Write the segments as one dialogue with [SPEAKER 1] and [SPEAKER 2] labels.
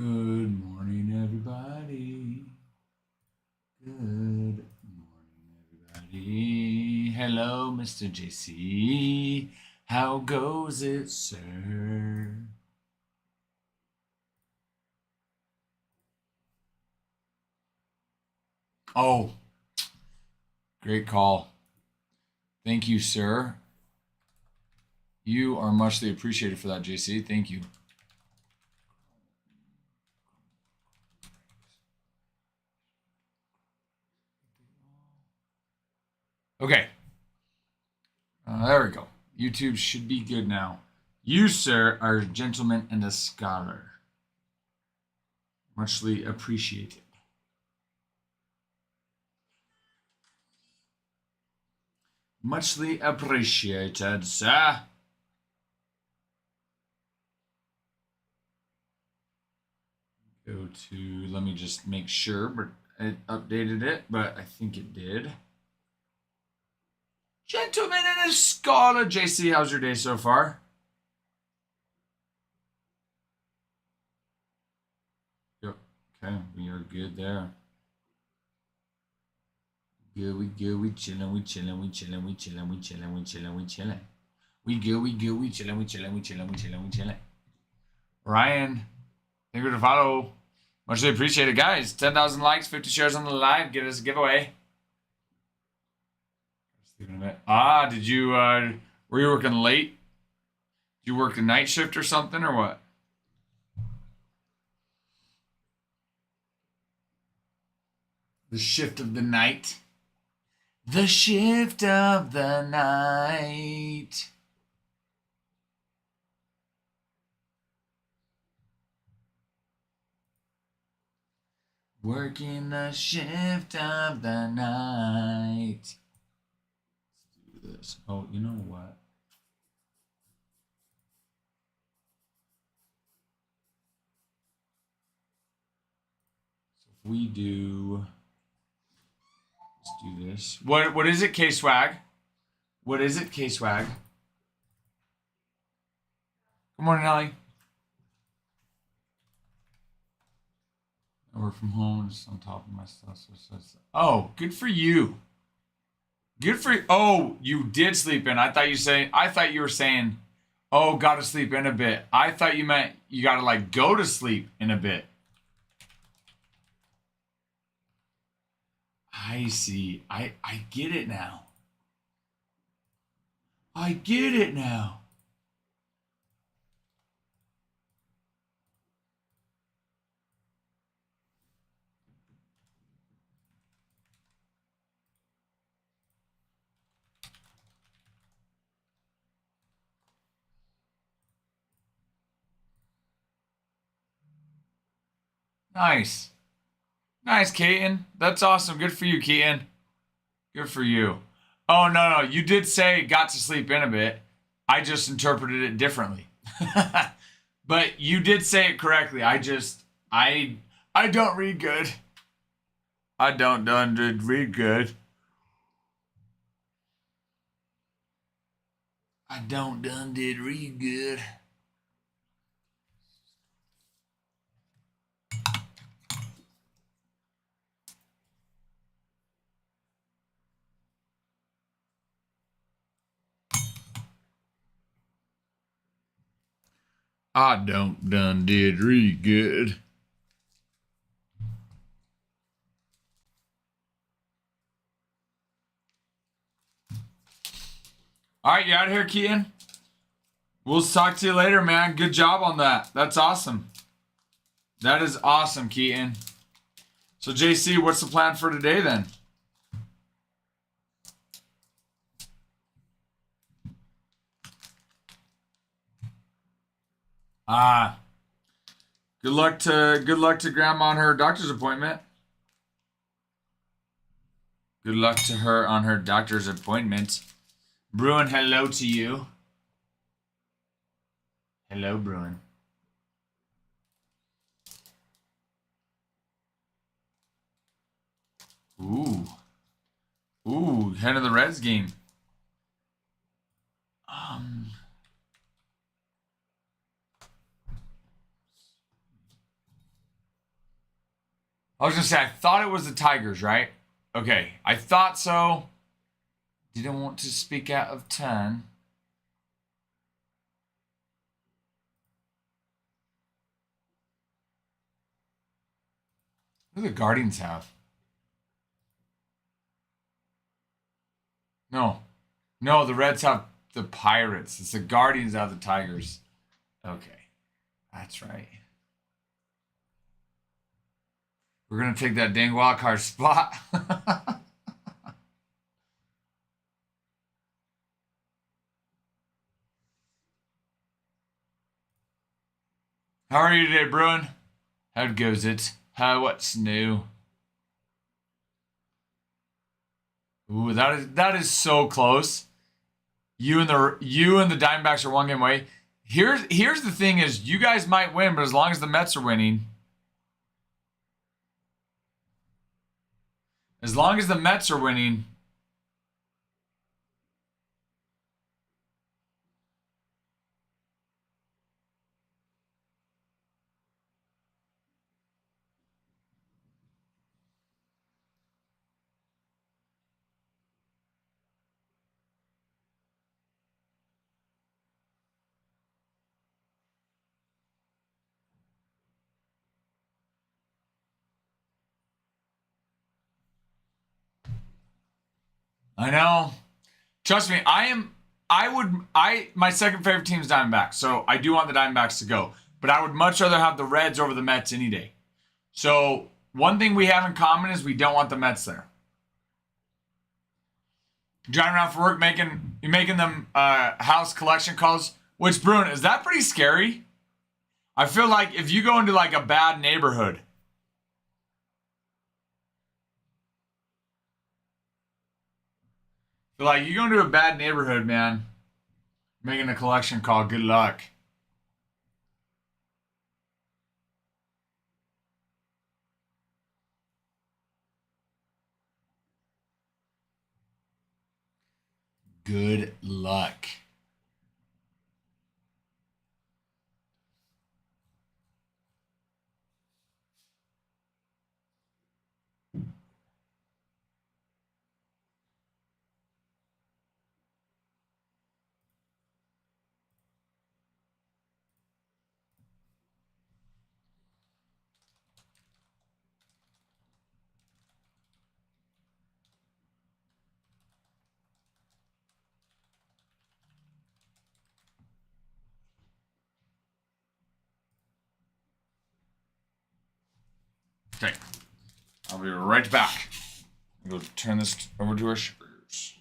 [SPEAKER 1] Good morning, everybody. Good morning, everybody. Hello, Mr. JC. How goes it, sir? Oh, great call. Thank you, sir. You are muchly appreciated for that, JC. Thank you. Okay. There we go. YouTube should be good now. You, sir, are a gentleman and a scholar. Muchly appreciated. Muchly appreciated, sir. Go to, let me just make sure, but it updated it, but I think it did. Gentleman and a scholar. JC, how's your day so far? Yep. Okay, we are good there. Good, we good, we chillin', we chillin', we chillin', we chillin', we chillin', we chillin', we chillin'. We good, we good, we chillin', we chillin', we chillin', we chillin', we chillin'. Ryan, thank you for the follow. Muchly appreciated, guys. 10,000 likes, 50 shares on the live. Get us a giveaway. Did you, were you working late? Did you work a night shift or something, or what? The shift of the night. The shift of the night. Working the shift of the night. Let's do this. Oh, you know what? So if we do, let's do this. What is it, K-Swag? What is it, K-Swag? Good morning, Ellie. I work from home, just on top of my stuff. Oh, good for you. Good for you. Oh, you did sleep in. I thought you were saying, oh, gotta sleep in a bit. I thought you meant you gotta like go to sleep in a bit. I see. I get it now. I get it now. Nice. Nice, Keaton. That's awesome. Good for you, Keaton. Good for you. Oh, no. You did say got to sleep in a bit. I just interpreted it differently. But you did say it correctly. I don't read good. I don't read good. I don't did read good. I don't did read good. All right, you out of here, Keaton? We'll talk to you later, man. Good job on that. That's awesome. That is awesome, Keaton. So, JC, what's the plan for today then? Good luck to Grandma on her doctor's appointment. Good luck to her on her doctor's appointment. Bruin, hello to you. Hello, Bruin. Ooh, head of the Reds game. I was gonna say I thought it was the Tigers, right? Okay, I thought so. Didn't want to speak out of turn. Who do the Guardians have? No. No, the Reds have the Pirates. It's the Guardians have the Tigers. Okay. That's right. We're gonna take that dang wild card spot. How are you today, Bruin? How goes it? What's new? Ooh, that is so close. You and the Diamondbacks are one game away. Here's the thing: is you guys might win, but as long as the Mets are winning, as long as the Mets are winning, I know. Trust me, my second favorite team is Diamondbacks, so I do want the Diamondbacks to go. But I would much rather have the Reds over the Mets any day. So one thing we have in common is we don't want the Mets there. Driving around for work, making them house collection calls. Which, Bruin, is that pretty scary? I feel like if you go into like a bad neighborhood, you go into a bad neighborhood, man, making a collection call. Good luck. Good luck. Okay, I'll be right back. I'll go turn this over to our shippers.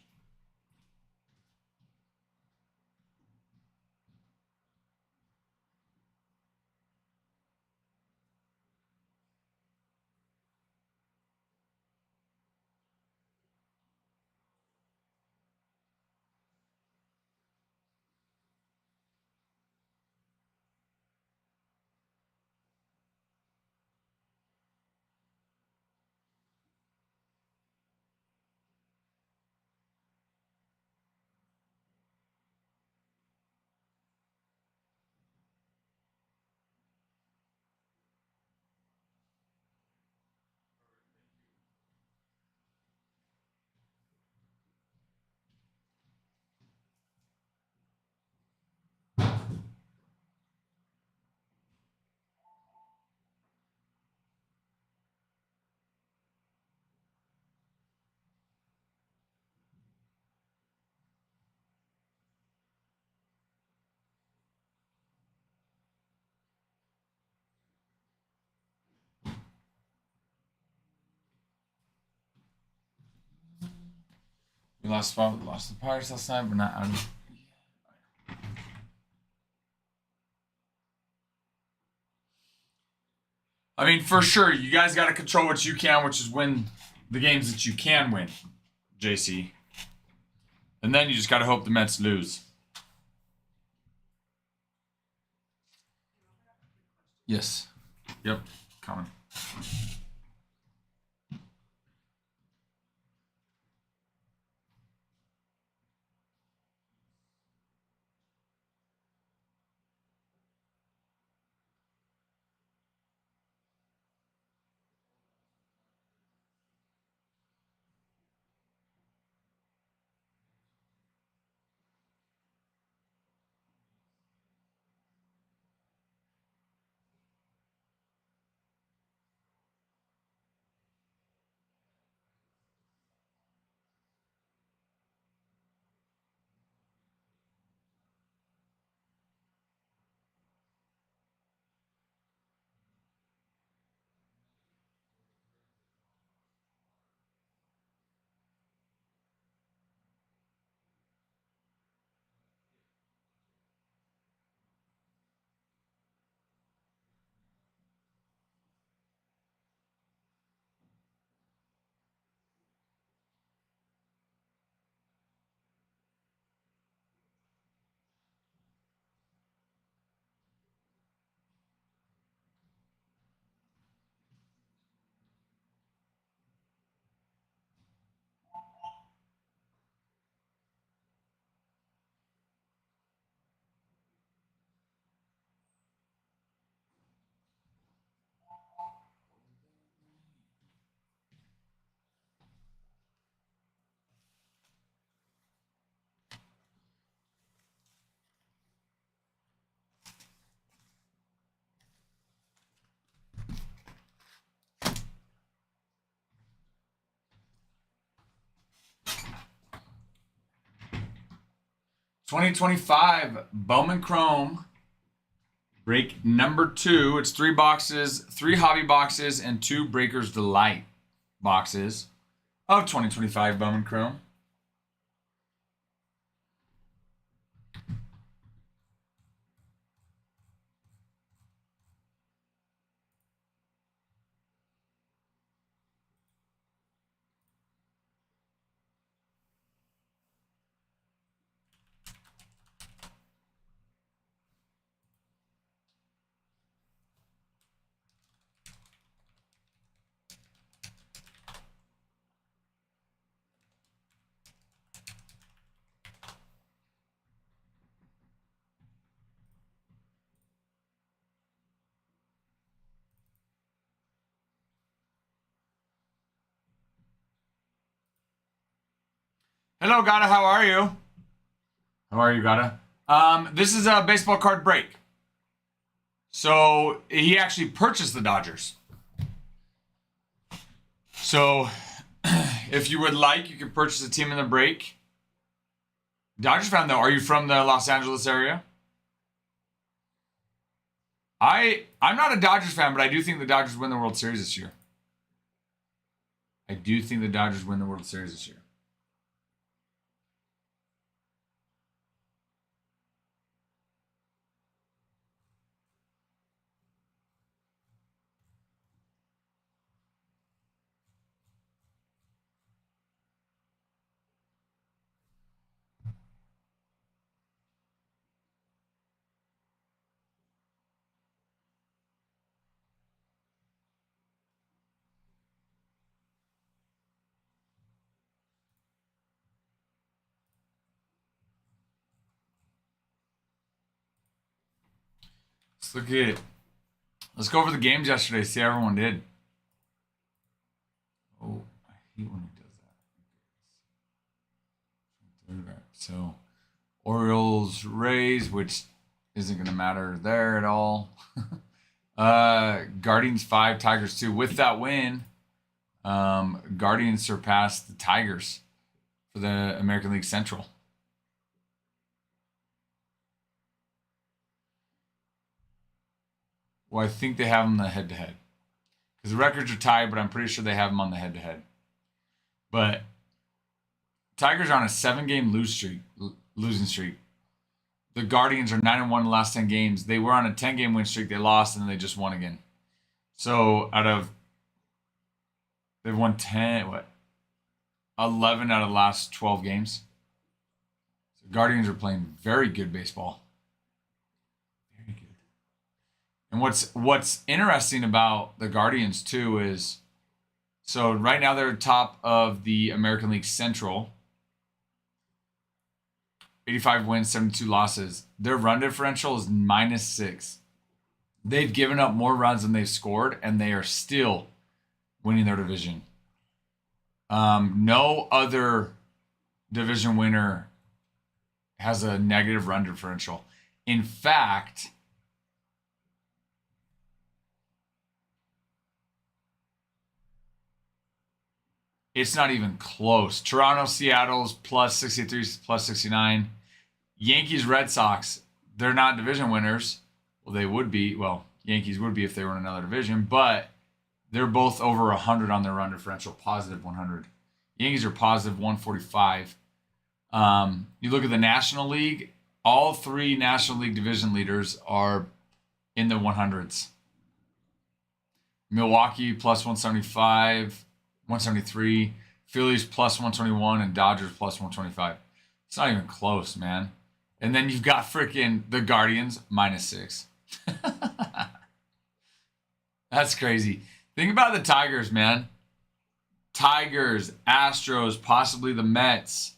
[SPEAKER 1] We lost the Pirates last night. We're not out of. I mean, for sure, you guys got to control what you can, which is win the games that you can win, JC. And then you just got to hope the Mets lose. Yes. Yep. Coming. 2025 Bowman Chrome. Break number 2. It's 3 boxes, 3 hobby boxes, and 2 Breakers Delight boxes of 2025 Bowman Chrome. Hello, Gata. How are you? How are you, Gata? This is a baseball card break. So he actually purchased the Dodgers. So if you would like, you can purchase a team in the break. Dodgers fan, though. Are you from the Los Angeles area? I'm not a Dodgers fan, but I do think the Dodgers win the World Series this year. I do think the Dodgers win the World Series this year. Let's look at it. Let's go over the games yesterday, see how everyone did. Oh, I hate when he does that. So, Orioles, Rays, which isn't going to matter there at all. Guardians 5, Tigers 2. With that win, Guardians surpassed the Tigers for the American League Central. Well, I think they have them the head-to-head. Because the records are tied, but I'm pretty sure they have them on the head-to-head. But Tigers are on a 7-game losing streak. The Guardians are 9-1 in the last 10 games. They were on a 10-game win streak. They lost, and then they just won again. So they've won 11 out of the last 12 games. So Guardians are playing very good baseball. Very good. And what's interesting about the Guardians too is, so right now they're top of the American League Central. 85 wins, 72 losses. Their run differential is -6. They've given up more runs than they've scored, and they are still winning their division. No other division winner has a negative run differential. In fact, it's not even close. Toronto, Seattle's +63, +69. Yankees, Red Sox, they're not division winners. Well, they would be. Well, Yankees would be if they were in another division, but they're both over 100 on their run differential, +100. Yankees are +145. You look at the National League, all 3 National League division leaders are in the 100s. Milwaukee +175, 173, Phillies +121, and Dodgers +125. It's not even close, man. And then you've got freaking the Guardians -6. That's crazy. Think about the Tigers, man. Tigers, Astros, possibly the Mets.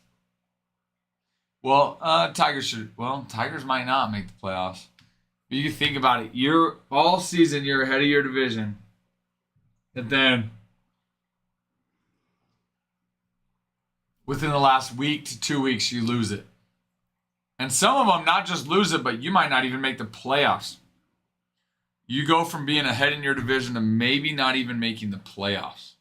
[SPEAKER 1] Well, Tigers might not make the playoffs. But you think about it. You're all season, you're ahead of your division. And then within the last week to 2 weeks, you lose it. And some of them not just lose it, but you might not even make the playoffs. You go from being ahead in your division to maybe not even making the playoffs.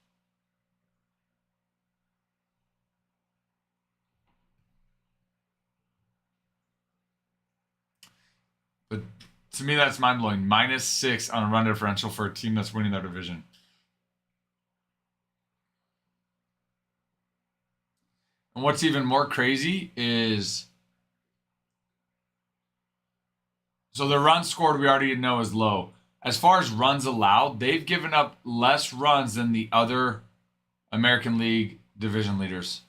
[SPEAKER 1] But to me, that's mind blowing. -6 on a run differential for a team that's winning their division. And what's even more crazy is so the runs scored we already know is low. As far as runs allowed, they've given up less runs than the other American League division leaders.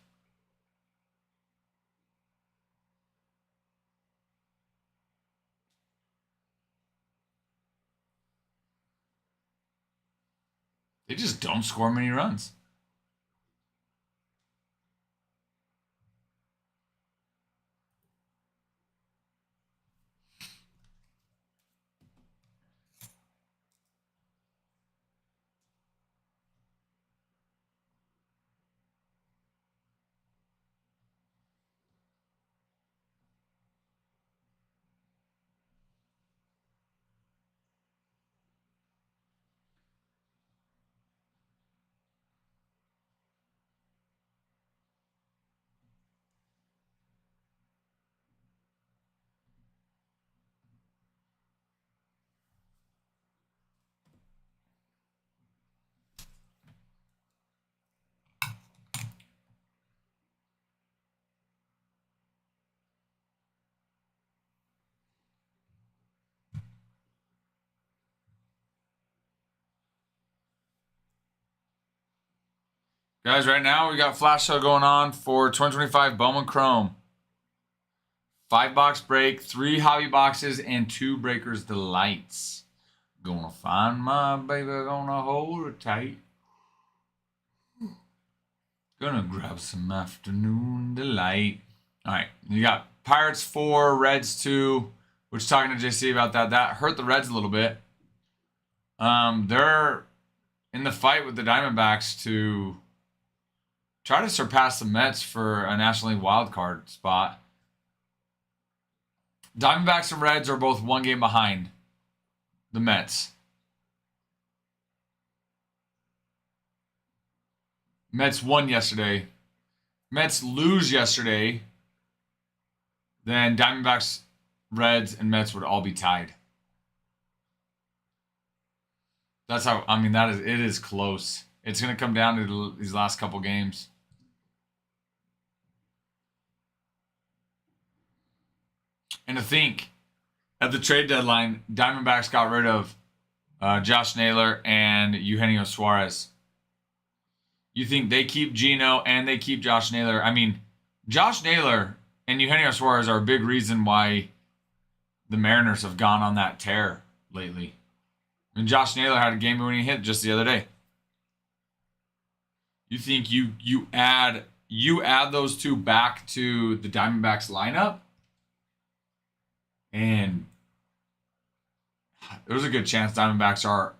[SPEAKER 1] They just don't score many runs. Guys, right now we got flash sale going on for 2025 Bowman Chrome. 5-box break, 3 hobby boxes, and 2 breakers delights. Gonna find my baby, gonna hold her tight. Gonna grab some afternoon delight. All right, you got Pirates 4, Reds 2. Which, talking to JC about that hurt the Reds a little bit. They're in the fight with the Diamondbacks to try to surpass the Mets for a National League wild card spot. Diamondbacks and Reds are both 1 game behind the Mets. Mets won yesterday. Mets lose yesterday. Then Diamondbacks, Reds, and Mets would all be tied. That's how, I mean, it is close. It's going to come down to these last couple games. And to think, at the trade deadline, Diamondbacks got rid of Josh Naylor and Eugenio Suarez. You think they keep Gino and they keep Josh Naylor? I mean, Josh Naylor and Eugenio Suarez are a big reason why the Mariners have gone on that tear lately. I mean, Josh Naylor had a game-winning hit just the other day. You think you add those two back to the Diamondbacks lineup, and there's a good chance Diamondbacks are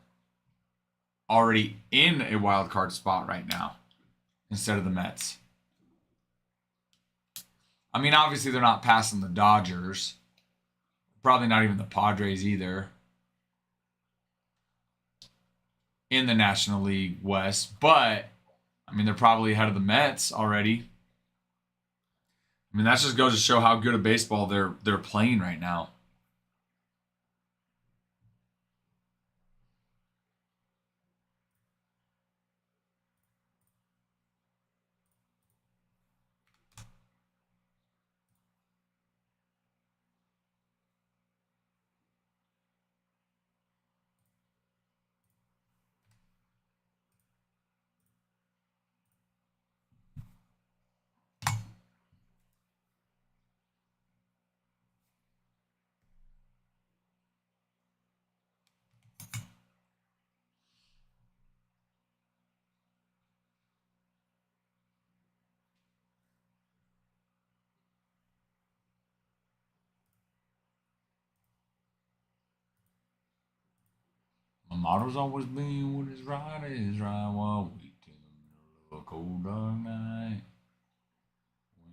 [SPEAKER 1] already in a wild card spot right now instead of the Mets. I mean, obviously they're not passing the Dodgers. Probably not even the Padres either in the National League West. But, I mean, they're probably ahead of the Mets already. I mean, that just goes to show how good a baseball they're playing right now. My motto's always been what is right while we till the middle of a cold dark night.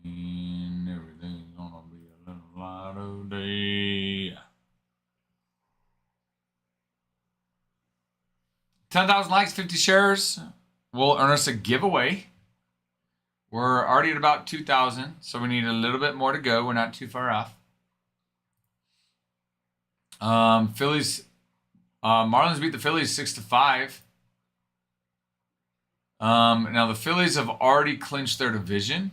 [SPEAKER 1] When everything's gonna be a little light of day. 10,000 likes, 50 shares will earn us a giveaway. We're already at about 2,000, so we need a little bit more to go. We're not too far off. Phillies. Marlins beat the Phillies 6-5. Now the Phillies have already clinched their division,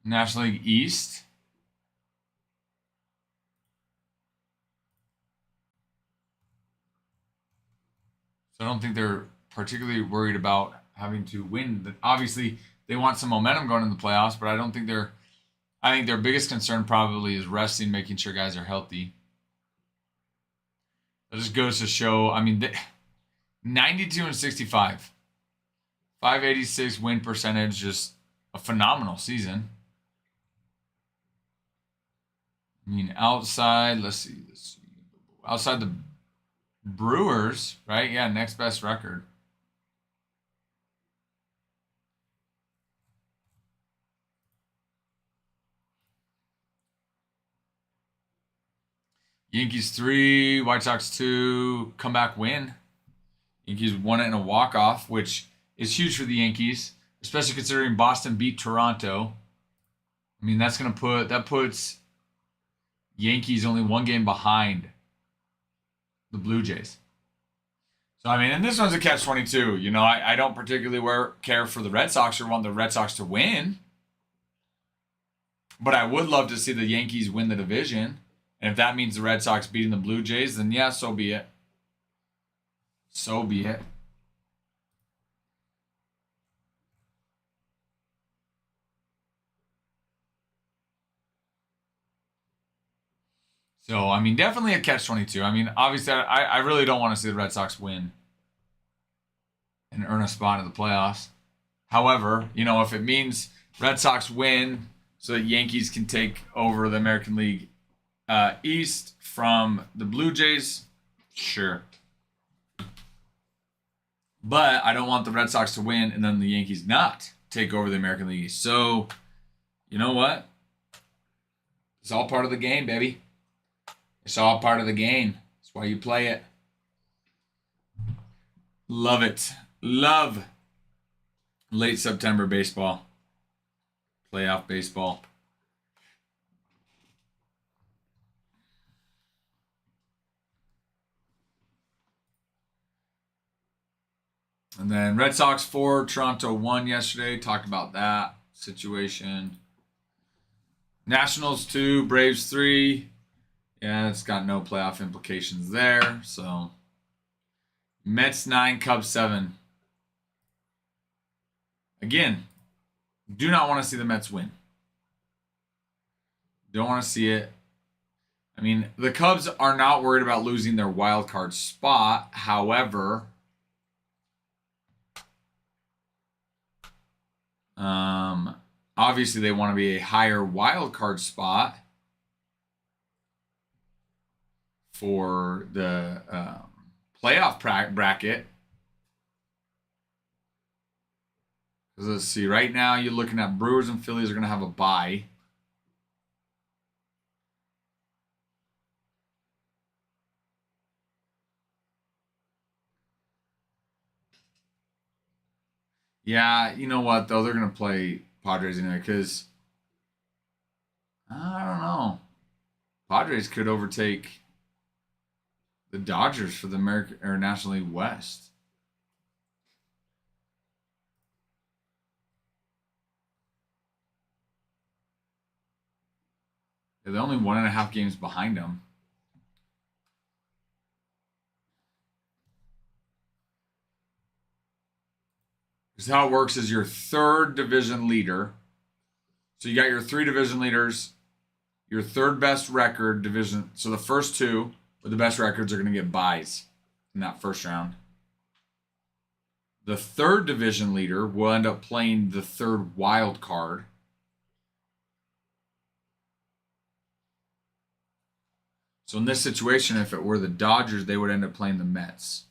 [SPEAKER 1] National League East. So I don't think they're particularly worried about having to win. Obviously, they want some momentum going into the playoffs, but I don't think they're. I think their biggest concern probably is resting, making sure guys are healthy. That just goes to show. I mean, 92-65, 586 win percentage, just a phenomenal season. I mean, outside, let's see, outside the Brewers, right? Yeah, next best record. Yankees 3, White Sox 2, comeback win. Yankees won it in a walk-off, which is huge for the Yankees, especially considering Boston beat Toronto. I mean, that puts Yankees only one game behind the Blue Jays. So I mean, and this one's a catch-22. You know, I don't particularly care for the Red Sox or want the Red Sox to win, but I would love to see the Yankees win the division. And if that means the Red Sox beating the Blue Jays, then yeah, so be it. So be it. So, I mean, definitely a catch-22. I mean, obviously, I really don't want to see the Red Sox win and earn a spot in the playoffs. However, you know, if it means Red Sox win so that Yankees can take over the American League East from the Blue Jays, sure. But I don't want the Red Sox to win and then the Yankees not take over the American League East. So, you know what? It's all part of the game, baby. It's all part of the game. That's why you play it. Love it. Love late September baseball. Playoff baseball. And then Red Sox 4, Toronto 1 yesterday. Talked about that situation. Nationals 2, Braves 3. Yeah, it's got no playoff implications there. So Mets 9, Cubs 7. Again, do not want to see the Mets win. Don't want to see it. I mean, the Cubs are not worried about losing their wild card spot. However, obviously they want to be a higher wild card spot for the playoff bracket. Let's see. Right now, you're looking at Brewers and Phillies are going to have a bye. Yeah, you know what though? They're going to play Padres anyway because I don't know. Padres could overtake the Dodgers for the American or National League West. They're only 1.5 games behind them. Because how it works is your third division leader. So you got your 3 division leaders, your third best record division. So the first 2 with the best records are going to get buys in that first round. The third division leader will end up playing the third wild card. So in this situation, if it were the Dodgers, they would end up playing the Mets.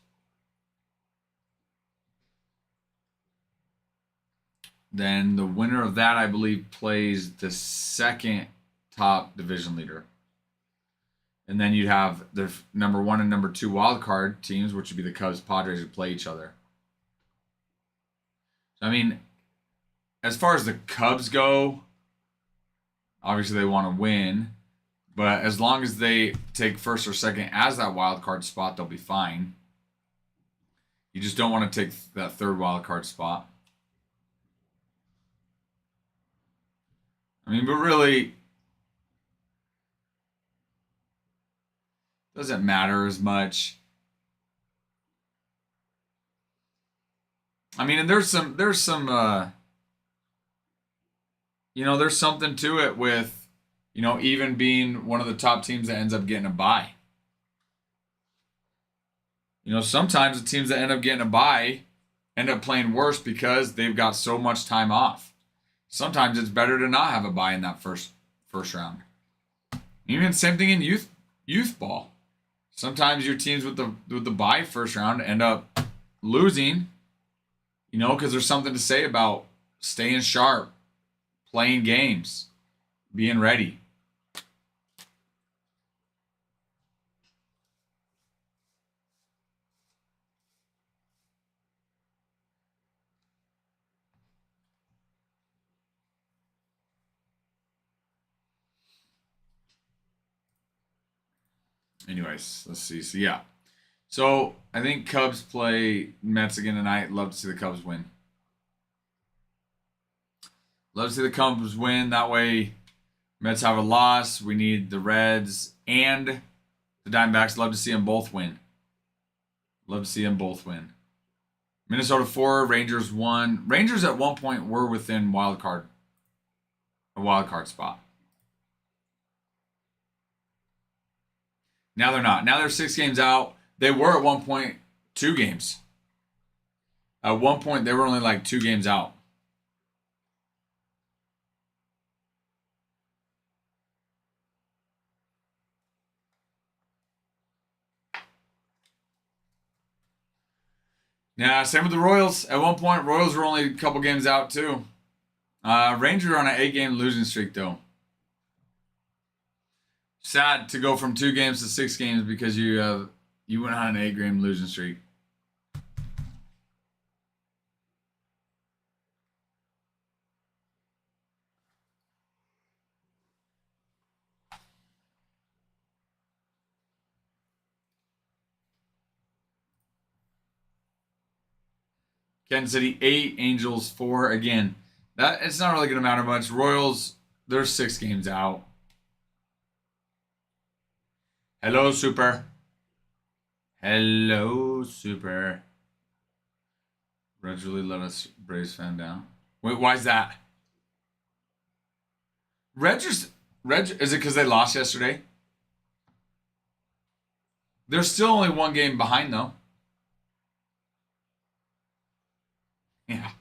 [SPEAKER 1] Then the winner of that, I believe, plays the second top division leader. And then you'd have the number 1 and number 2 wild card teams, which would be the Cubs, Padres, who play each other. I mean, as far as the Cubs go, obviously they want to win. But as long as they take first or second as that wild card spot, they'll be fine. You just don't want to take that third wild card spot. I mean, but really, doesn't matter as much. I mean, and there's some there's something to it with, even being one of the top teams that ends up getting a bye. Sometimes the teams that end up getting a bye end up playing worse because they've got so much time off. Sometimes it's better to not have a bye in that first round. Even same thing in youth ball. Sometimes your teams with the bye first round end up losing, because there's something to say about staying sharp, playing games, being ready. Anyways, let's see. So yeah. So I think Cubs play Mets again tonight. Love to see the Cubs win. Love to see the Cubs win. That way, Mets have a loss. We need the Reds and the Diamondbacks. Love to see them both win. Love to see them both win. Minnesota 4, Rangers 1. Rangers at one point were within a wild card spot. Now they're not. Now they're 6 games out. They were at one point 2 games. At one point, they were only like 2 games out. Yeah, same with the Royals. At one point, Royals were only a couple games out too. Rangers are on an 8-game losing streak though. Sad to go from 2 games to 6 games because you went on an 8-game losing streak. Kansas City 8, Angels 4. Again, that it's not really going to matter much. Royals, they're 6 games out. Hello, Super. Hello, Super. Reds really let us Braves fan down. Wait, why is that? Reds, is it because they lost yesterday? They're still only 1 game behind, though. Yeah.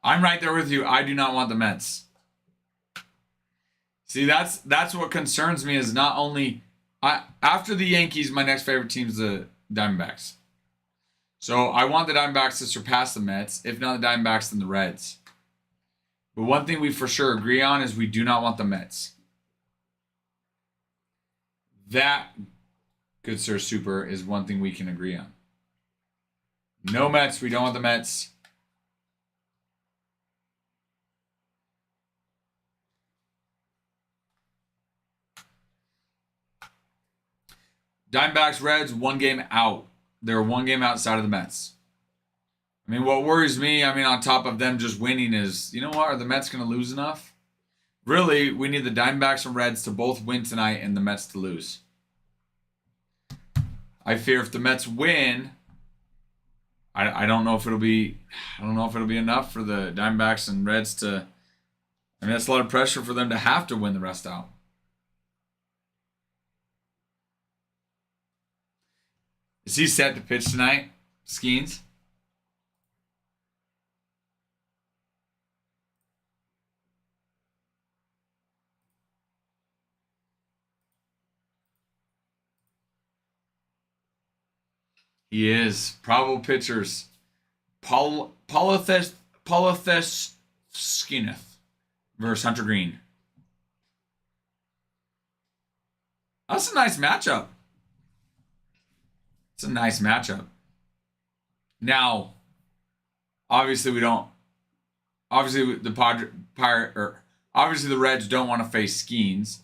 [SPEAKER 1] I'm right there with you. I do not want the Mets. See, that's what concerns me is not only after the Yankees, my next favorite team is the Diamondbacks. So I want the Diamondbacks to surpass the Mets. If not the Diamondbacks, then the Reds. But one thing we for sure agree on is we do not want the Mets. That, good sir, Super, is one thing we can agree on. No Mets. We don't want the Mets. Diamondbacks, Reds, 1 game out. They're 1 game outside of the Mets. I mean, what worries me, on top of them just winning is, you know what? Are the Mets going to lose enough? Really, we need the Diamondbacks and Reds to both win tonight and the Mets to lose. I fear if the Mets win, I don't know if it'll be enough for the Diamondbacks and Reds to. That's a lot of pressure for them to have to win the rest out. Is he set to pitch tonight, Skeens? He is. Probable pitchers. Polythes Skineth versus Hunter Green. That's a nice matchup. It's a nice matchup. Now, obviously the Reds don't want to face Skeens.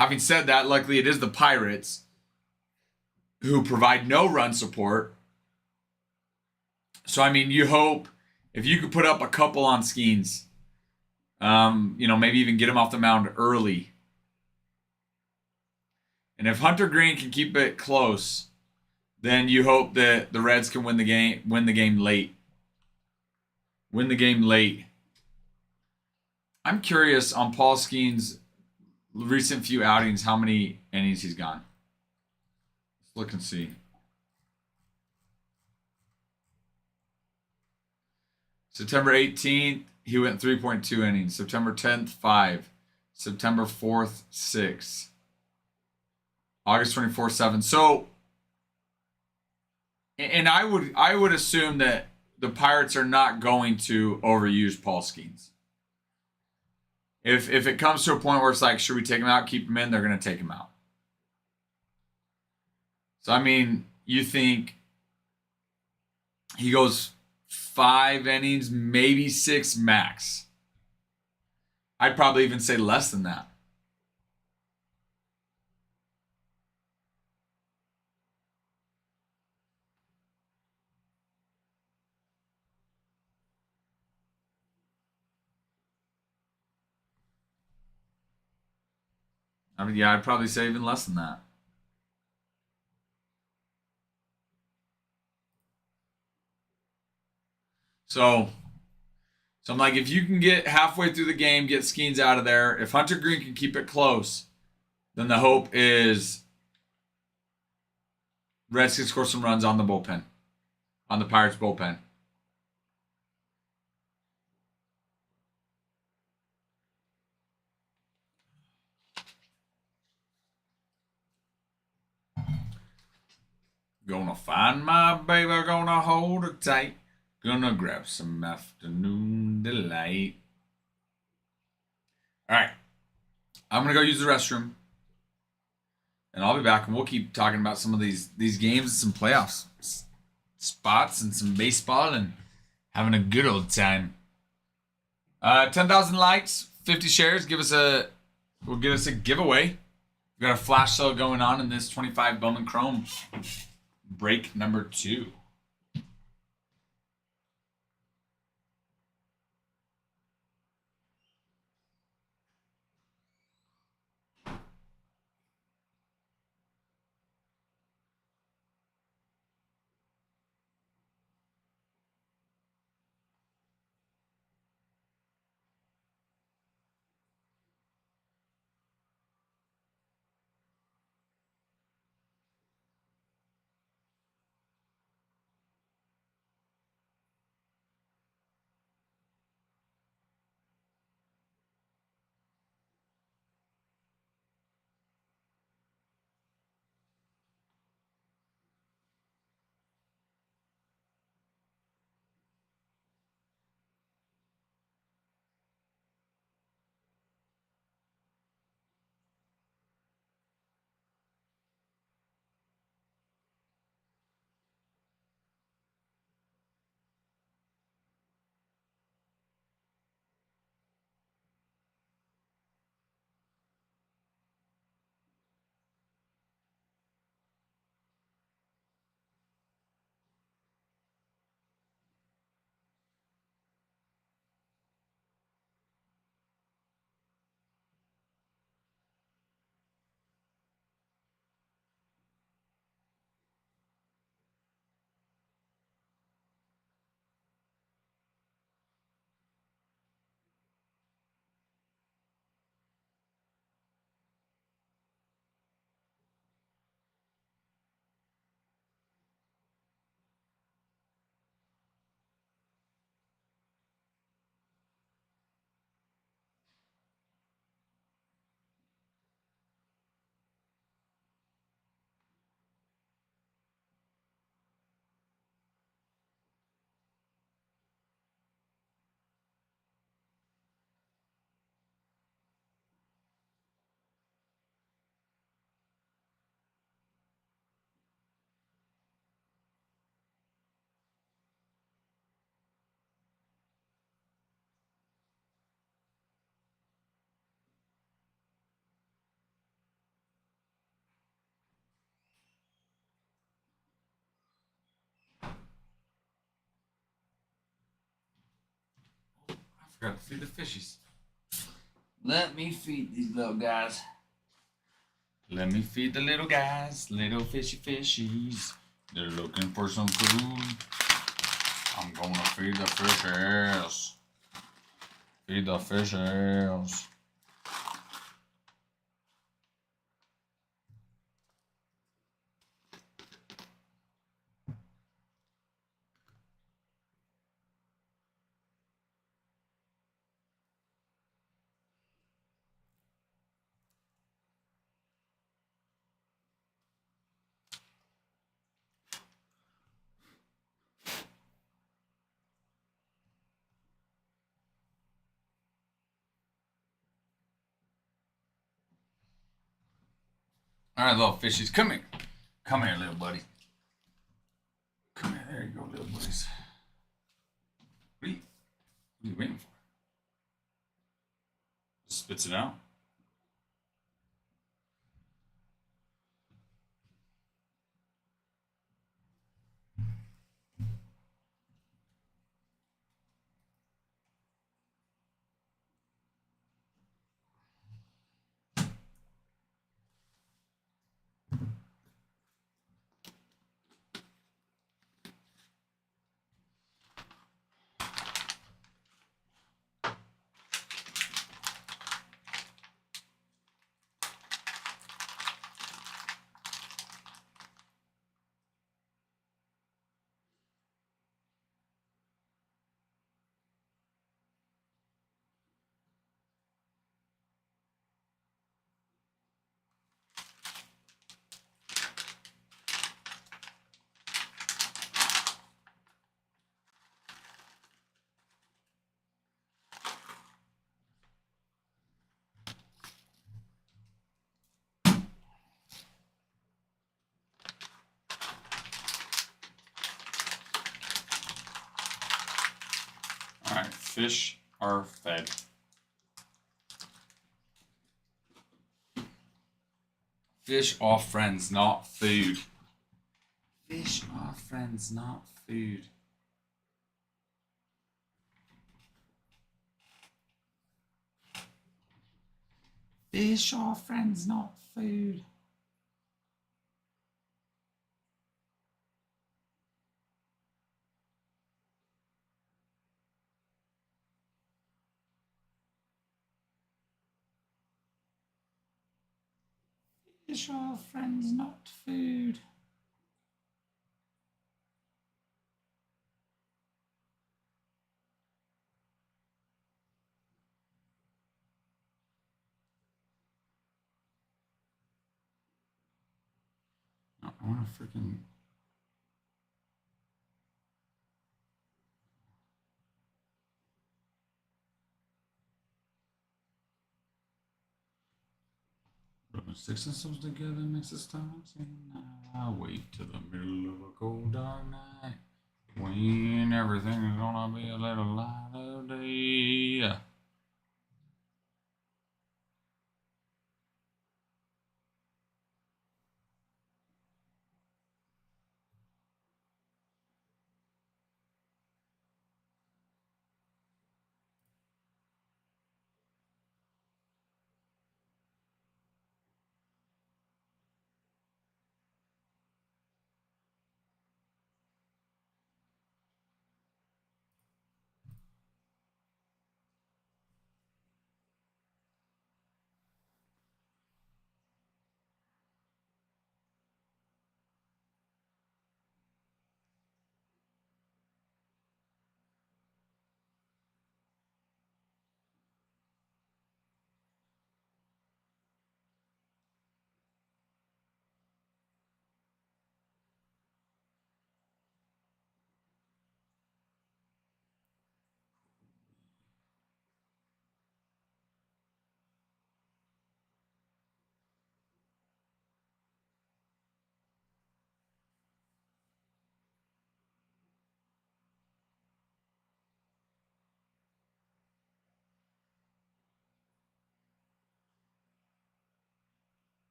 [SPEAKER 1] Having said that, luckily it is the Pirates who provide no run support. So, I mean, you hope if you could put up a couple on Skeens, maybe even get him off the mound early. And if Hunter Green can keep it close, then you hope that the Reds can win the game late. Win the game late. I'm curious on Paul Skeens' recent few outings, how many innings he's gone. Let's look and see. September 18th, he went 3.2 innings. September 10th, 5. September 4th, 6. August 24th, 7. So, and I would assume that the Pirates are not going to overuse Paul Skeens. If it comes to a point where it's like, should we take him out, keep him in, they're going to take him out. So, I mean, you think he goes 5 innings, maybe 6 max. I'd probably even say less than that. I mean, yeah, I'd probably say even less than that. So I'm like, if you can get halfway through the game, get Skeens out of there, if Hunter Green can keep it close, then the hope is Reds can score some runs on the bullpen, on the Pirates bullpen. Gonna find my baby, gonna hold her tight, gonna grab some afternoon delight. All right, I'm gonna go use the restroom, and I'll be back, and we'll keep talking about some of these games and some playoffs spots and some baseball and having a good old time. 10,000 likes, 50 shares. Will give us a giveaway. We got a flash sale going on in this 25 Bowman Chrome break number 2. Forgot to feed the fishies. Let me feed these little guys. Let me feed the little guys, little fishy fishies. They're looking for some food. I'm gonna feed the fishes. Feed the fishes. All right, little fishies, come here. Come here, little buddy. Come here. There you go, little buddies. What are you waiting for? Spits it out. All right, fish are fed. Fish are friends, not food. Fish are friends, not food. Fish are friends, not food. Fish are friends, not food. I want to freaking. Rubbing sticks and stones together makes us stop saying I wait till the middle of a cold dark night when everything is gonna be a little light of day.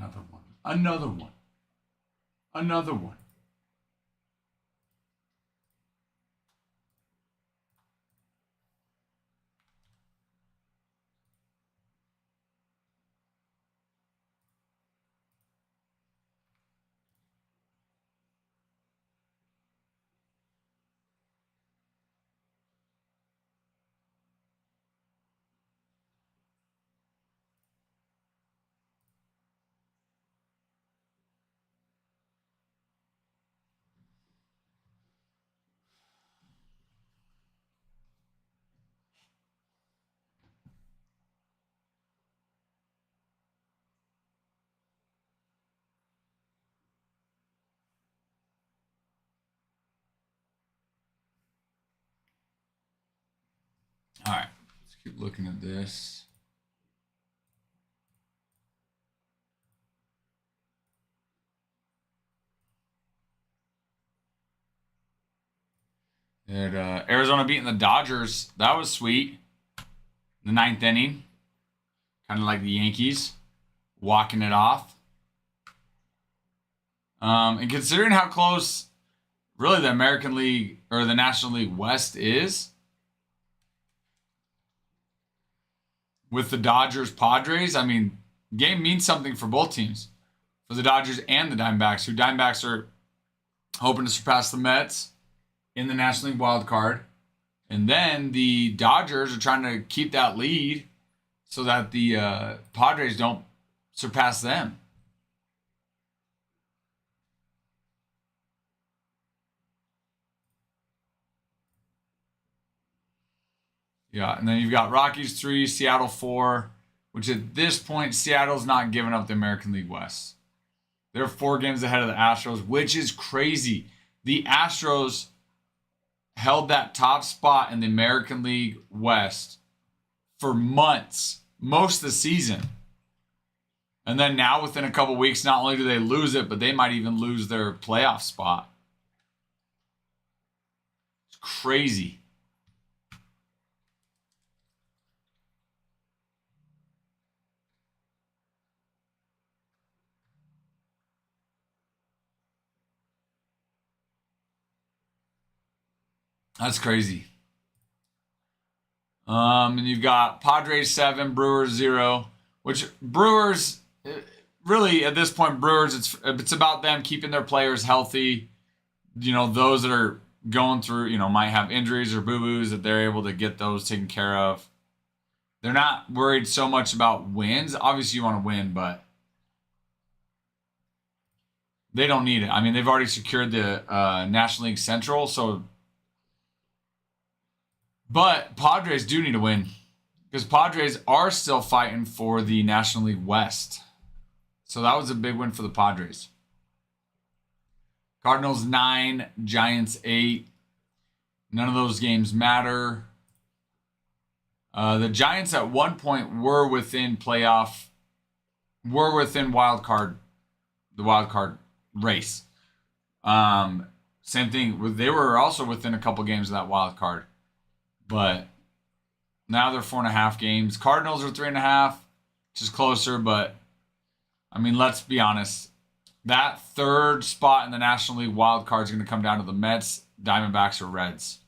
[SPEAKER 1] Another one. Another one. Another one. All right. Let's keep looking at this. And, Arizona beating the Dodgers. That was sweet. The ninth inning. Kind of like the Yankees. Walking it off. And considering how close really the American League or the National League West is with the Dodgers Padres, I mean, game means something for both teams. For the Dodgers and the Diamondbacks, who Diamondbacks are hoping to surpass the Mets in the National League wild card. And then the Dodgers are trying to keep that lead so that the Padres don't surpass them. Yeah, and then you've got Rockies 3, Seattle 4, which at this point, Seattle's not giving up the American League West. They're 4 games ahead of the Astros, which is crazy. The Astros held that top spot in the American League West for months, most of the season. And then now, within a couple weeks, not only do they lose it, but they might even lose their playoff spot. It's crazy. That's crazy. And you've got Padres 7, Brewers 0, which Brewers, really at this point, Brewers, it's about them keeping their players healthy. You know, those that are going through, you know, might have injuries or boo-boos, that they're able to get those taken care of. They're not worried so much about wins. Obviously, you want to win, but they don't need it. I mean, they've already secured the National League Central, so. But Padres do need to win because Padres are still fighting for the National League West. So that was a big win for the Padres. Cardinals 9, Giants 8. None of those games matter. The Giants at one point were within wild card, the wild card race. Same thing. They were also within a couple games of that wild card. But now they're 4.5 games. Cardinals are 3.5, which is closer. But, I mean, let's be honest. That third spot in the National League wild card is going to come down to the Mets, Diamondbacks, or Reds.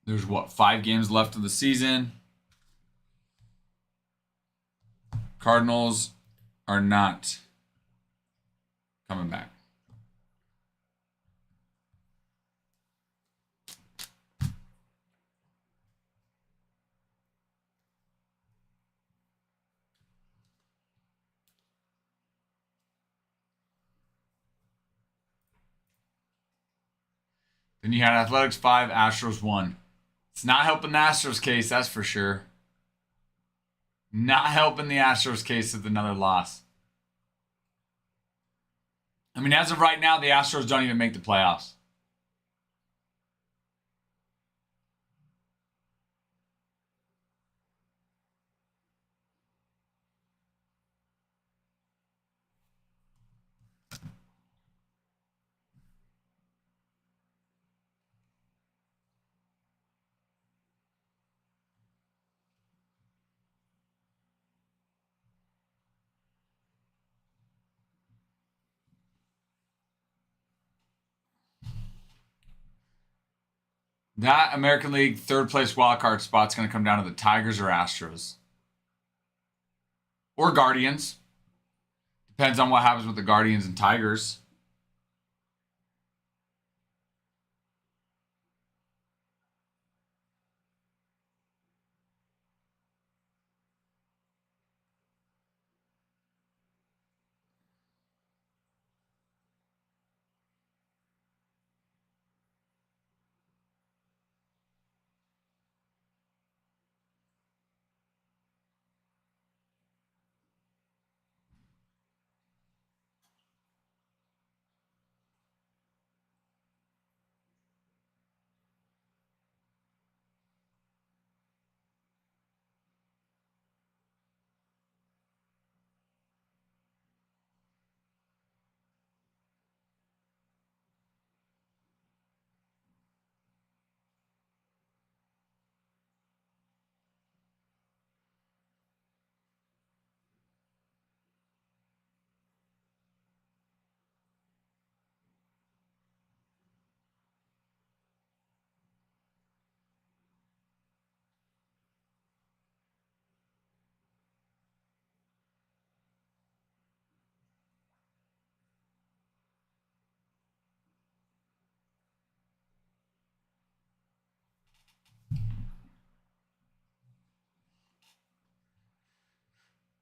[SPEAKER 1] There's, 5 games left of the season. Cardinals are not coming back. Then you had Athletics 5, Astros 1. It's not helping the Astros case, that's for sure. Not helping the Astros case with another loss. I mean, as of right now, the Astros don't even make the playoffs. That American League third place wild card spot's going to come down to the Tigers or Astros. Or Guardians. Depends on what happens with the Guardians and Tigers.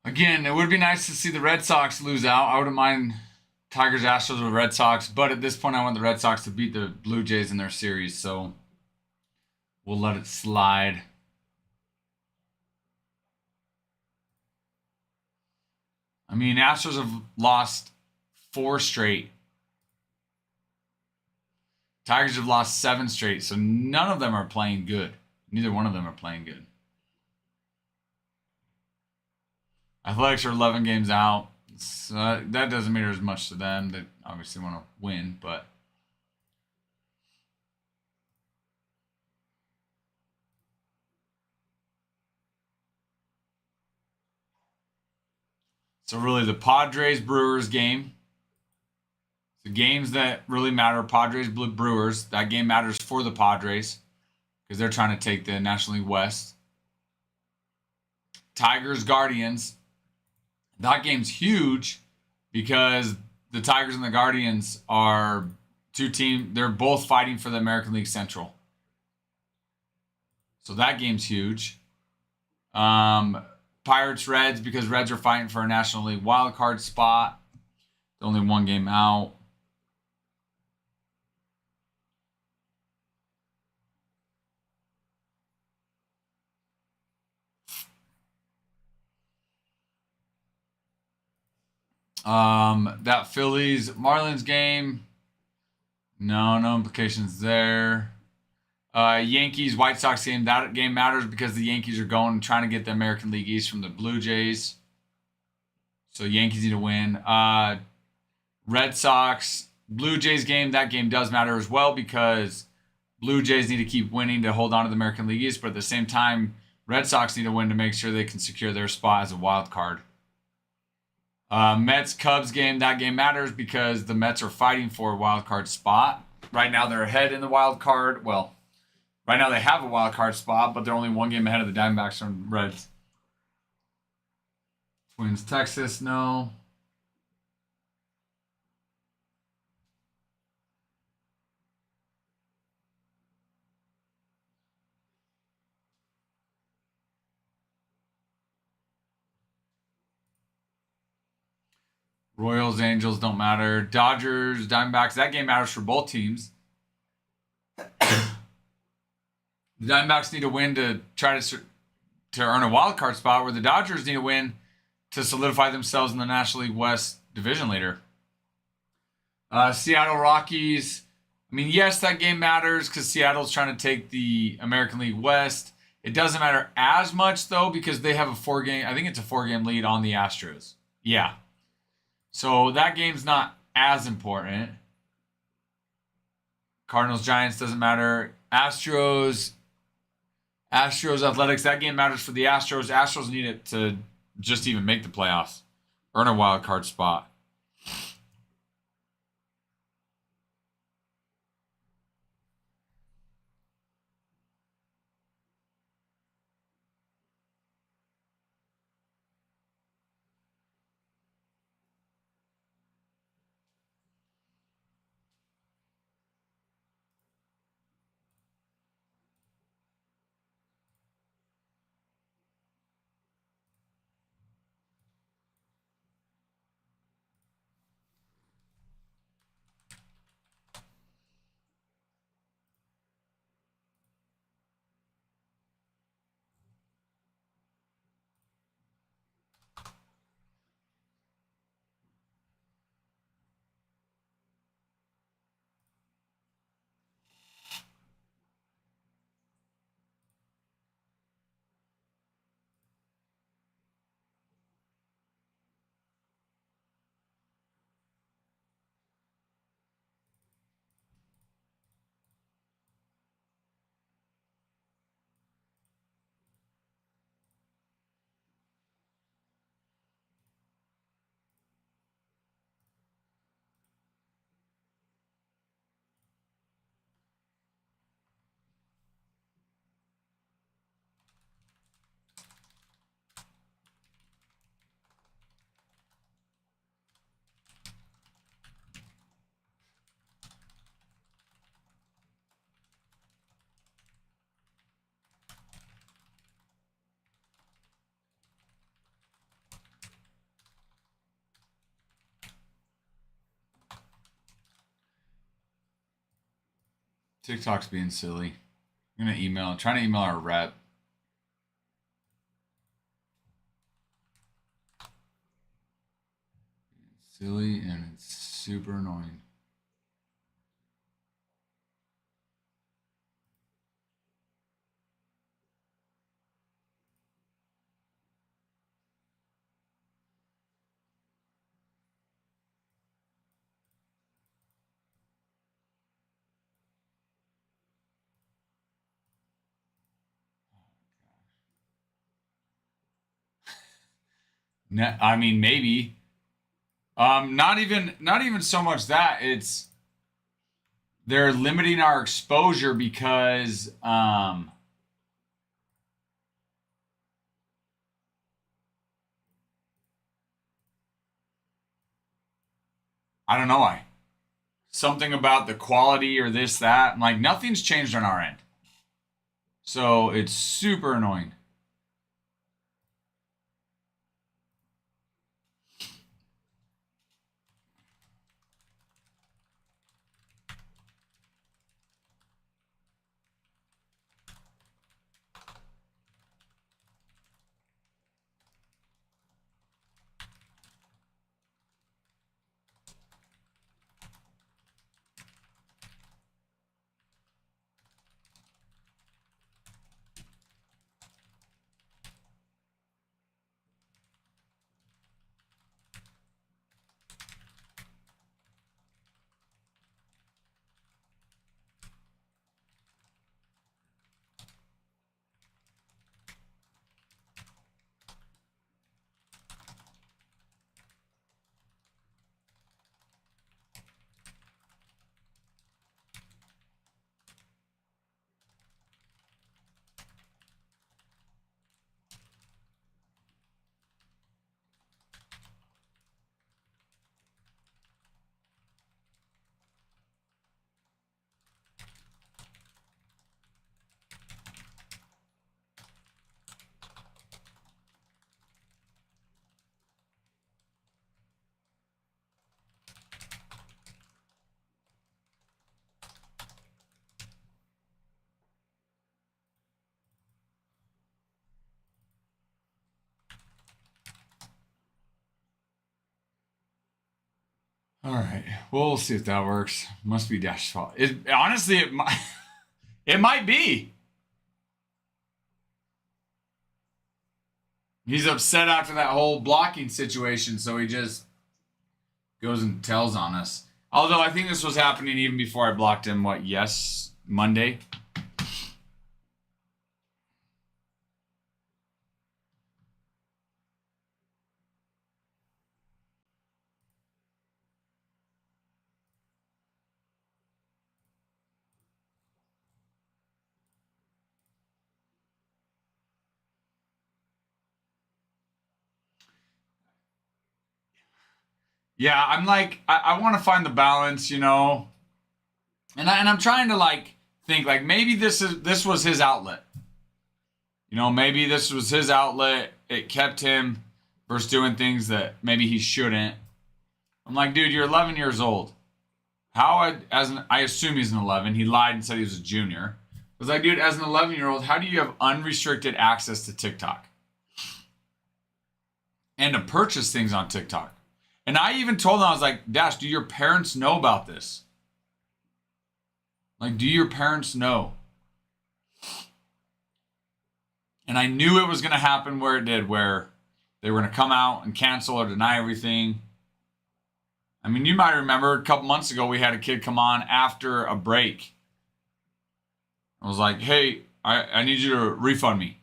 [SPEAKER 1] Again, it would be nice to see the Red Sox lose out. I wouldn't mind Tigers, Astros, or Red Sox, but at this point, I want the Red Sox to beat the Blue Jays in their series, so we'll let it slide. I mean, Astros have lost 4 straight. Tigers have lost 7 straight, so none of them are playing good. Neither one of them are playing good. Athletics are 11 games out. So that doesn't matter as much to them. They obviously want to win, but so really the Padres Brewers game. The games that really matter, Padres Brewers. That game matters for the Padres because they're trying to take the National League West. Tigers Guardians. That game's huge because the Tigers and the Guardians are 2 teams. They're both fighting for the American League Central. So that game's huge. Pirates Reds because Reds are fighting for a National League wild card spot. Only 1 game out. That Phillies Marlins game. No implications there. Yankees White Sox game. That game matters because the Yankees are going and trying to get the American League East from the Blue Jays. So Yankees need to win. Red Sox Blue Jays game. That game does matter as well because Blue Jays need to keep winning to hold on to the American League East, but at the same time, Red Sox need to win to make sure they can secure their spot as a wild card. Mets Cubs game. That game matters because the Mets are fighting for a wild card spot. Right now they're ahead in the wild card. Well, right now they have a wild card spot, but they're only 1 game ahead of the Diamondbacks and Reds. Twins Texas, no. Royals Angels don't matter. Dodgers Diamondbacks. That game matters for both teams. The Diamondbacks need to win to try to earn a wild card spot, where the Dodgers need to win to solidify themselves in the National League West division leader. Seattle Rockies. I mean, yes, that game matters because Seattle's trying to take the American League West. It doesn't matter as much, though, because they have a 4-game, I think it's a 4-game lead on the Astros. Yeah. So that game's not as important. Cardinals Giants doesn't matter. Astros Athletics. That game matters for the Astros. Astros need it to just even make the playoffs, earn a wild card spot. TikTok's being silly. I'm trying to email our rep. Silly and it's super annoying. I mean, maybe. Not even so much that it's they're limiting our exposure because I don't know why. Something about the quality or this, that. And like nothing's changed on our end. So it's super annoying. All right. Well, we'll see if that works. Must be Dash's fault. Honestly, it might, it might be. He's upset after that whole blocking situation, so he just goes and tells on us. Although I think this was happening even before I blocked him. Monday? Yeah, I'm like, I want to find the balance, and I'm trying to like think like maybe this was his outlet. Maybe this was his outlet. It kept him versus doing things that maybe he shouldn't. I'm like, dude, you're 11 years old. I assume he's an 11. He lied and said he was a junior. I was like, dude, as an 11-year-old, how do you have unrestricted access to TikTok and to purchase things on TikTok? And I even told him, I was like, Dash, do your parents know about this? Like, do your parents know? And I knew it was going to happen where it did, where they were going to come out and cancel or deny everything. I mean, you might remember a couple months ago, we had a kid come on after a break. I was like, hey, I need you to refund me.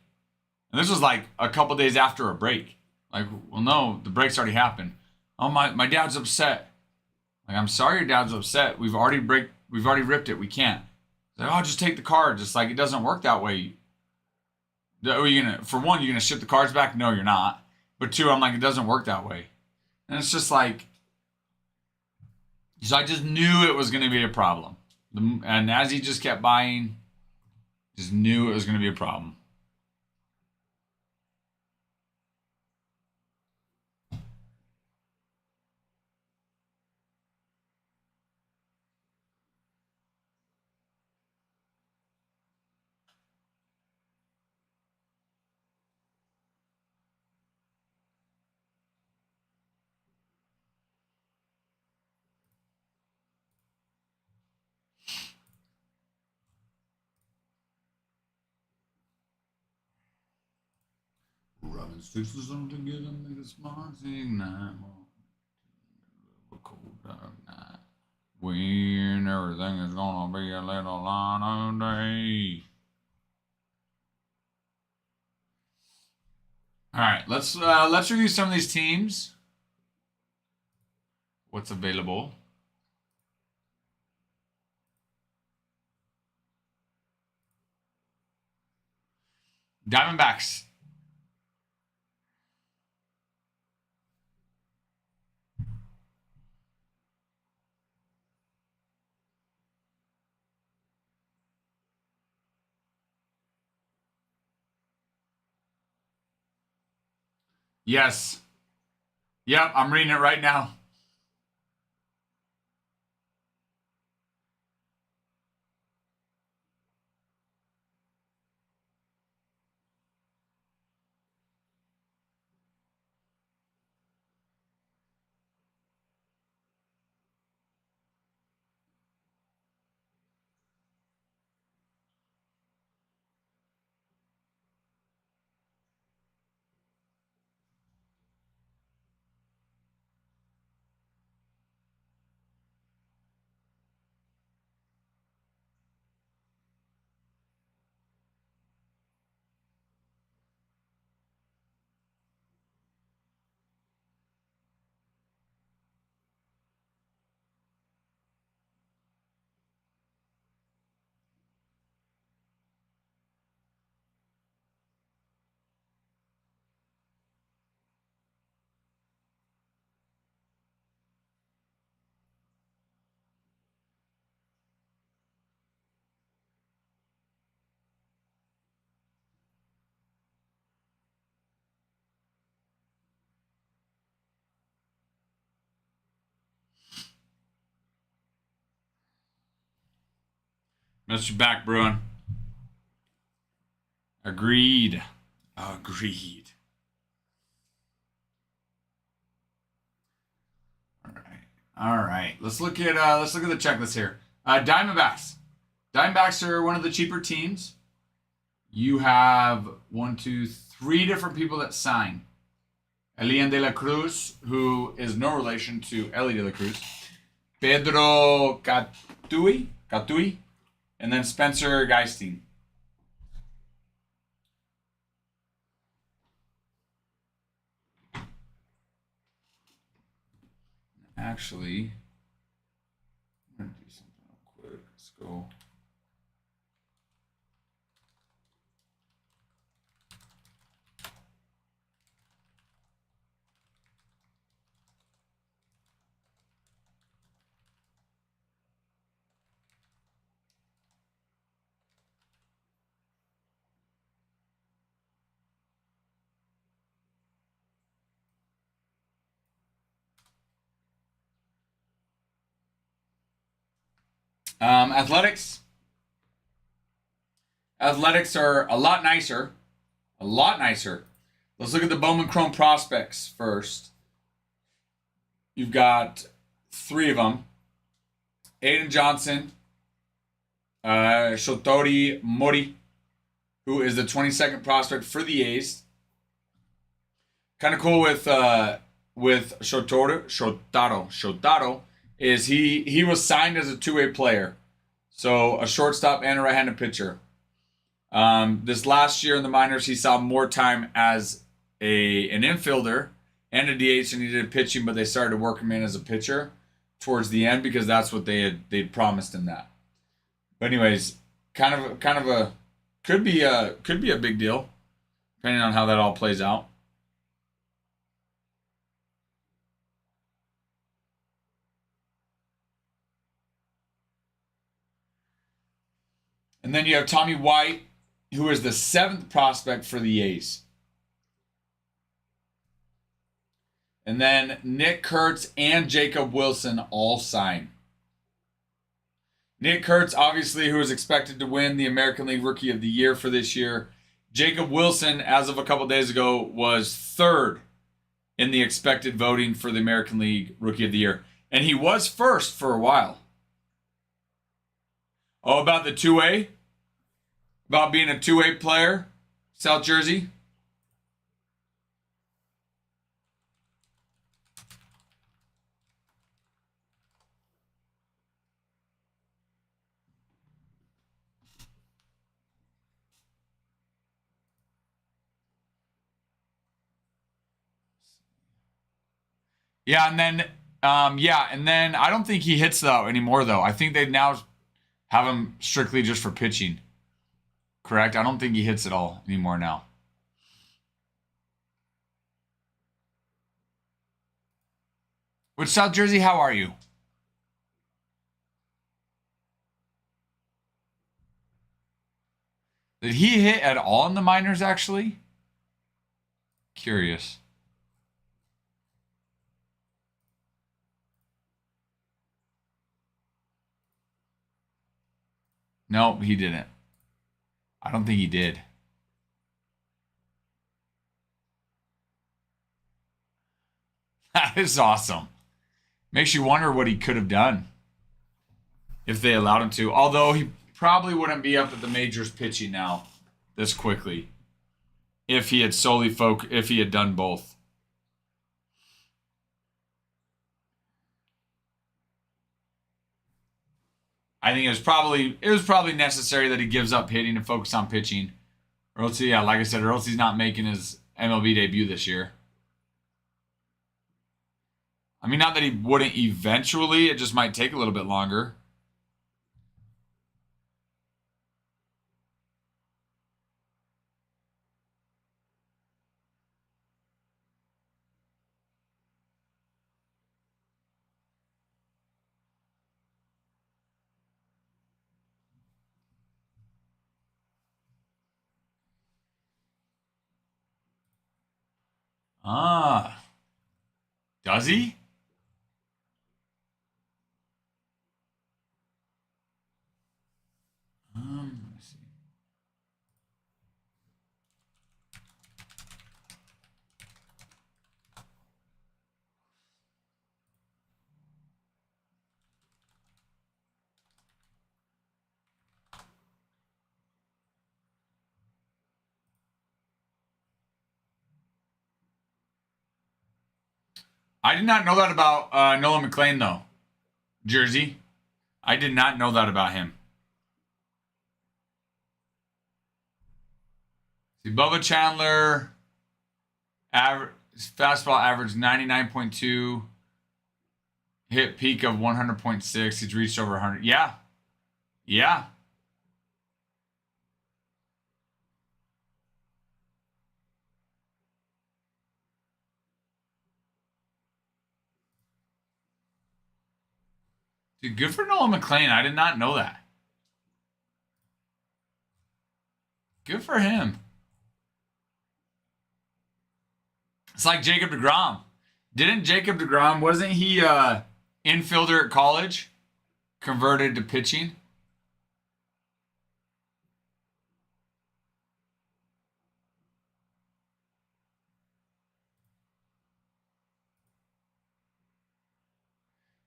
[SPEAKER 1] And this was like a couple days after a break. Like, well, no, the break's already happened. Oh, my dad's upset. Like, I'm sorry your dad's upset. We've already ripped it. We can't. Like, oh, just take the card. Just like it doesn't work that way. For one, you're gonna ship the cards back? No, you're not. But two, I'm like, it doesn't work that way. And it's just like, so I just knew it was gonna be a problem. And as he just kept buying, just knew it was gonna be a problem. Sticks to something together, make a smart ignite. A cold dark night. When everything is gonna be a little light of day. All right, let's review some of these teams. What's available? Diamondbacks. Yes. Yep, I'm reading it right now. Mr. Back Bruin. Agreed. Agreed. All right. All right. Let's look at the checklist here. Diamondbacks. Diamondbacks are one of the cheaper teams. You have 1, 2, 3 different people that sign. Elian de la Cruz, who is no relation to Eli de la Cruz. Pedro Catui, and then Spencer Geisting. Actually, I'm going to do something real quick. Let's go. Athletics. Athletics are a lot nicer. A lot nicer. Let's look at the Bowman Chrome prospects first. You've got 3 of them. Aiden Johnson, Shotori Mori, who is the 22nd prospect for the A's. Kind of cool with Shotaro is he was signed as a 2-way player, so a shortstop and a right-handed pitcher. This last year in the minors, he saw more time as an infielder and a DH, and he did pitching, but they started to work him in as a pitcher towards the end because that's what they'd promised him that. But anyways, kind of a could be a big deal, depending on how that all plays out. And then you have Tommy White, who is the 7th prospect for the A's. And then Nick Kurtz and Jacob Wilson all sign. Nick Kurtz, obviously, who is expected to win the American League Rookie of the Year for this year. Jacob Wilson, as of a couple days ago, was 3rd in the expected voting for the American League Rookie of the Year. And he was 1st for a while. Oh, about the 2A? About being a 2A player? South Jersey? Yeah, and then I don't think he hits though anymore though. I think they now have him strictly just for pitching. Correct? I don't think he hits at all anymore now. Which South Jersey, how are you? Did he hit at all in the minors actually? Curious. No, he didn't. I don't think he did. That is awesome. Makes you wonder what he could have done if they allowed him to. Although he probably wouldn't be up at the majors pitching now this quickly if he had if he had done both. I think it was probably necessary that he gives up hitting and focus on pitching. Or else, yeah, like I said, or else he's not making his MLB debut this year. I mean, not that he wouldn't eventually, it just might take a little bit longer. Ah, does he? Let me see. I did not know that about Nolan McLean, though. Jersey. I did not know that about him. See, Bubba Chandler, fastball average 99.2, hit peak of 100.6. He's reached over 100. Yeah. Yeah. Dude, good for Nolan McLean. I did not know that. Good for him. It's like Jacob DeGrom. Didn't Jacob DeGrom, wasn't he infielder at college? Converted to pitching?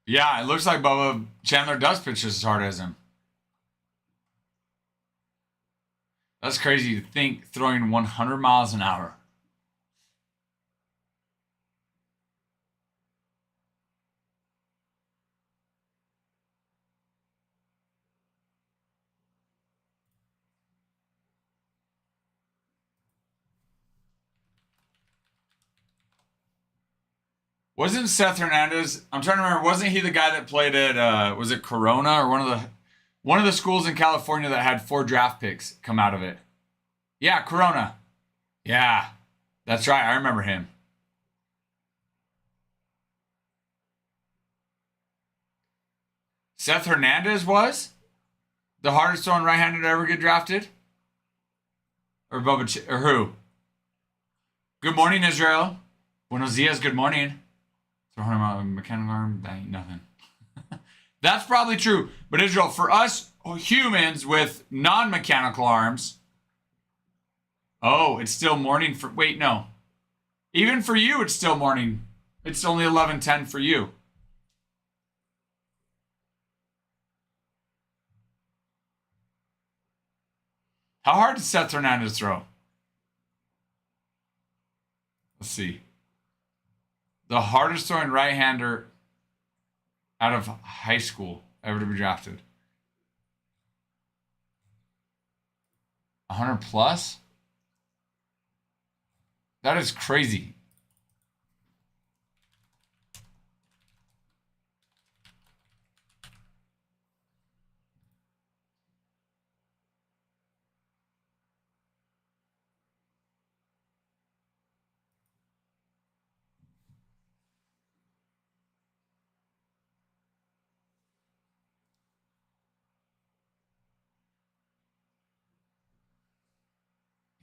[SPEAKER 1] Yeah, it looks like Bubba Chandler does pitch just as hard as him. That's crazy to think, throwing 100 miles an hour. Wasn't Seth Hernandez? I'm trying to remember. Wasn't he the guy that played at was it Corona or one of the schools in California that had 4 draft picks come out of it? Yeah, Corona. Yeah, that's right. I remember him. Seth Hernandez was the hardest throwing right-handed to ever get drafted, or or who? Good morning, Israel. Buenos dias. Good morning. Throwing him out with a mechanical arm. That ain't nothing. That's probably true. But Israel, for us humans with non-mechanical arms, oh, it's still morning for. Wait, no. Even for you, it's still morning. It's only 11:10 for you. How hard did Seth Hernandez throw? Let's see. The hardest throwing right-hander out of high school ever to be drafted. 100 plus? That is crazy.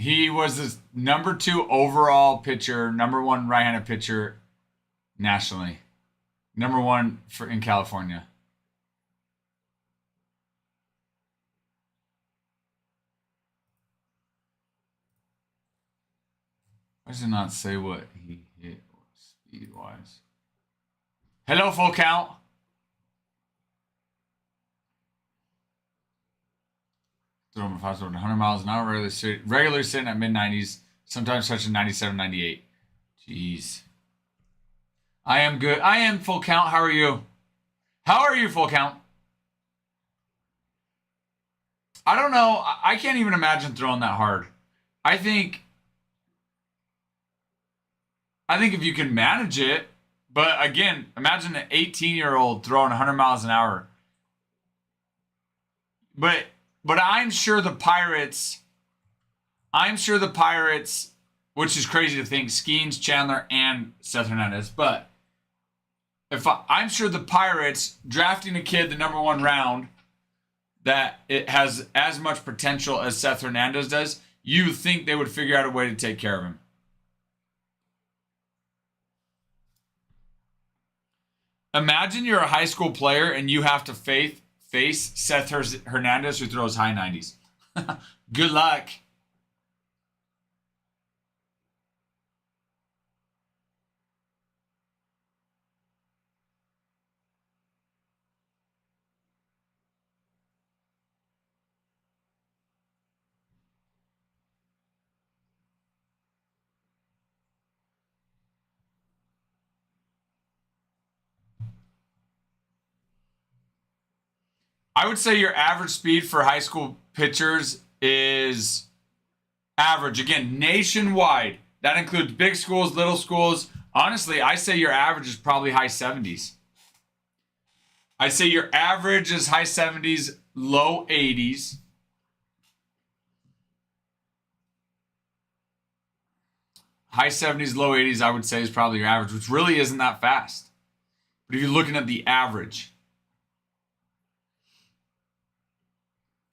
[SPEAKER 1] He was the number 2 overall pitcher, number 1 right-handed pitcher nationally, number 1 in California. Why does it not say what he hit speed-wise? Hello, full count. Throwing fast over 100 miles an hour, regularly sitting at mid-90s, sometimes touching 97, 98. Jeez. I am good. I am full count. How are you? How are you, full count? I don't know. I can't even imagine throwing that hard. I think if you can manage it, but again, imagine an 18-year-old throwing 100 miles an hour. But I'm sure the Pirates, which is crazy to think, Skeens, Chandler, and Seth Hernandez, but I'm sure the Pirates drafting a kid the number 1 round that it has as much potential as Seth Hernandez does, you think they would figure out a way to take care of him. Imagine you're a high school player and you have to face Seth Hernandez, who throws high 90s. Good luck. I would say your average speed for high school pitchers is average. Again, nationwide. That includes big schools, little schools. Honestly, I say your average is probably high 70s. I say your average is high 70s, low 80s. High 70s, low 80s, I would say, is probably your average, which really isn't that fast. But if you're looking at the average,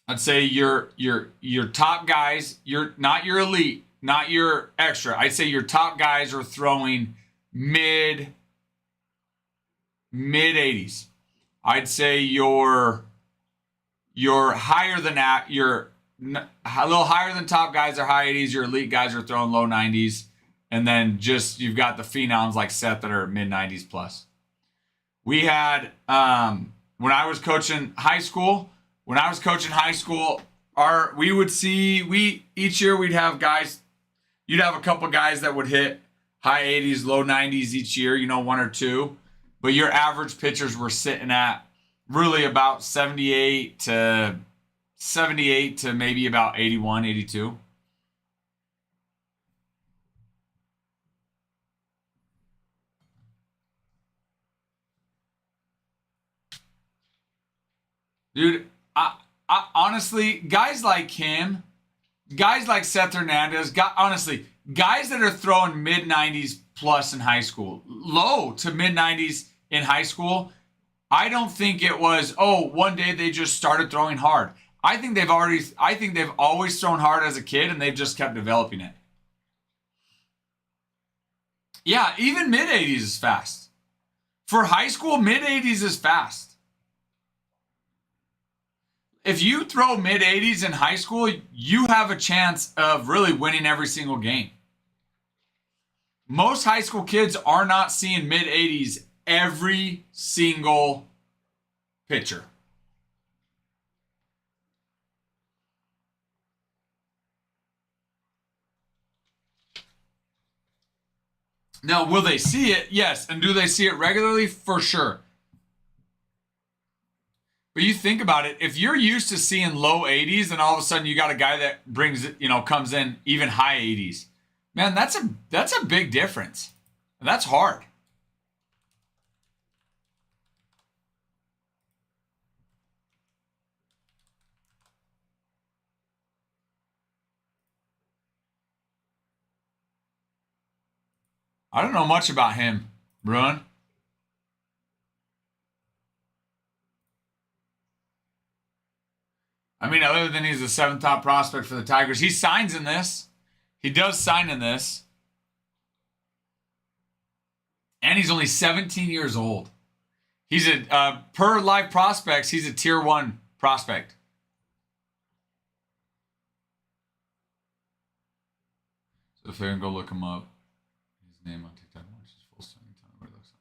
[SPEAKER 1] I'd say your top guys, not your elite, not your extra. I'd say your top guys are throwing mid 80s. I'd say you're higher than that. You're a little higher than top guys are high 80s. Your elite guys are throwing low 90s. And then just you've got the phenoms like Seth that are mid 90s plus. We had when I was coaching high school, each year we'd have guys, you'd have a couple guys that would hit high 80s, low 90s each year, 1 or 2. But your average pitchers were sitting at really about 78 to maybe about 81, 82. Dude, I honestly, guys like him, guys like Seth Hernandez, guys that are throwing mid 90s plus in high school, low to mid 90s in high school, I don't think it was, one day they just started throwing hard. I think they've always thrown hard as a kid and they've just kept developing it. Yeah, even mid 80s is fast. For high school, mid 80s is fast. If you throw mid 80s in high school, you have a chance of really winning every single game. Most high school kids are not seeing mid 80s every single pitcher. Now, will they see it? Yes. And do they see it regularly? For sure. But you think about it, if you're used to seeing low 80s and all of a sudden you got a guy that brings it, comes in even high 80s, man, that's a big difference. And that's hard. I don't know much about him, Bruin. I mean, other than he's the 7th top prospect for the Tigers, he signs in this. He does sign in this. And he's only 17 years old. He's per live prospects, he's a tier 1 prospect. So if I can go look him up, his name on TikTok, watch his full swing, tell me what it looks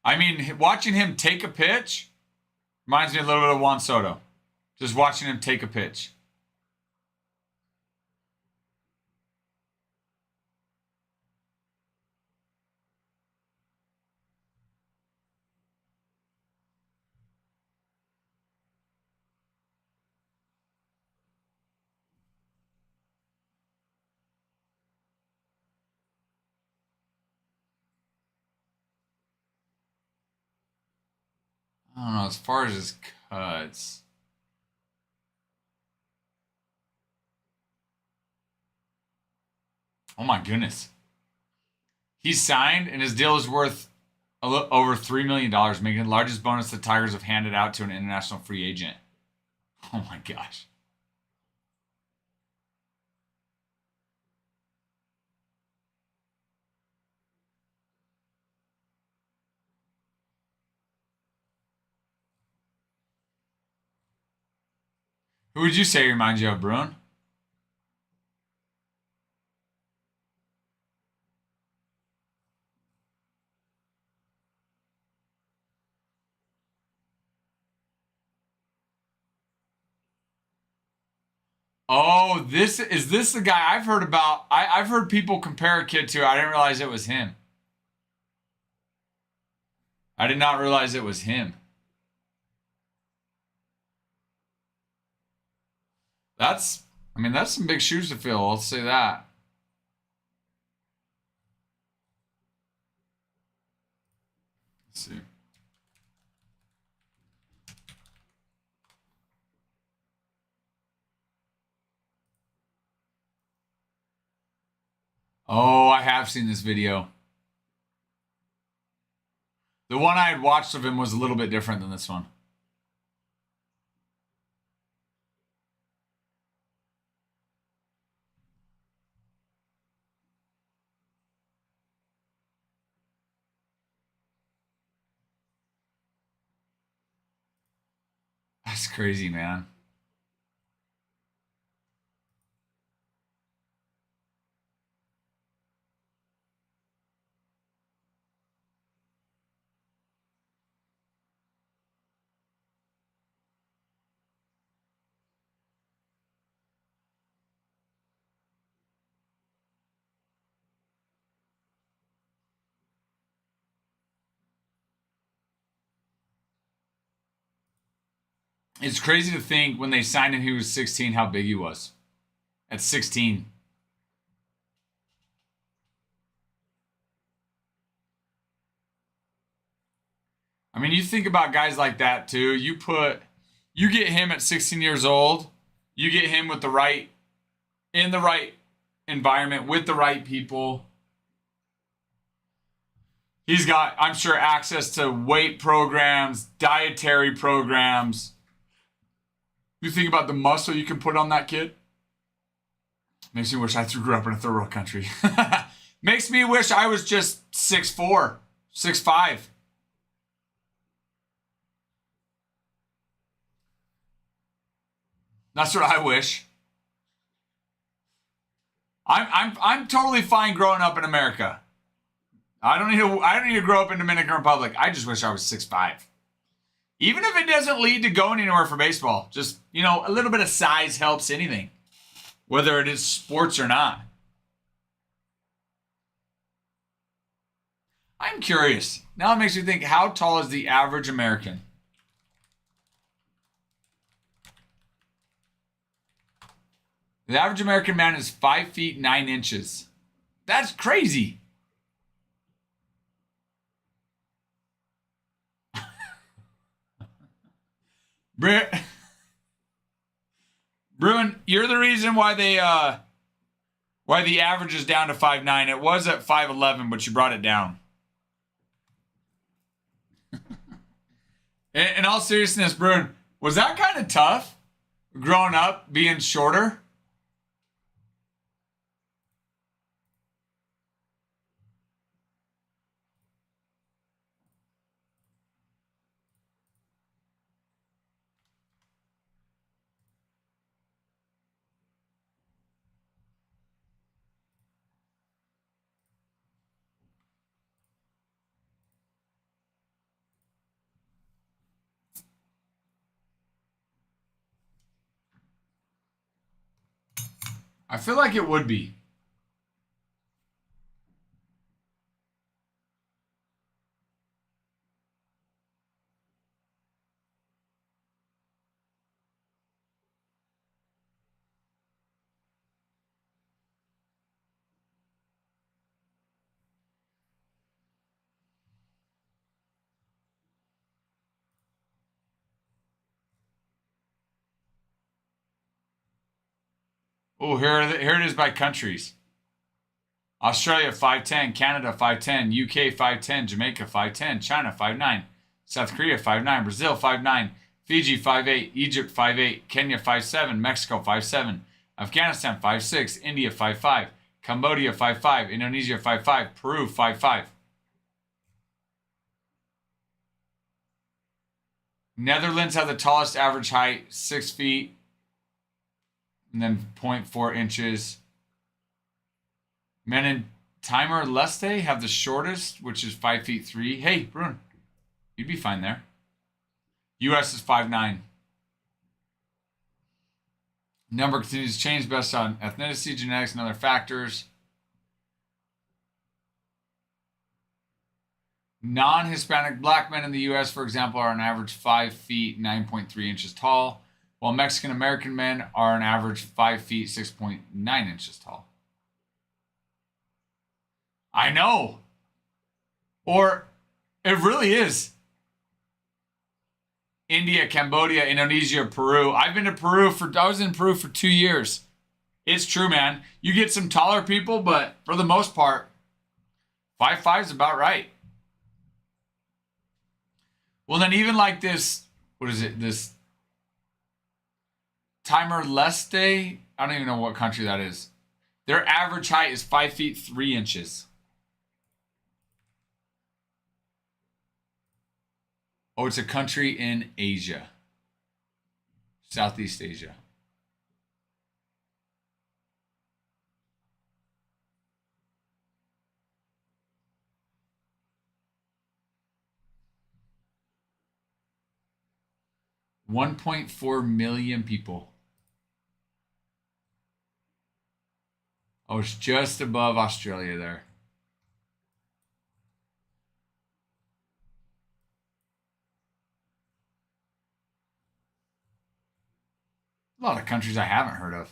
[SPEAKER 1] like. I mean, watching him take a pitch reminds me a little bit of Juan Soto. Just watching him take a pitch. I don't know, as far as his cuts. Oh my goodness. He's signed and his deal is worth a little over $3 million, making it the largest bonus the Tigers have handed out to an international free agent. Oh my gosh. Who would you say reminds you of, Bruin? Oh, this the guy I've heard about? I've heard people compare a kid to. I didn't realize it was him. I did not realize it was him. That's some big shoes to fill. I'll say that. Let's see. Oh, I have seen this video. The one I had watched of him was a little bit different than this one. That's crazy, man. It's crazy to think when they signed him, he was 16, how big he was. At 16. I mean, you think about guys like that too. You get him at 16 years old, you get him with in the right environment, with the right people. He's got, I'm sure, access to weight programs, dietary programs. You think about the muscle you can put on that kid? Makes me wish I grew up in a third world country. Makes me wish I was just 6'4", 6'5". That's what I wish. I'm totally fine growing up in America. I don't need to grow up in Dominican Republic. I just wish I was 6'5". Even if it doesn't lead to going anywhere for baseball, just, a little bit of size helps anything, whether it is sports or not. I'm curious. Now it makes me think, how tall is the average American? The average American man is 5 feet 9 inches. That's crazy. Bruin, you're the reason why why the average is down to 5'9". It was at 5'11", but you brought it down. In all seriousness, Bruin, was that kind of tough growing up being shorter? I feel like it would be. Oh, here it is by countries. Australia 5'10", Canada 5'10", UK 5'10", Jamaica 5'10", China 5'9", South Korea 5'9", Brazil 5'9", Fiji 5'8", Egypt 5'8", Kenya 5'7", Mexico 5'7", Afghanistan 5'6", India 5'5", Cambodia 5'5", Indonesia 5'5", Peru 5'5". Netherlands have the tallest average height, 6 feet, and then 0.4 inches. Men in Timor Leste have the shortest, which is 5 feet 3. Hey, Brun, you'd be fine there. U.S. is 5'9". Number continues to change based on ethnicity, genetics, and other factors. Non-Hispanic black men in the U.S., for example, are on average 5 feet 9.3 inches tall, while Mexican American men are on average 5 feet 6.9 inches tall. I know. Or it really is. India, Cambodia, Indonesia, Peru. I was in Peru for 2 years. It's true, man. You get some taller people, but for the most part, 5'5" is about right. Well, then even like this, what is it? This Timor Leste? I don't even know what country that is. Their average height is 5 feet 3 inches. Oh, it's a country in Asia. Southeast Asia. $1.4 million people. Oh, it's just above Australia there. A lot of countries I haven't heard of.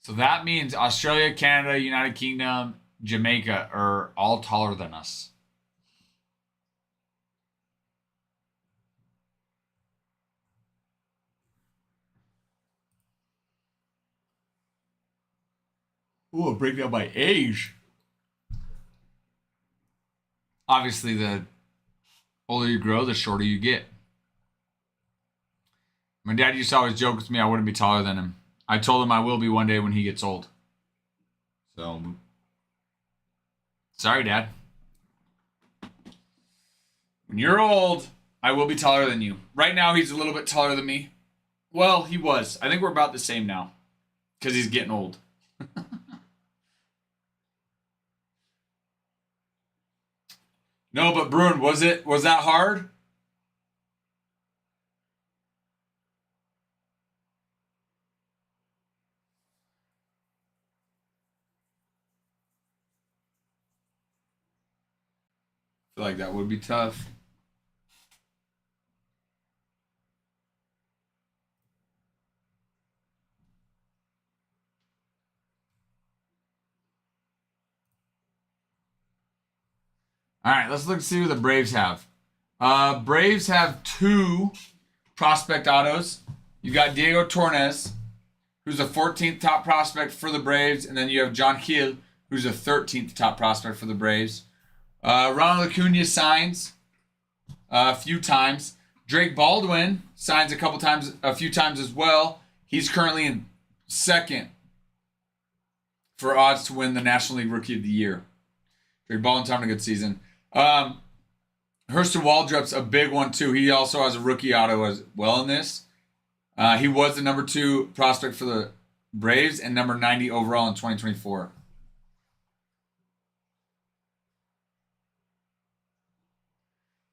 [SPEAKER 1] So that means Australia, Canada, United Kingdom, Jamaica are all taller than us. Ooh, a breakdown by age. Obviously, the older you grow, the shorter you get. My dad used to always joke with me I wouldn't be taller than him. I told him I will be one day when he gets old. So, sorry, Dad. When you're old, I will be taller than you. Right now, he's a little bit taller than me. Well, he was. I think we're about the same now. Because he's getting old. No, but Bruin, was that hard? I feel like that would be tough. All right, let's look see who the Braves have. Braves have 2 prospect autos. You got Diego Torres, who's the 14th top prospect for the Braves, and then you have John Hill, who's a 13th top prospect for the Braves. Ronald Acuna signs a few times. Drake Baldwin signs a few times as well. He's currently in second for odds to win the National League Rookie of the Year. Drake Baldwin's having a good season. Hurston Waldrop's a big one too. He also has a rookie auto as well in this. He was the number 2 prospect for the Braves and number 90 overall in 2024.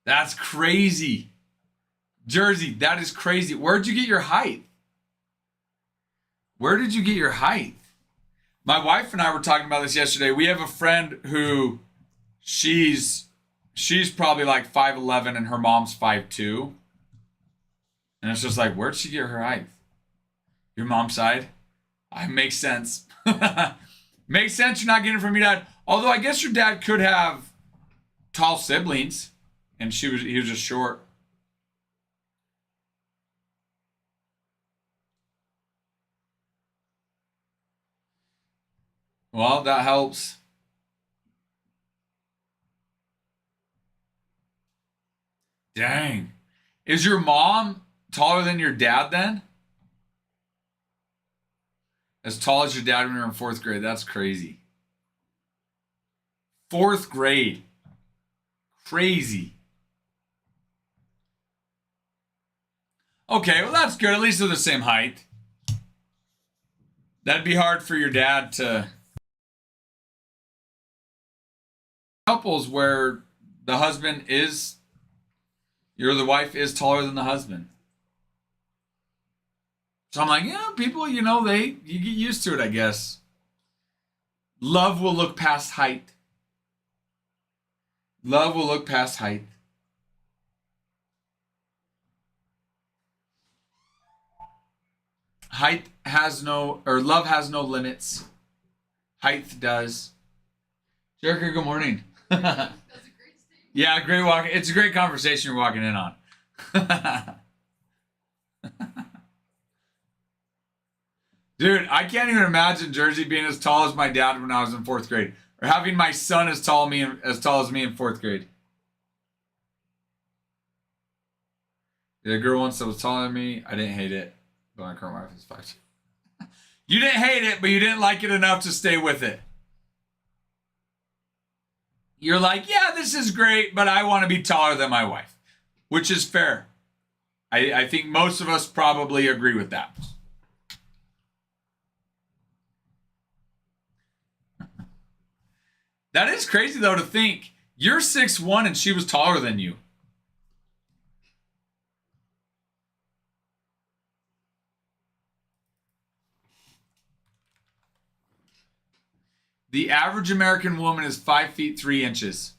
[SPEAKER 1] That's crazy. Jersey, that is crazy. Where'd you get your height? Where did you get your height? My wife and I were talking about this yesterday. We have a friend who she's probably like 5'11" and her mom's 5'2". And it's just like, where'd she get her height? Your mom's side? Makes sense. Makes sense you're not getting it from your dad. Although I guess your dad could have tall siblings and he was just short. Well, that helps. Dang. Is your mom taller than your dad then? As tall as your dad when you were in 4th grade. That's crazy. 4th grade. Crazy. Okay, well that's good. At least they're the same height. That'd be hard for your dad to... Couples where the husband is... the wife is taller than the husband. So I'm like, yeah, people, you get used to it, I guess. Love will look past height. Love will look past height. Love has no limits. Height does. Jericho, good morning. That's a great statement. Yeah, great walk. It's a great conversation you're walking in on. Dude, I can't even imagine Jersey being as tall as my dad when I was in 4th grade. Or having my son as tall as me in 4th grade. The girl once that was taller than me, I didn't hate it. But my current wife is 5'2". You didn't hate it, but you didn't like it enough to stay with it. You're like, yeah, this is great, but I want to be taller than my wife. Which is fair. I think most of us probably agree with that. That is crazy, though, to think you're 6'1" and she was taller than you. The average American woman is 5 feet 3 inches.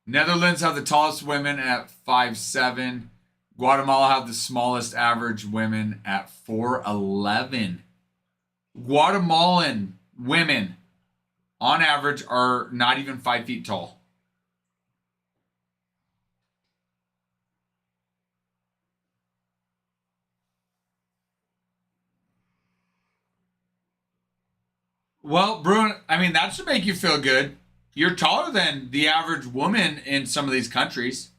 [SPEAKER 1] Netherlands have the tallest women at 5'7". Guatemala have the smallest average women at 4'11". Guatemalan women, on average, are not even 5 feet tall. Well, Bruin, I mean, that should make you feel good. You're taller than the average woman in some of these countries.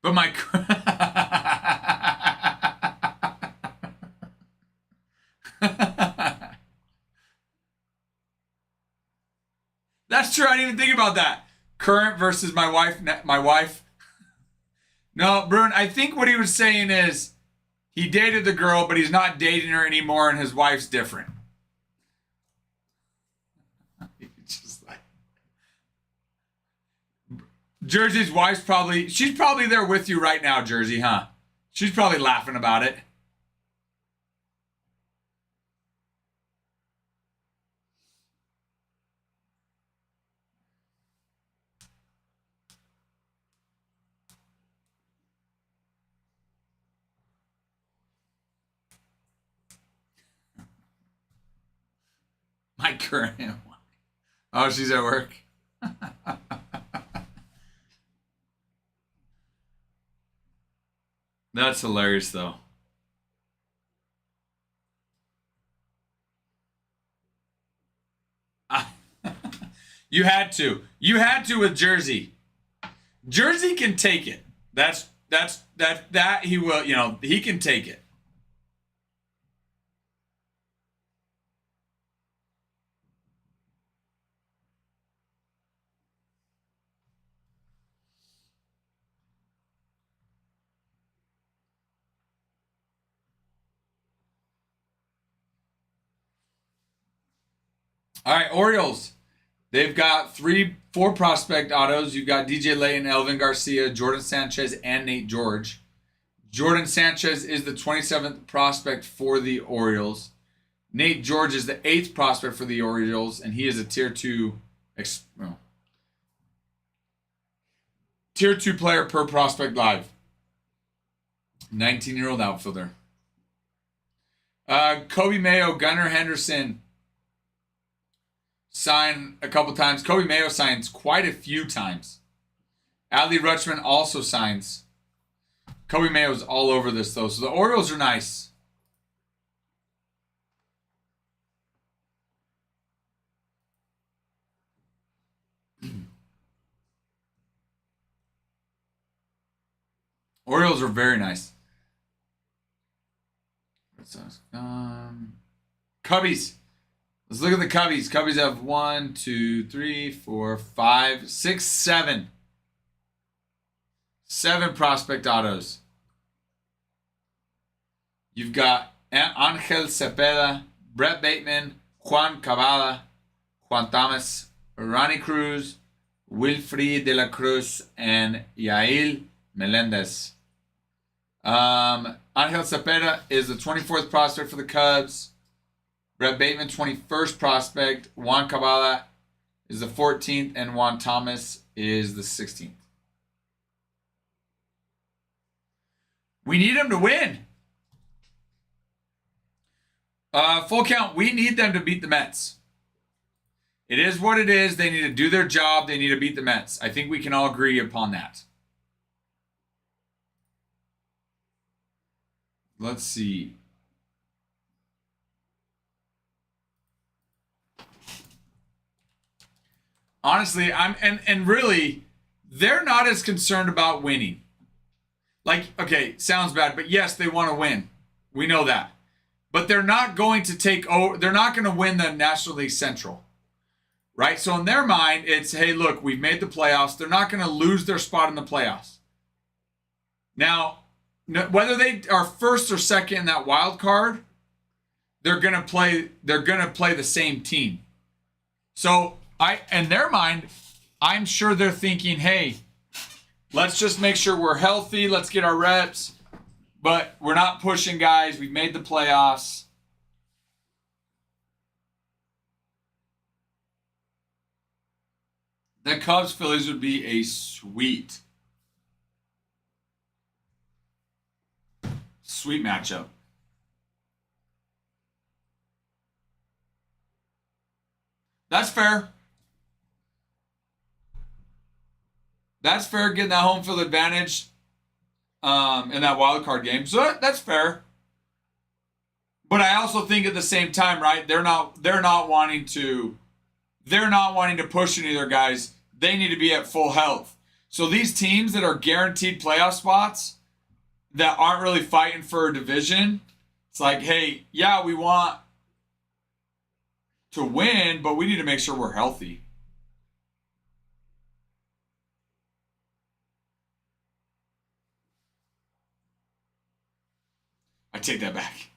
[SPEAKER 1] But my... That's true. I didn't even think about that. Current versus my wife. No, Bruin, I think what he was saying is he dated the girl, but he's not dating her anymore, and his wife's different. Just like... Jersey's wife's she's probably there with you right now, Jersey, huh? She's probably laughing about it. current. Oh, she's at work. That's hilarious, though. You had to. You had to with Jersey. Jersey can take it. That he will. You know, he can take it. All right, Orioles. They've got 4 prospect autos. You've got DJ Layton, Elvin Garcia, Jordan Sanchez, and Nate George. Jordan Sanchez is the 27th prospect for the Orioles. Nate George is the 8th prospect for the Orioles, and he is a tier 2 player per prospect live. 19-year-old outfielder. Kobe Mayo, Gunnar Henderson signed a couple times. Kobe Mayo signs quite a few times. Adley Rutschman also signs. Kobe Mayo's all over this, though. So the Orioles are nice. Orioles are very nice. Cubbies. Let's look at the Cubbies. Cubbies have 1, 2, 3, 4, 5, 6, 7. 7 prospect autos. You've got Angel Cepeda, Brett Bateman, Juan Cavada, Juan Thomas, Ronnie Cruz, Wilfrid de la Cruz, and Yael Melendez. Angel Cepeda is the 24th prospect for the Cubs. Brett Bateman, 21st prospect. Juan Cavada is the 14th, and Juan Thomas is the 16th. We need them to win. Full count, we need them to beat the Mets. It is what it is. They need to do their job. They need to beat the Mets. I think we can all agree upon that. Let's see. Honestly, and really, they're not as concerned about winning. Like, okay, sounds bad, but yes, they want to win. We know that. But they're not going to take over. They're not going to win the National League Central. Right? So in their mind, it's, hey, look, we've made the playoffs. They're not going to lose their spot in the playoffs. Now, whether they are first or second in that wild card, they're going to play the same team. So, in their mind, I'm sure they're thinking, hey, let's just make sure we're healthy. Let's get our reps. But we're not pushing guys. We've made the playoffs. The Cubs Phillies would be a sweet matchup. That's fair. That's fair, getting that home field advantage in that wild card game. So that's fair. But I also think at the same time, right? They're not wanting to push any of their guys. They need to be at full health. So these teams that are guaranteed playoff spots that aren't really fighting for a division, it's like, hey, yeah, we want to win, but we need to make sure we're healthy. I take that back.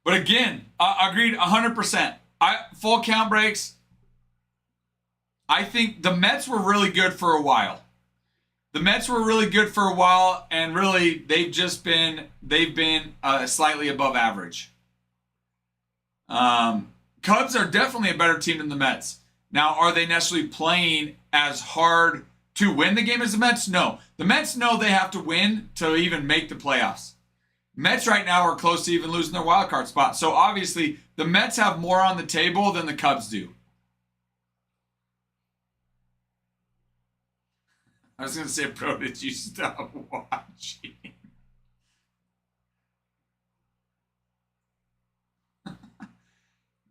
[SPEAKER 1] But again, agreed 100%. Full count breaks. I think the Mets were really good for a while. And really they've been slightly above average. Cubs are definitely a better team than the Mets. Now, are they necessarily playing as hard to win the game as the Mets? No. The Mets know they have to win to even make the playoffs. Mets right now are close to even losing their wild card spot. So obviously, the Mets have more on the table than the Cubs do. I was going to say, bro, did you stop watching?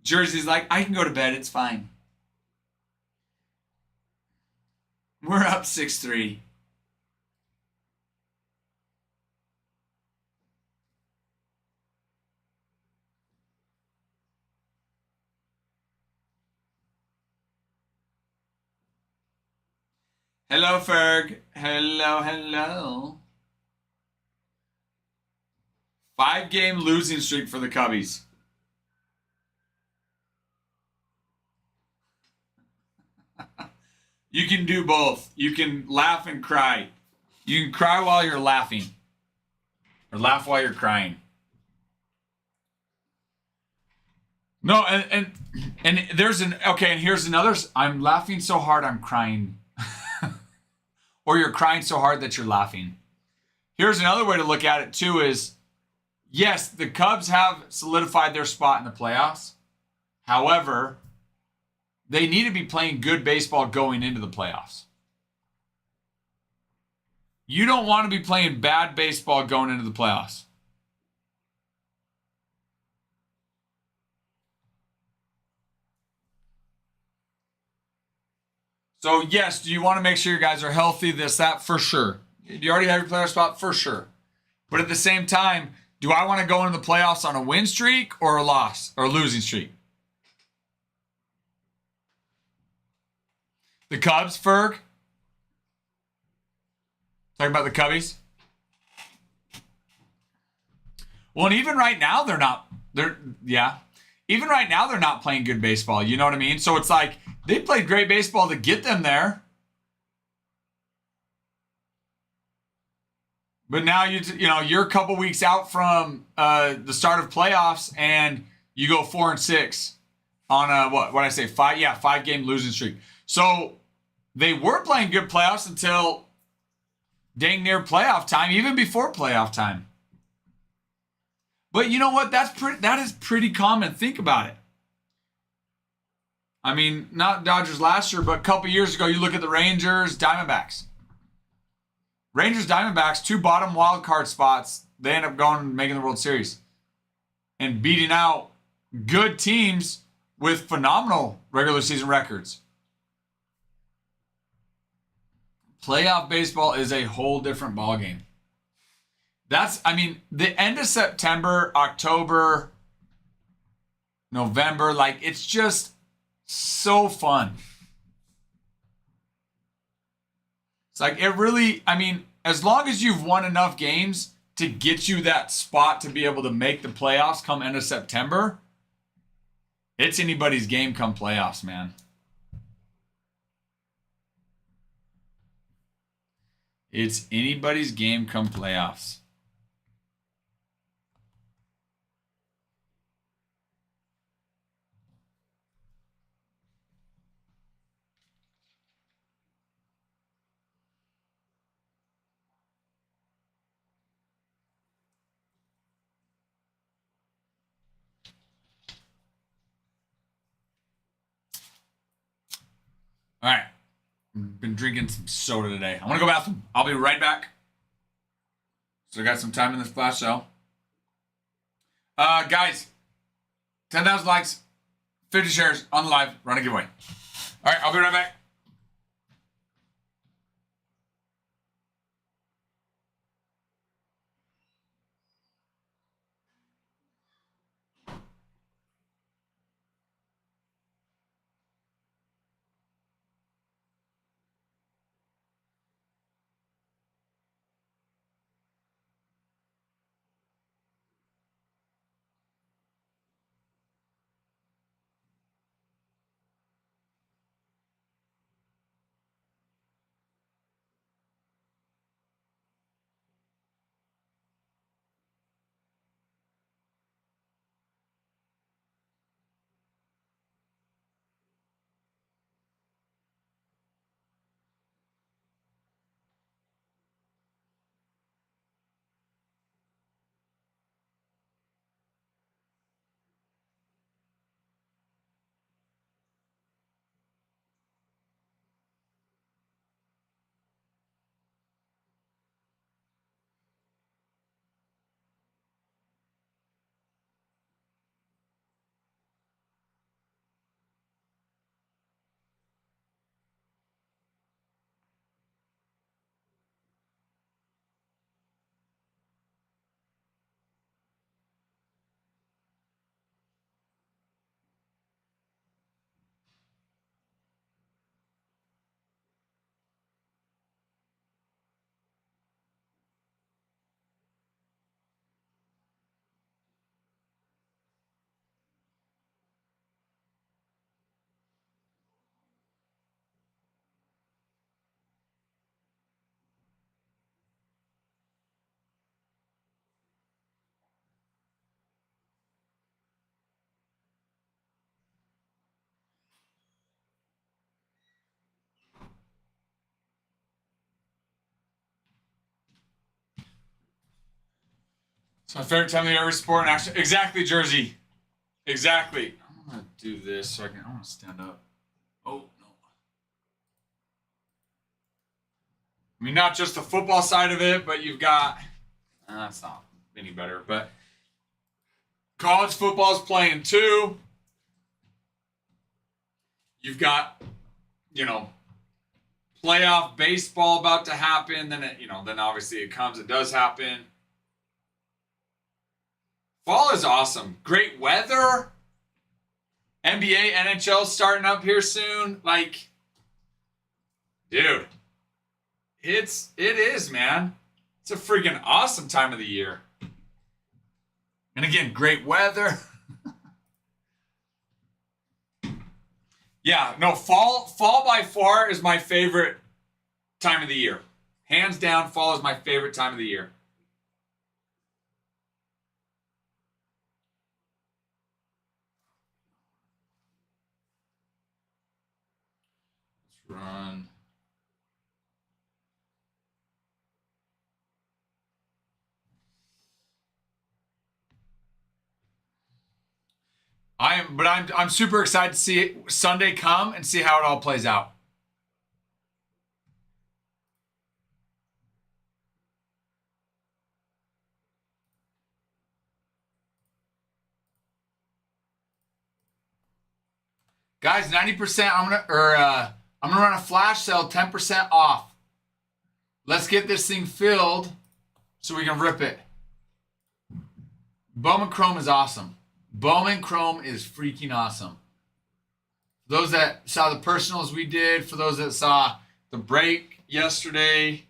[SPEAKER 1] Jersey's like, I can go to bed. It's fine. We're up 6-3. Hello, Ferg. Hello, hello. 5-game losing streak for the Cubbies. You can do both. You can laugh and cry. You can cry while you're laughing, or laugh while you're crying. No, and there's an okay, and here's another. I'm laughing so hard I'm crying, or you're crying so hard that you're laughing. Here's another way to look at it too: is yes, the Cubs have solidified their spot in the playoffs. However, they need to be playing good baseball going into the playoffs. You don't want to be playing bad baseball going into the playoffs. So, yes, do you want to make sure your guys are healthy, this, that, for sure. Do you already have your player spot? For sure. But at the same time, do I want to go into the playoffs on a win streak or a loss or a losing streak? The Cubs, Ferg? Talking about the Cubbies? Well, and even right now, even right now, they're not playing good baseball. You know what I mean? So it's like they played great baseball to get them there. But now you're a couple weeks out from the start of playoffs, and you go 4-6 on a what I say 5-game losing streak. So they were playing good playoffs until dang near playoff time, even before playoff time. But you know what? That is pretty common. Think about it. I mean, not Dodgers last year, but a couple years ago, you look at the Rangers, Diamondbacks. Rangers, Diamondbacks, 2 bottom wild card spots. They end up going and making the World Series and beating out good teams with phenomenal regular season records. Playoff baseball is a whole different ballgame. The end of September, October, November, like it's just so fun. It's like it really, as long as you've won enough games to get you that spot to be able to make the playoffs come end of September, it's anybody's game come playoffs, man. It's anybody's game come playoffs. All right. Been drinking some soda today. I want to go bathroom. I'll be right back. So I got some time in this flash sale. Guys, 10,000 likes, 50 shares on the live, run a giveaway. All right, I'll be right back. It's my favorite time of the year, every sport and action. Exactly, Jersey. Exactly. I'm gonna do this so I want to stand up. Oh no. I mean, not just the football side of it, but you've got. That's not any better, but college football's playing too. You've got, playoff baseball about to happen. Then then obviously it does happen. Fall is awesome. Great weather. NBA, NHL starting up here soon. Like, dude, it is, man. It's a freaking awesome time of the year. And again, great weather. Yeah, no, fall by far is my favorite time of the year. Hands down, fall is my favorite time of the year. Let's run. I'm super excited to see Sunday come and see how it all plays out. Guys, 90%. I'm gonna run a flash sale, 10% off. Let's get this thing filled so we can rip it. Bowman Chrome is awesome. Bowman Chrome is freaking awesome. For those that saw the personals we did, for those that saw the break yesterday.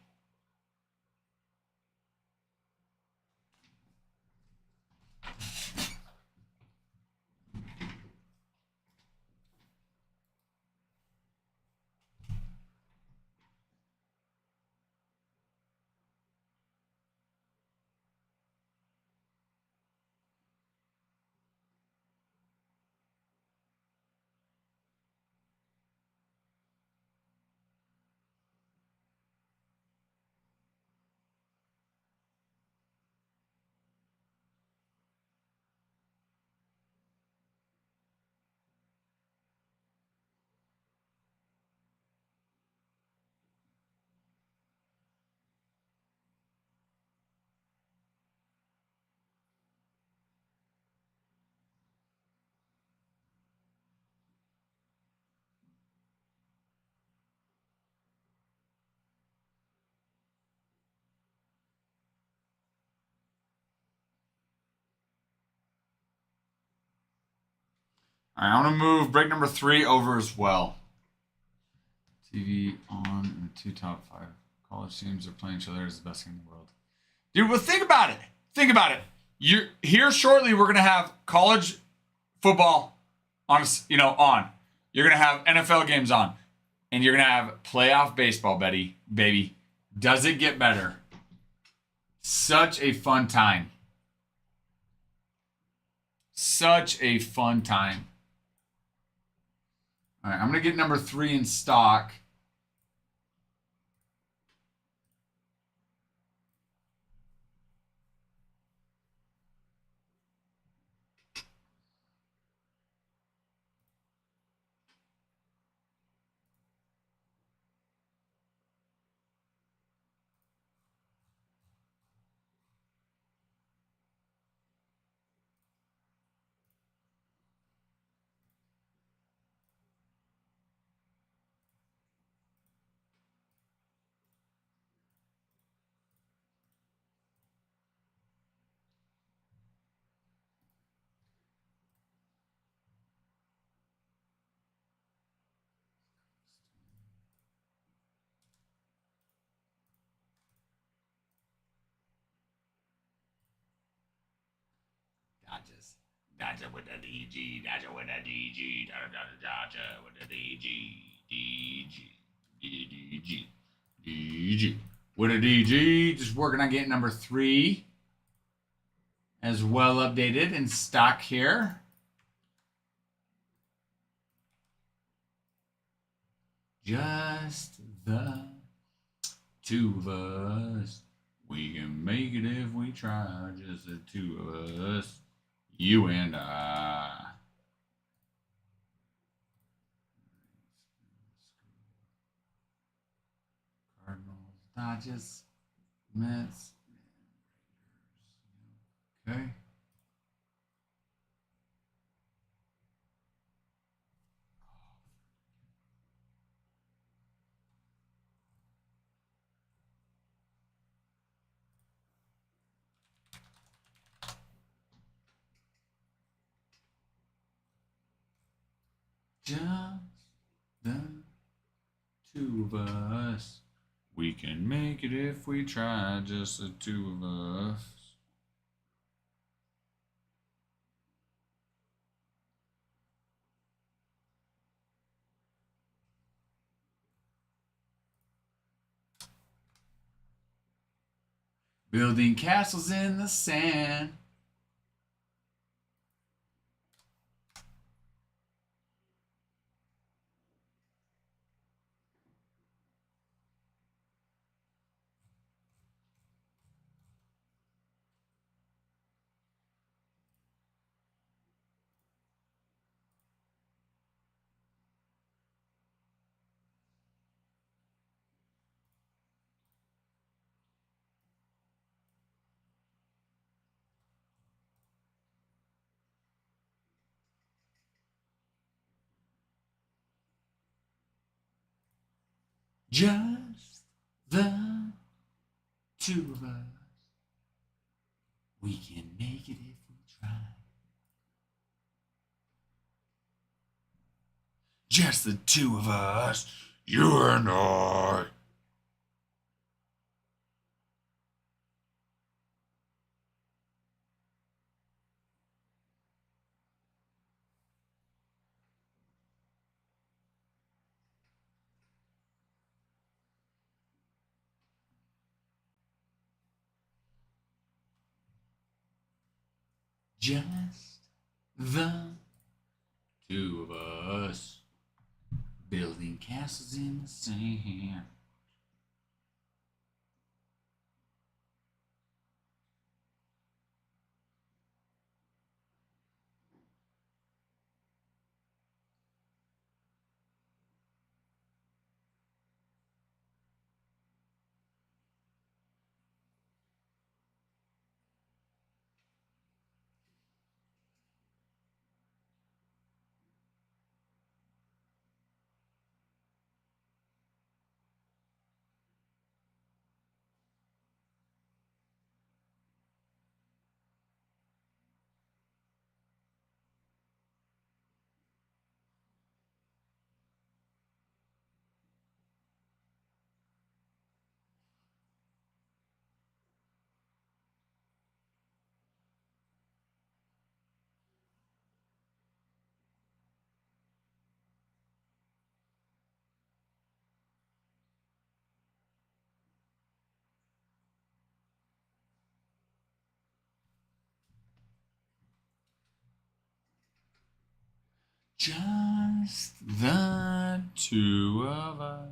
[SPEAKER 1] All right, I want to move break number 3 over as well. TV on and the 2 top 5 college teams are playing each other as the best game in the world. Dude, well, think about it. Think about it. You're here shortly. We're gonna have college football on. You're gonna have NFL games on, and you're gonna have playoff baseball, baby. Does it get better? Such a fun time. Such a fun time. All right, I'm gonna get number 3 in stock. Dodger with the DG, Dodger with the DG, Dodger with the DG with a DG. Just working on getting number 3 as well updated in stock here. Just the 2 of us. We can make it if we try, just the two of us, you and I. Cardinals, Dodgers, Mets, and Raiders. Okay. Just the two of us. We can make it if we try, just the two of us. Building castles in the sand. Just the two of us. We can make it if we try. Just the two of us, you and I. Just the two of us. Building castles in the sand. Just the two of us.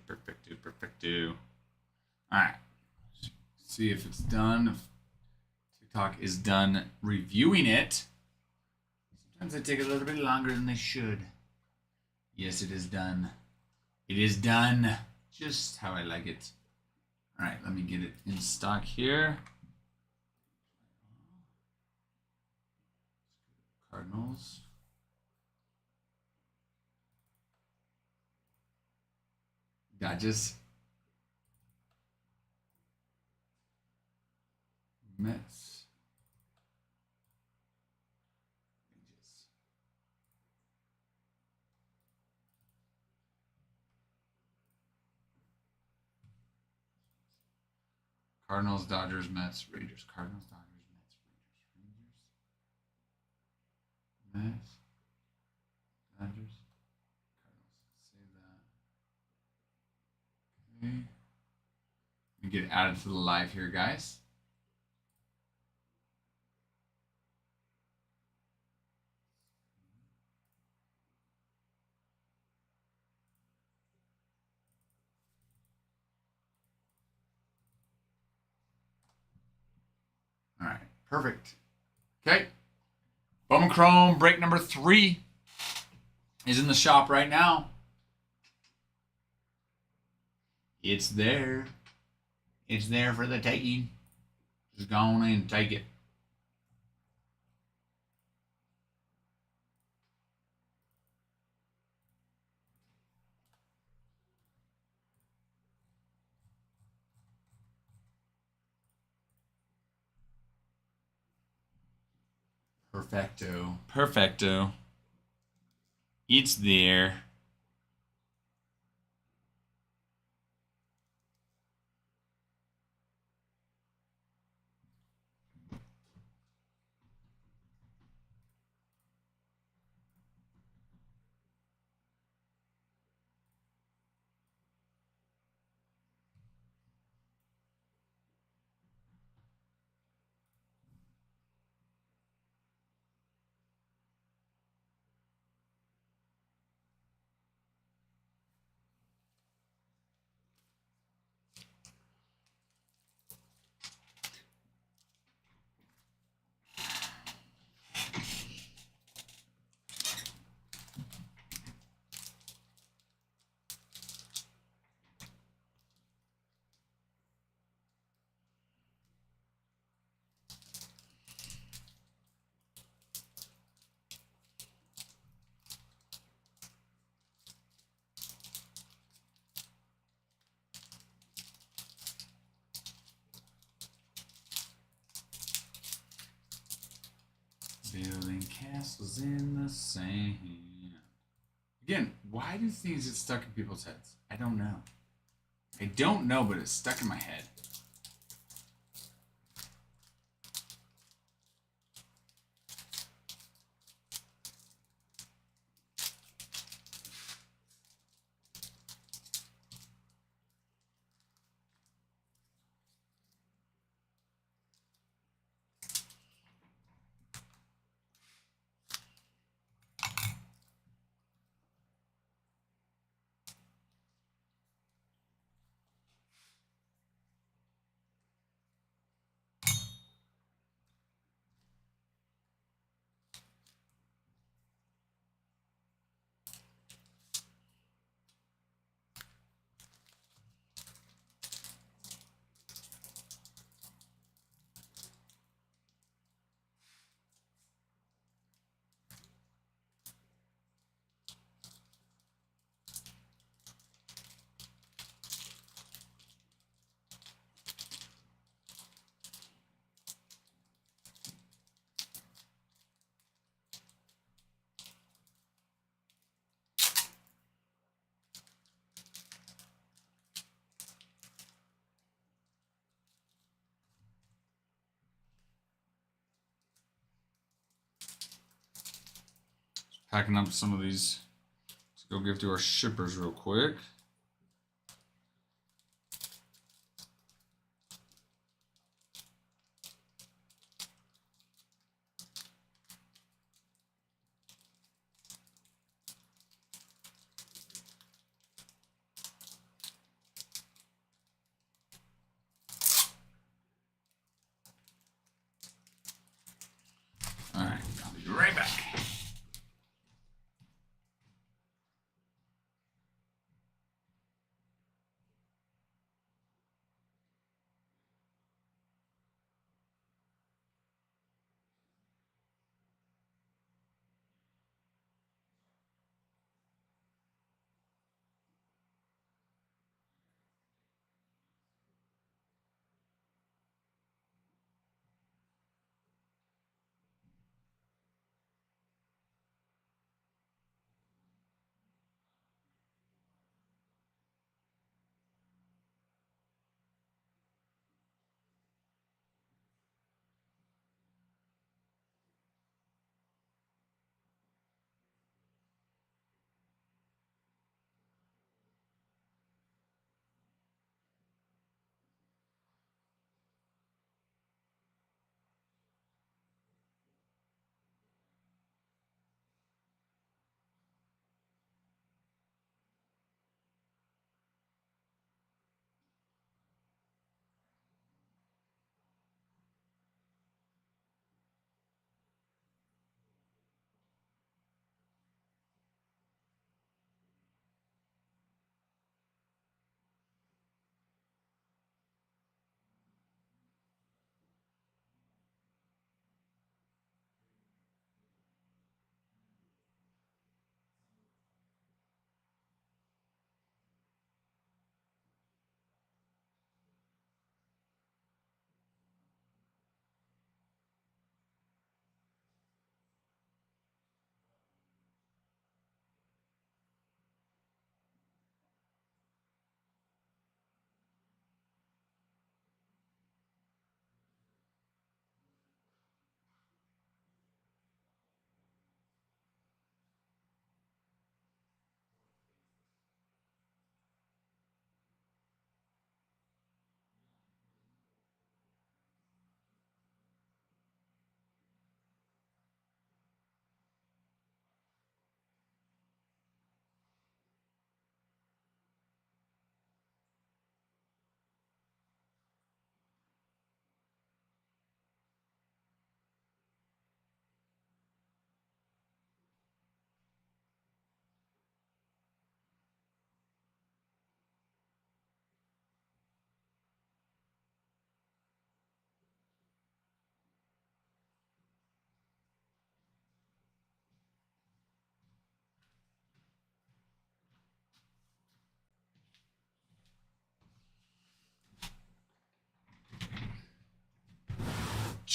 [SPEAKER 1] Perfecto, perfecto. All right. See if it's done. If TikTok is done reviewing it. Sometimes they take a little bit longer than they should. Yes, it is done. It is done just how I like it. All right, let me get it in stock here. Cardinals. Dodgers. Mets. Cardinals, Dodgers, Mets, Rangers. Cardinals, Dodgers, Mets, Rangers, Mets, Dodgers, Cardinals. Save that. Okay. Let me get it added to the live here, guys. All right, perfect. Okay. Bowman Chrome break number 3 is in the shop right now. It's there. It's there for the taking. Just go on in and take it. Perfecto. Perfecto. It's there. Building castles in the sand. Again, why do things get stuck in people's heads? I don't know. I don't know, but it's stuck in my head. Packing up some of these. Let's go give to our shippers real quick.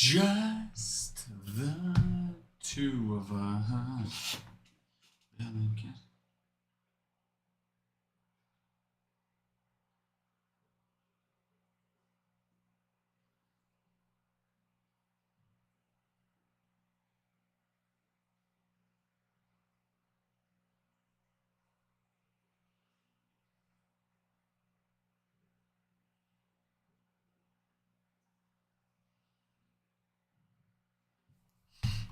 [SPEAKER 1] Just the two of us.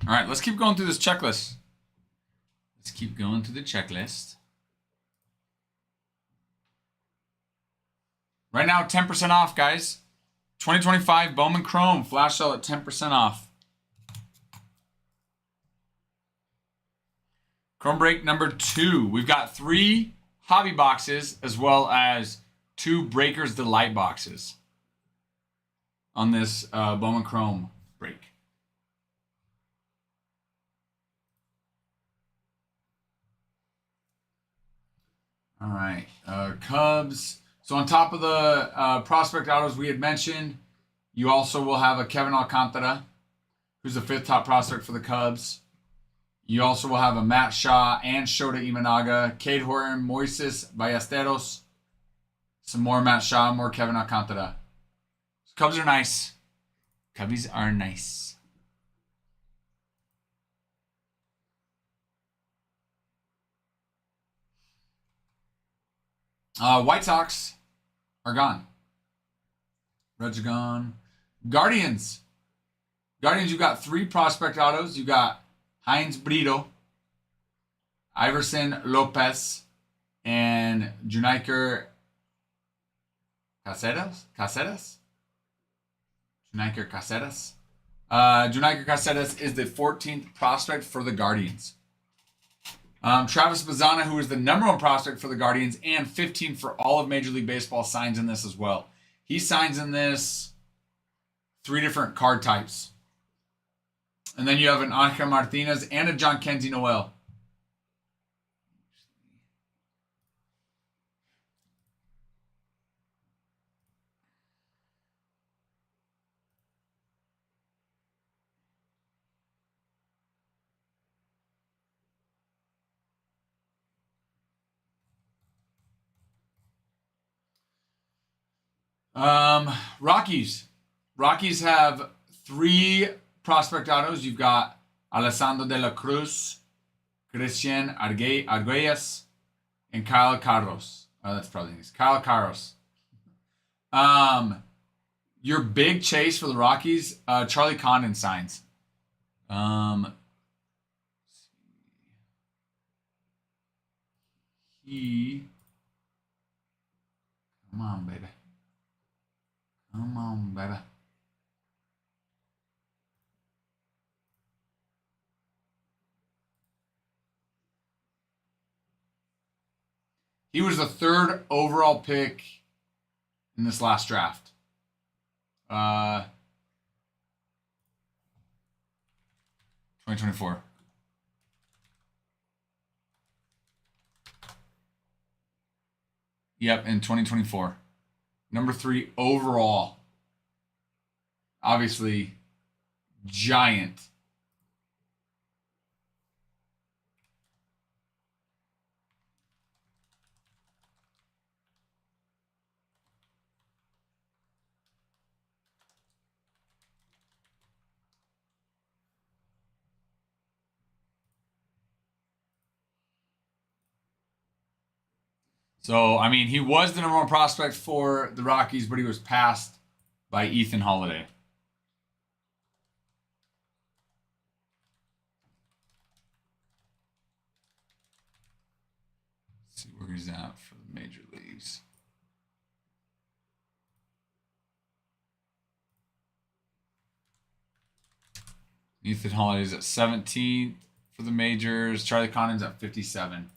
[SPEAKER 1] All right, let's keep going through this checklist. Let's keep going through the checklist. Right now, 10% off, guys. 2025 Bowman Chrome flash sale at 10% off. Chrome break number 2. We've got 3 hobby boxes as well as 2 Breakers Delight boxes on this Bowman Chrome break. All right, Cubs. So on top of the prospect autos we had mentioned, you also will have a Kevin Alcantara, who's the 5th top prospect for the Cubs. You also will have a Matt Shaw and Shota Imanaga, Cade Horton, Moises Ballesteros, some more Matt Shaw, more Kevin Alcantara. Cubs are nice. Cubbies are nice. White Sox are gone. Reds are gone. Guardians. Guardians, you've got 3 prospect autos. You've got Heinz Brito, Iverson Lopez, and Juniker Caceres? Juniker Caceres. Juniker Caceres is the 14th prospect for the Guardians. Travis Bazzana, who is the number 1 prospect for the Guardians and 15 for all of Major League Baseball, signs in this as well. He signs in this 3 different card types. And then you have an Angel Martinez and a John Kenzie Noel. Rockies. Rockies have 3 prospect autos. You've got Alessandro de la Cruz, Christian Arguelles, and Kyle Carros. Oh, that's probably nice. Kyle Carros. Your big chase for the Rockies, Charlie Condon signs. Come on, baby. Come on, baby. He was the 3rd overall pick in this last draft. 2024. Yep, in 2024. Number 3 overall. Obviously, giant. So, I mean, he was the number 1 prospect for the Rockies, but he was passed by Ethan Holiday. Let's see where he's at for the major leagues. Ethan Holiday's at 17th for the majors. Charlie Condon's at 57.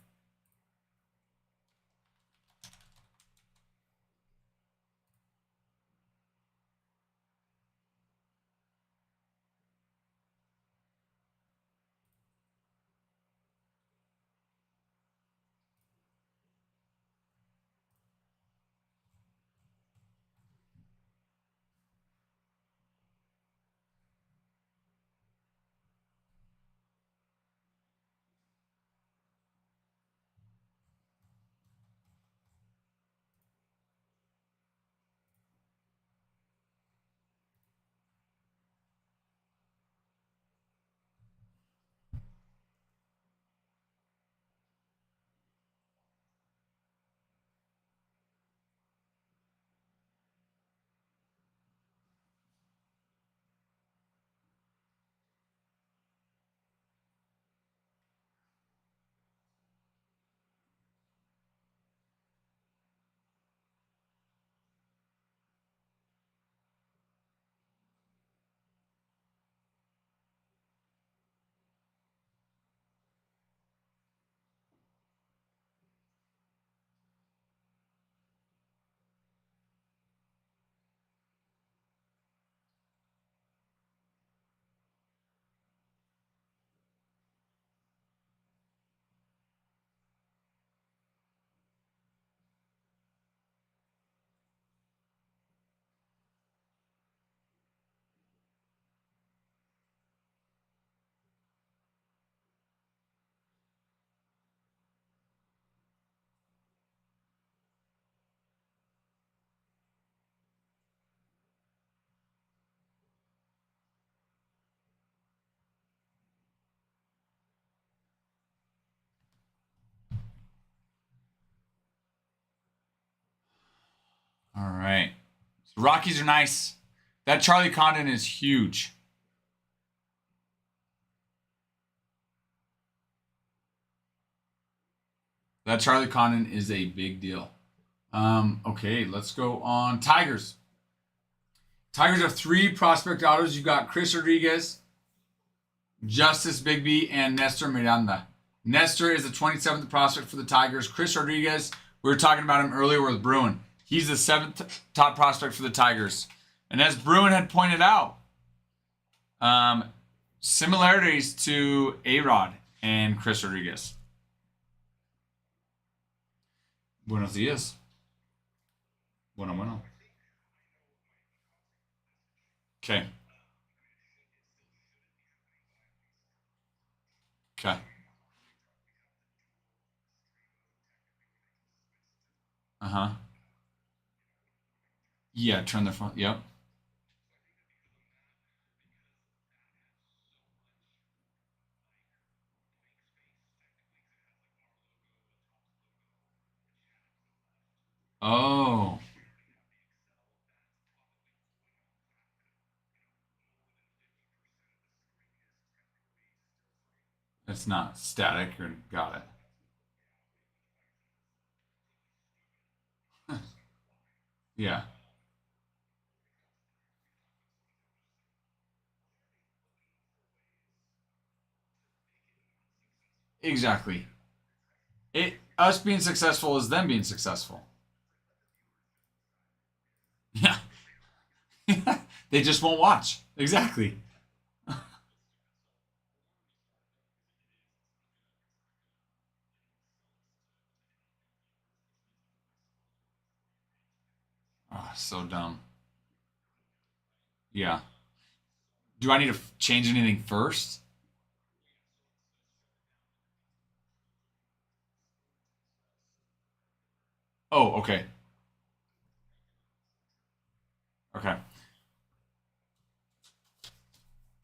[SPEAKER 1] Rockies are nice. That Charlie Condon is huge. That Charlie Condon is a big deal. Okay, let's go on Tigers. Tigers have 3 prospect autos. You've got Chris Rodriguez, Justice Bigby, and Nestor Miranda. Nestor is the 27th prospect for the Tigers. Chris Rodriguez, we were talking about him earlier with Bruin. He's the 7th top prospect for the Tigers. And as Bruin had pointed out, similarities to A-Rod and Chris Rodriguez. Buenos dias. Bueno. Okay. Okay. Uh-huh. Yeah, turn the phone. Yep. Oh, it's not static. Or got it. Yeah, exactly. It us being successful is them being successful. Yeah. They just won't watch. Exactly. Oh, so dumb. Yeah. Do I need to change anything first? Oh, okay. Okay.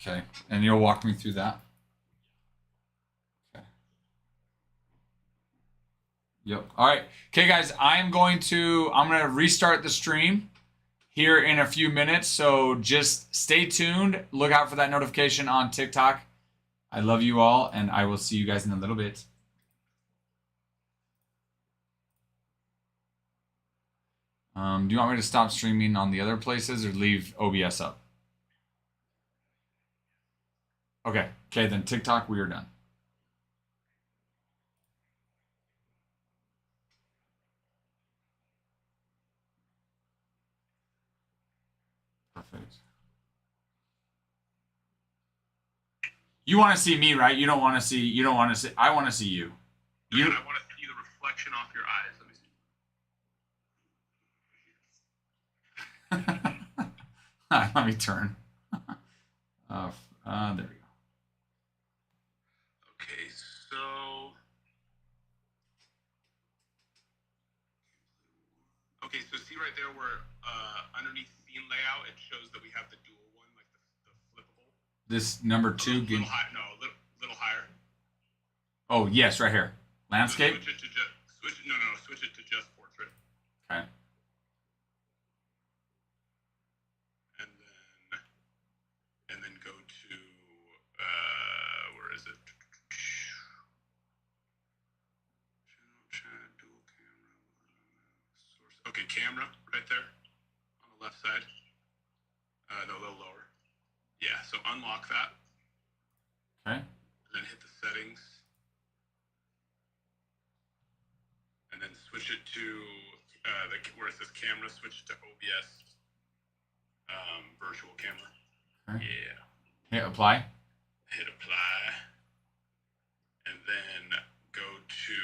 [SPEAKER 1] Okay. And you'll walk me through that? Okay. Yep. All right. Okay, guys, I'm going to restart the stream here in a few minutes. So just stay tuned. Look out for that notification on TikTok. I love you all, and I will see you guys in a little bit. Do you want me to stop streaming on the other places or leave OBS up? Okay. Okay, then TikTok, we are done. Perfect. You want to see me, right? You don't want to see, I want to see you.
[SPEAKER 2] You, I want to see the reflection off your eyes.
[SPEAKER 1] Let me see. Let me turn. There we go.
[SPEAKER 2] Okay, so. Okay, so see right there where underneath scene layout, it shows that we have the dual one, like the flippable.
[SPEAKER 1] This number 2
[SPEAKER 2] little high, no, little higher.
[SPEAKER 1] Oh, yes, right here. Landscape?
[SPEAKER 2] So switch it to just portrait.
[SPEAKER 1] Okay.
[SPEAKER 2] And then go to where is it? Okay, camera right there on the left side. No, a little lower. Yeah, so unlock that.
[SPEAKER 1] Okay.
[SPEAKER 2] And then hit the settings. And then switch it to where it says camera, switch it to OBS virtual camera.
[SPEAKER 1] Okay.
[SPEAKER 2] Yeah.
[SPEAKER 1] Hit apply.
[SPEAKER 2] Hit apply. And then go to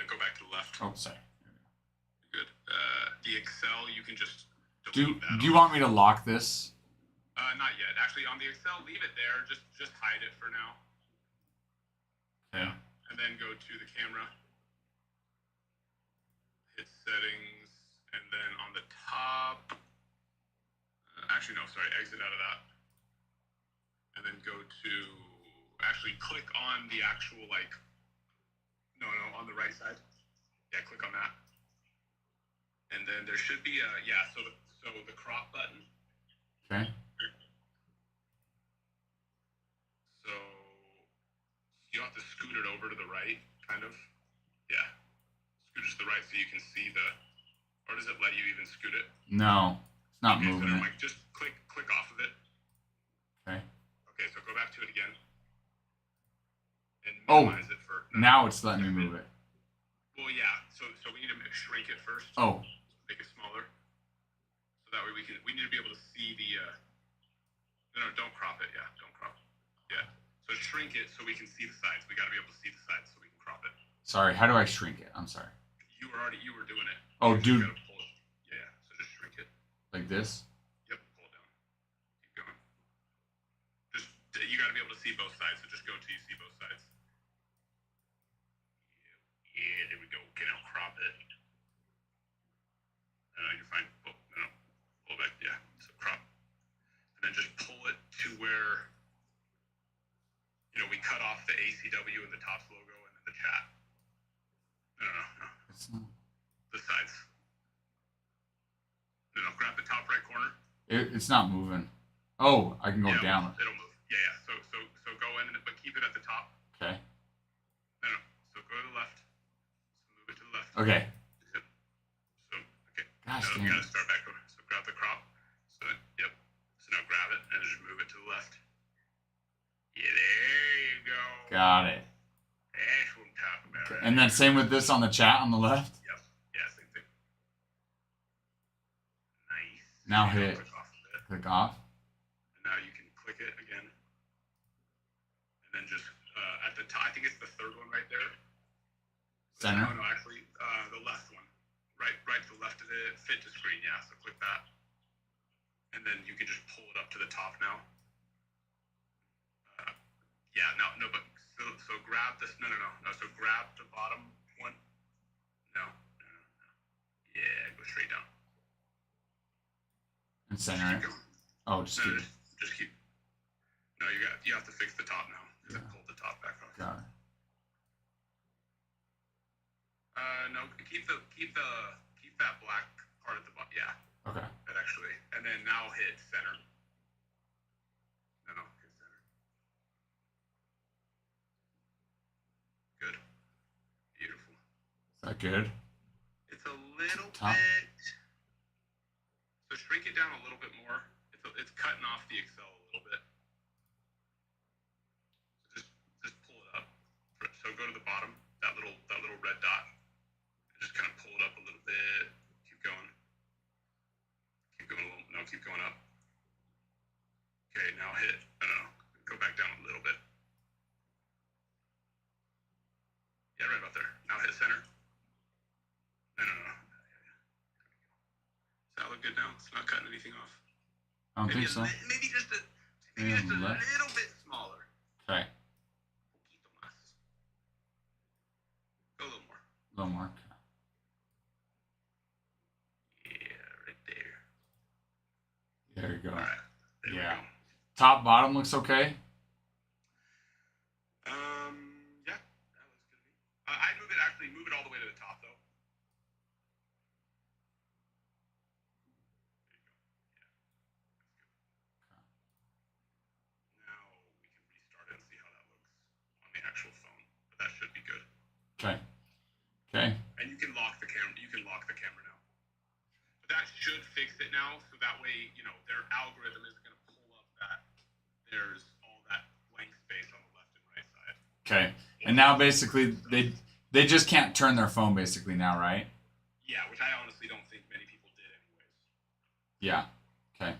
[SPEAKER 2] go back to the left.
[SPEAKER 1] Oh, sorry.
[SPEAKER 2] Good. The Excel, you can just
[SPEAKER 1] do you want me to lock this?
[SPEAKER 2] Not yet. Actually, on the Excel, leave it there. Just hide it for now.
[SPEAKER 1] Okay.
[SPEAKER 2] And then go to the camera. Hit settings, and then on the top. Actually, no. Sorry. Exit out of that. And then go to. Actually, click on the actual No, on the right side. Yeah, click on that. And then there should be so the crop button.
[SPEAKER 1] Okay.
[SPEAKER 2] So you have to scoot it over to the right, kind of. Yeah. Scoot it to the right so you can see the. Or does it let you even scoot it?
[SPEAKER 1] No, it's not
[SPEAKER 2] Okay,
[SPEAKER 1] moving
[SPEAKER 2] so
[SPEAKER 1] it.
[SPEAKER 2] like just click off of it.
[SPEAKER 1] Okay.
[SPEAKER 2] Okay, so go back to it again. And
[SPEAKER 1] Oh,
[SPEAKER 2] minimize it for.
[SPEAKER 1] now it's letting me move it.
[SPEAKER 2] Well, yeah. So we need to shrink it first.
[SPEAKER 1] Oh.
[SPEAKER 2] Make it smaller. So that way we need to be able to see the. No, don't crop it. Yeah, don't crop it. Yeah. So shrink it so we can see the sides. We got to be able to see the sides so we can crop it.
[SPEAKER 1] Sorry, how do I shrink it? I'm sorry.
[SPEAKER 2] You were doing it.
[SPEAKER 1] Oh,
[SPEAKER 2] you
[SPEAKER 1] dude.
[SPEAKER 2] Gotta pull it. Yeah. So just shrink it.
[SPEAKER 1] Like this?
[SPEAKER 2] Yep. Pull it down. Keep going. Just you got to be able to see both sides. So just go till you see both sides. Yeah. There we go. Okay, now crop it. You're fine. Pull back. Yeah. So crop. And then just pull it to where, we cut off the ACW and the Tops logo and then the chat. No.
[SPEAKER 1] It's not.
[SPEAKER 2] The sides. No, grab the top right corner.
[SPEAKER 1] It's not moving. Oh, I can go down.
[SPEAKER 2] It'll move. Yeah. So go in, but keep it at the top.
[SPEAKER 1] Okay.
[SPEAKER 2] No. So go to the left. So move it to the left.
[SPEAKER 1] Okay.
[SPEAKER 2] So, okay.
[SPEAKER 1] Gosh,
[SPEAKER 2] We gotta start back over. So grab the crop. So, yep. So now grab it and just move it to the left. Yeah, there you go.
[SPEAKER 1] Got it.
[SPEAKER 2] That's what I'm talking about.
[SPEAKER 1] Okay. And then same with this on the chat on the left?
[SPEAKER 2] Yep. Yeah, same thing. Nice.
[SPEAKER 1] Now hit.
[SPEAKER 2] Click off a bit.
[SPEAKER 1] Click off.
[SPEAKER 2] And now you can click it again. And then just at the top, I think it's the third one right there.
[SPEAKER 1] Center?
[SPEAKER 2] No, actually, the left one. Right to the left of it. Fit to screen, yeah. So click that. And then you can just pull it up to the top now. But so grab this. No. So grab the bottom one. No. Yeah, go straight down.
[SPEAKER 1] And center it. Oh, just keep it.
[SPEAKER 2] Just keep. No, you have to fix the top now because it pulled the top back off.
[SPEAKER 1] Got it.
[SPEAKER 2] No, keep that black part at the bottom. Yeah.
[SPEAKER 1] Okay.
[SPEAKER 2] That actually, and then now hit center. No, hit center. Good. Beautiful.
[SPEAKER 1] Is that good?
[SPEAKER 2] It's a little
[SPEAKER 1] Top.
[SPEAKER 2] bit. So shrink it down a little bit more. It's cutting off the Excel a little bit. So just pull it up. So go to the bottom, that little red dot. And just kind of pull it up a little bit. Keep going. Keep going a little. No, keep going up. Okay, now hit. No. Go back down a little bit. Yeah, right about there. Now hit center. No. Does that look good now? It's not cutting anything off.
[SPEAKER 1] I don't think so.
[SPEAKER 2] Maybe just a little bit smaller.
[SPEAKER 1] Okay.
[SPEAKER 2] Poquito más. Go a little more.
[SPEAKER 1] A little more.
[SPEAKER 2] Yeah, right there.
[SPEAKER 1] There you go.
[SPEAKER 2] All right. There we go.
[SPEAKER 1] Top, bottom looks okay.
[SPEAKER 2] Yeah, that looks good to me. I'd move it all the way to the top though. Now we can restart it and see how that looks on the actual phone. But that should be good.
[SPEAKER 1] Okay. Okay.
[SPEAKER 2] And you can lock the camera. You can lock the camera now. But that should fix it now, so that way, their algorithm isn't going to pull up that there's all that blank space on the left and right side.
[SPEAKER 1] Okay. And now basically they just can't turn their phone basically now, right?
[SPEAKER 2] Yeah, which I honestly don't think many people did anyways.
[SPEAKER 1] Yeah. Okay.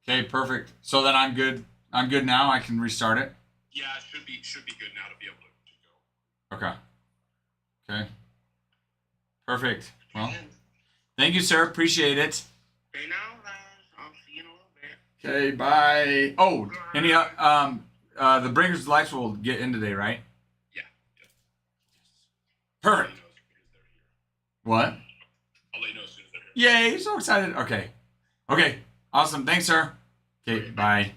[SPEAKER 1] Okay, perfect. So then I'm good. I'm good now. I can restart it.
[SPEAKER 2] Yeah, it should be good now to be able to go.
[SPEAKER 1] Okay. Okay. Perfect. Well, thank you, sir. Appreciate it.
[SPEAKER 2] Okay, now I'll see you in a little bit.
[SPEAKER 1] Okay, bye. Oh, any the breakers lights will get in today, right?
[SPEAKER 2] Yeah.
[SPEAKER 1] Perfect. What?
[SPEAKER 2] I'll let you know as soon as they're here.
[SPEAKER 1] Yay, so excited. Okay. Okay. Awesome. Thanks, sir. Okay, bye.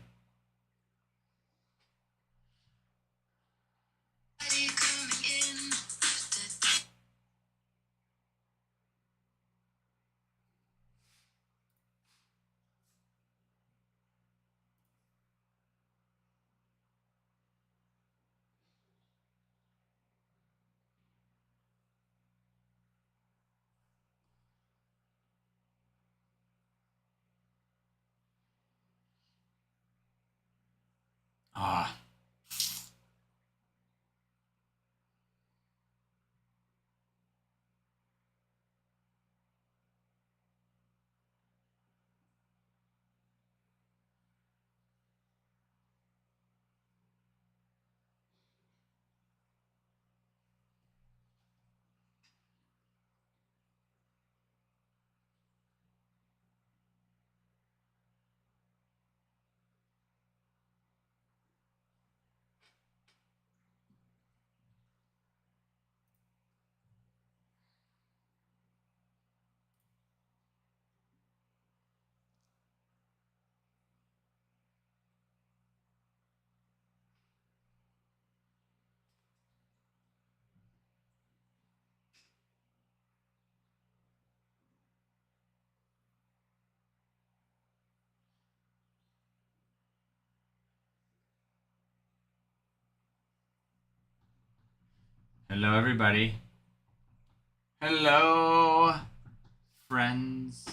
[SPEAKER 1] Hello, everybody. Hello, friends.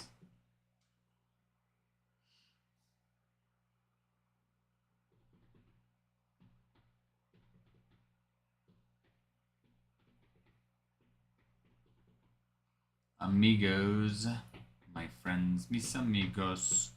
[SPEAKER 1] Amigos. My friends, mis amigos.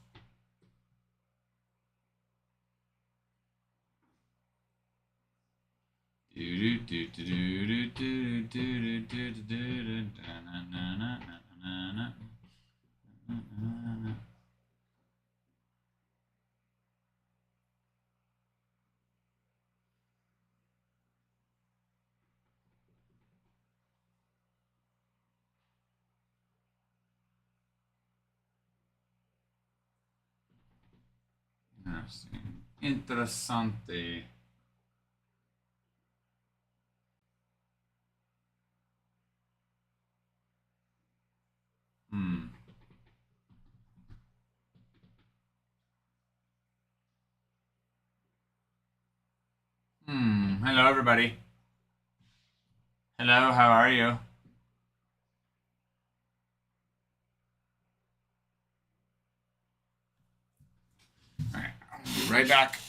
[SPEAKER 1] Interesting. Interessante. Hmm. Hello, everybody. Hello, how are you? All right, I'll be right back.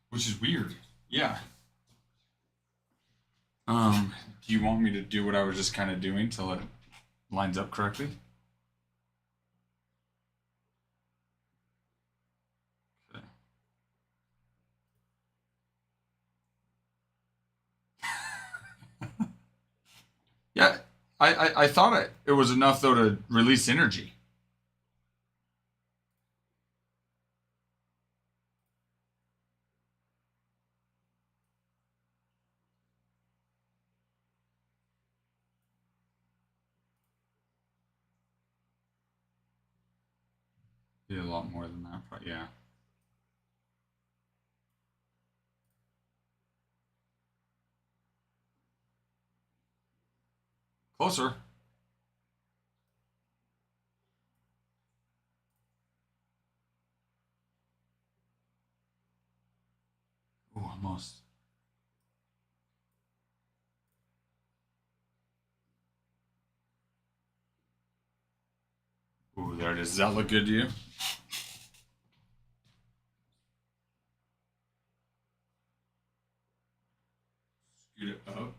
[SPEAKER 1] Which is weird. Yeah. Do you want me to do what I was just kind of doing till it lines up correctly? Okay. Yeah, I thought it was enough though to release energy. Did a lot more than that, but yeah. Closer. Ooh, almost. Ooh, there it is. Does that look good to you? Scoot it up.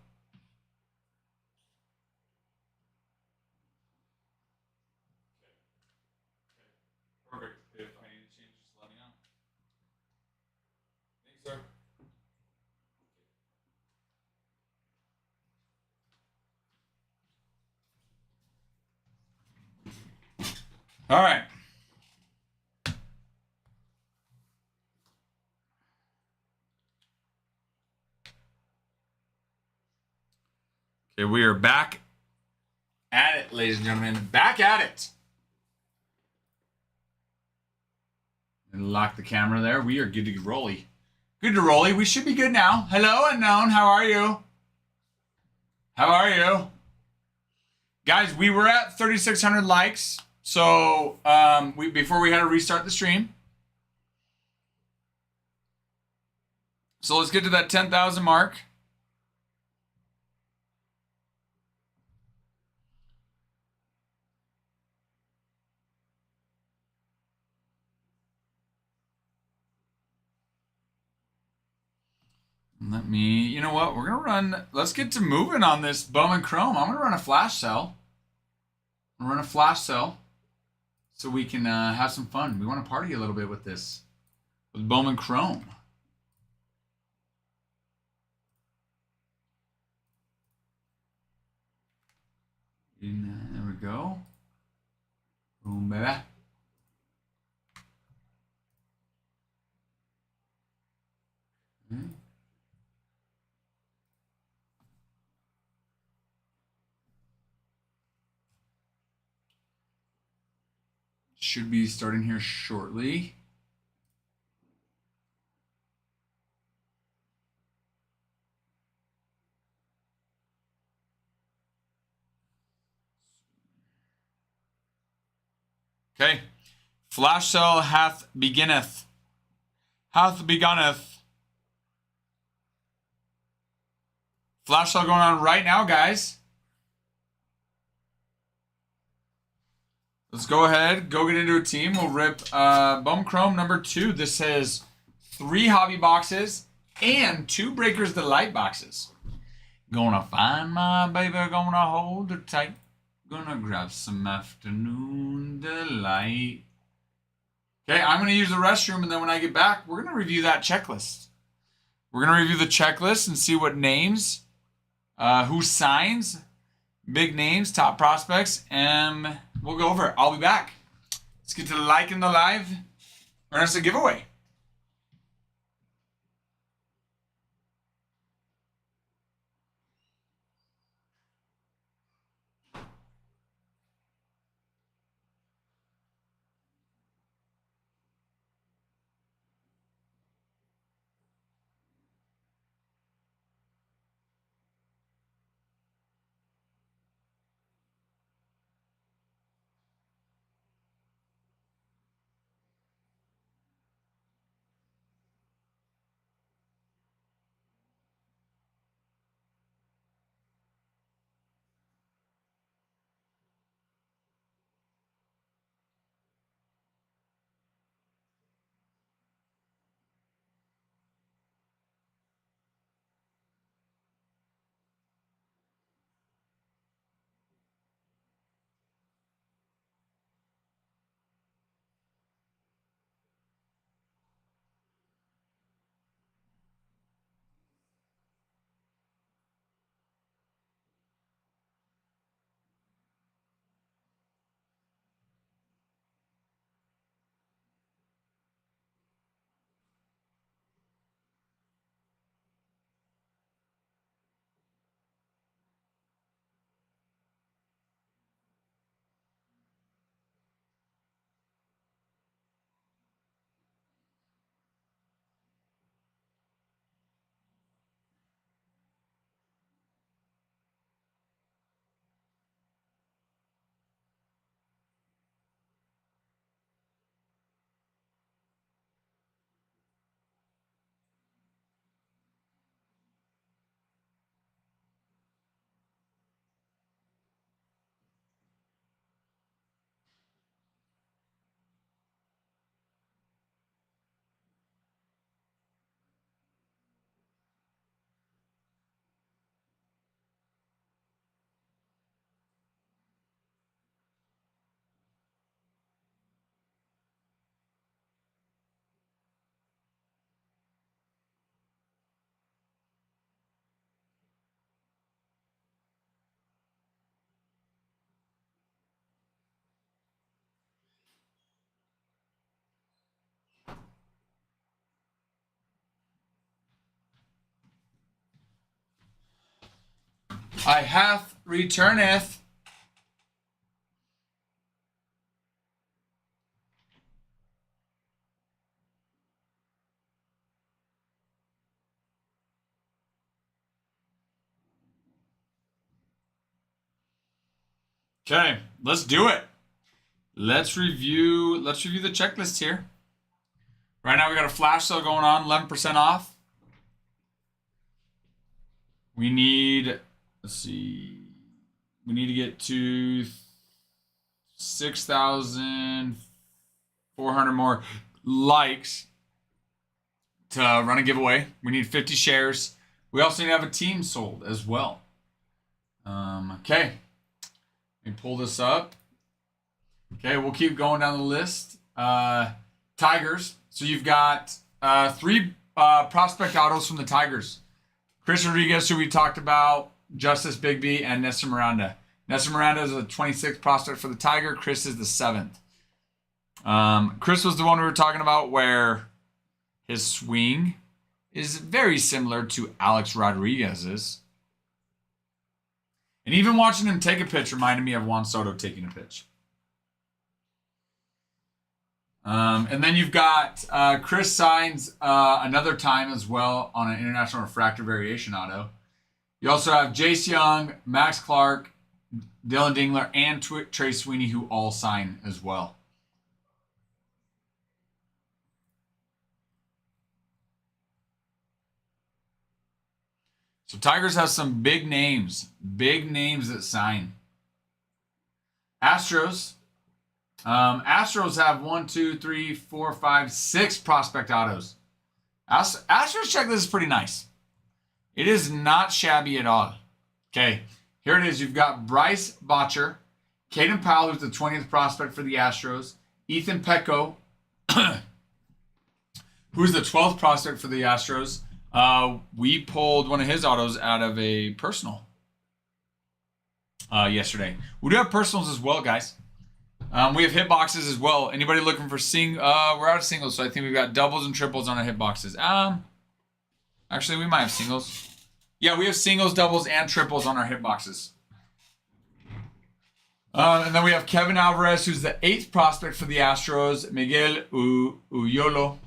[SPEAKER 1] Perfect. If I need to change, just let me know. Thanks, sir. All right. Okay, we are back at it, ladies and gentlemen. Back at it. And lock the camera there. We are good to rolly. Good to rolly. We should be good now. Hello, unknown. How are you? How are you? Guys, we were at 3,600 likes. So before we had to restart the stream. So let's get to that 10,000 mark. Let me, you know what? We're going to run, let's get to moving on this Bowman Chrome. I'm going to run a flash sell. I'm going to run a flash sell so we can have some fun. We want to party a little bit with this, with Bowman Chrome. There we go. Boom, baby. Okay. should be starting here shortly. Okay. Flash sale hath beginneth. Hath begunneth. Flash sale going on right now, guys. Let's go ahead, go get into a team. We'll rip Bum Chrome number 2. This has 3 hobby boxes and 2 Breakers Delight boxes. Gonna find my baby, gonna hold her tight. Gonna grab some afternoon delight. Okay, I'm gonna use the restroom, and then when I get back, we're gonna review that checklist. We're gonna review the checklist and see what names, who signs, big names, top prospects, and we'll go over it. I'll be back. Let's get to liking the live. Or that's a giveaway. I hath returneth. Okay, let's do it. Let's review the checklist here. Right now we got a flash sale going on, 11% off. We need, let's see, we need to get to 6,400 more likes to run a giveaway. We need 50 shares. We also need to have a team sold as well. Okay. Let me pull this up. Okay, we'll keep going down the list. Tigers. So you've got 3 prospect autos from the Tigers. Chris Rodriguez, who we talked about, Justice Bigby, and Nestor Miranda. Nestor Miranda is a 26th prospect for the Tiger. Chris is the 7th. Chris was the one we were talking about where his swing is very similar to Alex Rodriguez's. And even watching him take a pitch reminded me of Juan Soto taking a pitch. And then you've got Chris signs another time as well on an international refractor variation auto. You also have Jace Young, Max Clark, Dylan Dingler, and Trey Sweeney, who all sign as well. So Tigers have some big names that sign. Astros. Astros have 1, 2, 3, 4, 5, 6 prospect autos. Astros checklist is pretty nice. It is not shabby at all. Okay, here it is. You've got Bryce Botcher, Caden Powell, who's the 20th prospect for the Astros, Ethan Pecco, who's the 12th prospect for the Astros. We pulled one of his autos out of a personal yesterday. We do have personals as well, guys. We have hit boxes as well. Anybody looking for we're out of singles, so I think we've got doubles and triples on our hit boxes. Actually, we might have singles. Yeah, we have singles, doubles, and triples on our hit boxes. And then we have Kevin Alvarez, who's the 8th prospect for the Astros. Miguel Uyola,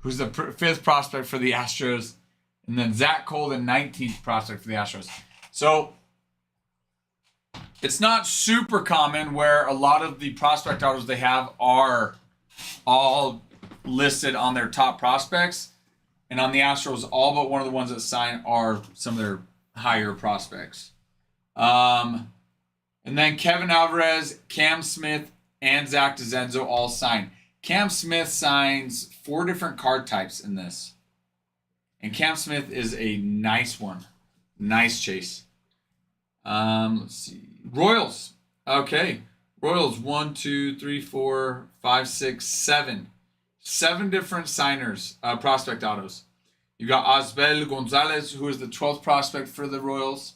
[SPEAKER 1] who's the 5th prospect for the Astros. And then Zach Cole, the 19th prospect for the Astros. So it's not super common where a lot of the prospect autos they have are all listed on their top prospects. And on the Astros, all but one of the ones that sign are some of their higher prospects. And then Kevin Alvarez, Cam Smith, and Zach DeZenzo all sign. Cam Smith signs 4 different card types in this. And Cam Smith is a nice one. Nice chase. Let's see. Royals. Okay. Royals, 1, 2, 3, 4, 5, 6, 7. 7 different signers, prospect autos. You got Osbel Gonzalez, who is the 12th prospect for the Royals.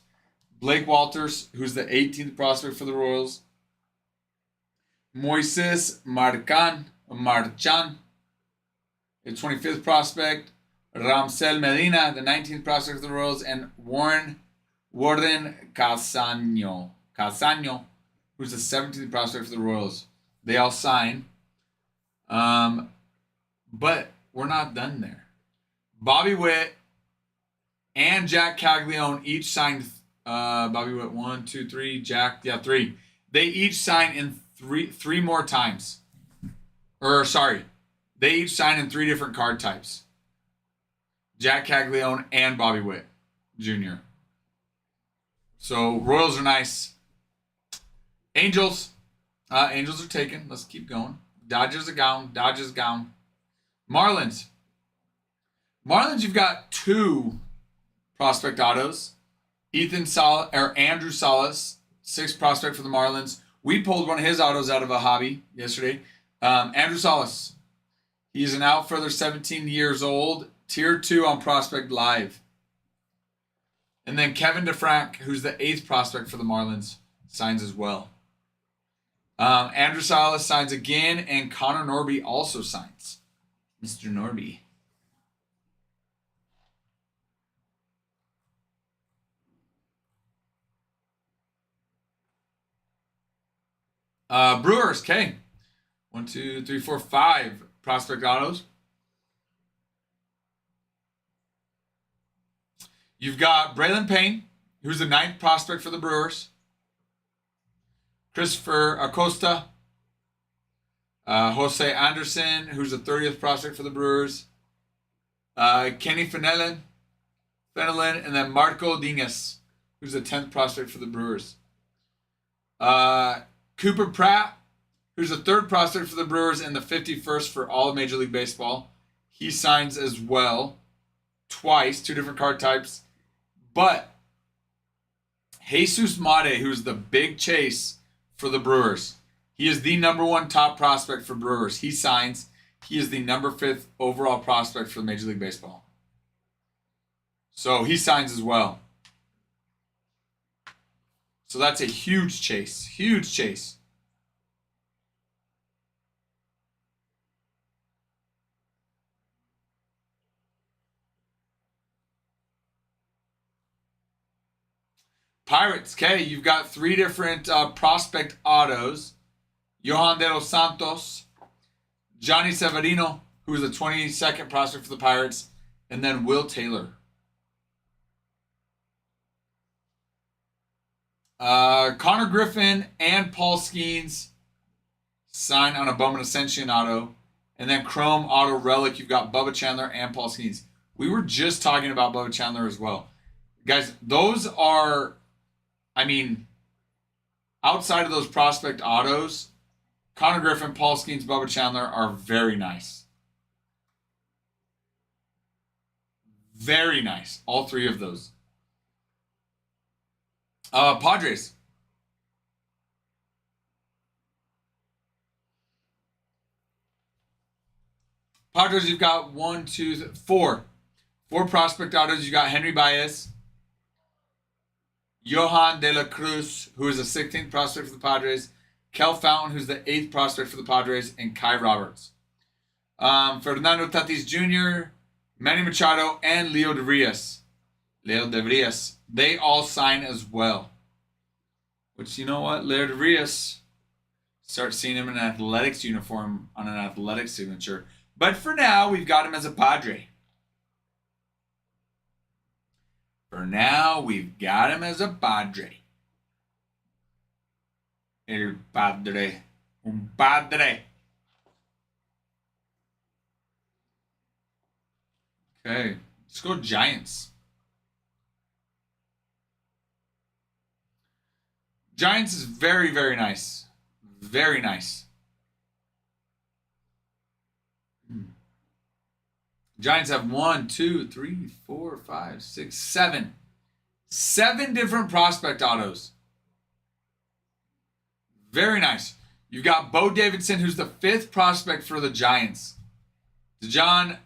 [SPEAKER 1] Blake Walters, who's the 18th prospect for the Royals. Moises Marchan, the 25th prospect. Ramsel Medina, the 19th prospect for the Royals. And Warden Calzano, who's the 17th prospect for the Royals. They all sign. But we're not done there. Bobby Witt and Jack Caglione each signed. Bobby Witt 1, 2, 3. Jack, 3. They each sign in three more times. They each sign in 3 different card types. Jack Caglione and Bobby Witt Jr. So Royals are nice. Angels. Angels are taken. Let's keep going. Dodgers are gone. Marlins. You've got 2 prospect autos. Andrew Salas, 6th prospect for the Marlins. We pulled one of his autos out of a hobby yesterday. Andrew Salas. He's an outfielder, 17 years old. Tier 2 on Prospect Live. And then Kevin DeFrank, who's the 8th prospect for the Marlins, signs as well. Andrew Salas signs again, and Connor Norby also signs. Mr. Norby. Brewers, okay. 1, 2, 3, 4, 5 prospect autos. You've got Braylon Payne, who's the 9th prospect for the Brewers. Christopher Acosta. Jose Anderson, who's the 30th prospect for the Brewers. Kenny Fenelon, and then Marco Dinges, who's the 10th prospect for the Brewers. Cooper Pratt, who's the 3rd prospect for the Brewers and the 51st for all of Major League Baseball. He signs as well twice, 2 different card types. But Jesus Mate, who's the big chase for the Brewers, he is the number 1 top prospect for Brewers. He signs. He is the number 5th overall prospect for Major League Baseball. So he signs as well. So that's a huge chase. Huge chase. Pirates. Okay, you've got 3 different prospect autos. Johan de los Santos, Johnny Severino, who is a 22nd prospect for the Pirates, and then Will Taylor. Connor Griffin and Paul Skeens sign on a Bowman Ascension auto. And then Chrome Auto Relic, you've got Bubba Chandler and Paul Skeens. We were just talking about Bubba Chandler as well. Guys, those are, I mean, outside of those prospect autos, Connor Griffin, Paul Skeens, Bubba Chandler are very nice. Very nice. All 3 of those. Padres. Padres, you've got 1, 2, 4. 4 prospect autos. You got Henry Baez, Johan de la Cruz, who is a 16th prospect for the Padres, Kel Fountain, who's the 8th prospect for the Padres, and Kai Roberts. Fernando Tatis Jr., Manny Machado, and Leo De Vries. They all sign as well. Which, you know what? Leo De Vries, start seeing him in an athletics uniform on an athletic signature. But for now, we've got him as a Padre. For now, we've got him as a Padre. El Padre. Un Padre. Okay, let's go Giants. Giants is very, very nice. Very nice. Giants have 1, 2, 3, 4, 5, 6, 7. 7 different prospect autos. Very nice. You've got Bo Davidson, who's the 5th prospect for the Giants. Dejan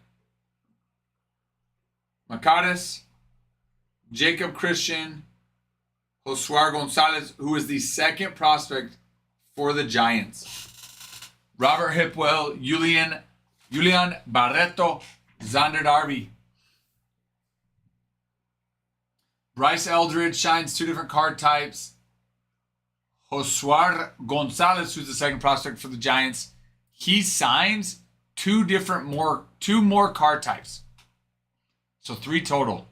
[SPEAKER 1] Macadas, Jacob Christian, Josuar Gonzalez, who is the 2nd prospect for the Giants. Robert Hipwell, Julian Barreto, Xander Darby. Bryce Eldridge shines 2 different card types. Josuar Gonzalez, who's the 2nd prospect for the Giants, he signs 2 more card types. So 3 total.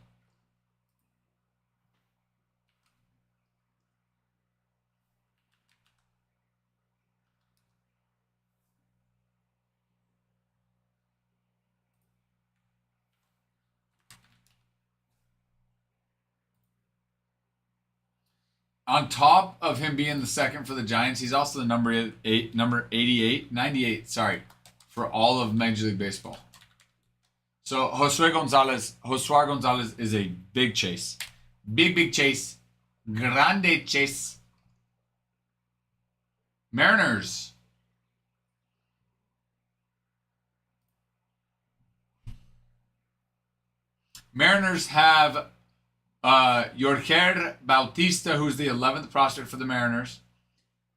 [SPEAKER 1] On top of him being the 2nd for the Giants, he's also the number 98, for all of Major League Baseball. So Josuar Gonzalez is a big chase. Big chase. Grande chase. Mariners. Mariners have Yorker Bautista, who's the 11th prospect for the Mariners.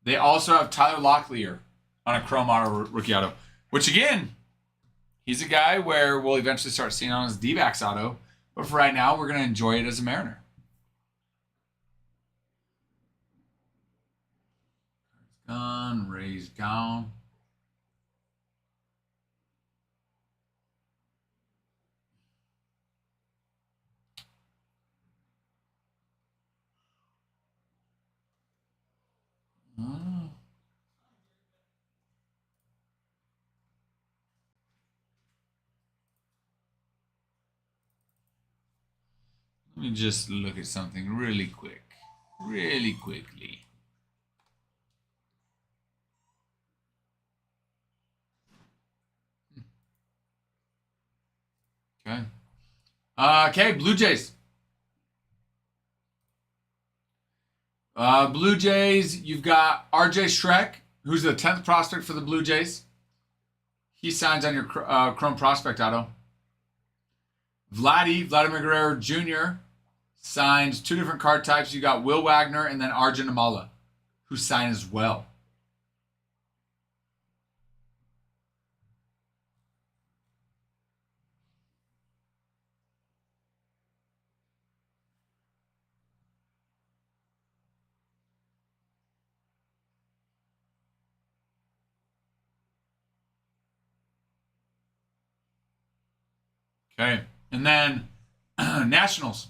[SPEAKER 1] They also have Tyler Locklear on a Chrome Auto rookie auto, which again, he's a guy where we'll eventually start seeing on his D-backs auto. But for right now, we're going to enjoy it as a Mariner. Gone, Ray's gone. Let me just look at something really quickly. Okay. Okay, Blue Jays. Blue Jays, you've got RJ Schreck, who's the 10th prospect for the Blue Jays. He signs on your Chrome Prospect auto. Vladimir Guerrero Jr. signs 2 different card types. You got Will Wagner and then Arjun Amala, who sign as well. Okay. And then Nationals.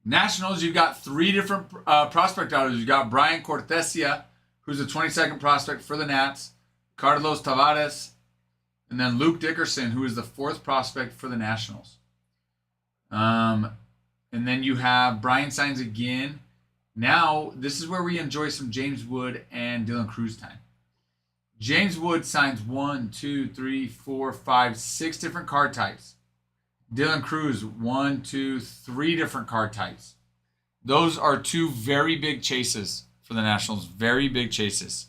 [SPEAKER 1] Nationals, you've got three different prospect autos. You've got Brian Cortesia, who's a 22nd prospect for the Nats, Carlos Tavares, and then Luke Dickerson, who is the 4th prospect for the Nationals. And then you have Brian signs again. Now, this is where we enjoy some James Wood and Dylan Cruz time. James Wood signs 1, 2, 3, 4, 5, 6 different card types. Dylan Cruz, 1, 2, 3 different card types. Those are 2 very big chases for the Nationals. Very big chases.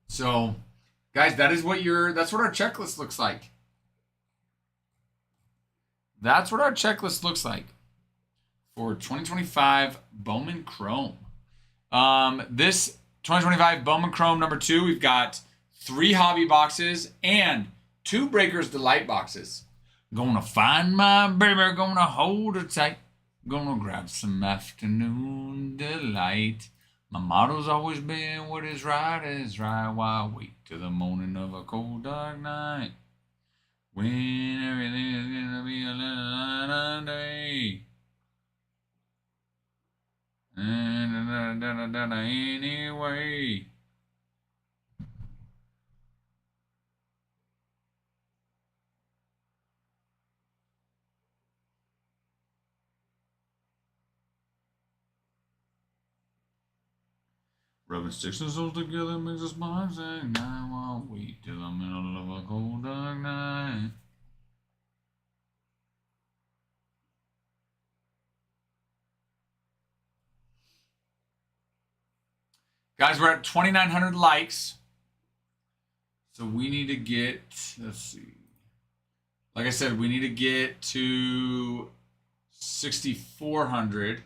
[SPEAKER 1] So, guys, that's what our checklist looks like. That's what our checklist looks like for 2025 Bowman Chrome. This 2025 Bowman Chrome number 2, we've got 3 hobby boxes and 2 Breakers Delight boxes. Gonna find my baby, gonna hold her tight. Gonna grab some afternoon delight. My motto's always been what is right is right. Why wait till the morning of a cold dark night when everything is gonna be a little light of day. Anyway. Rubbing sticks and stones together makes us mind sing. Now I'll wait till the middle of a cold dark night. Guys, we're at 2,900 likes. So we need to get, let's see. Like I said, we need to get to 6,400.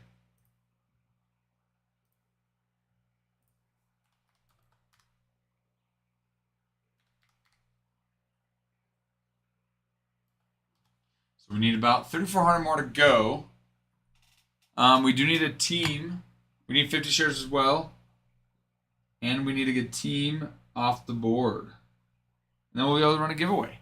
[SPEAKER 1] So we need about 3,400 more to go. We do need a team. We need 50 shares as well. And we need to get team off the board. And then we'll be able to run a giveaway.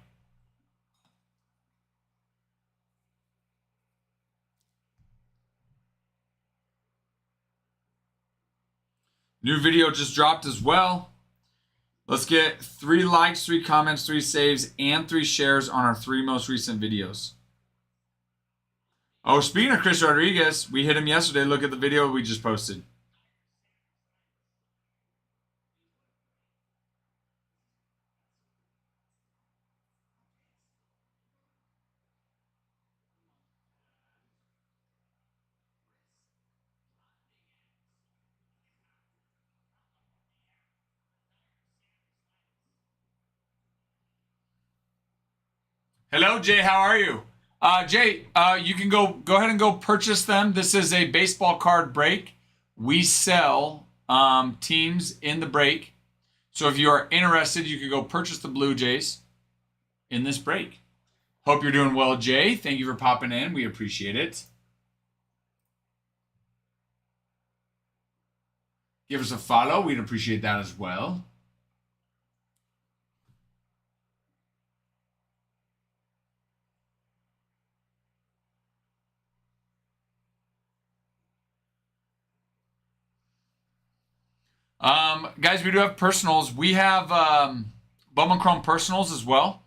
[SPEAKER 1] New video just dropped as well. Let's get 3 likes, 3 comments, 3 saves, and 3 shares on our 3 most recent videos. Oh, speaking of Chris Rodriguez, we hit him yesterday. Look at the video we just posted. Hello, Jay. How are you? Jay, you can go ahead and go purchase them. This is a baseball card break. We sell teams in the break. So if you are interested, you can go purchase the Blue Jays in this break. Hope you're doing well, Jay. Thank you for popping in. We appreciate it. Give us a follow. We'd appreciate that as well. Guys, we do have personals. We have Bowman Chrome personals as well.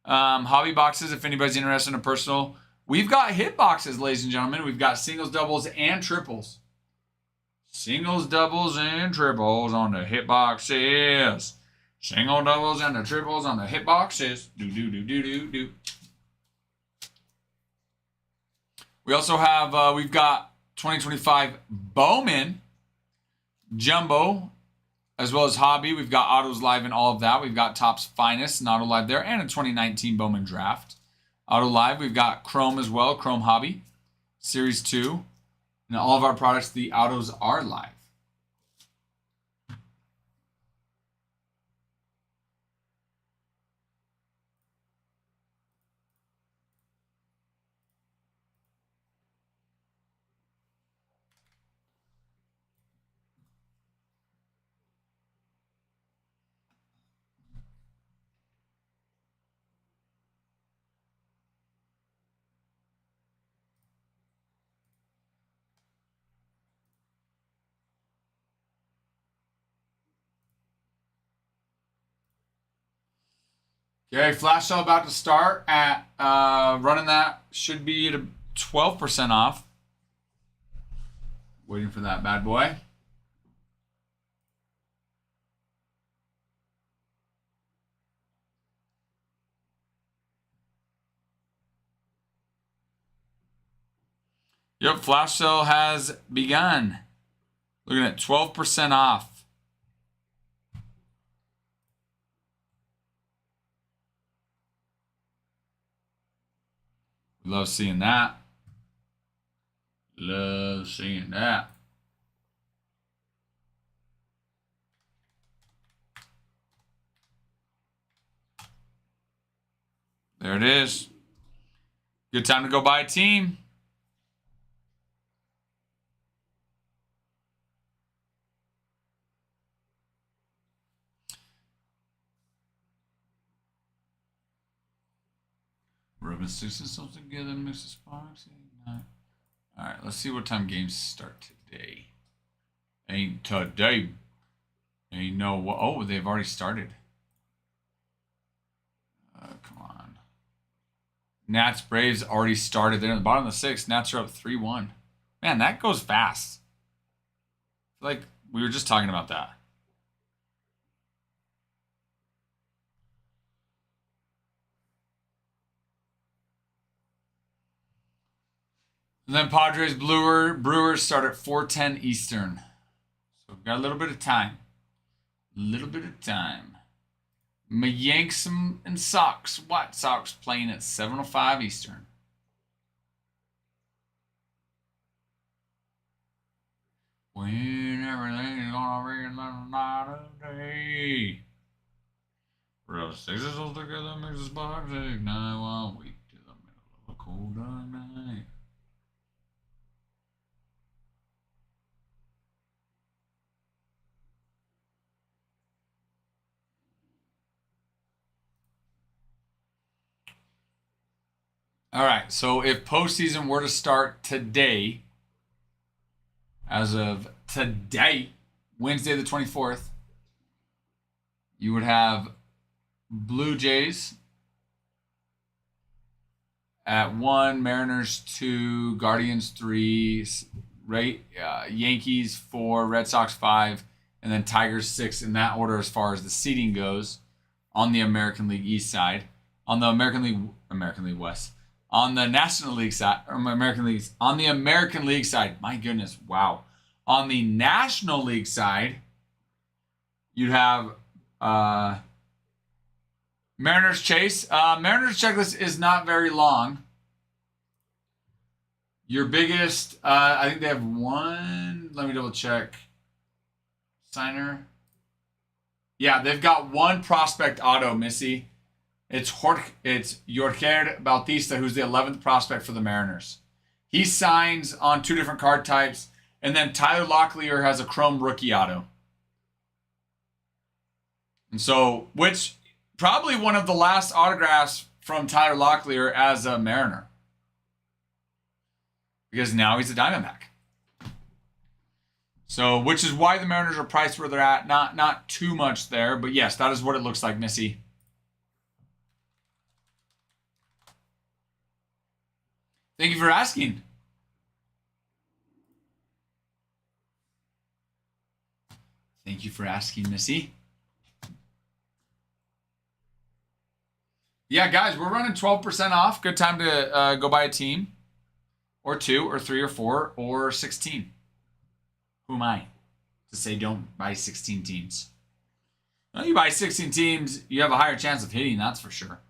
[SPEAKER 1] Hobby boxes, if anybody's interested in a personal. We've got hit boxes, ladies and gentlemen. We've got singles, doubles, and triples. Singles, doubles, and triples on the hit boxes. Single doubles and the triples on the hit boxes. Do. We also have, we've got 2025 Bowman Jumbo, as well as Hobby. We've got Autos Live and all of that. We've got Topps Finest and Auto Live there, and a 2019 Bowman Draft. Auto Live, we've got Chrome as well, Chrome Hobby, Series 2. And all of our products, the autos are live. Okay, flash sale about to start at running that should be at 12% off. Waiting for that bad boy. Yep, flash sale has begun. Looking at 12% off. Love seeing that. Love seeing that. There it is. Good time to go buy a team. Rubbing sticks and something together, mix the sparks. All right, let's see what time games start today. Ain't today. Ain't no. Oh, they've already started. Come on. Nats Braves already started. They're in the bottom of the sixth. Nats are up 3-1. Man, that goes fast. Like we were just talking about that. And then Padres Brewers start at 4:10 Eastern. So we've got a little bit of time. A little bit of time. My Yanks and Sox. White Sox playing at 7:05 Eastern. When everything's gonna be another night of day. Rub sixes all together, makes the sparks ignite while we to the middle of a cold dark night. All right, so if postseason were to start today, as of today, Wednesday the 24th, you would have Blue Jays at 1, Mariners 2, Guardians 3, Yankees 4, Red Sox 5, and then Tigers 6 in that order as far as the seeding goes on the American League East side. On the American League West. On the National League side, or on the American League side, my goodness, wow. On the National League side, you'd have Mariners Chase. Mariners checklist is not very long. Your biggest, I think they have one. Let me double check. Signer. Yeah, they've got one prospect auto, Missy. It's Yorker Bautista, who's the 11th prospect for the Mariners. He signs on 2 different card types, and then Tyler Locklear has a chrome rookie auto. And so, which probably one of the last autographs from Tyler Locklear as a Mariner. Because now he's a Diamondback. So, which is why the Mariners are priced where they're at. Not too much there, but yes, that is what it looks like, Missy. Thank you for asking. Thank you for asking, Missy. Yeah, guys, we're running 12% off. Good time to go buy a team. Or 2, or 3, or 4, or 16. Who am I to say don't buy 16 teams? Well, you buy 16 teams, you have a higher chance of hitting, that's for sure.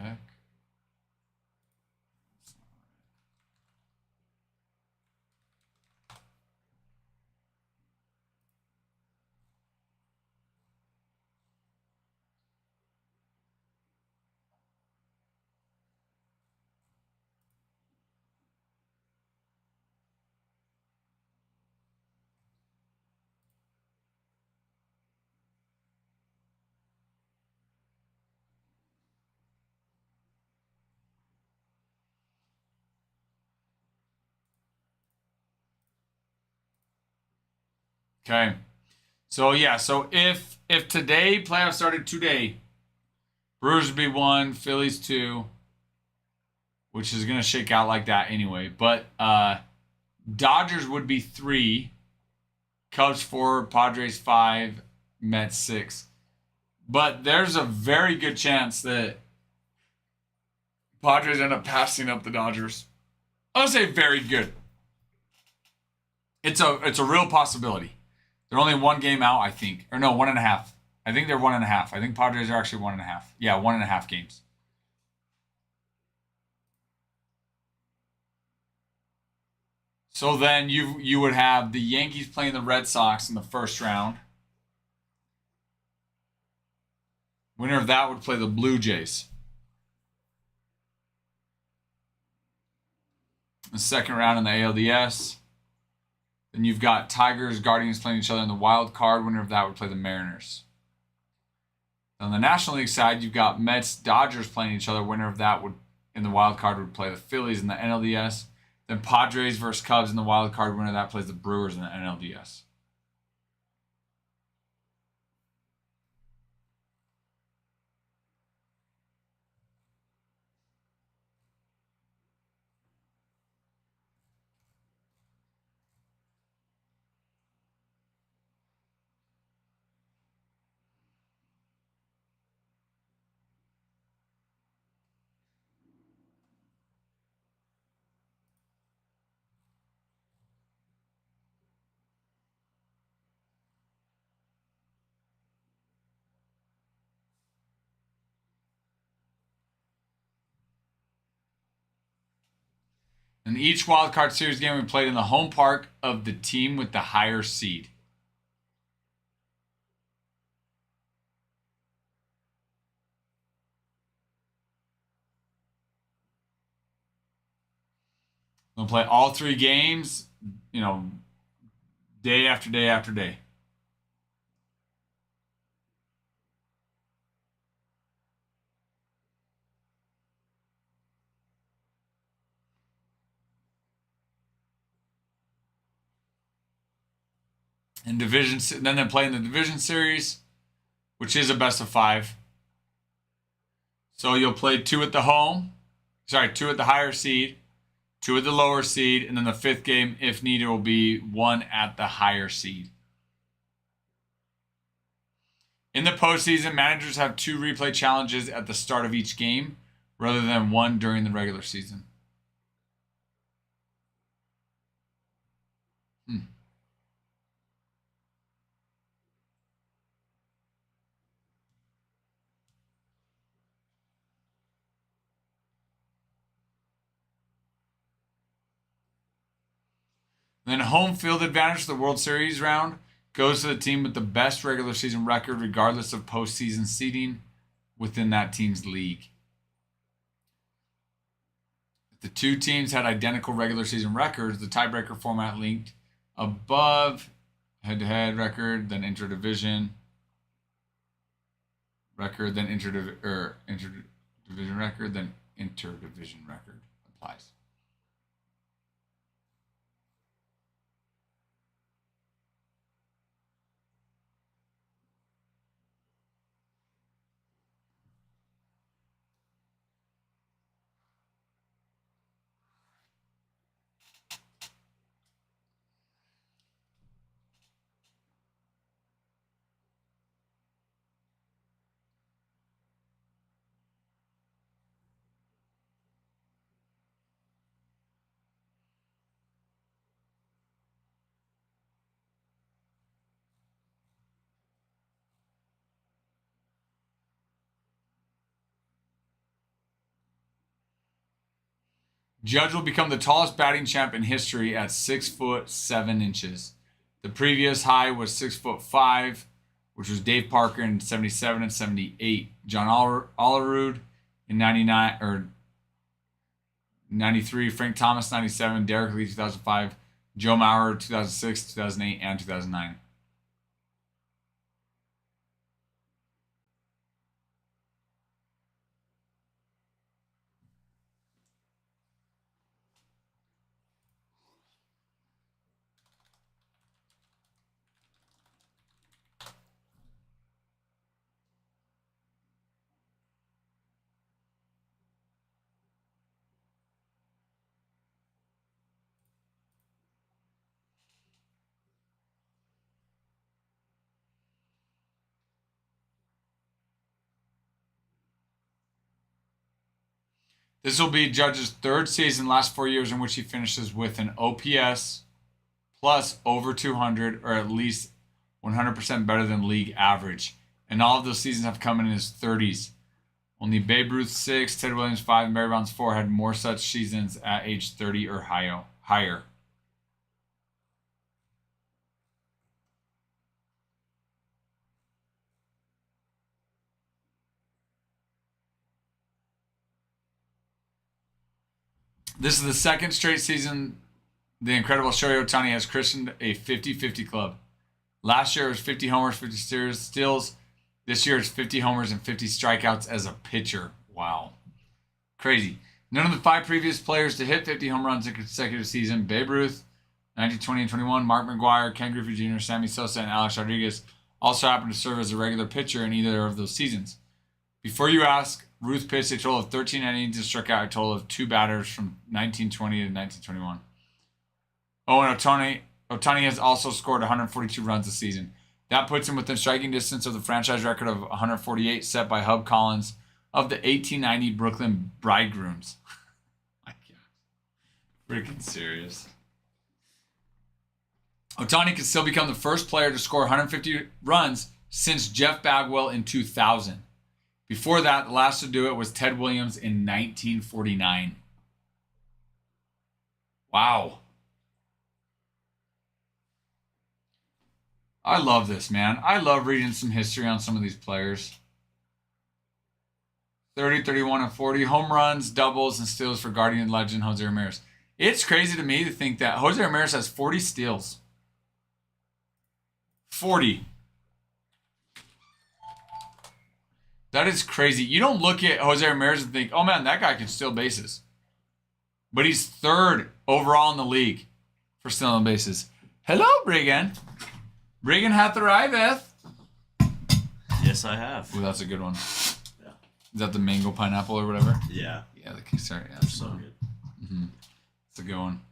[SPEAKER 1] Heck. Okay. So yeah, so if today playoffs started today, Brewers would be 1, Phillies 2, which is gonna shake out like that anyway. But Dodgers would be 3, Cubs 4, Padres 5, Mets 6. But there's a very good chance that Padres end up passing up the Dodgers. I'll say very good. It's a real possibility. They're only 1 game out, I think, or no, 1.5. I think they're 1.5. I think Padres are actually 1.5. Yeah, 1.5 games. So then you would have the Yankees playing the Red Sox in the first round. Winner of that would play the Blue Jays. The second round in the ALDS. Then you've got Tigers, Guardians playing each other in the wild card. Winner of that would play the Mariners. On the National League side, you've got Mets, Dodgers playing each other. Winner of that would in the wild card would play the Phillies in the NLDS. Then Padres versus Cubs in the wild card. Winner of that plays the Brewers in the NLDS. And each wild card series game will be played in the home park of the team with the higher seed. They'll play all 3 games, day after day after day. And then they play in the division series, which is a best of 5. So you'll play 2 at the home, 2 at the higher seed, 2 at the lower seed, and then the 5th game, if needed, will be 1 at the higher seed. In the postseason, managers have 2 replay challenges at the start of each game, rather than 1 during the regular season. Then home field advantage for the World Series round goes to the team with the best regular season record, regardless of postseason seeding within that team's league. If the 2 teams had identical regular season records, the tiebreaker format linked above head-to-head record, then interdivision record, then interdivision record, then interdivision record applies. Judge will become the tallest batting champ in history at 6'7". The previous high was 6'5", which was Dave Parker in 77 and 78. John Olerud in 99 or 93. Frank Thomas 97. Derek Lee 2005. Joe Mauer 2006, 2008, and 2009. This will be Judge's third season, last 4 years, in which he finishes with an OPS plus over 200, or at least 100% better than league average. And all of those seasons have come in his 30s. Only Babe Ruth 6, Ted Williams 5, and Barry Bonds 4 had more such seasons at age 30 or higher. This is the second straight season the incredible Shohei Ohtani has christened a 50-50 club. Last year it was 50 homers, 50 steals. This year it's 50 homers and 50 strikeouts as a pitcher. Wow. Crazy. None of the 5 previous players to hit 50 home runs in a consecutive season, Babe Ruth, 1920 and 21, Mark McGwire, Ken Griffey Jr., Sammy Sosa, and Alex Rodriguez, also happened to serve as a regular pitcher in either of those seasons. Before you ask, Ruth pitched a total of 13 innings and struck out a total of 2 batters from 1920 to 1921. Ohtani has also scored 142 runs this season. That puts him within striking distance of the franchise record of 148 set by Hub Collins of the 1890 Brooklyn Bridegrooms. My God. Freaking serious. Ohtani can still become the first player to score 150 runs since Jeff Bagwell in 2000. Before that, the last to do it was Ted Williams in 1949. Wow. I love this, man. I love reading some history on some of these players. 30, 31, and 40. Home runs, doubles, and steals for Guardian legend Jose Ramirez. It's crazy to me to think that Jose Ramirez has 40 steals. 40. That is crazy. You don't look at Jose Ramirez and think, oh man, that guy can steal bases. But he's third overall in the league for stealing bases. Hello, Brigham. Brigham hath arriveth.
[SPEAKER 3] Yes, I have.
[SPEAKER 1] Ooh, that's a good one.
[SPEAKER 3] Yeah.
[SPEAKER 1] Is that the mango pineapple or whatever?
[SPEAKER 3] Yeah.
[SPEAKER 1] Yeah, the Kickstarter. Yeah, that's
[SPEAKER 3] So good.
[SPEAKER 1] Mm-hmm. It's a good one.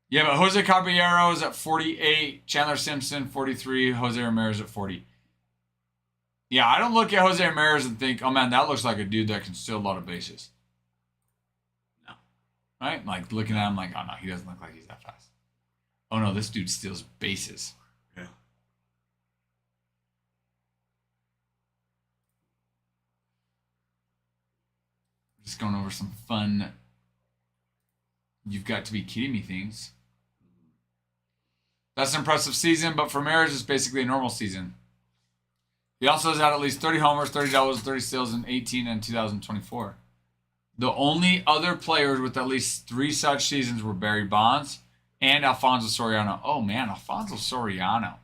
[SPEAKER 1] Yeah, but Jose Caballero is at 48. Chandler Simpson, 43. Jose Ramirez at 40. Yeah, I don't look at Jose Ramirez and think, oh man, that looks like a dude that can steal a lot of bases.
[SPEAKER 3] No.
[SPEAKER 1] Right? Like looking at him like, oh no, he doesn't look like he's that fast. Oh no, this dude steals bases.
[SPEAKER 3] Yeah.
[SPEAKER 1] Just going over some fun, you've got to be kidding me things. That's an impressive season, but for Ramirez, it's basically a normal season. He also has had at least 30 homers, 30 doubles, 30 steals in 18 and 2024. The only other players with at least 3 such seasons were Barry Bonds and Alfonso Soriano. Oh man, Alfonso Soriano.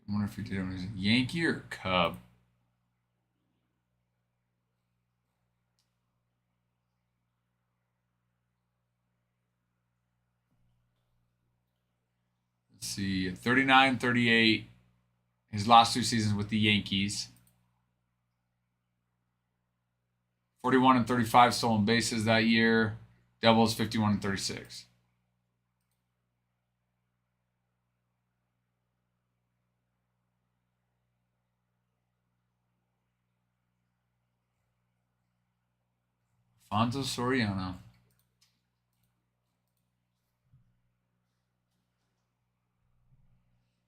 [SPEAKER 1] I wonder if he did it when he was a Yankee or Cub. Let's see, 39, 38. His last 2 seasons with the Yankees. 41 and 35 stolen bases that year. Devils 51 and 36. Alfonso Soriano.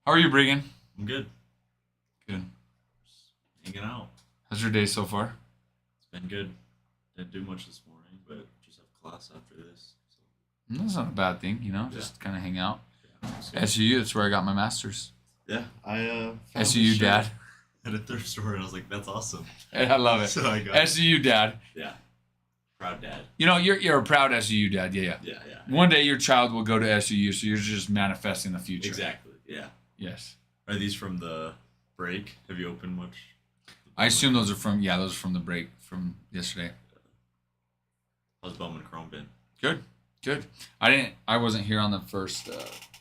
[SPEAKER 1] How are you, Brigham?
[SPEAKER 3] I'm good.
[SPEAKER 1] Good.
[SPEAKER 3] Just hanging out.
[SPEAKER 1] How's your day so far?
[SPEAKER 3] It's been good. Didn't do much this morning, but just have class after this. So.
[SPEAKER 1] That's not a bad thing, you know,
[SPEAKER 3] Yeah.
[SPEAKER 1] just kind of hang out.
[SPEAKER 3] Yeah, so-
[SPEAKER 1] SUU, that's where I got my master's.
[SPEAKER 3] yeah, I found
[SPEAKER 1] SUU
[SPEAKER 3] this shirt
[SPEAKER 1] dad.
[SPEAKER 3] at a thrift store, and I was like, "That's awesome."
[SPEAKER 1] I love it.
[SPEAKER 3] So I got
[SPEAKER 1] SUU dad.
[SPEAKER 3] yeah, proud dad.
[SPEAKER 1] You know, you're a proud SUU dad. Yeah.
[SPEAKER 3] Yeah, yeah.
[SPEAKER 1] One day your child will go to SUU, so you're just manifesting the future.
[SPEAKER 3] Exactly. Yeah.
[SPEAKER 1] Yes.
[SPEAKER 3] Are these from the break? Have you opened much?
[SPEAKER 1] I assume those are from the break from yesterday.
[SPEAKER 3] How's Bowman Chrome been?
[SPEAKER 1] Good. I wasn't here on the first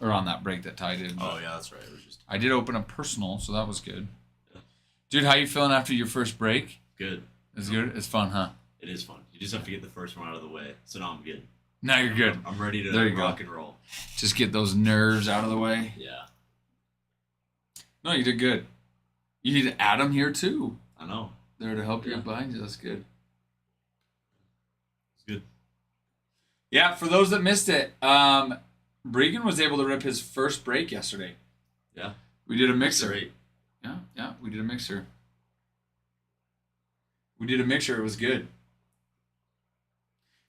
[SPEAKER 1] or on that break that Ty did.
[SPEAKER 3] Oh yeah, that's right. It was just
[SPEAKER 1] I did open a personal, so that was good.
[SPEAKER 3] Yeah.
[SPEAKER 1] Dude, how you feeling after your first break?
[SPEAKER 3] Good.
[SPEAKER 1] It's good? It's fun, huh?
[SPEAKER 3] It is fun. You just have to get the first one out of the way. So now I'm good.
[SPEAKER 1] Now you're good.
[SPEAKER 3] I'm ready to
[SPEAKER 1] There you
[SPEAKER 3] rock
[SPEAKER 1] go.
[SPEAKER 3] and roll.
[SPEAKER 1] Just get those nerves out of the way.
[SPEAKER 3] Yeah.
[SPEAKER 1] No, you did good. You need Adam here too.
[SPEAKER 3] I know.
[SPEAKER 1] There to help you
[SPEAKER 3] Yeah.
[SPEAKER 1] behind you. That's good.
[SPEAKER 3] It's good.
[SPEAKER 1] Yeah, for those that missed it, Bregan was able to rip his first break yesterday.
[SPEAKER 3] Yeah.
[SPEAKER 1] We did a mixer.
[SPEAKER 3] Great.
[SPEAKER 1] Yeah, we did a mixer. It was good.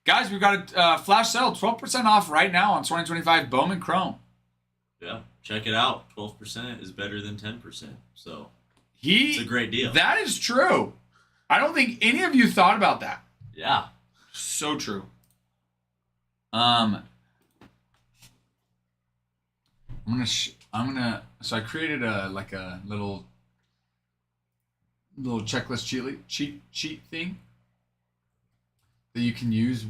[SPEAKER 1] Guys, we've got a flash sale, 12% off right now on 2025 Bowman Chrome.
[SPEAKER 3] Yeah. Check it out. 12% is better than 10%. So
[SPEAKER 1] It's
[SPEAKER 3] a great deal.
[SPEAKER 1] That is true. I don't think any of you thought about that.
[SPEAKER 3] Yeah.
[SPEAKER 1] So true. So I created a little checklist cheat thing that you can use.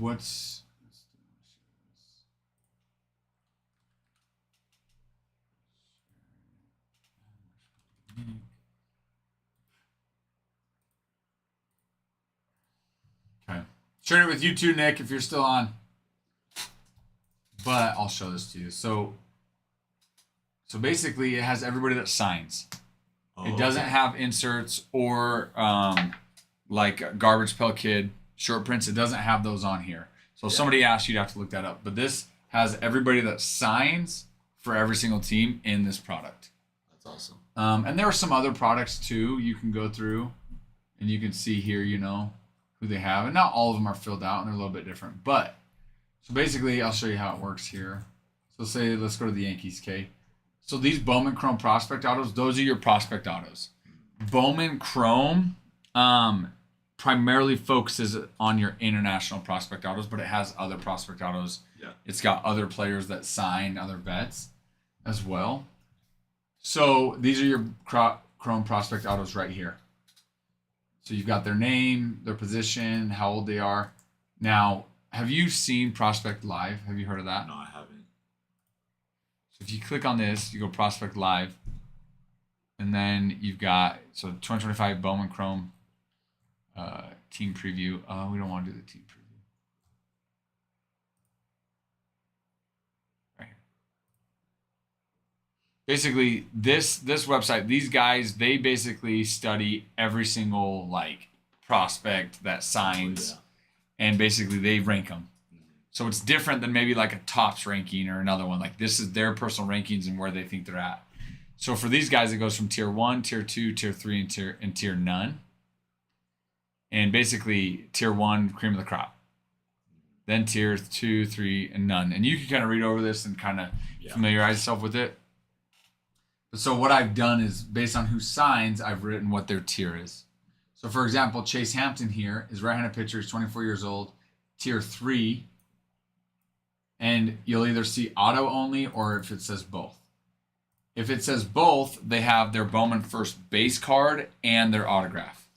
[SPEAKER 1] Okay. Sharing it with you too, Nick, if you're still on. But I'll show this to you. So basically it has everybody that signs. It doesn't have inserts or like Garbage Pail Kid short prints. It doesn't have those on here. So if somebody asks, you'd have to look that up. But this has everybody that signs for every single team in this product.
[SPEAKER 3] That's awesome.
[SPEAKER 1] And there are some other products too you can go through and you can see here, who they have. And not all of them are filled out and they're a little bit different. But so basically I'll show you how it works here. So let's go to the Yankees, okay? So these Bowman Chrome prospect autos, those are your prospect autos. Bowman Chrome primarily focuses on your international prospect autos, but it has other prospect autos.
[SPEAKER 3] Yeah.
[SPEAKER 1] It's got other players that sign other vets as well. So these are your Chrome prospect autos right here. So you've got their name, their position, how old they are. Now, have you seen Prospect Live? Have you heard of that?
[SPEAKER 3] No, I haven't.
[SPEAKER 1] So if you click on this, you go Prospect Live. And then you've got, 2025 Bowman Chrome team preview. We don't want to do the team preview. Right here. Basically, this website, these guys, they basically study every single prospect that signs, and basically they rank them. So it's different than maybe like a tops ranking or another one. Like this is their personal rankings and where they think they're at. So for these guys, it goes from tier 1, tier 2, tier 3, and tier none. And basically tier 1, cream of the crop. Then tier 2, 3, and none. And you can kind of read over this and kind of familiarize yourself with it. But so what I've done is based on who signs, I've written what their tier is. So for example, Chase Hampton here is right-handed pitcher, he's 24 years old, tier 3. And you'll either see auto only or if it says both. If it says both, they have their Bowman first base card and their autograph.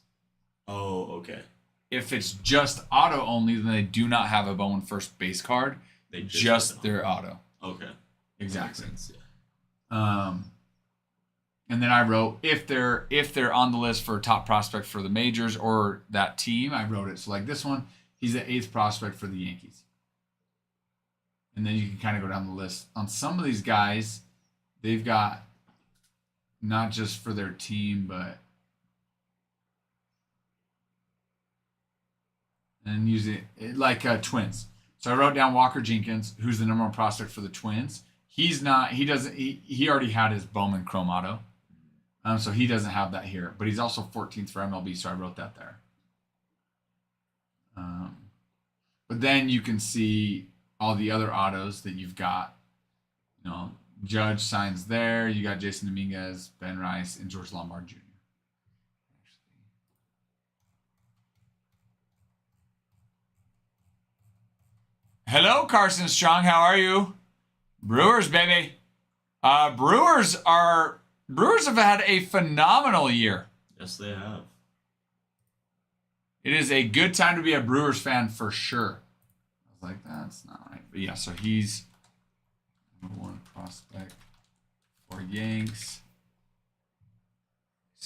[SPEAKER 3] Oh, okay.
[SPEAKER 1] If it's just auto only, then they do not have a Bowman first base card.
[SPEAKER 3] They
[SPEAKER 1] just their auto.
[SPEAKER 3] Okay.
[SPEAKER 1] Exactly.
[SPEAKER 3] Makes sense, yeah.
[SPEAKER 1] And then I wrote if they're on the list for a top prospect for the majors or that team, I wrote it. So like this one, he's the 8th prospect for the Yankees. And then you can kind of go down the list. On some of these guys, they've got not just for their team, but and using it like Twins. So I wrote down Walker Jenkins, who's the number 1 prospect for the Twins. He already had his Bowman Chrome auto. So he doesn't have that here, but he's also 14th for MLB, so I wrote that there. But then you can see all the other autos that you've got. Judge signs there. You got Jason Dominguez, Ben Rice, and George Lombard Jr. Hello, Carson Strong. How are you? Brewers, baby. Brewers have had a phenomenal year.
[SPEAKER 3] Yes, they have.
[SPEAKER 1] It is a good time to be a Brewers fan for sure. I was like, that's not right. But yeah, so he's number 1 prospect for Yanks.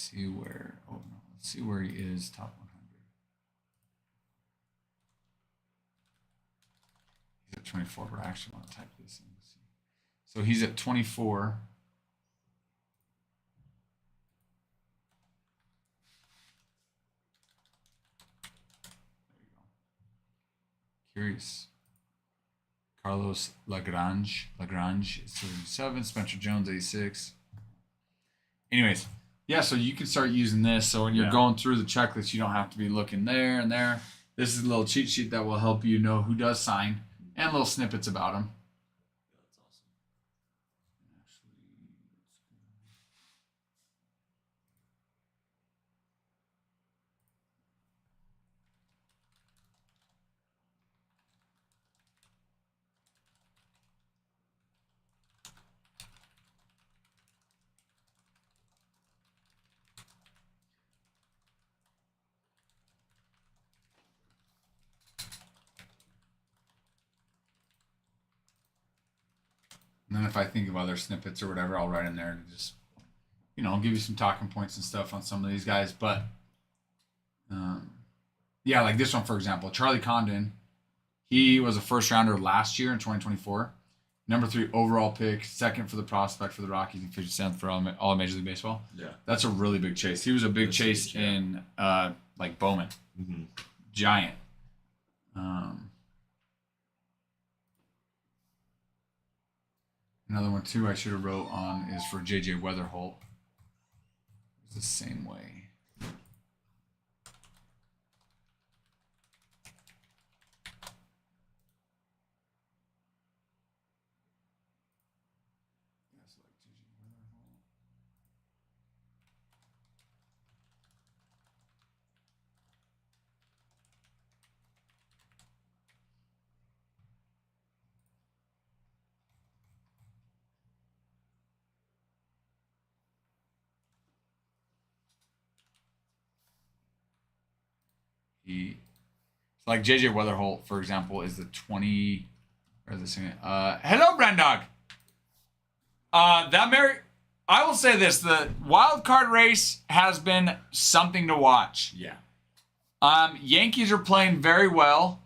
[SPEAKER 1] see where. Oh no. Let's see where he is. Top 100. He's at 24. But I actually want to type this in. So he's at 24. There you go. Curious. Carlos Lagrange is 37. Spencer Jones 86. Anyways, yeah, so you can start using this. So when you're going through the checklist, you don't have to be looking there and there. This is a little cheat sheet that will help you know who does sign and little snippets about them.
[SPEAKER 3] That's awesome.
[SPEAKER 1] And then if I think of other snippets or whatever, I'll write in there to just, give you some talking points and stuff on some of these guys. But, yeah, like this one, for example, Charlie Condon, he was a first rounder last year in 2024. Number 3 overall pick, second for the prospect for the Rockies, and 57th for all Major League Baseball.
[SPEAKER 3] Yeah.
[SPEAKER 1] That's a really big chase. He was a big chase
[SPEAKER 3] huge, yeah.
[SPEAKER 1] in, like, Bowman.
[SPEAKER 3] Mm-hmm.
[SPEAKER 1] Giant. Another one, too, I should have wrote on is for J.J. Weatherholt. It's the same way. That's like J.J. Weatherholt. Like J.J. Weatherholt, for example, is the 20. Or the second. Hello, Brandog. I will say this: the wild card race has been something to watch.
[SPEAKER 3] Yeah.
[SPEAKER 1] Yankees are playing very well.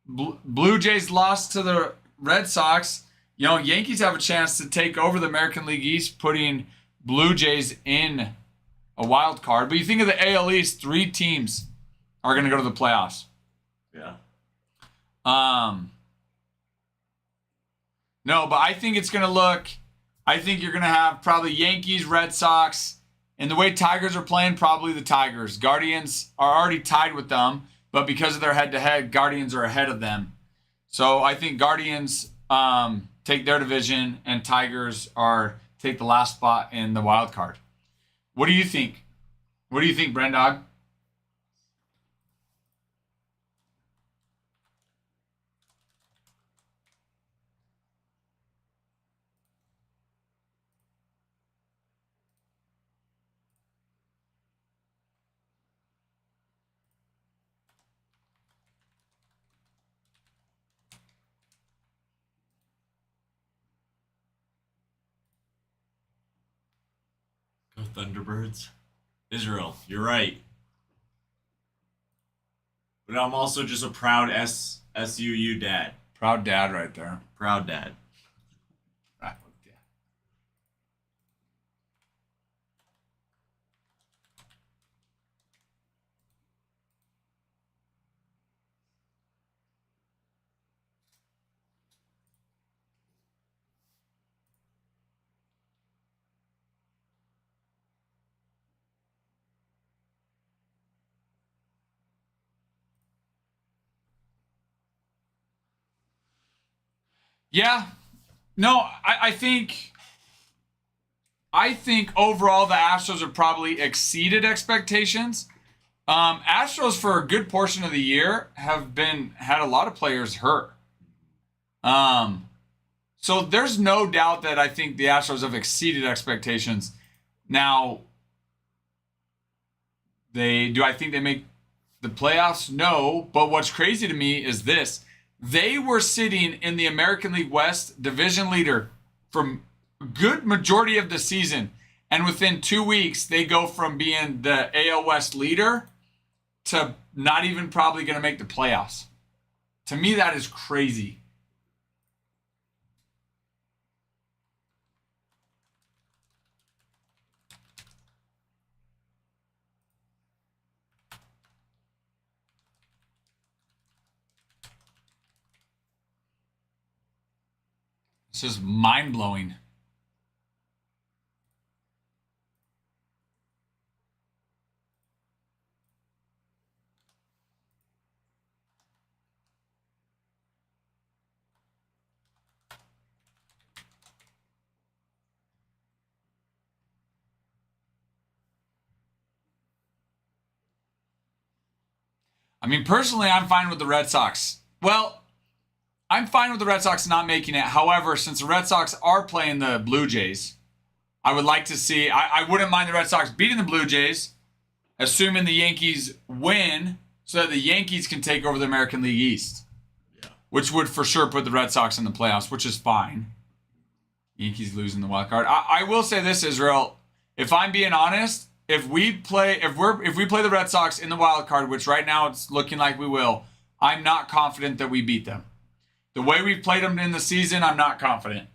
[SPEAKER 1] Blue Jays lost to the Red Sox. Yankees have a chance to take over the American League East, putting Blue Jays in a wild card. But you think of the AL East, 3 teams are going to go to the playoffs.
[SPEAKER 3] Yeah.
[SPEAKER 1] No, but I think it's going to look. I think you're going to have probably Yankees, Red Sox, and the way Tigers are playing, probably the Tigers. Guardians are already tied with them, but because of their head-to-head, Guardians are ahead of them. So I think Guardians take their division, and Tigers take the last spot in the wild card. What do you think? What do you think, Brendog?
[SPEAKER 3] Go Thunderbirds. Israel, you're right. But I'm also just a proud SUU dad.
[SPEAKER 1] Proud dad right there.
[SPEAKER 3] Proud dad.
[SPEAKER 1] Right. Yeah. No, I think overall the Astros have probably exceeded expectations. Astros for a good portion of the year have had a lot of players hurt. So there's no doubt that I think the Astros have exceeded expectations. Now, I think they make the playoffs? No, but what's crazy to me is this. They were sitting in the American League West division leader for a good majority of the season. and within 2 weeks, they go from being the AL West leader to not even probably going to make the playoffs. To me, that is crazy. It's just mind-blowing. I mean, personally, I'm fine with the Red Sox. Well, I'm fine with the Red Sox not making it. However, since the Red Sox are playing the Blue Jays, I would like to see, I wouldn't mind the Red Sox beating the Blue Jays, assuming the Yankees win so that the Yankees can take over the American League East, which would for sure put the Red Sox in the playoffs, which is fine. Yankees losing the wild card. I will say this, Israel, if I'm being honest, if we play the Red Sox in the wild card, which right now it's looking like we will, I'm not confident that we beat them. The way we've played them in the season, I'm not confident.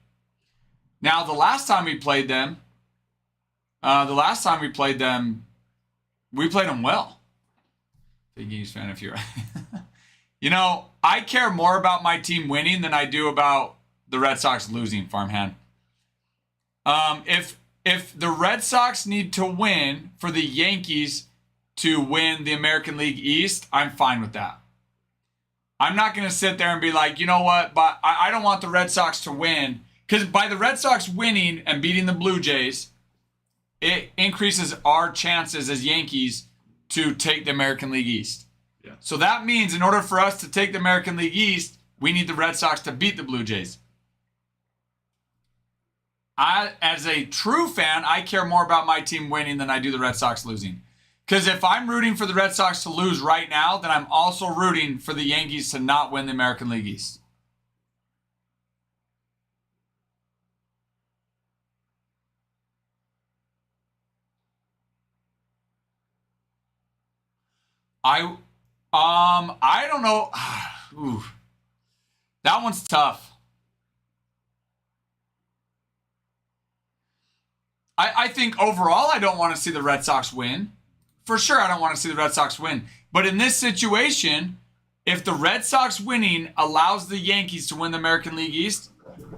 [SPEAKER 1] Now, the last time we played them, we played them well. Big East fan, if you're, you know, I care more about my team winning than I do about the Red Sox losing, farmhand. If the Red Sox need to win for the Yankees to win the American League East, I'm fine with that. I'm not going to sit there and be like, you know what, but I don't want the Red Sox to win. Because by the Red Sox winning and beating the Blue Jays, it increases our chances as Yankees to take the American League East.
[SPEAKER 3] Yeah.
[SPEAKER 1] So that means in order for us to take the American League East, we need the Red Sox to beat the Blue Jays. As a true fan, I care more about my team winning than I do the Red Sox losing. Because if I'm rooting for the Red Sox to lose right now, then I'm also rooting for the Yankees to not win the American League East. I don't know. Ooh, that one's tough. I think overall I don't want to see the Red Sox win. For sure, I don't want to see the Red Sox win. But in this situation, if the Red Sox winning allows the Yankees to win the American League East,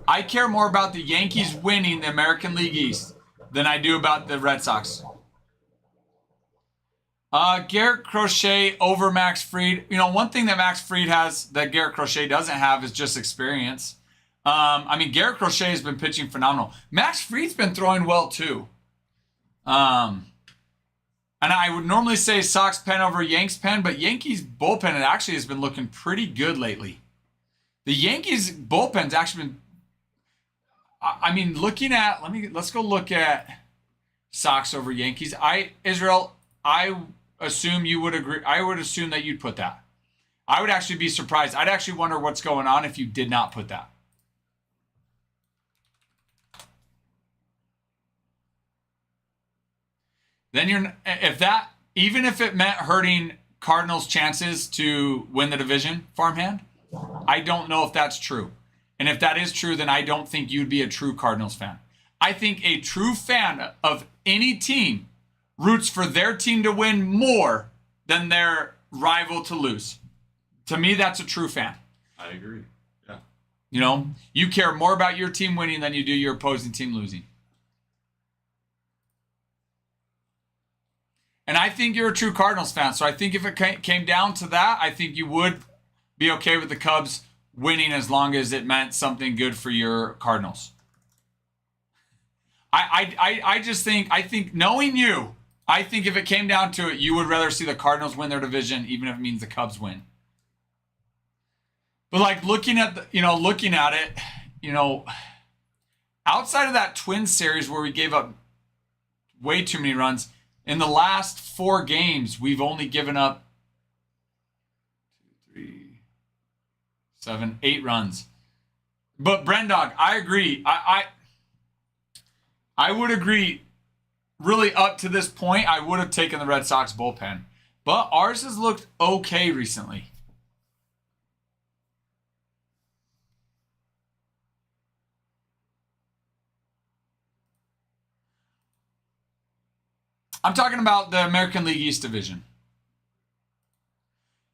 [SPEAKER 1] I care more about the Yankees winning the American League East than I do about the Red Sox. Garrett Crochet over Max Fried. You know, one thing that Max Fried has that Garrett Crochet doesn't have is just experience. I mean, Garrett Crochet has been pitching phenomenal. Max Fried's been throwing well too. And I would normally say Sox pen over Yanks pen, but Yankees bullpen it actually has been looking pretty good lately. The Yankees bullpen's actually been. I mean, looking at let's go look at Sox over Yankees. I assume you would agree. I would assume that you'd put that. I would actually be surprised. I'd actually wonder what's going on if you did not put that. Then even if it meant hurting Cardinals' chances to win the division, farmhand, I don't know if that's true. And if that is true, then I don't think you'd be a true Cardinals fan. I think a true fan of any team roots for their team to win more than their rival to lose. To me, that's a true fan.
[SPEAKER 3] I agree. Yeah.
[SPEAKER 1] You know, you care more about your team winning than you do your opposing team losing. And I think you're a true Cardinals fan. So I think if it came down to that, I think you would be okay with the Cubs winning as long as it meant something good for your Cardinals. I think knowing you, I think if it came down to it, you would rather see the Cardinals win their division, even if it means the Cubs win. But like looking at it, outside of that Twins series where we gave up way too many runs, in the last 4 games, we've only given up 2, 3, 7, 8 runs. But Brendog, I agree. I would agree. really up to this point, I would have taken the Red Sox bullpen. But ours has looked okay recently. I'm talking about the American League East Division.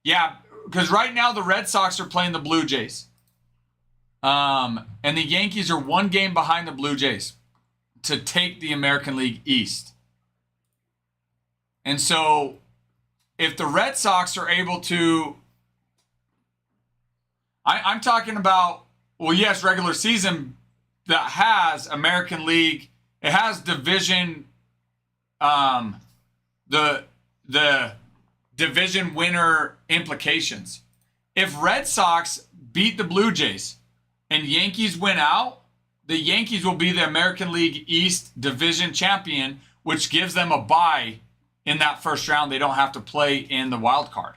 [SPEAKER 1] Yeah, because right now the Red Sox are playing the Blue Jays. And the Yankees are 1 game behind the Blue Jays to take the American League East. And so if the Red Sox are able to... I'm talking about, well, yes, regular season that has American League. It has division... the division winner implications. If Red Sox beat the Blue Jays and Yankees win out, the Yankees will be the American League East division champion, which gives them a bye in that first round. They don't have to play in the wild card.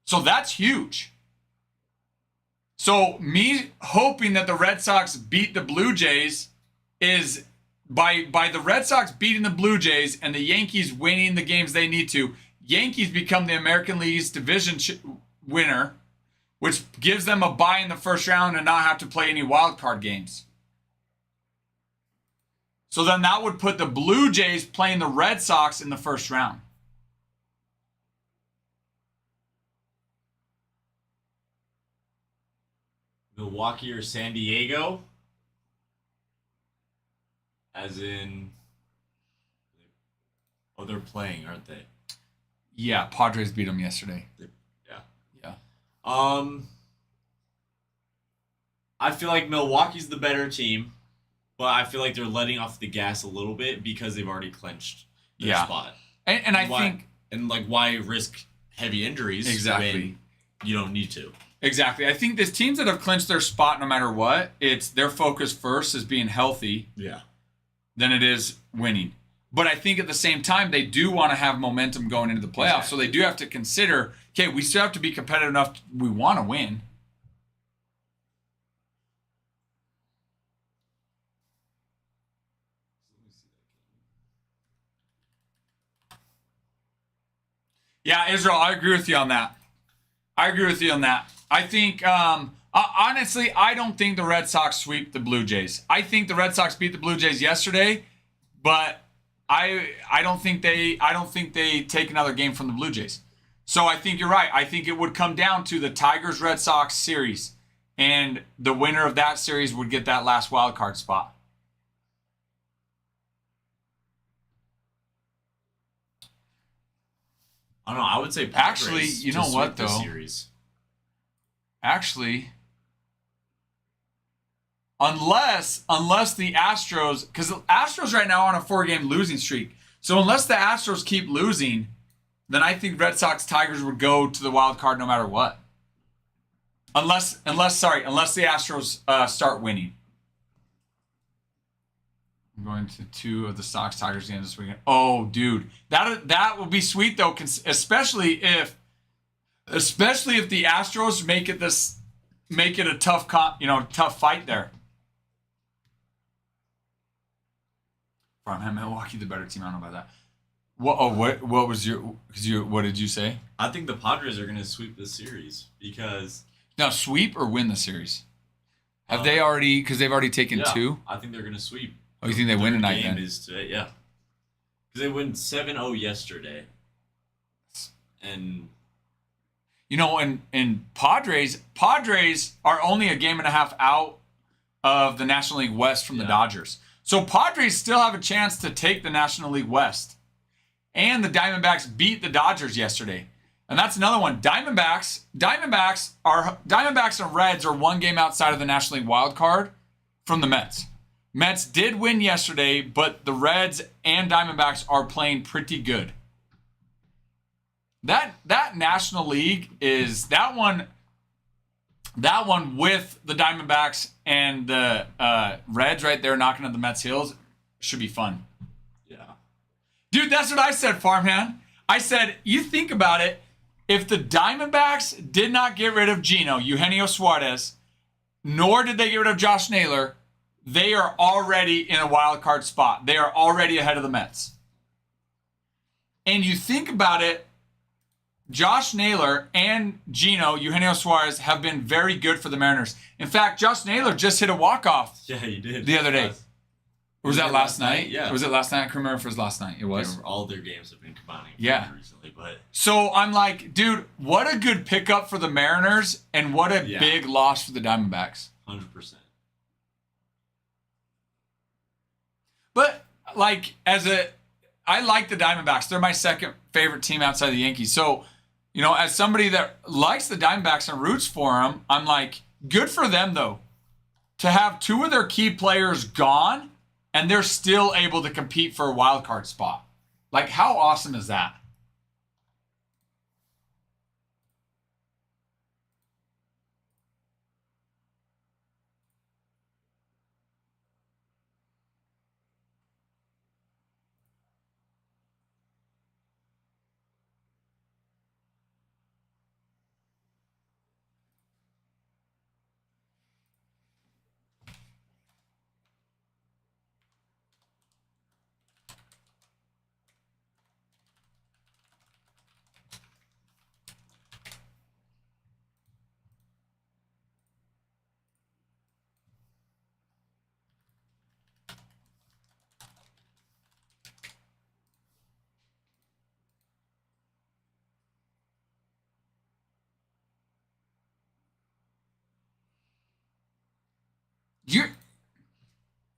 [SPEAKER 1] So that's huge. So me hoping that the Red Sox beat the Blue Jays is by the Red Sox beating the Blue Jays and the Yankees winning the games they need to. Yankees become the American League's division winner, which gives them a bye in the first round and not have to play any wild card games. So then that would put the Blue Jays playing the Red Sox in the first round.
[SPEAKER 3] Milwaukee or San Diego? As in... Oh, they're playing, aren't they?
[SPEAKER 1] Yeah, Padres beat them yesterday.
[SPEAKER 3] Yeah. I feel like Milwaukee's the better team, but I feel like they're letting off the gas a little bit because they've already clinched their spot.
[SPEAKER 1] And I think...
[SPEAKER 3] And, like, why risk heavy injuries when you don't need to?
[SPEAKER 1] Exactly. I think there's teams that have clinched their spot no matter what. It's their focus first is being healthy than it is winning. But I think at the same time, they do want to have momentum going into the playoffs. So they do have to consider, okay, we still have to be competitive enough. We want to win. Yeah, Israel, I agree with you on that. I think, honestly, I don't think the Red Sox sweep the Blue Jays. I think the Red Sox beat the Blue Jays yesterday, but I don't think they take another game from the Blue Jays. So I think you're right. I think it would come down to the Tigers-Red Sox series, and the winner of that series would get that last wild card spot.
[SPEAKER 3] I don't know. I would say Padres
[SPEAKER 1] actually, you know what though?
[SPEAKER 3] Series.
[SPEAKER 1] Actually, unless the Astros, because the Astros right now are on a 4-game losing streak. So unless the Astros keep losing, then I think Red Sox Tigers would go to the wild card no matter what. Unless the Astros start winning. I'm going to 2 of the Sox Tigers games this weekend. Oh, dude, that will be sweet though, especially if the Astros make it a tough fight there. From Milwaukee, the better team. I don't know about that. What did you say?
[SPEAKER 3] I think the Padres are going to sweep the series because
[SPEAKER 1] now sweep or win the series. Have they already? Because they've already taken 2.
[SPEAKER 3] I think they're going to sweep.
[SPEAKER 1] Oh, you think they win tonight?
[SPEAKER 3] Game is today, yeah. Because they win 7-0 yesterday, and
[SPEAKER 1] and Padres are only a game and a half out of the National League West from the Dodgers. So Padres still have a chance to take the National League West. And the Diamondbacks beat the Dodgers yesterday. And that's another one. Diamondbacks and Reds are 1 game outside of the National League wild card from the Mets. Mets did win yesterday, but the Reds and Diamondbacks are playing pretty good. That National League is that one with the Diamondbacks and the Reds right there knocking at the Mets' heels should be fun.
[SPEAKER 3] Yeah.
[SPEAKER 1] Dude, that's what I said, Farmhand. I said, you think about it, if the Diamondbacks did not get rid of Gino, Eugenio Suarez, nor did they get rid of Josh Naylor, they are already in a wild card spot. They are already ahead of the Mets. And you think about it, Josh Naylor and Eugenio Suarez have been very good for the Mariners. In fact, Josh Naylor just hit a walk-off
[SPEAKER 3] Yeah, he did.
[SPEAKER 1] the other day. Was that last night?
[SPEAKER 3] Yeah.
[SPEAKER 1] Was it last night? I can't remember if it was last night. It was.
[SPEAKER 3] All their games have been combining recently, but
[SPEAKER 1] So I'm like, dude, what a good pickup for the Mariners and what a big loss for the Diamondbacks.
[SPEAKER 3] 100%.
[SPEAKER 1] But like I like the Diamondbacks. They're my second favorite team outside the Yankees. So, as somebody that likes the Diamondbacks and roots for them, I'm like, good for them though. To have two of their key players gone and they're still able to compete for a wild card spot. Like, how awesome is that?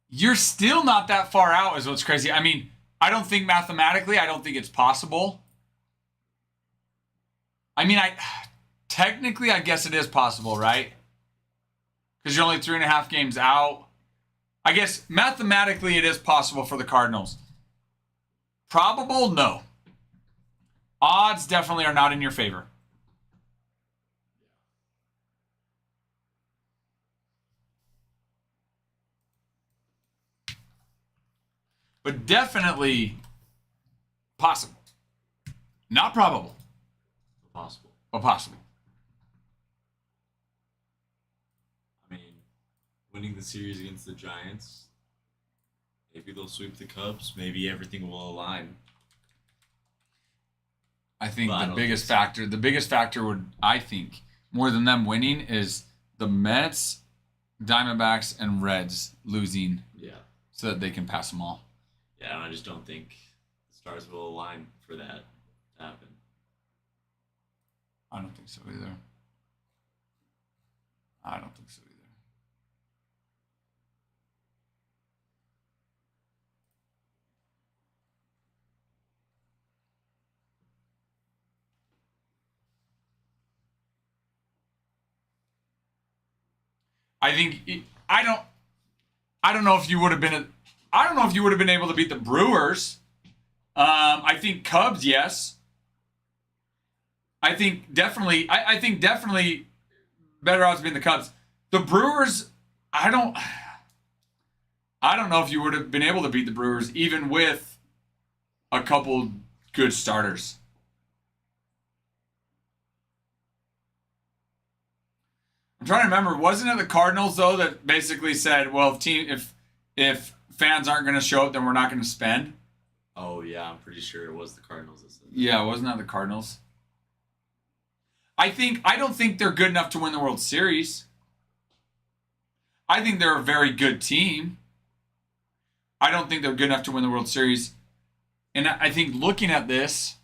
[SPEAKER 1] You're still not that far out is what's crazy. I mean, I don't think mathematically, I don't think it's possible. I mean, technically, I guess it is possible, right? Because you're only 3.5 games out. I guess mathematically it is possible for the Cardinals. Probable? No. Odds definitely are not in your favor. But definitely possible. Not probable.
[SPEAKER 3] Possible.
[SPEAKER 1] But possible.
[SPEAKER 3] I mean, winning the series against the Giants, maybe they'll sweep the Cubs. Maybe everything will align.
[SPEAKER 1] I think the biggest factor would, I think, more than them winning, is the Mets, Diamondbacks, and Reds losing.
[SPEAKER 3] Yeah.
[SPEAKER 1] So that they can pass them all.
[SPEAKER 3] Yeah, and I just don't think the stars will align for that to happen.
[SPEAKER 1] I don't think so either. I don't think so either. I don't know if you would have been able to beat the Brewers. I think Cubs, yes. I think definitely better odds being the Cubs. The Brewers, I don't know if you would have been able to beat the Brewers even with a couple good starters. I'm trying to remember. Wasn't it the Cardinals though that basically said, "Well, if fans aren't going to show up, then we're not going to spend"?
[SPEAKER 3] Oh yeah, I'm pretty sure it was the Cardinals that said that.
[SPEAKER 1] Yeah, wasn't that the Cardinals? I don't think they're good enough to win the World Series. I think they're a very good team. I don't think they're good enough to win the World Series. And I think looking at this,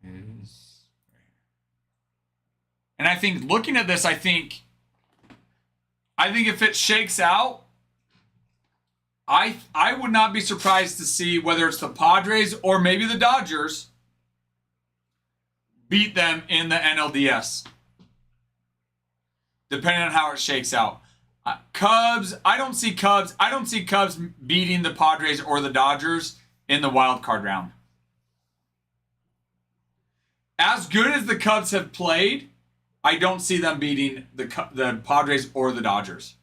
[SPEAKER 1] and I think looking at this, I think if it shakes out, I would not be surprised to see whether it's the Padres or maybe the Dodgers beat them in the NLDS. Depending on how it shakes out. Cubs, I don't see Cubs beating the Padres or the Dodgers in the wild card round. As good as the Cubs have played, I don't see them beating the Padres or the Dodgers.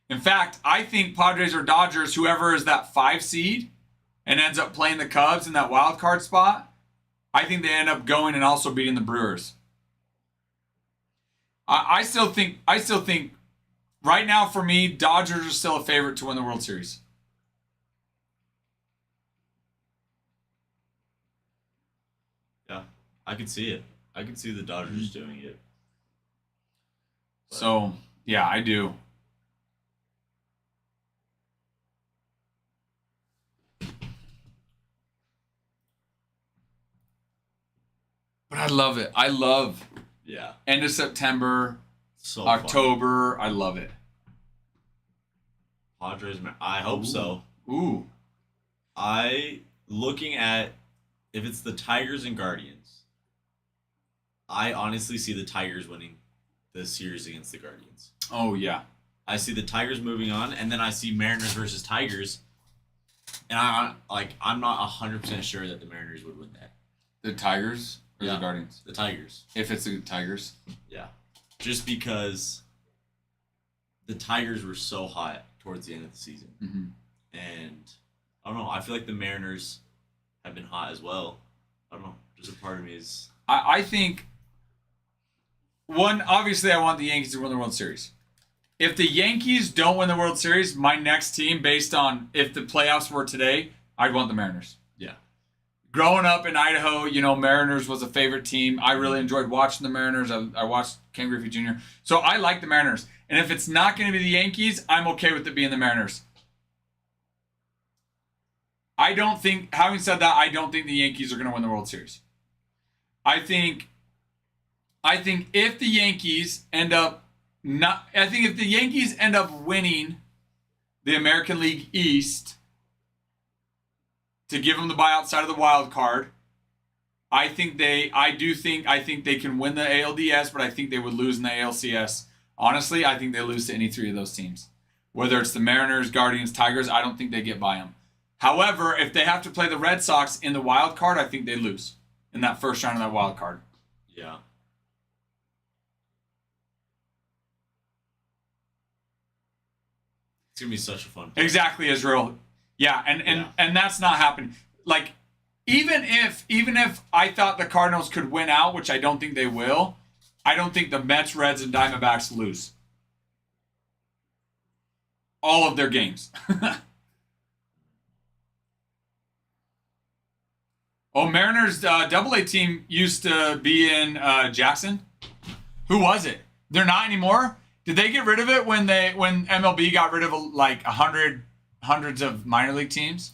[SPEAKER 1] In fact, I think Padres or Dodgers, whoever is that 5 seed and ends up playing the Cubs in that wild card spot, I think they end up going and also beating the Brewers. I still think right now for me, Dodgers are still a favorite to win the World Series.
[SPEAKER 3] I could see it. I could see the Dodgers doing it.
[SPEAKER 1] So, yeah, I do. But I love it. I love
[SPEAKER 3] Yeah.
[SPEAKER 1] end of September,
[SPEAKER 3] So
[SPEAKER 1] October. I love it.
[SPEAKER 3] Padres. I hope so.
[SPEAKER 1] Ooh.
[SPEAKER 3] Looking at if it's the Tigers and Guardians, I honestly see the Tigers winning the series against the Guardians.
[SPEAKER 1] Oh, yeah.
[SPEAKER 3] I see the Tigers moving on, and then I see Mariners versus Tigers, and I'm not 100% sure that the Mariners would win that.
[SPEAKER 1] The Tigers or
[SPEAKER 3] Yeah.
[SPEAKER 1] the Guardians?
[SPEAKER 3] The Tigers.
[SPEAKER 1] If it's the Tigers.
[SPEAKER 3] Yeah. Just because the Tigers were so hot towards the end of the season.
[SPEAKER 1] Mm-hmm.
[SPEAKER 3] And I don't know. I feel like the Mariners have been hot as well. I don't know. Just a part of me is.
[SPEAKER 1] I think, obviously, I want the Yankees to win the World Series. If the Yankees don't win the World Series, my next team, based on if the playoffs were today, I'd want the Mariners.
[SPEAKER 3] Yeah.
[SPEAKER 1] Growing up in Idaho, Mariners was a favorite team. I really enjoyed watching the Mariners. I watched Ken Griffey Jr. So I like the Mariners. And if it's not going to be the Yankees, I'm okay with it being the Mariners. Having said that, I don't think the Yankees are going to win the World Series. I think if the Yankees end up winning the American League East to give them the bye outside of the wild card, I think they can win the ALDS, but I think they would lose in the ALCS. Honestly, I think they lose to any three of those teams. Whether it's the Mariners, Guardians, Tigers, I don't think they get by them. However, if they have to play the Red Sox in the wild card, I think they lose in that first round of that wild card.
[SPEAKER 3] Yeah. It's gonna be such a fun play.
[SPEAKER 1] Exactly, Israel. Yeah, and that's not happening. Like, even if I thought the Cardinals could win out, which I don't think they will, I don't think the Mets, Reds, and Diamondbacks lose all of their games. Mariners AA team used to be in Jackson. Who was it? They're not anymore. Did they get rid of it when MLB got rid of like hundreds of minor league teams?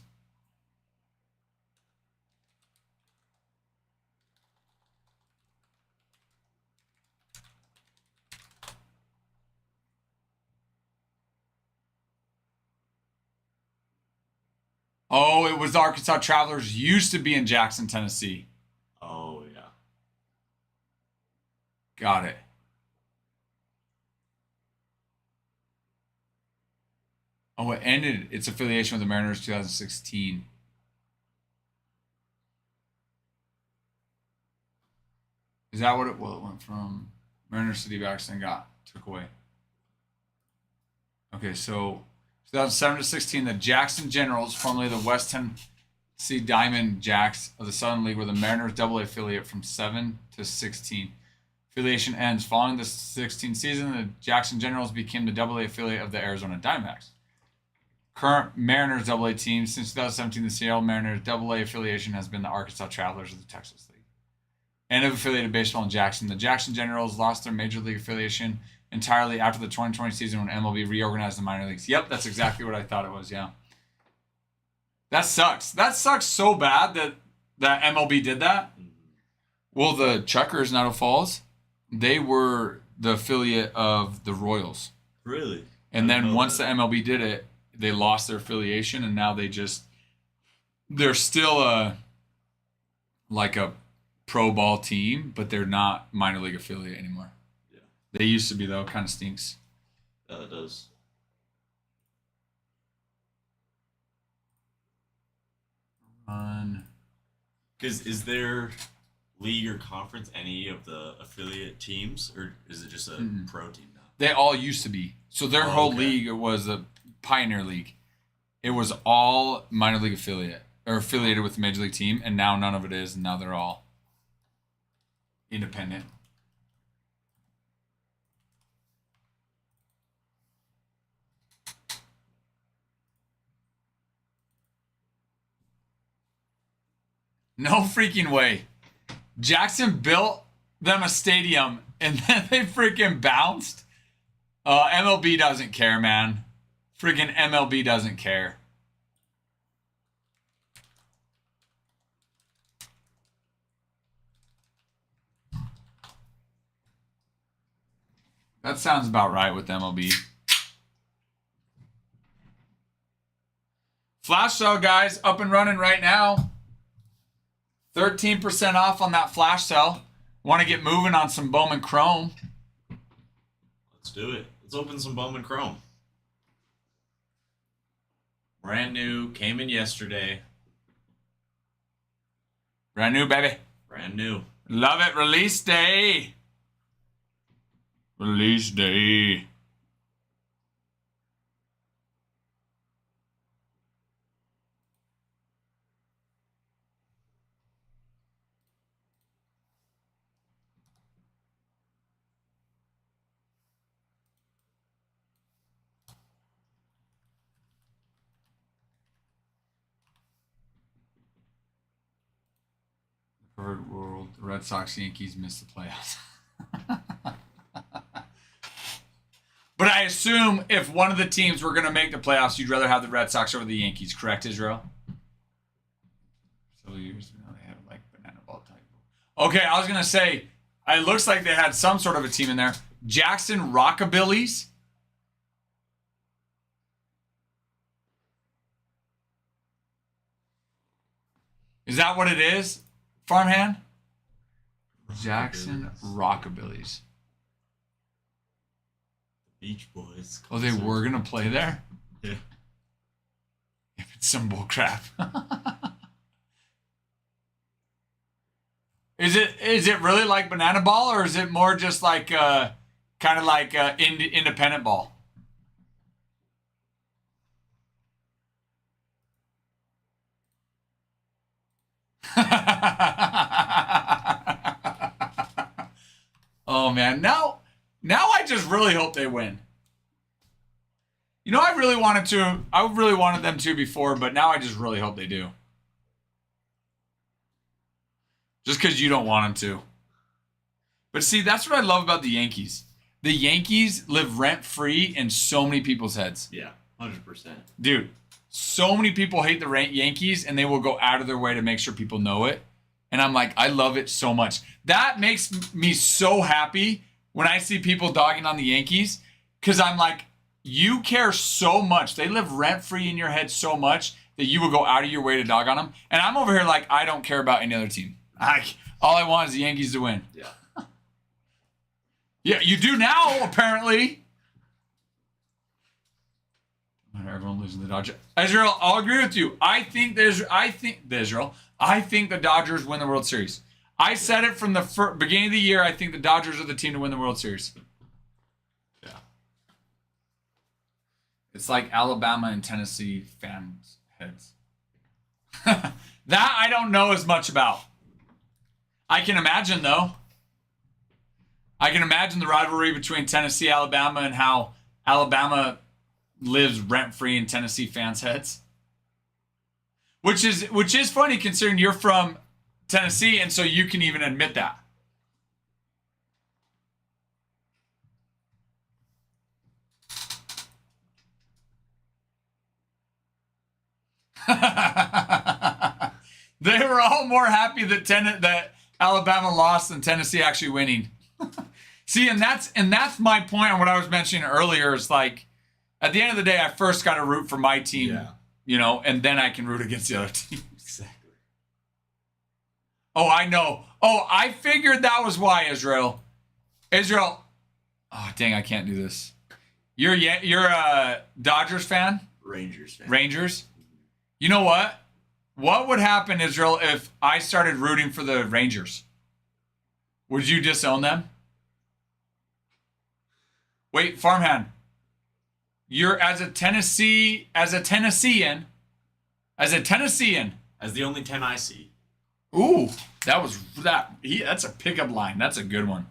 [SPEAKER 1] Oh, it was the Arkansas Travelers. Used to be in Jackson, Tennessee.
[SPEAKER 3] Oh, yeah.
[SPEAKER 1] Got it. Oh, it ended its affiliation with the Mariners 2016. Is that what it? Well, it went from Mariners City Backs and took away. Okay, so 2007 to 16, the Jackson Generals, formerly the West Tennessee Diamond Jacks of the Southern League, were the Mariners AA affiliate from 7 to 16. Affiliation ends. Following the 16 season, the Jackson Generals became the AA affiliate of the Arizona Diamondbacks. Current Mariners AA team since 2017, the Seattle Mariners AA affiliation has been the Arkansas Travelers of the Texas League. End of affiliated baseball in Jackson. The Jackson Generals lost their major league affiliation entirely after the 2020 season when MLB reorganized the minor leagues. Yep, that's exactly what I thought it was, yeah. That sucks. That sucks so bad that MLB did that. Well, the Chuckers in Idaho Falls, they were the affiliate of the Royals.
[SPEAKER 3] Really?
[SPEAKER 1] And then once the MLB did it, they lost their affiliation, and now they're still a pro ball team, but they're not minor league affiliate anymore.
[SPEAKER 3] Yeah.
[SPEAKER 1] They used to be, though. Kind of stinks.
[SPEAKER 3] Yeah, it does. Because is there league or conference any of the affiliate teams, or is it just a pro team now?
[SPEAKER 1] They all used to be. So their whole league was a Pioneer League. It was all minor league affiliate or affiliated with the major league team, and now none of it is, and now they're all independent. No freaking way. Jackson built them a stadium and then they freaking bounced. MLB doesn't care, man. Freaking MLB doesn't care. That sounds about right with MLB. Flash sale, guys, up and running right now. 13% off on that flash sale. Want to get moving on some Bowman Chrome?
[SPEAKER 3] Let's do it. Let's open some Bowman Chrome. Brand new. Came in yesterday.
[SPEAKER 1] Brand new, baby.
[SPEAKER 3] Brand new.
[SPEAKER 1] Love it. Release day. Release day. Perfect world. The Red Sox, Yankees missed the playoffs. But I assume if one of the teams were going to make the playoffs, you'd rather have the Red Sox over the Yankees, correct, Israel? Several years ago, they had like banana ball type. Okay, I was going to say, it looks like they had some sort of a team in there. Jackson Rockabillys. Is that what it is, Farmhand? Jackson Rockabillys.
[SPEAKER 3] Beach Boys.
[SPEAKER 1] Oh, they were going to play there?
[SPEAKER 3] Yeah.
[SPEAKER 1] If it's some bull crap. Is it really like banana ball, or is it more just like kind of like independent ball? Oh man, now I just really hope they win. You know, I really wanted them to before, but now I just really hope they do. Just because you don't want them to. But see, that's what I love about the Yankees. The Yankees live rent-free in so many people's heads.
[SPEAKER 3] Yeah, 100%.
[SPEAKER 1] Dude, so many people hate the Yankees, and they will go out of their way to make sure people know it. And I'm like, I love it so much. That makes me so happy when I see people dogging on the Yankees, because I'm like, you care so much. They live rent-free in your head so much that you will go out of your way to dog on them. And I'm over here like, I don't care about any other team. All I want is the Yankees to win.
[SPEAKER 3] Yeah.
[SPEAKER 1] Yeah, you do now, apparently. Everyone losing the Dodgers. Israel, I'll agree with you. I think the Dodgers win the World Series. I said it from the beginning of the year. I think the Dodgers are the team to win the World Series.
[SPEAKER 3] Yeah.
[SPEAKER 1] It's like Alabama and Tennessee fans' heads. That I don't know as much about. I can imagine, though. I can imagine the rivalry between Tennessee, Alabama, and how Alabama lives rent-free in Tennessee fans' heads. Which is funny considering you're from Tennessee, and so you can even admit that. They were all more happy that Alabama lost than Tennessee actually winning. See, and that's my point on what I was mentioning earlier. Is like, at the end of the day, I first got to root for my team.
[SPEAKER 3] Yeah.
[SPEAKER 1] You know, and then I can root against the other team.
[SPEAKER 3] Exactly.
[SPEAKER 1] Oh, I know. Oh, I figured that was why, Israel. Oh, dang, I can't do this. You're a Dodgers fan?
[SPEAKER 3] Rangers fan.
[SPEAKER 1] Rangers? You know what? What would happen, Israel, if I started rooting for the Rangers? Would you disown them? Wait, Farmhand. You're as a Tennessean. As
[SPEAKER 3] the only 10 I see.
[SPEAKER 1] Ooh, that's a pickup line. That's a good one.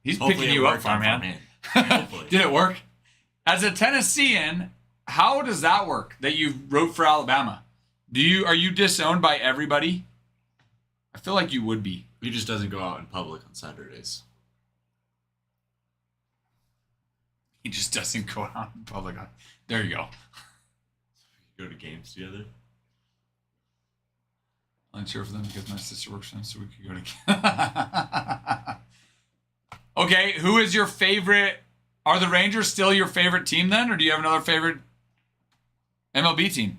[SPEAKER 1] He's
[SPEAKER 3] Hopefully
[SPEAKER 1] picking
[SPEAKER 3] it
[SPEAKER 1] you up,
[SPEAKER 3] worked out,
[SPEAKER 1] Farmhand.
[SPEAKER 3] Hopefully.
[SPEAKER 1] Did it work? As a Tennessean, how does that work? That you wrote for Alabama? Are you disowned by everybody? I I feel like you would be.
[SPEAKER 3] He just doesn't go out in public on Saturdays.
[SPEAKER 1] He just doesn't go out in public. There you go.
[SPEAKER 3] Go to games together.
[SPEAKER 1] I'm sure for them because my sister works on, so we could go to. Okay, who is your favorite? Are the Rangers still your favorite team then, or do you have another favorite MLB team?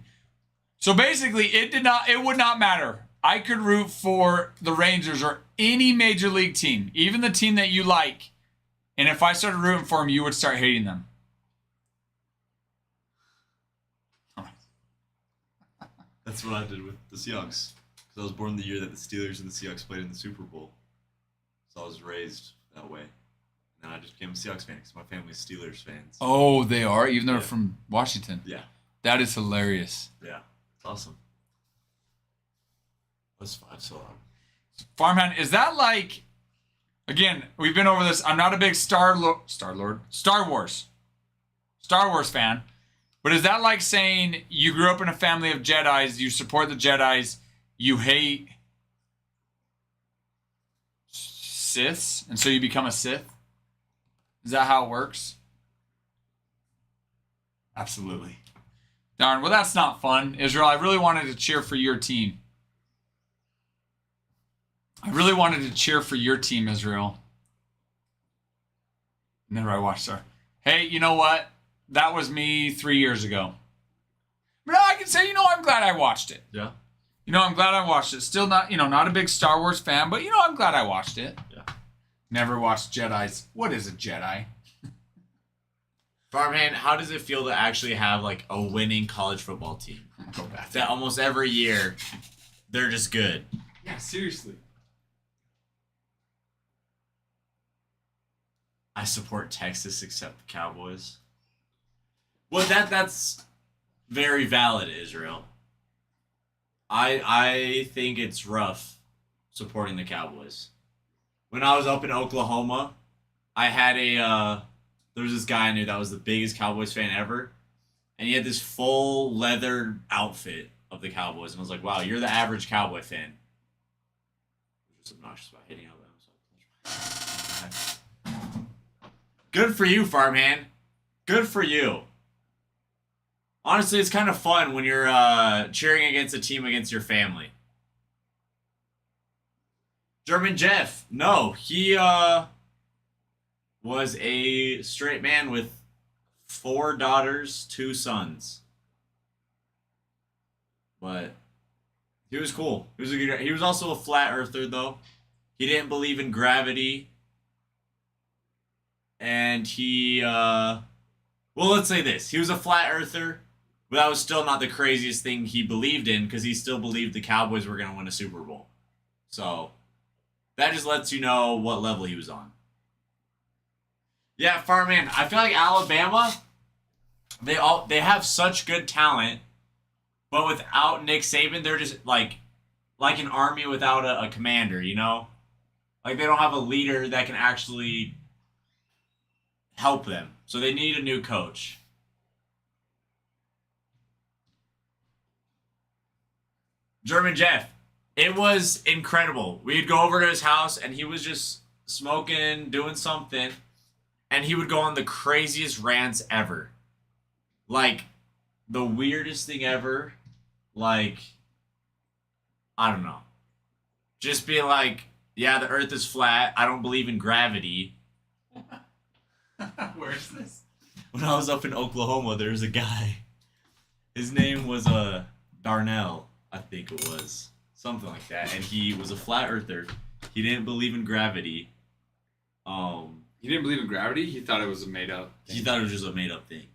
[SPEAKER 1] So basically, it would not matter. I could root for the Rangers or any major league team, even the team that you like. And if I started rooting for them, you would start hating them.
[SPEAKER 3] That's what I did with the Seahawks. Because I was born the year that the Steelers and the Seahawks played in the Super Bowl. So I was raised that way. And I just became a Seahawks fan because my family's Steelers fans.
[SPEAKER 1] Oh, they are? Even though they're from Washington?
[SPEAKER 3] Yeah.
[SPEAKER 1] That is hilarious.
[SPEAKER 3] Yeah. It's awesome. That's fine. So
[SPEAKER 1] Farmhand, is that like... Again, we've been over this. I'm not a big Star Wars fan. But is that like saying you grew up in a family of Jedis, you support the Jedis, you hate Siths, and so you become a Sith? Is that how it works? Absolutely. Darn, well, that's not fun. Israel, I really wanted to cheer for your team. I really wanted to cheer for your team, Israel. And then I watched her. Hey, you know what? That was me 3 years ago. But I can say, I'm glad I watched it.
[SPEAKER 3] yeah.
[SPEAKER 1] I'm glad I watched it. Still not, not a big Star Wars fan, but, I'm glad I watched it.
[SPEAKER 3] Yeah.
[SPEAKER 1] Never watched Jedis. What is a Jedi?
[SPEAKER 3] Farmhand, how does it feel to actually have like a winning college football team?
[SPEAKER 1] Go back.
[SPEAKER 3] That almost every year, they're just good.
[SPEAKER 1] Yeah, seriously.
[SPEAKER 3] I support Texas except the Cowboys. Well, that's very valid, Israel. I think it's rough supporting the Cowboys. When I was up in Oklahoma, I had there was this guy I knew that was the biggest Cowboys fan ever, and he had this full leather outfit of the Cowboys, and I was like, wow, you're the average Cowboy fan. Just obnoxious about hating Alabama. Good for you, Farmhand. Good for you. Honestly, it's kind of fun when you're cheering against a team against your family. German Jeff. No, he was a straight man with 4 daughters, 2 sons. But he was cool. He was also a flat earther, though. He didn't believe in gravity. And he, well, let's say this. He was a flat earther, but that was still not the craziest thing he believed in because he still believed the Cowboys were going to win a Super Bowl. So that just lets you know what level he was on. Yeah, Farman, I feel like Alabama, they have such good talent, but without Nick Saban, they're just like an army without a commander, Like they don't have a leader that can actually help them. So they need a new coach. German Jeff, it was incredible. We'd go over to his house and he was just smoking, doing something, and he would go on the craziest rants ever. Like the weirdest thing ever. Like, I don't know. Just be like, yeah, the earth is flat. I don't believe in gravity.
[SPEAKER 1] Where's this?
[SPEAKER 3] When I was up in Oklahoma, there was a guy. His name was Darnell, I think it was. Something like that. And he was a flat earther. He didn't believe in gravity.
[SPEAKER 1] He didn't believe in gravity? He thought it was a made-up thing.
[SPEAKER 3] He thought it was just a made-up thing.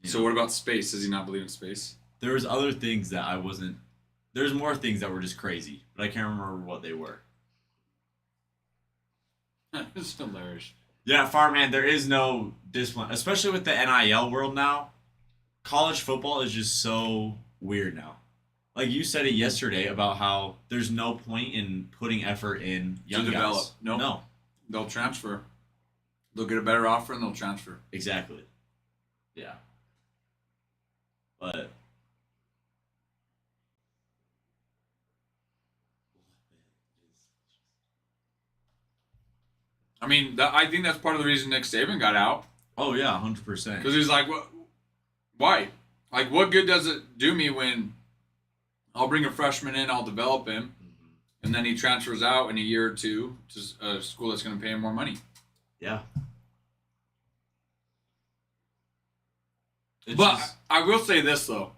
[SPEAKER 1] So what about space? Does he not believe in space?
[SPEAKER 3] There was other things that I wasn't... There's more things that were just crazy. But I can't remember what they were.
[SPEAKER 1] It's hilarious.
[SPEAKER 3] Yeah, Farman, there is no discipline. Especially with the NIL world now. College football is just so weird now. Like you said it yesterday about how there's no point in putting effort in young
[SPEAKER 1] to develop.
[SPEAKER 3] guys.
[SPEAKER 1] Nope.
[SPEAKER 3] No.
[SPEAKER 1] They'll transfer. They'll get a better offer and they'll transfer.
[SPEAKER 3] Exactly. Yeah. But
[SPEAKER 1] I mean, I think that's part of the reason Nick Saban got out
[SPEAKER 3] Oh yeah, 100%.
[SPEAKER 1] because he's like, what? Why? Like, what good does it do me when I'll bring a freshman in, I'll develop him, and then he transfers out in a year or two to a school that's going to pay him more money?
[SPEAKER 3] Yeah. It's
[SPEAKER 1] But
[SPEAKER 3] just-
[SPEAKER 1] I will say this though,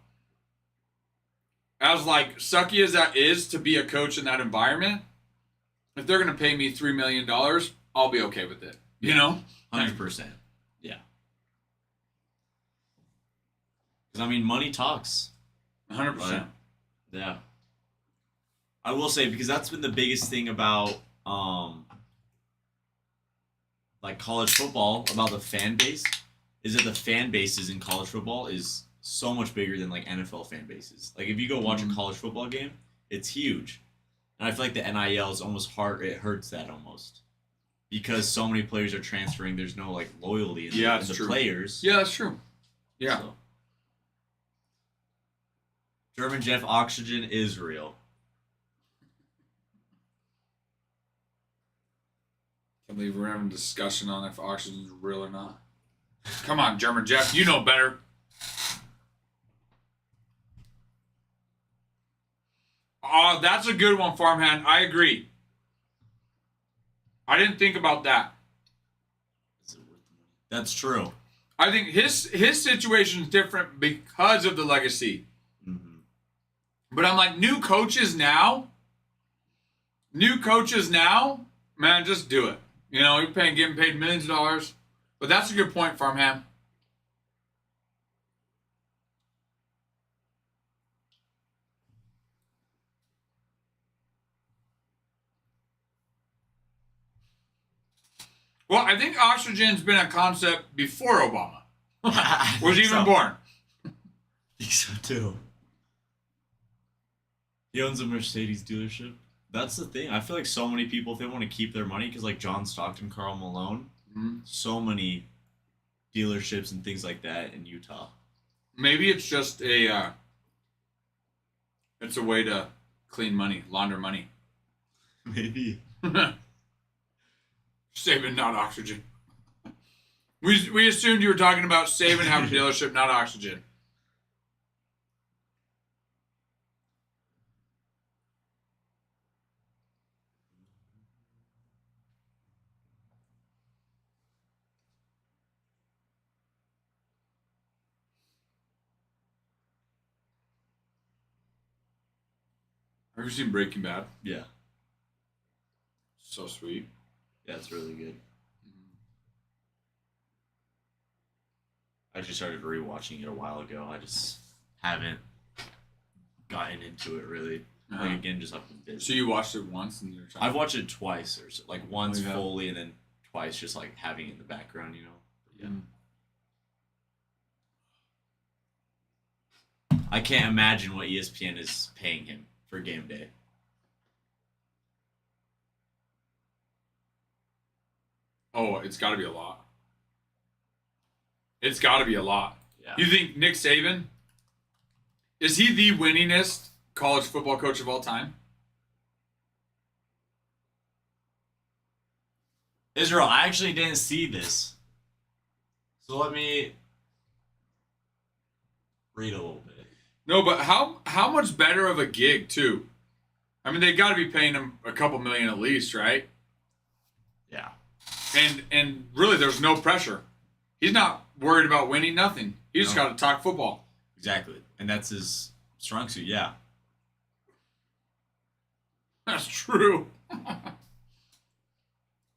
[SPEAKER 1] as like sucky as that is to be a coach in that environment, if they're going to pay me $3 million, I'll be okay with it. You know,
[SPEAKER 3] 100%. Yeah. Because, I mean, money talks.
[SPEAKER 1] 100%.
[SPEAKER 3] Yeah. I will say, because that's been the biggest thing about, like, college football, about the fan base, is that the fan bases in college football is so much bigger than, like, NFL fan bases. Like, if you go watch a college football game, it's huge. And I feel like the NIL is almost hard. It hurts that almost. Because so many players are transferring, there's no like loyalty in
[SPEAKER 1] Yeah,
[SPEAKER 3] the
[SPEAKER 1] it's true.
[SPEAKER 3] players.
[SPEAKER 1] Yeah, that's true. Yeah.
[SPEAKER 3] So. German Jeff Oxygen is real.
[SPEAKER 1] Can't believe we're having a discussion on if oxygen's real or not. Come on, German Jeff, you know better. Oh, that's a good one, Farmhand. I agree. I didn't think about that.
[SPEAKER 3] Is it worth the money? That's true.
[SPEAKER 1] I think his situation is different because of the legacy.
[SPEAKER 3] Mm-hmm.
[SPEAKER 1] But I'm like, new coaches now, man, just do it. You know, you're getting paid millions of dollars. But that's a good point, Farmhand. Well, I think oxygen's been a concept before Obama was even born.
[SPEAKER 3] I think so too. He owns a Mercedes dealership. That's the thing. I feel like so many people, if they want to keep their money, because like John Stockton, Karl Malone, so many dealerships and things like that in Utah.
[SPEAKER 1] Maybe it's just it's a way to clean money, launder money.
[SPEAKER 3] Maybe.
[SPEAKER 1] Saving, not oxygen. We assumed you were talking about saving having a dealership, not oxygen. Have you seen Breaking Bad?
[SPEAKER 3] Yeah.
[SPEAKER 1] So sweet.
[SPEAKER 3] Yeah, it's really good. I actually started rewatching it a while ago. I just haven't gotten into it really.
[SPEAKER 1] Uh-huh.
[SPEAKER 3] Like again, just up in busy.
[SPEAKER 1] So you watched it once and you're trying.
[SPEAKER 3] I've watched it twice, or so, like once
[SPEAKER 1] Oh, yeah.
[SPEAKER 3] fully, and then twice just like having it in the background, you know. But, yeah. I can't imagine what ESPN is paying him for game day.
[SPEAKER 1] Oh, it's got to be a lot. It's got to be a lot.
[SPEAKER 3] Yeah.
[SPEAKER 1] You think Nick Saban, is he the winningest college football coach of all time?
[SPEAKER 3] Israel, I actually didn't see this. So let me read a little bit.
[SPEAKER 1] No, but how much better of a gig too? I mean, they got to be paying him a couple million at least, right?
[SPEAKER 3] Yeah.
[SPEAKER 1] And really, there's no pressure. He's not worried about winning nothing. He just
[SPEAKER 3] No.
[SPEAKER 1] got to talk football.
[SPEAKER 3] Exactly. And that's his strong suit, yeah.
[SPEAKER 1] That's true.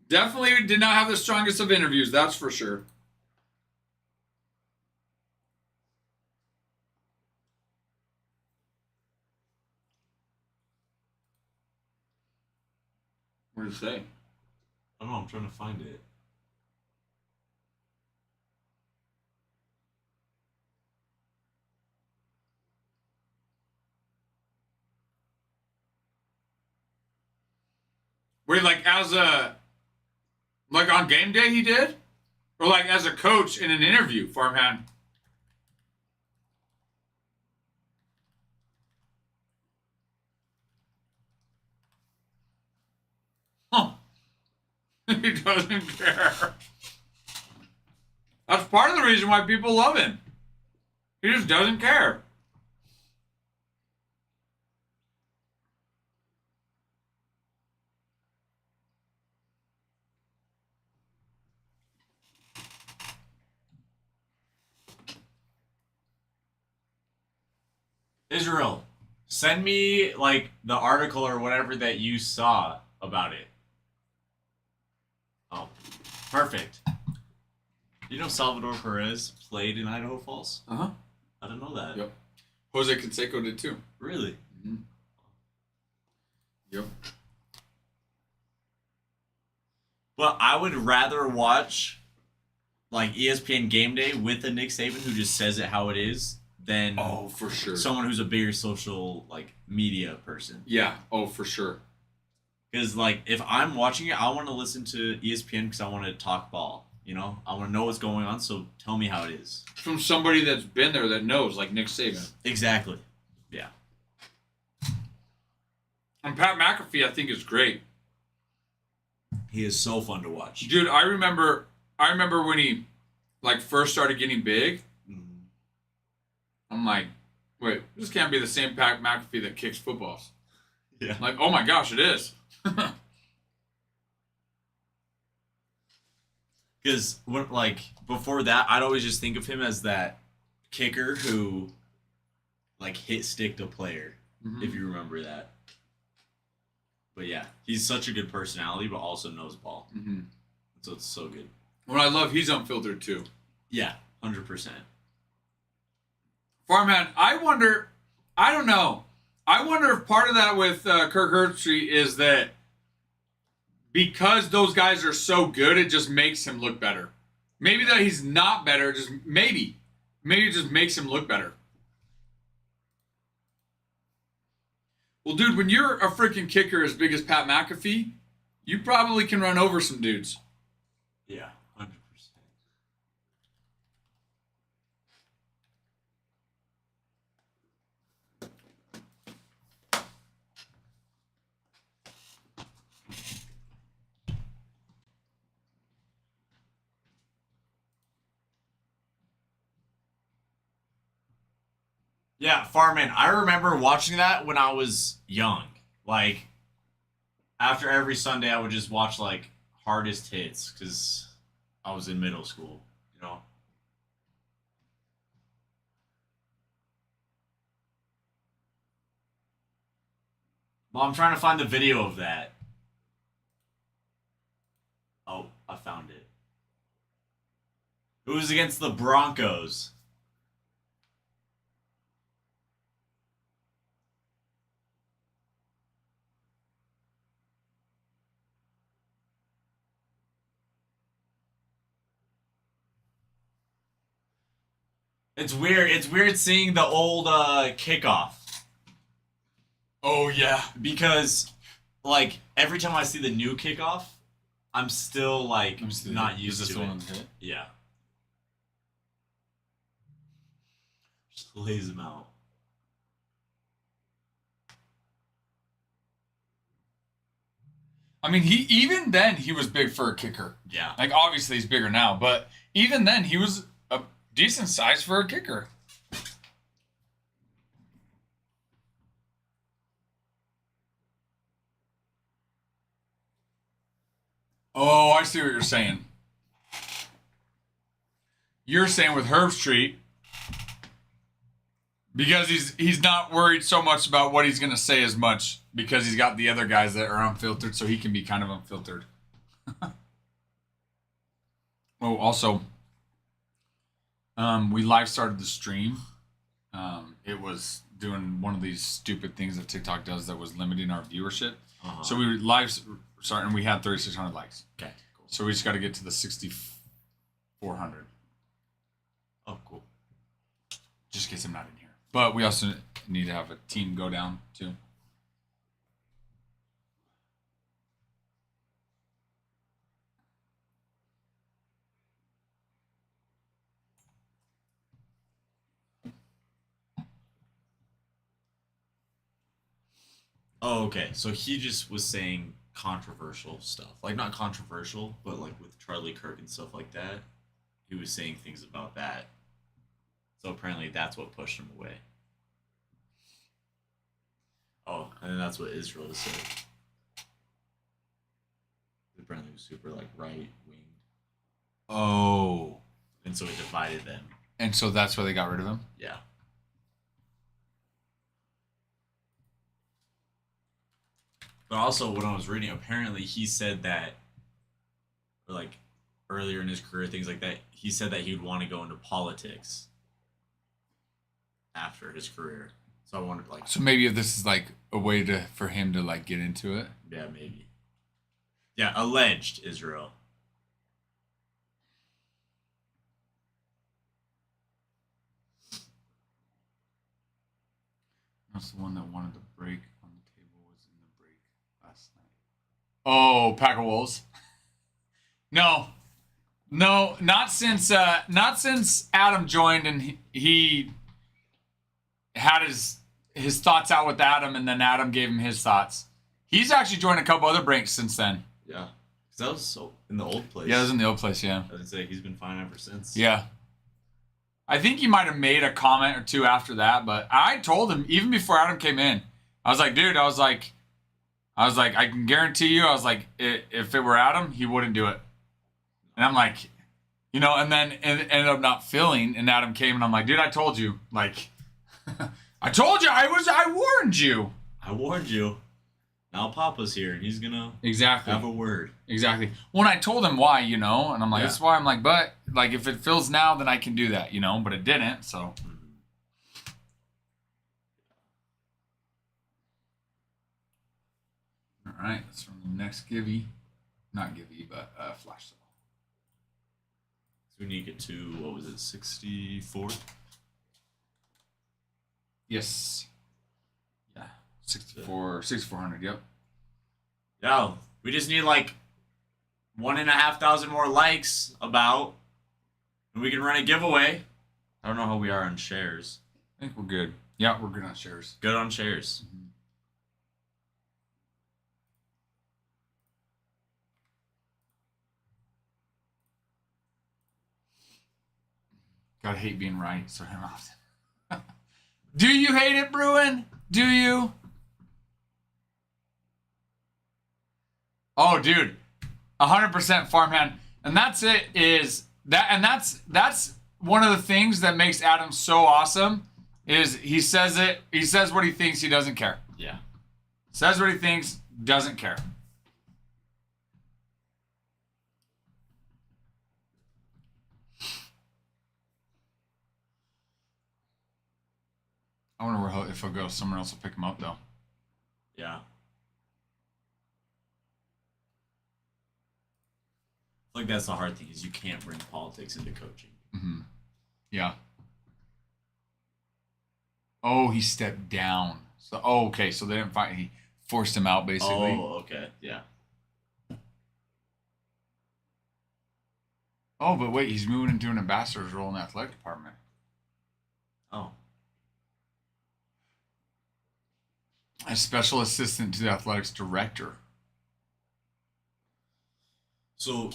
[SPEAKER 1] Definitely did not have the strongest of interviews, that's for sure. What did it say?
[SPEAKER 3] I don't know, I'm trying to find it.
[SPEAKER 1] Wait, like like on game day he did? Or like as a coach in an interview, Farmhand? Huh. He doesn't care. That's part of the reason why people love him. He just doesn't care.
[SPEAKER 3] Israel, send me like the article or whatever that you saw about it. Oh, perfect. You know Salvador Perez played in Idaho Falls?
[SPEAKER 1] Uh huh.
[SPEAKER 3] I didn't know that.
[SPEAKER 1] Yep. Jose Canseco did too.
[SPEAKER 3] Really?
[SPEAKER 1] Mm-hmm. Yep.
[SPEAKER 3] But I would rather watch like ESPN Game Day with a Nick Saban who just says it how it is than
[SPEAKER 1] For sure.
[SPEAKER 3] someone who's a bigger social like media person.
[SPEAKER 1] Yeah. Oh, for sure.
[SPEAKER 3] Because like if I'm watching it, I want to listen to ESPN because I want to talk ball. You know, I want to know what's going on. So tell me how it is.
[SPEAKER 1] From somebody that's been there that knows, like Nick Saban.
[SPEAKER 3] Exactly. Yeah.
[SPEAKER 1] And Pat McAfee, I think, is great.
[SPEAKER 3] He is so fun to watch.
[SPEAKER 1] Dude, I remember when he like first started getting big.
[SPEAKER 3] Mm-hmm.
[SPEAKER 1] I'm like, wait, this can't be the same Pat McAfee that kicks footballs.
[SPEAKER 3] Yeah.
[SPEAKER 1] Like, oh my gosh, it is.
[SPEAKER 3] Because when like before that, I'd always just think of him as that kicker who like hit sticked a player, if you remember that. But yeah, he's such a good personality, but also knows ball.
[SPEAKER 1] Mm-hmm.
[SPEAKER 3] So it's so good.
[SPEAKER 1] What I love, he's unfiltered too.
[SPEAKER 3] Yeah, 100%.
[SPEAKER 1] Farmhand, I don't know. I wonder if part of that with Kirk Herbstreit is that because those guys are so good, it just makes him look better. Maybe that he's not better, just maybe it just makes him look better. Well, dude, when you're a freaking kicker as big as Pat McAfee, you probably can run over some dudes.
[SPEAKER 3] Yeah, 100%. Yeah, Farman, I remember watching that when I was young. Like, after every Sunday, I would just watch, like, hardest hits because I was in middle school, you know? Well, I'm trying to find the video of that. Oh, I found it. It was against the Broncos. It's weird. It's weird seeing the old kickoff.
[SPEAKER 1] Oh, yeah.
[SPEAKER 3] Because, like, every time I see the new kickoff, I'm still, like, not
[SPEAKER 1] Is
[SPEAKER 3] used
[SPEAKER 1] this
[SPEAKER 3] to
[SPEAKER 1] the
[SPEAKER 3] it.
[SPEAKER 1] one on the hit?
[SPEAKER 3] Yeah. Just lays him out.
[SPEAKER 1] I mean, even then he was big for a kicker.
[SPEAKER 3] Yeah.
[SPEAKER 1] Like, obviously he's bigger now, but even then he was a decent size for a kicker. Oh, I see what you're saying. You're saying with Herbstreit, because he's not worried so much about what he's going to say as much because he's got the other guys that are unfiltered, so he can be kind of unfiltered. Oh, also, we live started the stream. It was doing one of these stupid things that TikTok does that was limiting our viewership.
[SPEAKER 3] Uh-huh.
[SPEAKER 1] So we live started and we had 3,600 likes.
[SPEAKER 3] Okay, cool.
[SPEAKER 1] So we just got to get to the 6,400.
[SPEAKER 3] Oh, cool.
[SPEAKER 1] Just in case I'm not in here. But we also need to have a team go down too.
[SPEAKER 3] Oh, okay. So he just was saying controversial stuff. Like not controversial, but like with Charlie Kirk and stuff like that. He was saying things about that. So apparently that's what pushed him away. Oh, and then that's what Israel said. Apparently he was super like right winged.
[SPEAKER 1] Oh.
[SPEAKER 3] And so it divided them.
[SPEAKER 1] And so that's why they got rid of him?
[SPEAKER 3] Yeah. But also, when I was reading, apparently he said that, or like earlier in his career, things like that, he said that he would want to go into politics after his career. So I wondered, like,
[SPEAKER 1] So maybe if this is like a way for him to like get into it.
[SPEAKER 3] yeah, maybe. Yeah, alleged Israel.
[SPEAKER 1] That's the one that wanted the break on the table was in the break last night. Oh, Pack of Wolves. No, not since Adam joined and he had his thoughts out with Adam, and then Adam gave him his thoughts. He's actually joined a couple other breaks since then.
[SPEAKER 3] Yeah, because that was so in the old place.
[SPEAKER 1] Yeah, that was in the old place. Yeah,
[SPEAKER 3] I would say he's been fine ever since.
[SPEAKER 1] yeah. I think he might have made a comment or two after that, but I told him even before Adam came in. I was like, dude, I was like, I can guarantee you, I was like, if it were Adam, he wouldn't do it. And I'm like, and then it ended up not filling, and Adam came, and I'm like, dude, I told you, like, I told you, I warned you.
[SPEAKER 3] I warned you. Now Papa's here, and he's gonna
[SPEAKER 1] Exactly
[SPEAKER 3] have a word.
[SPEAKER 1] Exactly. When I told him why, and I'm like, that's why I'm like, but like if it fills now, then I can do that, but it didn't, so. All right, that's from the next not Givey, but flash sale.
[SPEAKER 3] So we need to get to, what was it, 64?
[SPEAKER 1] Yes. Yeah, 6,400. Yep.
[SPEAKER 3] Yeah, we just need like 1,500 more likes about, and we can run a giveaway. I don't know how we are on shares.
[SPEAKER 1] I think we're good. Yeah, we're good on shares.
[SPEAKER 3] Good on shares.
[SPEAKER 1] Mm-hmm. Gotta hate being right, so hang on. Do you hate it, Bruin? Do you? Oh, dude, 100% farmhand, and that's it. That's one of the things that makes Adam so awesome. Is he says it? He says what he thinks. He doesn't care.
[SPEAKER 3] Yeah.
[SPEAKER 1] Says what he thinks. Doesn't care. I wonder if he'll go. Someone else will pick him up though.
[SPEAKER 3] Yeah. I think that's the hard thing is you can't bring politics into coaching.
[SPEAKER 1] Mm-hmm. Yeah. Oh, he stepped down. So, okay. So they didn't fight. He forced him out, basically.
[SPEAKER 3] Oh, okay. Yeah.
[SPEAKER 1] Oh, but wait, he's moving into an ambassador's role in the athletic department.
[SPEAKER 3] Oh.
[SPEAKER 1] As special assistant to the athletics director.
[SPEAKER 3] So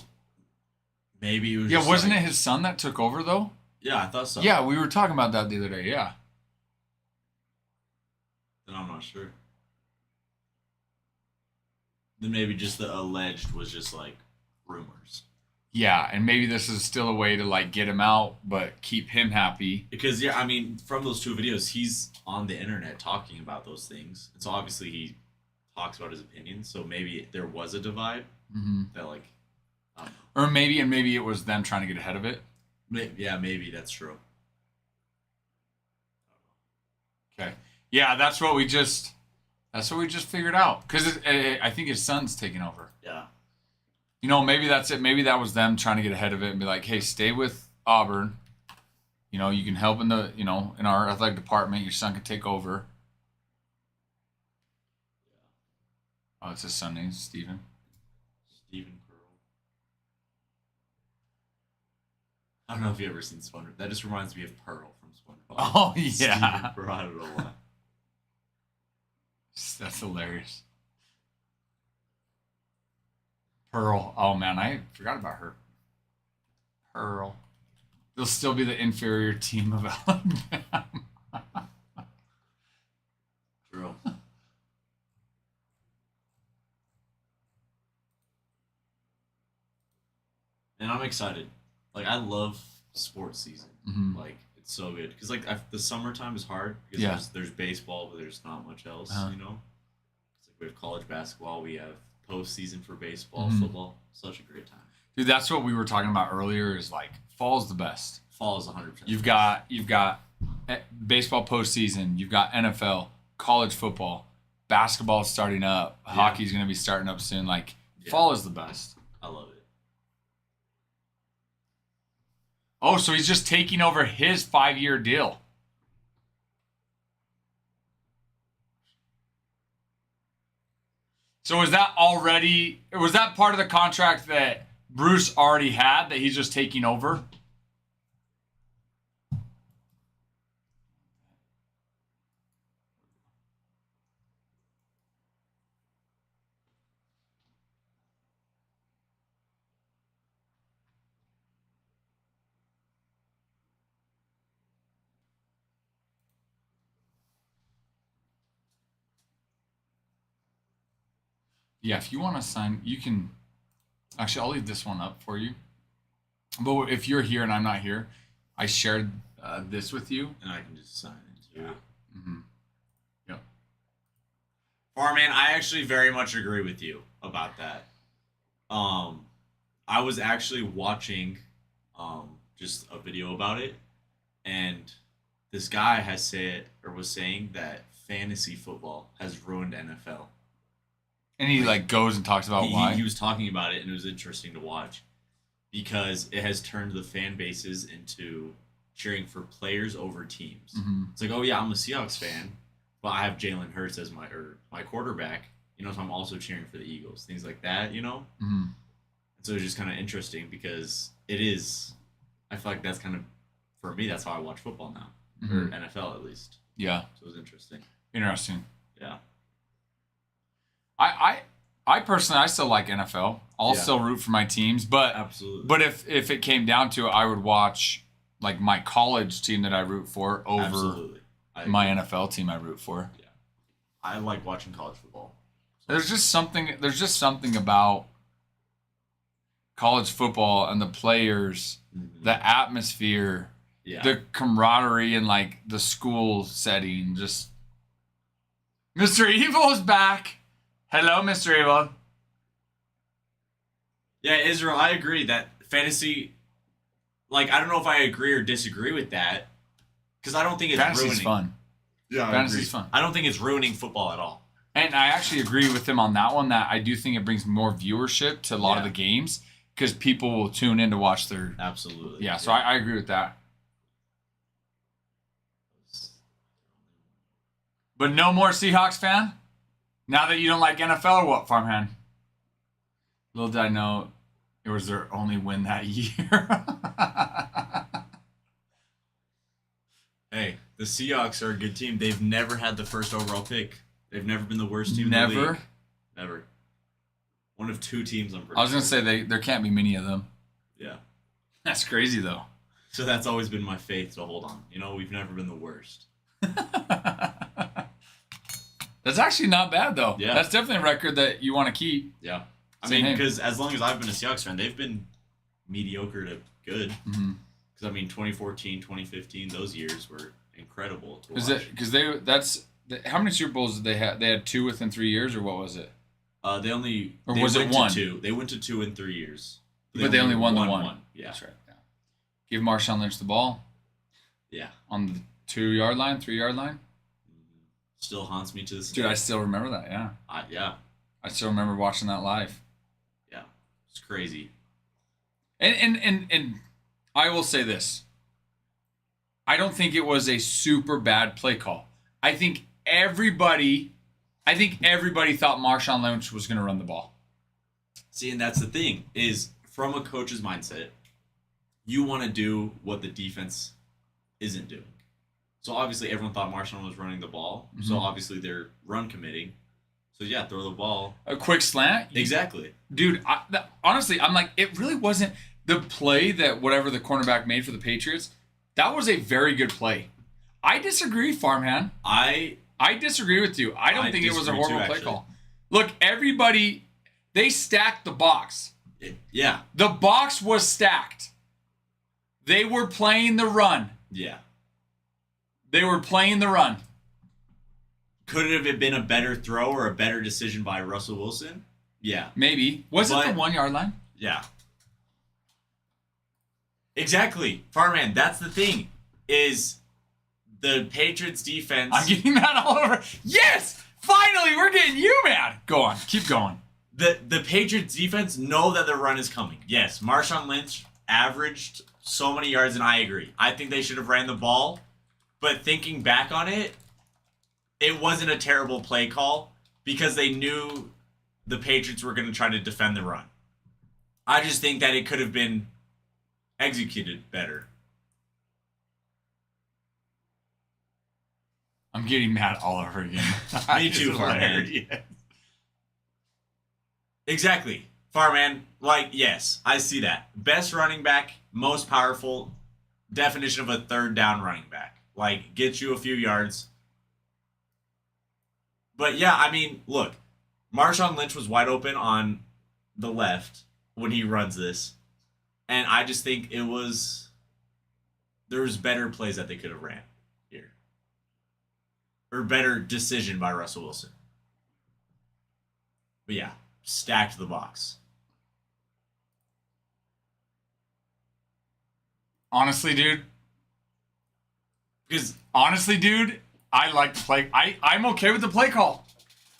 [SPEAKER 3] maybe it was.
[SPEAKER 1] Yeah,
[SPEAKER 3] just
[SPEAKER 1] wasn't
[SPEAKER 3] like,
[SPEAKER 1] it his son that took over though?
[SPEAKER 3] Yeah, I thought so.
[SPEAKER 1] Yeah, we were talking about that the other day. Yeah.
[SPEAKER 3] Then I'm not sure. Then maybe just the alleged was just like rumors.
[SPEAKER 1] Yeah, and maybe this is still a way to like get him out, but keep him happy.
[SPEAKER 3] Because yeah, I mean, from those two videos, he's on the internet talking about those things, and so obviously he talks about his opinions. So maybe there was a divide that like,
[SPEAKER 1] or maybe it was them trying to get ahead of it.
[SPEAKER 3] Maybe that's true.
[SPEAKER 1] Okay, yeah, that's what we just figured out because I think his son's taking over.
[SPEAKER 3] Yeah.
[SPEAKER 1] Maybe that's it. Maybe that was them trying to get ahead of it and be like, hey, stay with Auburn. You can help in the, in our athletic department. Your son can take over. Oh, it's his son name, Stephen.
[SPEAKER 3] Stephen Pearl. I don't know if you've ever seen SpongeBob. That just reminds me of Pearl from SpongeBob.
[SPEAKER 1] Oh, yeah.
[SPEAKER 3] Stephen Pearl, I don't know why.
[SPEAKER 1] That's hilarious. Pearl. Oh man, I forgot about her. Pearl. They'll still be the inferior team of Alabama.
[SPEAKER 3] True. And I'm excited. Like I love sports season.
[SPEAKER 1] Mhm.
[SPEAKER 3] Like it's so good because like the summertime is hard because
[SPEAKER 1] Yeah.
[SPEAKER 3] there's baseball but there's not much else.
[SPEAKER 1] Uh-huh.
[SPEAKER 3] You know, it's like we have college basketball, we have postseason for baseball,
[SPEAKER 1] Mhm.
[SPEAKER 3] football. Such a great time.
[SPEAKER 1] Dude, that's what we were talking about earlier. Is like fall's the best.
[SPEAKER 3] Fall is 100%.
[SPEAKER 1] You've got baseball postseason. You've got NFL, college football, basketball starting up.
[SPEAKER 3] Yeah.
[SPEAKER 1] Hockey's going to be starting up soon. Like
[SPEAKER 3] Yeah.
[SPEAKER 1] fall is the best.
[SPEAKER 3] I love it.
[SPEAKER 1] Oh, so he's just taking over his 5-year deal. So was that part of the contract that Bruce already had that he's just taking over? Yeah, if you want to sign, you can. Actually, I'll leave this one up for you. But if you're here and I'm not here, I shared this with you.
[SPEAKER 3] And I can just sign into it.
[SPEAKER 1] Mm-hmm. Yep.
[SPEAKER 3] Farman, I actually very much agree with you about that. I was actually watching just a video about it, and this guy was saying that fantasy football has ruined NFL.
[SPEAKER 1] And he like goes and talks about why.
[SPEAKER 3] He was talking about it, and it was interesting to watch because it has turned the fan bases into cheering for players over teams.
[SPEAKER 1] Mm-hmm.
[SPEAKER 3] It's like, oh yeah, I'm a Seahawks fan, but I have Jalen Hurts as my quarterback. You know, so I'm also cheering for the Eagles. Things like that, you know.
[SPEAKER 1] Mm-hmm.
[SPEAKER 3] So it's just kind of interesting because it is. I feel like that's kind of for me. That's how I watch football now, or
[SPEAKER 1] Mm-hmm.
[SPEAKER 3] NFL at least.
[SPEAKER 1] Yeah.
[SPEAKER 3] So it was interesting.
[SPEAKER 1] Interesting.
[SPEAKER 3] Yeah.
[SPEAKER 1] I personally I still like NFL. I'll
[SPEAKER 3] Yeah.
[SPEAKER 1] still root for my teams, but
[SPEAKER 3] Absolutely.
[SPEAKER 1] if it came down to it, I would watch like my college team that I root for over
[SPEAKER 3] Absolutely. I
[SPEAKER 1] my
[SPEAKER 3] agree.
[SPEAKER 1] NFL team I root for.
[SPEAKER 3] I like watching college football.
[SPEAKER 1] There's just something about college football and the players,
[SPEAKER 3] Mhm.
[SPEAKER 1] the atmosphere,
[SPEAKER 3] Yeah.
[SPEAKER 1] the camaraderie and like the school setting. Just Mr. Evil is back. Hello, Mr. Evil.
[SPEAKER 3] Yeah, Israel, I agree that fantasy, like, I don't know if I agree or disagree with that, because I don't think it's
[SPEAKER 1] Fantasy's
[SPEAKER 3] ruining.
[SPEAKER 1] fun.
[SPEAKER 3] Yeah,
[SPEAKER 1] Fantasy's fun.
[SPEAKER 3] I don't think it's ruining football at all.
[SPEAKER 1] And I actually agree with him on that one, that I do think it brings more viewership to a lot of
[SPEAKER 3] Yeah.
[SPEAKER 1] the games because people will tune in to watch their.
[SPEAKER 3] Absolutely.
[SPEAKER 1] Yeah, so I agree with that. But no more Seahawks fan? Now that you don't like NFL or what, Farmhand? Little did I know it was their only win that year.
[SPEAKER 3] Hey, the Seahawks are a good team. They've never had the first overall pick. They've never been the worst team in the
[SPEAKER 1] Never?
[SPEAKER 3] league. Never. One of two teams, I'm pretty
[SPEAKER 1] I was going to
[SPEAKER 3] sure.
[SPEAKER 1] say there can't be many of them.
[SPEAKER 3] Yeah.
[SPEAKER 1] That's crazy, though.
[SPEAKER 3] So that's always been my faith to hold on. You know, we've never been the worst.
[SPEAKER 1] That's actually not bad, though.
[SPEAKER 3] Yeah.
[SPEAKER 1] That's definitely a record that you want to keep.
[SPEAKER 3] Yeah. I
[SPEAKER 1] Same
[SPEAKER 3] mean,
[SPEAKER 1] here.
[SPEAKER 3] because as long as I've been a Seahawks fan, they've been mediocre to good.
[SPEAKER 1] Mm-hmm.
[SPEAKER 3] Because, I mean, 2014, 2015, those years were incredible to watch.
[SPEAKER 1] Is it because how many Super Bowls did they have? They had 2 within 3 years, or what was it?
[SPEAKER 3] Or
[SPEAKER 1] Or
[SPEAKER 3] they
[SPEAKER 1] was it
[SPEAKER 3] went
[SPEAKER 1] one?
[SPEAKER 3] To 2. They went to 2 in 3 years.
[SPEAKER 1] But they only won the one.
[SPEAKER 3] Yeah.
[SPEAKER 1] That's right. Yeah. Give Marshawn Lynch the ball
[SPEAKER 3] Yeah.
[SPEAKER 1] on the 2-yard line, 3-yard line.
[SPEAKER 3] Still haunts me to this
[SPEAKER 1] Dude,
[SPEAKER 3] day.
[SPEAKER 1] I still remember that. Yeah,
[SPEAKER 3] Yeah.
[SPEAKER 1] I still remember watching that live.
[SPEAKER 3] Yeah. It's crazy.
[SPEAKER 1] And I will say this. I don't think it was a super bad play call. I think everybody thought Marshawn Lynch was going to run the ball.
[SPEAKER 3] See, and that's the thing, is from a coach's mindset, you want to do what the defense isn't doing. So obviously everyone thought Marshawn was running the ball. So
[SPEAKER 1] Mhm.
[SPEAKER 3] obviously they're run committing. So yeah, throw the ball.
[SPEAKER 1] A quick slant.
[SPEAKER 3] Exactly.
[SPEAKER 1] Dude, honestly, I'm like, it really wasn't the play that whatever the cornerback made for the Patriots. That was a very good play. I disagree, Farmhand. I disagree with you. I don't think it was a horrible play call. Look, everybody, they stacked the box.
[SPEAKER 3] Yeah.
[SPEAKER 1] The box was stacked. They were playing the run.
[SPEAKER 3] Yeah.
[SPEAKER 1] They were playing the run.
[SPEAKER 3] Could it have been a better throw or a better decision by Russell Wilson? Yeah.
[SPEAKER 1] Maybe. Was it the 1 yard line?
[SPEAKER 3] Yeah. Exactly. Farman, that's the thing. Is the Patriots defense.
[SPEAKER 1] I'm getting mad all over. Yes! Finally, we're getting you mad. Go on. Keep going.
[SPEAKER 3] The Patriots defense know that the run is coming. Yes, Marshawn Lynch averaged so many yards, and I agree. I think they should have ran the ball. But thinking back on it, it wasn't a terrible play call because they knew the Patriots were going to try to defend the run. I just think that it could have been executed better.
[SPEAKER 1] I'm getting mad all over again.
[SPEAKER 3] Me too, Farman. Exactly. Farman, like, yes, I see that. Best running back, most powerful, definition of a third down running back. Like, gets you a few yards. But yeah, I mean, look, Marshawn Lynch was wide open on the left when he runs this. And I just think there was better plays that they could have ran here. Or better decision by Russell Wilson. But yeah, stacked the box.
[SPEAKER 1] Honestly, dude, I like the play. I'm okay with the play call.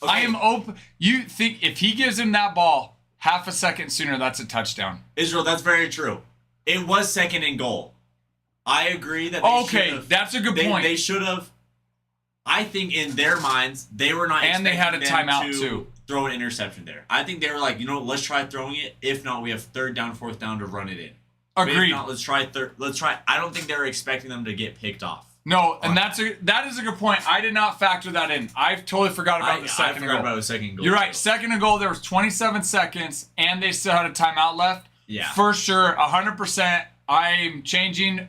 [SPEAKER 1] Okay. I am open. You think if he gives him that ball half a second sooner, that's a touchdown.
[SPEAKER 3] Israel, that's very true. It was 2nd and goal. I agree that
[SPEAKER 1] that's a good point.
[SPEAKER 3] They should have. I think in their minds, they were not
[SPEAKER 1] and they had a timeout too.
[SPEAKER 3] Throw an interception there. I think they were like, let's try throwing it. If not, we have 3rd down, 4th down to run it in.
[SPEAKER 1] Agreed.
[SPEAKER 3] If not, let's try. I don't think they were expecting them to get picked off.
[SPEAKER 1] No, and that is a good point. I did not factor that in. I totally forgot about the second goal.
[SPEAKER 3] I forgot about the second goal.
[SPEAKER 1] You're right. 2nd and goal, there was 27 seconds, and they still had a timeout left.
[SPEAKER 3] Yeah.
[SPEAKER 1] For sure, 100%. I'm changing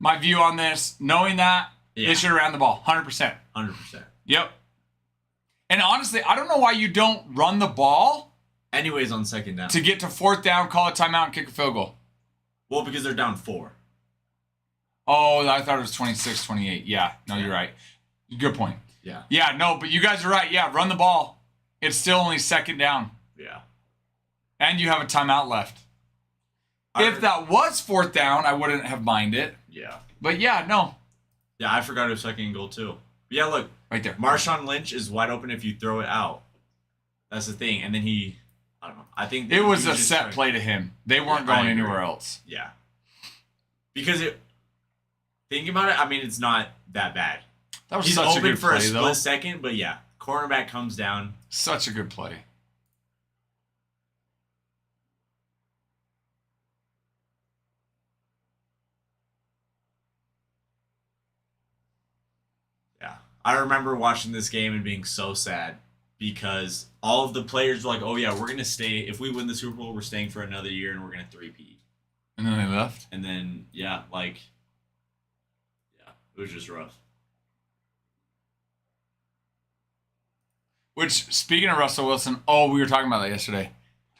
[SPEAKER 1] my view on this, knowing that they should have ran the ball. 100%.
[SPEAKER 3] 100%.
[SPEAKER 1] Yep. And honestly, I don't know why you don't run the ball.
[SPEAKER 3] Anyways, on 2nd down.
[SPEAKER 1] To get to 4th down, call a timeout, and kick a field goal.
[SPEAKER 3] Well, because they're down 4.
[SPEAKER 1] Oh, I thought it was 26-28. Yeah, no, you're right. Good point.
[SPEAKER 3] Yeah.
[SPEAKER 1] Yeah, no, but you guys are right. Yeah, run the ball. It's still only 2nd down.
[SPEAKER 3] Yeah.
[SPEAKER 1] And you have a timeout left. If that was 4th down, I wouldn't have minded it.
[SPEAKER 3] Yeah.
[SPEAKER 1] But yeah, no.
[SPEAKER 3] Yeah, I forgot it was 2nd and goal too. But yeah, look.
[SPEAKER 1] Right there.
[SPEAKER 3] Marshawn Lynch is wide open if you throw it out. That's the thing. And then I don't know. I think
[SPEAKER 1] it was a set play to him. They weren't going anywhere else.
[SPEAKER 3] Yeah. Because thinking about it, I mean, it's not that bad.
[SPEAKER 1] That was
[SPEAKER 3] He's
[SPEAKER 1] such a
[SPEAKER 3] open
[SPEAKER 1] good
[SPEAKER 3] for
[SPEAKER 1] play,
[SPEAKER 3] a split
[SPEAKER 1] though.
[SPEAKER 3] second, but yeah, cornerback comes down.
[SPEAKER 1] Such a good play.
[SPEAKER 3] Yeah. I remember watching this game and being so sad because all of the players were like, oh, yeah, we're going to stay. If we win the Super Bowl, we're staying for another year and we're going to 3-peat.
[SPEAKER 1] And then they left?
[SPEAKER 3] And then, yeah, it was just rough.
[SPEAKER 1] Which, speaking of Russell Wilson, we were talking about that yesterday.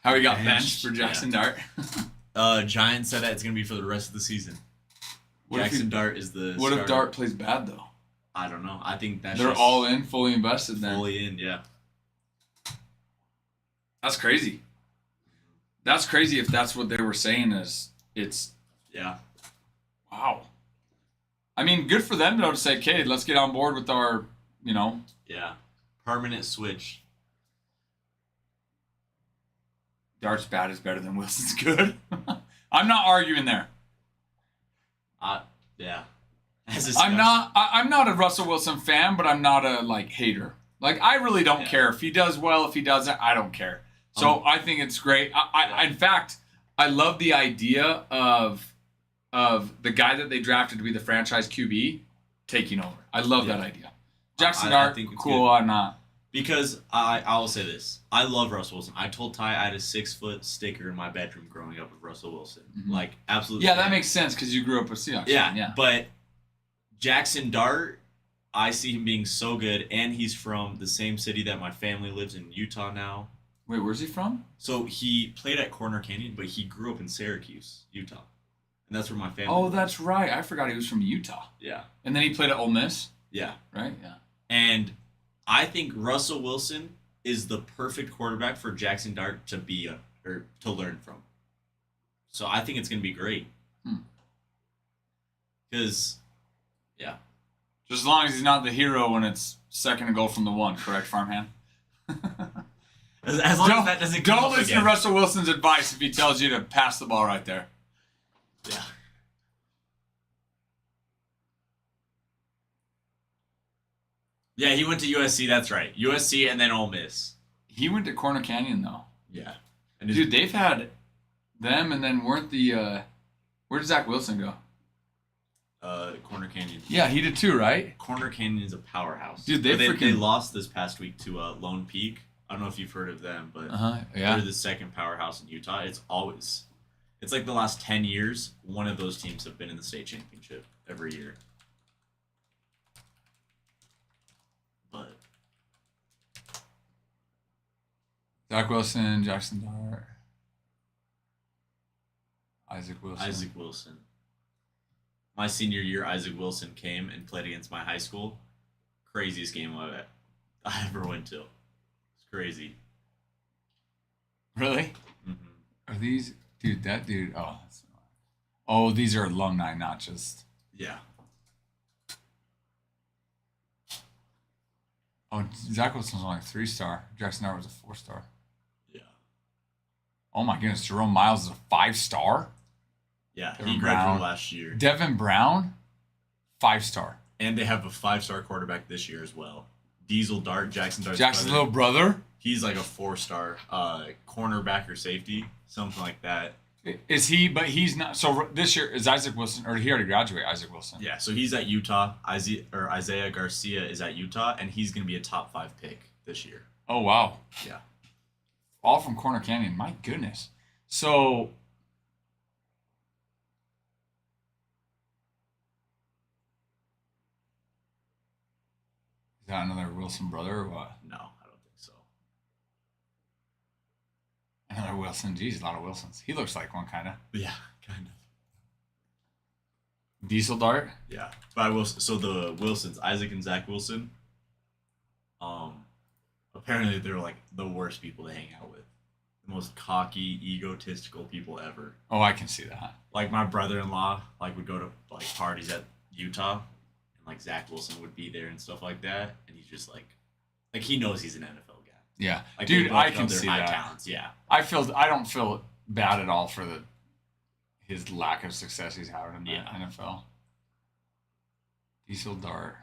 [SPEAKER 1] How he got benched for Jackson Dart.
[SPEAKER 3] Giants said that it's going to be for the rest of the season.
[SPEAKER 1] Jackson
[SPEAKER 3] Dart is the
[SPEAKER 1] What
[SPEAKER 3] starter.
[SPEAKER 1] if Dart plays bad, though?
[SPEAKER 3] I don't know. I think
[SPEAKER 1] they're all in, fully invested then.
[SPEAKER 3] Fully in, yeah.
[SPEAKER 1] That's crazy. That's crazy if that's what they were saying is it's...
[SPEAKER 3] Yeah.
[SPEAKER 1] Wow. I mean, good for them, though, to say, okay, let's get on board with our,
[SPEAKER 3] Yeah. Permanent switch.
[SPEAKER 1] Dart's bad is better than Wilson's good. I'm not arguing there.
[SPEAKER 3] Yeah.
[SPEAKER 1] I'm not a Russell Wilson fan, but I'm not a hater. I really don't care if he does well, if he doesn't, I don't care. So I think it's great. In fact, I love the idea of the guy that they drafted to be the franchise QB taking over. I love that idea. Jackson Dart, cool or not.
[SPEAKER 3] Because I will say this. I love Russell Wilson. I told Ty I had a 6-foot sticker in my bedroom growing up of Russell Wilson.
[SPEAKER 1] Mhm.
[SPEAKER 3] Like, absolutely.
[SPEAKER 1] Yeah, that makes sense because you grew up with Seahawks.
[SPEAKER 3] Yeah,
[SPEAKER 1] Yeah.
[SPEAKER 3] but Jackson Dart, I see him being so good, and he's from the same city that my family lives in, Utah now.
[SPEAKER 1] Wait, where's he from?
[SPEAKER 3] So he played at Corner Canyon, but he grew up in Syracuse, Utah. And that's where my family
[SPEAKER 1] Oh,
[SPEAKER 3] lives.
[SPEAKER 1] that's right. I forgot he was from Utah.
[SPEAKER 3] Yeah.
[SPEAKER 1] And then he played at Ole Miss,
[SPEAKER 3] Yeah.
[SPEAKER 1] right? Yeah.
[SPEAKER 3] And I think Russell Wilson is the perfect quarterback for Jackson Dart to be or to learn from. So I think it's going to be great. Because, yeah.
[SPEAKER 1] Just as long as he's not the hero when it's second and goal from the 1, correct, Farmhand?
[SPEAKER 3] As long as that doesn't come
[SPEAKER 1] Don't
[SPEAKER 3] up
[SPEAKER 1] listen
[SPEAKER 3] again.
[SPEAKER 1] to Russell Wilson's advice if he tells you to pass the ball right there.
[SPEAKER 3] Yeah. Yeah, he went to USC, that's right. USC and then Ole Miss.
[SPEAKER 1] He went to Corner Canyon, though.
[SPEAKER 3] Yeah. And his,
[SPEAKER 1] Dude, they've had them, and then weren't the... where did Zach Wilson go?
[SPEAKER 3] Corner Canyon.
[SPEAKER 1] Yeah, he did too, right?
[SPEAKER 3] Corner Canyon's a powerhouse.
[SPEAKER 1] Dude,
[SPEAKER 3] But they
[SPEAKER 1] freaking...
[SPEAKER 3] lost this past week to Lone Peak. I don't know if you've heard of them, but
[SPEAKER 1] yeah.
[SPEAKER 3] they're the second powerhouse in Utah. It's like the last 10 years, one of those teams have been in the state championship every year. But
[SPEAKER 1] Zach Wilson, Jackson Dart, Isaac Wilson.
[SPEAKER 3] Isaac Wilson. My senior year, Isaac Wilson came and played against my high school. Craziest game I ever went to. It's crazy.
[SPEAKER 1] Really?
[SPEAKER 3] Mm-hmm.
[SPEAKER 1] Are these... Dude, that dude... Oh, these are alumni, not just...
[SPEAKER 3] Yeah.
[SPEAKER 1] Oh, Zach Wilson's only a 3-star. Jackson Dart was a 4-star.
[SPEAKER 3] Yeah.
[SPEAKER 1] Oh my goodness, Jerome Miles is a 5-star?
[SPEAKER 3] Yeah,
[SPEAKER 1] Devin
[SPEAKER 3] he
[SPEAKER 1] Brown.
[SPEAKER 3] graduated last year.
[SPEAKER 1] Devin Brown, 5-star.
[SPEAKER 3] And they have a 5-star quarterback this year as well. Diesel Dart, Jackson Dart's
[SPEAKER 1] Jackson's
[SPEAKER 3] brother.
[SPEAKER 1] little brother?
[SPEAKER 3] He's like a 4-star cornerback or safety, something like that.
[SPEAKER 1] Is he, but he's not. So this year, is Isaac Wilson, or did he already graduate, Isaac Wilson?
[SPEAKER 3] Yeah, so he's at Utah. Isaiah Garcia is at Utah, and he's going to be a top 5 pick this year.
[SPEAKER 1] Oh, wow.
[SPEAKER 3] Yeah.
[SPEAKER 1] All from Corner Canyon. My goodness. So... Is that another Wilson brother or what?
[SPEAKER 3] No, I don't think so.
[SPEAKER 1] Another Wilson. Geez, a lot of Wilsons. He looks like one, kind of.
[SPEAKER 3] Yeah, kind of.
[SPEAKER 1] Diesel Dart?
[SPEAKER 3] Yeah. But I will. So the Wilsons, Isaac and Zach Wilson, apparently they're like the worst people to hang out with. The most cocky, egotistical people ever.
[SPEAKER 1] Oh, I can see that.
[SPEAKER 3] Like my brother-in-law, like would go to like parties at Utah, and like Zach Wilson would be there and stuff like that, and he's just like he knows he's an NFL guy.
[SPEAKER 1] Yeah,
[SPEAKER 3] Like
[SPEAKER 1] dude,
[SPEAKER 3] they both
[SPEAKER 1] I
[SPEAKER 3] know
[SPEAKER 1] can
[SPEAKER 3] their
[SPEAKER 1] see
[SPEAKER 3] high
[SPEAKER 1] that.
[SPEAKER 3] talents. Yeah.
[SPEAKER 1] I don't feel bad at all for his lack of success he's having in the NFL. Diesel Dart.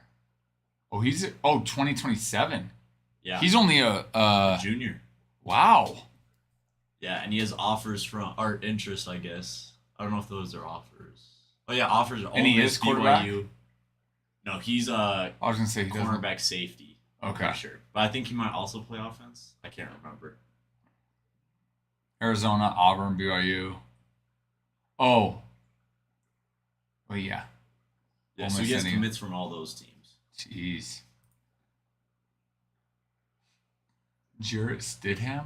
[SPEAKER 1] Oh, he's 2027.
[SPEAKER 3] Yeah.
[SPEAKER 1] He's only a
[SPEAKER 3] junior.
[SPEAKER 1] Wow.
[SPEAKER 3] Yeah, and he has offers from or interest, I guess. I don't know if those are offers. Oh yeah, offers.
[SPEAKER 1] And he is quarterback?
[SPEAKER 3] BYU. No, he's
[SPEAKER 1] I was gonna say he doesn't.
[SPEAKER 3] cornerback safety. I'm
[SPEAKER 1] Okay.
[SPEAKER 3] pretty sure, but I think he might also play offense. I can't remember.
[SPEAKER 1] Arizona, Auburn, BYU. Oh. Oh yeah.
[SPEAKER 3] Yeah,
[SPEAKER 1] Ole
[SPEAKER 3] so
[SPEAKER 1] Miss
[SPEAKER 3] he has
[SPEAKER 1] and
[SPEAKER 3] commits from all those teams.
[SPEAKER 1] Jeez. Jarrett Stidham?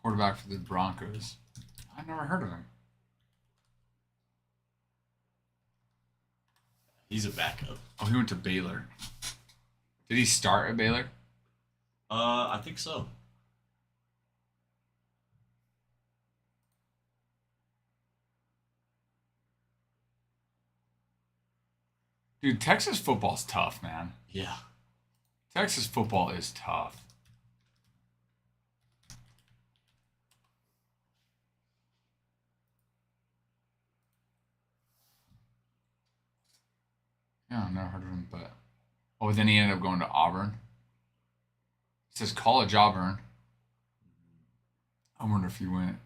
[SPEAKER 1] Quarterback for the Broncos. I've never heard of him.
[SPEAKER 3] He's a backup.
[SPEAKER 1] Oh, he went to Baylor. Did he start at Baylor?
[SPEAKER 3] I think so.
[SPEAKER 1] Dude, Texas football's tough, man.
[SPEAKER 3] Yeah.
[SPEAKER 1] Texas football is tough. Yeah, I've never heard of him, but... Oh, then he ended up going to Auburn. It says College Auburn. I wonder if you went.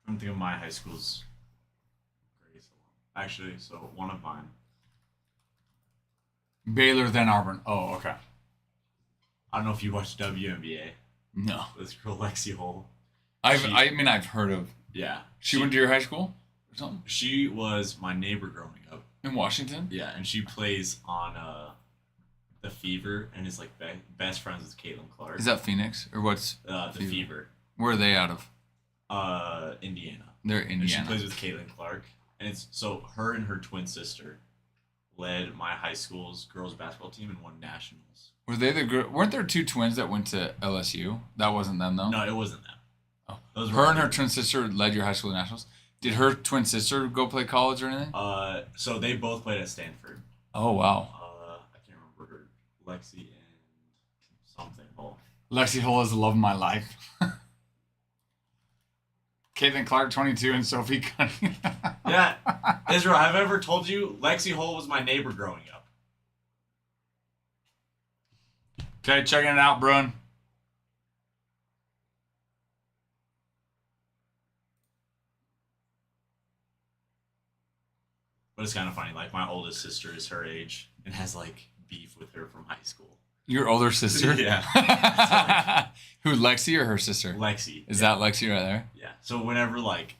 [SPEAKER 3] I don't think of my high school's greatest alum. Actually, so one of mine.
[SPEAKER 1] Baylor, then Auburn. Oh, okay.
[SPEAKER 3] I don't know if you watched WNBA.
[SPEAKER 1] No.
[SPEAKER 3] This girl Lexi Hull.
[SPEAKER 1] I mean, I've heard of.
[SPEAKER 3] Yeah.
[SPEAKER 1] She went to your high school or something?
[SPEAKER 3] She was my neighbor growing up.
[SPEAKER 1] In Washington?
[SPEAKER 3] Yeah, and she plays on the Fever and is like best friends with Caitlin Clark.
[SPEAKER 1] Is that Phoenix? Or what's
[SPEAKER 3] the Fever?
[SPEAKER 1] Where are they out of?
[SPEAKER 3] Indiana.
[SPEAKER 1] They're Indiana.
[SPEAKER 3] And she plays with Caitlin Clark. And it's so her and her twin sister led my high school's girls basketball team and won nationals.
[SPEAKER 1] Were they weren't there two twins that went to LSU? That wasn't them though?
[SPEAKER 3] No, it wasn't them.
[SPEAKER 1] Oh.
[SPEAKER 3] Those
[SPEAKER 1] her and her twin sister led your high school nationals. Did her twin sister go play college or anything?
[SPEAKER 3] So they both played at Stanford.
[SPEAKER 1] Oh wow.
[SPEAKER 3] I can't remember her. Lexi and something Hull.
[SPEAKER 1] Lexi Hull is the love of my life. Caitlin Clark, 22, and Sophie Cunningham.
[SPEAKER 3] Yeah. Israel, have I ever told you Lexi Hull was my neighbor growing up?
[SPEAKER 1] Okay, checking it out, Bruin.
[SPEAKER 3] But it's kind of funny. Like, my oldest sister is her age and has, like, beef with her from high school.
[SPEAKER 1] Your older sister?
[SPEAKER 3] Yeah.
[SPEAKER 1] Who, Lexi or her sister?
[SPEAKER 3] Lexi.
[SPEAKER 1] Is that Lexi right there?
[SPEAKER 3] Yeah. So whenever, like,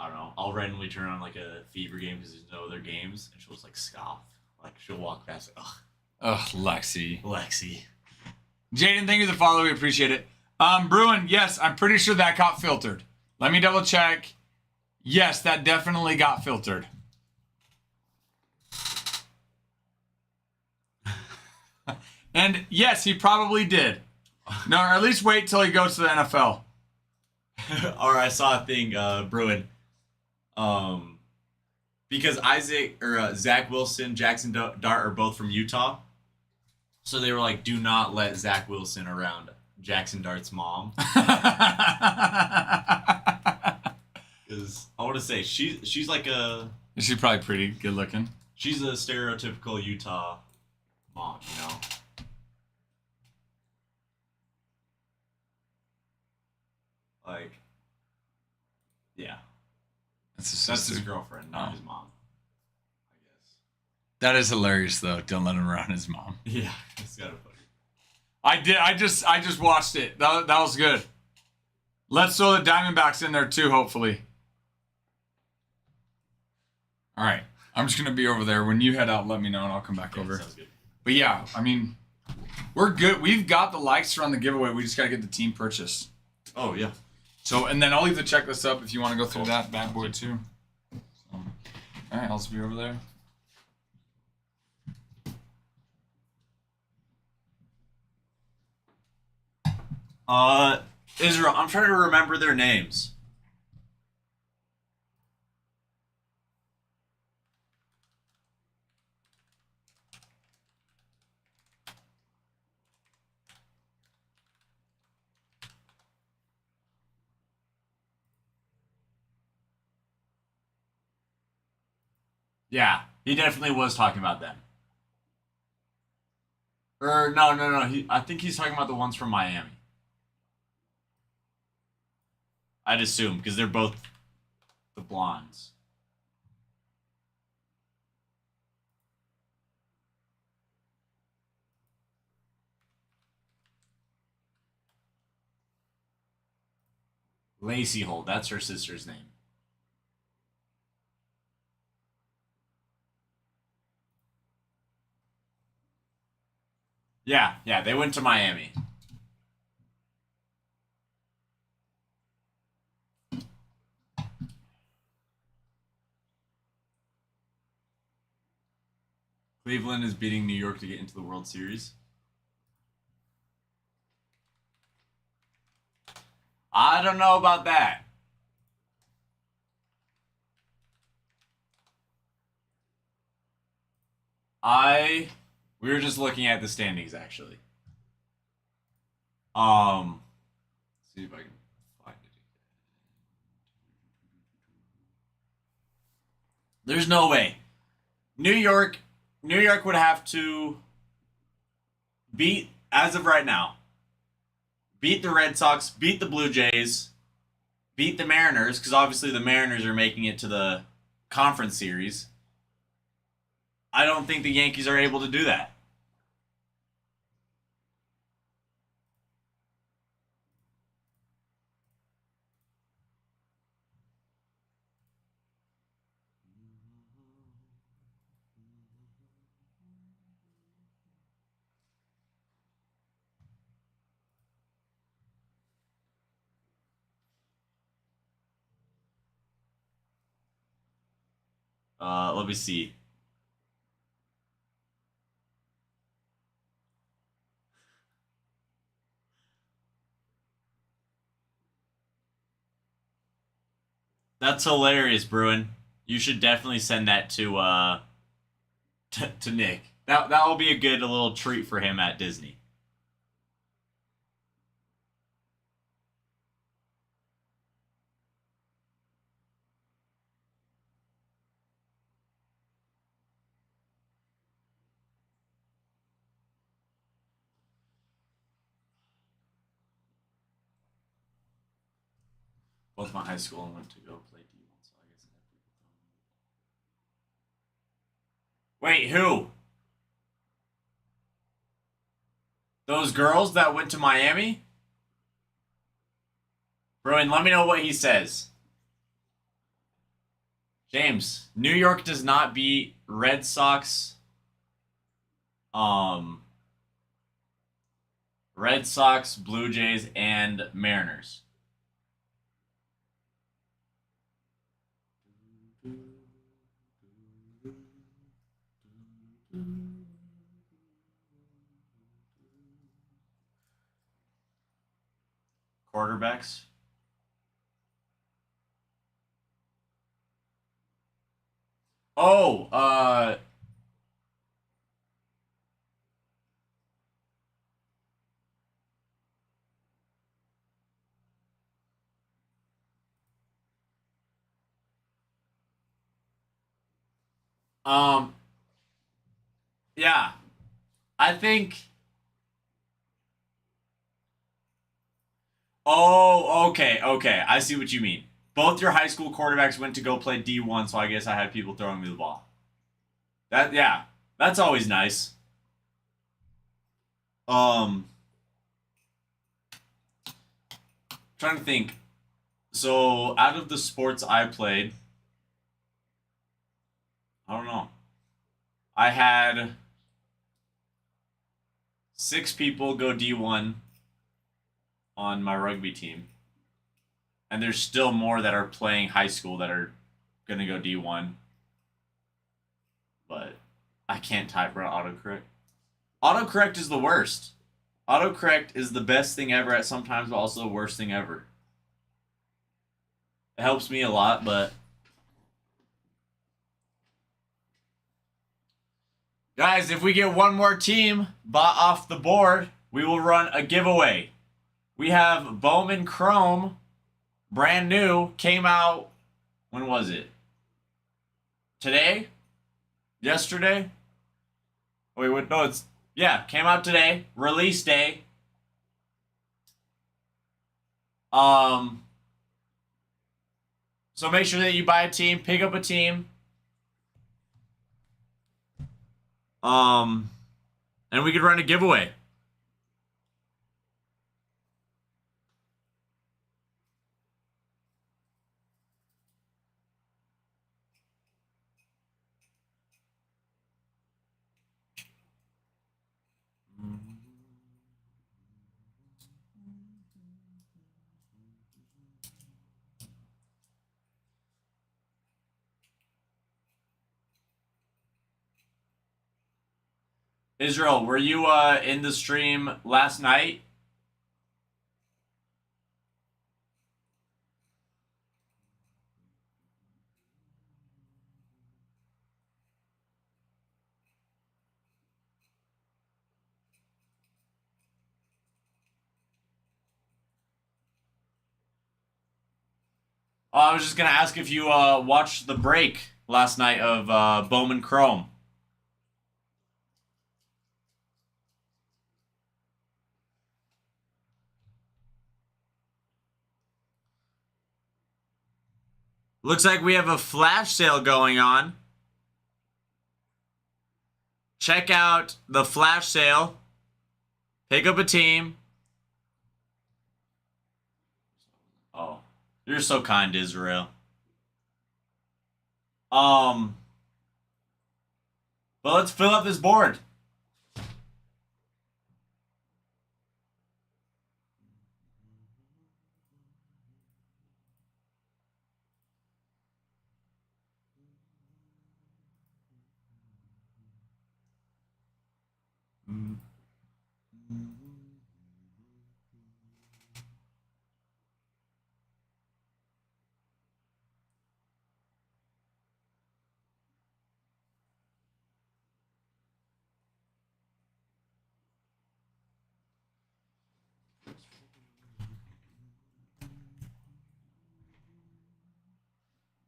[SPEAKER 3] I don't know, I'll randomly turn on, like, a Fever game because there's no other games, and she'll just, like, scoff. Like, she'll walk past, like, ugh.
[SPEAKER 1] Ugh, Lexi.
[SPEAKER 3] Lexi.
[SPEAKER 1] Jaden, thank you for the follow. We appreciate it. Bruin, yes, I'm pretty sure that got filtered. Let me double check. Yes, that definitely got filtered. And yes, he probably did. No, or at least wait till he goes to the NFL.
[SPEAKER 3] Or I saw a thing, Bruin. Because Zach Wilson, Jackson Dart are both from Utah. So they were like, do not let Zach Wilson around Jackson Dart's mom. Because I want to say, she's like
[SPEAKER 1] She's probably pretty good looking.
[SPEAKER 3] She's a stereotypical Utah mom, you know? Like, yeah.
[SPEAKER 1] That's his
[SPEAKER 3] That's
[SPEAKER 1] sister.
[SPEAKER 3] his girlfriend, not his mom. I guess.
[SPEAKER 1] That is hilarious, though. Don't let him around his mom.
[SPEAKER 3] Yeah, it's kind of funny.
[SPEAKER 1] I did. I just watched it. That was good. Let's throw the Diamondbacks in there too, hopefully. All right. I'm just gonna be over there. When you head out, let me know, and I'll come back over.
[SPEAKER 3] Sounds good.
[SPEAKER 1] But yeah, I mean, we're good. We've got the likes to run the giveaway. We just gotta get the team purchase.
[SPEAKER 3] Oh yeah.
[SPEAKER 1] So, and then I'll leave the checklist up if you want to go through that bad boy too. So, all right, I'll just be over there.
[SPEAKER 3] Israel, I'm trying to remember their names. Yeah, he definitely was talking about them. Or no. I think he's talking about the ones from Miami. I'd assume because they're both the blondes. Lacey Holt, that's her sister's name. Yeah, they went to Miami. Cleveland is beating New York to get into the World Series. I don't know about that. We were just looking at the standings actually. Let's see if I can find it. There's no way. New York would have to beat, as of right now, beat the Red Sox, beat the Blue Jays, beat the Mariners, because obviously the Mariners are making it to the conference series. I don't think the Yankees are able to do that. Let me see. That's hilarious, Bruin. You should definitely send that to Nick. That will be a good little treat for him at Disney. Both my high school and went to go play D1, so I guess I have people. Wait, who? Those girls that went to Miami? Bruin, let me know what he says. James, New York does not beat Red Sox. Red Sox, Blue Jays, and Mariners. Quarterbacks. Oh, um, yeah. I think. Oh, okay, okay. I see what you mean. Both your high school quarterbacks went to go play D1, so I guess I had people throwing me the ball. Yeah, that's always nice. Um, trying to think. So, out of the sports I played, I don't know. I had 6 people go D1 on my rugby team. And there's still more that are playing high school that are going to go D1. But I can't type right autocorrect. Autocorrect is the worst. Autocorrect is the best thing ever at sometimes, but also the worst thing ever. It helps me a lot, but guys, if we get one more team bought off the board, we will run a giveaway. We have Bowman Chrome, brand new, came out, when was it? Today? Yesterday? Wait, what? No, came out today. Release day. So make sure that you buy a team, pick up a team. And we could run a giveaway. Israel, were you in the stream last night? Oh, I was just gonna ask if you watched the break last night of Bowman Chrome. Looks like we have a flash sale going on. Check out the flash sale. Pick up a team. Oh, you're so kind, Israel. But let's fill up this board.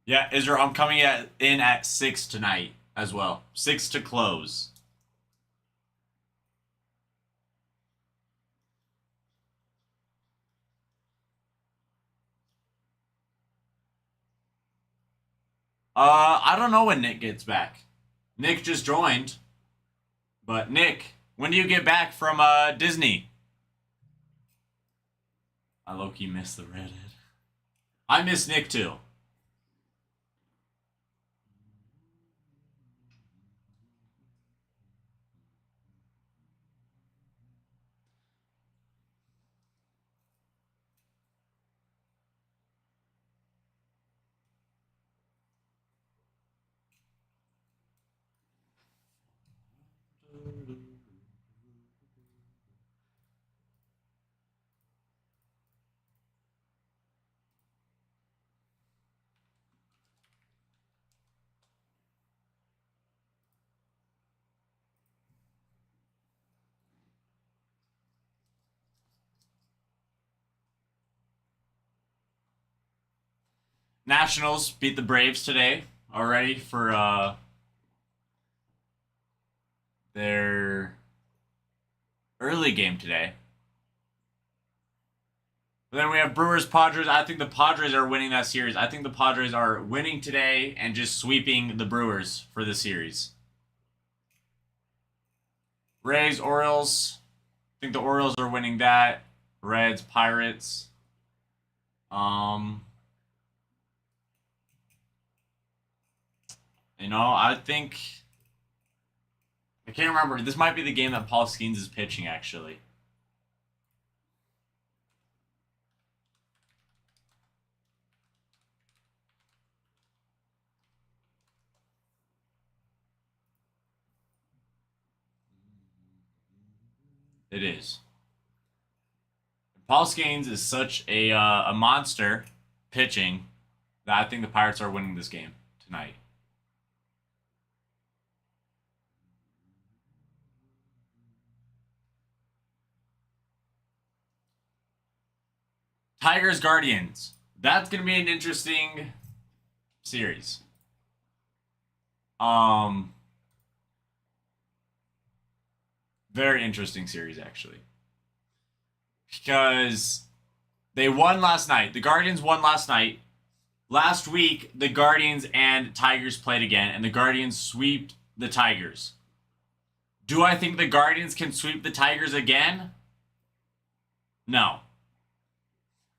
[SPEAKER 3] Yeah, Israel, I'm coming in at 6 tonight as well. 6 to close. I don't know when Nick gets back. Nick just joined. But Nick, when do you get back from Disney? I low-key miss the redhead. I miss Nick too. Nationals beat the Braves today already for their early game today. But then we have Brewers Padres. I think the Padres are winning that series. I think the Padres are winning today and just sweeping the Brewers for the series. Rays, Orioles. I think the Orioles are winning that. Reds, Pirates. I think I can't remember. This might be the game that Paul Skeens is pitching, actually. It is. Paul Skeens is such a monster pitching that I think the Pirates are winning this game tonight. Tigers Guardians. That's gonna be an interesting series. Very interesting series actually. Because they won last night. The Guardians won last night. Last week, the Guardians and Tigers played again, and the Guardians swept the Tigers. Do I think the Guardians can sweep the Tigers again? No.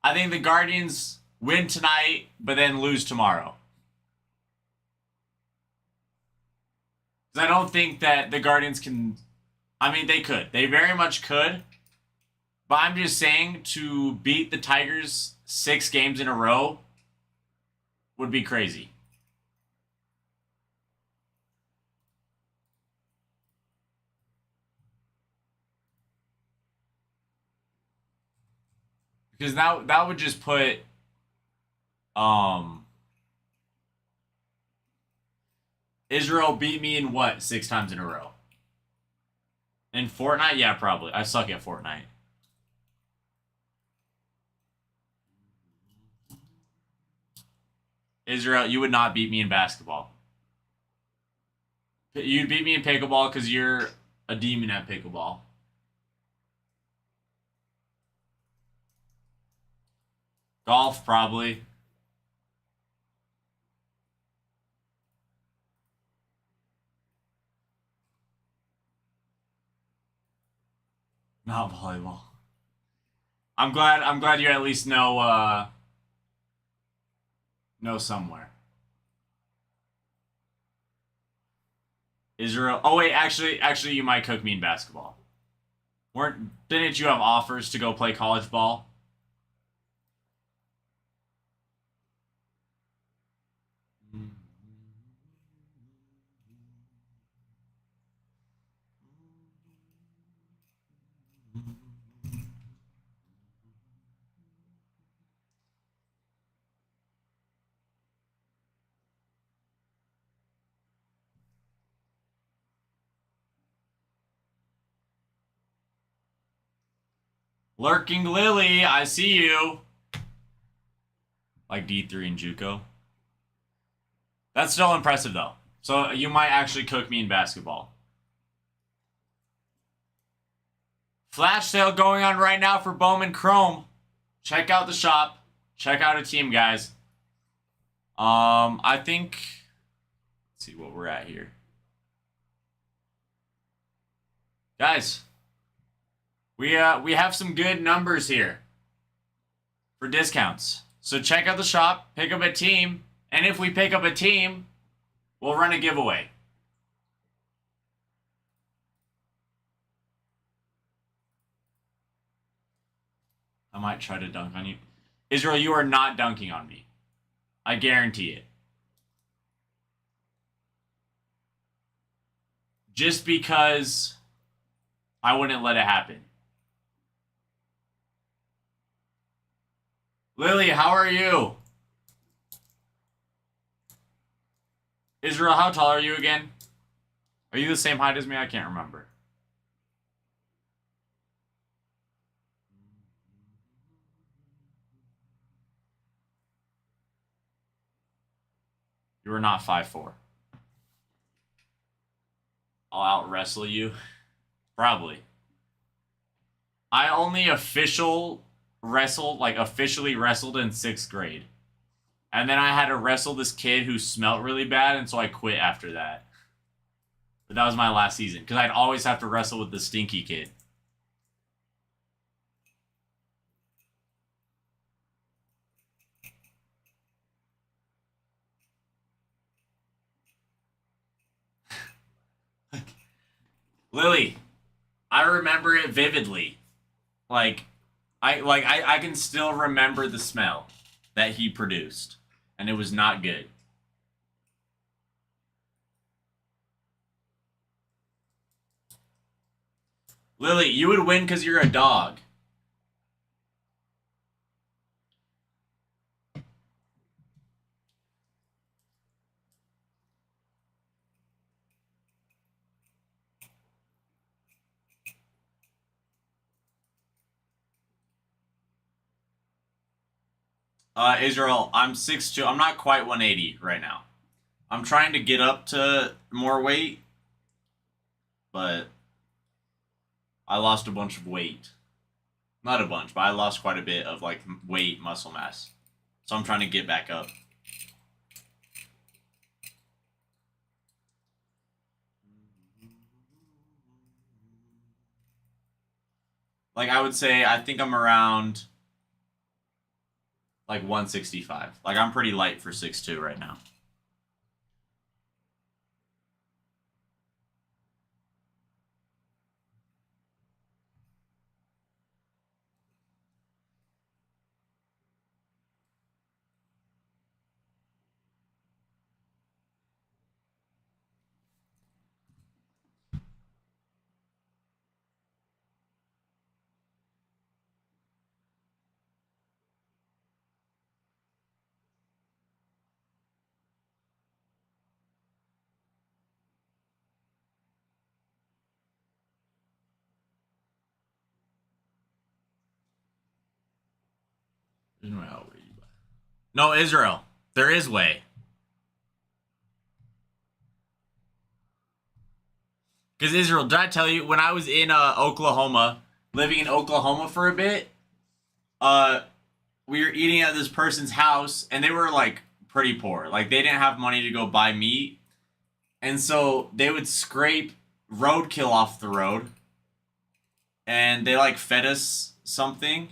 [SPEAKER 3] I think the Guardians win tonight, but then lose tomorrow. Because I don't think that the Guardians can... I mean, they could. They very much could. But I'm just saying, to beat the Tigers 6 games in a row would be crazy. Because now that would just put Israel beat me in what, 6 times in a row? In Fortnite? Yeah, probably. I suck at Fortnite. Israel, you would not beat me in basketball. You'd beat me in pickleball because you're a demon at pickleball. Golf, probably. Not volleyball. I'm glad you at least know somewhere. Israel. Oh wait, actually you might cook me in basketball. Didn't you have offers to go play college ball? Lurking Lily, I see you. Like D3 and JUCO. That's still impressive though. So you might actually cook me in basketball. Flash sale going on right now for Bowman Chrome. Check out the shop. Check out a team, guys. I think. Let's see what we're at here, guys. We have some good numbers here for discounts. So check out the shop, pick up a team, and if we pick up a team, we'll run a giveaway. I might try to dunk on you. Israel, you are not dunking on me. I guarantee it. Just because I wouldn't let it happen. Lily, how are you? Israel, how tall are you again? Are you the same height as me? I can't remember. You are not 5'4". I'll out wrestle you. Probably. I only officially wrestled in 6th grade. And then I had to wrestle this kid who smelled really bad, and so I quit after that. But that was my last season, because I'd always have to wrestle with the stinky kid. Lily, I remember it vividly. I can still remember the smell that he produced, and it was not good. Lily, you would win because you're a dog. Israel, I'm 6'2". I'm not quite 180 right now. I'm trying to get up to more weight, but I lost a bunch of weight. Not a bunch, but I lost quite a bit of weight, muscle mass. So I'm trying to get back up. I would say I think I'm around 165. I'm pretty light for 6'2" right now. There's no way I'll read you. No, Israel. There is way. Because Israel, did I tell you, when I was in Oklahoma, living in Oklahoma for a bit, we were eating at this person's house, and they were, pretty poor. They didn't have money to go buy meat. And so they would scrape roadkill off the road and they like fed us something,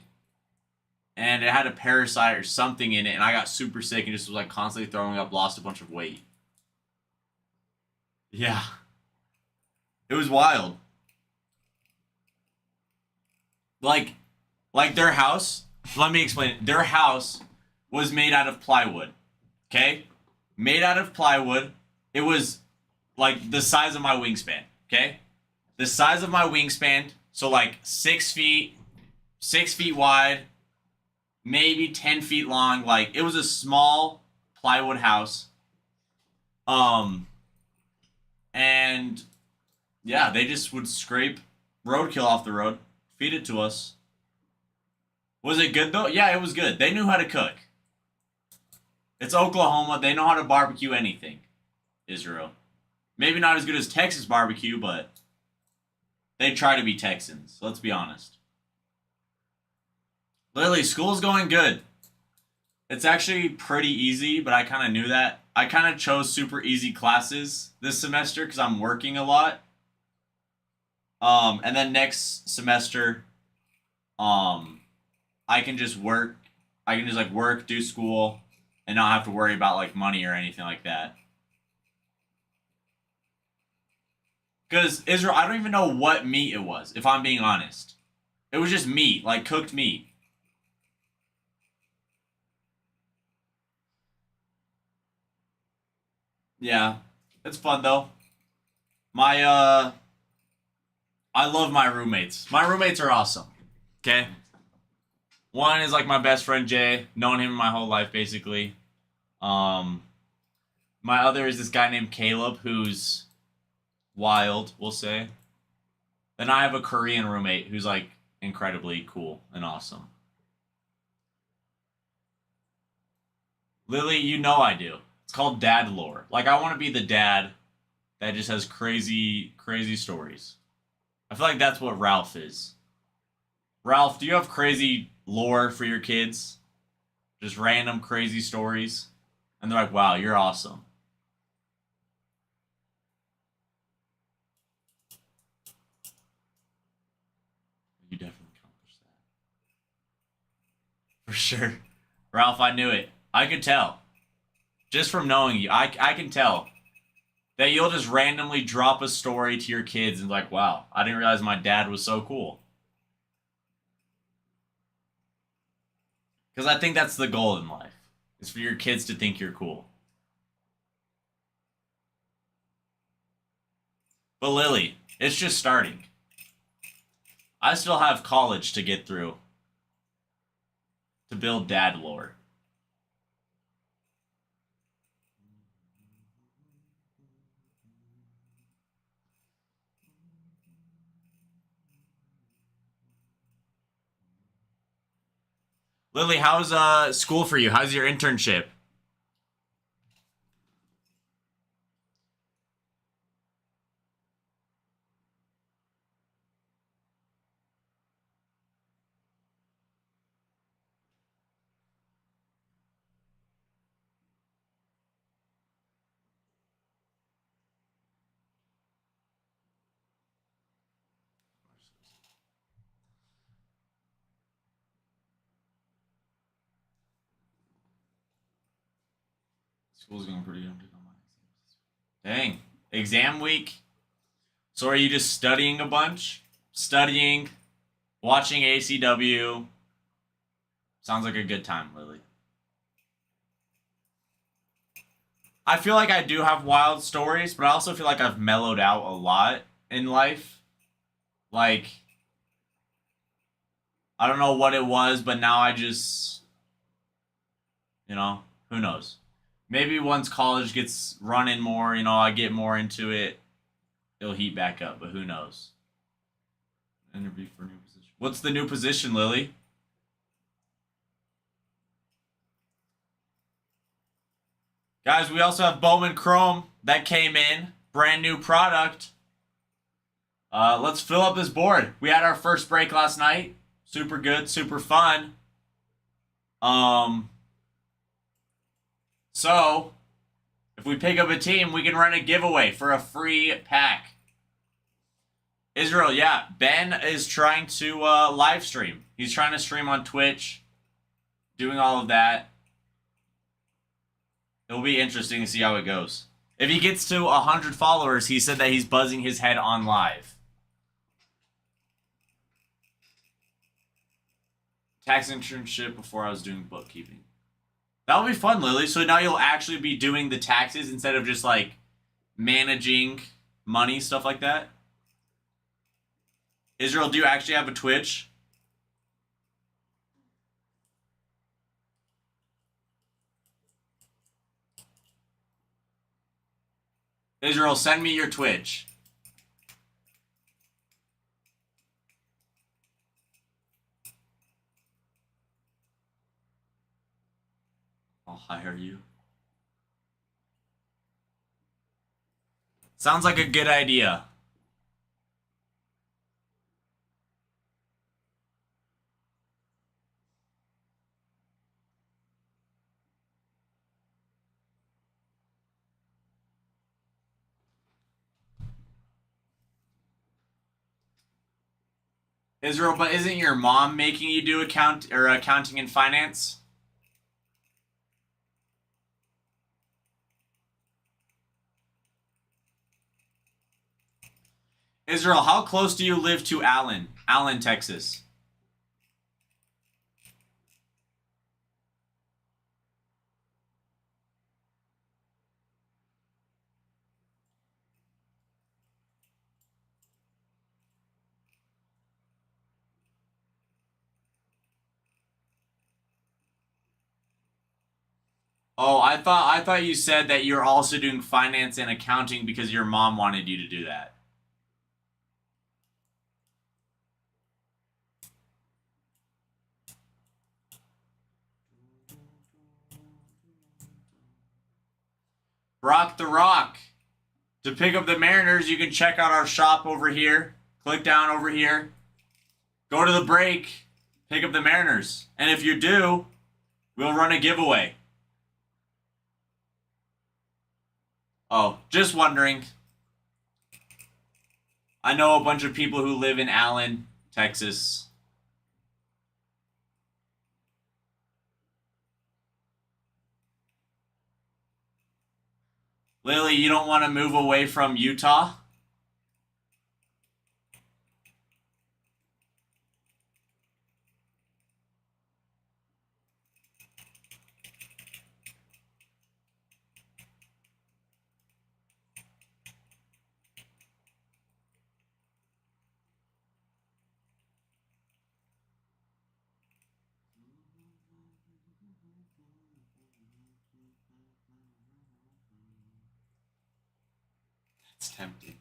[SPEAKER 3] and it had a parasite or something in it, and I got super sick and just was like constantly throwing up, lost a bunch of weight. Yeah. It was wild. Like their house, let me explain it. Their house was made out of plywood. Okay? Made out of plywood. It was like the size of my wingspan. Okay? The size of my wingspan. So like 6 feet, 6 feet wide, maybe 10 feet long. Like it was a small plywood house. And yeah, they just would scrape roadkill off the road, feed it to us. Was it good though? Yeah, it was good. They knew how to cook. It's Oklahoma. They know how to barbecue anything. Israel. Maybe not as good as Texas barbecue, but they try to be Texans. Let's be honest. Lily, school's going good. It's actually pretty easy, but I kind of knew that. I kind of chose super easy classes this semester because I'm working a lot. And then next semester, I can just work. I can just like work, do school, and not have to worry about like money or anything like that. Because Israel, I don't even know what meat it was, if I'm being honest. It was just meat, like cooked meat. Yeah, it's fun though. My I love my roommates. My roommates are awesome. Okay. One is like my best friend Jay. Known him my whole life basically. Um, my other is this guy named Caleb who's wild, we'll say. Then I have a Korean roommate who's like incredibly cool and awesome. Lily, you know I do. It's called dad lore. Like I want to be the dad that just has crazy, crazy stories. I feel like that's what Ralph is. Ralph, do you have crazy lore for your kids? Just random crazy stories? And they're like, wow, you're awesome. You definitely accomplished that. For sure. Ralph, I knew it. I could tell. Just from knowing you, I can tell that you'll just randomly drop a story to your kids and like, wow, I didn't realize my dad was so cool. Because I think that's the goal in life, is for your kids to think you're cool. But Lily, it's just starting. I still have college to get through to build dad lore. Lily, how's school for you? How's your internship? School's going pretty good. Dang. Exam week? So are you just studying a bunch? Studying, watching ACW. Sounds like a good time, Lily. I feel like I do have wild stories, but I also feel like I've mellowed out a lot in life. Like, I don't know what it was, but now I just, who knows? Maybe once college gets running more, I get more into it, it'll heat back up, but who knows? Interview for a new position. What's the new position, Lily? Guys, we also have Bowman Chrome that came in. Brand new product. Let's fill up this board. We had our first break last night. Super good, super fun. So, if we pick up a team, we can run a giveaway for a free pack. Israel, yeah. Ben is trying to live stream. He's trying to stream on Twitch, doing all of that. It'll be interesting to see how it goes. If he gets to 100 followers, he said that he's buzzing his head on live. Tax internship before I was doing bookkeeping. That'll be fun, Lily. So now you'll actually be doing the taxes instead of just like managing money, stuff like that. Israel, do you actually have a Twitch? Israel, send me your Twitch. I'll hire you. Sounds like a good idea. Israel, but isn't your mom making you do accounting and finance? Israel, how close do you live to Allen, Texas? Oh, I thought you said that you're also doing finance and accounting because your mom wanted you to do that. Rock the Rock. To pick up the Mariners, you can check out our shop over here. Click down over here. Go to the break. Pick up the Mariners. And if you do, we'll run a giveaway. Oh, just wondering. I know a bunch of people who live in Allen, Texas. Lily, you don't want to move away from Utah? It's tempting.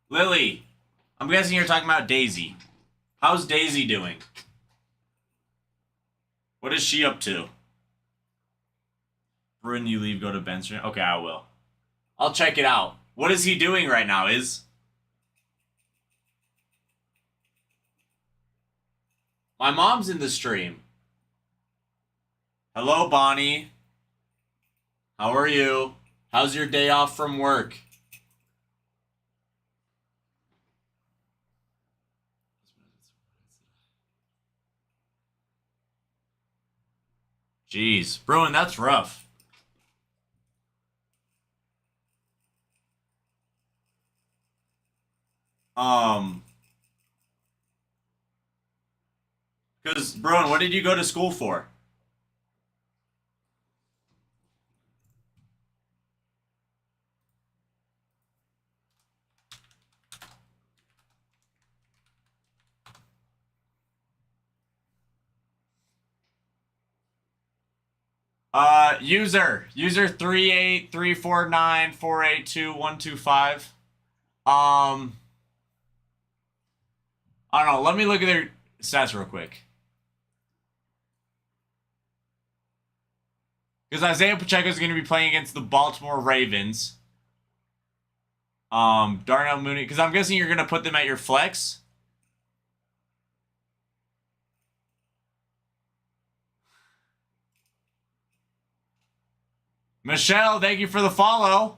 [SPEAKER 3] Lily, I'm guessing you're talking about Daisy. How's Daisy doing? What is she up to? When you leave, go to Ben's stream. Okay, I will. I'll check it out. What is he doing right now, Is? My mom's in the stream. Hello, Bonnie. How are you? How's your day off from work? Jeez, Bruin, that's rough. Because, Bruin, what did you go to school for? User 38349482125. I don't know. Let me look at their stats real quick. Because Isaiah Pacheco is going to be playing against the Baltimore Ravens. Darnell Mooney. Because I'm guessing you're going to put them at your flex. Michelle, thank you for the follow.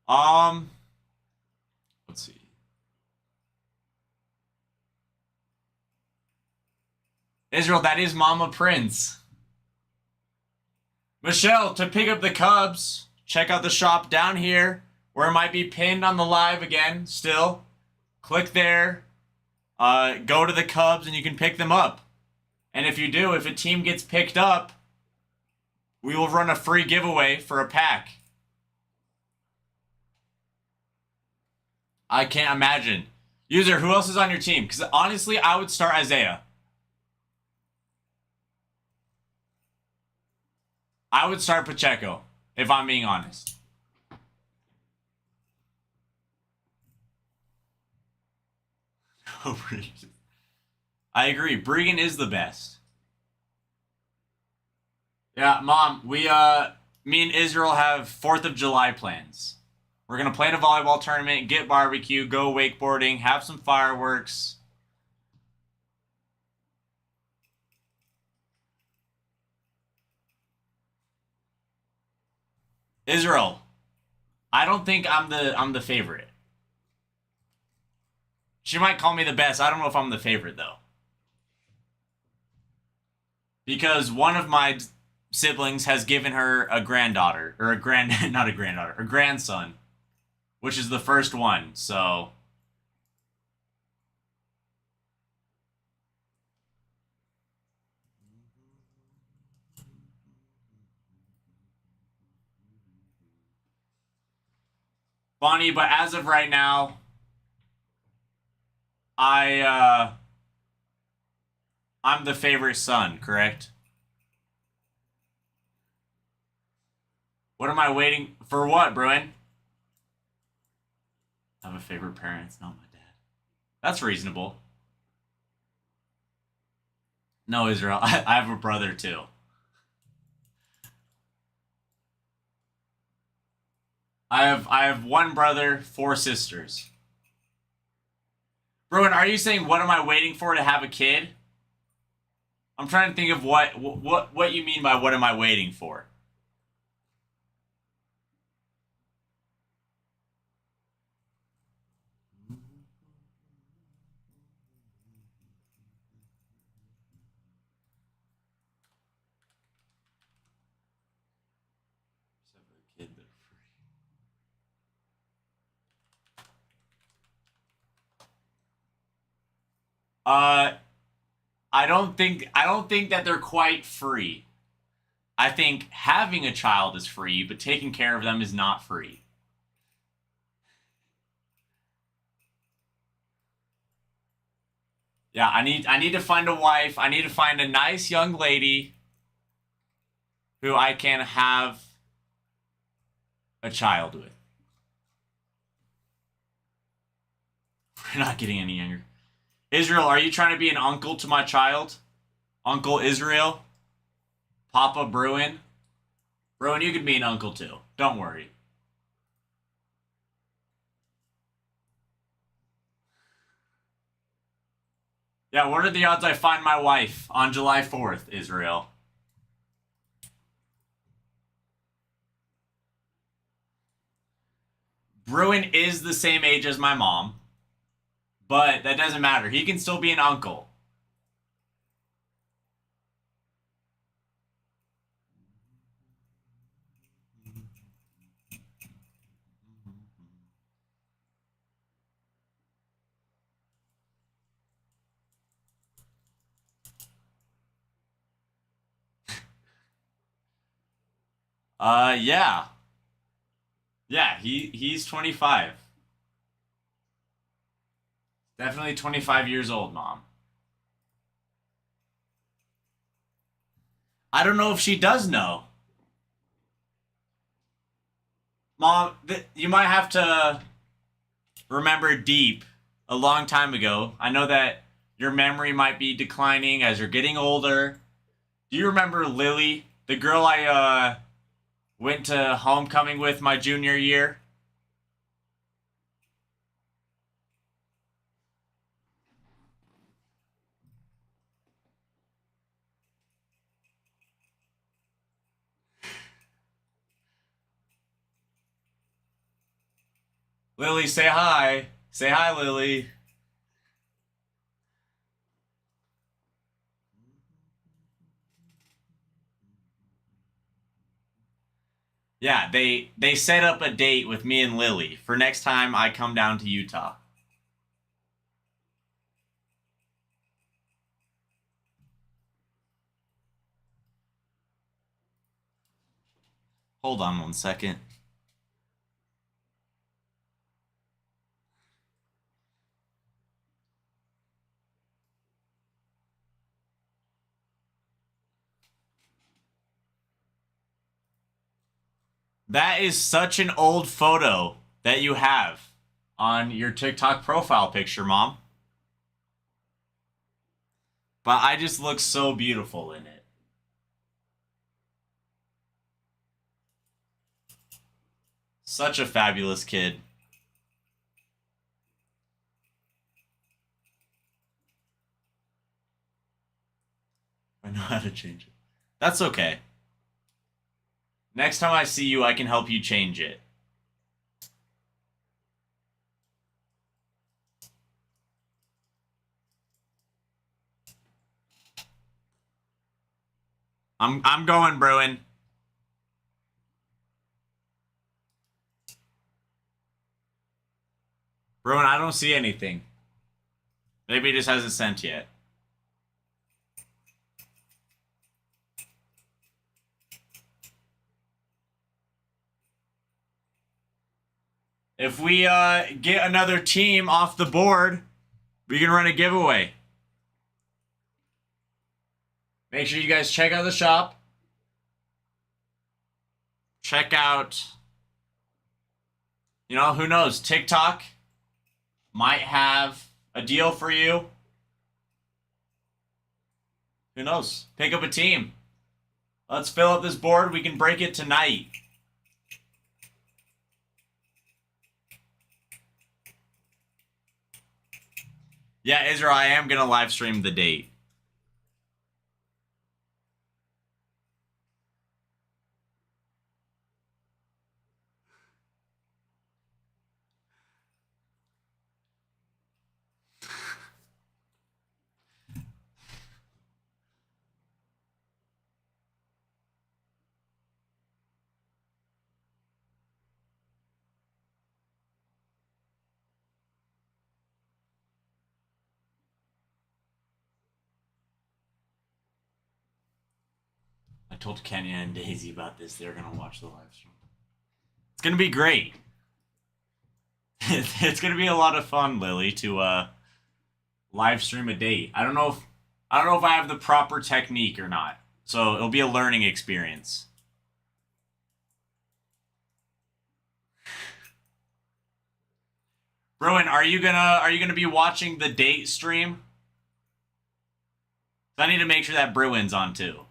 [SPEAKER 3] Let's see. Israel, that is Mama Prince. Michelle, to pick up the Cubs, check out the shop down here, where it might be pinned on the live again, still. Click there, go to the Cubs, and you can pick them up. And if you do, if a team gets picked up, we will run a free giveaway for a pack. I can't imagine. User, who else is on your team? Because honestly, I would start Isaiah. I would start Pacheco, if I'm being honest. I agree. Bregan is the best. Yeah, Mom, me and Israel have 4th of July plans. We're going to play in a volleyball tournament, get barbecue, go wakeboarding, have some fireworks. Israel, I don't think I'm the favorite. She might call me the best. I don't know if I'm the favorite though. Because one of my siblings has given her a granddaughter or not a granddaughter, a grandson, which is the first one. So Bonnie, but as of right now, I'm the favorite son, correct? What am I waiting for? What, Bruin? I have a favorite parent. It's not my dad. That's reasonable. No, Israel. I have a brother too. I have one brother, 4 sisters. Bruin, are you saying what am I waiting for to have a kid? I'm trying to think of what you mean by what am I waiting for? Uh, I don't think that they're quite free. I think having a child is free, but taking care of them is not free. Yeah, I need to find a wife. I need to find a nice young lady who I can have a child with. We're not getting any younger. Israel, are you trying to be an uncle to my child? Uncle Israel? Papa Bruin? Bruin, you could be an uncle too. Don't worry. Yeah, what are the odds I find my wife on July 4th, Israel? Bruin is the same age as my mom, but that doesn't matter. He can still be an uncle. Yeah. Yeah, he's 25. Definitely 25 years old, Mom. I don't know if she does know. Mom, you might have to remember deep a long time ago. I know that your memory might be declining as you're getting older. Do you remember Lily, the girl I went to homecoming with my junior year? Lily, say hi. Say hi, Lily. Yeah, they set up a date with me and Lily for next time I come down to Utah. Hold on one second. That is such an old photo that you have on your TikTok profile picture, Mom. But I just look so beautiful in it. Such a fabulous kid. I know how to change it. That's okay. Next time I see you, I can help you change it. I'm going, Bruin. Bruin, I don't see anything. Maybe it just hasn't sent yet. If we get another team off the board, we can run a giveaway. Make sure you guys check out the shop. Check out, who knows? TikTok might have a deal for you. Who knows? Pick up a team. Let's fill up this board. We can break it tonight. Yeah, Israel, I am going to live stream the date. I told Kenya and Daisy about this. They're going to watch the live stream. It's going to be great. It's going to be a lot of fun, Lily, to live stream a date. I don't know if I have the proper technique or not. So it'll be a learning experience. Bruin, are you gonna be watching the date stream? So I need to make sure that Bruin's on too.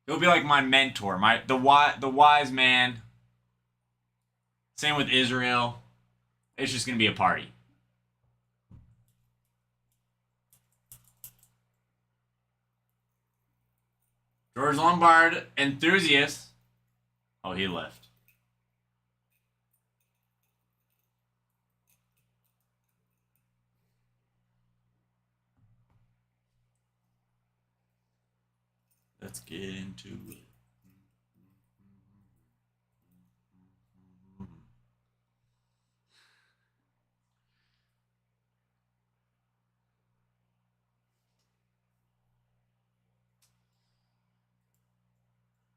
[SPEAKER 3] He'll be like my mentor, the wise man. Same with Israel. It's just gonna be a party. George Lombard, enthusiast. Oh, he left. Let's get into it.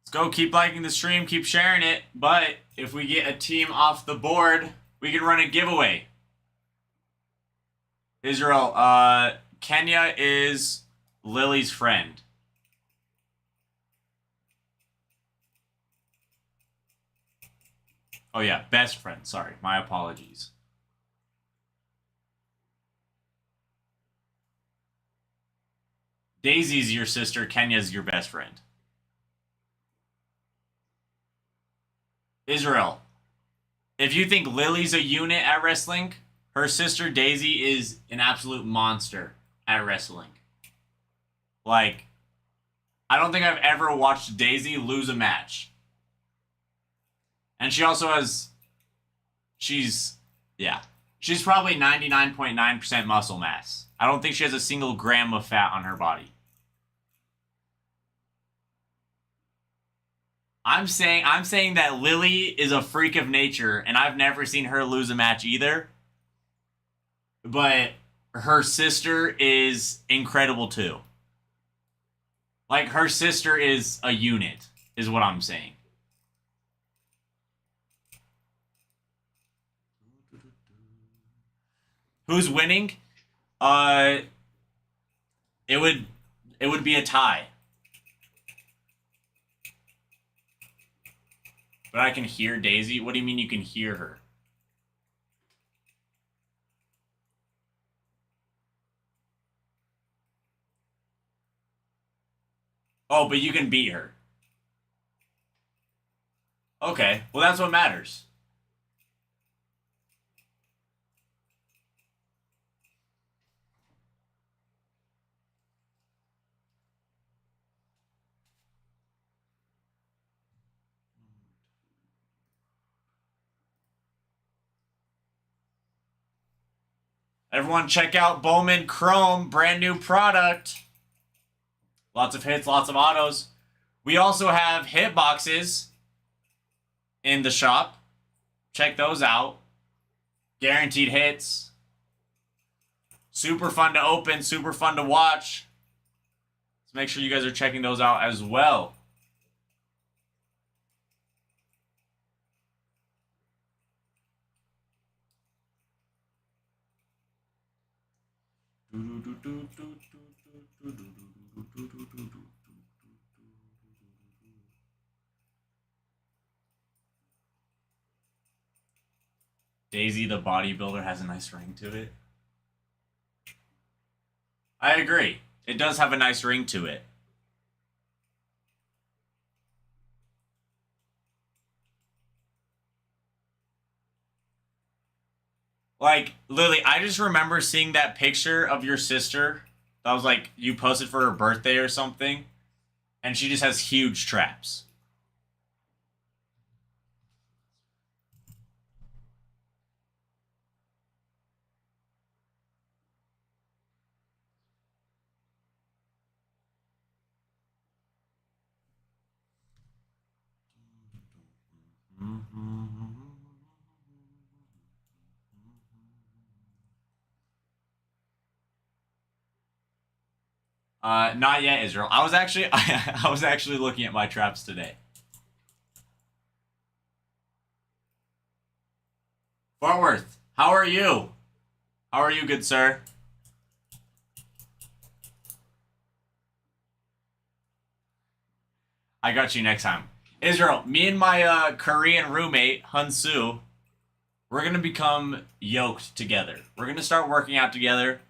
[SPEAKER 3] Let's go. Keep liking the stream. Keep sharing it. But if we get a team off the board, we can run a giveaway. Israel, Kenya is Lily's friend. Oh yeah, best friend. Sorry, my apologies. Daisy's your sister. Kenya's your best friend. Israel, if you think Lily's a unit at wrestling, her sister Daisy is an absolute monster at wrestling. Like, I don't think I've ever watched Daisy lose a match. And she also has, yeah. She's probably 99.9% muscle mass. I don't think she has a single gram of fat on her body. I'm saying that Lily is a freak of nature, and I've never seen her lose a match either. But her sister is incredible too. Like, her sister is a unit, is what I'm saying. Who's winning? It would be a tie. But I can hear Daisy. What do you mean you can hear her? Oh, but you can beat her. Okay, well that's what matters. Everyone check out Bowman Chrome, brand new product. Lots of hits, lots of autos. We also have hit boxes in the shop. Check those out. Guaranteed hits. Super fun to open, super fun to watch. So make sure you guys are checking those out as well. Daisy the bodybuilder has a nice ring to it. I agree. It does have a nice ring to it. Like, Lily, I just remember seeing that picture of your sister that was like you posted for her birthday or something, and she just has huge traps. Not yet, Israel. I was actually I was actually looking at my traps today. Fort Worth, how are you? How are you, good sir? I got you next time. Israel, me and my Korean roommate, Hunsu, we're going to become yoked together. We're going to start working out together.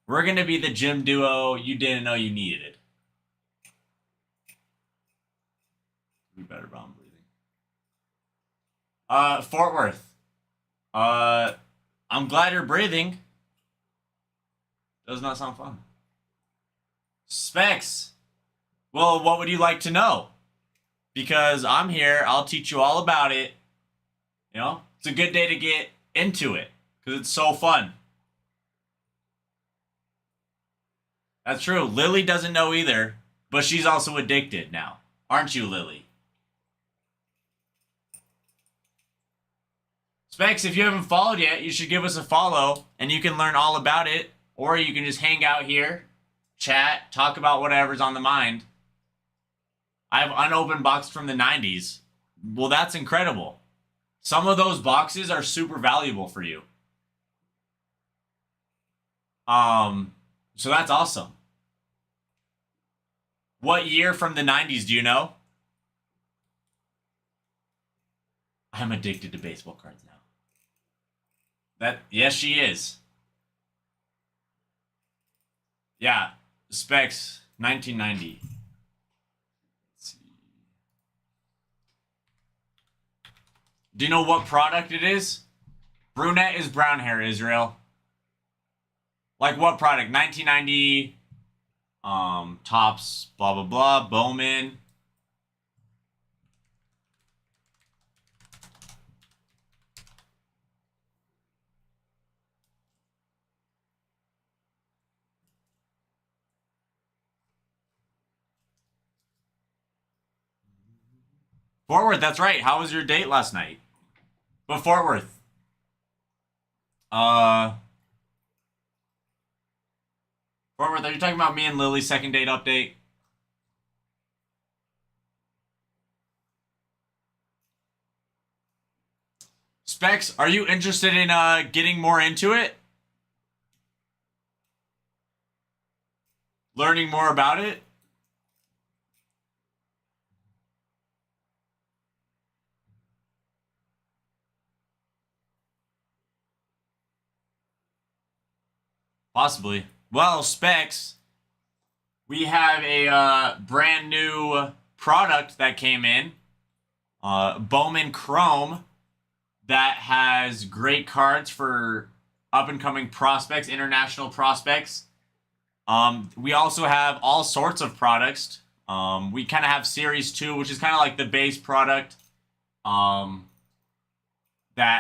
[SPEAKER 3] We're going to be the gym duo you didn't know you needed. Be better about breathing. Fort Worth. I'm glad you're breathing. Does not sound fun. Specs. Well, what would you like to know? Because I'm here. I'll teach you all about it. You know, it's a good day to get into it because it's so fun. That's true. Lily doesn't know either, but she's also addicted now. Aren't you, Lily? Specs, if you haven't followed yet, you should give us a follow and you can learn all about it. Or you can just hang out here, chat, talk about whatever's on the mind. I have unopened boxes from the 90s. Well, that's incredible. Some of those boxes are super valuable for you. So that's awesome. What year from the 90s do you know? I'm addicted to baseball cards now. Yes, she is. Yeah, Specs, 1990. Let's see. Do you know what product it is? Brunette is brown hair, Israel. Like what product? 1990, Tops, blah, blah, blah, Bowman. Fort Worth, that's right. How was your date last night? But Fort Worth. Uh, Fort Worth, are you talking about me and Lily's second date update? Specs, are you interested in getting more into it? Learning more about it? Possibly. Well, Specs, we have a brand new product that came in, Bowman Chrome, that has great cards for up and coming prospects, international prospects. We also have all sorts of products. We kind of have Series 2, which is kind of like the base product. That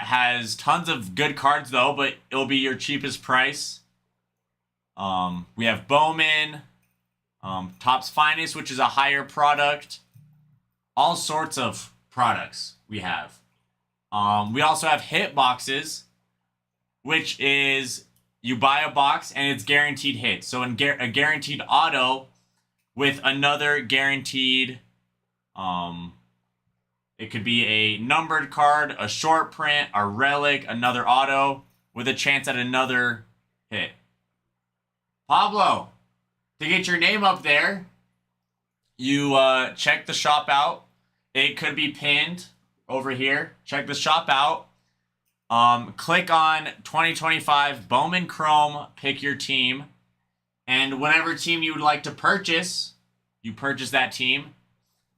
[SPEAKER 3] has tons of good cards though, but it'll be your cheapest price. We have Bowman, Topps Finest, which is a higher product. All sorts of products we have. We also have hit boxes, which is you buy a box and it's guaranteed hits. So a guaranteed auto with another guaranteed, it could be a numbered card, a short print, a relic, another auto with a chance at another hit. Pablo, to get your name up there, you check the shop out. It could be pinned over here. Check the shop out. Click on 2025 Bowman Chrome, pick your team, and whatever team you would like to purchase, you purchase that team.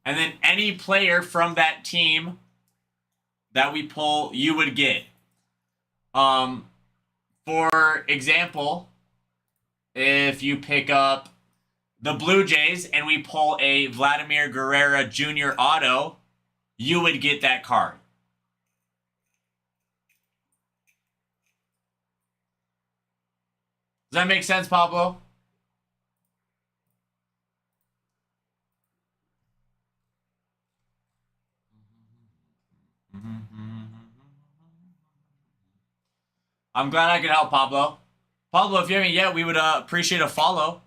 [SPEAKER 3] And then any player from that team that we pull, you would get. For example, if you pick up the Blue Jays and we pull a Vladimir Guerrero Jr. auto, you would get that card. Does that make sense, Pablo? I'm glad I could help, Pablo. Pablo, if you haven't yet, we would appreciate a follow.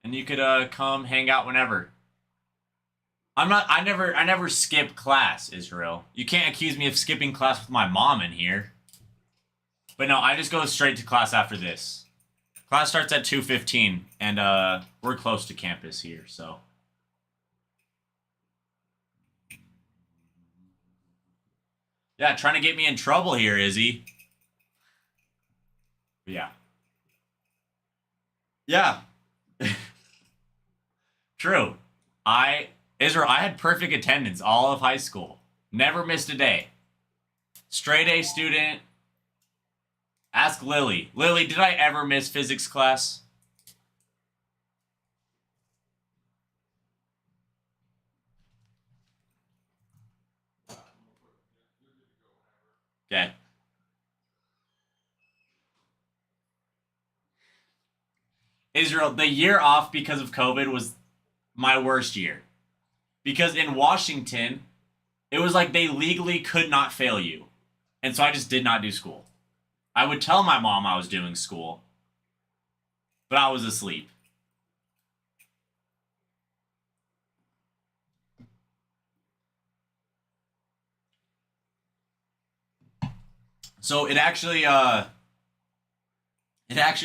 [SPEAKER 3] And you could come hang out whenever. I never skip class, Israel. You can't accuse me of skipping class with my mom in here. But no, I just go straight to class after this. Class starts at 2:15, and we're close to campus here, so. Yeah, trying to get me in trouble here, Izzy. Yeah. Yeah. True. Israel, I had perfect attendance all of high school. Never missed a day. Straight A student. Ask Lily. Lily, did I ever miss physics class? Okay. Israel, the year off because of COVID was my worst year. Because in Washington, it was like they legally could not fail you. And so I just did not do school. I would tell my mom I was doing school, but I was asleep. So it actually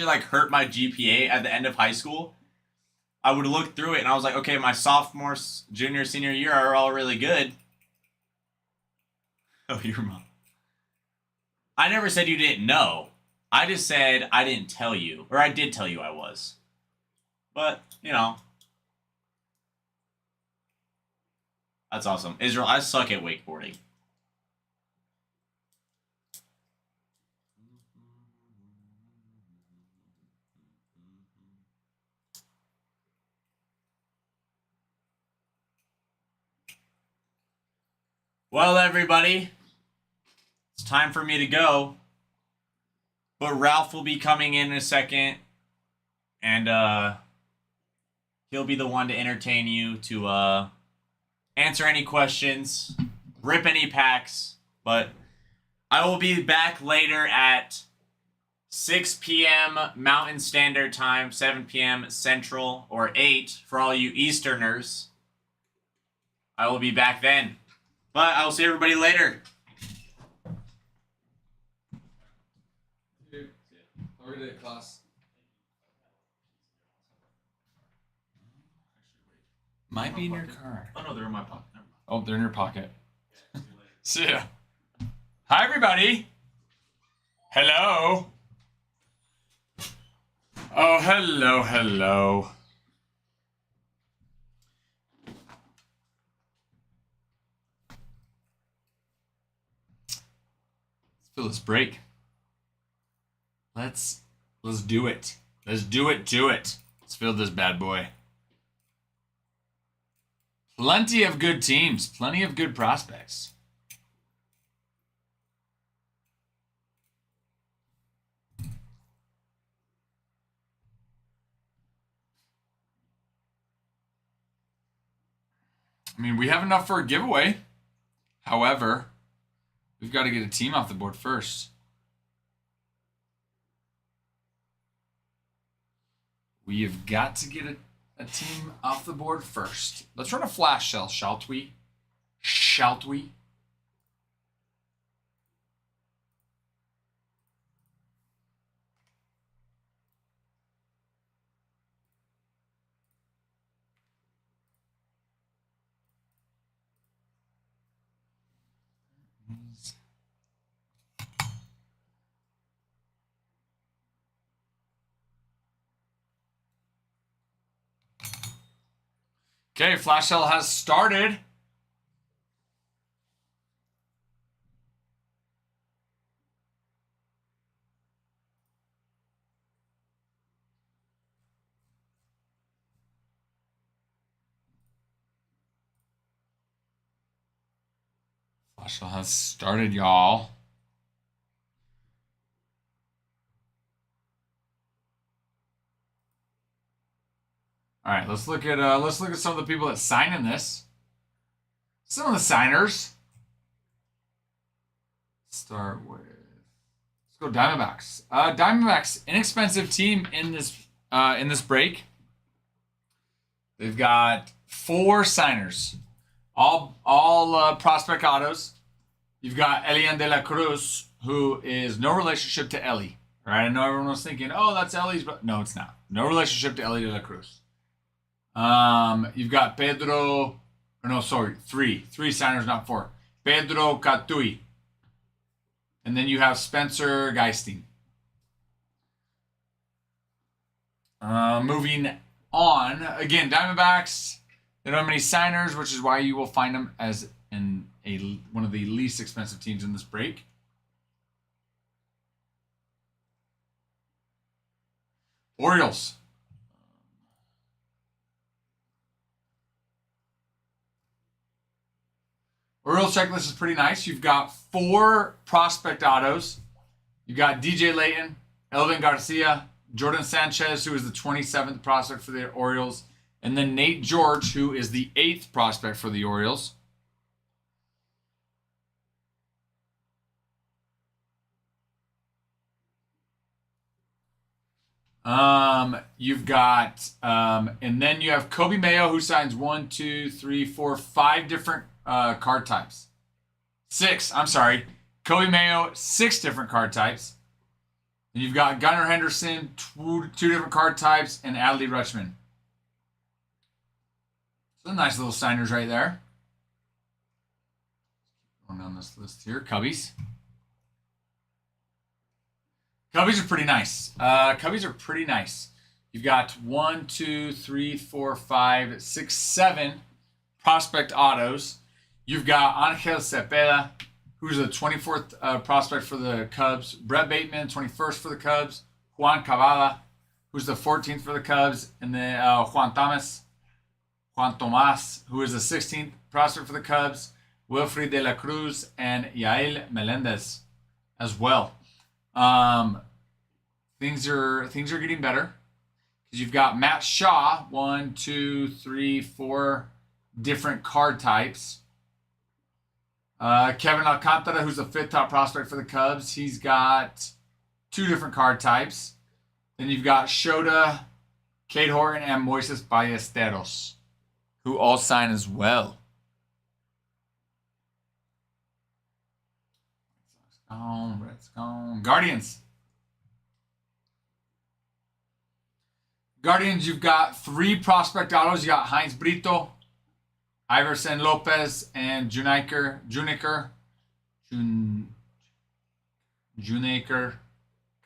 [SPEAKER 3] like hurt my GPA at the end of high school. I would look through it and I was like, okay, my sophomore, junior, senior year are all really good. Oh, your mom. I never said you didn't know. I just said I didn't tell you. Or I did tell you I was. But, you know. That's awesome. Israel, I suck at wakeboarding. Well, everybody, it's time for me to go. But Ralph will be coming in a second, and he'll be the one to entertain you, to answer any questions, rip any packs. But I will be back later at 6 p.m. Mountain Standard Time, 7 p.m. Central, or 8 for all you Easterners. I will be back then. But I will see everybody later.
[SPEAKER 1] Might be in your car.
[SPEAKER 3] Oh no, they're in my pocket.
[SPEAKER 1] Oh, they're in your pocket. See ya. Hi, everybody. Hello. Oh, hello, hello. Let's fill this break. Let's do it. Let's do it. Let's fill this bad boy. Plenty of good teams. Plenty of good prospects. I mean, we have enough for a giveaway. However, we've got to get a team off the board first. We've got to get a team off the board first. Let's run a flash sale, shall we? Shall we? Okay, flash sale has started. Flash sale has started, y'all. All right, let's look at some of the people that sign in this. Some of the signers. Start with, let's go Diamondbacks. Diamondbacks, inexpensive team in this break. They've got 4 signers, all prospect autos. You've got Elian de la Cruz, who is no relationship to Ellie. Right? I know everyone was thinking, oh, that's Ellie's, but no, it's not. No relationship to Ellie de la Cruz. You've got Pedro, or no, sorry, 3 signers, not 4. Pedro Catui. And then you have Spencer Geisting. Moving on. Again, Diamondbacks, they don't have many signers, which is why you will find them as one of the least expensive teams in this break. Orioles. Orioles checklist is pretty nice. You've got 4 prospect autos. You've got DJ Layton, Elvin Garcia, Jordan Sanchez, who is the 27th prospect for the Orioles, and then Nate George, who is the 8th prospect for the Orioles. You've got, and then you have Kobe Mayo, who signs 1, 2, 3, 4, 5 different card types. 6, I'm sorry. Kobe Mayo, 6 different card types. And you've got Gunnar Henderson, 2 different card types, and Adley Rutschman. So nice little signers right there. Going down this list here. Cubbies. Cubbies are pretty nice. Cubbies are pretty nice. You've got 1, 2, 3, 4, 5, 6, 7 prospect autos. You've got Angel Cepeda, who's the 24th prospect for the Cubs. Brett Bateman, 21st for the Cubs. Juan Cavada, who's the 14th for the Cubs. And then Juan Tomas, who is the 16th prospect for the Cubs. Wilfred de la Cruz and Yael Melendez as well. Things are getting better because you've got Matt Shaw, 1, 2, 3, 4, different card types. Kevin Alcantara, who's the 5th top prospect for the Cubs, he's got 2 different card types. Then you've got Shota, Cade Horton, and Moises Ballesteros, who all sign as well. Red's gone. Guardians. Guardians, you've got 3 prospect autos. You got Heinz Brito, Iverson Lopez, and Juniker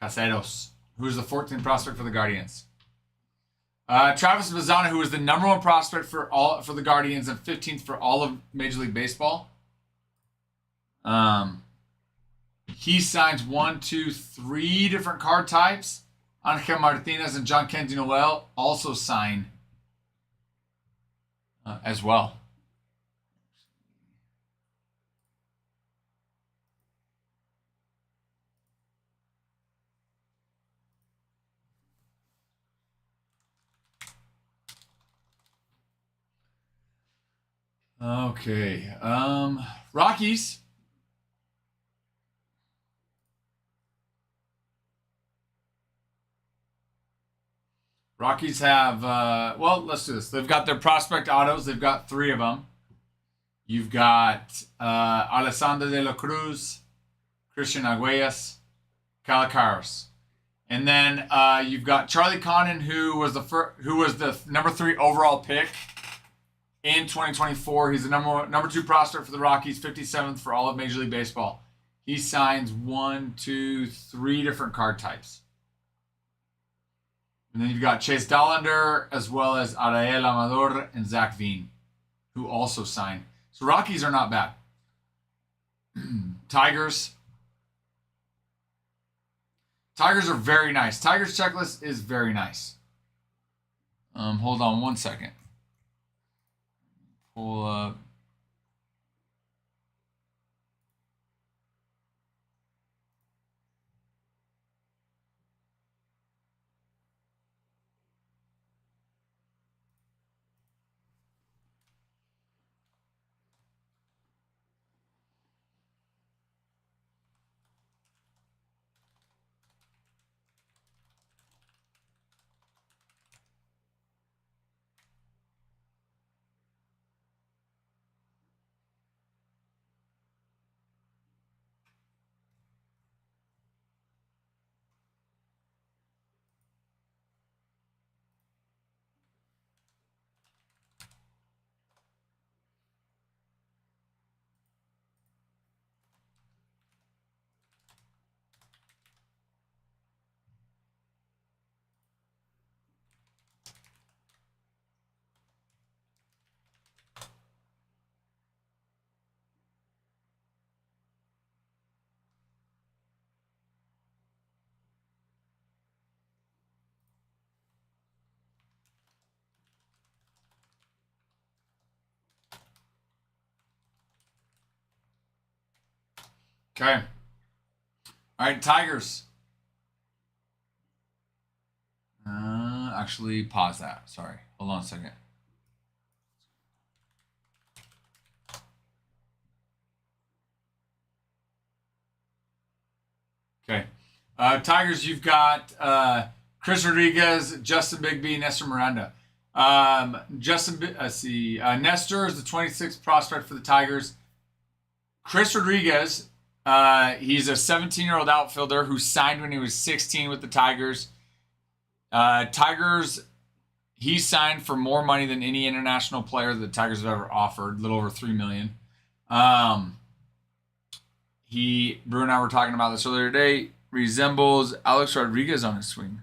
[SPEAKER 1] Caseros, who's the 14th prospect for the Guardians. Travis Mazzana, who was the number 1 prospect for the Guardians and 15th for all of Major League Baseball. He signs 1, 2, 3 different card types. Angel Martinez and John Kenzie Noel also sign as well. Okay. Rockies. Rockies have, well, let's do this. They've got their prospect autos. They've got 3 of them. You've got Alessandro de la Cruz, Christian Arguelles, Calacaros. And then you've got Charlie Connon, who was the number 3 overall pick in 2024. He's the number 2 prospect for the Rockies, 57th for all of Major League Baseball. He signs 1, 2, 3 different card types. And then you've got Chase Dollander, as well as Ariel Amador and Zach Veen, who also sign. So Rockies are not bad. Tigers. Tigers are very nice. Tigers checklist is very nice. Hold on 1 second. Pull up. Okay. All right, Tigers. Actually, pause that. Sorry. Hold on a second. Okay. Tigers, you've got Chris Rodriguez, Justin Bigby, Nestor Miranda. Nestor is the 26th prospect for the Tigers. Chris Rodriguez, he's a 17-year-old outfielder who signed when he was 16 with the Tigers. Tigers, he signed for more money than any international player that the Tigers have ever offered, a little over $3 million. Brew and I were talking about this earlier today, resembles Alex Rodriguez on his swing.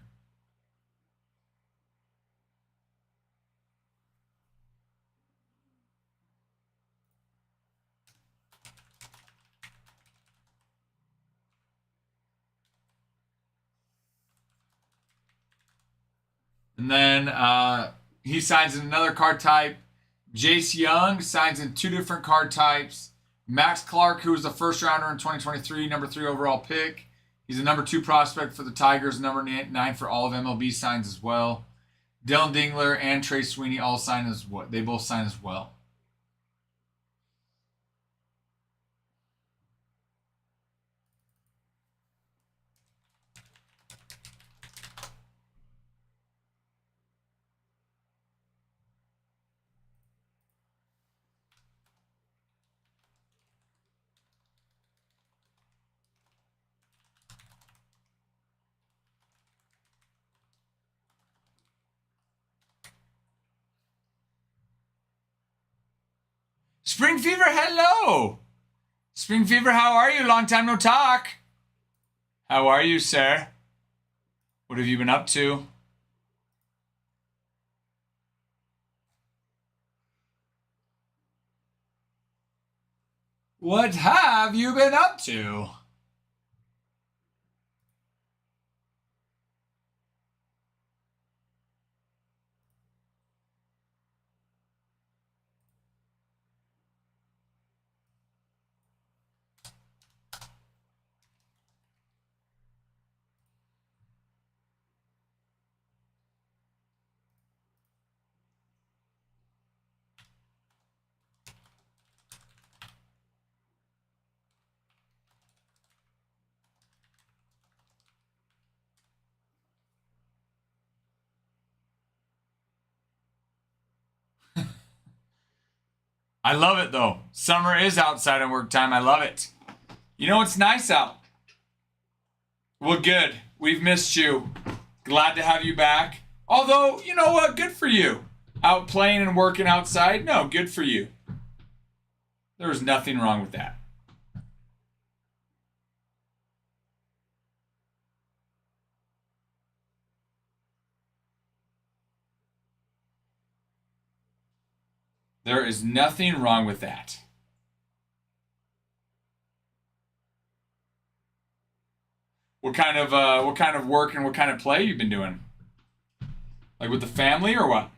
[SPEAKER 1] And then he signs in another card type. Jace Young signs in 2 different card types. Max Clark, who was the first rounder in 2023, number 3 overall pick. He's a number 2 prospect for the Tigers, number 9 for all of MLB, signs as well. Dylan Dingler and Trey Sweeney all sign as well. They both sign as well. Spring Fever, hello. Spring Fever, how are you? Long time no talk. How are you, sir? What have you been up to? What have you been up to? I love it though. Summer is outside and work time. I love it. You know, it's nice out. Well, good. We've missed you. Glad to have you back. Although, you know what? Good for you. Out playing and working outside? No, good for you. There was nothing wrong with that. There is nothing wrong with that. What kind of work and what kind of play you've been doing? Like with the family or what?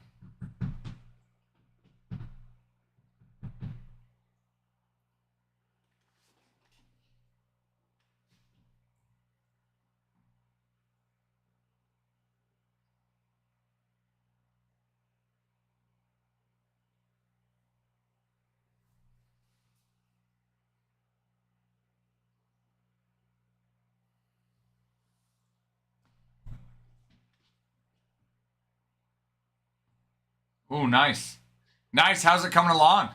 [SPEAKER 1] Oh, nice. Nice. How's it coming along?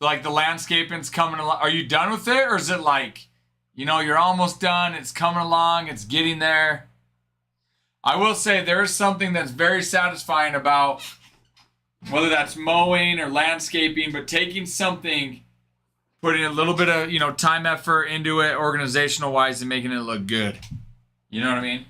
[SPEAKER 1] Like the landscaping's coming along. Are you done with it? Or is it like, you know, you're almost done. It's coming along. It's getting there. I will say there is something that's very satisfying about whether that's mowing or landscaping, but taking something, putting a little bit of, you know, time, effort into it, organizational wise, and making it look good. You know what I mean?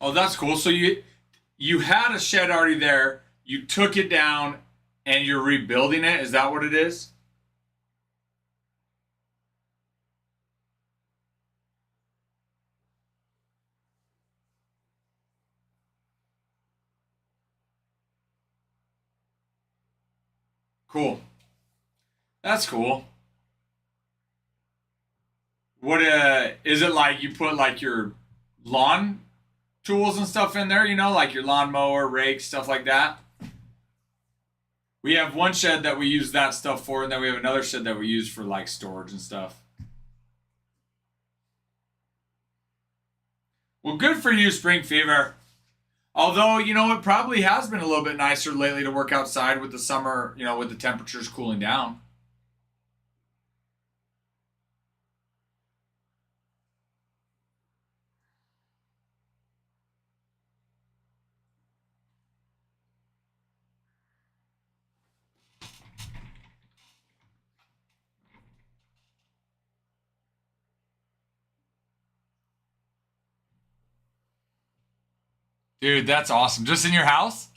[SPEAKER 1] Oh, that's cool. So you had a shed already there. You took it down and you're rebuilding it. Is that what it is? Cool. That's cool. What is it like you put like your lawn tools and stuff in there, you know, like your lawnmower, rake, stuff like that? We have one shed that we use that stuff for, and then we have another shed that we use for like storage and stuff. Well, good for you, Spring Fever. Although, you know, it probably has been a little bit nicer lately to work outside with the summer, you know, with the temperatures cooling down. Dude, that's awesome. Just in your house?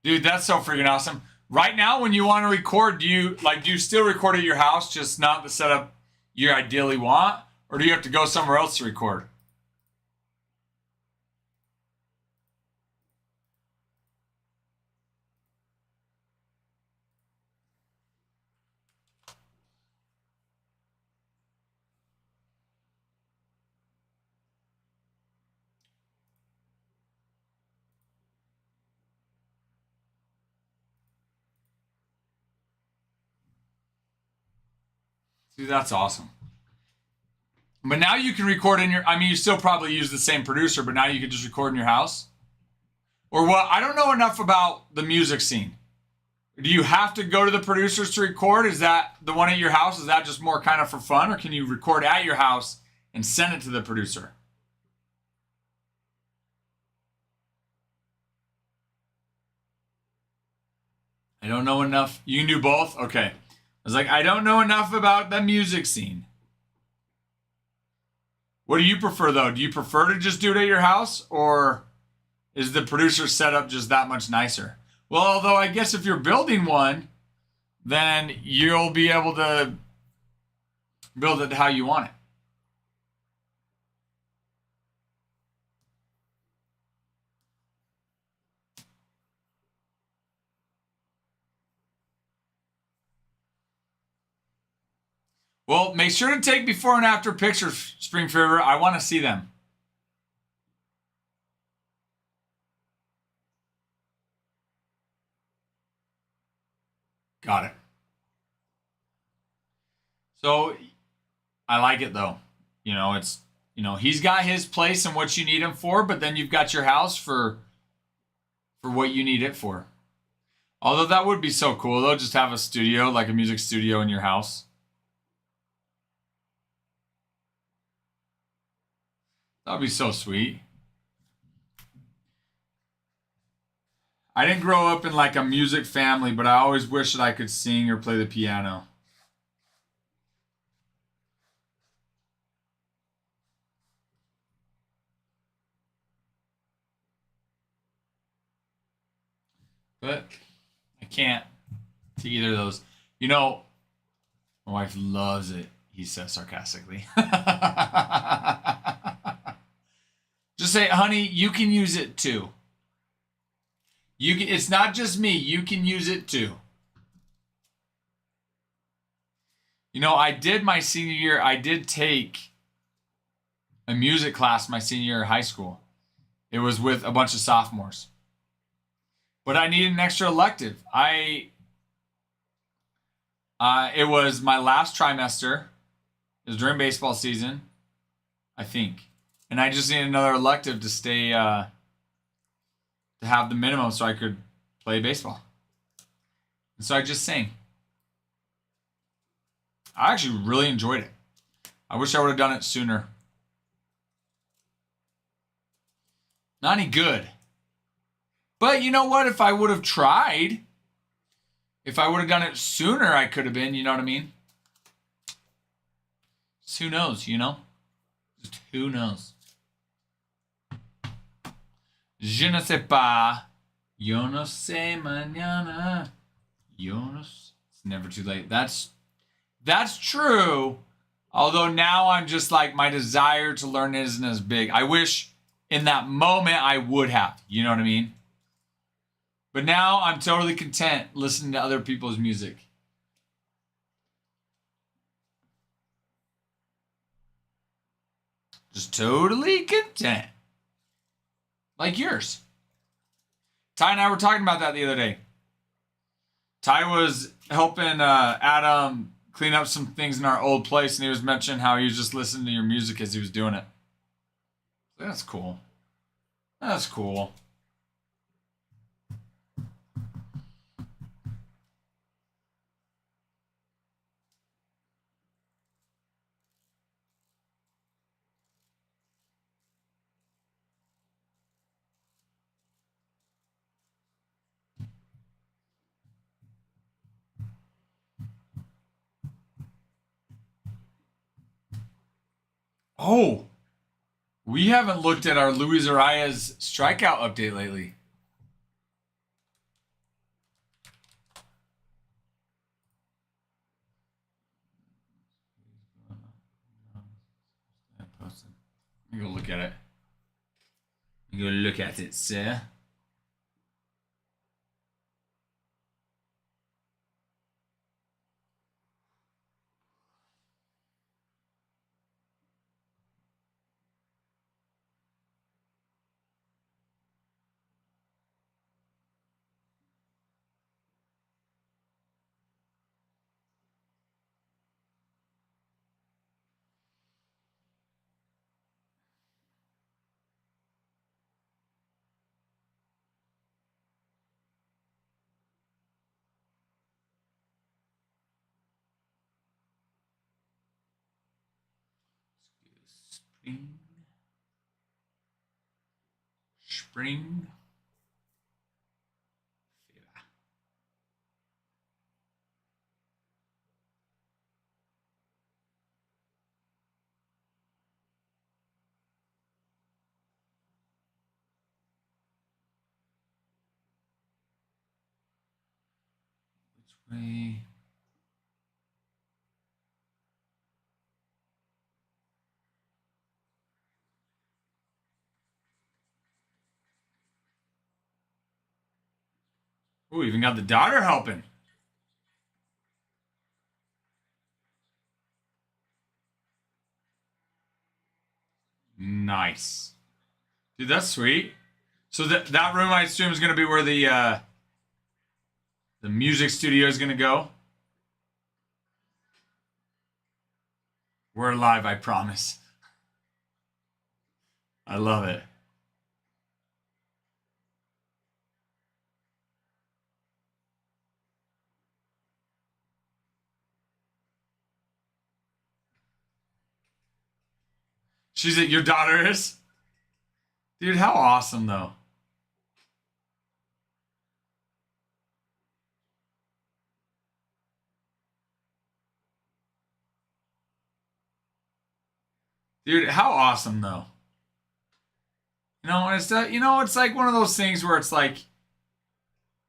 [SPEAKER 1] Dude, that's so freaking awesome. Right now, when you want to record, do you still record at your house, just not the setup you ideally want? Or do you have to go somewhere else to record? Dude, that's awesome. But now you can record in your, I mean, you still probably use the same producer, but now you can just record in your house? Or what? I don't know enough about the music scene. Do you have to go to the producers to record? Is that the one at your house? Is that just more kind of for fun? Or can you record at your house and send it to the producer? I don't know enough. You can do both? Okay. I was like, I don't know enough about the music scene. What do you prefer, though? Do you prefer to just do it at your house? Or is the producer setup just that much nicer? Well, although I guess if you're building one, then you'll be able to build it how you want it. Well, make sure to take before and after pictures, Spring Fever. I want to see them. Got it. So I like it though. He's got his place and what you need him for, but then you've got your house for what you need it for. Although that would be so cool though, just have a studio, like a music studio in your house. That'd be so sweet. I didn't grow up in like a music family, but I always wish that I could sing or play the piano. But I can't to either of those. You know, my wife loves it, he says sarcastically. Just say, honey, you can use it too. It's not just me, you can use it too. I did my senior year, I did take a music class my senior year of high school. It was with a bunch of sophomores. But I needed an extra elective. It was my last trimester. It was during baseball season, I think. And I just needed another elective to stay, to have the minimum so I could play baseball. And so I just sang. I actually really enjoyed it. I wish I would have done it sooner. Not any good. But you know what? If I would have tried, if I would have done it sooner, I could have been, you know what I mean? Just who knows, Just who knows? Je ne sais pas. Yo no sé mañana. It's never too late. That's true. Although now I'm just like, my desire to learn isn't as big. I wish in that moment I would have. You know what I mean? But now I'm totally content listening to other people's music. Just totally content. Like yours. Ty and I were talking about that the other day. Ty was helping Adam clean up some things in our old place, and he was mentioning how he was just listening to your music as he was doing it. That's cool. That's cool. Oh, we haven't looked at our Luis Arias strikeout update lately. Let me go look at it. Let me go look at it, sir. Spring. Spring. Which way? Ooh, even got the daughter helping. Nice. Dude, that's sweet. So that room, I assume, is going to be where the music studio is going to go. We're live, I promise. I love it. Your daughter is? Dude, how awesome, though. Dude, how awesome, though. It's like one of those things where it's like,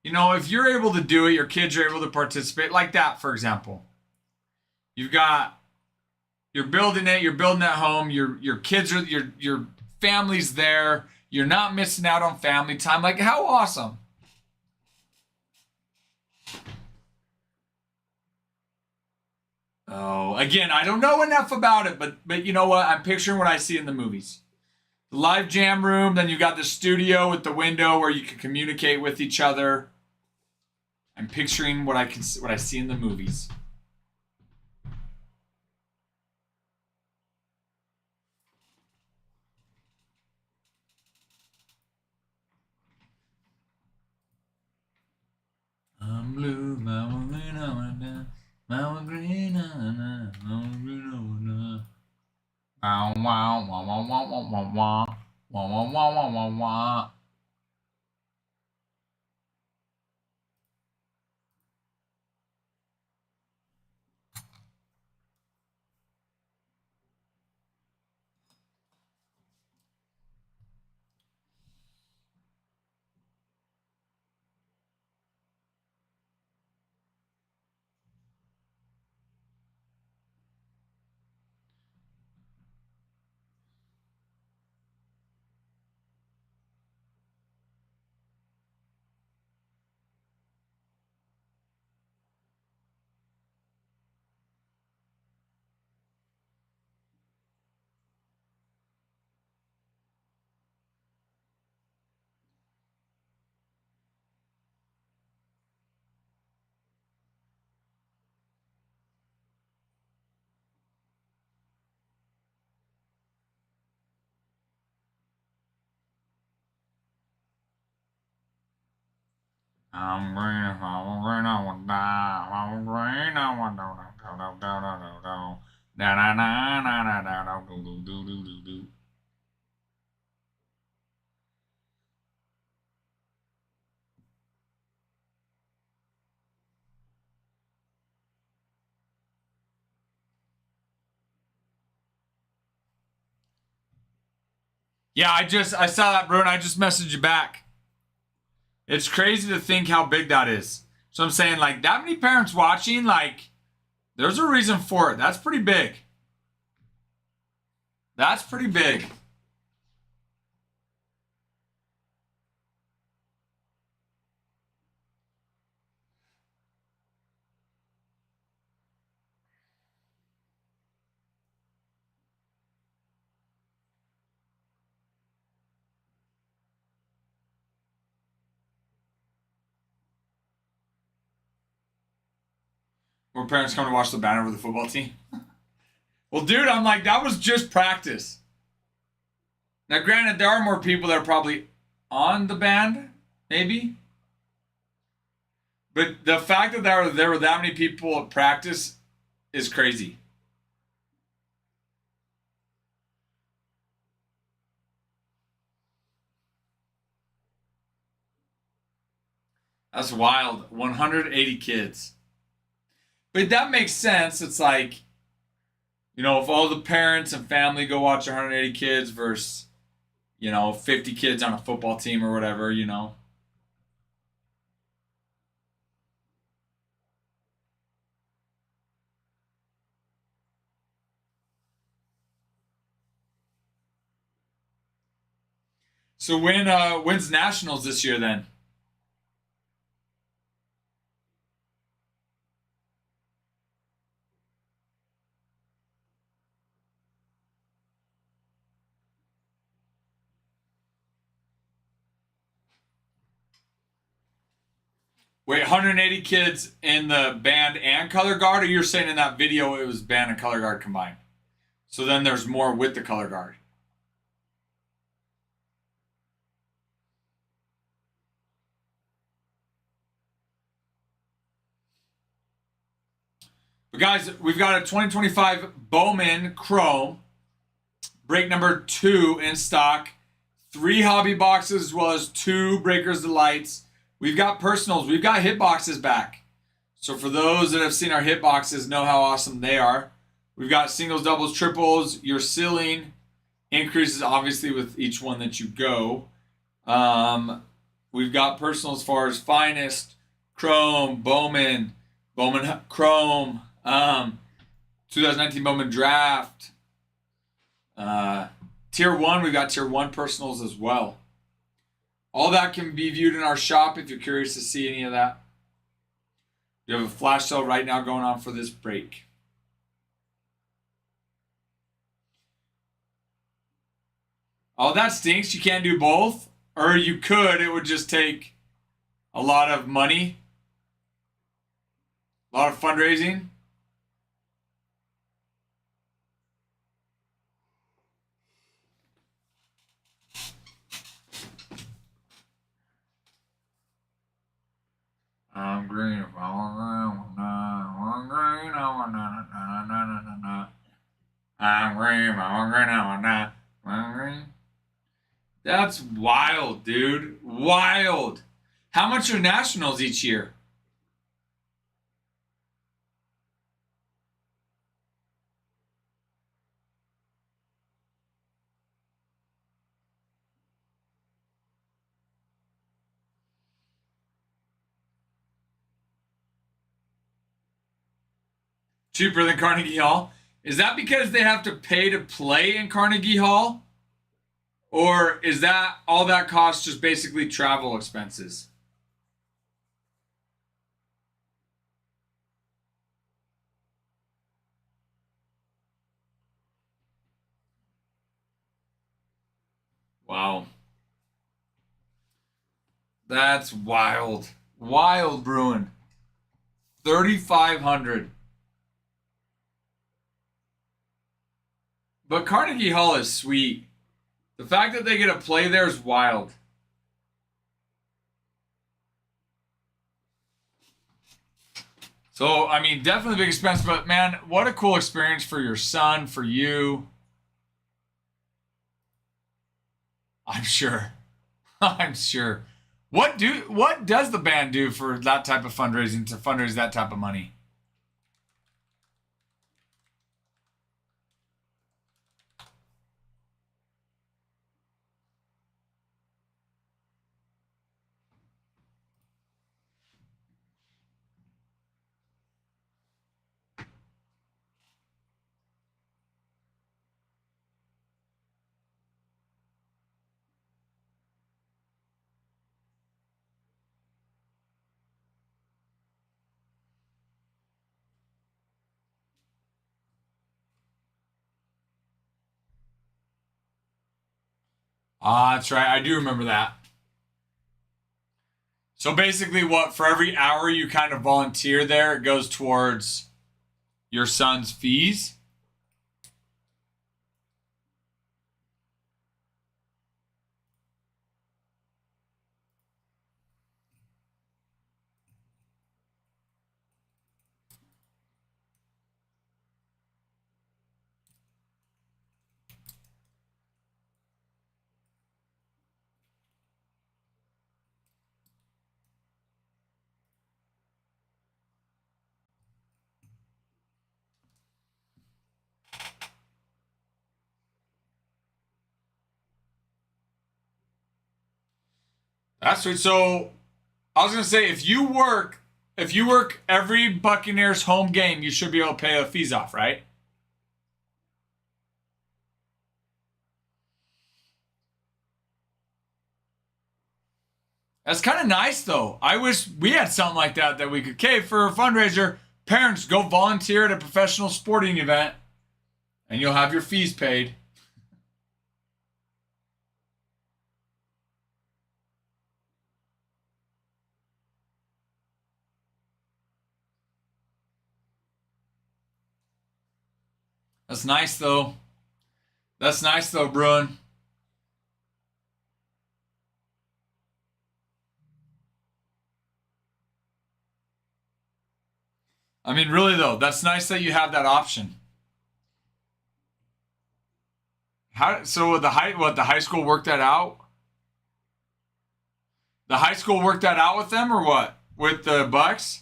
[SPEAKER 1] if you're able to do it, your kids are able to participate. Like that, for example. You're building it, you're building at home, your kids are your family's there, you're not missing out on family time. Like, how awesome. Oh, again, I don't know enough about it, but you know what? I'm picturing what I see in the movies. The live jam room, then you got the studio with the window where you can communicate with each other. I'm picturing what I see in the movies. I'm blue, mama green, mama green, mama green, wow, wow, wow, wow, wow, wow, wow, wow, wow, wow, wow, wow. I'm green, I'm green, I'm down, I'm green, I'm down, down, down, down, down, da da da da da da do do do do do do. Yeah, I saw that, bro, and I just messaged you back. It's crazy to think how big that is. So I'm saying, like, that many parents watching, like, there's a reason for it. That's pretty big. That's pretty big. More parents come to watch the band over the football team. Well, dude, I'm like, that was just practice. Now, granted, there are more people that are probably on the band, maybe. But the fact that there were that many people at practice is crazy. That's wild. 180 kids. But that makes sense. It's like, if all the parents and family go watch 180 kids versus, 50 kids on a football team or whatever. So when's nationals this year then? Wait, 180 kids in the band and color guard, or you're saying in that video it was band and color guard combined? So then there's more with the color guard. But guys, we've got a 2025 Bowman Chrome, break number 2 in stock. 3 hobby boxes as well as 2 Breakers Delights. We've got personals. We've got hit boxes back. So for those that have seen our hit boxes, know how awesome they are. We've got singles, doubles, triples. Your ceiling increases obviously with each one that you go. We've got personal as far as finest, Chrome, Bowman Chrome, 2019 Bowman Draft. Tier 1, we've got Tier 1 personals as well. All that can be viewed in our shop if you're curious to see any of that. We have a flash sale right now going on for this break. Oh, that stinks. You can't do both. Or you could. It would just take a lot of money. A lot of fundraising. I'm green. I'm green. I'm green. That's wild, dude. Wild. How much are nationals each year? Cheaper than Carnegie Hall? Is that because they have to pay to play in Carnegie Hall? Or is that all that costs just basically travel expenses? Wow. That's wild. Wild, Bruin. 3,500. But Carnegie Hall is sweet. The fact that they get to play there is wild. So, I mean, definitely big expense, but man, what a cool experience for your son, for you. I'm sure. I'm sure. What does the band do for that type of fundraising to fundraise that type of money? Ah, that's right. I do remember that. So basically, what for every hour you kind of volunteer there, it goes towards your son's fees. That's right. So I was gonna say if you work every Buccaneers home game, you should be able to pay the fees off, right? That's kind of nice though. I wish we had something like that we could. Okay, for a fundraiser, parents go volunteer at a professional sporting event, and you'll have your fees paid. That's nice though. That's nice though, Bruin. I mean, really though, that's nice that you have that option. How so? The high school worked that out? The high school worked that out with them, or what? With the Bucks?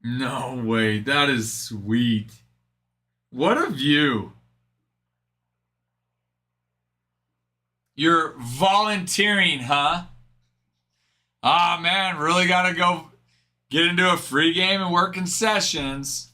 [SPEAKER 1] No way. That is sweet. What a view. You're volunteering, huh? Ah, man, really got to go get into a free game and work concessions.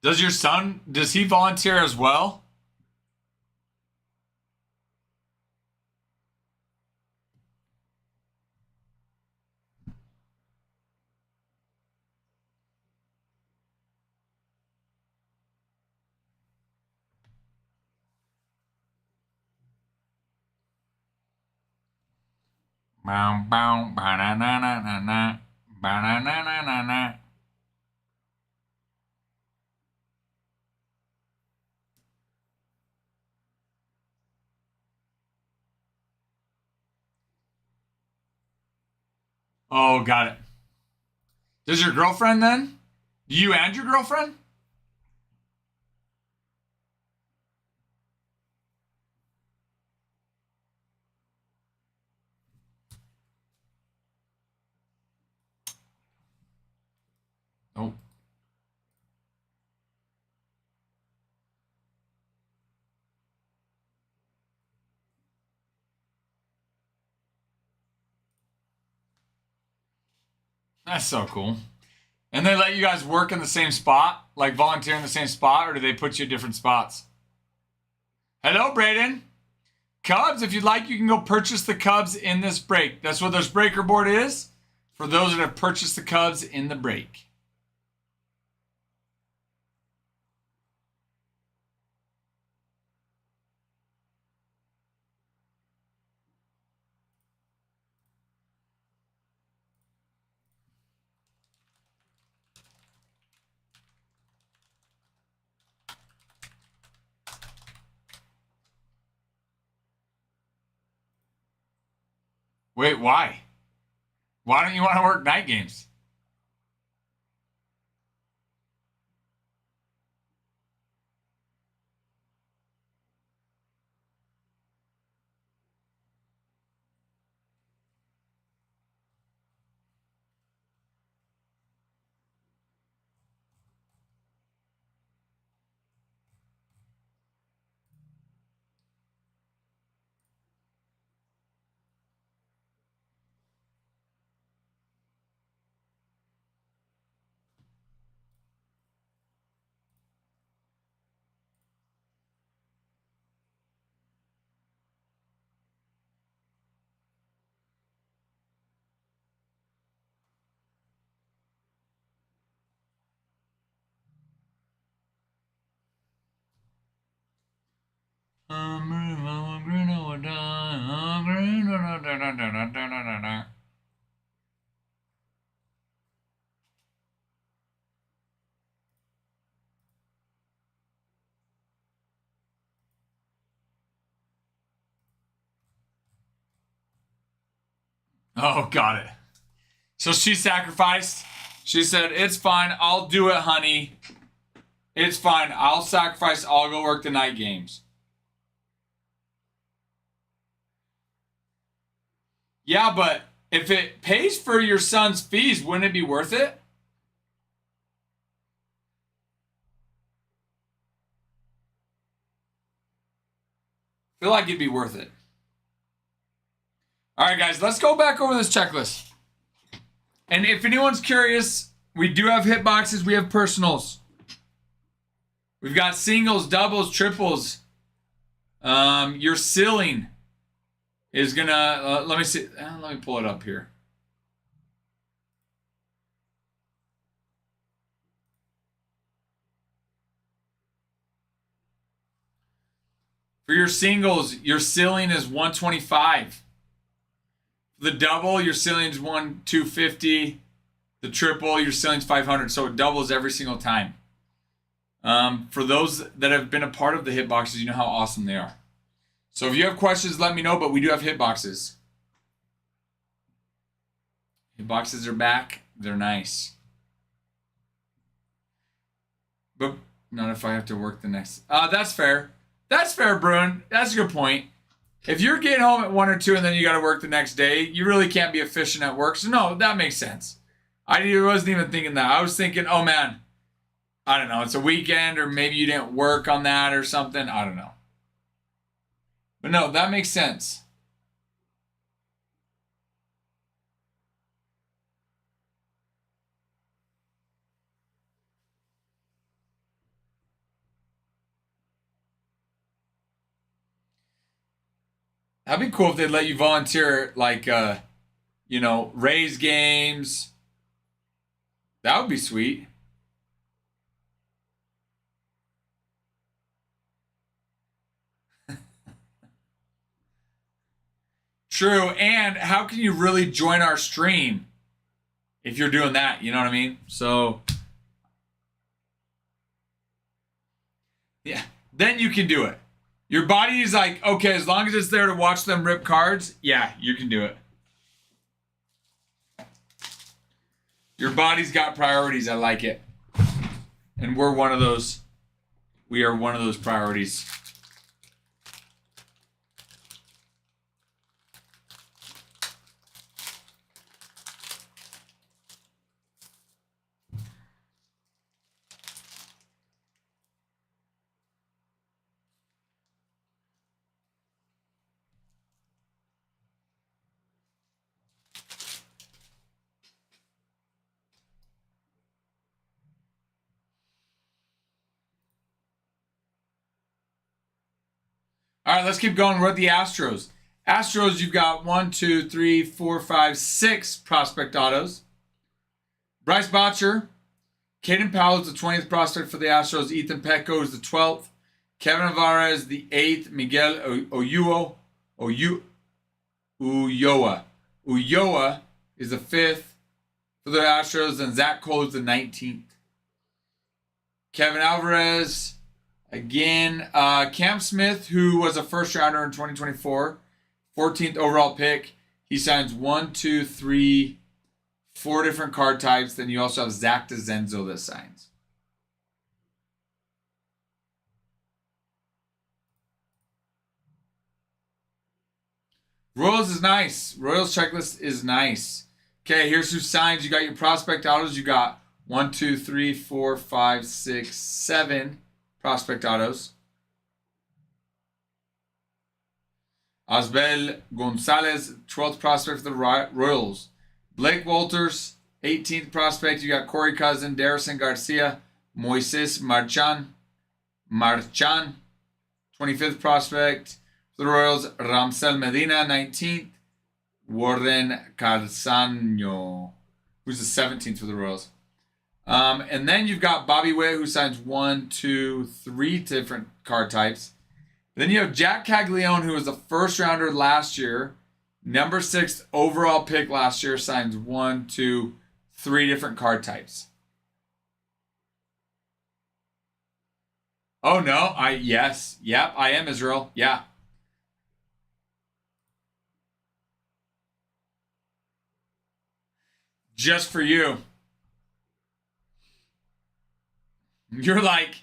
[SPEAKER 1] Does he volunteer as well? Bow, bow, ba-na-na-na-na-na, ba-na-na-na-na-na. Oh, got it. Does your girlfriend then? You and your girlfriend? Oh, that's so cool. And they let you guys work in the same spot, like volunteer in the same spot, or do they put you in different spots? Hello, Braden. Cubs, if you'd like, you can go purchase the Cubs in this break. That's what this breaker board is for those that have purchased the Cubs in the break. Wait, why? Why don't you want to work night games? Oh, got it. So she sacrificed. She said, "It's fine. I'll do it, honey. It's fine. I'll sacrifice. I'll go work the night games." Yeah, but if it pays for your son's fees, wouldn't it be worth it? I feel like it'd be worth it. All right, guys, let's go back over this checklist. And if anyone's curious, we do have hit boxes. We have personals. We've got singles, doubles, triples. Your ceiling is gonna. Let me see. Let me pull it up here. For your singles, your ceiling is 125. The double, your ceiling's 250. The triple, your ceiling's 500. So it doubles every single time. For those that have been a part of the hitboxes, you know how awesome they are. So if you have questions, let me know. But we do have hitboxes. Hitboxes are back. They're nice. But not if I have to work the next. That's fair. That's fair, Bruin. That's a good point. If you're getting home at 1 or 2 and then you got to work the next day, you really can't be efficient at work. So, no, that makes sense. I wasn't even thinking that. I was thinking, oh, man, I don't know. It's a weekend or maybe you didn't work on that or something. I don't know. But, no, that makes sense. That'd be cool if they'd let you volunteer, like, Rays games. That would be sweet. True. And how can you really join our stream if you're doing that? You know what I mean? So, yeah, then you can do it. Your body is like, okay, as long as it's there to watch them rip cards, yeah, you can do it. Your body's got priorities. I like it. And we're one of those. We are one of those priorities. All right, let's keep going. We're at the Astros. Astros, you've got 1, 2, 3, 4, 5, 6 prospect autos. Bryce Botcher. Caden Powell is the 20th prospect for the Astros. Ethan Petco is the 12th. Kevin Alvarez, the 8th. Miguel Ulloa is the 5th for the Astros. And Zach Cole is the 19th. Kevin Alvarez... Again, Cam Smith, who was a first rounder in 2024, 14th overall pick. He signs 1, 2, 3, 4 different card types. Then you also have Zach DeZenzo that signs. Royals is nice. Royals checklist is nice. Okay, here's who signs. You got your prospect autos. You got 1, 2, 3, 4, 5, 6, 7. Prospect autos. Osbel Gonzalez, 12th prospect for the Royals. Blake Walters, 18th prospect. You got Corey Cousin, Darrison Garcia, Moises Marchan, 25th prospect for the Royals. Ramsel Medina, 19th. Warren Calzano, who's the 17th for the Royals. And then you've got Bobby Witt, who signs 1, 2, 3 different card types. Then you have Jack Caglione, who was the first rounder last year. Number 6 overall pick last year, signs 1, 2, 3 different card types. Oh no, yes. Yep, I am Israel. Yeah. Just for you. You're like,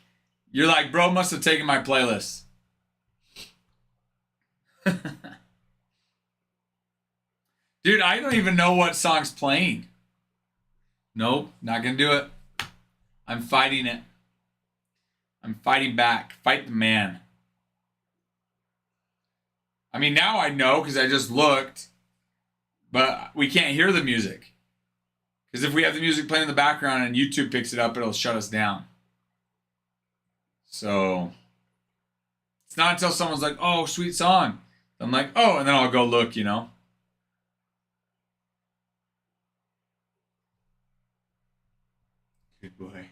[SPEAKER 1] bro must have taken my playlist. Dude, I don't even know what song's playing. Nope, not gonna do it. I'm fighting it. I'm fighting back. Fight the man. I mean, now I know because I just looked, but we can't hear the music. Because if we have the music playing in the background and YouTube picks it up, it'll shut us down. So it's not until someone's like, oh, sweet song. I'm like, oh, and then I'll go look, you know. Good boy.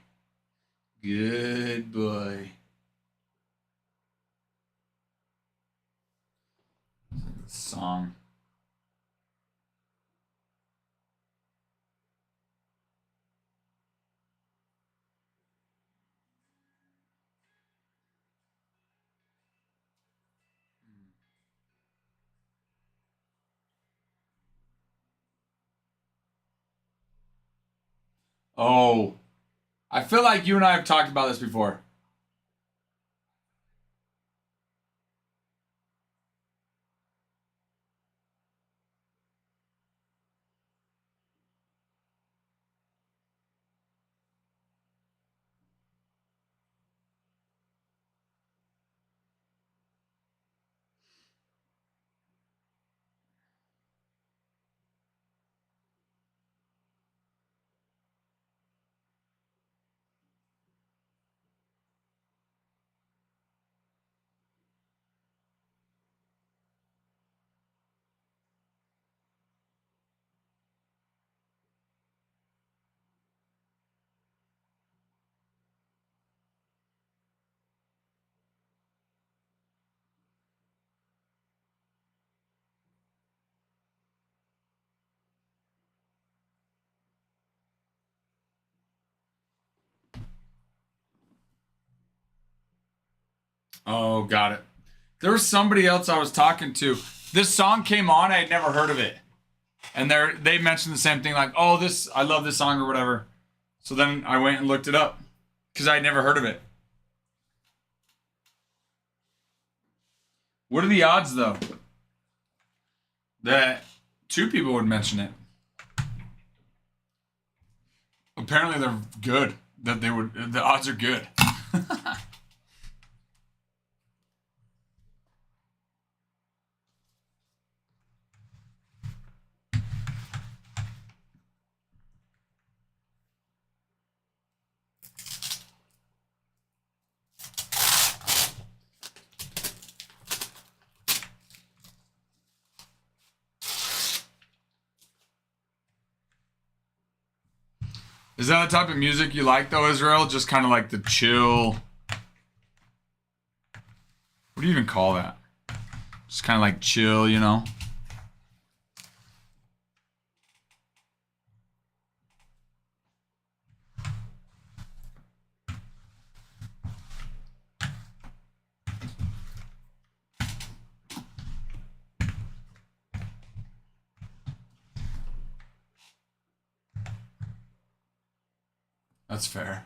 [SPEAKER 1] Good boy. Song. Oh, I feel like you and I have talked about this before. Oh, got it. There was somebody else I was talking to. This song came on, I had never heard of it. And they mentioned the same thing, like, oh, this, I love this song or whatever. So then I went and looked it up because I had never heard of it. What are the odds, though, that 2 people would mention it? Apparently, they're good. That they would. The odds are good. Is that the type of music you like, though, Israel? Just kind of like the chill. What do you even call that? Just kind of like chill, you know? That's fair.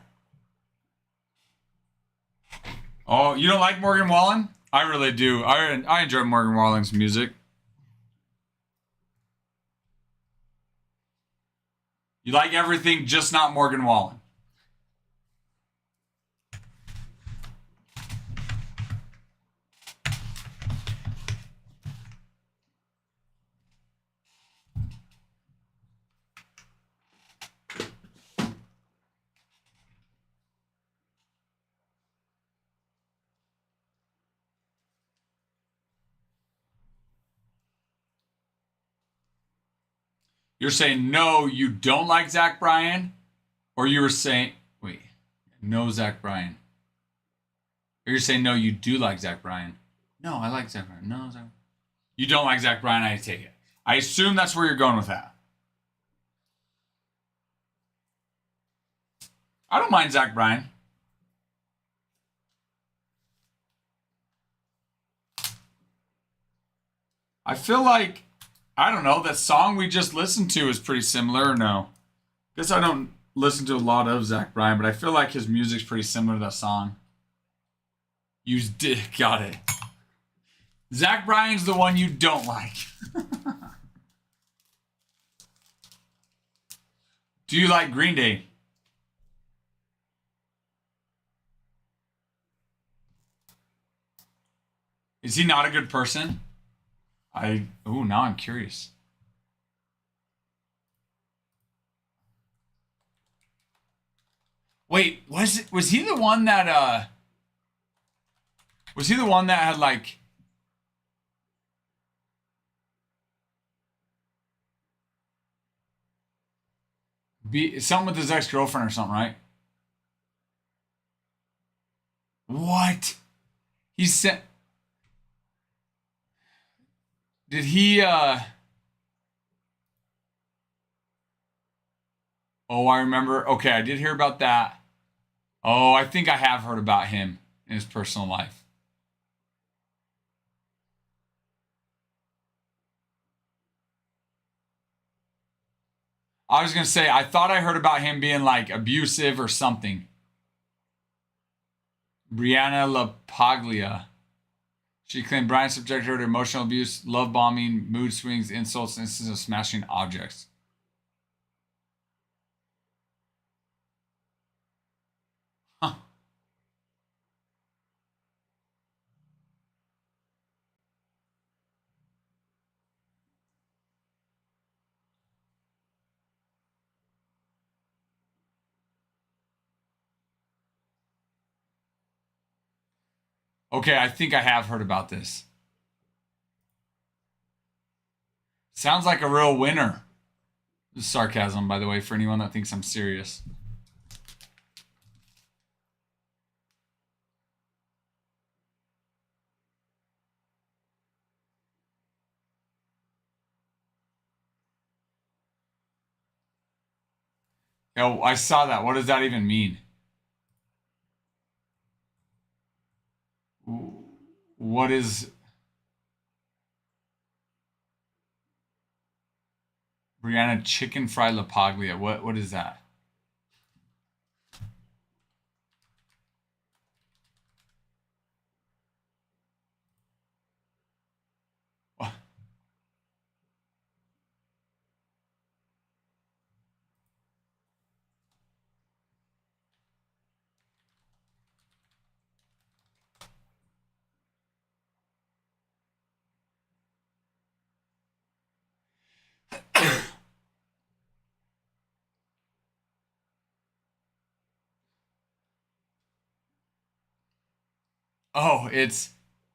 [SPEAKER 1] Oh, you don't like Morgan Wallen? I really do. I enjoy Morgan Wallen's music. You like everything, just not Morgan Wallen. You're saying no, you don't like Zach Bryan, or you were saying wait, no Zach Bryan. Or you're saying no, you do like Zach Bryan. No, I like Zach Bryan. No, Zach. You don't like Zach Bryan. I take it. I assume that's where you're going with that. I don't mind Zach Bryan. I feel like, I don't know, that song we just listened to is pretty similar, or no? Guess I don't listen to a lot of Zach Bryan, but I feel like his music's pretty similar to that song. You did, got it. Zach Bryan's the one you don't like. Do you like Green Day? Is he not a good person? Now I'm curious. Wait, was he the one that was he the one that had like something with his ex-girlfriend or something, right? What? He said, did he oh, I remember. Okay, I did hear about that. Oh, I think I have heard about him in his personal life. I was going to say, I thought I heard about him being like abusive or something. Brianna LaPaglia. She claimed Brian subjected her to emotional abuse, love bombing, mood swings, insults, and instances of smashing objects. Huh. Okay, I think I have heard about this. Sounds like a real winner. This is sarcasm, by the way, for anyone that thinks I'm serious. Oh, I saw that. What does that even mean? What is Brianna chicken fry LaPaglia? What is that? Oh, it's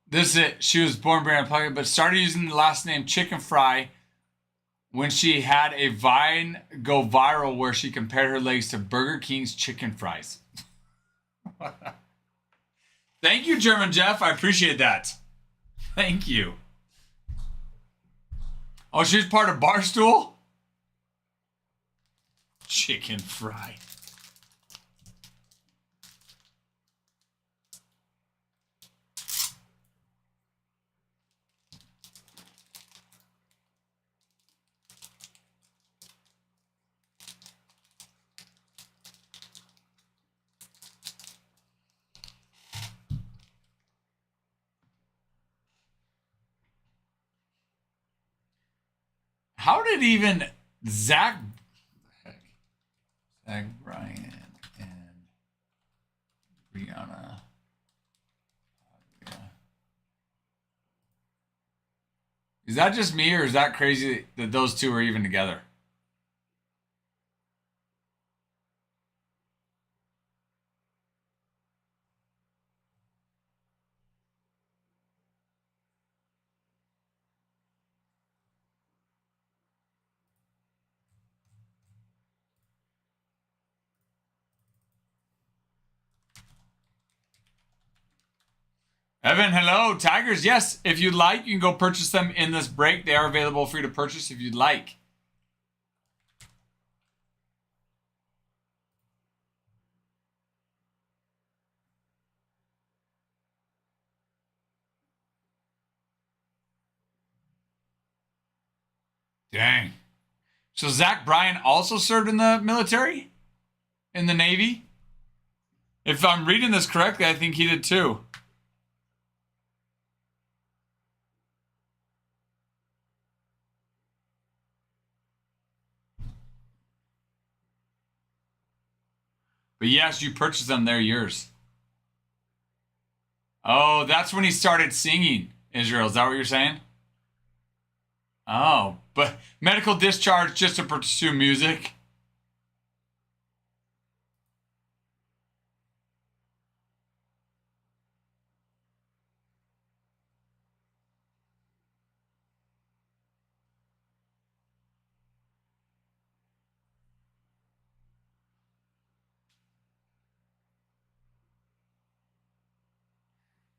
[SPEAKER 1] this is it. She was born Brianna LaPaglia, but started using the last name Chicken Fry when she had a Vine go viral where she compared her legs to Burger King's chicken fries. Thank you, German Jeff. I appreciate that. Thank you. Oh, she's part of Barstool? Chicken fry. How did even Zach Bryan and Brianna? Yeah. Is that just me, or is that crazy that those two are even together? Evan, hello. Tigers, yes. If you'd like, you can go purchase them in this break. They are available for you to purchase if you'd like. Dang. So Zach Bryan also served in the military? In the Navy? If I'm reading this correctly, I think he did too. But yes, you purchased them. They're yours. Oh, that's when he started singing, Israel. Is that what you're saying? Oh, but medical discharge just to pursue music?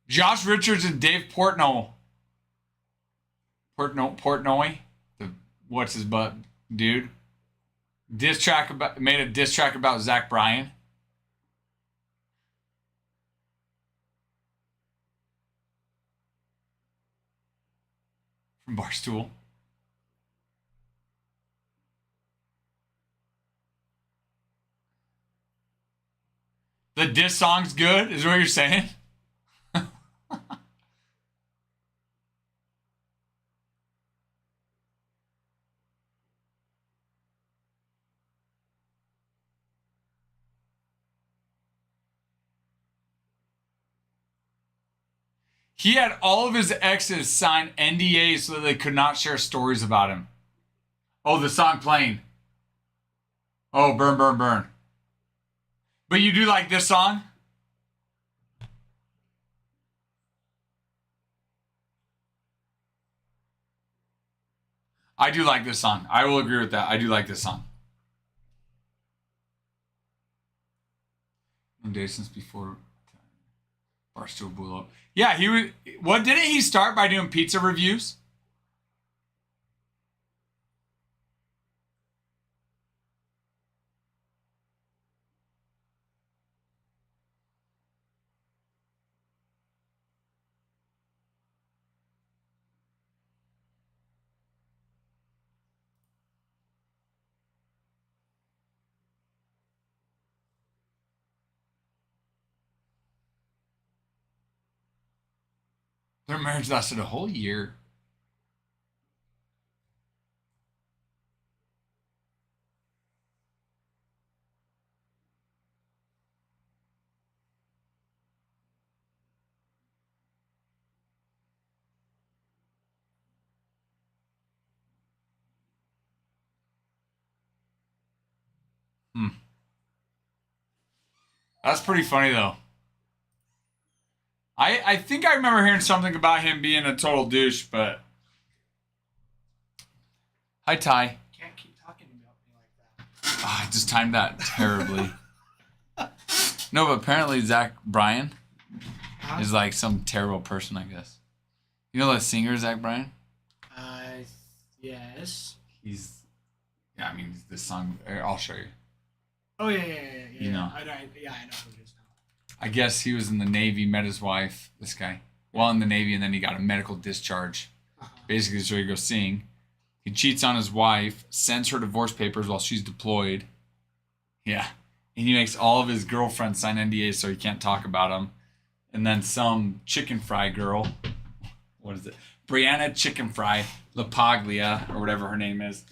[SPEAKER 1] Josh Richards and Dave Portnoy. Portnoy? What's his butt, dude? Made a diss track about Zach Bryan. From Barstool. The diss song's good, is what you're saying? He had all of his exes sign NDAs so that they could not share stories about him. Oh, the song playing. Oh, burn, burn, burn. But you do like this song? I do like this song. I will agree with that. I do like this song. One day since before Barstool blew up. Yeah, he was. What didn't he start by doing pizza reviews? Their marriage lasted a whole year. Hmm. That's pretty funny though. I think I remember hearing something about him being a total douche, but hi Ty.
[SPEAKER 4] Can't keep talking about me like that.
[SPEAKER 1] I just timed that terribly. No, but apparently Zach Bryan is like some terrible person, I guess. You know that singer Zach Bryan?
[SPEAKER 4] Yes.
[SPEAKER 1] Yeah, I mean this song. I'll show you.
[SPEAKER 4] Oh yeah.
[SPEAKER 1] You know.
[SPEAKER 4] I know who it is now.
[SPEAKER 1] I guess he was in the Navy, met his wife. This guy, while in the Navy, and then he got a medical discharge. Basically, so he goes sing. He cheats on his wife, sends her divorce papers while she's deployed. Yeah. And he makes all of his girlfriends sign NDAs so he can't talk about them. And then some chicken fry girl, what is it? Brianna Chicken Fry LaPaglia, or whatever her name is,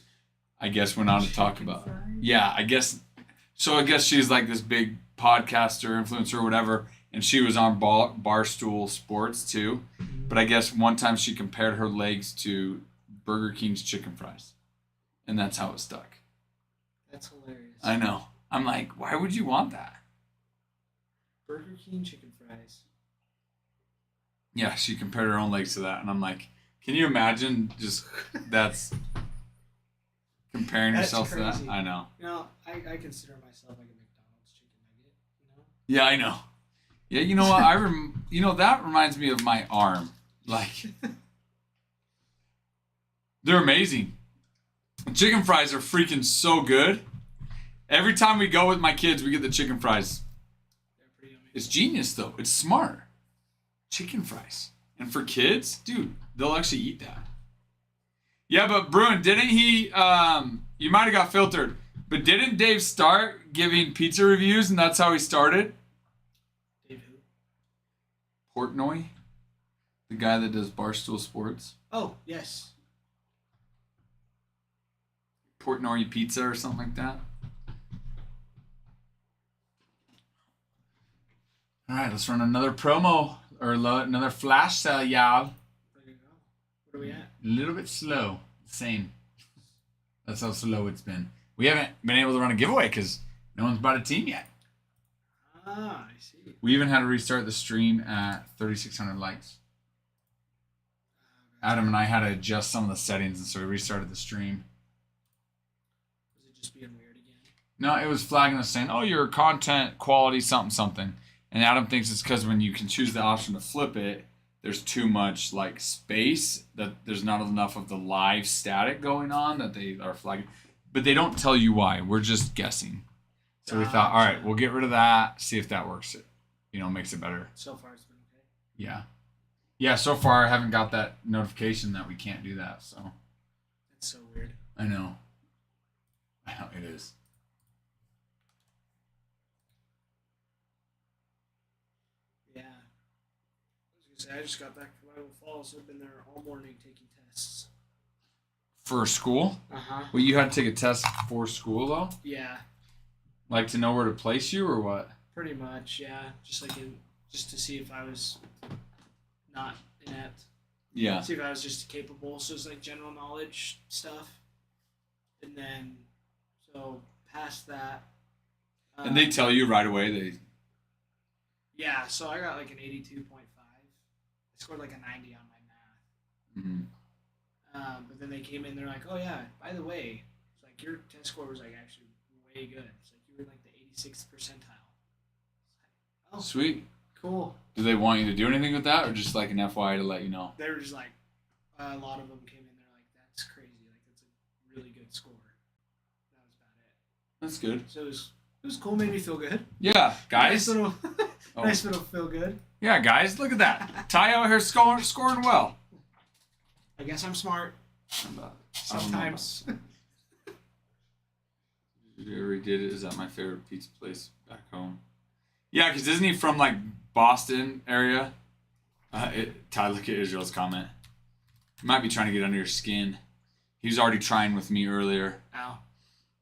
[SPEAKER 1] I guess went on to talk about. Yeah, I guess. So I guess she's like this big podcaster, influencer, or whatever. And she was on Barstool Sports too. But I guess one time she compared her legs to Burger King's chicken fries. And that's how it stuck.
[SPEAKER 4] That's hilarious.
[SPEAKER 1] I know. I'm like, why would you want that?
[SPEAKER 4] Burger King chicken fries.
[SPEAKER 1] Yeah, she compared her own legs to that. And I'm like, can you imagine just that's comparing
[SPEAKER 4] That's
[SPEAKER 1] yourself
[SPEAKER 4] crazy.
[SPEAKER 1] to that? I know.
[SPEAKER 4] You know, I consider myself like a McDonald's chicken nugget, you know?
[SPEAKER 1] Yeah, I know. Yeah, you know what? You know, that reminds me of my arm. Like, they're amazing. Chicken fries are freaking so good. Every time we go with my kids, we get the chicken fries.
[SPEAKER 4] They're pretty amazing.
[SPEAKER 1] It's genius, though. It's smart. Chicken fries. And for kids, dude, they'll actually eat that. Yeah, but Bruin, didn't he, you might have got filtered, but didn't Dave start giving pizza reviews and that's how he started?
[SPEAKER 4] Dave who?
[SPEAKER 1] Portnoy? The guy that does Barstool Sports?
[SPEAKER 4] Oh, yes.
[SPEAKER 1] Portnoy Pizza or something like that? All right, let's run another promo or another flash sale, y'all.
[SPEAKER 4] There you go. What are we at?
[SPEAKER 1] A little bit slow. Same. That's how slow it's been. We haven't been able to run a giveaway because no one's bought a team yet.
[SPEAKER 4] Ah, I see.
[SPEAKER 1] We even had to restart the stream at 3,600 likes. Adam and I had to adjust some of the settings, and so we restarted the stream.
[SPEAKER 4] Was it just being weird again?
[SPEAKER 1] No, it was flagging us saying, oh, your content quality something something. And Adam thinks it's because when you can choose the option to flip it, there's too much like space, that there's not enough of the live static going on that they are flagging. But they don't tell you why. We're just guessing. So we thought, all right, we'll get rid of that, see if that works. It, makes it better.
[SPEAKER 4] So far, it's been okay.
[SPEAKER 1] Yeah. Yeah, so far I haven't got that notification that we can't do that, so.
[SPEAKER 4] That's so weird.
[SPEAKER 1] I know. It is.
[SPEAKER 4] Yeah. I was gonna say, I just got back from Idaho Falls. So I've been there all morning taking tests.
[SPEAKER 1] For school?
[SPEAKER 4] Uh-huh.
[SPEAKER 1] Well, you had to take a test for school, though?
[SPEAKER 4] Yeah,
[SPEAKER 1] Like to know where to place you, or what?
[SPEAKER 4] pretty much, yeah. Just to see if I was not inept.
[SPEAKER 1] Yeah.
[SPEAKER 4] See if I was just capable. So it's like general knowledge stuff. And then, so past that.
[SPEAKER 1] And they tell you right away,
[SPEAKER 4] Yeah, so I got like an 82.5. I scored like a 90 on my math. But then they came in, they're like, oh yeah, by the way, it's like your test score was like actually way good. It's like you were like the 86th percentile. It's like, oh,
[SPEAKER 1] Sweet.
[SPEAKER 4] cool.
[SPEAKER 1] Do they want you to do anything with that, or just like an FYI to let you know?
[SPEAKER 4] They were just like, a lot of them came in, they're like, that's crazy. Like, that's a really good score. That was about it.
[SPEAKER 1] That's good.
[SPEAKER 4] So it was cool, made me feel good.
[SPEAKER 1] Yeah, guys.
[SPEAKER 4] Nice little,
[SPEAKER 1] Oh.
[SPEAKER 4] nice little feel good.
[SPEAKER 1] Yeah, guys, look at that. Ty out here scoring well.
[SPEAKER 4] I guess I'm smart. Sometimes.
[SPEAKER 1] You already did it. Is that my favorite pizza place back home? Yeah, because isn't he from like Boston area? Ty, look at Israel's comment. He might be trying to get under your skin. He was already trying with me earlier.
[SPEAKER 4] Ow.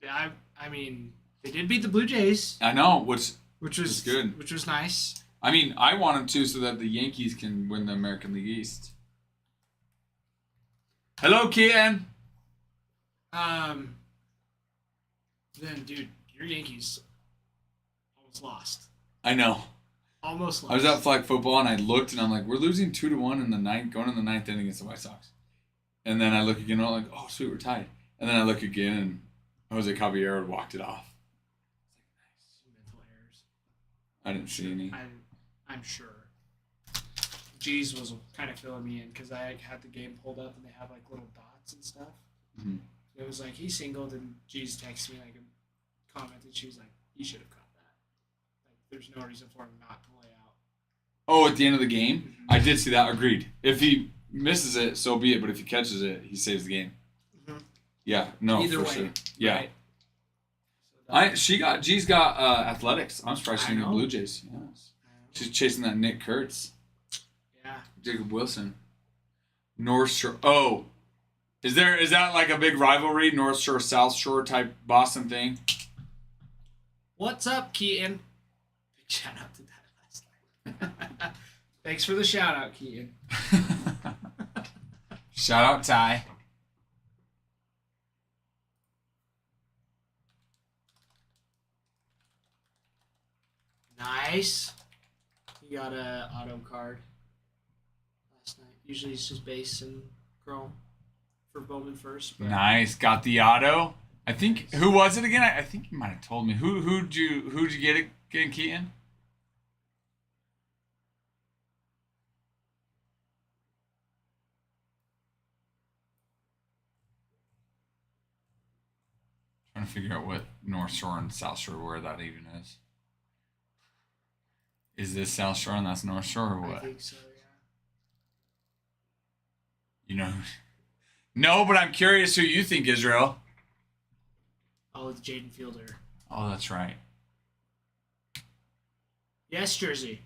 [SPEAKER 4] Yeah, I mean, they did beat the Blue Jays,
[SPEAKER 1] I know, which
[SPEAKER 4] was
[SPEAKER 1] good.
[SPEAKER 4] Which was nice.
[SPEAKER 1] I mean, I want him to so that the Yankees can win the American League East. Hello, Keaton.
[SPEAKER 4] Then, dude, your Yankees almost lost.
[SPEAKER 1] I know.
[SPEAKER 4] Almost lost.
[SPEAKER 1] I was at flag football and I looked and I'm like, we're losing 2-1 in the ninth, going in the ninth inning against the White Sox. And then I look again and I'm like, oh sweet, we're tied. And then I look again and Jose Caballero had walked it off.
[SPEAKER 4] Mental errors.
[SPEAKER 1] I didn't see any.
[SPEAKER 4] I'm sure. G's was kind of filling me in because I had the game pulled up and they have like little dots and stuff.
[SPEAKER 1] Mhm.
[SPEAKER 4] It was like he singled and G's texted me like a comment and she was like, "You should have caught that. Like, there's no reason for him not to lay out."
[SPEAKER 1] Oh, at the end of the game? I did see that. Agreed. If he misses it, so be it. But if he catches it, he saves the game.
[SPEAKER 4] Mhm.
[SPEAKER 1] Yeah, no,
[SPEAKER 4] Either
[SPEAKER 1] for
[SPEAKER 4] way,
[SPEAKER 1] sure. Yeah.
[SPEAKER 4] right? So
[SPEAKER 1] G's got athletics. I'm surprised she
[SPEAKER 4] I
[SPEAKER 1] didn't get
[SPEAKER 4] know.
[SPEAKER 1] Blue Jays. Yes. She's chasing that Nick Kurtz.
[SPEAKER 4] yeah.
[SPEAKER 1] Jacob Wilson. North Shore. Oh, is that like a big rivalry, North Shore South Shore type Boston thing?
[SPEAKER 4] What's up, Keaton? Big shout out to that last night. Thanks for the shout out, Keaton.
[SPEAKER 1] Shout out Ty.
[SPEAKER 4] Nice. He got a auto card last night. Usually it's just base and chrome for Bowman first. But
[SPEAKER 1] Nice, got the auto. I think who was it again? I think you might have told me. Who'd you get it again, Keaton? Trying to figure out what North Shore and South Shore, where that even is. Is this South Shore and that's North Shore or what?
[SPEAKER 4] I think so, yeah.
[SPEAKER 1] You know? No, but I'm curious who you think, Israel.
[SPEAKER 4] Oh, it's Jaden Fielder.
[SPEAKER 1] Oh, that's right.
[SPEAKER 4] Yes, Jersey.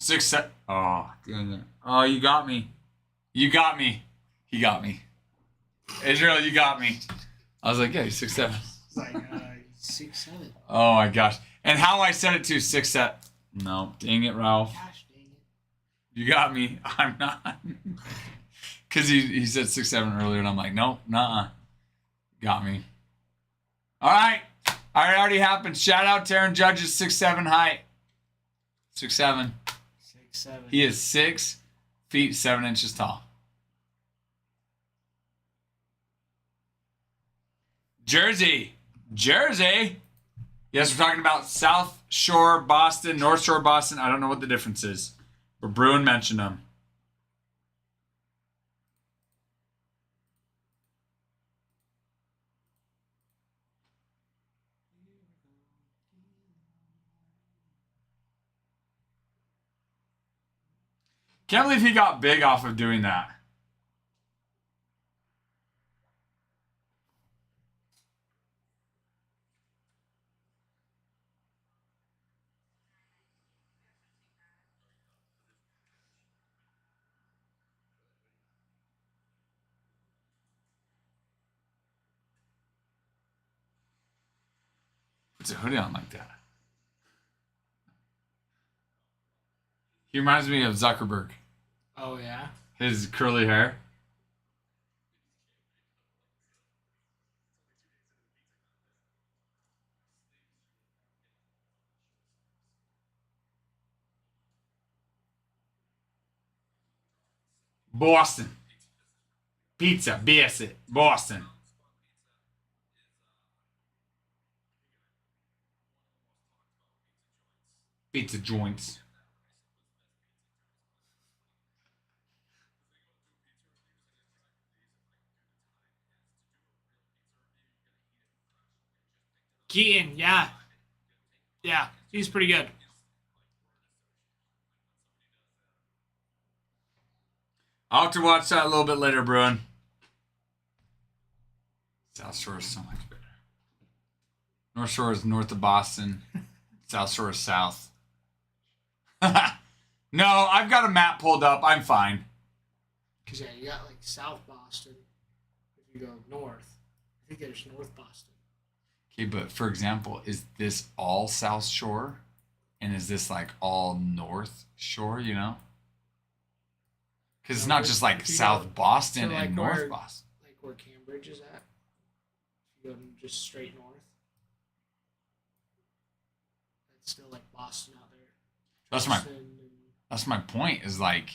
[SPEAKER 1] Six, seven. Oh, dang it. Oh, you got me. You got me. He got me. Israel, you got me. I was like, yeah, he's 6'7".
[SPEAKER 4] It's like 6'7".
[SPEAKER 1] Oh my gosh. And how I said it too, 6'7". No, dang it, Ralph.
[SPEAKER 4] Gosh dang it.
[SPEAKER 1] You got me. I'm not. Because he said 6'7" earlier, and I'm like, nope, nuh-uh. Got me. All right. All right, already happened. Shout out to Aaron Judge's 6'7" height. 6'7".
[SPEAKER 4] 6'7".
[SPEAKER 1] He is 6 feet 7 inches tall. Jersey. Jersey. Yes, we're talking about South Shore, Boston, North Shore, Boston. I don't know what the difference is. But Bruin mentioned them. Can't believe he got big off of doing that. Puts a hoodie on like that. He reminds me of Zuckerberg.
[SPEAKER 4] Oh, yeah?
[SPEAKER 1] His curly hair. Boston. Pizza. BS it. Boston. Pizza joints.
[SPEAKER 4] Keaton, yeah. Yeah, he's pretty good.
[SPEAKER 1] I'll have to watch that a little bit later, Bruin. South Shore is so much better. North Shore is north of Boston. South Shore is south. No, I've got a map pulled up. I'm fine.
[SPEAKER 4] Because, yeah, you got, like, South Boston. If you go north, I think there's North Boston.
[SPEAKER 1] Okay, but for example, is this all South Shore? And is this like all North Shore, you know? Because it's
[SPEAKER 4] No,
[SPEAKER 1] not
[SPEAKER 4] but
[SPEAKER 1] just like
[SPEAKER 4] if you
[SPEAKER 1] South
[SPEAKER 4] go
[SPEAKER 1] Boston
[SPEAKER 4] to, like,
[SPEAKER 1] and North
[SPEAKER 4] where-
[SPEAKER 1] Boston.
[SPEAKER 4] Like where Cambridge is at. If you go just straight north. That's still, like, Boston out there.
[SPEAKER 1] That's my
[SPEAKER 4] Boston and-
[SPEAKER 1] That's my point, is like,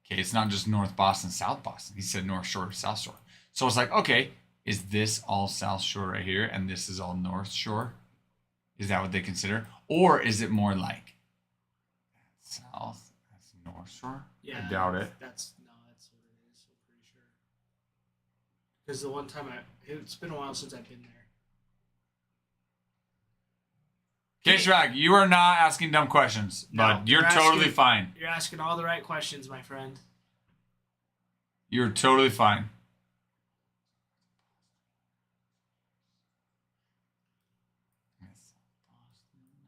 [SPEAKER 1] okay, it's not just North Boston, South Boston. He said North Shore, South Shore. So it's like, okay, is this all South Shore right here and this is all North Shore? Is that what they consider? Or is it more like South, that's North Shore?
[SPEAKER 4] Yeah,
[SPEAKER 1] I doubt it.
[SPEAKER 4] That's what it is. I'm pretty sure. Because the one time it's been a while since I've been there.
[SPEAKER 1] K-Shrag, you are not asking dumb questions,
[SPEAKER 4] No,
[SPEAKER 1] but you're
[SPEAKER 4] you're
[SPEAKER 1] totally
[SPEAKER 4] asking-
[SPEAKER 1] fine.
[SPEAKER 4] You're asking all the right questions, my friend.
[SPEAKER 1] You're totally fine.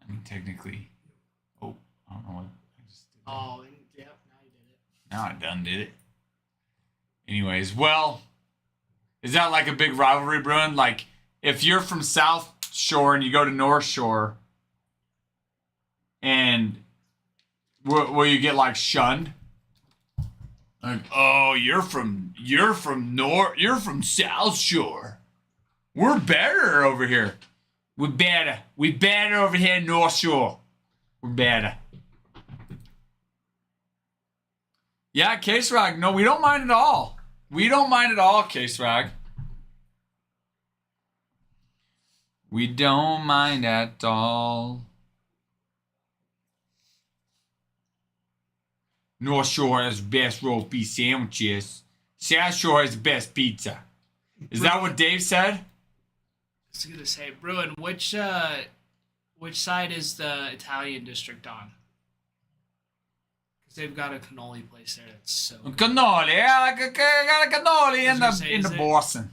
[SPEAKER 1] I mean, technically, I don't know what I just did.
[SPEAKER 4] Oh, yep, now you did it.
[SPEAKER 1] Now I done did it. Anyways, well, is that like a big rivalry, Bruin? Like, if you're from South Shore and you go to North Shore, and will you get like shunned? Like, oh, you're from South Shore. We're better over here. We better over here in North Shore. We're better. Yeah, Case Rag. No, we don't mind at all. We don't mind at all, Case Rag. We don't mind at all. North Shore has the best roast beef sandwiches. South Shore has the best pizza. Is that what Dave said?
[SPEAKER 4] I was gonna say, Bruin, which side is the Italian district on? Because they've got a cannoli place there that's so good.
[SPEAKER 1] Cannoli. I got a cannoli
[SPEAKER 4] I was gonna say,
[SPEAKER 1] in
[SPEAKER 4] is
[SPEAKER 1] the
[SPEAKER 4] it-
[SPEAKER 1] Boston.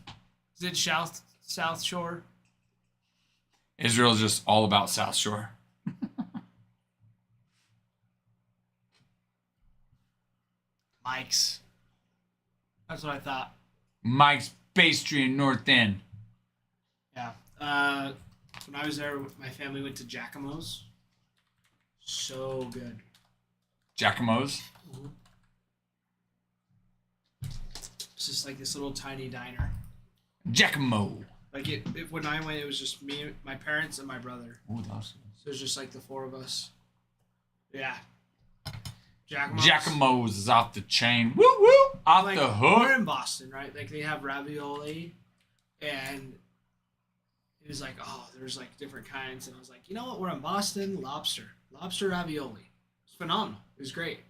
[SPEAKER 4] Is it South Shore?
[SPEAKER 1] Israel's just all about South Shore.
[SPEAKER 4] Mike's. That's what I thought.
[SPEAKER 1] Mike's Pastry in North End.
[SPEAKER 4] Yeah. When I was there, my family went to Giacomo's. So good.
[SPEAKER 1] Giacomo's.
[SPEAKER 4] It's just like this little tiny diner.
[SPEAKER 1] Giacomo.
[SPEAKER 4] Like when I went, it was just me, my parents, and my brother.
[SPEAKER 1] Ooh, that's good.
[SPEAKER 4] So it was just like the four of us. Yeah. Giacomo's.
[SPEAKER 1] Giacomo's is off the chain. Woo woo! Off
[SPEAKER 4] Like,
[SPEAKER 1] the
[SPEAKER 4] we're
[SPEAKER 1] hook.
[SPEAKER 4] in Boston, right? Like they have ravioli, and it was like, oh, there's like different kinds, and I was like, you know what? We're in Boston. Lobster ravioli. It's phenomenal. It was great,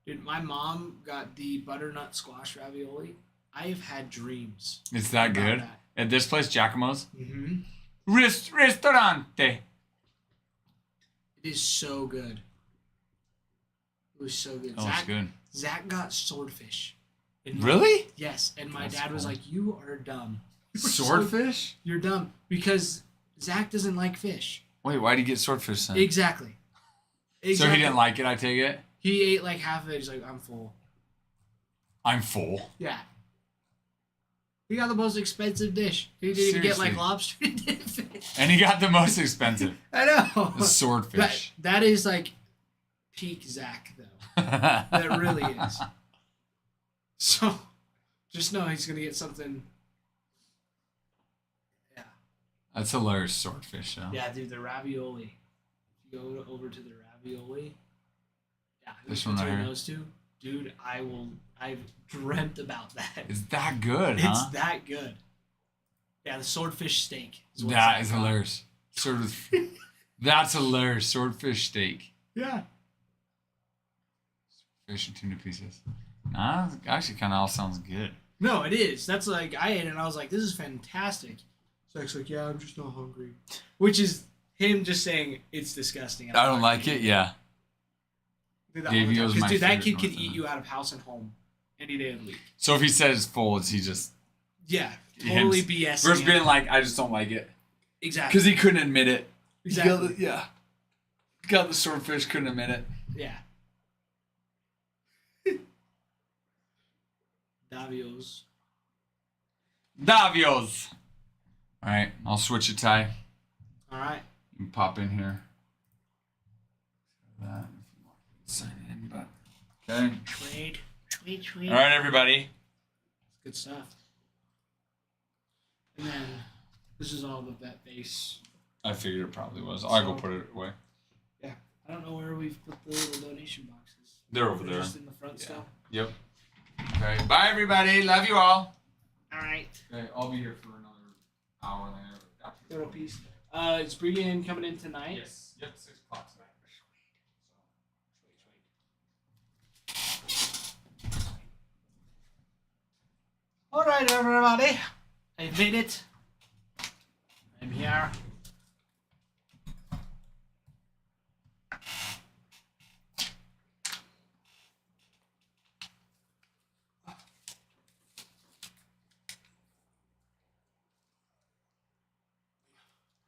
[SPEAKER 4] dude. My mom got the butternut squash ravioli. I have had dreams.
[SPEAKER 1] It's that
[SPEAKER 4] about
[SPEAKER 1] good.
[SPEAKER 4] that.
[SPEAKER 1] At this place, Giacomo's.
[SPEAKER 4] Mm-hmm.
[SPEAKER 1] Ristorante.
[SPEAKER 4] It is so good. It was so good.
[SPEAKER 1] Oh, it's good.
[SPEAKER 4] Zach got swordfish. And
[SPEAKER 1] Really?
[SPEAKER 4] Yes, and my
[SPEAKER 1] That's
[SPEAKER 4] dad was
[SPEAKER 1] cool.
[SPEAKER 4] like, "You are dumb.
[SPEAKER 1] Swordfish?
[SPEAKER 4] You're dumb because Zach doesn't like fish."
[SPEAKER 1] Wait, why'd he get swordfish then?
[SPEAKER 4] Exactly.
[SPEAKER 1] So he didn't like it, I take it?
[SPEAKER 4] He ate like half of it. He's like, "I'm full."
[SPEAKER 1] I'm full.
[SPEAKER 4] Yeah. He got the most expensive dish. He didn't even get like
[SPEAKER 1] Seriously.
[SPEAKER 4] lobster. He did fish.
[SPEAKER 1] And he got the most expensive.
[SPEAKER 4] I know.
[SPEAKER 1] The swordfish.
[SPEAKER 4] That is like peak Zach though. That really is. So, just know he's gonna get something. Yeah.
[SPEAKER 1] That's hilarious, swordfish, though.
[SPEAKER 4] Yeah, dude, the ravioli. If you go over to the ravioli. Yeah,
[SPEAKER 1] This one right
[SPEAKER 4] between
[SPEAKER 1] here?
[SPEAKER 4] those two, dude, I've dreamt about that.
[SPEAKER 1] It's that good,
[SPEAKER 4] It's
[SPEAKER 1] huh?
[SPEAKER 4] that good. Yeah, the swordfish steak. What
[SPEAKER 1] That
[SPEAKER 4] it's
[SPEAKER 1] is
[SPEAKER 4] called.
[SPEAKER 1] hilarious. That's hilarious. Swordfish steak.
[SPEAKER 4] Yeah.
[SPEAKER 1] Fish and tuna pieces. Nah, it actually kind of all sounds good.
[SPEAKER 4] No, it is. That's like I ate it and I was like, this is fantastic. Zach's like, yeah, I'm just not hungry. Which is him just saying it's disgusting.
[SPEAKER 1] I don't like it, yeah.
[SPEAKER 4] Do that all
[SPEAKER 1] Davey
[SPEAKER 4] the time.
[SPEAKER 1] was
[SPEAKER 4] 'Cause,
[SPEAKER 1] my
[SPEAKER 4] dude, that
[SPEAKER 1] favorite
[SPEAKER 4] kid can
[SPEAKER 1] North
[SPEAKER 4] eat
[SPEAKER 1] End.
[SPEAKER 4] you out of house and home any day of the week.
[SPEAKER 1] So if he says it's full, is he just
[SPEAKER 4] Yeah, totally BS.
[SPEAKER 1] versus being like, I just don't like it?
[SPEAKER 4] Exactly.
[SPEAKER 1] Because he couldn't admit it.
[SPEAKER 4] Exactly.
[SPEAKER 1] Yeah. Got the swordfish, couldn't admit it.
[SPEAKER 4] Yeah. Davio's.
[SPEAKER 1] Davios. All right, I'll switch it, Ty.
[SPEAKER 4] All right.
[SPEAKER 1] You can pop in here. That if you want to sign in, but okay.
[SPEAKER 4] Tweet.
[SPEAKER 1] All right, everybody.
[SPEAKER 4] Good stuff. And then this is all the vet base.
[SPEAKER 1] I figured it probably was. I'll go
[SPEAKER 4] So-
[SPEAKER 1] put it away.
[SPEAKER 4] Yeah. I don't know where we've put the little donation boxes.
[SPEAKER 1] They're over
[SPEAKER 4] They're
[SPEAKER 1] there.
[SPEAKER 4] just in the front
[SPEAKER 1] Yeah.
[SPEAKER 4] still.
[SPEAKER 1] Yep. Okay. Bye, everybody. Love you all.
[SPEAKER 4] All right.
[SPEAKER 1] Okay, I'll be here for another hour and a half.
[SPEAKER 4] Little piece. Is Bregan coming in tonight?
[SPEAKER 1] Yes. Yep. 6 o'clock tonight.
[SPEAKER 4] All right, everybody. I made it. I'm here.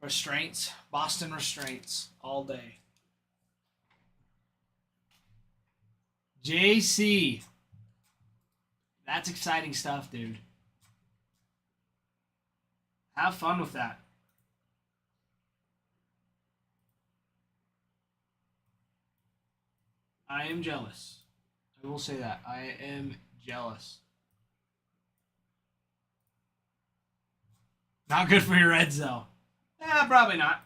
[SPEAKER 4] Restraints. Boston restraints. All day. JC. That's exciting stuff, dude. Have fun with that. I am jealous. I will say that. I am jealous. Not good for your Reds, though. Probably not.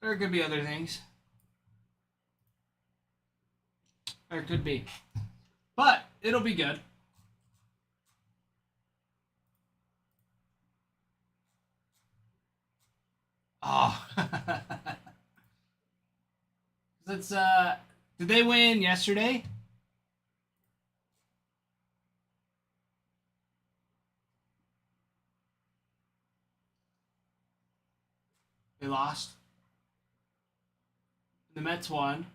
[SPEAKER 4] There could be other things. There could be. But it'll be good. Oh. Let's did they win yesterday? They lost. The Mets won.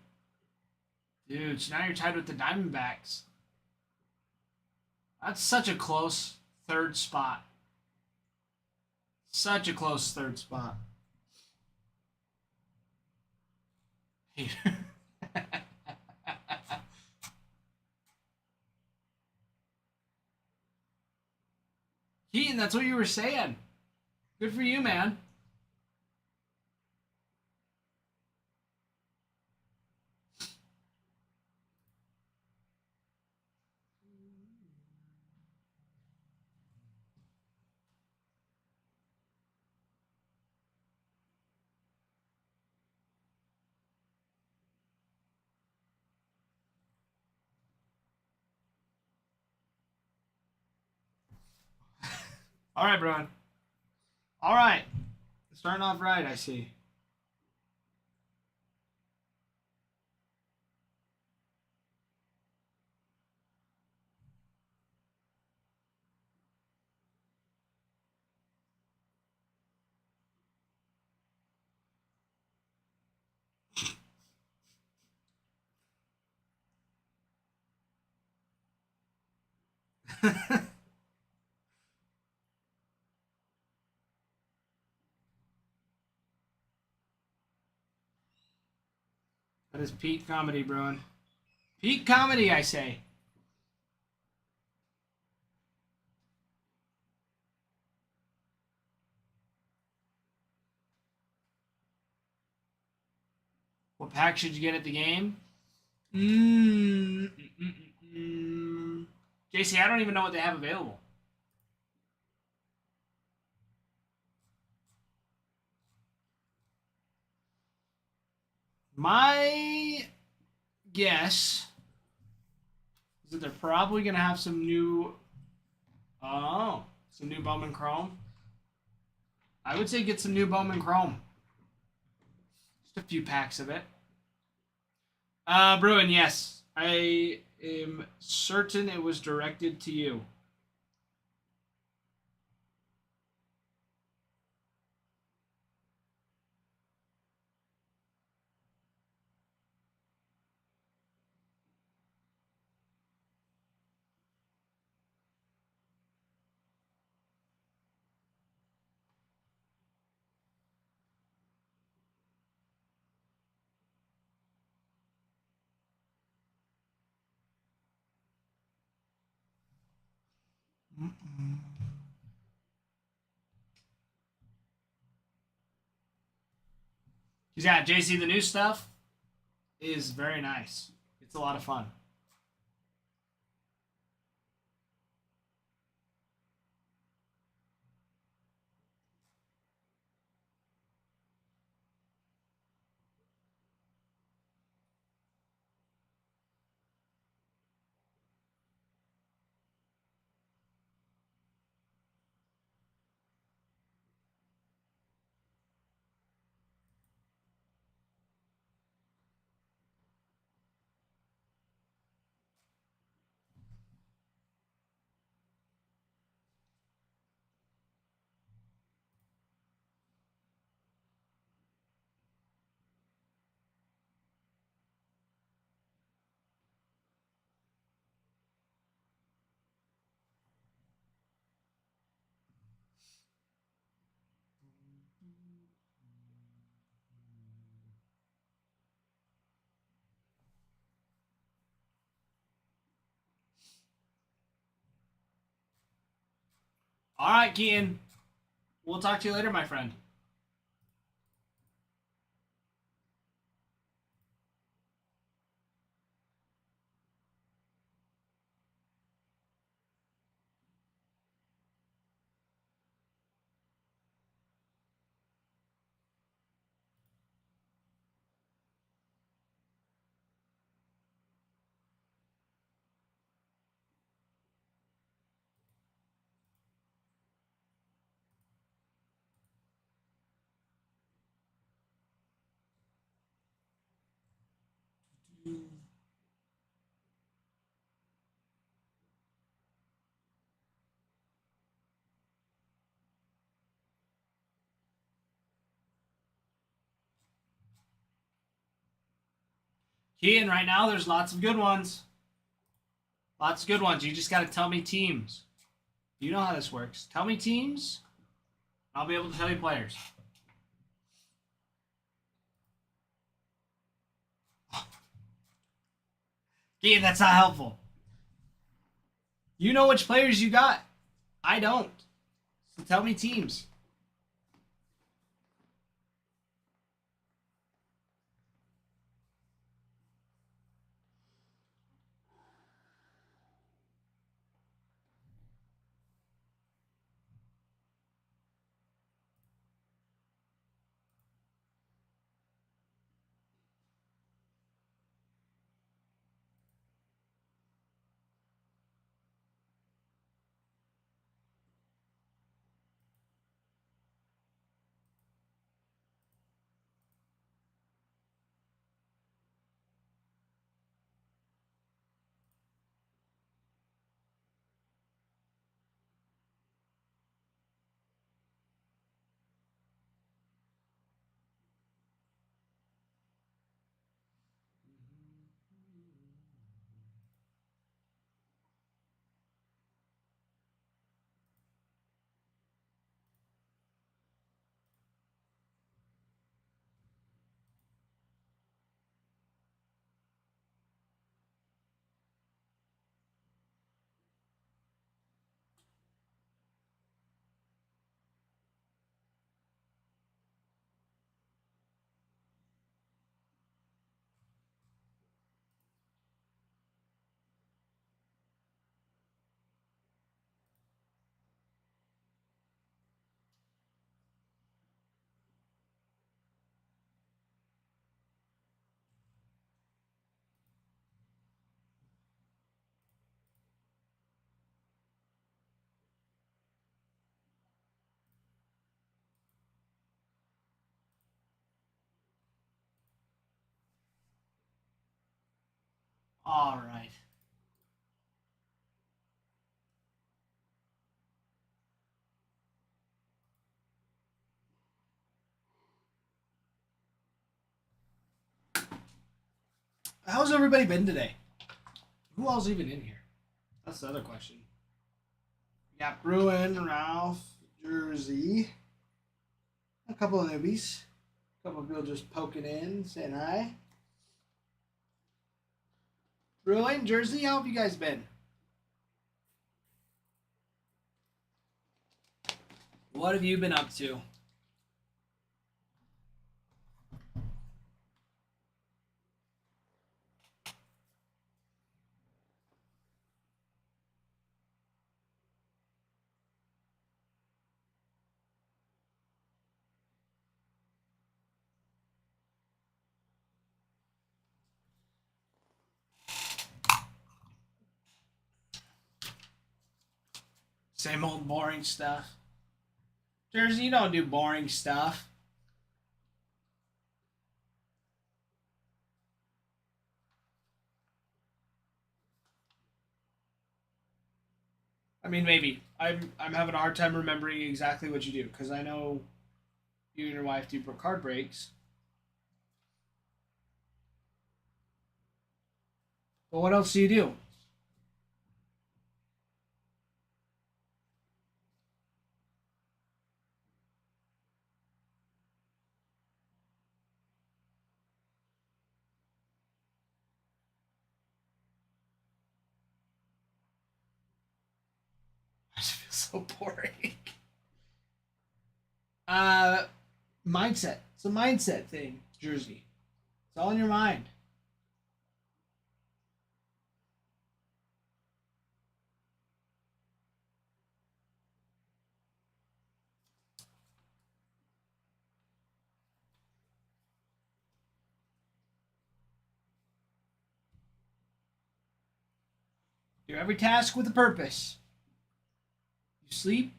[SPEAKER 4] Dude, so now you're tied with the Diamondbacks. That's such a close third spot. Such a close third spot. Keaton, that's what you were saying. Good for you, man. All right, Bruin. All right. Starting off right, I see. That is peak comedy, Bruin. Peak comedy, I say. What pack should you get at the game? JC, I don't even know what they have available. My guess is that they're probably going to have some new Bowman Chrome. I would say get some new Bowman Chrome. Just a few packs of it. Bruin, yes. I am certain it was directed to you. Yeah, JC, the new stuff is very nice. It's a lot of fun. All right, Keaton. We'll talk to you later, my friend. Keaton, right now there's lots of good ones. Lots of good ones. You just got to tell me teams. You know how this works. Tell me teams. I'll be able to tell you players. Keaton, that's not helpful. You know which players you got. I don't. So tell me teams. All right. How's everybody been today? Who all's even in here? That's the other question. We got Bruin, Ralph, Jersey, a couple of newbies, a couple of people just poking in, saying hi. Bruin, Jersey, how have you guys been? What have you been up to? Same old boring stuff. Jersey, you don't do boring stuff. I mean, maybe. I'm having a hard time remembering exactly what you do because I know you and your wife do card breaks. But what else do you do? I just feel so boring. Uh, mindset. It's a mindset thing, Jersey. It's all in your mind. Do every task with a purpose. You sleep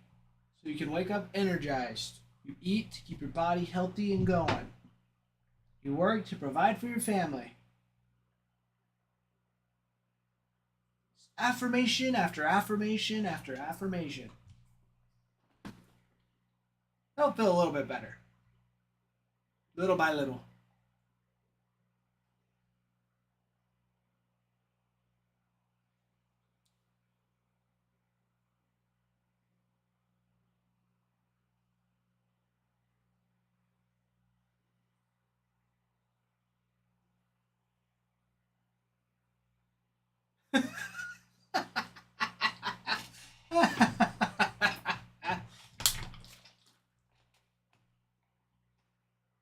[SPEAKER 4] so you can wake up energized. You eat to keep your body healthy and going. You work to provide for your family. Affirmation after affirmation after affirmation. That'll feel a little bit better. Little by little.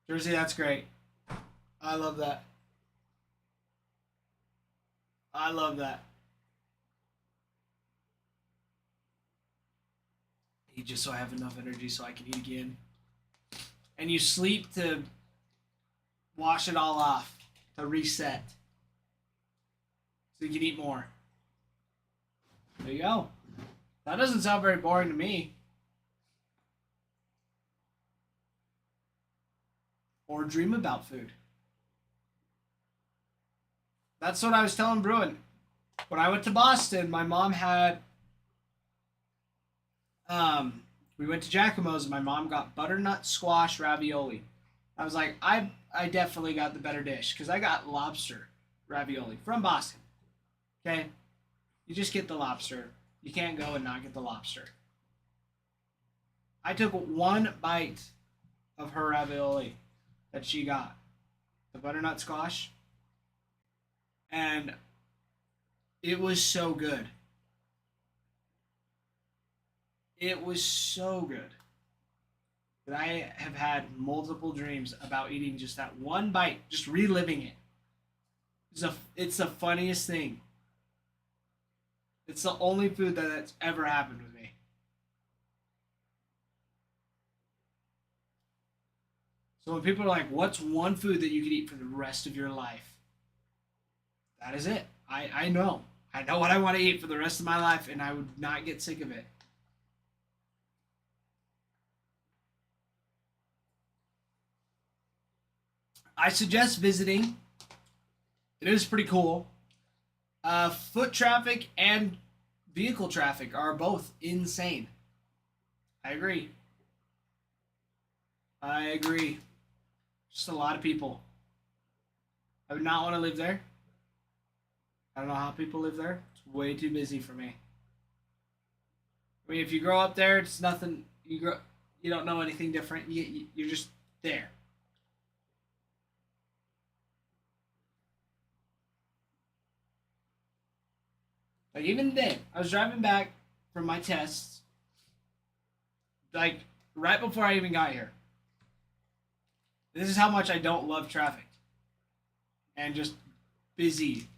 [SPEAKER 4] Jersey, that's great. I love that. I love that. Eat just so I have enough energy so I can eat again. And you sleep to wash it all off, to reset, so you can eat more. There you go. That doesn't sound very boring to me. Or dream about food. That's what I was telling Bruin. When I went to Boston, my mom had we went to Giacomo's and my mom got butternut squash ravioli. I was like, I definitely got the better dish because I got lobster ravioli from Boston. Okay? You just get the lobster. You can't go and not get the lobster. I took one bite of her ravioli that she got, the butternut squash, and it was so good. It was so good that I have had multiple dreams about eating just that one bite, just reliving it. It's the funniest thing. It's the only food that's ever happened with me. So when people are like, what's one food that you could eat for the rest of your life? That is it. I know. I know what I want to eat for the rest of my life, and I would not get sick of it. I suggest visiting. It is pretty cool. Foot traffic and vehicle traffic are both insane. I agree. I agree. Just a lot of people. I would not want to live there. I don't know how people live there. It's way too busy for me. I mean, if you grow up there, it's nothing. You don't know anything different. You're just there. Like even today, I was driving back from my tests, like right before I even got here. This is how much I don't love traffic and just busy.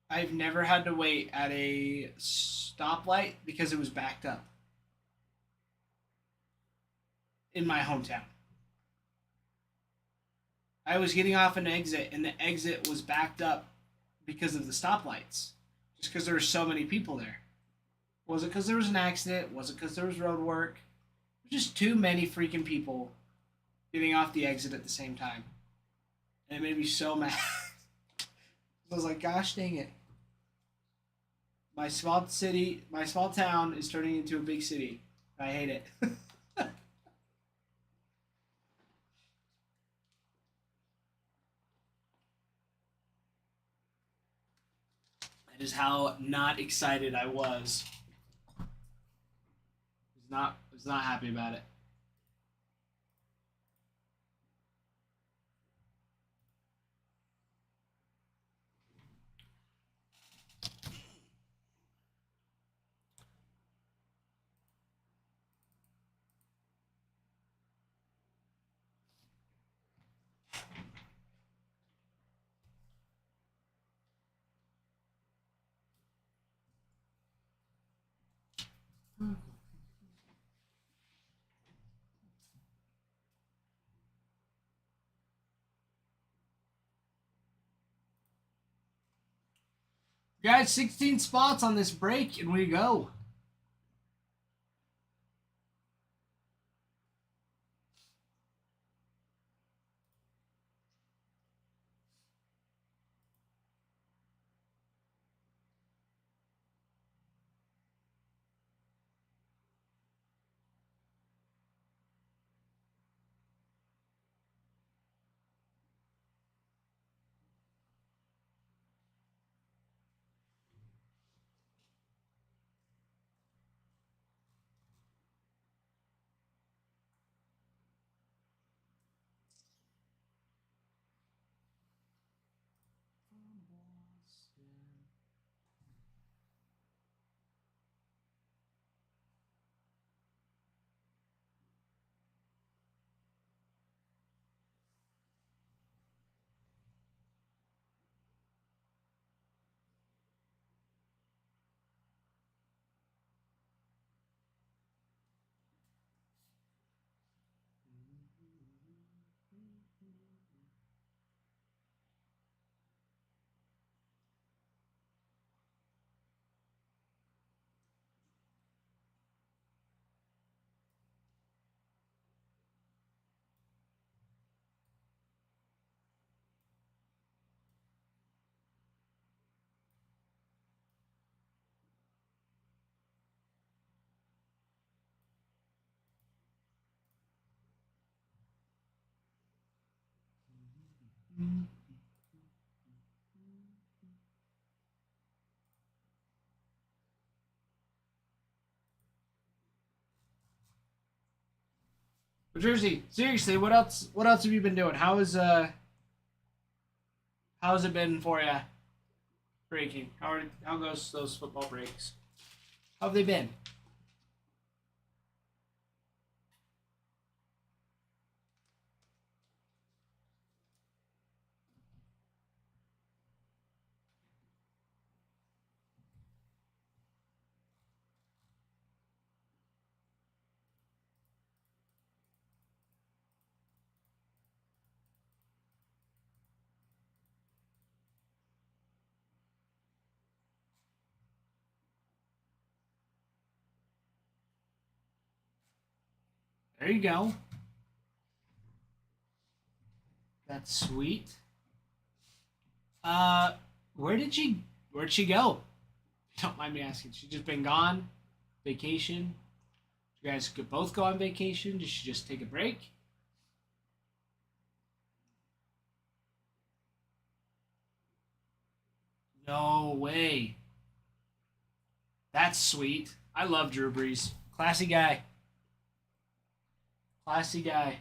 [SPEAKER 4] I've never had to wait at a stoplight because it was backed up in my hometown. I was getting off an exit and the exit was backed up because of the stoplights. Just because there were so many people there. Was it because there was an accident? Was it because there was road work? Just too many freaking people getting off the exit at the same time. And it made me so mad. I was like, gosh dang it. My small town is turning into a big city. I hate it. That is how not excited I was. Was not happy about it. Guys, 16 spots on this break, and we go. But Jersey, seriously, what else? What else have you been doing? How's it been for you? Breaking. How goes those football breaks? How have they been? There you go. That's sweet. Uh, where'd she go? Don't mind me asking. She just been gone, vacation. You guys could both go on vacation. Did she just take a break? No way. That's sweet. I love Drew Brees. Classy guy. Classy guy.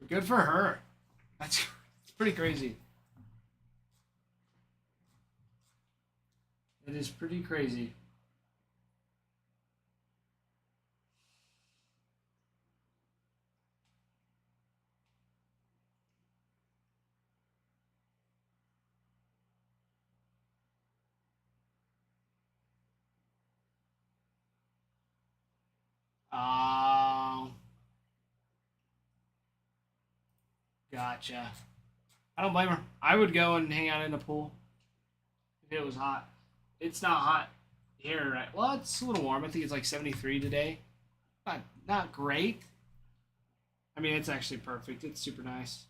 [SPEAKER 4] Good for her. It's pretty crazy. It is pretty crazy. Um, gotcha. I don't blame her. I would go and hang out in the pool if it was hot. It's not hot here, right? Well, it's a little warm. I think it's like 73 today. Not great. I mean, it's actually perfect. It's super nice.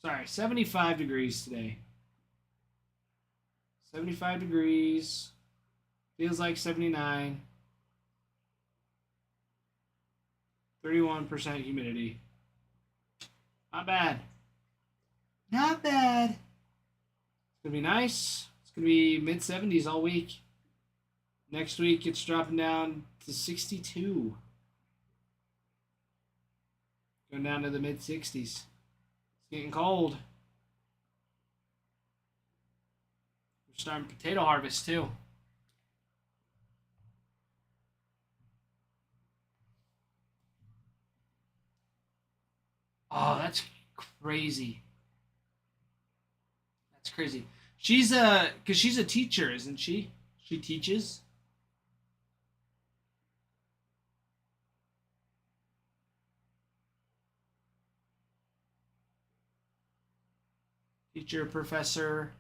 [SPEAKER 4] Sorry, 75 degrees today. 75 degrees. Feels like 79. 31% humidity. Not bad. Not bad. It's going to be nice. It's going to be mid 70s all week. Next week, it's dropping down to 62. Going down to the mid 60s. It's getting cold. We're starting potato harvest too. Oh, that's crazy. That's crazy. Cause she's a teacher, isn't she? She teaches. Teacher, professor.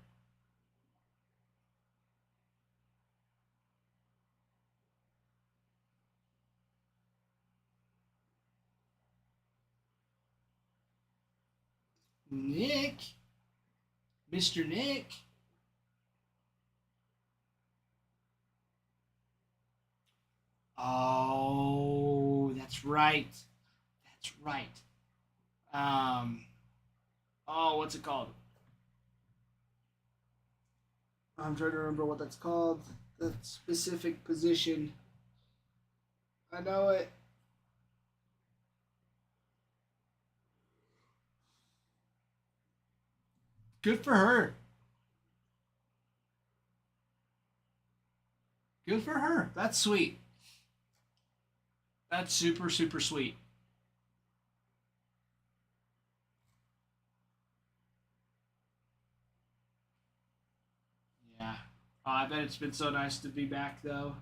[SPEAKER 4] Nick. Mr. Nick. Oh, that's right. That's right. Oh, what's it called? I'm trying to remember what that's called. The specific position. I know it. Good for her. Good for her. That's sweet. That's super, super sweet. Yeah. Oh, I bet it's been so nice to be back, though.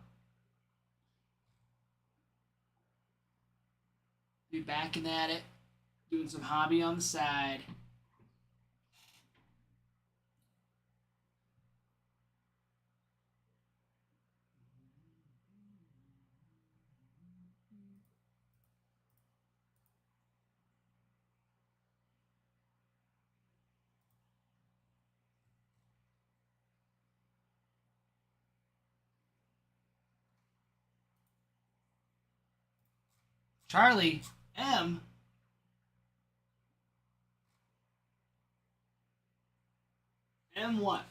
[SPEAKER 4] Be backing at it, doing some hobby on the side. Charlie M. And what?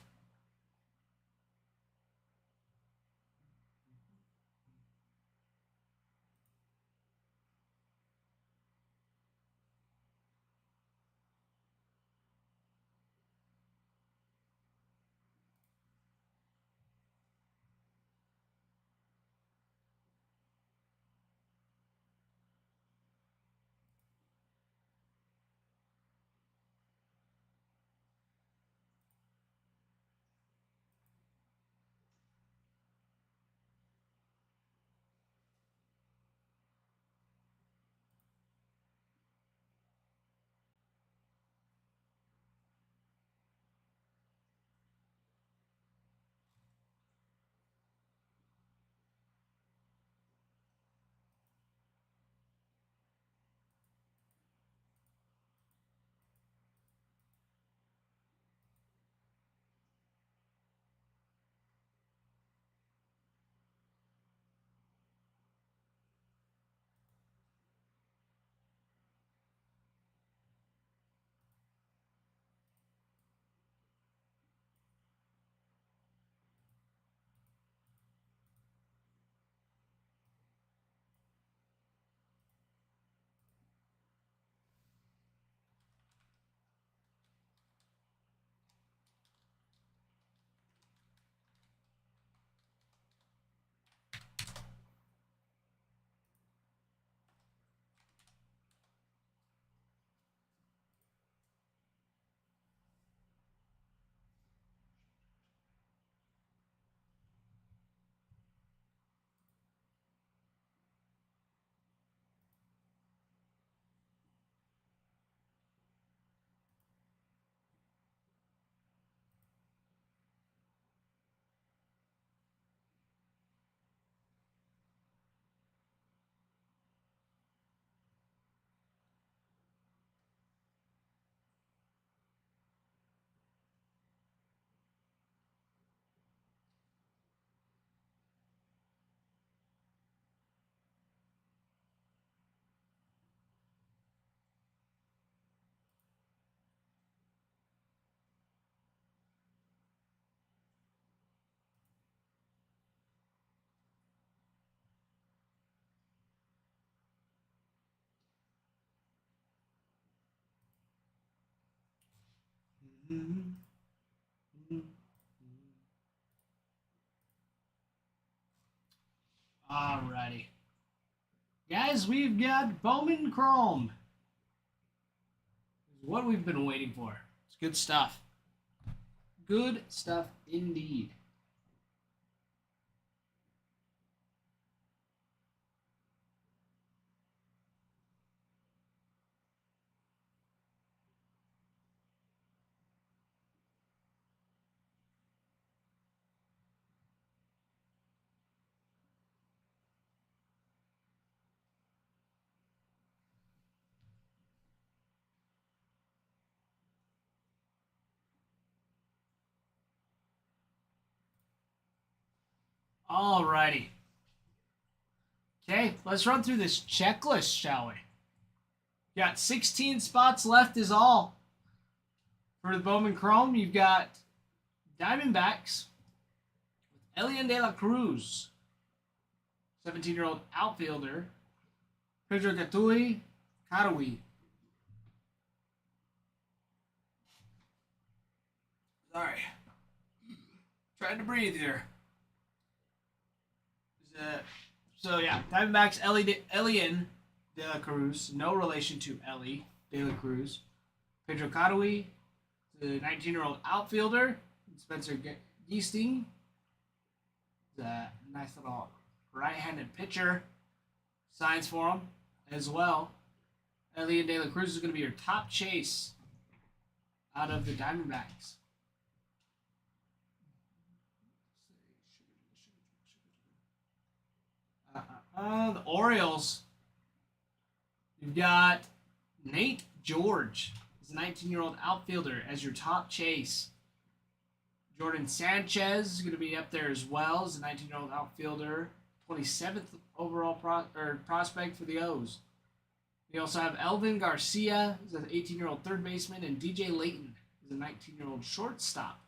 [SPEAKER 4] Alrighty. Guys, we've got Bowman Chrome. This is what we've been waiting for. It's good stuff. Good stuff indeed. Alrighty. Okay, let's run through this checklist, shall we? Got 16 spots left is all. For the Bowman Chrome, you've got Diamondbacks with Elian De La Cruz, 17-year-old outfielder. Pedro Karawi. Sorry. Trying to breathe here. So yeah, Diamondbacks Elian De La Cruz, no relation to Ellie De La Cruz. Pedro Karawi, the 19-year-old outfielder. Spencer Geesting, the nice little right-handed pitcher. Signs for him as well. Elian De La Cruz is going to be your top chase out of the Diamondbacks. The Orioles, you've got Nate George, he's a 19-year-old outfielder, as your top chase. Jordan Sanchez is going to be up there as well as a 19-year-old outfielder, 27th overall prospect for the O's. We also have Elvin Garcia, who's an 18-year-old third baseman, and DJ Layton is a 19-year-old shortstop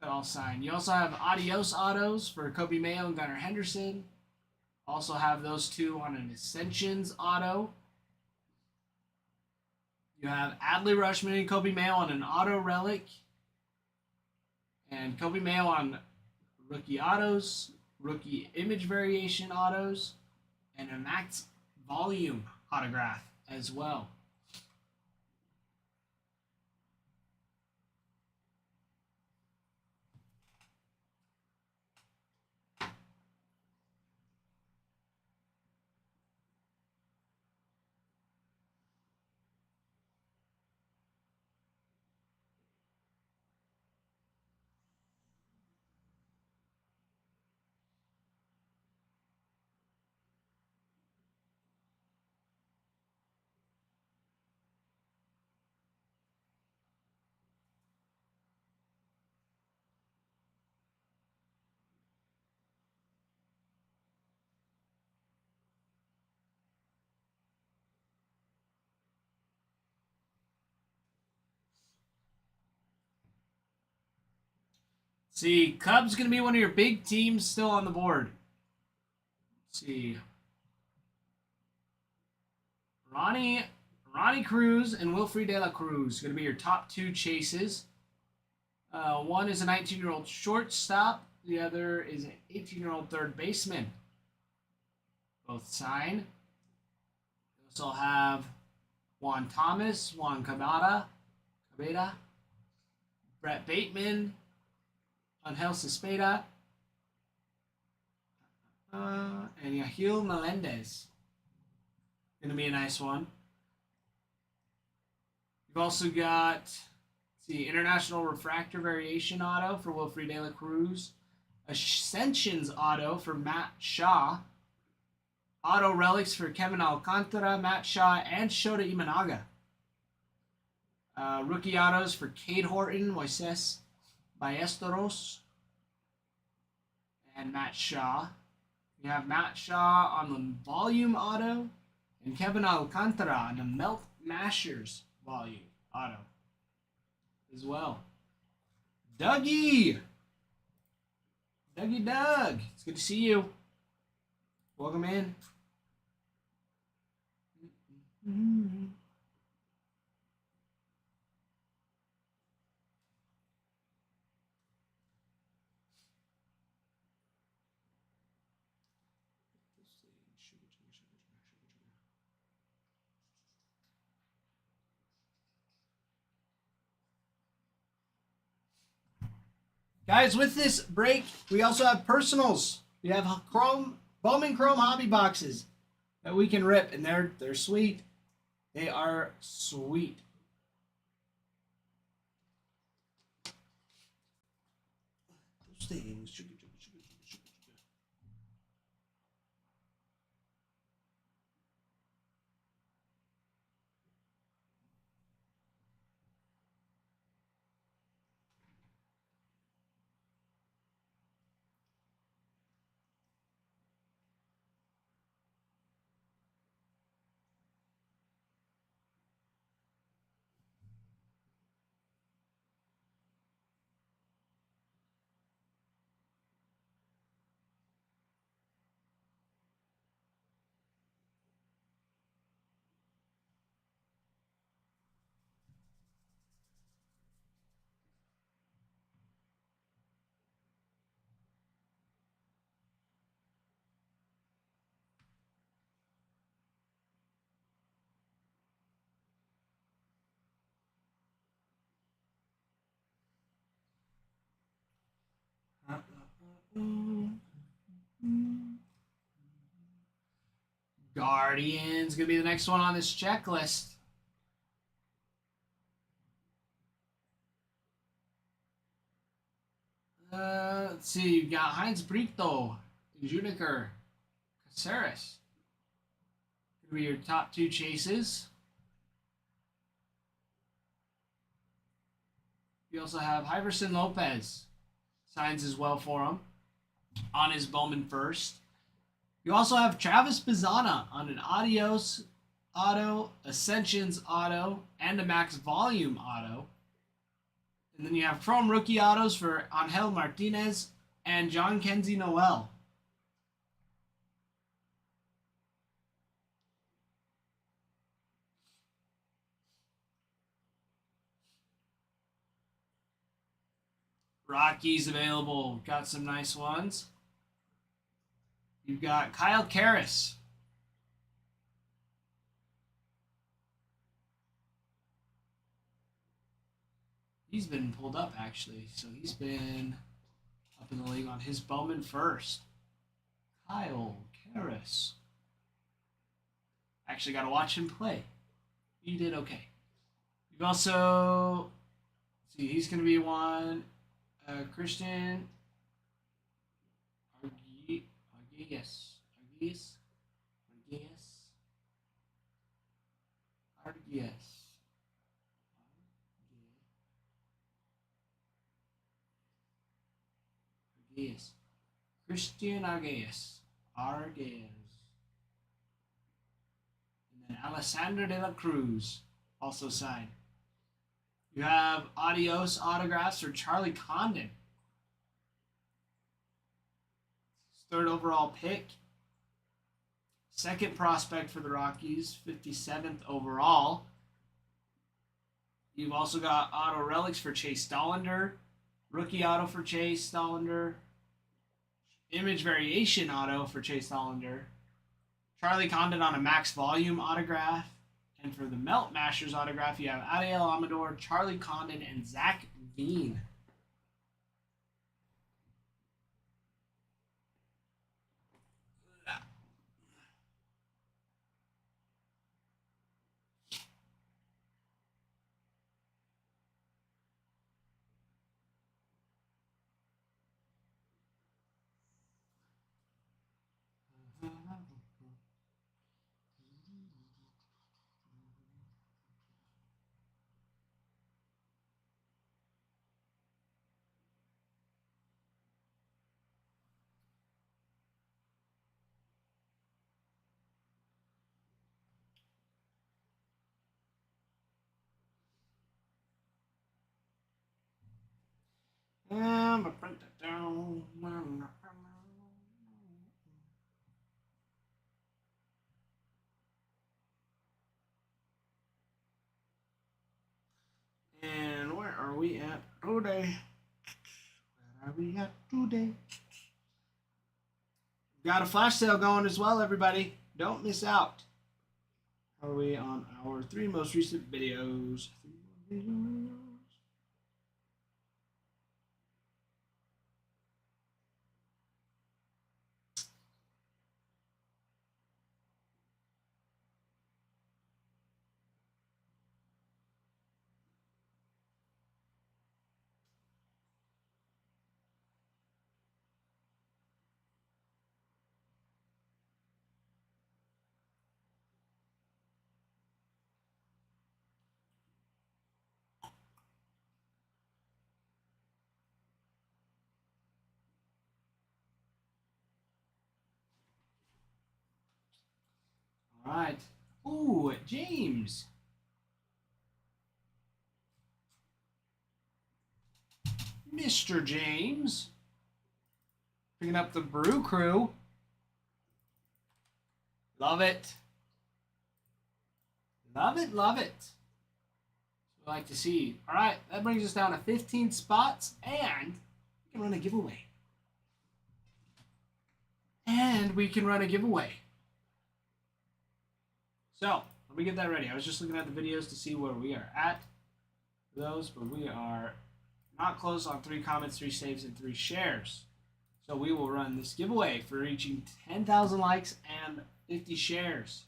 [SPEAKER 4] They're all signed. You also have Adios autos for Kobe Mayo and Gunnar Henderson. Also have those two on an Ascensions auto. You have Adley Rushman and Kobe Mayo on an auto relic. And Kobe Mayo on rookie autos, rookie image variation autos, and a max volume autograph as well. See, Cubs going to be one of your big teams still on the board. Let's see. Ronnie Cruz and Wilfred De La Cruz going to be your top two chases. One is a 19-year-old shortstop. The other is an 18-year-old third baseman. Both signed. We also have Juan Thomas, Juan Cabeda, Brett Bateman, Angel Cespedes, and Yahil Melendez. Going to be a nice one. You've also got the International Refractor Variation Auto for Wilfred De La Cruz, Ascensions Auto for Matt Shaw, Auto Relics for Kevin Alcantara, Matt Shaw, and Shota Imanaga. Rookie Autos for Cade Horton, Moises Ballesteros, and Matt Shaw. You have Matt Shaw on the Volume Auto, and Kevin Alcantara on the Melt Mashers Volume Auto as well. Doug! It's good to see you. Welcome in. Guys, with this break, we also have personals. We have Bowman Chrome hobby boxes that we can rip, and they're sweet. They are sweet. Those things. Guardians gonna be the next one on this checklist. Let's see. You've got Heinz Brito, Juniker, Caceres. Gonna be your top two chases. You also have Iverson Lopez. Signs as well for him on his Bowman first. You also have Travis Pizzana on an Adios Auto, Ascensions Auto, and a Max Volume Auto. And then you have Chrome rookie autos for Angel Martinez and John Kenzie Noel. Rockies available. Got some nice ones. You've got Kyle Karras. He's been pulled up, actually. So he's been up in the league on his Bowman first. Kyle Karras. Actually got to watch him play. He did okay. You've also... see, he's going to be one. Christian Arguelles. Christian Arguelles. And then Alessandro de la Cruz also signed. You have Adios autographs for Charlie Condon. Third overall pick. Second prospect for the Rockies, 57th overall. You've also got auto relics for Chase Dollander. Rookie auto for Chase Dollander. Image variation auto for Chase Dollander. Charlie Condon on a max volume autograph. And for the Melt Masters autograph, you have Ariel Amador, Charlie Condon, and Zach Veen. Print it down. And where are we at today? Got a flash sale going as well, everybody. Don't miss out. How are we on our 3 most recent videos? All right. Ooh, James. Mr. James. Picking up the Brew Crew. Love it. Love it, love it. What I like to see. All right, that brings us down to 15 spots, and we can run a giveaway. So, let me get that ready. I was just looking at the videos to see where we are at for those, but we are not close on 3 comments, 3 saves, and 3 shares. So we will run this giveaway for reaching 10,000 likes and 50 shares.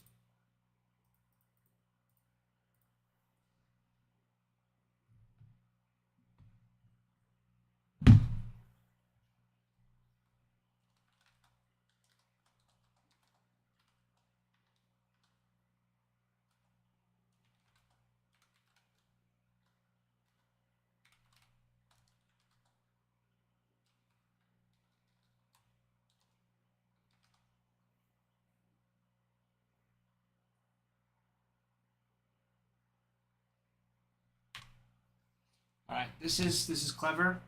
[SPEAKER 4] All right, this is clever.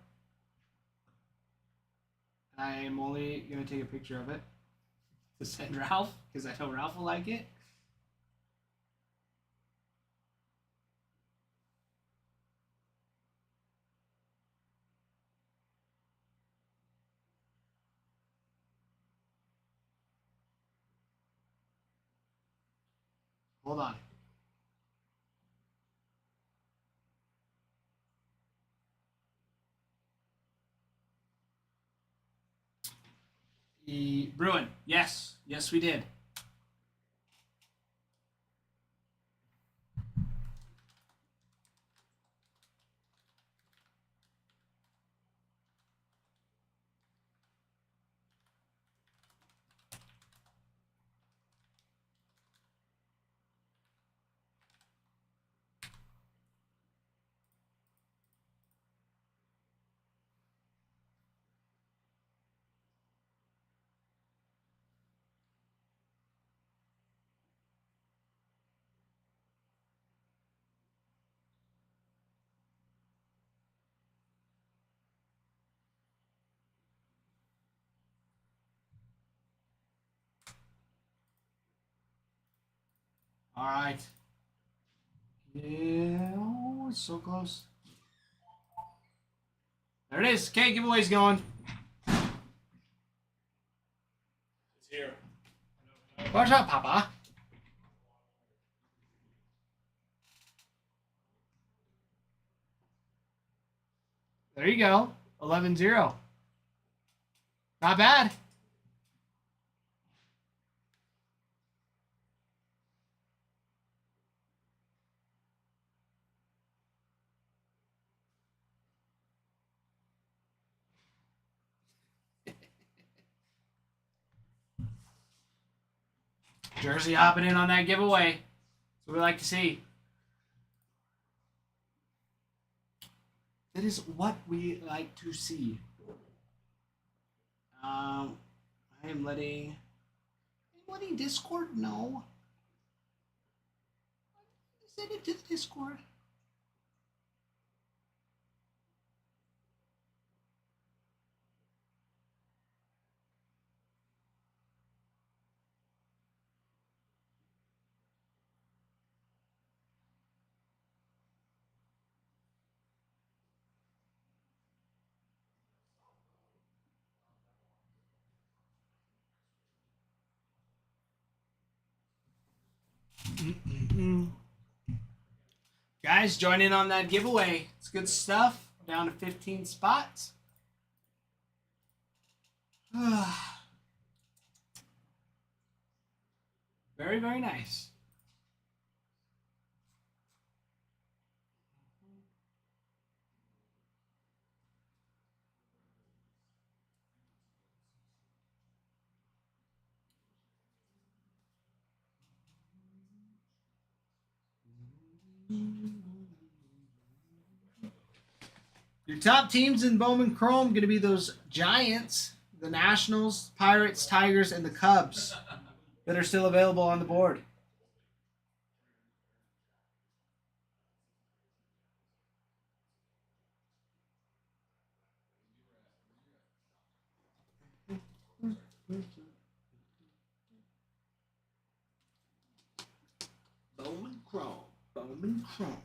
[SPEAKER 4] I am only gonna take a picture of it to send Ralph because I know Ralph will like it. Hold on. Bruin. Yes. Yes, we did. All right. Yeah. Oh, it's so close. There it is. Okay, giveaway's going.
[SPEAKER 3] It's here.
[SPEAKER 4] Watch out, Papa. There you go. 11-0. Not bad. Jersey hopping in on that giveaway. That's what we like to see. That is what we like to see. I am letting Discord know. Send it to the Discord. Guys, join in on that giveaway. It's good stuff. Down to 15 spots. Very, very nice. Your top teams in Bowman Chrome going to be those Giants, the Nationals, Pirates, Tigers, and the Cubs that are still available on the board. Bowman Chrome. Bowman Chrome.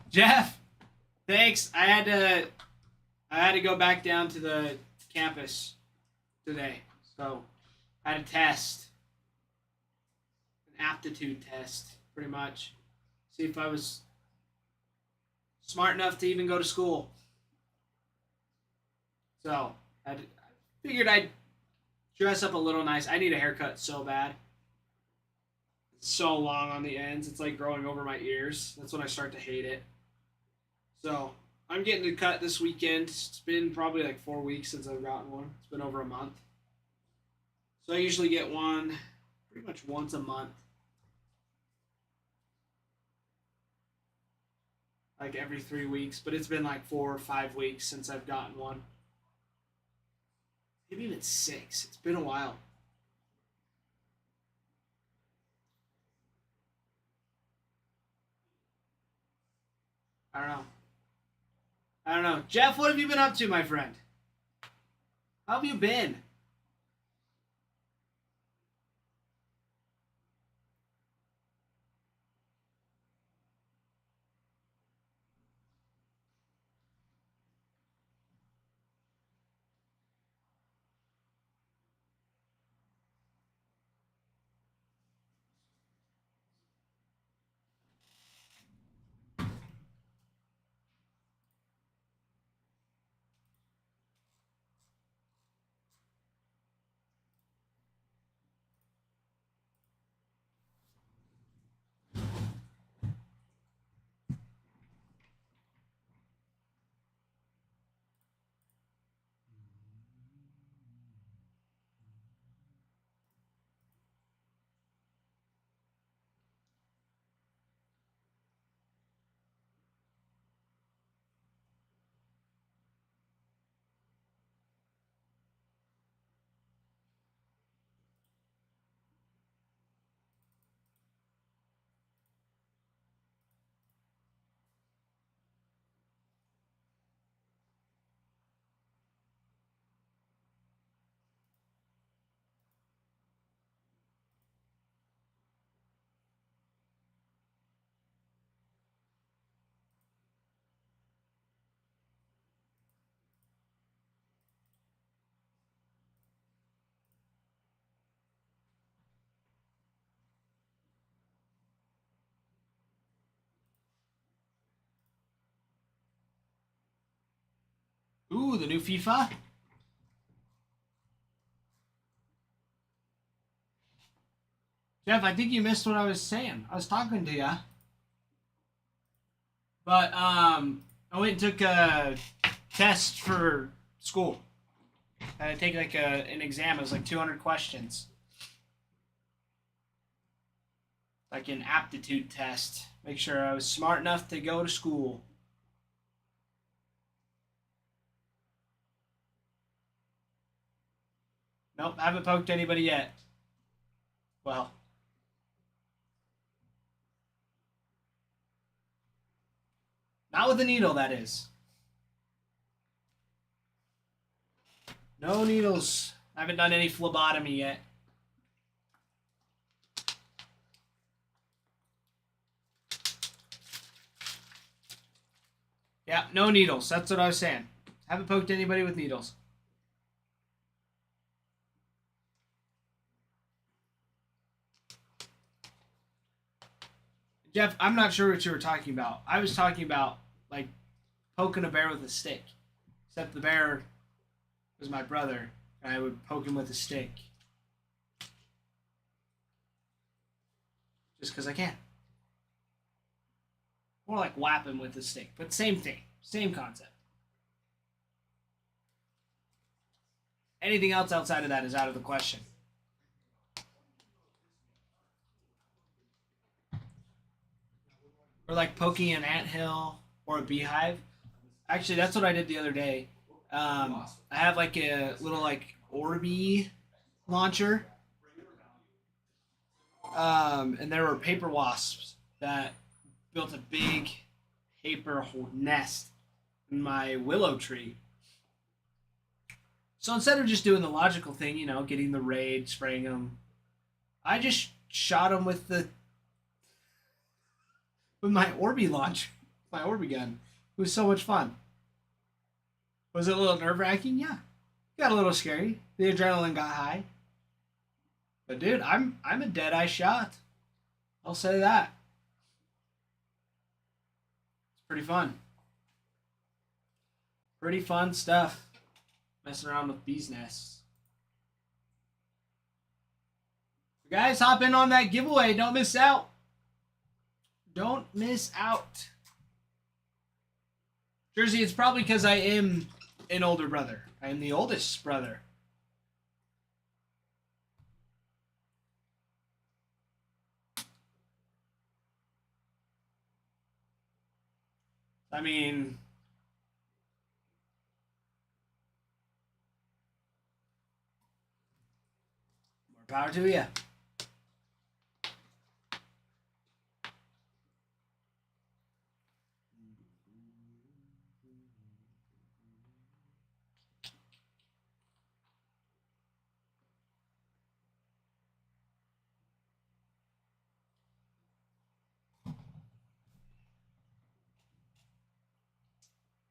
[SPEAKER 4] Jeff, thanks. I had to go back down to the campus today, so I had a test, an aptitude test, pretty much. See if I was smart enough to even go to school. So I figured I'd dress up a little nice. I need a haircut so bad. It's so long on the ends. It's like growing over my ears. That's when I start to hate it. So I'm getting to cut this weekend. It's been probably like 4 weeks since I've gotten one. It's been over a month. So I usually get one pretty much once a month. Like every 3 weeks. But it's been like 4 or 5 weeks since I've gotten one. Maybe even 6. It's been a while. I don't know. Jeff, what have you been up to, my friend? How have you been? Ooh, the new FIFA? Jeff, I think you missed what I was saying. I was talking to you. But I went and took a test for school. I had to take like an exam. It was like 200 questions. Like an aptitude test. Make sure I was smart enough to go to school. Nope, haven't poked anybody yet. Well. Not with a needle, that is. No needles. I haven't done any phlebotomy yet. Yeah, no needles. That's what I was saying. Haven't poked anybody with needles. Jeff, I'm not sure what you were talking about. I was talking about, like, poking a bear with a stick. Except the bear was my brother, and I would poke him with a stick. Just because I can. More like whap him with a stick. But same thing. Same concept. Anything else outside of that is out of the question. Or like poking an anthill or a beehive. Actually, that's what I did the other day. I have like a little like Orby launcher. And there were paper wasps that built a big paper nest in my willow tree. So instead of just doing the logical thing, you know, getting the raid, spraying them, I just shot them with my Orby launch, my Orby gun. It was so much fun. Was it a little nerve-wracking? Yeah. Got a little scary. The adrenaline got high. But dude, I'm a dead-eye shot. I'll say that. It's pretty fun. Pretty fun stuff. Messing around with bees' nests. Guys, hop in on that giveaway. Don't miss out. Don't miss out. Jersey, it's probably because I am an older brother. I am the oldest brother. I mean, more power to you.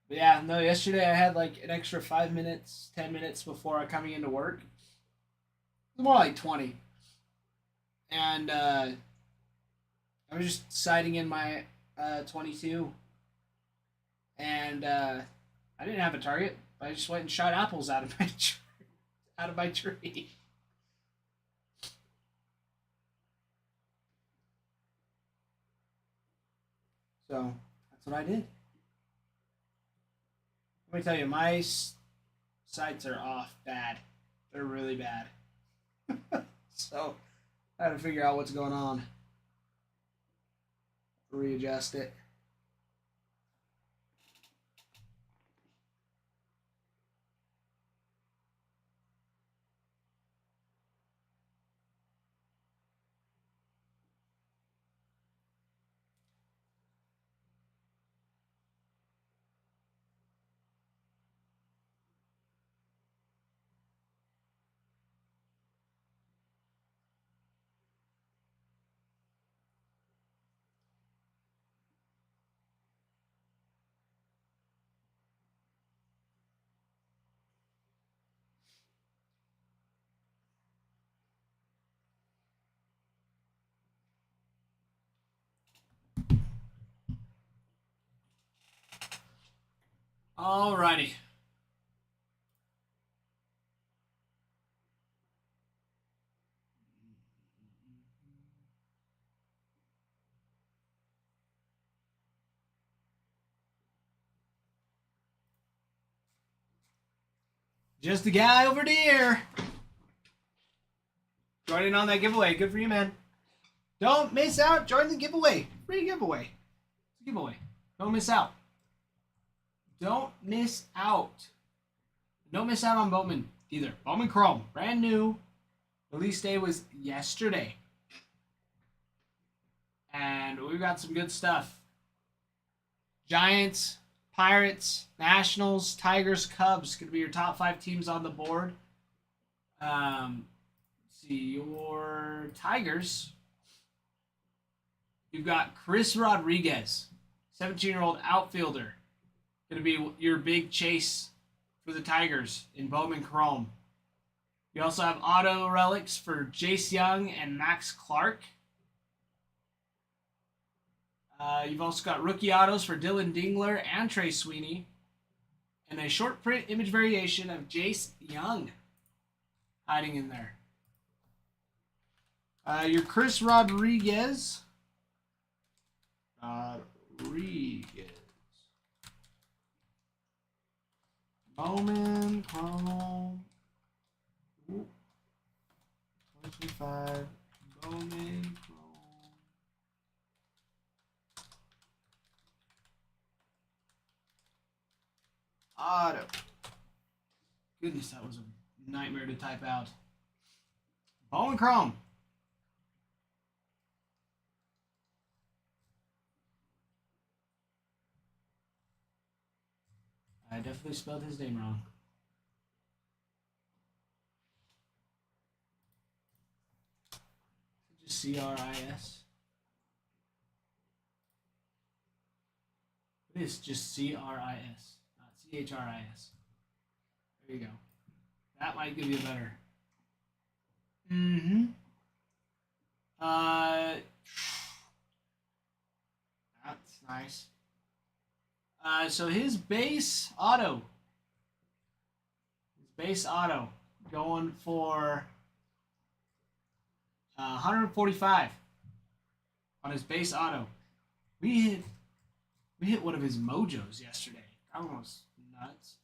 [SPEAKER 4] But yeah, no, yesterday I had like an extra 5 minutes, 10 minutes before coming into work. More like 20. And I was just sighting in my 22. And I didn't have a target. I just went and shot apples out of my tree. So that's what I did. Let me tell you, my sights are off bad. They're really bad. So I had to figure out what's going on. Readjust it. Alrighty. Just a guy over there. Joining on that giveaway. Good for you, man. Don't miss out. Join the giveaway. Free giveaway. It's a giveaway. Don't miss out. Don't miss out. Don't miss out on Bowman either. Bowman Chrome. Brand new. Release day was yesterday. And we've got some good stuff. Giants, Pirates, Nationals, Tigers, Cubs. Going to be your top 5 teams on the board. Let's see, your Tigers. You've got Chris Rodriguez, 17-year-old outfielder. Going to be your big chase for the Tigers in Bowman Chrome. You also have auto relics for Jace Young and Max Clark. You've also got rookie autos for Dylan Dingler and Trey Sweeney. And a short print image variation of Jace Young hiding in there. Your Chris Rodriguez. Bowman, Chrome. 25. Bowman, Chrome. Auto. Goodness, that was a nightmare to type out. Bowman Chrome. I definitely spelled his name wrong. Just C-R-I-S. It is just C-R-I-S, not C-H-R-I-S. There you go. That might give you a better. Mm-hmm. That's nice. So his base auto. Going for 145 on his base auto. We hit one of his mojos yesterday. That one was nuts.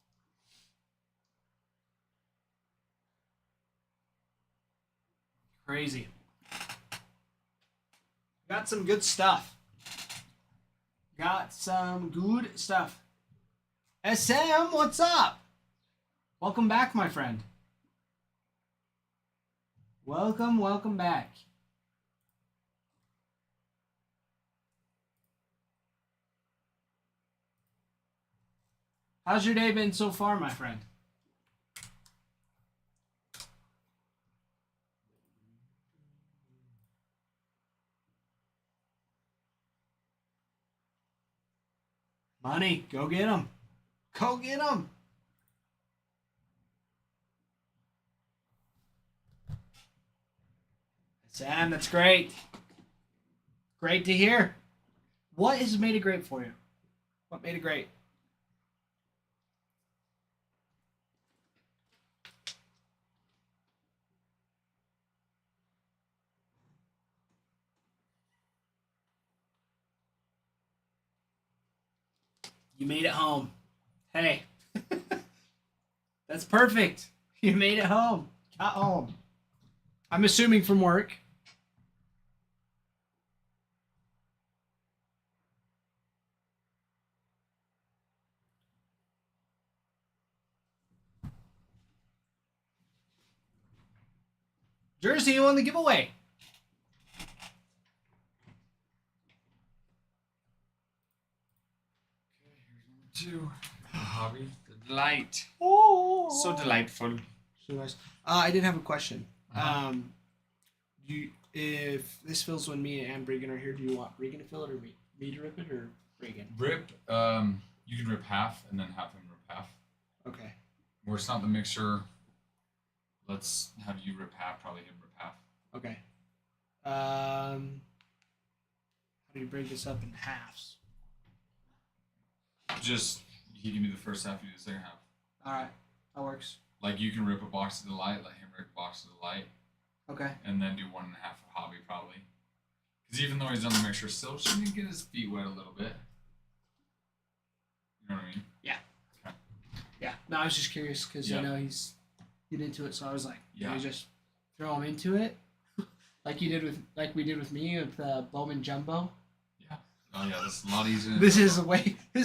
[SPEAKER 4] Crazy. Got some good stuff. Got some good stuff. SM, what's up? Welcome back, my friend. Welcome back. How's your day been so far, my friend? Money, go get him. Go get him. Sam, that's great. Great to hear. What has made it great for you? What made it great? You made it home. Hey. That's perfect. You made it home. Got home. I'm assuming from work. Jersey, you won the giveaway.
[SPEAKER 1] Two. Hobby. The delight.
[SPEAKER 4] Oh,
[SPEAKER 1] So delightful.
[SPEAKER 4] so nice. I did have a question. If this fills when me and Regan are here, do you want Regan to fill it or me to rip it or Regan?
[SPEAKER 1] Rip. You can rip half and then have him rip half.
[SPEAKER 4] Okay.
[SPEAKER 1] Or it's not the mixture. Let's have you rip half. Probably him rip half.
[SPEAKER 4] Okay. How do you break this up in halves?
[SPEAKER 1] Just he can do the first half. You do the second half.
[SPEAKER 4] All right, that works.
[SPEAKER 1] Like you can rip a box of delight. Let him rip a box of delight.
[SPEAKER 4] Okay.
[SPEAKER 1] And then do 1.5 of hobby probably. Because even though he's done the mixture, still shouldn't he get his feet wet a little bit? You know what I mean?
[SPEAKER 4] Yeah.
[SPEAKER 1] Okay.
[SPEAKER 4] Yeah. No, I was just curious because
[SPEAKER 1] Yeah.
[SPEAKER 4] I know he's get into it, so I was like,
[SPEAKER 1] Yeah.
[SPEAKER 4] can we just throw him into it, like we did with me with Bowman Jumbo.
[SPEAKER 1] Yeah. Oh yeah, this is a lot easier.
[SPEAKER 4] This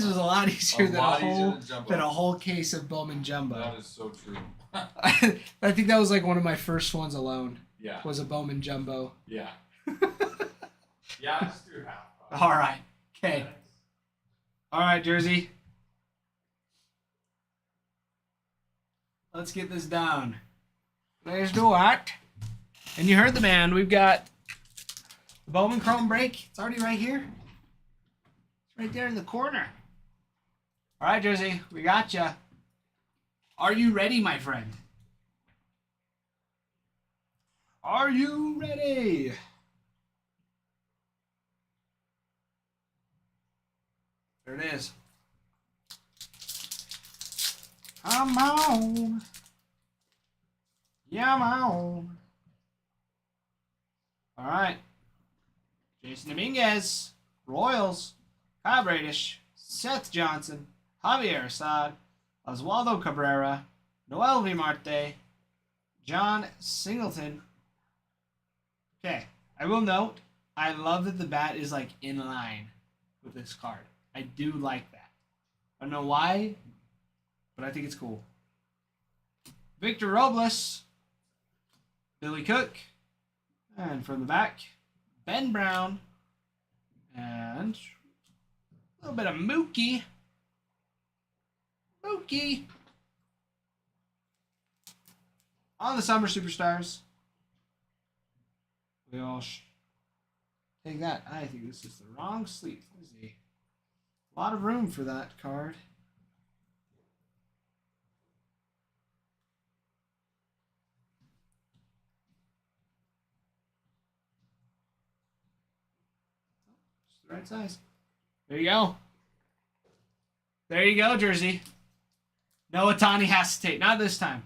[SPEAKER 4] was a lot easier than
[SPEAKER 1] lot easier than Jumbo.
[SPEAKER 4] than a whole case of Bowman Jumbo.
[SPEAKER 1] That is so true.
[SPEAKER 4] I think that was like one of my first ones alone.
[SPEAKER 1] Yeah.
[SPEAKER 4] Was a Bowman Jumbo.
[SPEAKER 1] Yeah. Yeah, just do half.
[SPEAKER 4] All right. Okay. All right, Jersey. Let's get this down. Let's do it. And you heard the man. We've got the Bowman Chrome Break. It's already right here. It's right there in the corner. All right, Jersey. We got you. Are you ready, my friend? Are you ready? There it is. Come on. Yeah, I'm on. All right. Jason Dominguez, Royals, Kyle Bradish, Seth Johnson, Javier Assad, Oswaldo Cabrera, Noel V. Marte, John Singleton. Okay, I will note, I love that the bat is like in line with this card. I do like that. I don't know why, but I think it's cool. Victor Robles, Billy Cook, and from the back, Ben Brown, and a little bit of Mookie. Mookie. On the Summer Superstars. We all take that. I think this is the wrong sleeve. There's a lot of room for that card. Just the right size. There you go. There you go, Jersey. No Otani has to take. Not this time.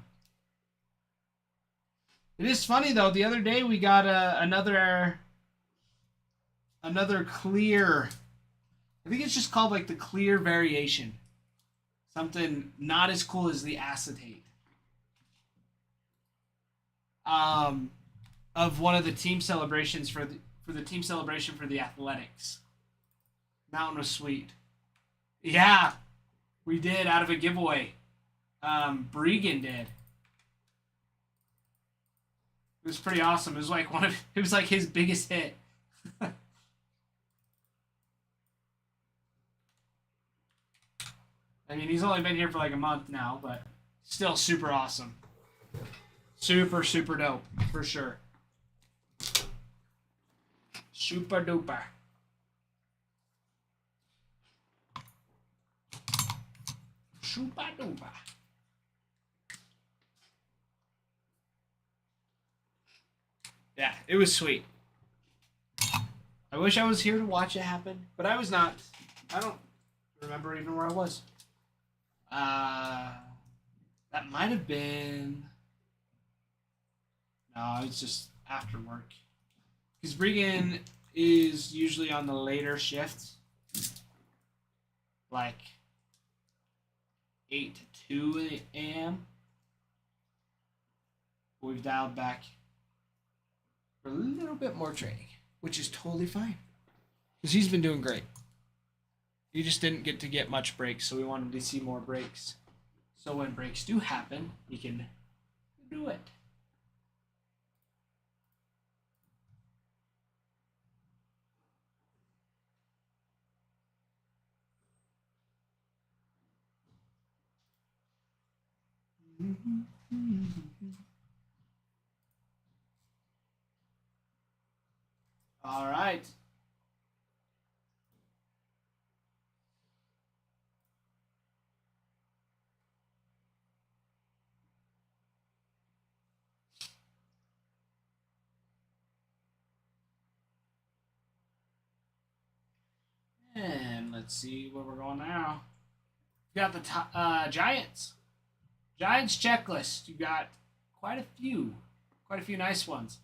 [SPEAKER 4] It is funny though. The other day we got another clear. I think it's just called like the clear variation. Something not as cool as the acetate. Of one of the team celebrations for the team celebration for the athletics. Mountain was sweet. Yeah, we did out of a giveaway. Bregan did. It was pretty awesome. It was like it was like his biggest hit. I mean, he's only been here for like a month now, but still super awesome. Super, super dope, for sure. Super duper. Super duper. Yeah, it was sweet. I wish I was here to watch it happen, but I was not. I don't remember even where I was. That might have been. No, it's just after work. Because Bregan is usually on the later shift, like 8 to 2 a.m. We've dialed back for a little bit more training, which is totally fine. Because he's been doing great. He just didn't get much breaks, so we wanted to see more breaks. So when breaks do happen, he can do it. All right. And let's see where we're going now. We got the Giants. Giants checklist. You got quite a few nice ones.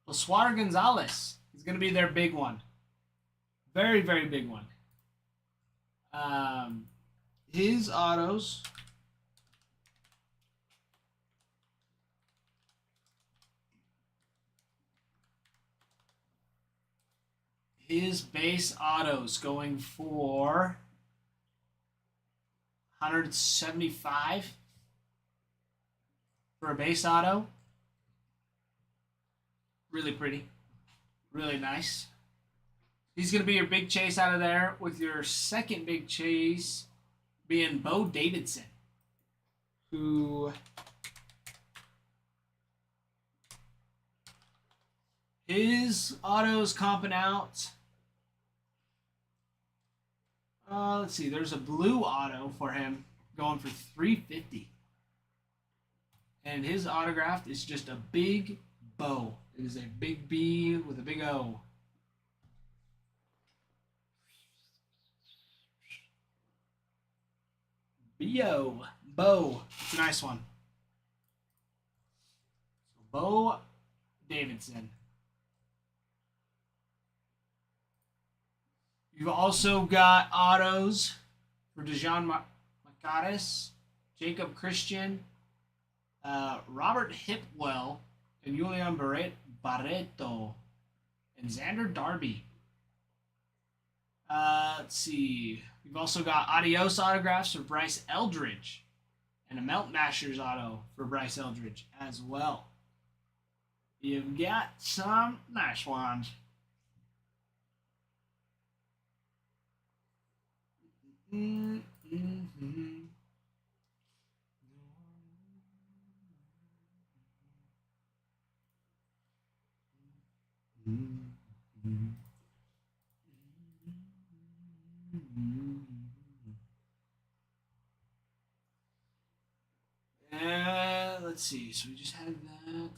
[SPEAKER 4] Oswaldo Gonzalez is going to be their big one. Very, very big one. His autos. His base autos going for 175 for a base auto. Really pretty. Really nice. He's going to be your big chase out of there, with your second big chase being Bo Davidson, who his autos comping out. Let's see. There's a blue auto for him going for 350, and his autograph is just a big Bo. It is a big B with a big O. B-O. Bo. It's a nice one. So Bo Davidson. You've also got autos for Dejan Macaris, Jacob Christian, Robert Hipwell, and Julian Barreto, and Xander Darby. Let's see. You've also got Adios autographs for Bryce Eldridge, and a Melt Mashers auto for Bryce Eldridge as well. You've got some nice ones. Mm-hmm. Let's see. So we just had that.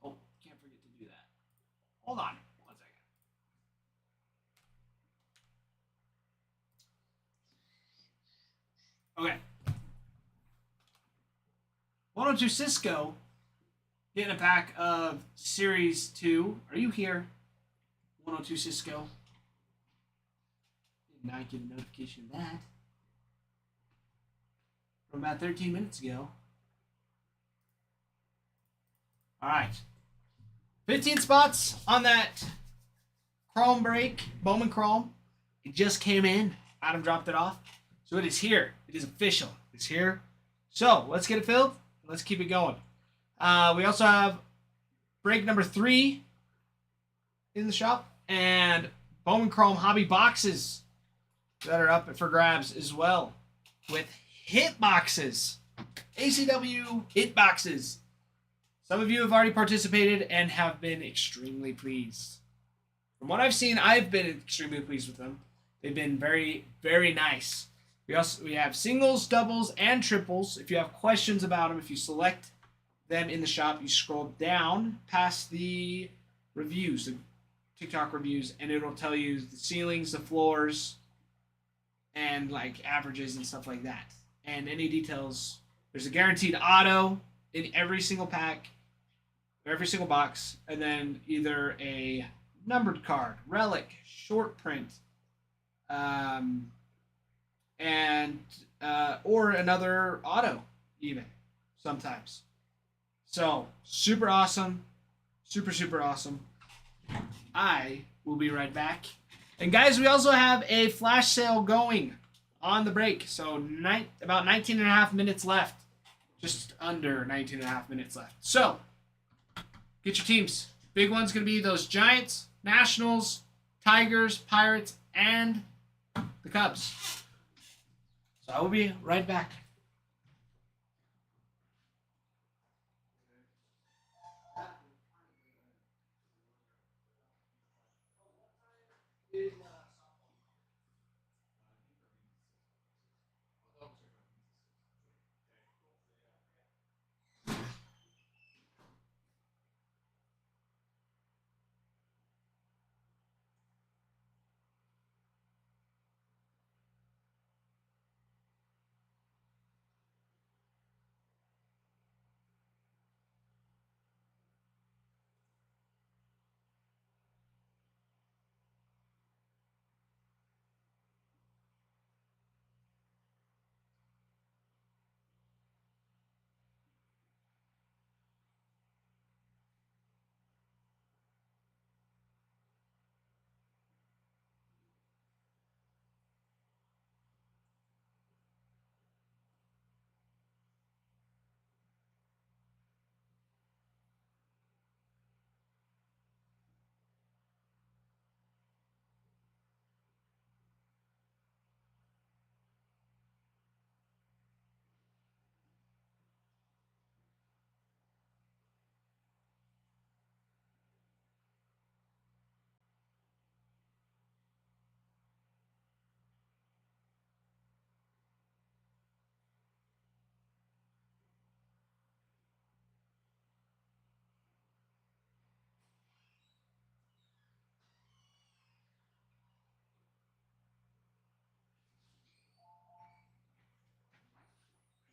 [SPEAKER 4] Oh, can't forget to do that. Hold on. 1 second. Okay. 102 Cisco Getting a pack of Series 2. Are you here? 102 Cisco. Did not get a notification of that. From about 13 minutes ago. Alright. 15 spots on that Chrome break. Bowman Chrome. It just came in. Adam dropped it off. So it is here. It is official. It's here. So let's get it filled. Let's keep it going. We also have break number 3 in the shop. And Bowman Chrome hobby boxes that are up for grabs as well. With hit boxes. ACW hit boxes. Some of you have already participated and have been extremely pleased. From what I've seen, I've been extremely pleased with them. They've been very, very nice. We have singles, doubles, and triples. If you have questions about them, if you select them in the shop, you scroll down past the reviews, the TikTok reviews, and it'll tell you the ceilings, the floors, and like averages and stuff like that. And any details. There's a guaranteed auto in every single pack, every single box, and then either a numbered card, relic, short print, or another auto even sometimes. So super awesome, super awesome. I will be right back. And guys, we also have a flash sale going on the break. So about 19 and a half minutes left. Just under 19 and a half minutes left. So get your teams. Big one's going to be those Giants, Nationals, Tigers, Pirates, and the Cubs. So I will be right back.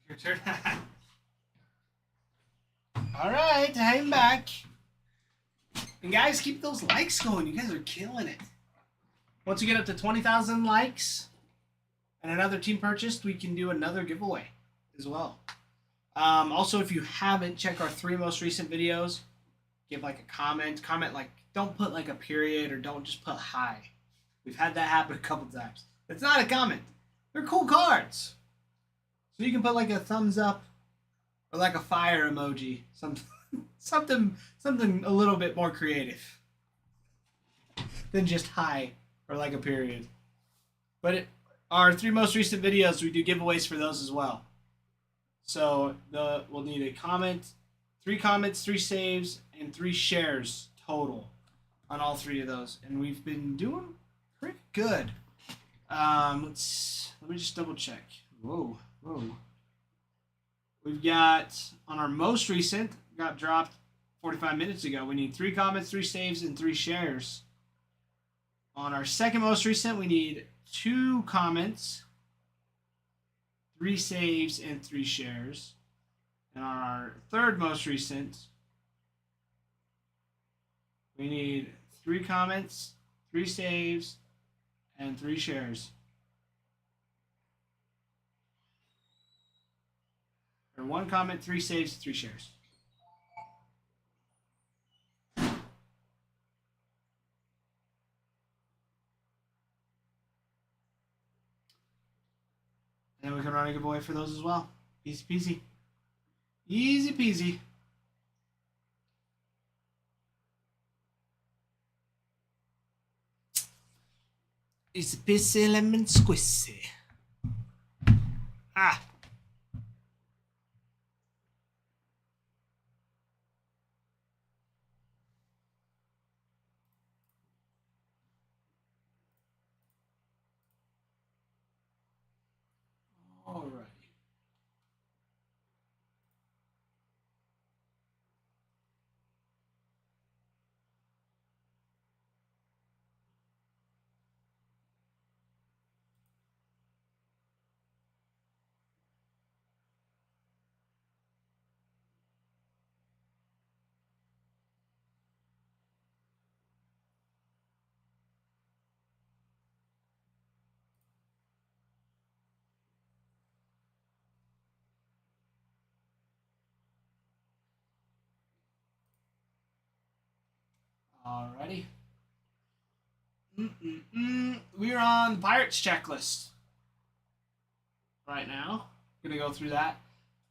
[SPEAKER 4] Your turn. All right, I'm back. And guys, keep those likes going. You guys are killing it. Once we get up to 20,000 likes and another team purchased, we can do another giveaway as well. Also, if you haven't, check our 3 most recent videos. Give like a comment. Comment like, don't put like a period or don't just put hi. We've had that happen a couple times. It's not a comment. They're cool cards. So you can put like a thumbs up or like a fire emoji. Something a little bit more creative than just hi or like a period. But our 3 most recent videos, we do giveaways for those as well. So we'll need a comment, 3 comments, 3 saves, and 3 shares total on all 3 of those. And we've been doing pretty good. Let me just double check. Whoa. We've got, on our most recent, got dropped 45 minutes ago. We need 3 comments, 3 saves, and 3 shares. On our second most recent, we need 2 comments, 3 saves, and 3 shares. And on our third most recent, We need 3 comments, 3 saves, and 3 shares. Or 1 comment, 3 saves, 3 shares. And we can run a giveaway for those as well. Easy peasy. Easy peasy. Easy peasy lemon squishy. Ah. Alrighty. Alrighty. We're on the Pirates checklist right now. Gonna go through that.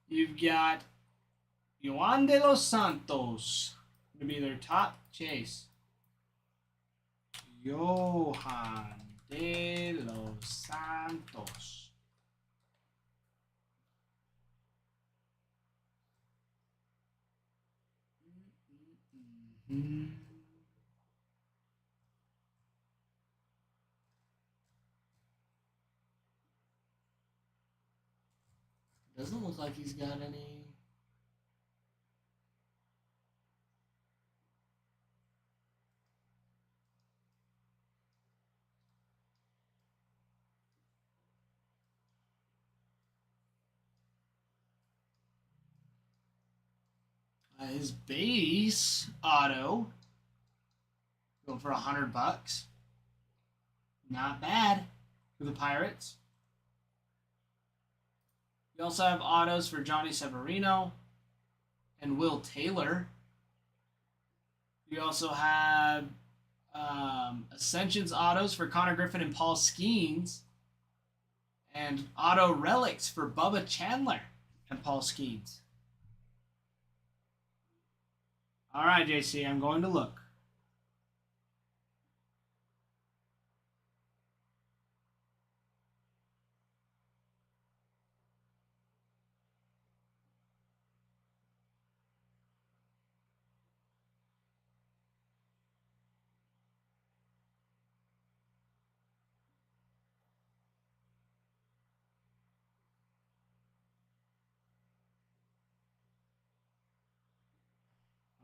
[SPEAKER 4] You've got Juan de los Santos. Gonna be their top chase. Johan de los Santos. Doesn't look like he's got any. His base auto going for $100. Not bad for the Pirates. We also have autos for Johnny Severino and Will Taylor. We also have Ascensions autos for Connor Griffin and Paul Skeens. And auto relics for Bubba Chandler and Paul Skeens. All right, JC, I'm going to look.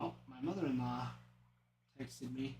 [SPEAKER 4] Oh, my mother-in-law texted me.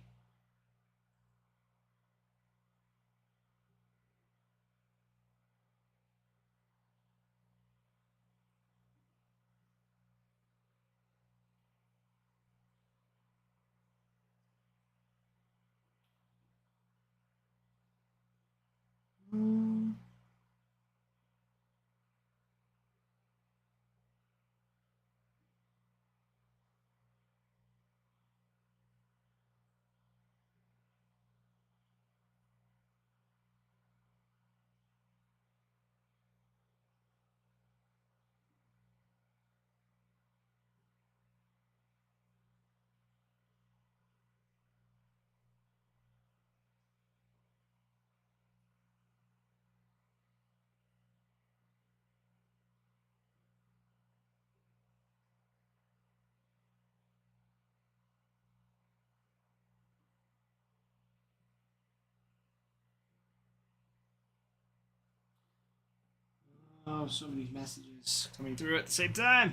[SPEAKER 4] Oh, so many messages coming through at the same time.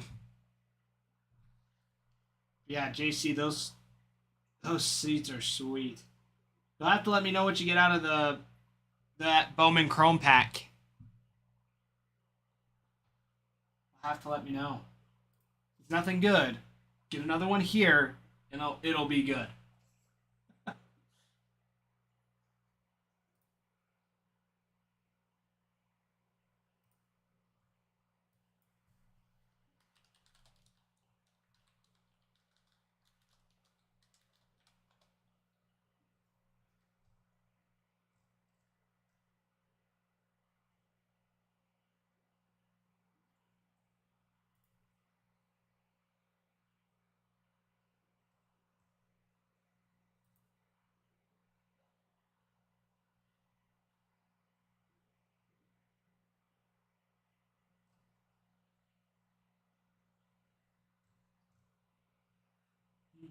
[SPEAKER 4] Yeah, JC, those seats are sweet. You'll have to let me know what you get out of that Bowman Chrome pack. You'll have to let me know. If it's nothing good, get another one here, and it'll be good.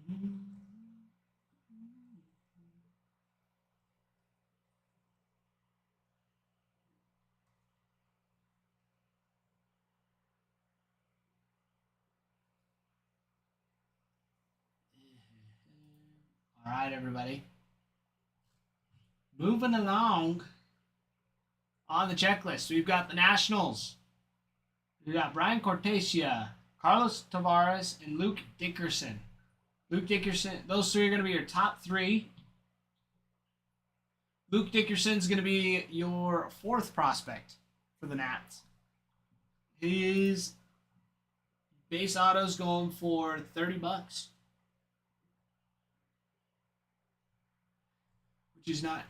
[SPEAKER 4] All right, everybody. Moving along on the checklist, we've got the Nationals. We've got Brian Cortesia, Carlos Tavares, and Luke Dickerson. Luke Dickerson, those three are going to be your top three. Luke Dickerson's going to be your fourth prospect for the Nats. His base auto's going for $30, which is not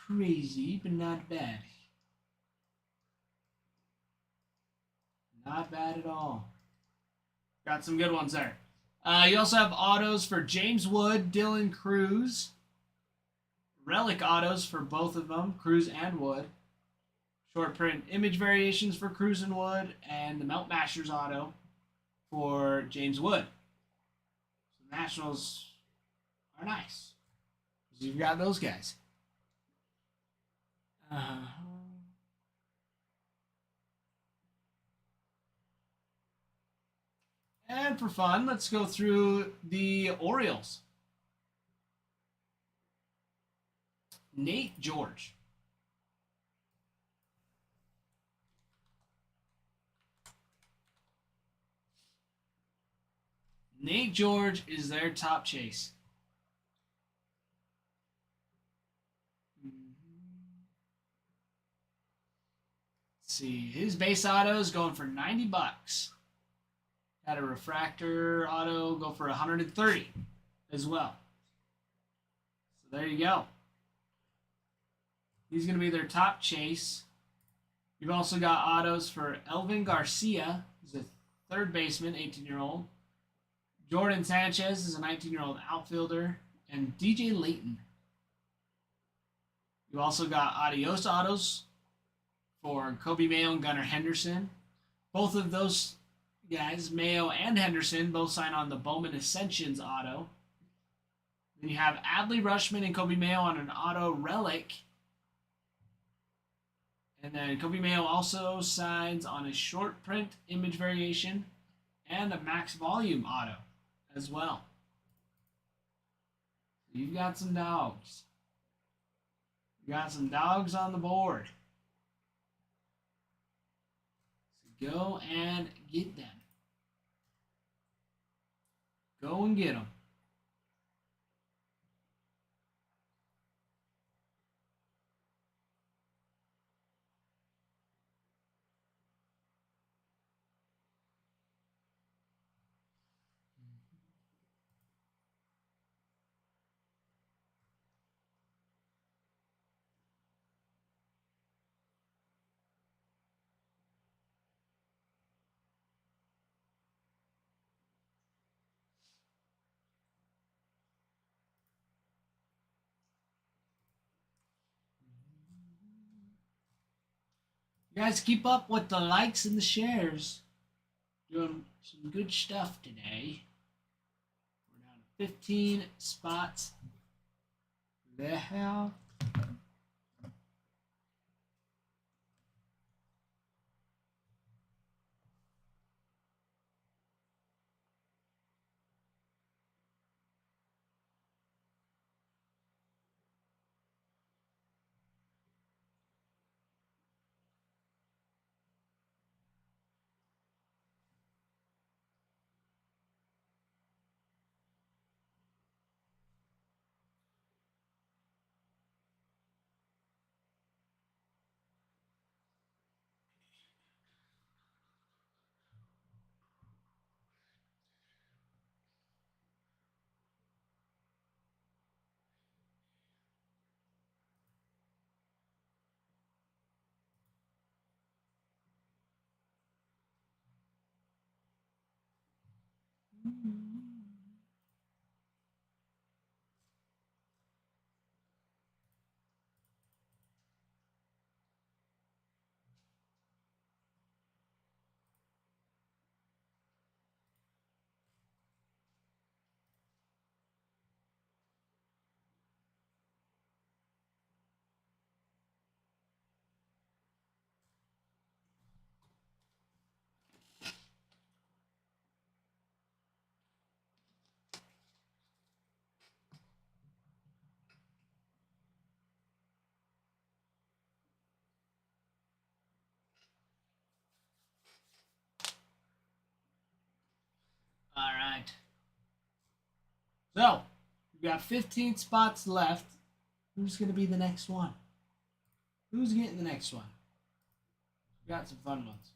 [SPEAKER 4] crazy, but not bad. Not bad at all. Got some good ones there. You also have autos for James Wood, Dylan Cruz. Relic autos for both of them, Cruz and Wood. Short print image variations for Cruz and Wood, and the Melt Mashers auto for James Wood. So the Nationals are nice. You've got those guys. And for fun, let's go through the Orioles. Nate George. Nate George is their top chase. Let's see. His base auto is going for $90. Had a refractor auto go for $130 as well. So there you go. He's going to be their top chase. You've also got autos for Elvin Garcia, who's a third baseman, 18-year-old. Jordan Sanchez is a 19-year-old outfielder. And DJ Layton. You also got Adios autos for Kobe Mayo and Gunnar Henderson. Both of those guys, Mayo and Henderson, both sign on the Bowman Ascensions auto. Then you have Adley Rushman and Kobe Mayo on an auto relic. And then Kobe Mayo also signs on a short print image variation and a max volume auto as well. You've got some dogs. You got some dogs on the board. So go and get them. Go and get them. You guys keep up with the likes and the shares. Doing some good stuff today. We're down to 15 spots. The hell? right. So, we've got 15 spots left. Who's going to be the next one? Who's getting the next one? We got some fun ones.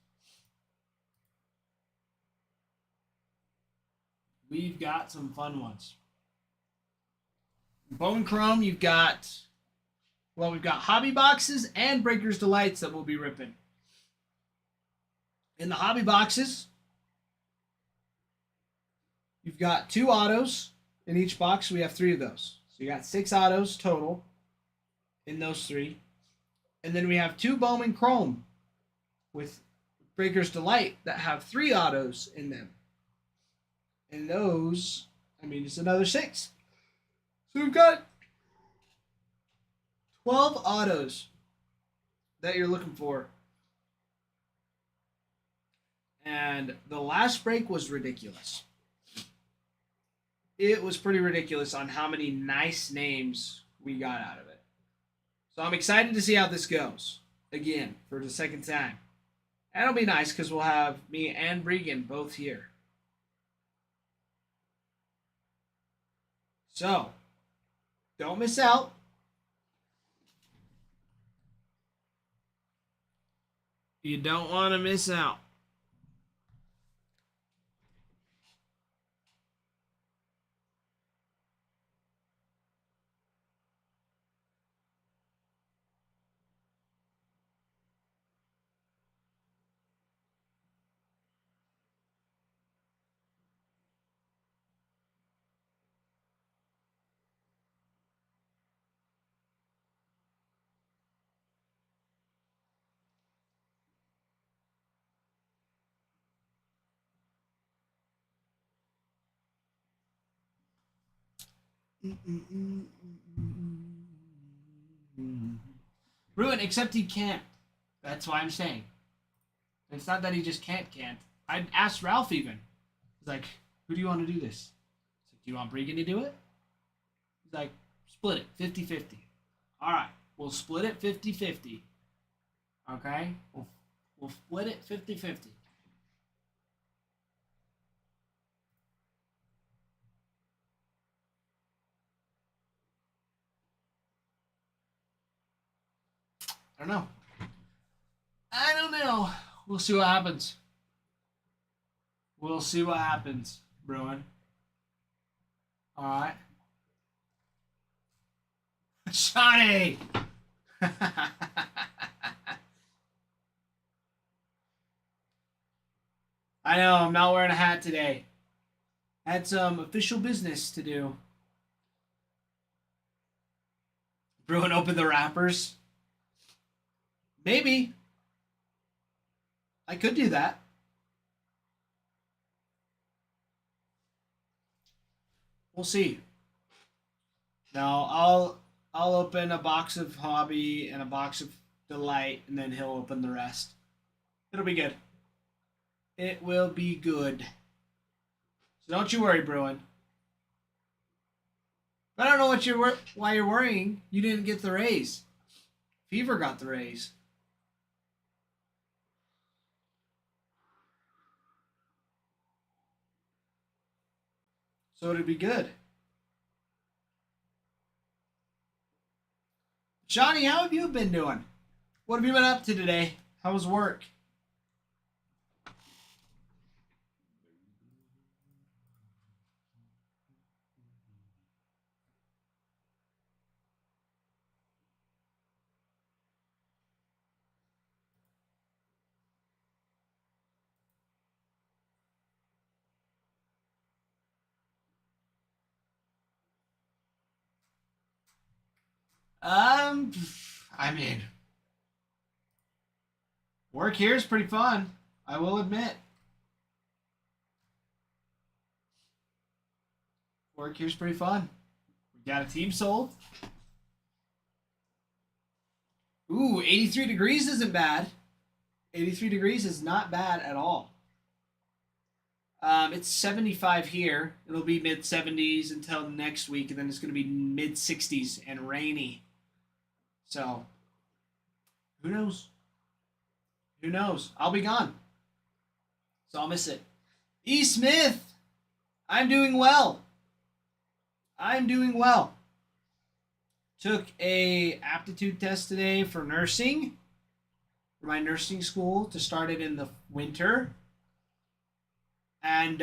[SPEAKER 4] We've got some fun ones. Bone Chrome, we've got Hobby Boxes and Breaker's Delights that we'll be ripping. In the Hobby Boxes, you've got 2 autos. In each box, we have 3 of those. So you got 6 autos total in those 3. And then we have 2 Bowman Chrome with Breaker's Delight that have 3 autos in them. And those, it's another 6. So we've got 12 autos that you're looking for. And the last break was ridiculous. It was pretty ridiculous on how many nice names we got out of it. So I'm excited to see how this goes. Again, for the second time. And it'll be nice because we'll have me and Bregan both here. So, don't miss out. You don't want to miss out. Ruin, except he can't. That's why I'm saying. It's not that he just can't. I asked Ralph even. He's like, who do you want to do this? I said, do you want Bregan to do it? He's like, split it 50-50. All right, we'll split it 50-50. Okay? We'll split it 50-50. I don't know. We'll see what happens. Bruin. All right. Johnny! I know, I'm not wearing a hat today. Had some official business to do. Bruin opened the wrappers. Maybe. I could do that. We'll see. No, I'll open a box of Hobby and a box of Delight, and then he'll open the rest. It'll be good. It will be good. So don't you worry, Bruin. I don't know why you're worrying. You didn't get the raise. Fever got the raise. So it'd be good. Johnny, how have you been doing? What have you been up to today? How was work? I mean, work here is pretty fun. I will admit. Work here's pretty fun. We got a team sold. Ooh, 83 degrees isn't bad. 83 degrees is not bad at all. It's 75 here. It'll be mid 70s until next week, and then it's going to be mid 60s and rainy. So, who knows? Who knows? I'll be gone. So I'll miss it. E. Smith, I'm doing well. I'm doing well. Took a aptitude test today for nursing, for my nursing school to start it in the winter. And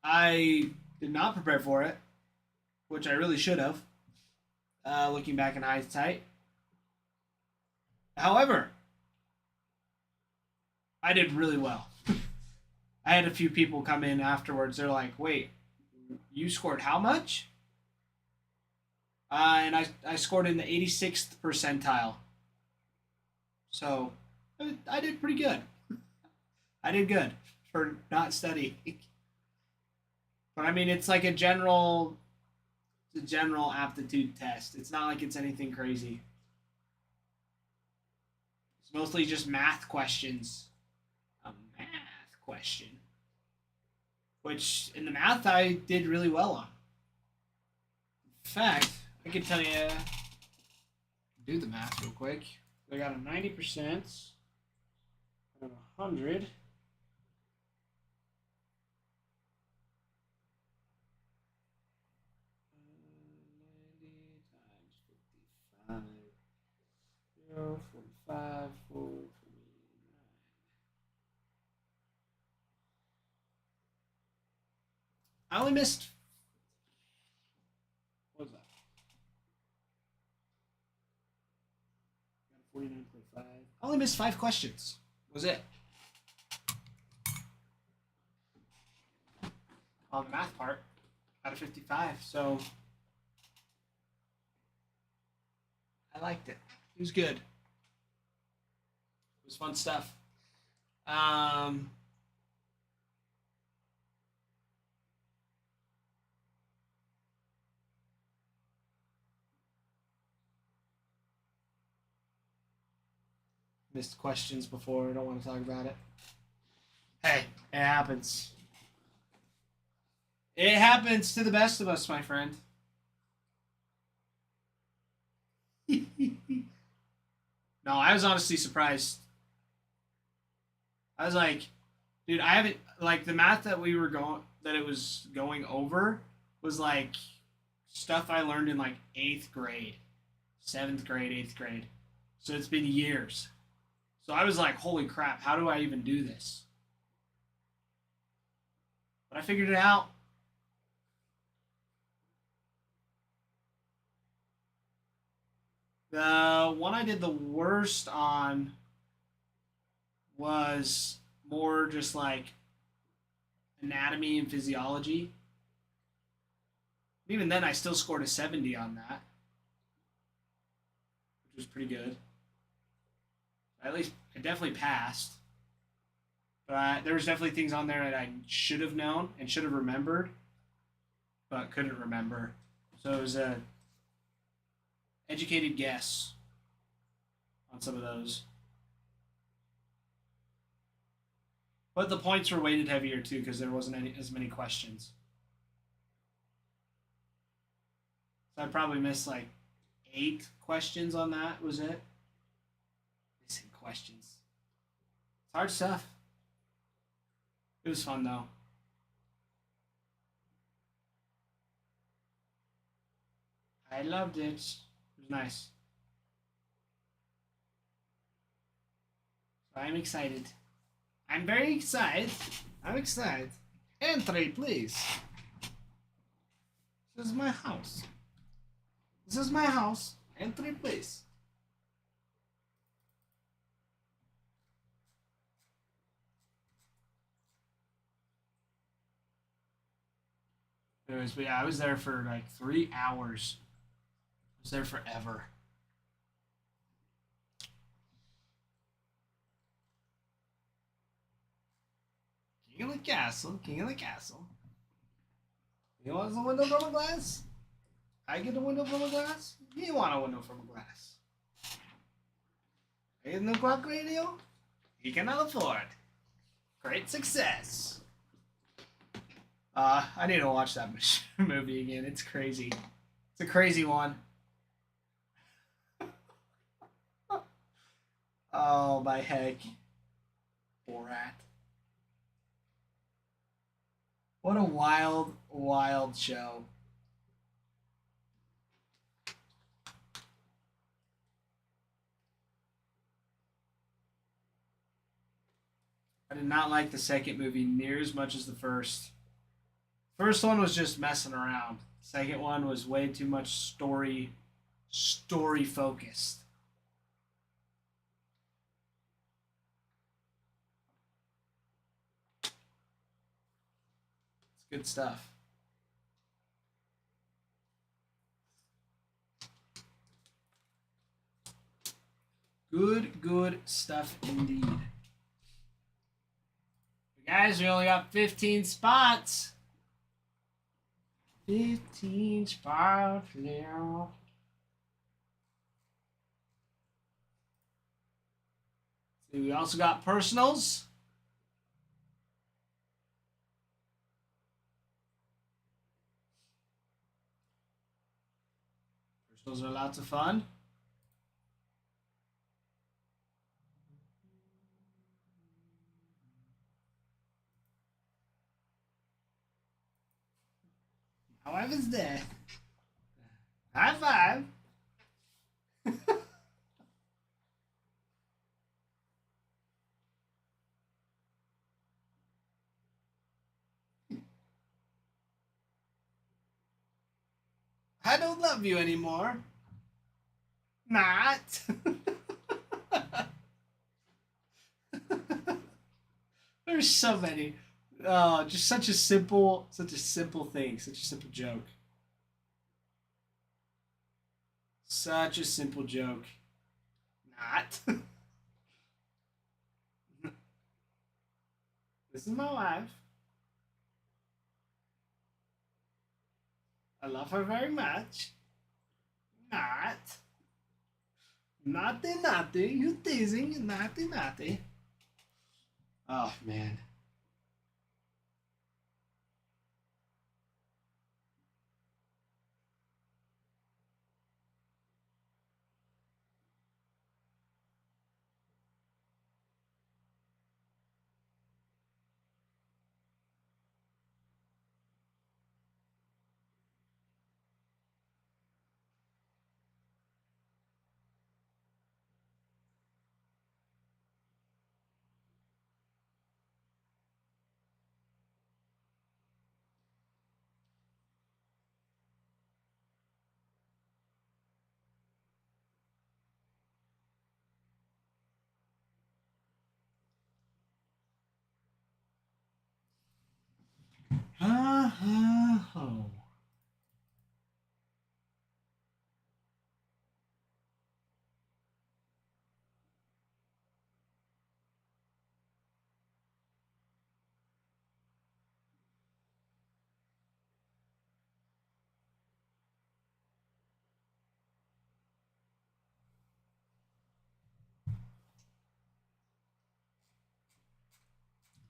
[SPEAKER 4] I did not prepare for it, which I really should have, looking back in hindsight. However, I did really well. I had a few people come in afterwards. They're like, wait, you scored how much? And I scored in the 86th percentile. So I did pretty good. I did good for not studying. But I mean, it's like a general aptitude test. It's not like it's anything crazy. It's mostly just math questions. A math question. Which, in the math, I did really well on. In fact, I can tell you, do the math real quick. I got a 90%, and a 100. Times 45, 4, I only missed. What was that? 49.5. I only missed 5 questions. Was it? On the math part, out of 55. So I liked it. It was good. It was fun stuff. Missed questions before. I don't want to talk about it. Hey, it happens. It happens to the best of us, my friend. No, I was honestly surprised. I was like, dude, I haven't like the math that it was going over was like stuff I learned in like 8th grade, 7th grade, 8th grade. So it's been years. So I was like, holy crap, how do I even do this? But I figured it out. The one I did the worst on was more just like anatomy and physiology. Even then, I still scored a 70 on that, which was pretty good. At least I definitely passed. But there was definitely things on there that I should have known and should have remembered, but couldn't remember. So it was a educated guess on some of those. But the points were weighted heavier too because there wasn't as many questions. So I probably missed like 8 questions on that. Was it? Missing questions. It's hard stuff. It was fun though. I loved it. It was nice. So I'm excited. I'm very excited. I'm excited. Entry, please. This is my house. This is my house. Entry, please. Anyways, but yeah, I was there for like 3 hours. I was there forever. King of the castle, king of the castle. You want a window from a glass? I get a window from a glass? You want a window from a glass? I get no clock radio? He cannot afford. Great success. I need to watch that movie again. It's crazy. It's a crazy one. Oh, my heck. Borat. What a wild, wild show. I did not like the second movie near as much as the first. First one was just messing around. Second one was way too much story focused. It's good stuff. Good stuff indeed. Guys, we only got 15 spots. 15 spots now. See, we also got personals. Personals are lots of fun. My wife is dead. High five. I don't love you anymore. Not. There's so many. Oh, just such a simple thing, such a simple joke. Such a simple joke. Not. This is my wife. I love her very much. Not. Naughty, naughty. You teasing. You naughty, naughty. Oh, man. Oh.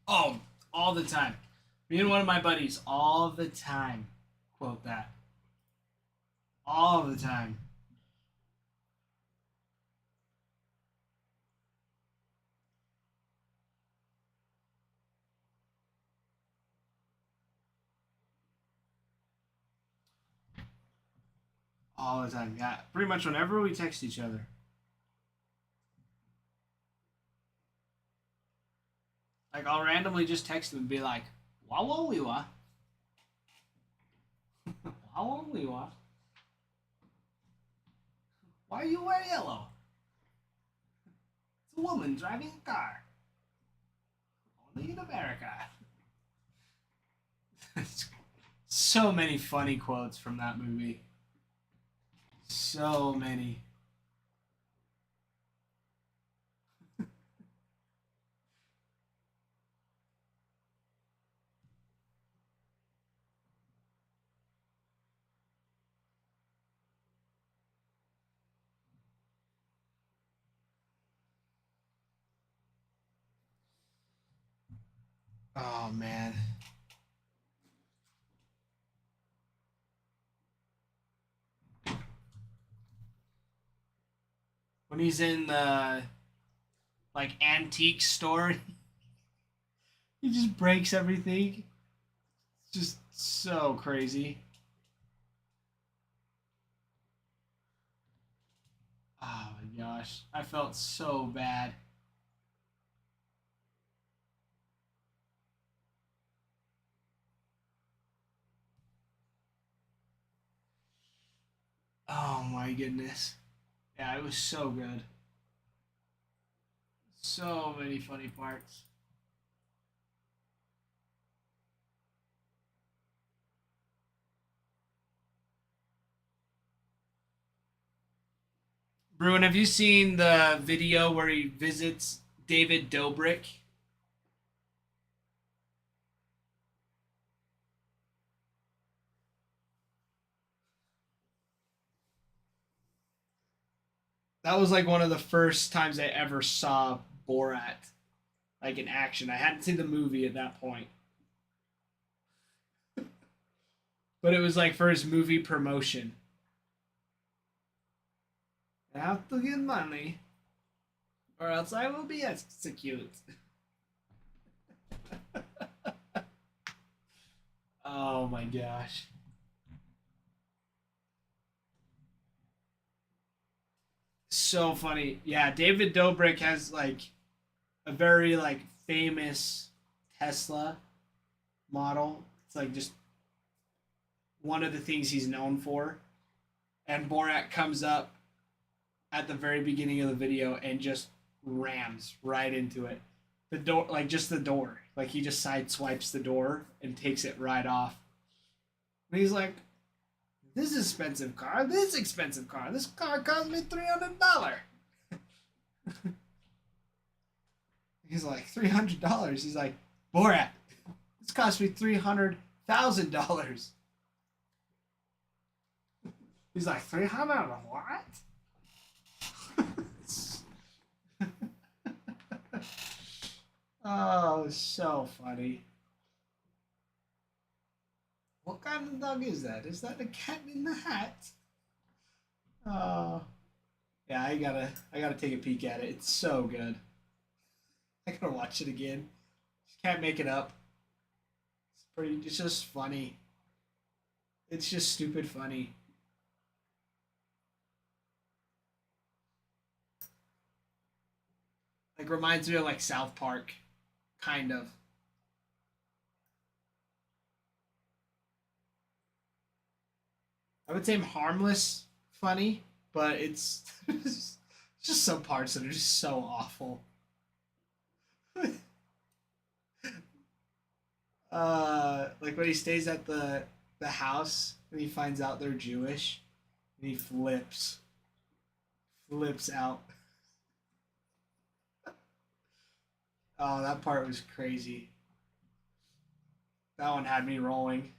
[SPEAKER 4] Oh, all the time. Me and one of my buddies, all the time, quote that. All the time. All the time. Yeah, pretty much whenever we text each other. Like, I'll randomly just text him and be like, Wawowiwa. Wawowiwa. Why do you wear yellow? It's a woman driving a car. Only in America. So many funny quotes from that movie. So many. Oh, man. When he's in the, like, antique store, He just breaks everything. It's just so crazy. Oh my gosh. I felt so bad. Oh my goodness. Yeah, it was so good. So many funny parts. Bruin, have you seen the video where he visits David Dobrik? That was like one of the first times I ever saw Borat like in action. I hadn't seen the movie at that point. But it was like for his movie promotion. I have to get money or else I will be executed. Oh my gosh. So funny. Yeah, David Dobrik has like a very like famous Tesla model. It's like just one of the things he's known for. And Borat comes up at the very beginning of the video and just rams right into it. The door, like just the door. Like he just side swipes the door and takes it right off. And he's like, "This expensive car. This expensive car. This car cost me $300." He's like, $300. He's like, Borat, this cost me $300,000. He's like, 300 what? Oh, so funny. What kind of dog is that? Is that a cat in the hat? Oh, yeah. I gotta take a peek at it. It's so good. I gotta watch it again. Just can't make it up. It's pretty. It's just funny. It's just stupid funny. Like reminds me of like South Park, kind of. I would say harmless, funny, but it's just some parts that are just so awful. Like when he stays at the house and he finds out they're Jewish, and he flips out. Oh, that part was crazy. That one had me rolling.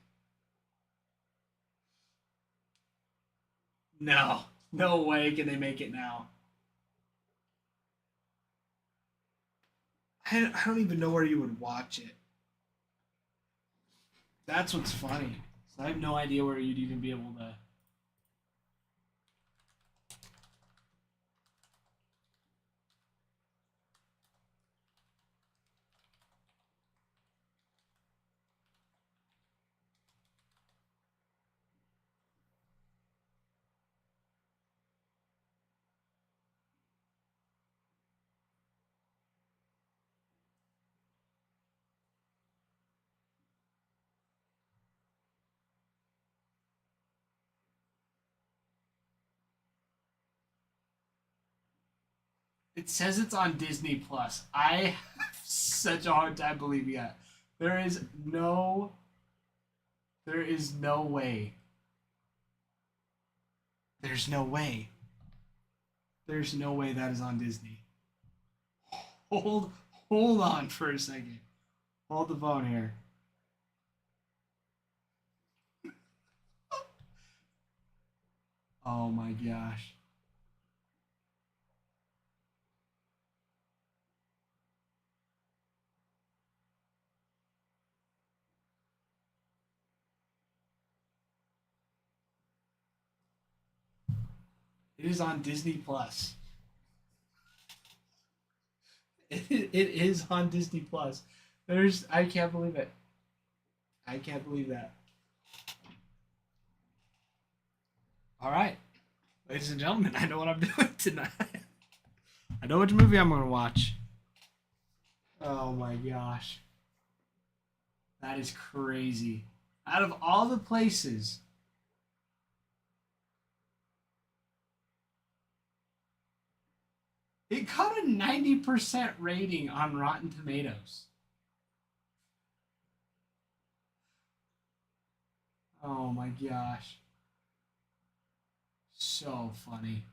[SPEAKER 4] No, no way can they make it now. I don't even know where you would watch it. That's what's funny. So I have no idea where you'd even be able to. It says it's on Disney Plus. I have such a hard time believing that. There is no. There is no way. There's no way. There's no way that is on Disney. Hold, hold on for a second. Hold the phone here. Oh my gosh. It is on Disney Plus. It is on Disney Plus. I can't believe it. I can't believe that. All right, ladies and gentlemen, I know what I'm doing tonight. I know which movie I'm going to watch. Oh my gosh. That is crazy. Out of all the places, it got a 90% rating on Rotten Tomatoes. Oh my gosh. So funny.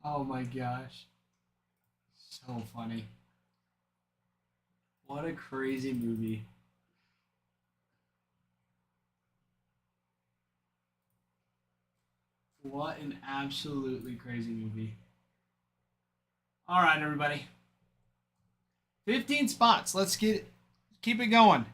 [SPEAKER 4] Oh my gosh. So funny. What a crazy movie. What an absolutely crazy movie. All right, everybody. 15 spots. Let's keep it going.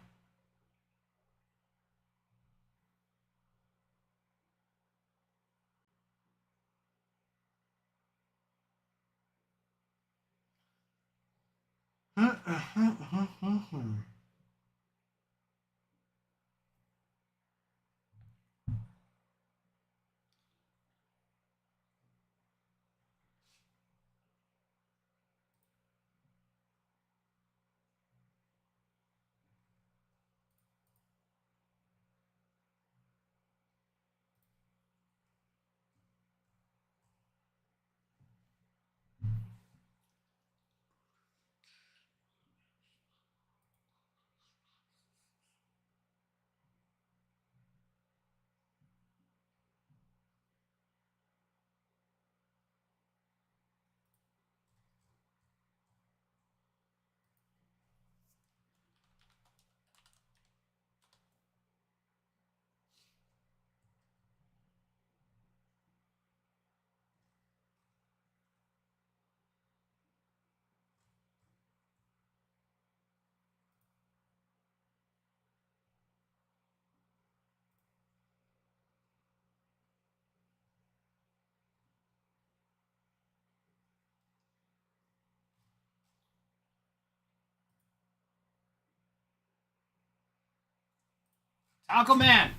[SPEAKER 4] Taco Man.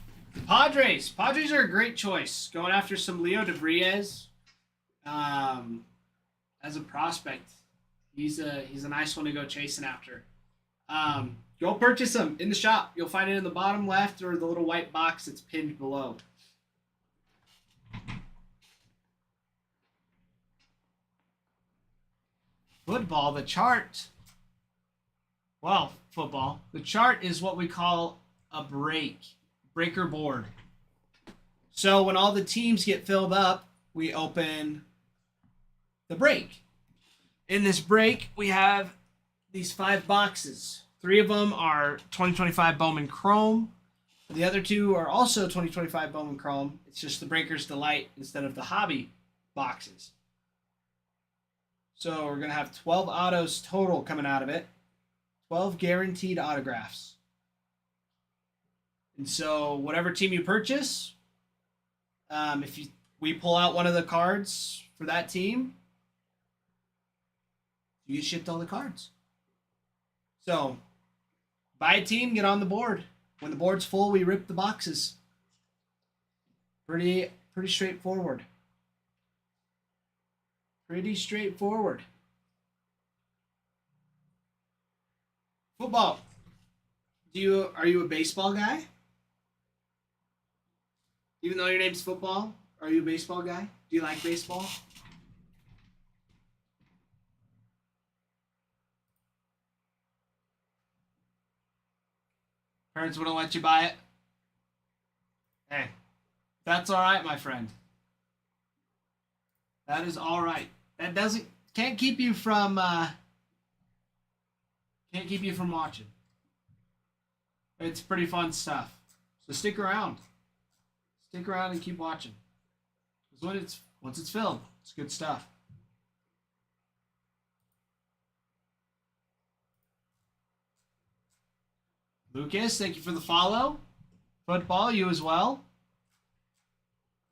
[SPEAKER 4] Padres. Padres are a great choice. Going after some Leo DeBriez as a prospect. He's a nice one to go chasing after. Go purchase them in the shop. You'll find it in the bottom left or the little white box that's pinned below. Football, the chart. Well, football. The chart is what we call a breaker board. So when all the teams get filled up, we open the break. In this break, we have these 5 boxes. 3 of them are 2025 Bowman Chrome. The other 2 are also 2025 Bowman Chrome. It's just the Breaker's Delight instead of the Hobby boxes. So we're going to have 12 autos total coming out of it. 12 guaranteed autographs. And so whatever team you purchase, we pull out one of the cards for that team, you get shipped all the cards. So buy a team, get on the board. When the board's full, we rip the boxes. Pretty straightforward. Pretty straightforward. Football. Are you a baseball guy? Even though your name's football, are you a baseball guy? Do you like baseball? Parents wouldn't let you buy it. Hey, that's all right, my friend. That is all right. That can't keep you from watching. It's pretty fun stuff. So stick around. Stick around and keep watching. Because once it's filled, it's good stuff. Lucas, thank you for the follow. Football, you as well.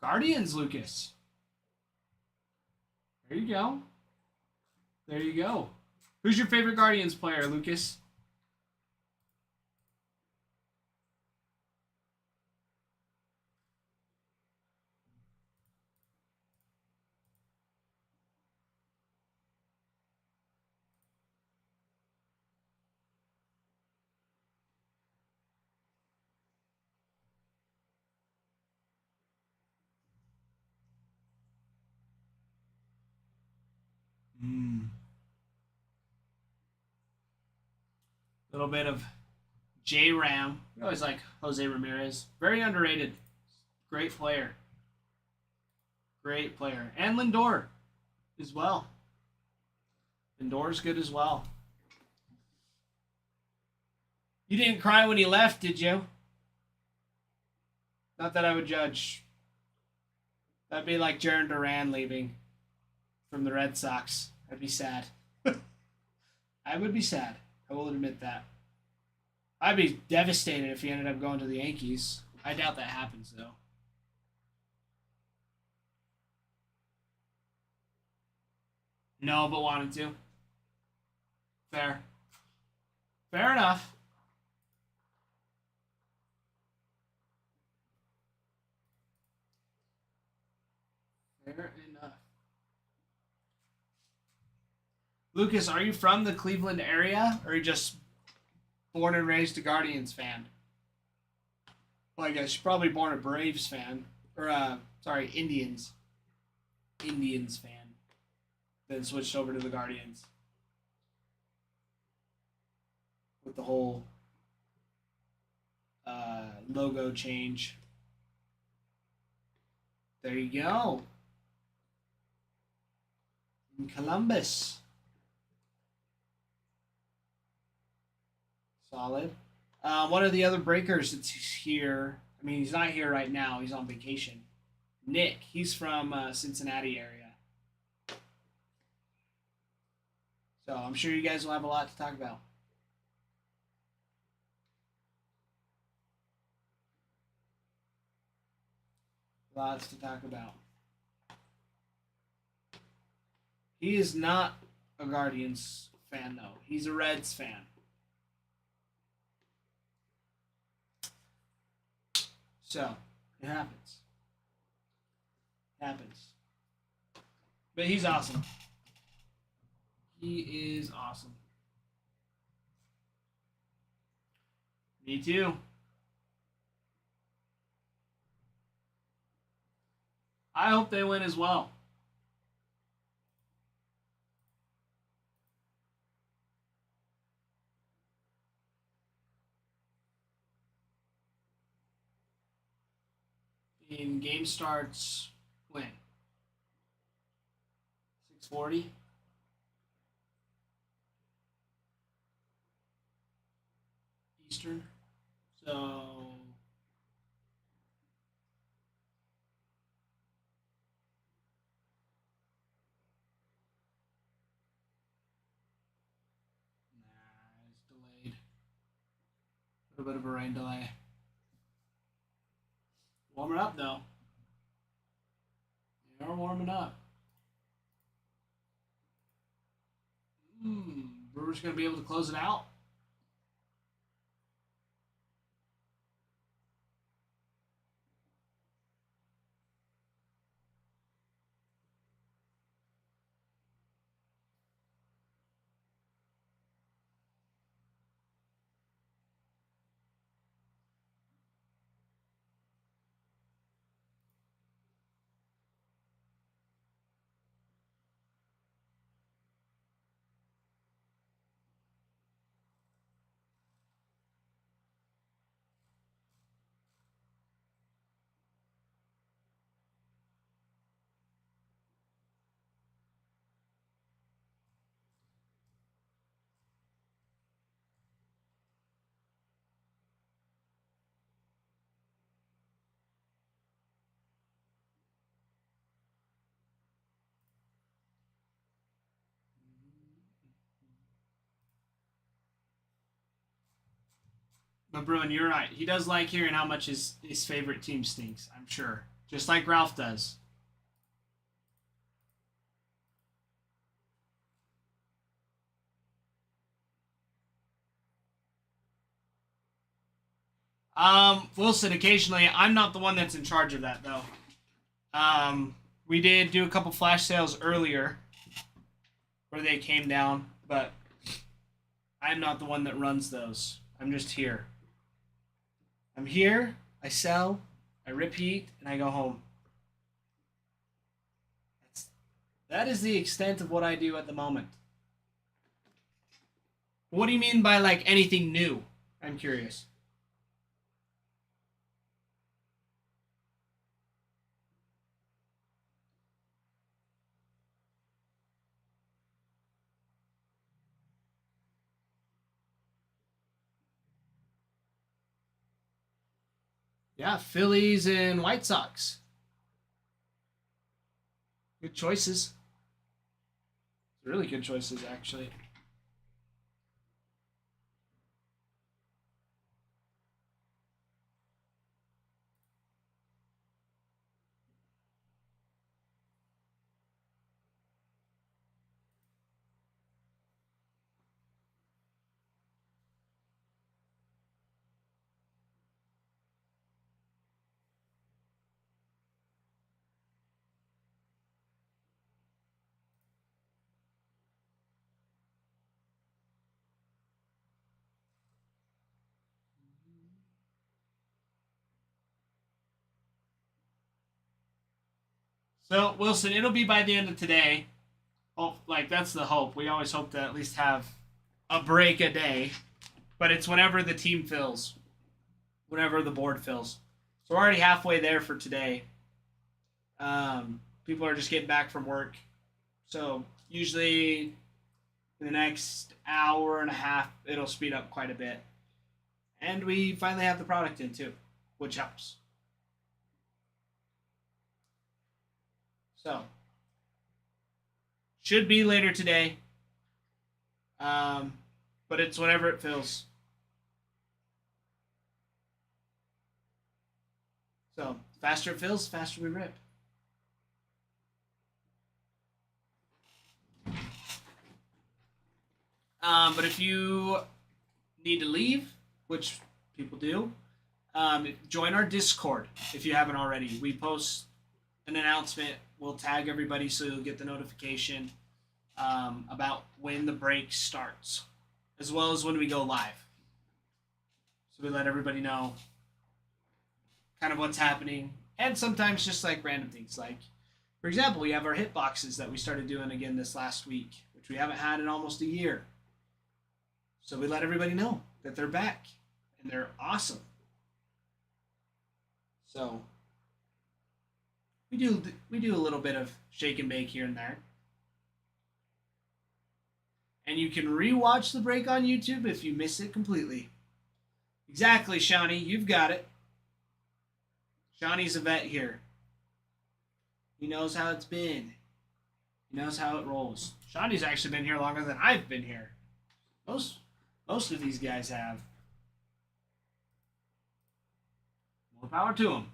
[SPEAKER 4] Guardians, Lucas. There you go. There you go. Who's your favorite Guardians player, Lucas? A little bit of J Ram. I always like Jose Ramirez. Very underrated. Great player. Great player. And Lindor as well. Lindor's good as well. You didn't cry when he left, did you? Not that I would judge. That'd be like Jaron Duran leaving from the Red Sox. I'd be sad. I would be sad. I will admit that. I'd be devastated if he ended up going to the Yankees. I doubt that happens, though. No, but wanted to. Fair. Fair enough. Fair enough. Lucas, are you from the Cleveland area, or are you just born and raised a Guardians fan? Well, I guess you're probably born a Braves fan. Or, sorry, Indians. Indians fan. Then switched over to the Guardians. With the whole logo change. There you go. In Columbus. Solid. One of the other breakers that's here. I mean, he's not here right now. He's on vacation. Nick. He's from Cincinnati area. So I'm sure you guys will have a lot to talk about. Lots to talk about. He is not a Guardians fan, though. He's a Reds fan. So, it happens. Happens. But he's awesome. He is awesome. Me too. I hope they win as well. And game starts when? 6:40. Eastern. So it's delayed. A little bit of a rain delay. Warming up though. They are warming up. Brewers gonna be able to close it out. But Bruin, you're right. He does like hearing how much his favorite team stinks, I'm sure. Just like Ralph does. Wilson, occasionally, I'm not the one that's in charge of that, though. We did do a couple flash sales earlier where they came down, but I'm not the one that runs those. I'm just here. I'm here, I sell, I repeat, and I go home. That is the extent of what I do at the moment. What do you mean by, like, anything new? I'm curious. Yeah, Phillies and White Sox. Good choices. Really good choices, actually. So, Wilson, it'll be by the end of today. Oh, like, that's the hope. We always hope to at least have a break a day. But it's whenever the team fills. Whenever the board fills. So we're already halfway there for today. People are just getting back from work. So usually in the next hour and a half, it'll speed up quite a bit. And we finally have the product in too, which helps. So, should be later today. But it's whenever it fills. So, faster it fills, faster we rip. But if you need to leave, which people do, join our Discord if you haven't already. We post an announcement. We'll tag everybody so you'll get the notification about when the break starts, as well as when we go live. So we let everybody know kind of what's happening, and sometimes just like random things. Like, for example, we have our hit boxes that we started doing again this last week, which we haven't had in almost a year. So we let everybody know that they're back, and they're awesome. So we do a little bit of shake and bake here and there. And you can rewatch the break on YouTube if you miss it completely. Exactly, Shawnee, you've got it. Shawnee's a vet here. He knows how it's been. He knows how it rolls. Shawnee's actually been here longer than I've been here. Most of these guys have. More power to them.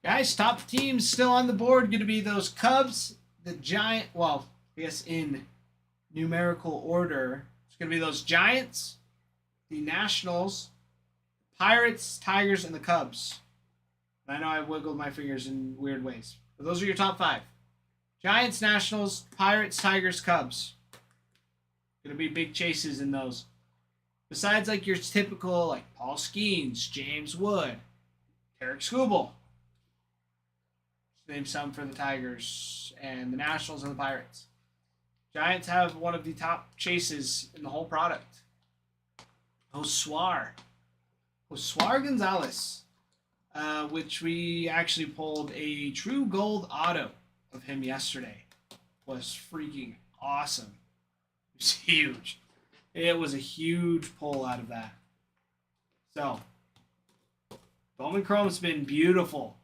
[SPEAKER 4] Guys, top teams still on the board. Going to be those Cubs, the Giant. Well, I guess in numerical order, it's going to be those Giants, the Nationals, Pirates, Tigers, and the Cubs. I know I wiggled my fingers in weird ways, but those are your top 5. Giants, Nationals, Pirates, Tigers, Cubs. Going to be big chases in those. Besides like your typical like Paul Skeens, James Wood, Tarek Skubal. Name some for the Tigers and the Nationals and the Pirates. Giants have one of the top chases in the whole product. Joswar Gonzalez, which we actually pulled a true gold auto of him yesterday. Was freaking awesome. It was huge. It was a huge pull out of that. So, Bowman Chrome's been beautiful.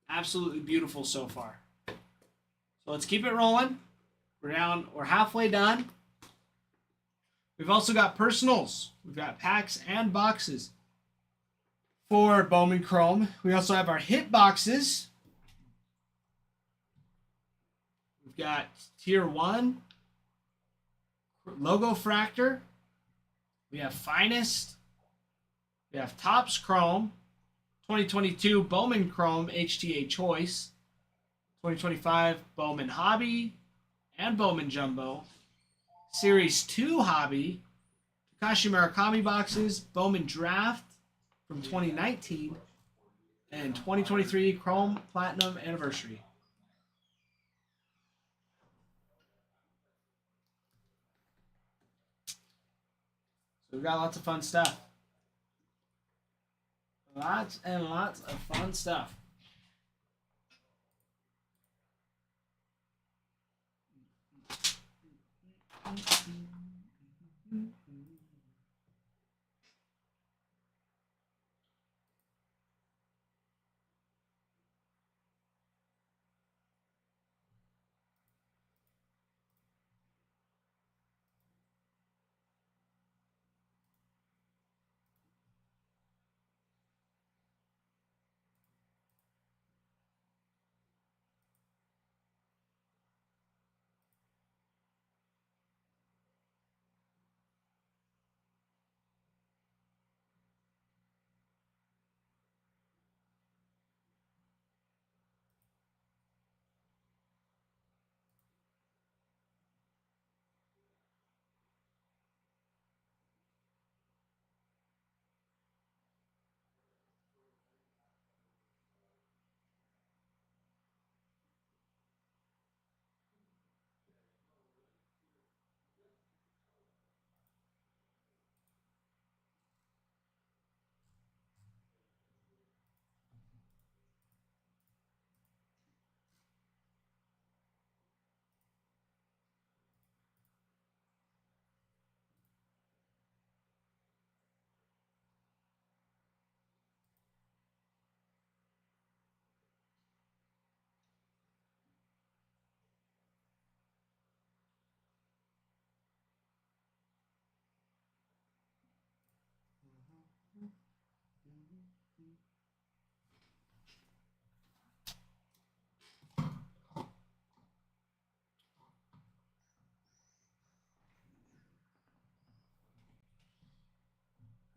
[SPEAKER 4] Absolutely beautiful so far. So let's keep it rolling. We're halfway done. We've also got personals. We've got packs and boxes for Bowman Chrome. We also have our hit boxes. We've got Tier 1, Logo Fractor. We have Finest. We have Topps Chrome. 2022 Bowman Chrome HTA Choice. 2025 Bowman Hobby and Bowman Jumbo. Series 2 Hobby. Takashi Murakami boxes. Bowman Draft from 2019. And 2023 Chrome Platinum Anniversary. So we've got lots of fun stuff. Lots and lots of fun stuff.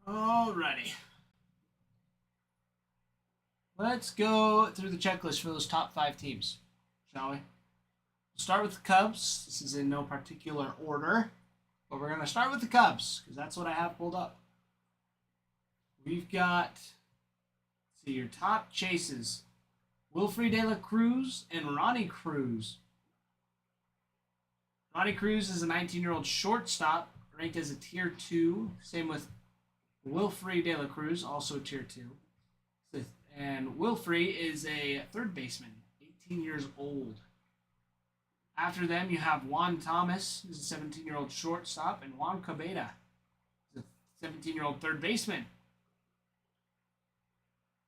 [SPEAKER 4] Alrighty. Let's go through the checklist for those top 5 teams, shall we? We'll start with the Cubs. This is in no particular order, but we're going to start with the Cubs because that's what I have pulled up. We've got, let's see, your top chases. Wilfrey De La Cruz and Ronnie Cruz. Ronnie Cruz is a 19-year-old shortstop ranked as a Tier 2. Same with Wilfrey De La Cruz, also Tier 2. And Wilfrey is a third baseman, 18 years old. After them, you have Juan Thomas, who's a 17-year-old shortstop, and Juan Cabeda, who's a 17-year-old third baseman.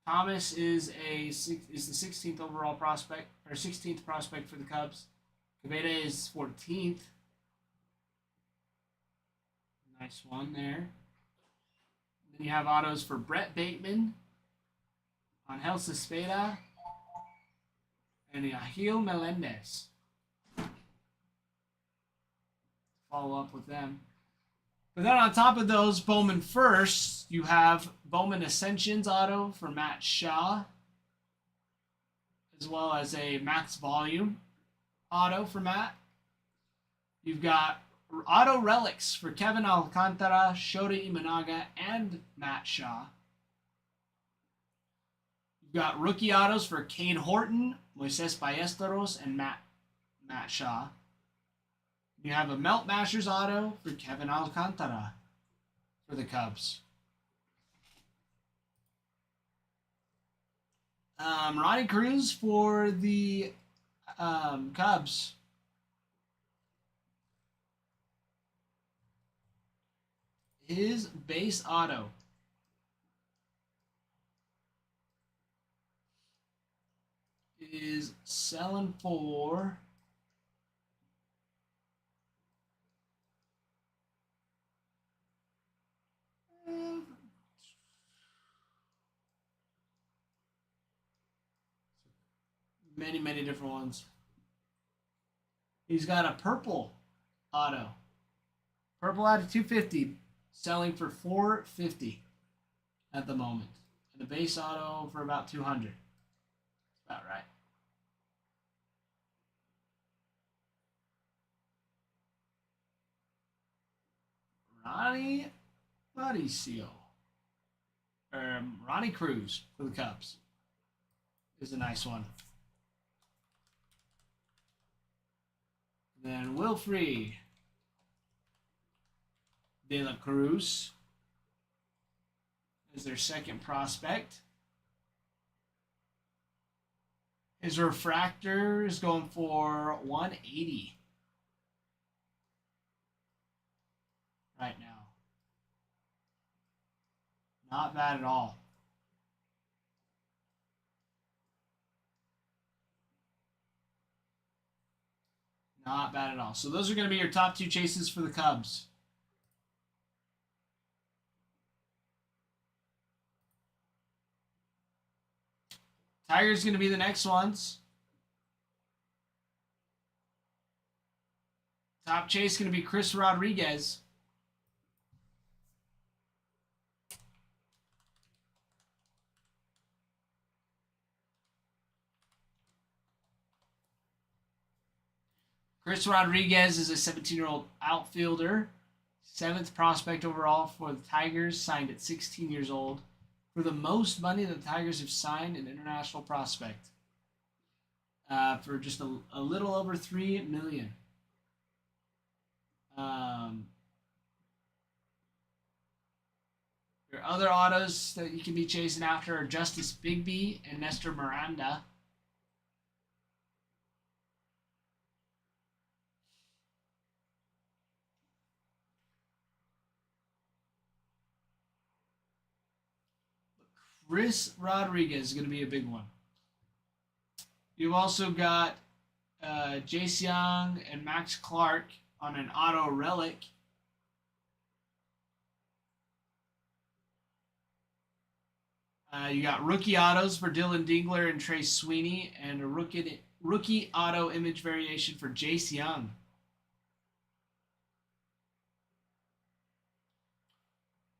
[SPEAKER 4] Thomas is the 16th overall prospect, or 16th prospect for the Cubs. Cabeda is 14th. Nice one there. Then you have autos for Brett Bateman, Angel Cespedes, and Yahil Melendez. Follow up with them. But then on top of those, Bowman first, you have Bowman Ascensions auto for Matt Shaw, as well as a Max Volume auto for Matt. You've got auto relics for Kevin Alcantara, Shota Imanaga, and Matt Shaw. You've got rookie autos for Cade Horton, Moises Ballesteros, and Matt Shaw. You have a Melt Mashers auto for Kevin Alcantara for the Cubs. Ronnie Cruz for the Cubs. His base auto is selling for many different ones. He's got a purple auto. Purple out of 250, selling for 450 at the moment. And the base auto for about 200. That's about right. Ronnie Mauricio. Ronnie Cruz for the Cubs is a nice one. Then Wilfrey De La Cruz is their second prospect. His refractor is going for 180 right now. Not bad at all. Not bad at all. So those are going to be your top two chases for the Cubs. Tigers going to be the next ones. Top chase going to be Chris Rodriguez. Chris Rodriguez is a 17-year-old outfielder, 7th prospect overall for the Tigers, signed at 16 years old, for the most money that the Tigers have signed an international prospect, for just a little over $3 million. Your other autos that you can be chasing after are Justice Bigby and Nestor Miranda. Chris Rodriguez is going to be a big one. You've also got Jace Young and Max Clark on an auto relic. You got rookie autos for Dylan Dingler and Trey Sweeney, and a rookie auto image variation for Jace Young.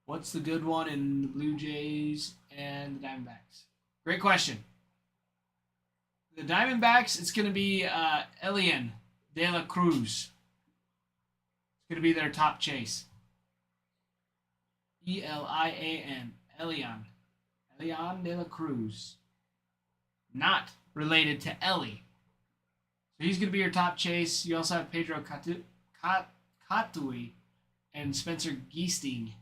[SPEAKER 4] What's the good one in the Blue Jays and the Diamondbacks? Great question. The Diamondbacks, it's going to be Elian De La Cruz. It's going to be their top chase. Elian. Elian De La Cruz. Not related to Ellie. So he's going to be your top chase. You also have Pedro Catui and Spencer Geesting.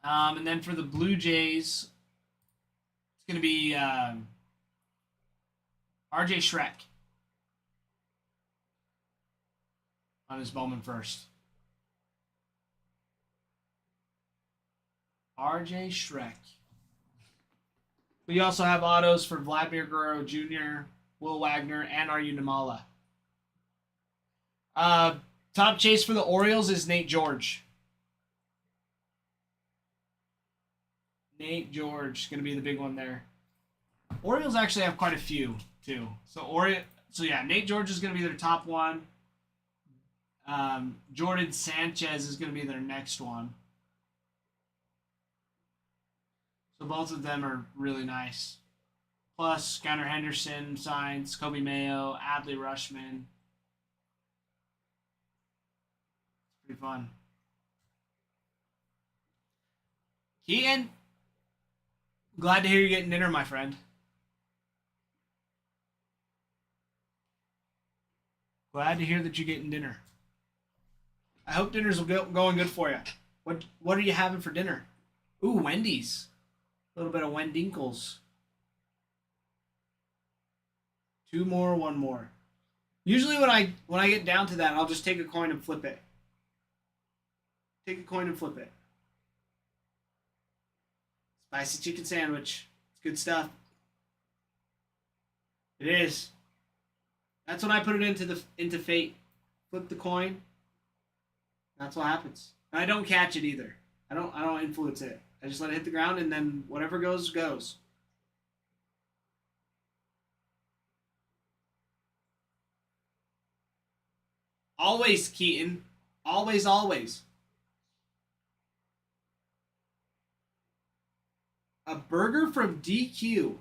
[SPEAKER 4] And then for the Blue Jays, it's going to be RJ Shrek on his Bowman first. RJ Shrek. We also have autos for Vladimir Guerrero Jr., Will Wagner, and Aryu Namala. Top chase for the Orioles is Nate George. Nate George is going to be the big one there. Orioles actually have quite a few too. So yeah, Nate George is going to be their top one. Jordan Sanchez is going to be their next one. So both of them are really nice. Plus, Gunnar Henderson signs, Kobe Mayo, Adley Rushman, Pretty fun. Keaton, glad to hear you're getting dinner, my friend. Glad to hear that you're getting dinner. I hope dinner's going good for you. What are you having for dinner? Ooh, Wendy's. A little bit of Wendinkles. 2 more, 1 more. Usually when I get down to that, I'll just take a coin and flip it. Take a coin and flip it. Spicy chicken sandwich. It's good stuff. It is. That's when I put it into fate. Flip the coin. That's what happens. And I don't catch it either. I don't influence it. I just let it hit the ground, and then whatever goes, goes. Always, Keaton. Always, always. A burger from DQ.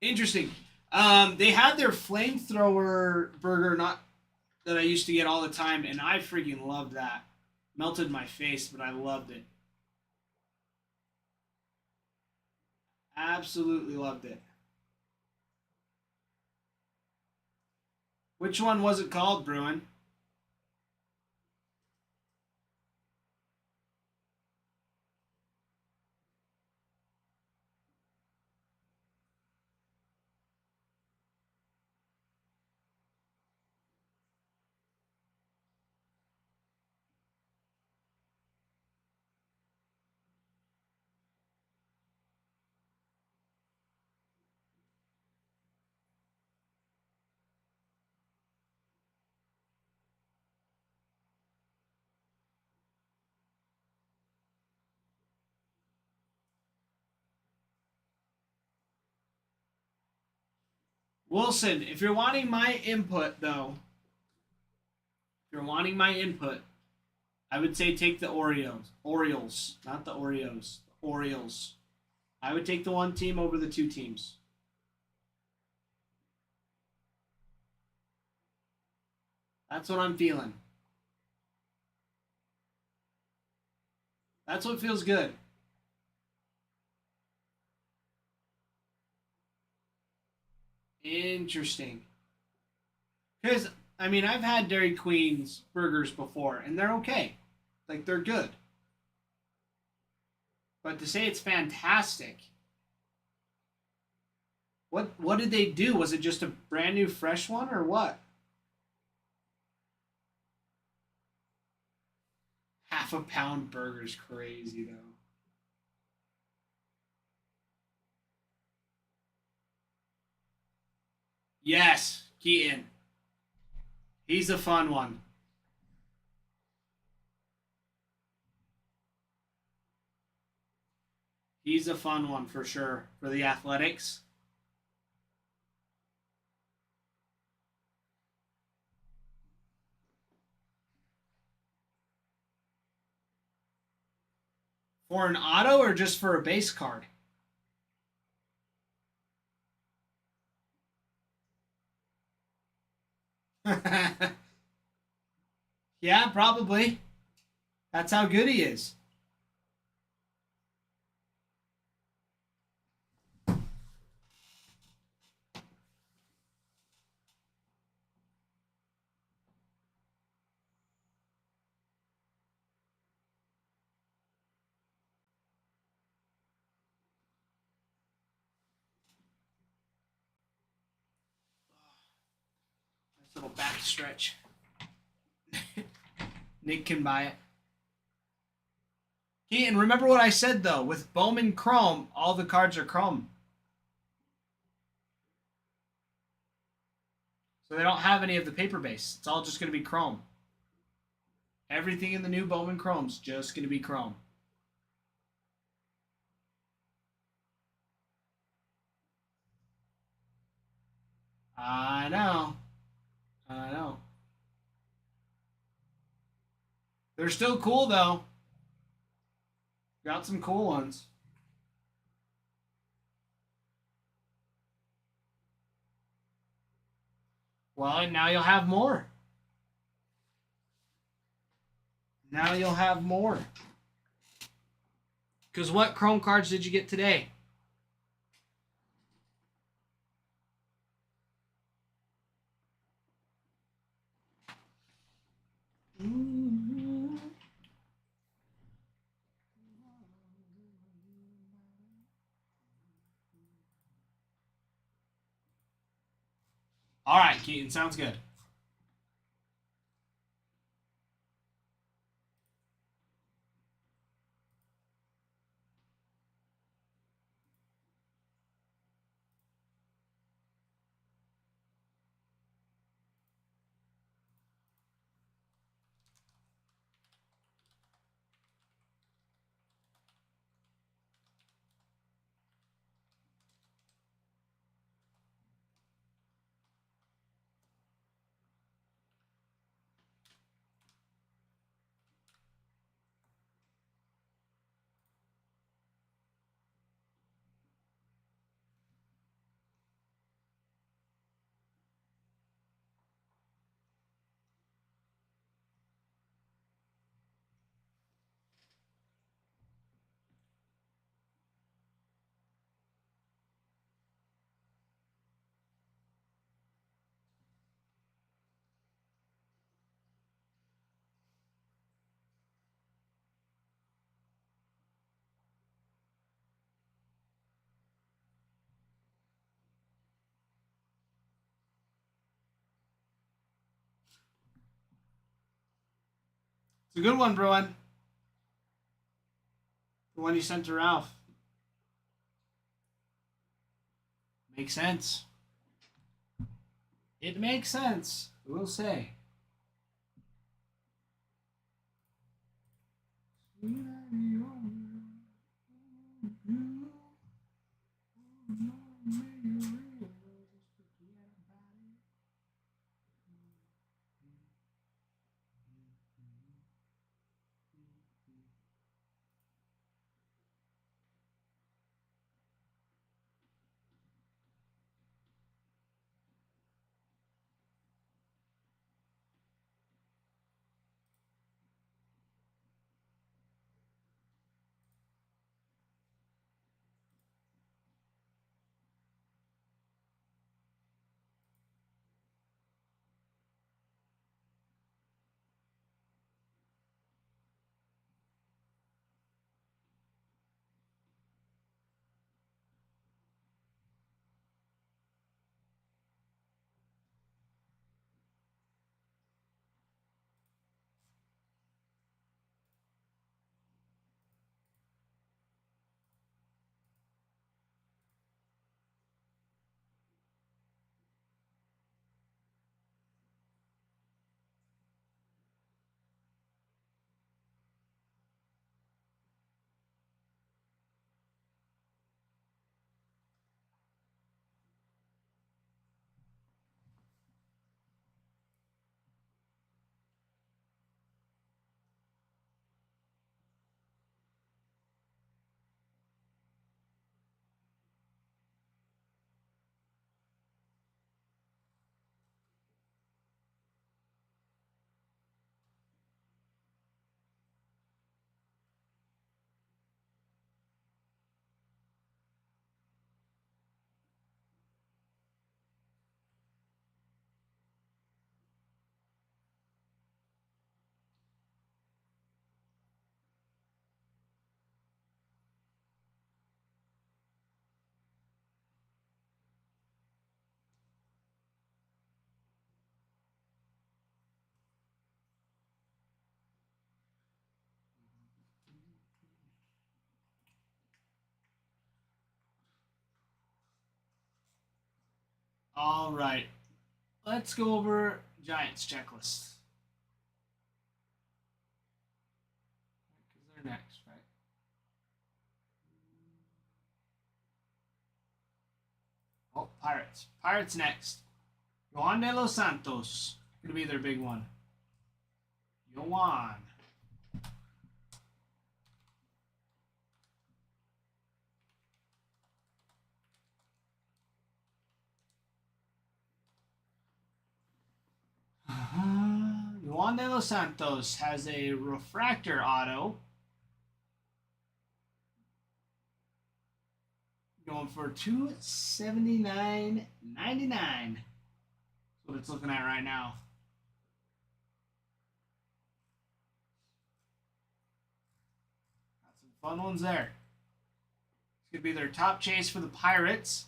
[SPEAKER 4] Interesting. They had their flamethrower burger, not that I used to get all the time, and I freaking loved that. Melted my face, but I loved it. Absolutely loved it. Which one was it called, Bruin? Wilson, if you're wanting my input, though, if you're wanting my input, I would say take the Oreos. Orioles, not the Oreos. The Orioles. I would take the one team over the 2 teams. That's what I'm feeling. That's what feels good. Interesting. Because, I mean, I've had Dairy Queen's burgers before, and they're okay. Like, they're good. But to say it's fantastic, what did they do? Was it just a brand new fresh one, or what? Half a pound burger's crazy, though. Yes, Keaton. He's a fun one. He's a fun one for sure for the Athletics. For an auto or just for a base card? Yeah, probably. That's how good he is. Nice little back stretch. Nick can buy it. Keaton, remember what I said though. With Bowman Chrome, all the cards are Chrome. So they don't have any of the paper base. It's all just going to be Chrome. Everything in the new Bowman Chrome's just going to be Chrome. I know. I know. They're still cool though. Got some cool ones. Well, and now you'll have more. Now you'll have more. Because what Chrome cards did you get today? All right, Keaton, sounds good. It's a good one, Bruin. The one you sent to Ralph. Makes sense. It makes sense, I will say. All right. Let's go over Giants checklist. Because they're next, right? Oh, Pirates. Pirates next. Yohan de los Santos. Gonna be their big one. Yohan. Yohan Juan de los Santos has a refractor auto. Going for $279.99. That's what it's looking at right now. Got some fun ones there. This could be their top chase for the Pirates.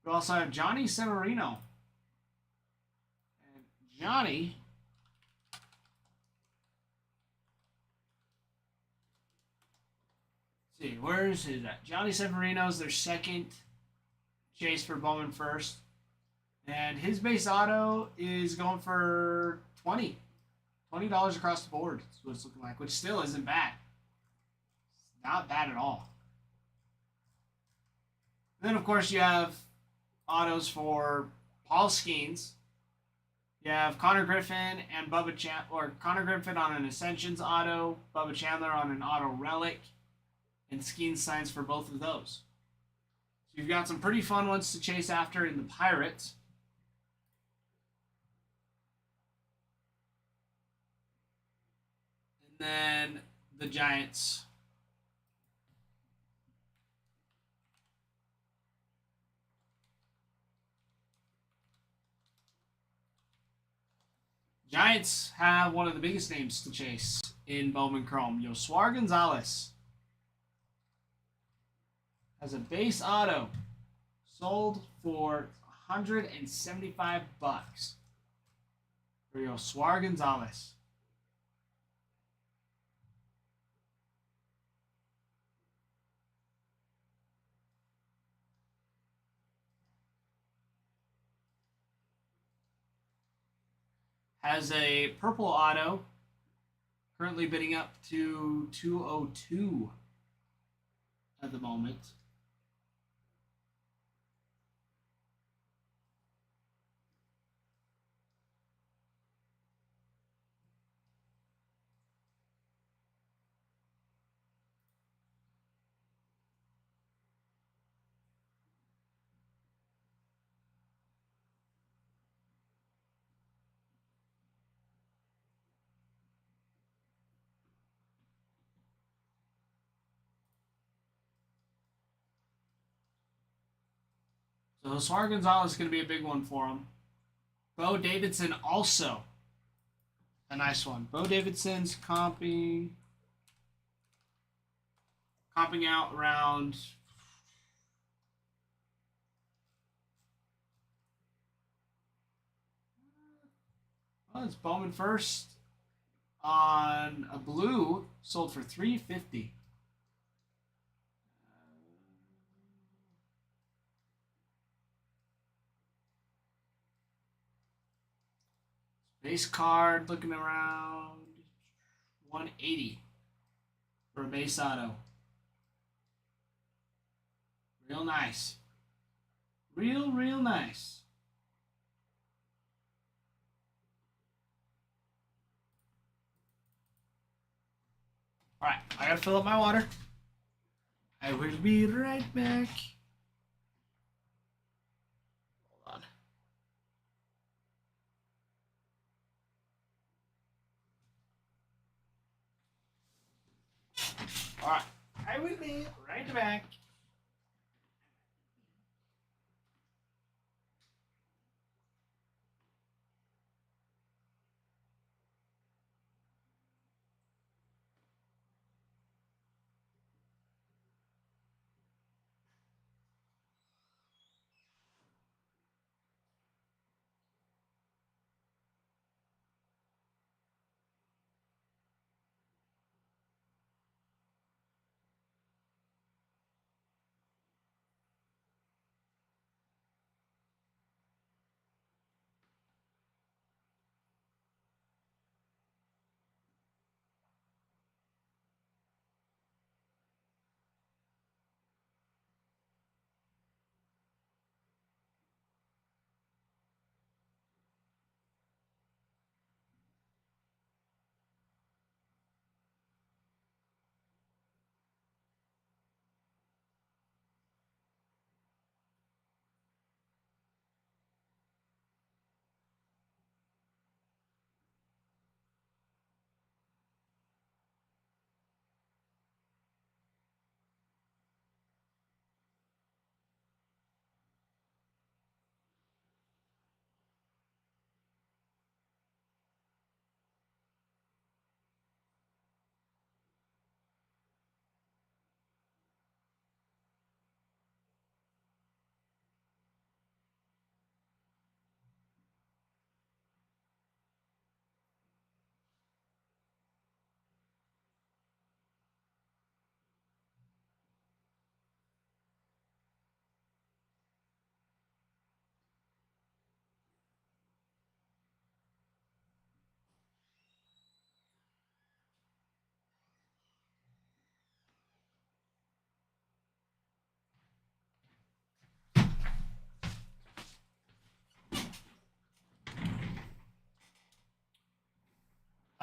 [SPEAKER 4] We also have Johnny Severino. And Johnny. Let's see, where is his at? Johnny Severino's their second chase for Bowman first. And his base auto is going for $20 across the board. That's what it's looking like, which still isn't bad. It's not bad at all. And then, of course, you have autos for Paul Skeens. You have Connor Griffin and Connor Griffin on an Ascensions auto, Bubba Chandler on an auto relic, and Skeens signs for both of those. So you've got some pretty fun ones to chase after in the Pirates. And then the Giants. Giants have one of the biggest names to chase in Bowman Chrome. Yoswar Gonzalez has a base auto sold for $175 for Yoswar Gonzalez. Has a purple auto, currently bidding up to $202 at the moment. So Swar Gonzalez is going to be a big one for him. Bo Davidson also a nice one. Bo Davidson's comping out around it's Bowman first on a blue, sold for $350. Base card looking around $180 for a base auto. Real nice. Real nice. Alright, I gotta fill up my water. I will be right back. Hold on. Alright, I will be right back.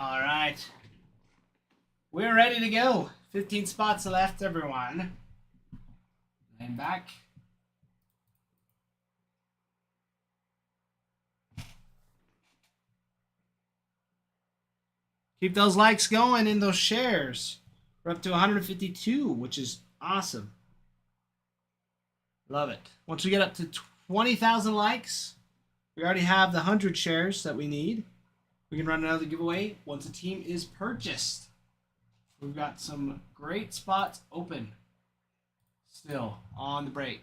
[SPEAKER 4] All right. We're ready to go. 15 spots left, everyone. Lane back. Keep those likes going in those shares. We're up to 152, which is awesome. Love it. Once we get up to 20,000 likes, we already have the 100 shares that we need. We can run another giveaway once a team is purchased. We've got some great spots open still on the break.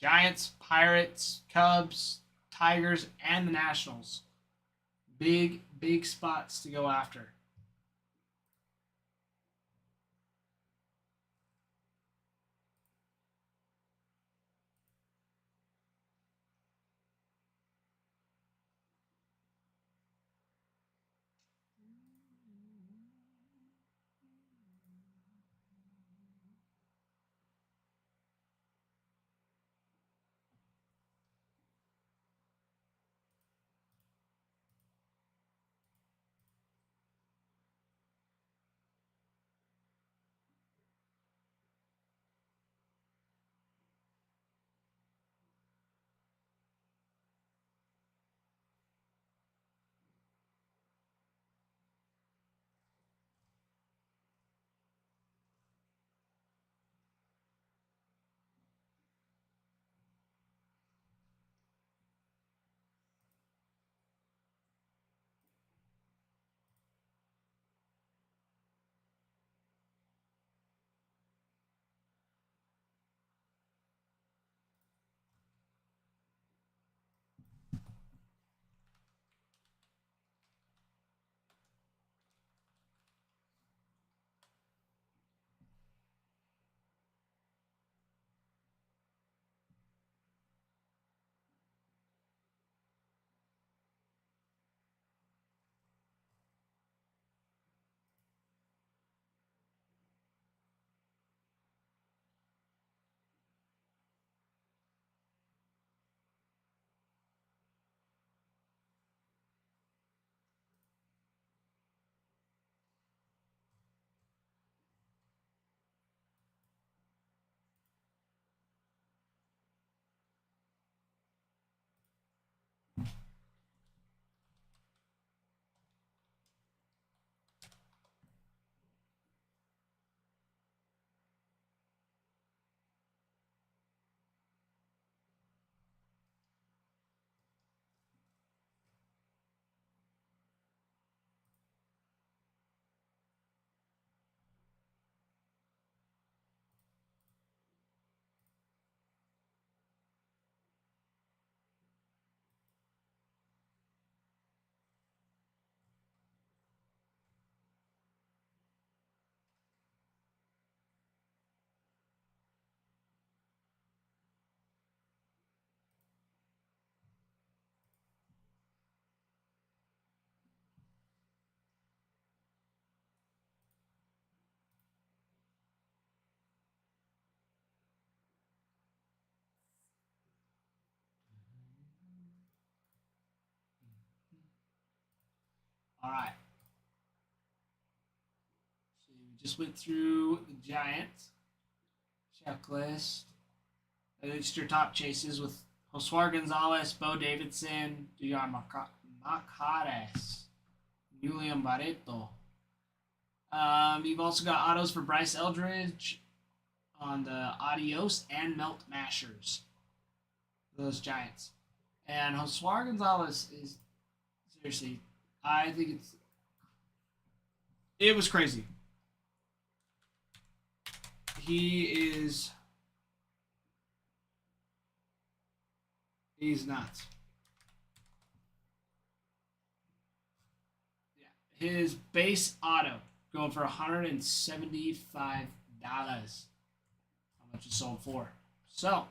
[SPEAKER 4] Giants, Pirates, Cubs, Tigers, and the Nationals. Big, big spots to go after. All right. So we just went through the Giants checklist. It's your top chases with Josué Gonzalez, Bo Davidson, Dion Macares, Julian Barreto. You've also got autos for Bryce Eldridge on the Adios and Melt Mashers. Those Giants. And Josué Gonzalez is seriously, I think it was crazy. He's nuts. Yeah. His base auto going for $175. How much it sold for. So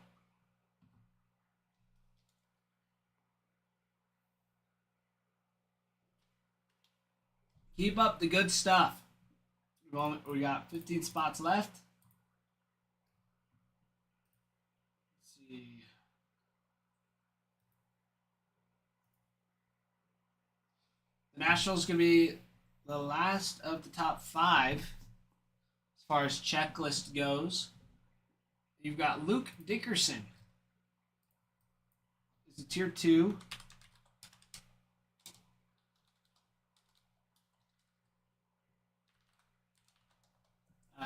[SPEAKER 4] keep up the good stuff. We got 15 spots left. Let's see. The Nationals going to be the last of the top 5 as far as checklist goes. You've got Luke Dickerson. He's a tier 2.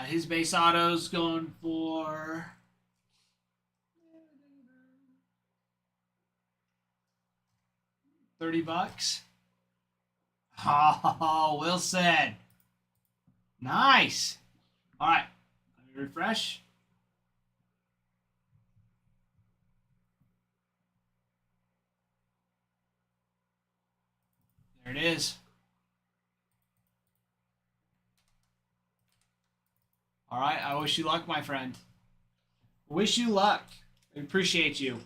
[SPEAKER 4] His base auto's going for $30. Oh, Wilson. Nice. All right. Let me refresh. There it is. All right. I wish you luck, my friend. Wish you luck. I appreciate you.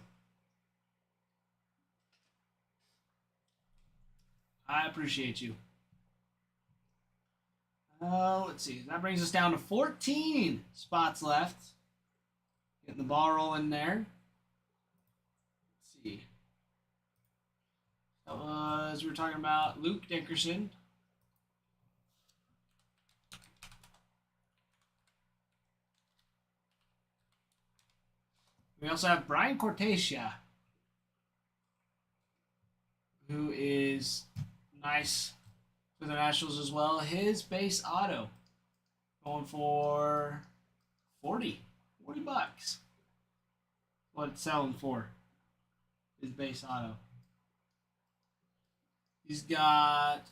[SPEAKER 4] I appreciate you. Let's see. That brings us down to 14 spots left. Getting the ball rolling there. Let's see. That was, we were talking about Luke Dickerson. We also have Brian Cortasia, who is nice for the Nationals as well. His base auto going for 40 bucks. What it's selling for. His base auto. He's got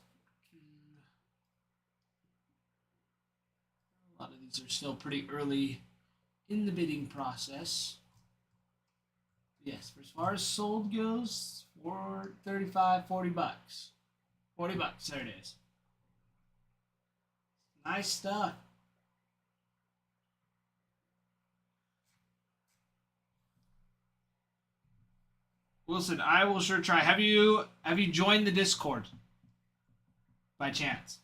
[SPEAKER 4] a lot of these are still pretty early in the bidding process. Yes, as far as sold goes, for 35, 40 bucks. 40 bucks, there it is. Nice stuff. Wilson, I will sure try. Have you joined the Discord by chance?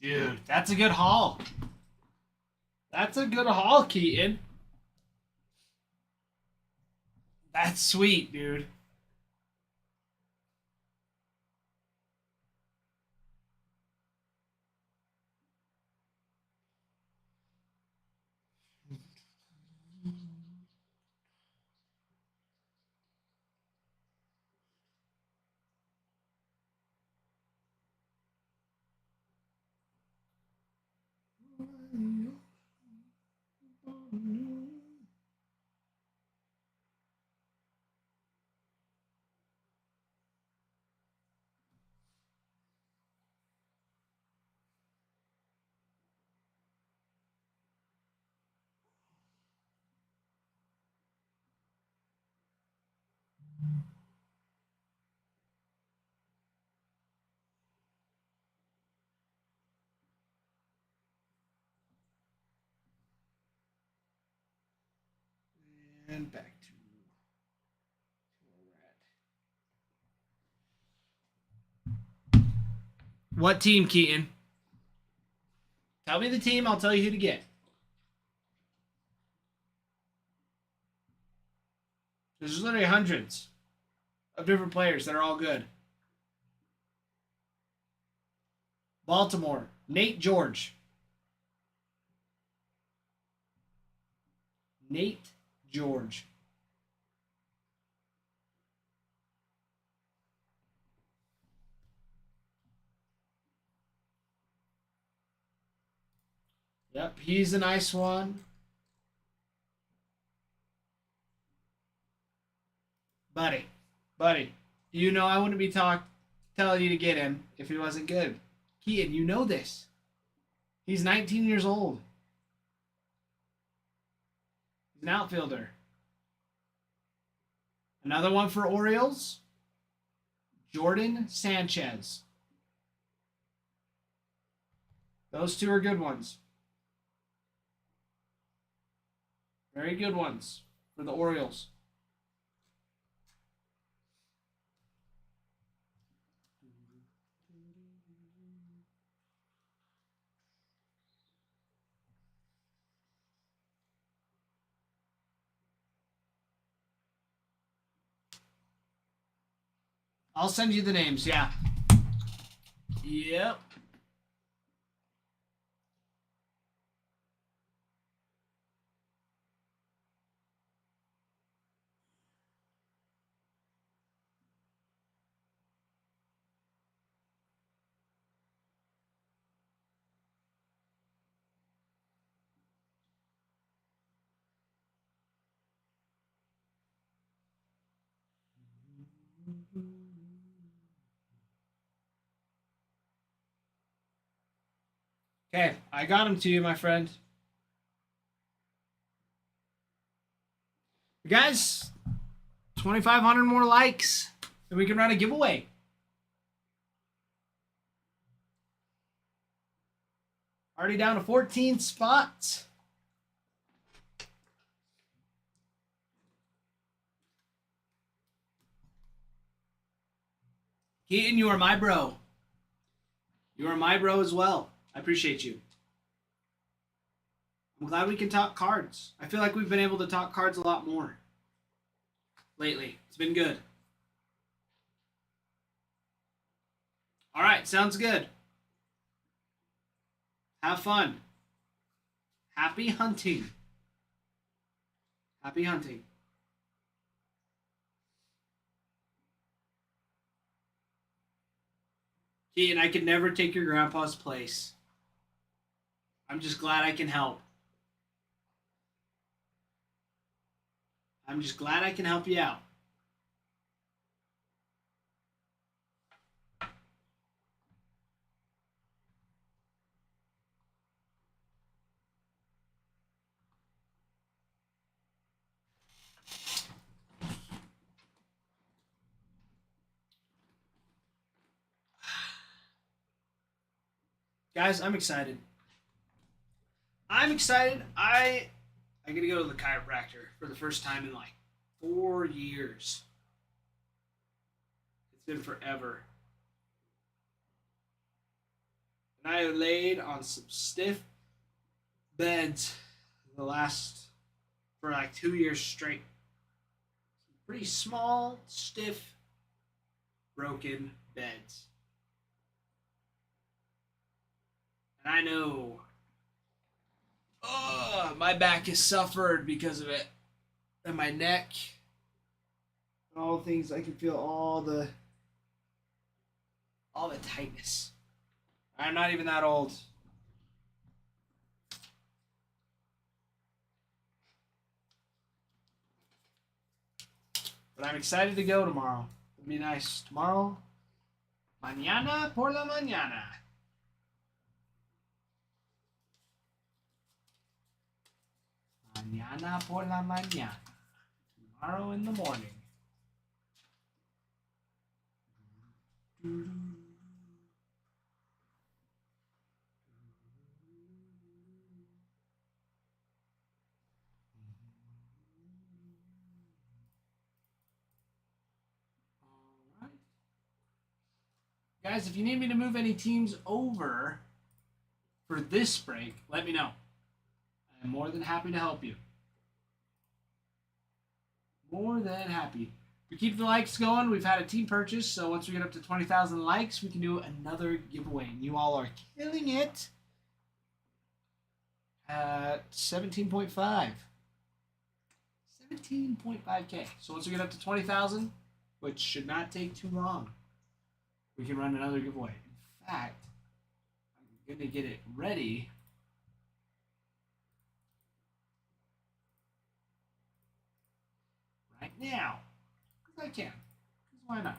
[SPEAKER 4] Dude, that's a good haul. That's a good haul, Keaton. That's sweet, dude. And back to where we're at. What team, Keaton? Tell me the team, I'll tell you who to get. There's literally hundreds of different players that are all good. Baltimore, Nate George. Nate George. Yep, he's a nice one. Buddy, you know I wouldn't be telling you to get him if he wasn't good. Keaton, you know this. He's 19 years old. He's an outfielder. Another one for Orioles. Jordan Sanchez. Those two are good ones. Very good ones for the Orioles. I'll send you the names, yeah. Yep. Okay, I got him to you, my friend. Guys, 2,500 more likes, and we can run a giveaway. Already down to 14 spots. Keaton, you are my bro. You are my bro as well. I appreciate you. I'm glad we can talk cards. I feel like we've been able to talk cards a lot more lately. It's been good. All right, sounds good. Have fun. Happy hunting. Happy hunting. Keaton, I could never take your grandpa's place. I'm just glad I can help. I'm just glad I can help you out. Guys, I'm excited. I'm excited. I get to go to the chiropractor for the first time in like 4 years. It's been forever. And I laid on some stiff beds for like 2 years straight. Pretty small, stiff, broken beds. And I know my back has suffered because of it. And my neck. And all the things, I can feel all the tightness. I'm not even that old. But I'm excited to go tomorrow. It'll be nice. Tomorrow, mañana por la mañana. Mañana por la mañana. Tomorrow in the morning. Alright. Guys, if you need me to move any teams over for this break, let me know. I'm more than happy to help you. More than happy. We keep the likes going. We've had a team purchase, so once we get up to 20,000 likes, we can do another giveaway. And you all are killing it at 17.5. 17.5K. So once we get up to 20,000, which should not take too long, we can run another giveaway. In fact, I'm going to get it ready. Right now. Because I can. Because why not?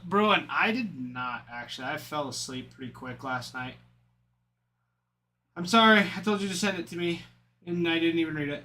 [SPEAKER 4] Bruin, I did not actually. I fell asleep pretty quick last night. I'm sorry. I told you to send it to me, and I didn't even read it.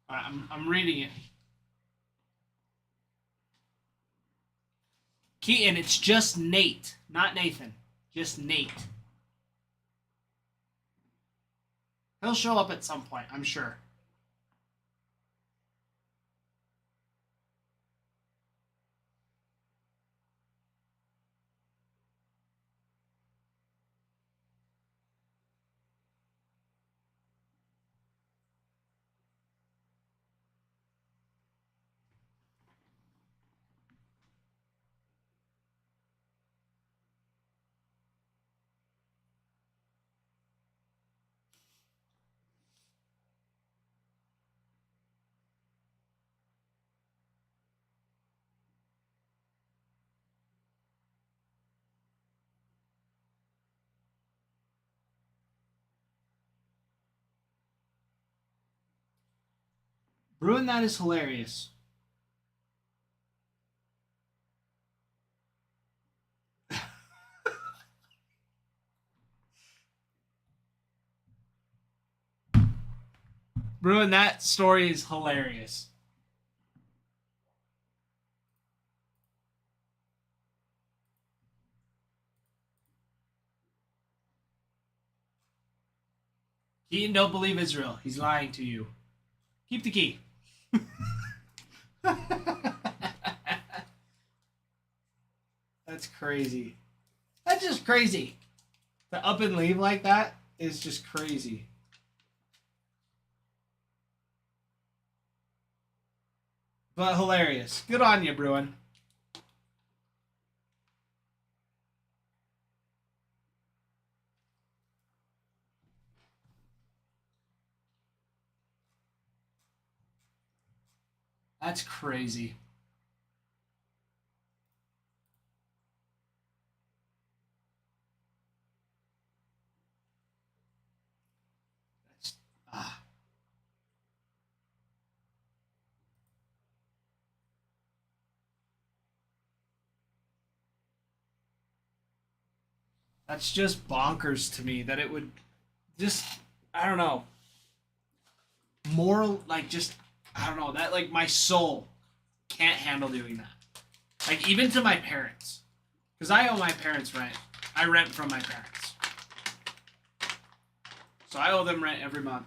[SPEAKER 4] All right, I'm reading it. Keaton, it's just Nate, not Nathan. Just Nate. He'll show up at some point, I'm sure. Bruin, that is hilarious. Bruin, that story is hilarious. Keaton, don't believe Israel. He's lying to you. Keep the key. That's crazy. That's just crazy. To up and leave like that is just crazy. But hilarious. Good on you, Bruin. That's crazy. That's just bonkers to me that it would just, I don't know, more like just, I don't know, that like my soul can't handle doing that. Like even to my parents. Because I owe my parents rent. I rent from my parents. So I owe them rent every month.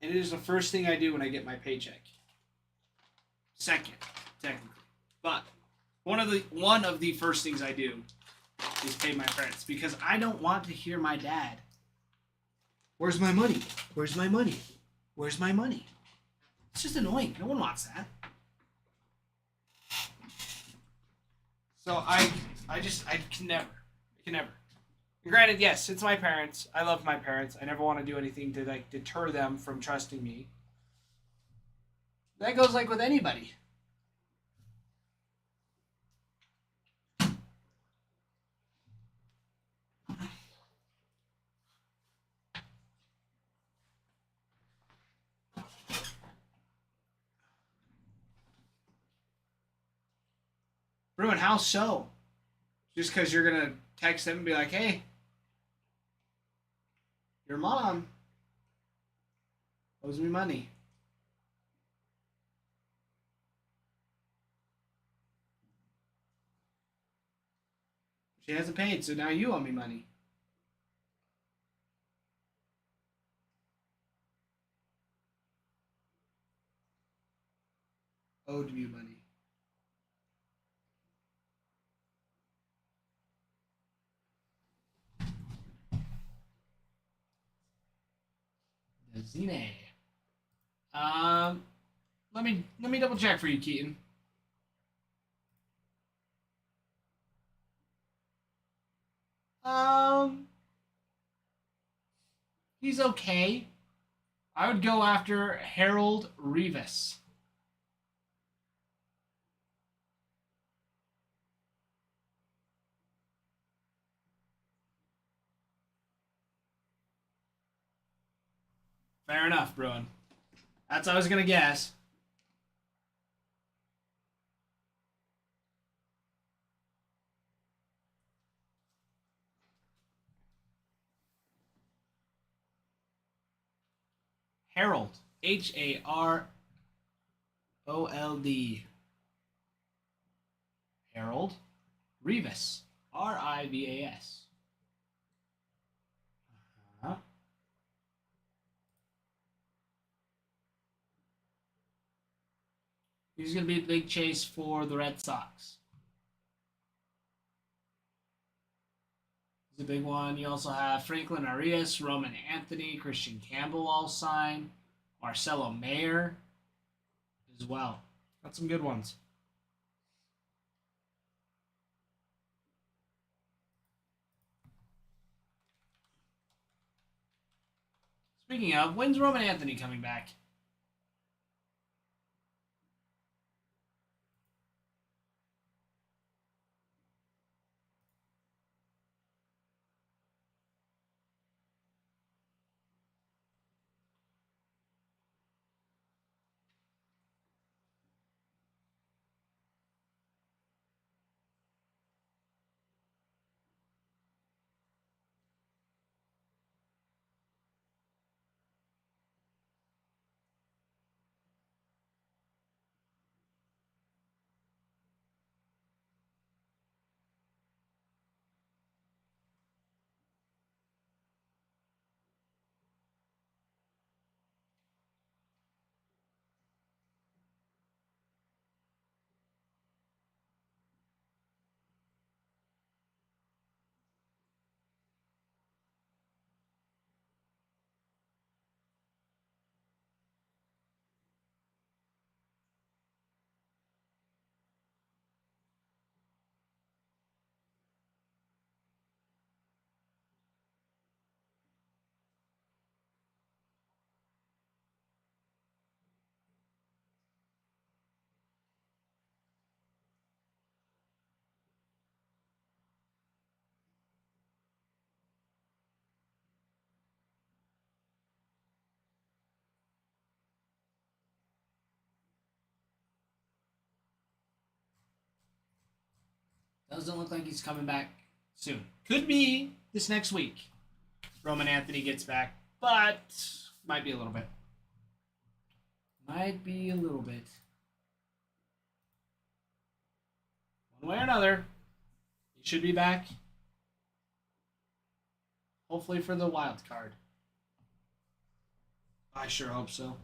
[SPEAKER 4] And it is the first thing I do when I get my paycheck. Second, technically. But one of the first things I do is pay my parents because I don't want to hear my dad. Where's my money? Where's my money? Where's my money? It's just annoying. No one wants that. So I can never. I can never. Granted, yes, it's my parents. I love my parents. I never want to do anything to like deter them from trusting me. That goes like with anybody. Ruin, how so? Just because you're gonna text them and be like, "Hey, your mom owes me money." She hasn't paid, so now you owe me money. Owed me money. Zine. Let me double check for you, Keaton. Um, he's okay. I would go after Harold Revis. Fair enough, Bruin. That's what I was gonna guess. Harold. Harold. Harold Rivas. Rivas. Uh-huh. He's going to be the big chase for the Red Sox. He's a big one. You also have Franklin Arias, Roman Anthony, Christian Campbell all signed, Marcelo Mayer as well. Got some good ones. Speaking of, when's Roman Anthony coming back? Doesn't look like he's coming back soon. Could be this next week. Roman Anthony gets back, but might be a little bit. Might be a little bit. One way or another, he should be back. Hopefully for the wild card. I sure hope so.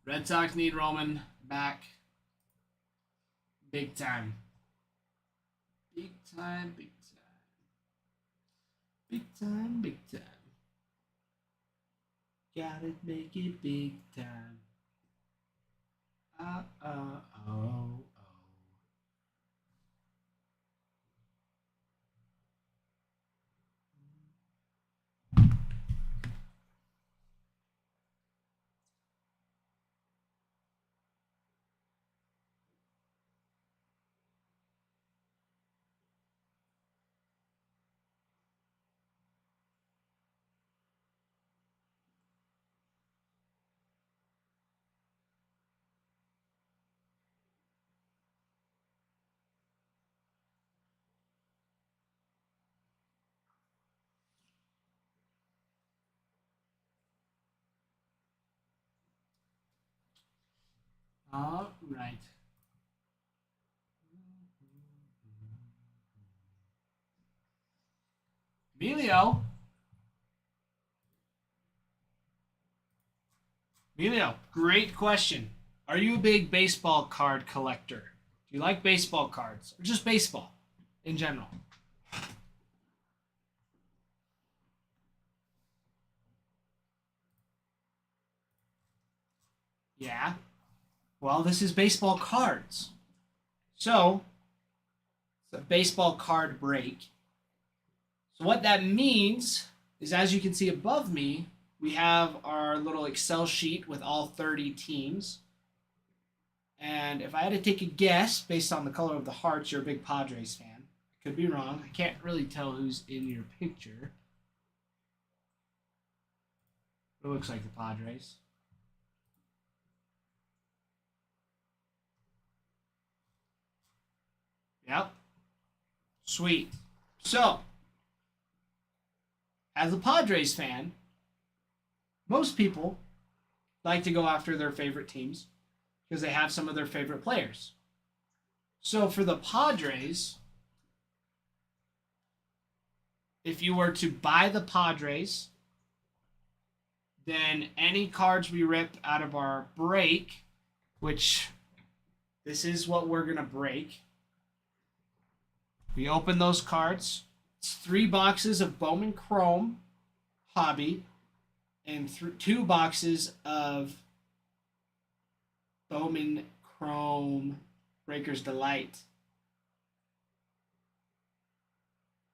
[SPEAKER 4] Red Sox need Roman back. Big time. Big time, big time. Big time, big time. Gotta make it big time. Oh. All right. Emilio, great question. Are you a big baseball card collector? Do you like baseball cards? Or just baseball in general? Yeah. Well, this is baseball cards. So, it's a baseball card break. So what that means is, as you can see above me, we have our little Excel sheet with all 30 teams. And if I had to take a guess based on the color of the hearts, you're a big Padres fan. I could be wrong. I can't really tell who's in your picture. It looks like the Padres. Yep. Sweet. So, as a Padres fan, most people like to go after their favorite teams because they have some of their favorite players. So for the Padres, if you were to buy the Padres, then any cards we rip out of our break, which this is what we're going to break. We open those cards. It's 3 boxes of Bowman Chrome Hobby and 2 boxes of Bowman Chrome Breaker's Delight.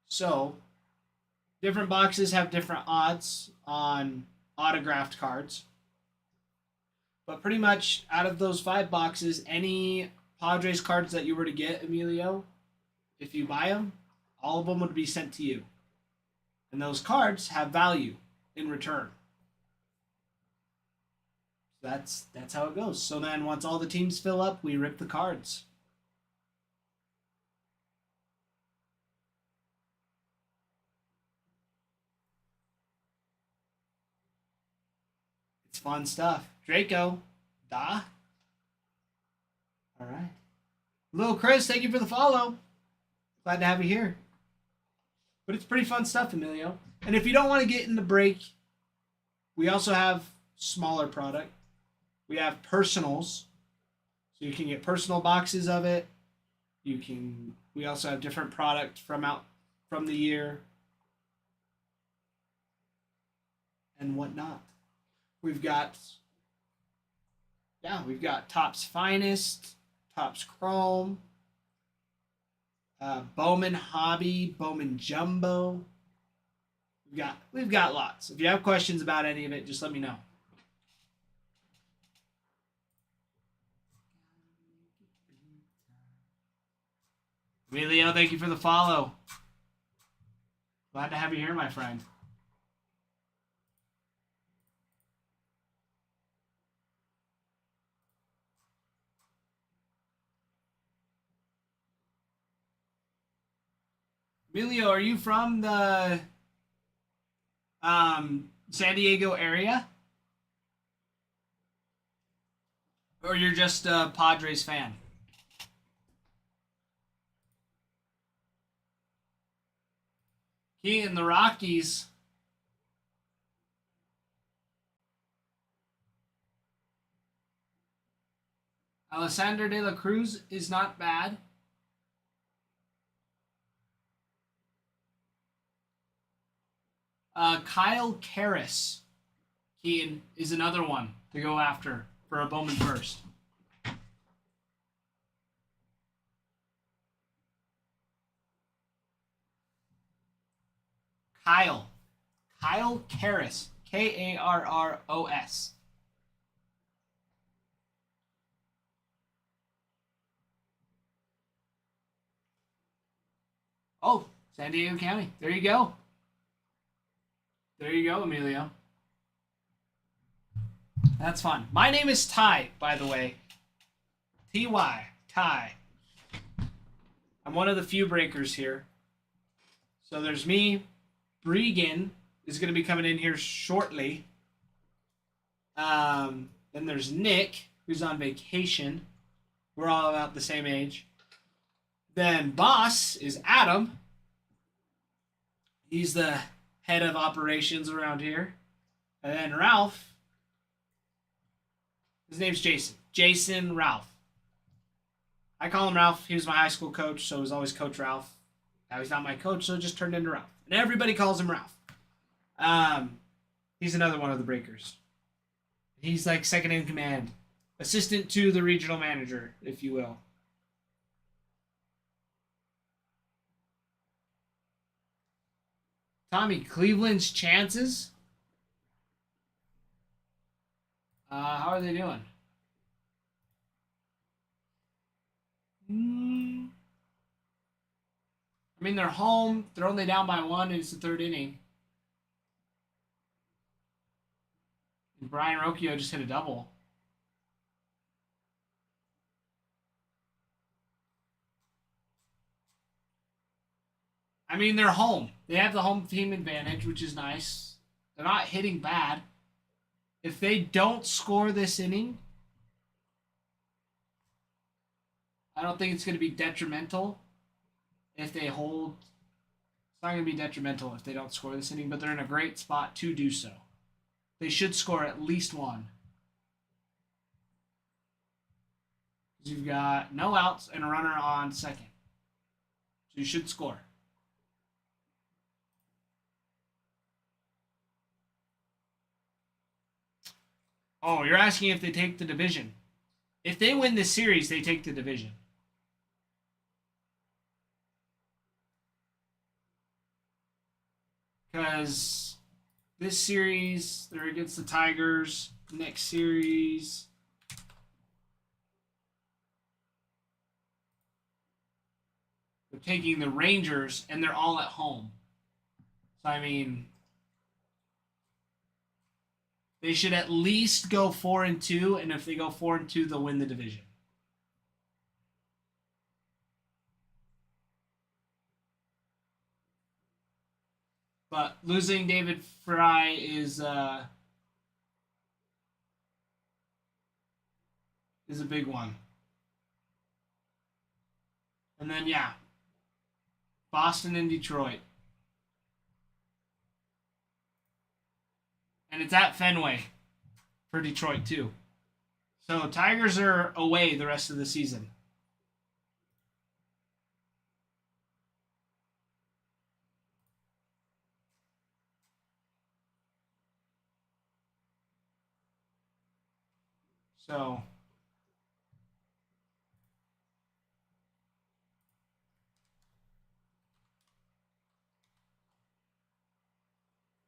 [SPEAKER 4] So, different boxes have different odds on autographed cards. But pretty much out of those 5 boxes, any Padres cards that you were to get, Emilio, if you buy them, all of them would be sent to you. And those cards have value in return. That's how it goes. So then once all the teams fill up, we rip the cards. It's fun stuff. Draco. Da. All right. Little Chris, thank you for the follow. Glad to have you here. But it's pretty fun stuff, Emilio. And if you don't want to get in the break, we also have smaller product. We have personals. So you can get personal boxes of it. We also have different product from the year and whatnot. We've got Topps Finest, Topps Chrome, Bowman Hobby, Bowman Jumbo. We've got lots. If you have questions about any of it, just let me know. Emilio, thank you for the follow. Glad to have you here, my friend. Emilio, are you from the San Diego area? Or you're just a Padres fan? He in the Rockies. Alessandro de la Cruz is not bad. Kyle Karras, Keaton, is another one to go after for a Bowman first. Kyle Karras, Karros. Oh, San Diego County. There you go. There you go, Emilio. That's fun. My name is Ty, by the way. Ty. Ty. I'm one of the few breakers here. So there's me. Bregan is going to be coming in here shortly. Then there's Nick, who's on vacation. We're all about the same age. Then boss is Adam. He's the head of operations around here. And then Ralph. His name's Jason. Jason Ralph. I call him Ralph. He was my high school coach, so it was always Coach Ralph. Now he's not my coach, so it just turned into Ralph. And everybody calls him Ralph. He's another one of the breakers. He's like second in command. Assistant to the regional manager, if you will. Tommy, Cleveland's chances? How are they doing? I mean, they're home. They're only down by one, and it's the third inning. And Brian Rocchio just hit a double. I mean, they're home. They have the home team advantage, which is nice. They're not hitting bad. If they don't score this inning, I don't think it's going to be detrimental if they hold. It's not going to be detrimental if they don't score this inning, but they're in a great spot to do so. They should score at least one. You've got no outs and a runner on second. So you should score. Oh, you're asking if they take the division. If they win this series, they take the division. Because this series, they're against the Tigers. Next series, they're taking the Rangers, and they're all at home. So, I mean, they should at least go 4-2, and if they go 4-2, they'll win the division. But losing David Fry is a big one. And then yeah, Boston and Detroit. And it's at Fenway for Detroit too. So Tigers are away the rest of the season. So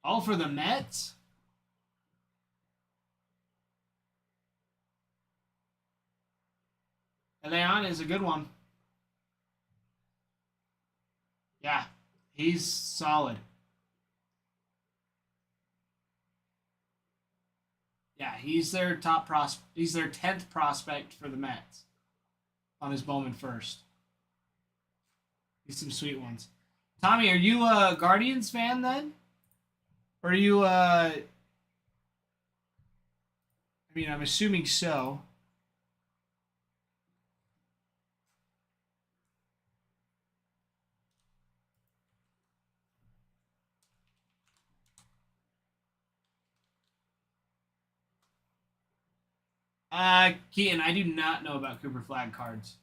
[SPEAKER 4] all for the Mets? Leon is a good one. Yeah, he's solid. Yeah, he's their top prospect. He's their 10th prospect for the Mets on his Bowman first. He's some sweet ones. Tommy, are you a Guardians fan then? Or are you I mean, I'm assuming so. Keaton, I do not know about Cooper Flag cards.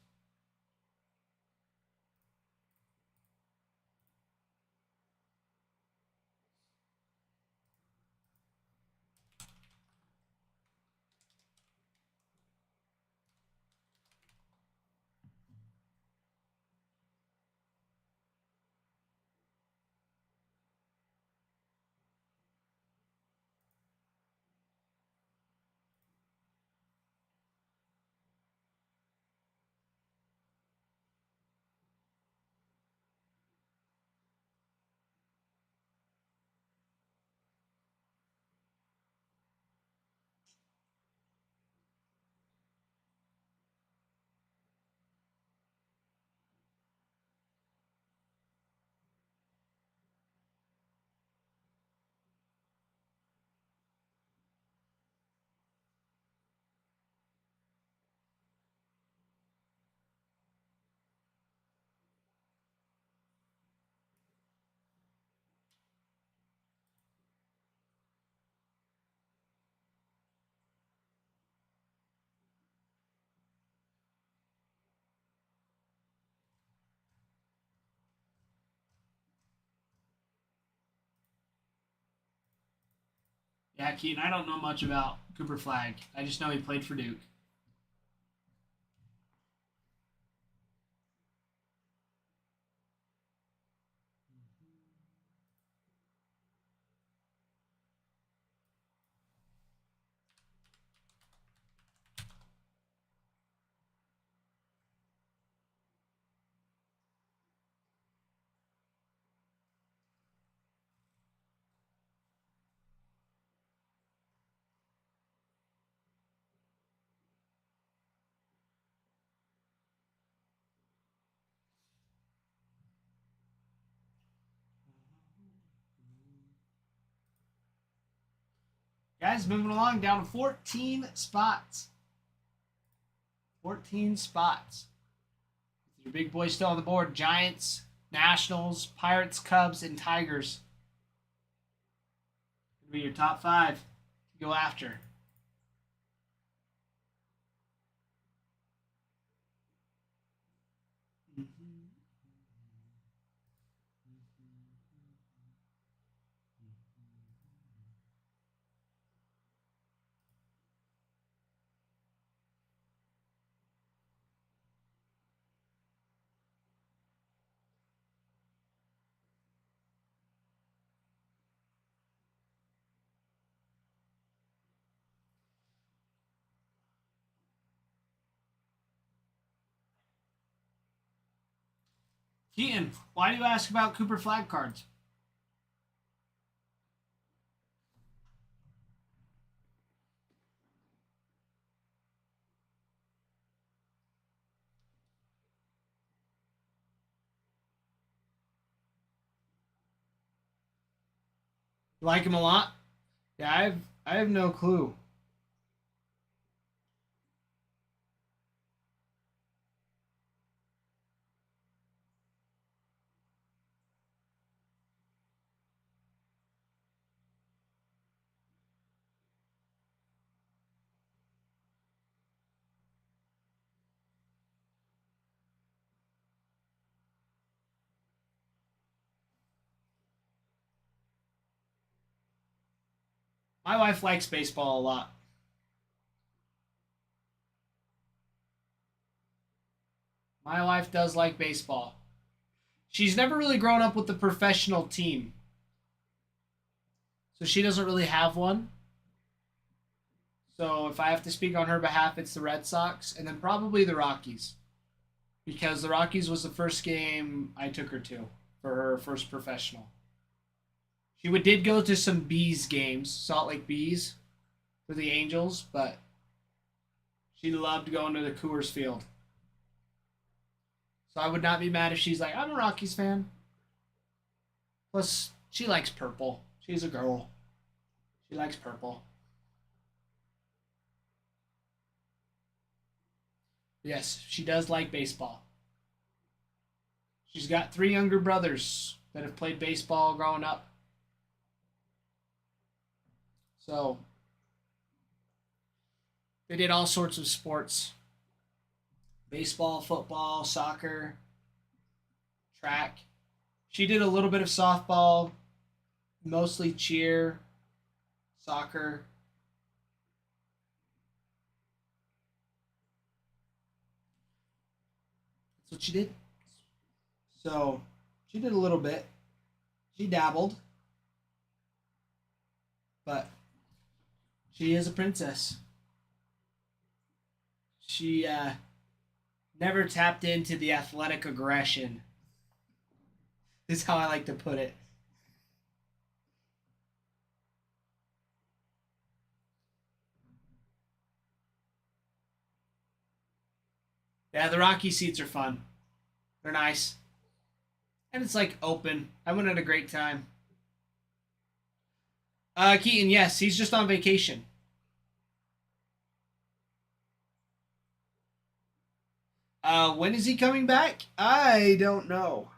[SPEAKER 4] Yeah, Keaton, I don't know much about Cooper Flag. I just know he played for Duke. Guys, moving along down to 14 spots. 14 spots. Your big boys still on the board. Giants, Nationals, Pirates, Cubs, and Tigers. Gonna be your top 5 to go after. Keaton, why do you ask about Cooper Flag cards? You like him a lot? Yeah, I have no clue. My wife likes baseball a lot. My wife does like baseball. She's never really grown up with the professional team. So she doesn't really have one. So if I have to speak on her behalf, it's the Red Sox and then probably the Rockies. Because the Rockies was the first game I took her to for her first professional. Did go to some Bees games, Salt Lake Bees, for the Angels, but she loved going to the Coors Field. So I would not be mad if she's like, I'm a Rockies fan. Plus, she likes purple. She's a girl. She likes purple. Yes, she does like baseball. She's got 3 younger brothers that have played baseball growing up. So, they did all sorts of sports. Baseball, football, soccer, track. She did a little bit of softball, mostly cheer, soccer. That's what she did. So she did a little bit. She dabbled. But she is a princess. She never tapped into the athletic aggression, is how I like to put it. Yeah, the Rocky seats are fun. They're nice. And it's like open. I went at a great time. Keaton, yes, he's just on vacation. When is he coming back? I don't know.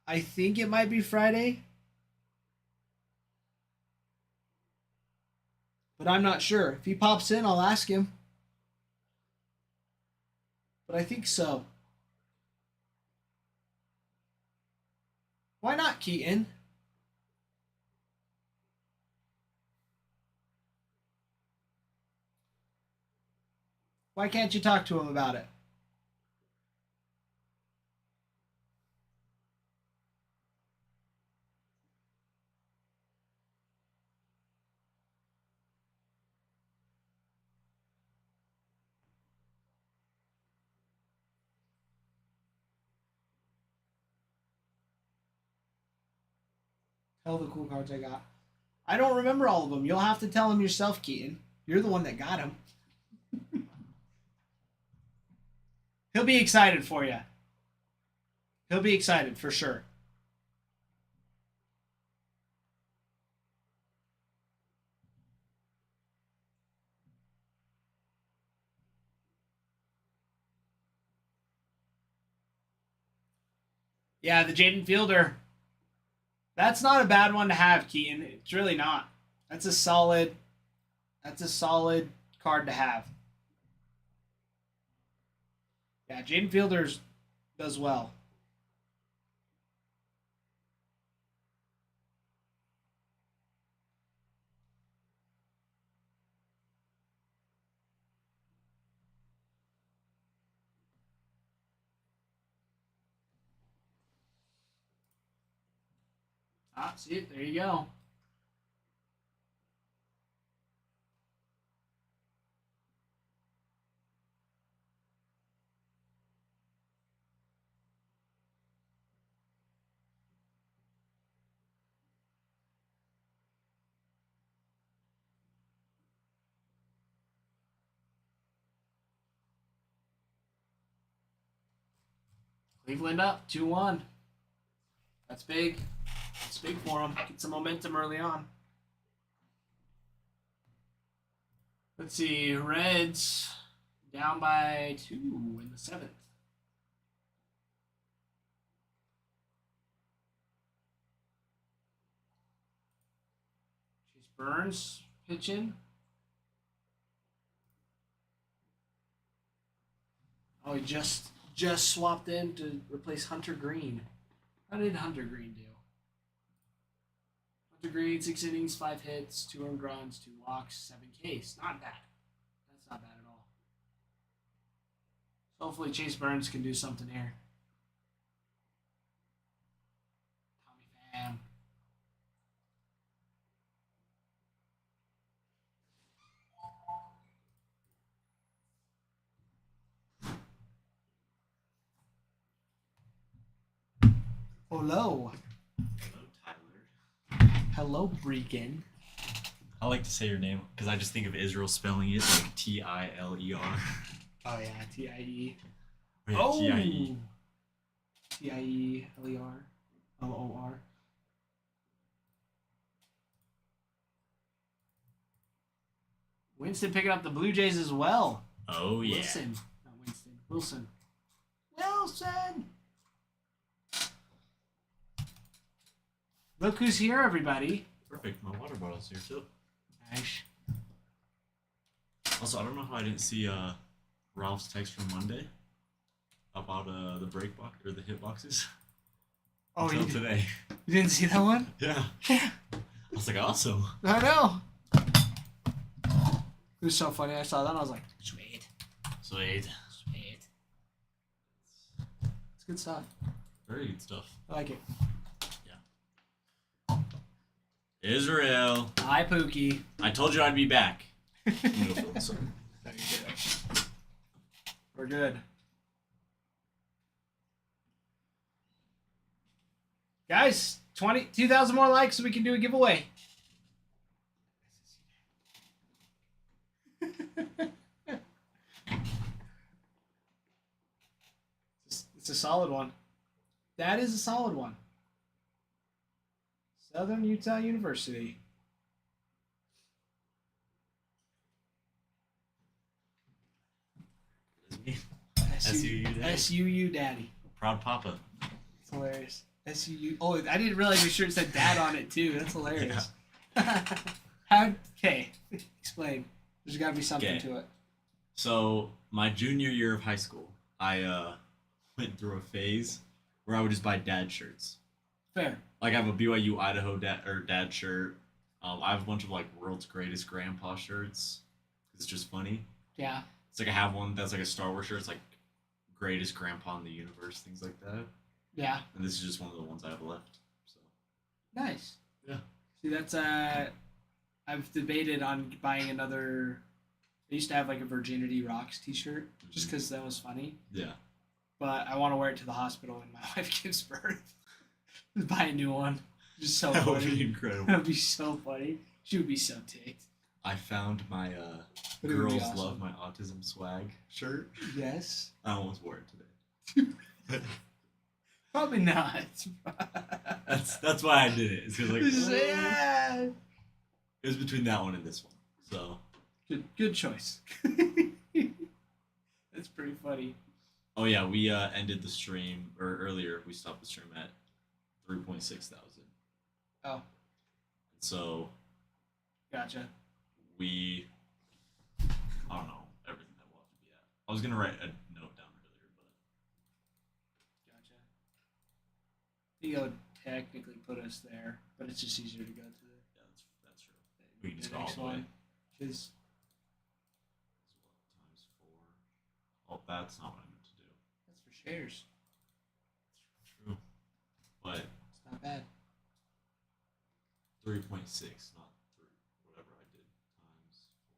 [SPEAKER 4] I think it might be Friday. But I'm not sure. If he pops in, I'll ask him. But I think so. Why not, Keaton? Why can't you talk to him about it? Tell the cool cards I got. I don't remember all of them. You'll have to tell him yourself, Keaton. You're the one that got him. He'll be excited for you. He'll be excited for sure. Yeah, the Jaden Fielder. That's not a bad one to have, Keaton. It's really not. That's a solid. That's a solid card to have. Yeah, Jaden Fielders does well. Ah, see it? There you go. Cleveland up 2-1. That's big. That's big for them. Get some momentum early on. Let's see. Reds down by 2 in the 7th. Chase Burns pitching. Oh, he just swapped in to replace Hunter Green. How did Hunter Green do? Hunter Green, 6 innings, 5 hits, 2 earned runs, 2 walks, 7 Ks. Not bad. That's not bad at all. So hopefully Chase Burns can do something here. Tommy Pham. Hello.
[SPEAKER 3] Hello, Tyler.
[SPEAKER 4] Hello, Breakin.
[SPEAKER 3] I like to say your name because I just think of Israel spelling it like Tiler.
[SPEAKER 4] Oh, yeah, Tie.
[SPEAKER 3] Yeah,
[SPEAKER 4] Oh,
[SPEAKER 3] Tie.
[SPEAKER 4] Tieler. Winston picking up the Blue Jays as well.
[SPEAKER 3] Oh yeah.
[SPEAKER 4] Wilson. Not Winston. Wilson. Wilson! Look who's here, everybody.
[SPEAKER 3] Perfect. My water bottle's here too.
[SPEAKER 4] Nice.
[SPEAKER 3] Also, I don't know how I didn't see Ralph's text from Monday about the break box or the hit boxes.
[SPEAKER 4] Oh,
[SPEAKER 3] until today.
[SPEAKER 4] You didn't see that one?
[SPEAKER 3] Yeah. I was like, awesome.
[SPEAKER 4] I know. It was so funny. I saw that and I was like, sweet.
[SPEAKER 3] Sweet.
[SPEAKER 4] Sweet. It's good stuff.
[SPEAKER 3] Very good stuff.
[SPEAKER 4] I like it.
[SPEAKER 3] Israel.
[SPEAKER 4] Hi, Pookie.
[SPEAKER 3] I told you I'd be back.
[SPEAKER 4] We're good. Guys, 2,000 more likes so we can do a giveaway. It's a solid one. That is a solid one. Southern Utah University.
[SPEAKER 3] SUU daddy.
[SPEAKER 4] SUU daddy.
[SPEAKER 3] Proud papa.
[SPEAKER 4] It's hilarious. SUU. Oh, I didn't realize your shirt said dad on it too. That's hilarious. Okay. Explain. There's got to be something to it.
[SPEAKER 3] So, my junior year of high school, I went through a phase where I would just buy dad shirts.
[SPEAKER 4] Fair.
[SPEAKER 3] Like, I have a BYU Idaho dad shirt. I have a bunch of, like, world's greatest grandpa shirts. It's just funny.
[SPEAKER 4] Yeah.
[SPEAKER 3] It's like I have one that's like a Star Wars shirt. It's like greatest grandpa in the universe, things like that.
[SPEAKER 4] Yeah.
[SPEAKER 3] And this is just one of the ones I have left. So.
[SPEAKER 4] Nice.
[SPEAKER 3] Yeah.
[SPEAKER 4] See, that's I've debated on buying another. I used to have like a Virginity Rocks T-shirt just because that was funny.
[SPEAKER 3] Yeah.
[SPEAKER 4] But I want to wear it to the hospital when my wife gives birth. Just buy a new one. Just so
[SPEAKER 3] That
[SPEAKER 4] funny.
[SPEAKER 3] would be incredible.
[SPEAKER 4] That would be so funny. She would be so ticked.
[SPEAKER 3] I found my
[SPEAKER 4] But it would be
[SPEAKER 3] Girls
[SPEAKER 4] awesome.
[SPEAKER 3] Love My Autism swag shirt.
[SPEAKER 4] Yes.
[SPEAKER 3] I almost wore it today.
[SPEAKER 4] Probably not.
[SPEAKER 3] That's why I did it. It's 'cause, like,
[SPEAKER 4] Yeah.
[SPEAKER 3] it was between that one and this one. So.
[SPEAKER 4] Good choice. That's pretty funny.
[SPEAKER 3] Oh yeah, we ended the stream or earlier. We stopped the stream at 3.6 thousand.
[SPEAKER 4] Oh,
[SPEAKER 3] So
[SPEAKER 4] gotcha.
[SPEAKER 3] we, I don't know everything that we'll have to be at. I was gonna write a note down earlier, but
[SPEAKER 4] Gotcha. You would technically put us there, but it's just easier to go to
[SPEAKER 3] yeah, that's true. We can just
[SPEAKER 4] the
[SPEAKER 3] go all
[SPEAKER 4] next
[SPEAKER 3] the way.
[SPEAKER 4] one. Because
[SPEAKER 3] Times 4. Oh, that's not what I meant to do.
[SPEAKER 4] that's for shares.
[SPEAKER 3] True. But
[SPEAKER 4] It's not bad.
[SPEAKER 3] 3.6, not 3. Whatever I did times 4.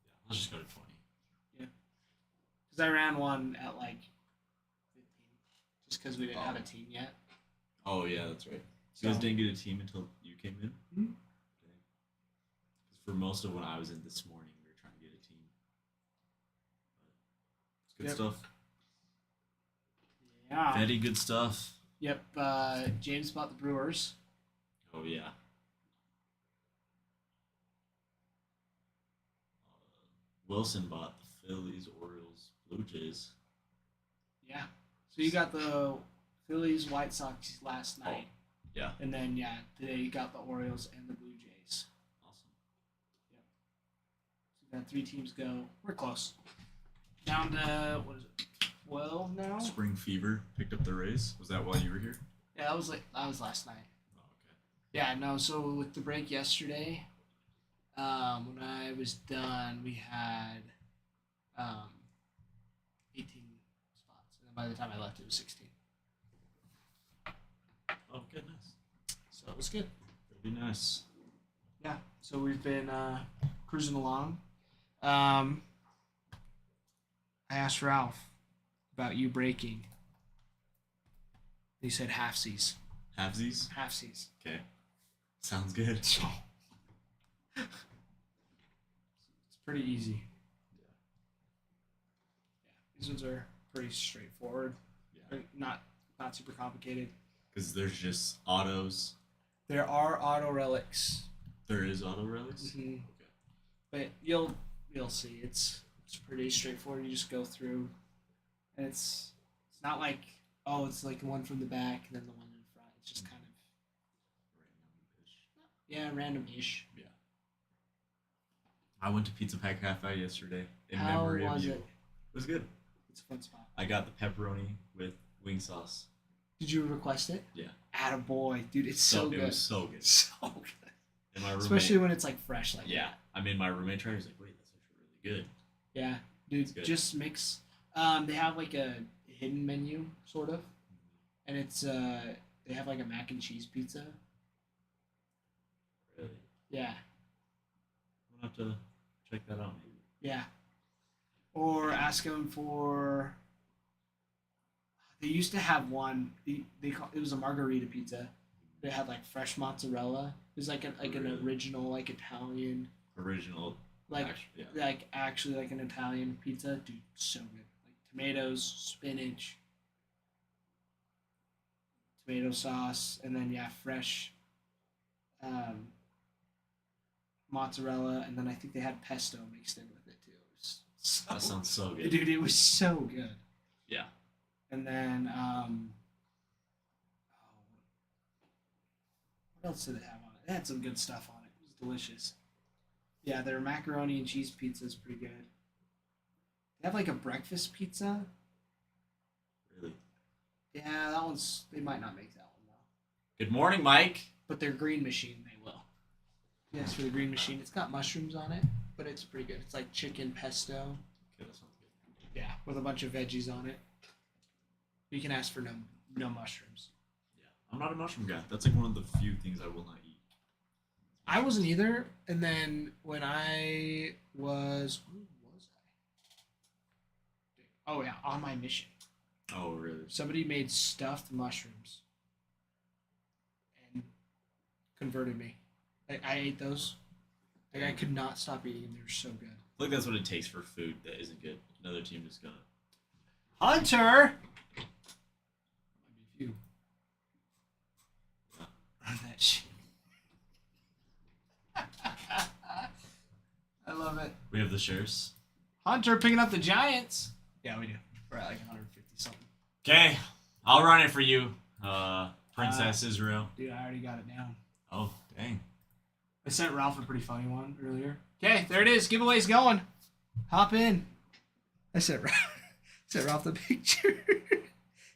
[SPEAKER 3] Yeah, let's just go to 20.
[SPEAKER 4] Because I ran one at like 15, just because we didn't have a team yet.
[SPEAKER 3] Oh yeah, that's right. So you guys didn't get a team until you came in?
[SPEAKER 4] Mhm.
[SPEAKER 3] Because for most of when I was in this morning, we were trying to get a team. It's good
[SPEAKER 4] Yep.
[SPEAKER 3] stuff.
[SPEAKER 4] Yeah.
[SPEAKER 3] Very good stuff.
[SPEAKER 4] Yep. James bought the Brewers.
[SPEAKER 3] Oh yeah. Wilson bought the Phillies, Orioles, Blue Jays.
[SPEAKER 4] Yeah. So you got the Phillies, White Sox last night.
[SPEAKER 3] Yeah.
[SPEAKER 4] And then today you got the Orioles and the Blue Jays.
[SPEAKER 3] Awesome.
[SPEAKER 4] So we got 3 teams go. We're close. Down to what is it? 12 now.
[SPEAKER 3] Spring Fever picked up the Rays. Was that while you were here?
[SPEAKER 4] Yeah, that was last night.
[SPEAKER 3] Oh, okay.
[SPEAKER 4] Yeah, no. So with the break yesterday, when I was done, we had 18 spots, and then by the time I left, it was 16.
[SPEAKER 3] Oh, goodness.
[SPEAKER 4] So it was good.
[SPEAKER 3] Very nice.
[SPEAKER 4] Yeah. So we've been cruising along. I asked Ralph about you breaking. He said halfsies.
[SPEAKER 3] Halvesies?
[SPEAKER 4] Halfsies.
[SPEAKER 3] Okay. Sounds good.
[SPEAKER 4] So it's pretty easy. Yeah. These ones are pretty straightforward.
[SPEAKER 3] Yeah.
[SPEAKER 4] Not super complicated.
[SPEAKER 3] Because there's just autos.
[SPEAKER 4] There are auto relics.
[SPEAKER 3] There is auto relics?
[SPEAKER 4] Mm-hmm.
[SPEAKER 3] Okay.
[SPEAKER 4] But you'll see. It's pretty straightforward. You just go through, and it's not like it's like the one from the back and then the one in front. It's just kind of random-ish.
[SPEAKER 3] Yeah. I went to Pizza Pet Cafe yesterday in
[SPEAKER 4] How
[SPEAKER 3] memory of
[SPEAKER 4] was
[SPEAKER 3] you.
[SPEAKER 4] it?
[SPEAKER 3] It was good.
[SPEAKER 4] It's a fun spot.
[SPEAKER 3] I got the pepperoni with wing sauce.
[SPEAKER 4] Did you request it?
[SPEAKER 3] Yeah.
[SPEAKER 4] Attaboy, dude. It's so good.
[SPEAKER 3] It was so good.
[SPEAKER 4] So good.
[SPEAKER 3] And my roommate,
[SPEAKER 4] Especially when it's like fresh like
[SPEAKER 3] yeah.
[SPEAKER 4] that.
[SPEAKER 3] I mean, my roommate tried. He's like, "Wait, that's actually really good."
[SPEAKER 4] Yeah,
[SPEAKER 3] It's
[SPEAKER 4] dude.
[SPEAKER 3] good.
[SPEAKER 4] Just mix. They have like a hidden menu sort of, and it's they have like a mac and cheese pizza.
[SPEAKER 3] Really?
[SPEAKER 4] Yeah,
[SPEAKER 3] I'm gonna have to check that out. Maybe.
[SPEAKER 4] yeah. Or ask them for. They used to have one. It was a margarita pizza. They had like fresh mozzarella. It was like an
[SPEAKER 3] Really?
[SPEAKER 4] original like Italian
[SPEAKER 3] Original.
[SPEAKER 4] like
[SPEAKER 3] yeah.
[SPEAKER 4] actually like an Italian pizza, dude. So good. Like tomatoes, spinach, tomato sauce, and then fresh mozzarella, and then I think they had pesto mixed in with it too. It was so
[SPEAKER 3] That sounds so good.
[SPEAKER 4] dude. It was so good.
[SPEAKER 3] Yeah.
[SPEAKER 4] And then what else did it have on it? It had some good stuff on it. It was delicious. Yeah, their macaroni and cheese pizza is pretty good. They have like a breakfast pizza.
[SPEAKER 3] Really.
[SPEAKER 4] Yeah, that one's. They might not make that one though.
[SPEAKER 3] Good morning, Mike.
[SPEAKER 4] But their green machine, they will. Yes, for the green machine, it's got mushrooms on it, but it's pretty good. It's like chicken pesto.
[SPEAKER 3] Okay, that sounds good.
[SPEAKER 4] Yeah, with a bunch of veggies on it. You can ask for no mushrooms.
[SPEAKER 3] Yeah. I'm not a mushroom guy. That's like one of the few things I will not eat.
[SPEAKER 4] I wasn't either. And then when I was, who was I? Oh yeah, on my mission,
[SPEAKER 3] Oh, really?
[SPEAKER 4] somebody made stuffed mushrooms and converted me. I ate those. Like I could not stop eating them. They were so good.
[SPEAKER 3] I feel like that's what it takes for food that isn't good. Another team is gonna.
[SPEAKER 4] Hunter. Might be a few.
[SPEAKER 3] Yeah.
[SPEAKER 4] That shit. I love it.
[SPEAKER 3] We have the shares.
[SPEAKER 4] Hunter picking up the Giants. Yeah, we do. We're at like 150 something.
[SPEAKER 3] Okay, I'll run it for you, Princess Israel.
[SPEAKER 4] Dude, I already got it down.
[SPEAKER 3] Oh, dang.
[SPEAKER 4] I sent Ralph a pretty funny one earlier. Okay, there it is. Giveaway's going. Hop in. I sent Ralph the picture.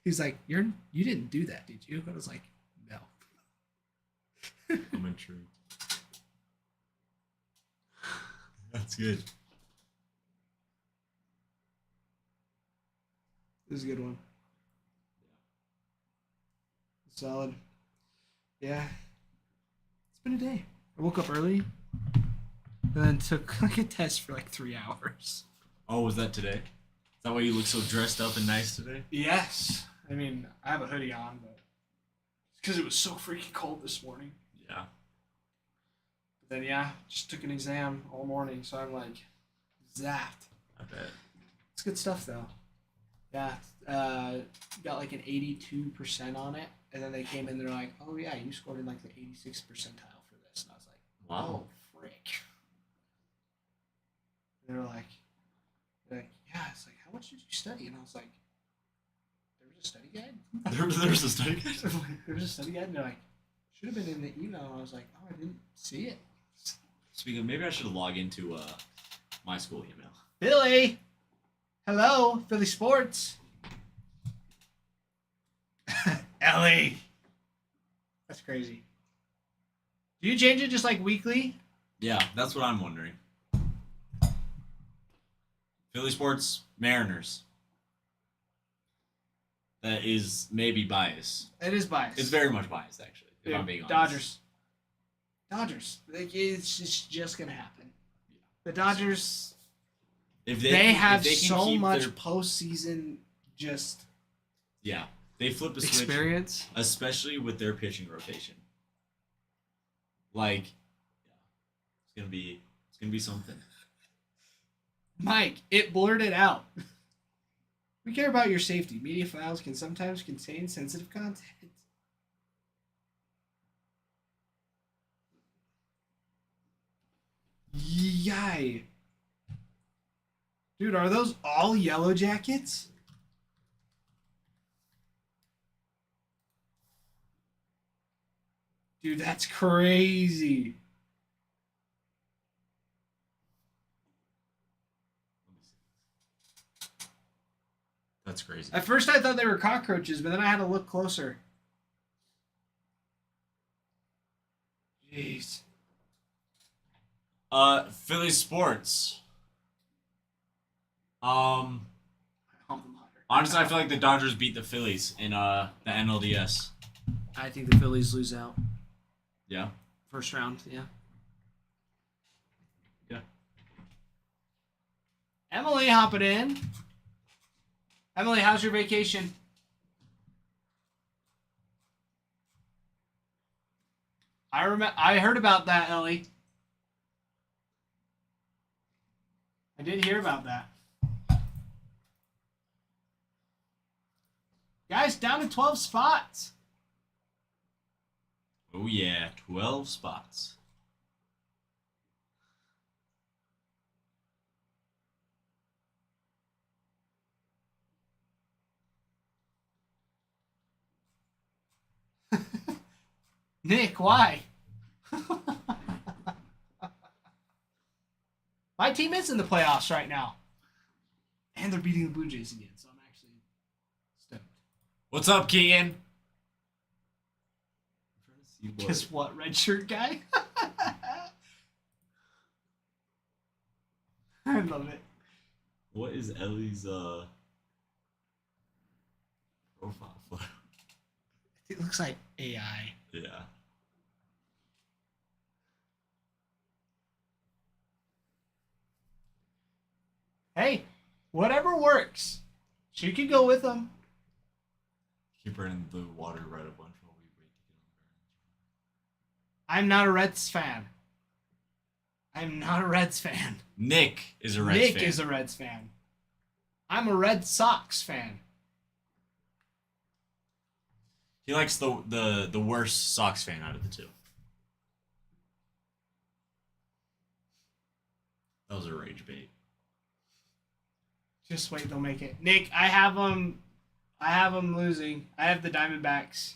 [SPEAKER 4] He's like, you didn't do that, did you? I was like, no.
[SPEAKER 3] I'm intrigued. That's good.
[SPEAKER 4] This is a good one. Solid. Yeah. It's been a day. I woke up early and then took like a test for like 3 hours.
[SPEAKER 3] Oh, was that today? Is that why you look so dressed up and nice today?
[SPEAKER 4] Yes. I mean, I have a hoodie on, but it's because it was so freaking cold this morning.
[SPEAKER 3] Yeah.
[SPEAKER 4] But then, just took an exam all morning, so I'm like, zapped.
[SPEAKER 3] I bet.
[SPEAKER 4] It's good stuff, though. Yeah. Got like an 82% on it, and then they came in, they're like, oh, yeah, you scored in like the 86th percentile for this. And I was like,
[SPEAKER 3] Wow.
[SPEAKER 4] oh, frick. They were like, yeah. It's like, how much did you study? And I was like, there was a study guide?
[SPEAKER 3] There's a study guide.
[SPEAKER 4] There was a study guide, and they're like, should have been in the email. And I was like, oh, I didn't see it.
[SPEAKER 3] Speaking of, maybe I should log into my school email.
[SPEAKER 4] Billy! Hello, Philly Sports. Ellie! That's crazy. Do you change it just like weekly?
[SPEAKER 3] Yeah, that's what I'm wondering. Philly Sports Mariners. That is maybe bias.
[SPEAKER 4] It is biased.
[SPEAKER 3] It's very much biased, actually. If I'm being honest.
[SPEAKER 4] Dodgers. Like, it's just gonna happen. The Dodgers.
[SPEAKER 3] If
[SPEAKER 4] They have
[SPEAKER 3] if they can
[SPEAKER 4] so
[SPEAKER 3] keep
[SPEAKER 4] much
[SPEAKER 3] their-
[SPEAKER 4] postseason just
[SPEAKER 3] Yeah, they flip the switch,
[SPEAKER 4] experience.
[SPEAKER 3] especially with their pitching rotation. Like, yeah, it's gonna be something.
[SPEAKER 4] Mike, it blurted out. We care about your safety. Media files can sometimes contain sensitive content. Yay. Dude, are those all Yellow Jackets? Dude, that's crazy.
[SPEAKER 3] That's crazy.
[SPEAKER 4] At first I thought they were cockroaches, but then I had to look closer. Jeez.
[SPEAKER 3] Philly sports. Honestly, I feel like the Dodgers beat the Phillies in the NLDS.
[SPEAKER 4] I think the Phillies lose out.
[SPEAKER 3] Yeah.
[SPEAKER 4] First round, yeah.
[SPEAKER 3] Yeah.
[SPEAKER 4] Emily, hopping in. Emily, how's your vacation? I heard about that, Ellie. I did hear about that. Guys, down to 12 spots.
[SPEAKER 3] Oh yeah, 12 spots.
[SPEAKER 4] Nick, why? My team is in the playoffs right now. And they're beating the Blue Jays again, so I'm actually stoked.
[SPEAKER 3] What's up, Keegan?
[SPEAKER 4] Guess what, red shirt guy? I love it.
[SPEAKER 3] What is Ellie's profile photo?
[SPEAKER 4] It looks like AI.
[SPEAKER 3] Yeah.
[SPEAKER 4] Hey, whatever works. She could go with them.
[SPEAKER 3] Keep burning the water right a bunch while we wait to get on
[SPEAKER 4] I'm not a Reds fan. I'm not a Reds fan.
[SPEAKER 3] Nick is a Reds
[SPEAKER 4] Nick
[SPEAKER 3] fan.
[SPEAKER 4] is a Reds fan. I'm a Red Sox fan.
[SPEAKER 3] He likes the worst Sox fan out of the two. That was a rage bait.
[SPEAKER 4] Just wait, they'll make it. Nick, I have them. I have them losing. I have the Diamondbacks.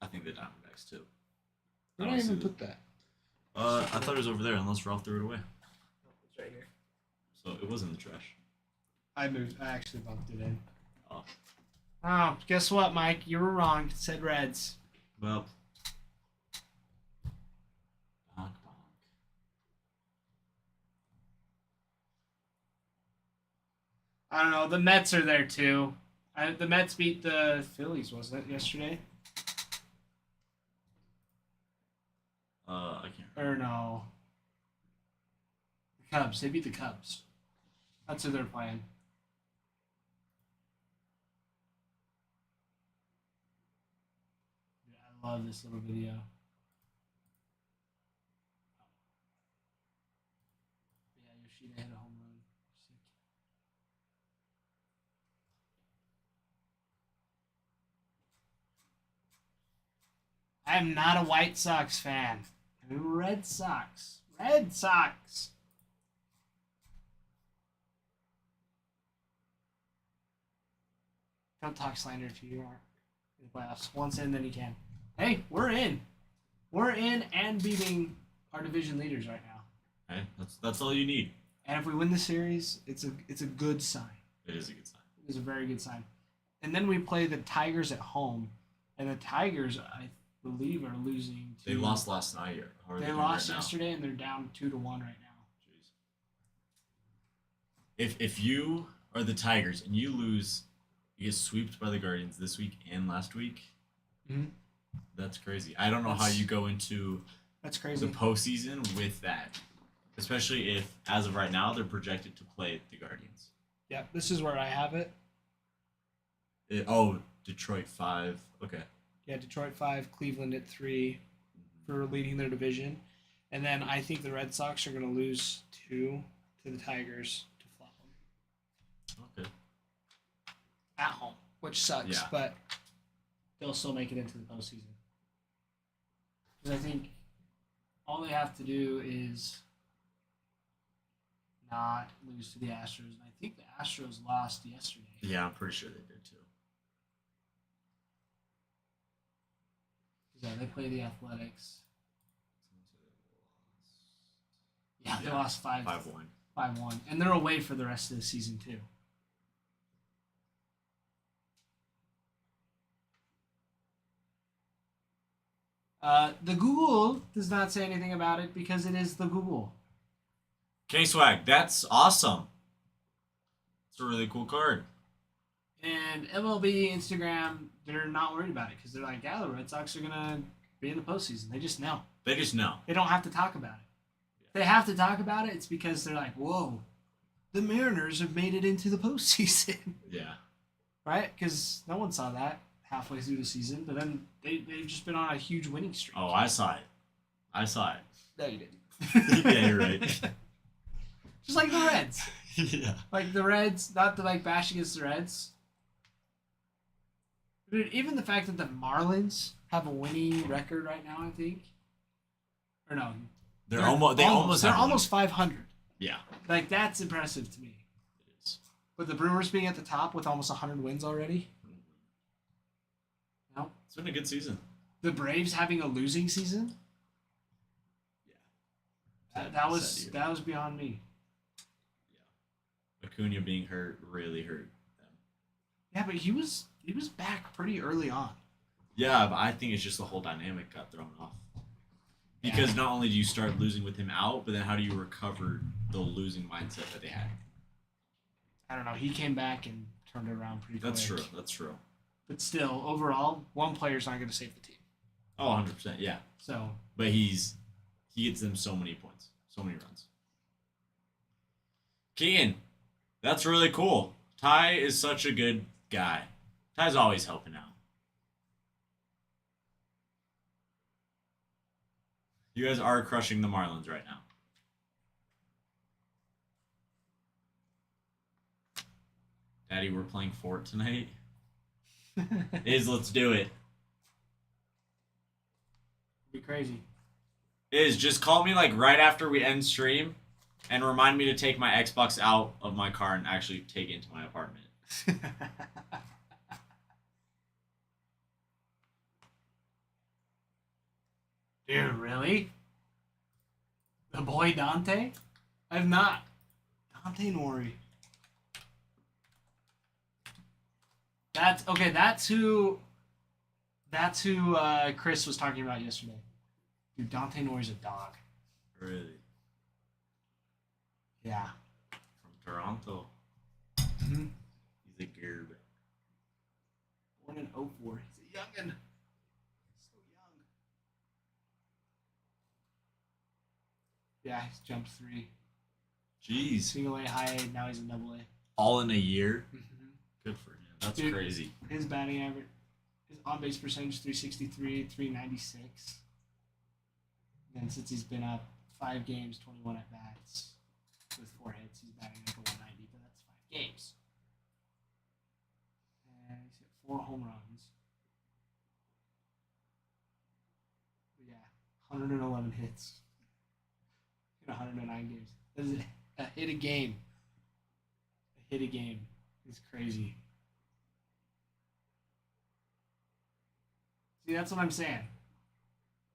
[SPEAKER 3] I think the Diamondbacks too.
[SPEAKER 4] Where did I even put that?
[SPEAKER 3] I thought it was over there, unless Ralph threw it away.
[SPEAKER 4] It's right here.
[SPEAKER 3] So it was in the trash.
[SPEAKER 4] I actually bumped it in.
[SPEAKER 3] Oh.
[SPEAKER 4] Oh, guess what, Mike? You were wrong. It said Reds.
[SPEAKER 3] Well. Bonk, bonk.
[SPEAKER 4] I don't know. The Mets are there too. The Mets beat the Phillies, wasn't it, yesterday?
[SPEAKER 3] I can't remember.
[SPEAKER 4] Or no. The Cubs. They beat the Cubs. That's who they're playing. Yeah, I love this little video. Yeah, Yoshida hit a home run. Sick. I am not a White Sox fan. I'm a Red Sox. Red Sox. Don't talk slander if you are in the playoffs. Once in, then you can. Hey, we're in. We're in and beating our division leaders right now.
[SPEAKER 3] Hey, that's all you need.
[SPEAKER 4] And if we win the series, it's a good sign.
[SPEAKER 3] It is a good sign.
[SPEAKER 4] It is a very good sign. And then we play the Tigers at home, and the Tigers, I believe, are losing.
[SPEAKER 3] They lost last night. How are
[SPEAKER 4] They
[SPEAKER 3] doing
[SPEAKER 4] lost
[SPEAKER 3] right now?
[SPEAKER 4] yesterday, and they're down 2-1 right now.
[SPEAKER 3] Jeez. If you are the Tigers and you lose, you get swept by the Guardians this week and last week.
[SPEAKER 4] Mm-hmm.
[SPEAKER 3] That's crazy. I don't know how you go into
[SPEAKER 4] That's crazy.
[SPEAKER 3] the postseason with that, especially if, as of right now, they're projected to play the Guardians.
[SPEAKER 4] Yeah, this is where I have it.
[SPEAKER 3] Detroit 5. Okay.
[SPEAKER 4] Yeah, Detroit 5, Cleveland at 3 for leading their division. And then I think the Red Sox are going to lose 2 to the Tigers to flop them.
[SPEAKER 3] Okay.
[SPEAKER 4] at home, which sucks,
[SPEAKER 3] Yeah.
[SPEAKER 4] but they'll still make it into the postseason. Because I think all they have to do is not lose to the Astros. And I think the Astros lost yesterday.
[SPEAKER 3] Yeah, I'm pretty sure they did too.
[SPEAKER 4] Yeah, they play the Athletics. Yeah, they
[SPEAKER 3] Yeah.
[SPEAKER 4] lost
[SPEAKER 3] 5-1.
[SPEAKER 4] 5-1. And they're away for the rest of the season, too. The Google does not say anything about it because it is the Google.
[SPEAKER 3] K-Swag, that's awesome. It's a really cool card.
[SPEAKER 4] And MLB, Instagram, they're not worried about it because they're like, yeah, the Red Sox are going to be in the postseason. They just know.
[SPEAKER 3] They just know.
[SPEAKER 4] They don't have to talk about it. If they have to talk about it, it's because they're like, whoa, the Mariners have made it into the postseason.
[SPEAKER 3] Yeah.
[SPEAKER 4] Right? Because no one saw that halfway through the season, but then they've just been on a huge winning streak.
[SPEAKER 3] Oh, I saw it.
[SPEAKER 4] No, you didn't.
[SPEAKER 3] Yeah, you're right.
[SPEAKER 4] Just like the Reds.
[SPEAKER 3] Yeah.
[SPEAKER 4] Like the Reds, not to like bash against the Reds. Dude, even the fact that the Marlins have a winning record right now, I think. Or no.
[SPEAKER 3] They're almost
[SPEAKER 4] They're
[SPEAKER 3] have one.
[SPEAKER 4] almost 500.
[SPEAKER 3] Yeah.
[SPEAKER 4] Like, that's impressive to me.
[SPEAKER 3] It is.
[SPEAKER 4] With the Brewers being at the top with almost 100 wins already. No.
[SPEAKER 3] It's been a good season.
[SPEAKER 4] The Braves having a losing season.
[SPEAKER 3] Yeah.
[SPEAKER 4] That was beyond me.
[SPEAKER 3] Acuna being hurt really hurt them.
[SPEAKER 4] Yeah, but he was back pretty early on.
[SPEAKER 3] Yeah, but I think it's just the whole dynamic got thrown off. Because not only do you start losing with him out, but then how do you recover the losing mindset that they had?
[SPEAKER 4] I don't know. He came back and turned it around pretty quick.
[SPEAKER 3] That's true.
[SPEAKER 4] But still, overall, one player's not going to save the team.
[SPEAKER 3] Oh, 100%, yeah.
[SPEAKER 4] So,
[SPEAKER 3] But he gets them so many points, so many runs. Keegan, that's really cool. Ty is such a good guy. Ty's always helping out. You guys are crushing the Marlins right now. Daddy, we're playing Fort tonight. Let's do it.
[SPEAKER 4] be crazy.
[SPEAKER 3] Just call me like right after we end stream and remind me to take my Xbox out of my car and actually take it into my apartment.
[SPEAKER 4] Dude, really? The boy Dante? I've not. Dante Nori. That's okay. That's who Chris was talking about yesterday. Dude, Dante Nori's a dog.
[SPEAKER 3] Really?
[SPEAKER 4] Yeah.
[SPEAKER 3] From Toronto.
[SPEAKER 4] Mm-hmm.
[SPEAKER 3] He's a gerb.
[SPEAKER 4] Born in 04. He's a youngin. So young. Yeah, he's jumped 3.
[SPEAKER 3] Jeez.
[SPEAKER 4] Single A, high A. Now he's in double A.
[SPEAKER 3] All in a year?
[SPEAKER 4] Mm-hmm.
[SPEAKER 3] Good for him. That's
[SPEAKER 4] Dude,
[SPEAKER 3] crazy.
[SPEAKER 4] His batting average, his on base percentage, 363, 396. And since he's been up 5 games, 21 at bats, with 4 hits, he's batting like a 190, but that's 5 games. And he's hit 4 home runs. But yeah, 111 hits in 109 games. That is a hit a game. A hit a game is crazy. See, that's what I'm saying.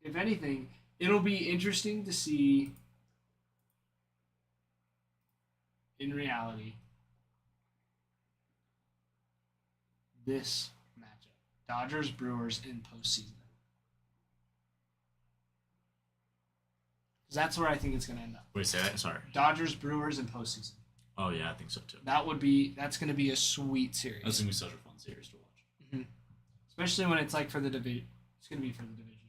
[SPEAKER 4] If anything, it'll be interesting to see in reality this matchup. Dodgers Brewers in postseason. Because that's where I think it's going to end up.
[SPEAKER 3] Wait, say that? Sorry.
[SPEAKER 4] Dodgers Brewers in postseason.
[SPEAKER 3] Oh, yeah, I think so too.
[SPEAKER 4] That's going to be a sweet series.
[SPEAKER 3] That's going to be such a fun series to watch.
[SPEAKER 4] Mm-hmm. Especially when it's like for the division. It's going to be for the division,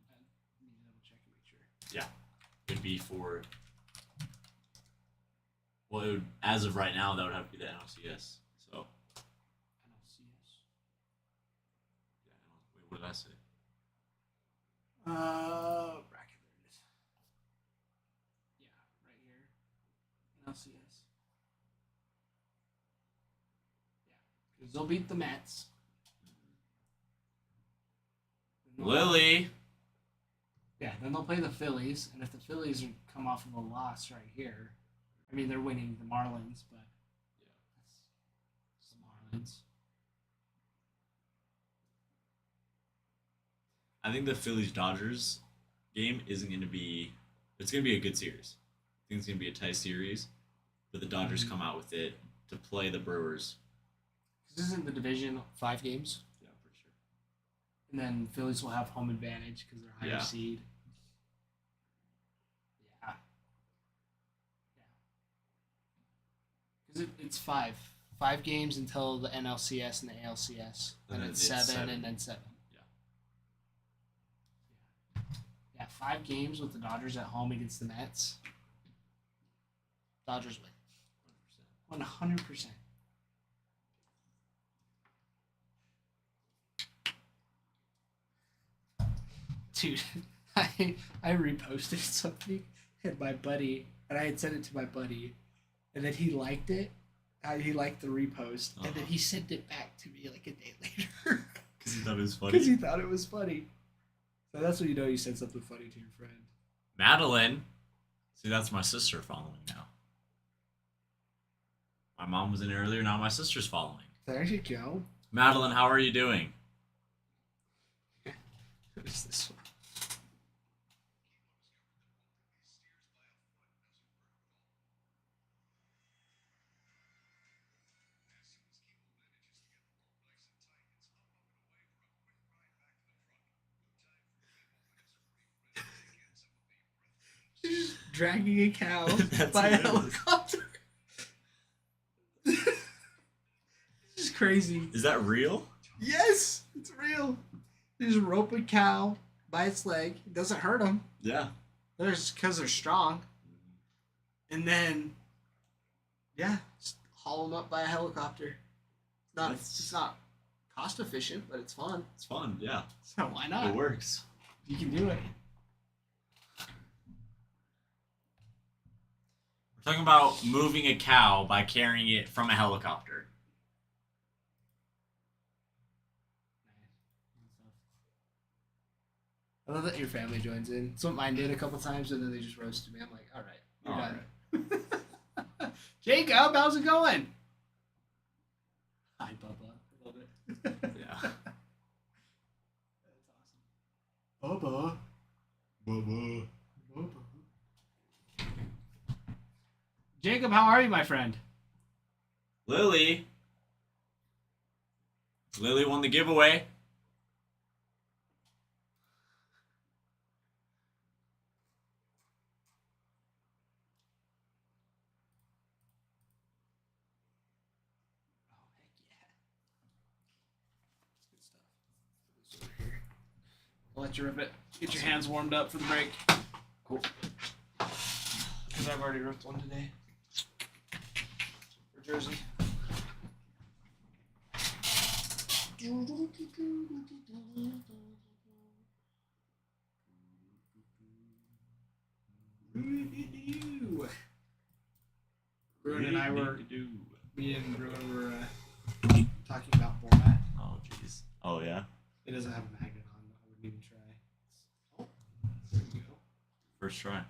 [SPEAKER 4] right? I need to double check and make sure.
[SPEAKER 3] Yeah. It'd be for. Well, it would, as of right now, that would have to be the NLCS. So.
[SPEAKER 4] NLCS.
[SPEAKER 3] Yeah, wait, what did I say?
[SPEAKER 4] Bracket, there it is. Yeah, right here. NLCS. Yeah, Because they'll beat the Mets.
[SPEAKER 3] Lily.
[SPEAKER 4] Yeah, then they'll play the Phillies, and if the Phillies come off of a loss right here, I mean they're winning the Marlins, but it's the Marlins.
[SPEAKER 3] I think the Phillies Dodgers game isn't going to be. It's going to be a good series. I think it's going to be a tight series, but the Dodgers come out with it to play the Brewers.
[SPEAKER 4] This isn't the division 5 games,
[SPEAKER 3] Yeah, for sure.
[SPEAKER 4] and then Phillies will have home advantage because they're higher
[SPEAKER 3] Yeah.
[SPEAKER 4] seed. Yeah. Because it's 5 games until the NLCS and the ALCS, and
[SPEAKER 3] then
[SPEAKER 4] it's
[SPEAKER 3] it's
[SPEAKER 4] 7
[SPEAKER 3] 7.
[SPEAKER 4] and then 7.
[SPEAKER 3] Yeah.
[SPEAKER 4] Yeah, 5 games with the Dodgers at home against the Mets. Dodgers win. 100%. Dude, I reposted something and my buddy, and I had sent it to my buddy, and then he liked it. He liked the repost, and then he sent it back to me like a day later.
[SPEAKER 3] Because he thought it was funny.
[SPEAKER 4] Because he thought it was funny. So that's when you know you said something funny to your friend.
[SPEAKER 3] Madeline. See, that's my sister following now. My mom was in earlier, now my sister's following.
[SPEAKER 4] There you go.
[SPEAKER 3] Madeline, how are you doing?
[SPEAKER 4] What is this one? She's dragging a cow
[SPEAKER 3] That's
[SPEAKER 4] by a
[SPEAKER 3] hilarious.
[SPEAKER 4] helicopter. This is crazy.
[SPEAKER 3] Is that real?
[SPEAKER 4] Yes, it's real. They just rope a cow by its leg. It doesn't hurt them.
[SPEAKER 3] Yeah.
[SPEAKER 4] There's because they're strong. And then, yeah, just haul them up by a helicopter. It's not cost efficient, but it's fun.
[SPEAKER 3] It's fun, yeah.
[SPEAKER 4] So why not?
[SPEAKER 3] It works.
[SPEAKER 4] You can do it.
[SPEAKER 3] We're talking about moving a cow by carrying it from a helicopter.
[SPEAKER 4] I love that your family joins in. That's what mine did a couple times, and then they just roasted me. I'm like, all right, you're
[SPEAKER 3] All
[SPEAKER 4] done. Jacob, how's it going? Hi, Bubba. I love it.
[SPEAKER 3] Yeah.
[SPEAKER 4] That's awesome. Bubba.
[SPEAKER 3] Bubba.
[SPEAKER 4] Bubba. Jacob, how are you, my friend?
[SPEAKER 3] Lily. Lily won the giveaway.
[SPEAKER 4] Oh, heck yeah. That's good stuff. Put this over here. I'll let you rip it. Get your hands warmed up for the break.
[SPEAKER 3] Cool.
[SPEAKER 4] Because I've already ripped one today. For Jersey. Bruin and I were, me and Bruin were talking about Bowman.
[SPEAKER 3] Oh, jeez. Oh, yeah?
[SPEAKER 4] It doesn't have a magnet on. I wouldn't even try. Oh, there you go.
[SPEAKER 3] First try.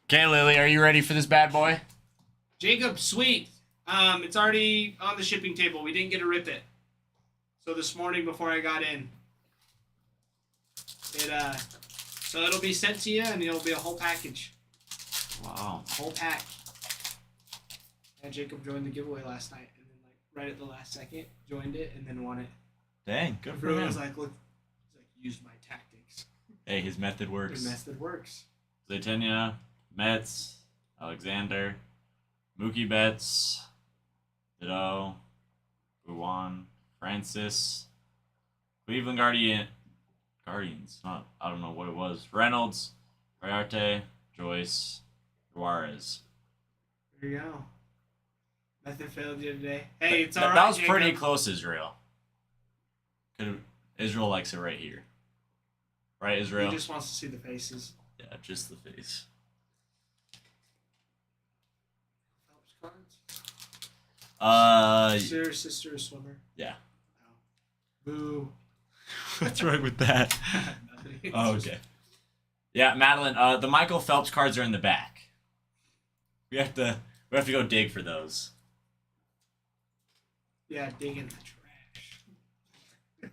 [SPEAKER 3] Okay, Lily, are you ready for this bad boy?
[SPEAKER 4] Jacob, sweet. It's already on the shipping table. We didn't get to rip it. So this morning before I got in, so it'll be sent to you and it'll be a whole package.
[SPEAKER 3] Wow.
[SPEAKER 4] Whole pack. And Jacob joined the giveaway last night and then right at the last second joined it and then won it.
[SPEAKER 3] Dang, good for
[SPEAKER 4] Bruin
[SPEAKER 3] him.
[SPEAKER 4] was like, look, he's like, use my tactics.
[SPEAKER 3] Hey, his method works.
[SPEAKER 4] Your method works.
[SPEAKER 3] Zaytenya, Metz, Alexander, Mookie Betts, Ditto, Buwan, Francis, Cleveland Guardians, I don't know what it was. Reynolds, Rayarte, Joyce, Juarez.
[SPEAKER 4] There you go. Method failed you today. Hey, it's
[SPEAKER 3] That-
[SPEAKER 4] alright.
[SPEAKER 3] That was
[SPEAKER 4] Jacob.
[SPEAKER 3] pretty close, Israel. Israel likes it right here. Right, Israel?
[SPEAKER 4] He just wants to see the faces.
[SPEAKER 3] Yeah, just the face.
[SPEAKER 4] Phelps cards. Sister, swimmer.
[SPEAKER 3] Yeah.
[SPEAKER 4] Oh. Boo.
[SPEAKER 3] What's wrong with that?
[SPEAKER 4] Nothing.
[SPEAKER 3] Oh, okay. Yeah, Madeline. The Michael Phelps cards are in the back. We have to go dig for those.
[SPEAKER 4] Yeah, dig in the trash.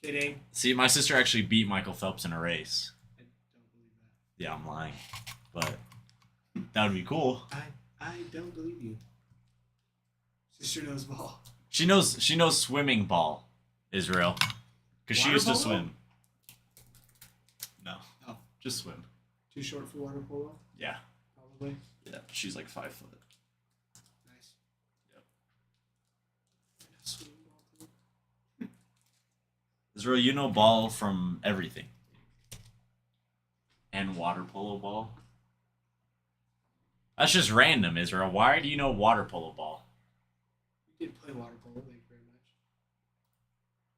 [SPEAKER 4] Kidding.
[SPEAKER 3] See, my sister actually beat Michael Phelps in a race.
[SPEAKER 4] I don't believe that.
[SPEAKER 3] Yeah, I'm lying, but that would be cool.
[SPEAKER 4] I don't believe you. Sister knows ball.
[SPEAKER 3] She knows swimming ball, Israel, because she
[SPEAKER 4] Water
[SPEAKER 3] used to
[SPEAKER 4] polo?
[SPEAKER 3] swim. No,
[SPEAKER 4] Oh.
[SPEAKER 3] just swim.
[SPEAKER 4] Too short for water polo?
[SPEAKER 3] Yeah,
[SPEAKER 4] Probably.
[SPEAKER 3] yeah. She's like 5 foot.
[SPEAKER 4] Nice.
[SPEAKER 3] Yep.
[SPEAKER 4] Swimming ball too.
[SPEAKER 3] Israel, you know ball from everything. And water polo ball. That's just random, Israel. Why do you know water polo ball?
[SPEAKER 4] You did play water polo, thank you very much.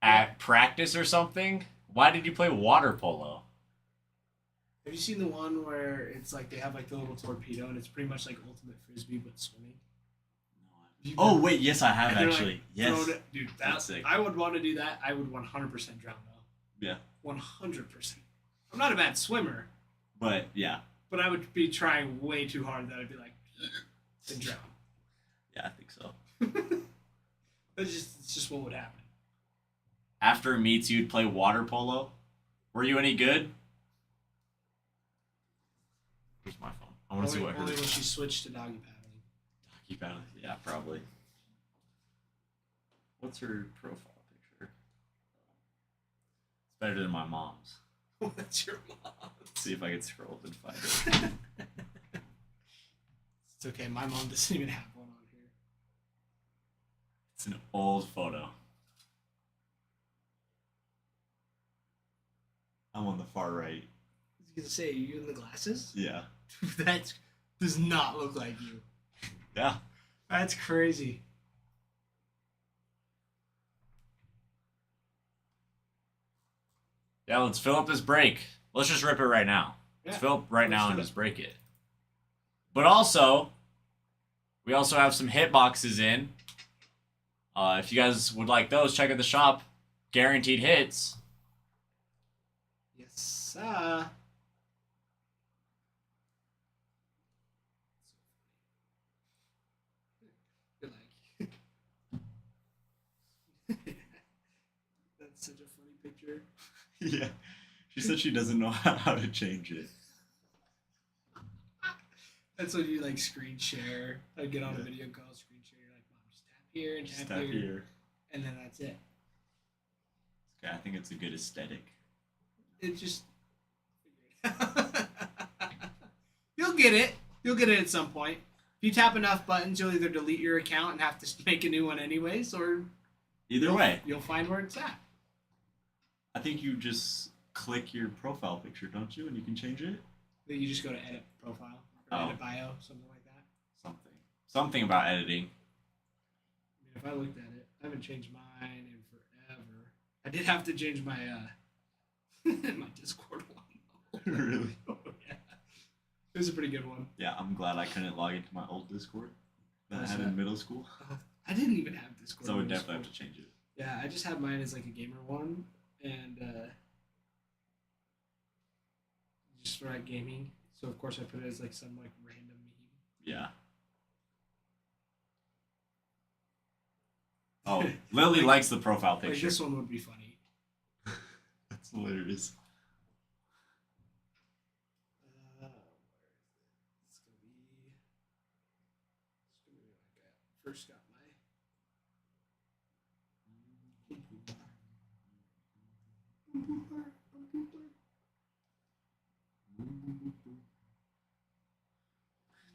[SPEAKER 3] At practice or something? Why did you play water polo?
[SPEAKER 4] Have you seen the one where it's like they have like the little torpedo and it's pretty much like ultimate frisbee but swimming?
[SPEAKER 3] Oh wait, yes I have
[SPEAKER 4] And they're, like,
[SPEAKER 3] actually. Yes.
[SPEAKER 4] throwing it- dude,
[SPEAKER 3] That's sick.
[SPEAKER 4] I would want to do that. I would 100% drown though.
[SPEAKER 3] Yeah.
[SPEAKER 4] 100%. I'm not a bad swimmer,
[SPEAKER 3] But yeah.
[SPEAKER 4] but I would be trying way too hard that I'd be like, and drown.
[SPEAKER 3] Yeah, I think so.
[SPEAKER 4] It's just what would happen.
[SPEAKER 3] After meets you'd play water polo. Were you any good? Where's my phone? I want to see what
[SPEAKER 4] Only when
[SPEAKER 3] hers.
[SPEAKER 4] she switched to doggy paddling.
[SPEAKER 3] Keep out. Yeah, probably. What's her profile picture? It's better than my mom's.
[SPEAKER 4] What's your mom?
[SPEAKER 3] Let's see if I can scroll up and find it.
[SPEAKER 4] It's okay. My mom doesn't even have one on here.
[SPEAKER 3] It's an old photo. I'm on the far right.
[SPEAKER 4] I was gonna say, are you in the glasses?
[SPEAKER 3] Yeah.
[SPEAKER 4] That does not look like you.
[SPEAKER 3] Yeah.
[SPEAKER 4] That's crazy.
[SPEAKER 3] Yeah, let's fill up this break. Let's just rip it right now.
[SPEAKER 4] Yeah,
[SPEAKER 3] Let's fill up right
[SPEAKER 4] let's
[SPEAKER 3] now
[SPEAKER 4] do
[SPEAKER 3] and
[SPEAKER 4] it.
[SPEAKER 3] just break it. But also, we also have some hit boxes in. If you guys would like those, check out the shop. Guaranteed hits.
[SPEAKER 4] Yes, sir. You're like, that's such a funny picture.
[SPEAKER 3] Yeah. She said she doesn't know how to change it.
[SPEAKER 4] That's when you like screen share. I get on a video call, screen share. You're like, Mom, just tap here and
[SPEAKER 3] Just
[SPEAKER 4] tap
[SPEAKER 3] tap
[SPEAKER 4] here,
[SPEAKER 3] here.
[SPEAKER 4] and then that's it.
[SPEAKER 3] Okay, I think it's a good aesthetic.
[SPEAKER 4] It just. You'll get it. You'll get it at some point. If you tap enough buttons, you'll either delete your account and have to make a new one anyways, or
[SPEAKER 3] Either way,
[SPEAKER 4] you'll find where it's at.
[SPEAKER 3] I think you just click your profile picture, don't you? And you can change it?
[SPEAKER 4] Then you just go to edit profile or
[SPEAKER 3] Oh.
[SPEAKER 4] edit bio, something like that.
[SPEAKER 3] Something about editing.
[SPEAKER 4] I mean, if I looked at it, I haven't changed mine in forever. I did have to change my my Discord one.
[SPEAKER 3] Really?
[SPEAKER 4] Oh, yeah. It was a pretty good one.
[SPEAKER 3] Yeah, I'm glad I couldn't log into my old Discord that I
[SPEAKER 4] What's
[SPEAKER 3] had
[SPEAKER 4] that?
[SPEAKER 3] in middle school.
[SPEAKER 4] I didn't even have Discord.
[SPEAKER 3] So I
[SPEAKER 4] in
[SPEAKER 3] would
[SPEAKER 4] middle
[SPEAKER 3] definitely have
[SPEAKER 4] school.
[SPEAKER 3] to change it.
[SPEAKER 4] Yeah, I just had mine as like a gamer one, and just for like gaming. So of course I put it as like some like random meme.
[SPEAKER 3] Yeah. Oh, Lily
[SPEAKER 4] Like-
[SPEAKER 3] likes the profile
[SPEAKER 4] Like
[SPEAKER 3] picture.
[SPEAKER 4] this one would be funny.
[SPEAKER 3] That's hilarious.
[SPEAKER 4] Where is it? It's gonna be like I first got my.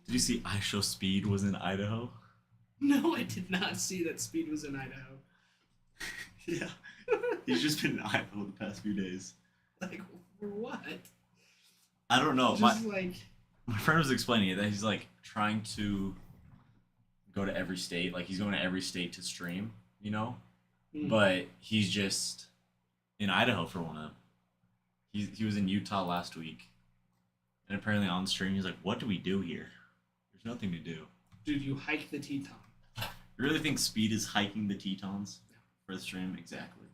[SPEAKER 3] Did you see I Show Speed was in Idaho?
[SPEAKER 4] No, I did not see that Speed was in Idaho.
[SPEAKER 3] Yeah. He's just been in Idaho the past few days.
[SPEAKER 4] Like for what?
[SPEAKER 3] I don't know.
[SPEAKER 4] Just like
[SPEAKER 3] My friend was explaining it that he's like trying to go to every state. Like he's going to every state to stream, you know?
[SPEAKER 4] Hmm.
[SPEAKER 3] But he's just in Idaho for one of them. He was in Utah last week. And apparently on stream he's like, what do we do here? There's nothing to do.
[SPEAKER 4] dude, you hike the Teton.
[SPEAKER 3] You really think Speed is hiking the Tetons for the stream? Exactly.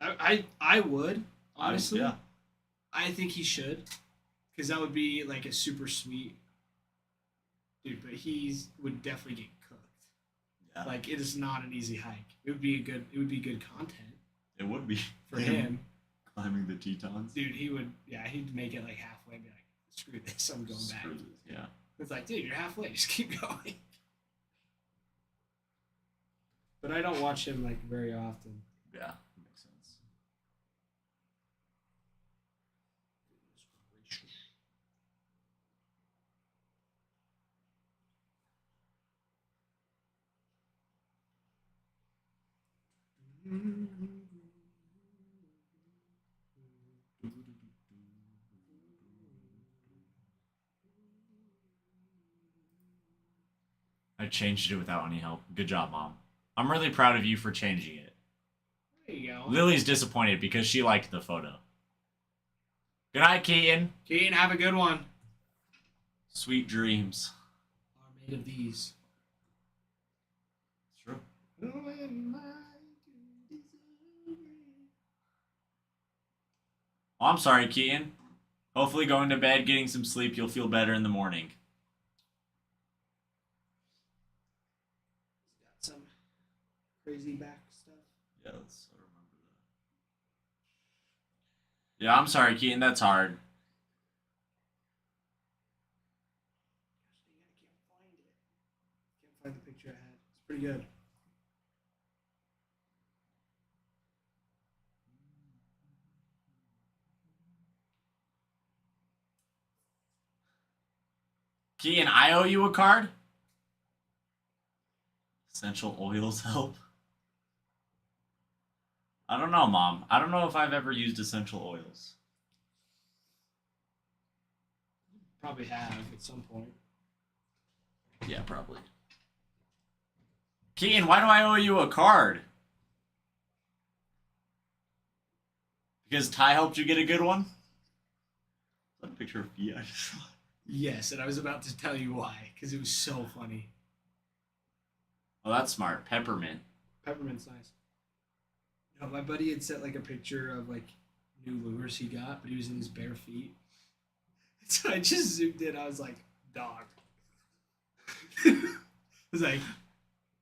[SPEAKER 4] I would honestly.
[SPEAKER 3] Yeah.
[SPEAKER 4] I think he should, because that would be like a super sweet dude. But would definitely get cooked.
[SPEAKER 3] Yeah.
[SPEAKER 4] Like it is not an easy hike. It would be good content
[SPEAKER 3] It would be
[SPEAKER 4] for him.
[SPEAKER 3] climbing the Tetons.
[SPEAKER 4] Dude, he'd make it like halfway and be like, screw this, I'm going back.
[SPEAKER 3] Screw this, yeah.
[SPEAKER 4] It's like, dude, you're halfway, just keep going. But I don't watch him like very often.
[SPEAKER 3] Yeah, makes sense. I changed it without any help. Good job, Mom. I'm really proud of you for changing it.
[SPEAKER 4] There you go.
[SPEAKER 3] Lily's disappointed because she liked the photo. Good night, Keaton.
[SPEAKER 4] Keaton, have a good one.
[SPEAKER 3] Sweet dreams.
[SPEAKER 4] Are made of these.
[SPEAKER 3] It's true. Oh, I'm sorry, Keaton. Hopefully going to bed, getting some sleep, you'll feel better in the morning.
[SPEAKER 4] Got some crazy back stuff.
[SPEAKER 3] Yeah, let's remember that. Yeah, I'm sorry, Keaton. That's hard.
[SPEAKER 4] Can't find the picture I had. It's pretty good.
[SPEAKER 3] Keaton, I owe you a card. Essential oils help. I don't know, Mom. I don't know if I've ever used essential oils.
[SPEAKER 4] Probably have at some point.
[SPEAKER 3] Yeah, probably. Keaton, why do I owe you a card? Because Ty helped you get a good one? Is that a picture of feet I just saw?
[SPEAKER 4] Yes, and I was about to tell you why, because it was so funny.
[SPEAKER 3] Oh, that's smart. Peppermint.
[SPEAKER 4] Peppermint's nice. No, my buddy had sent like a picture of like new lures he got, but he was in his bare feet. So I just zoomed in. I was like, dog. I was like,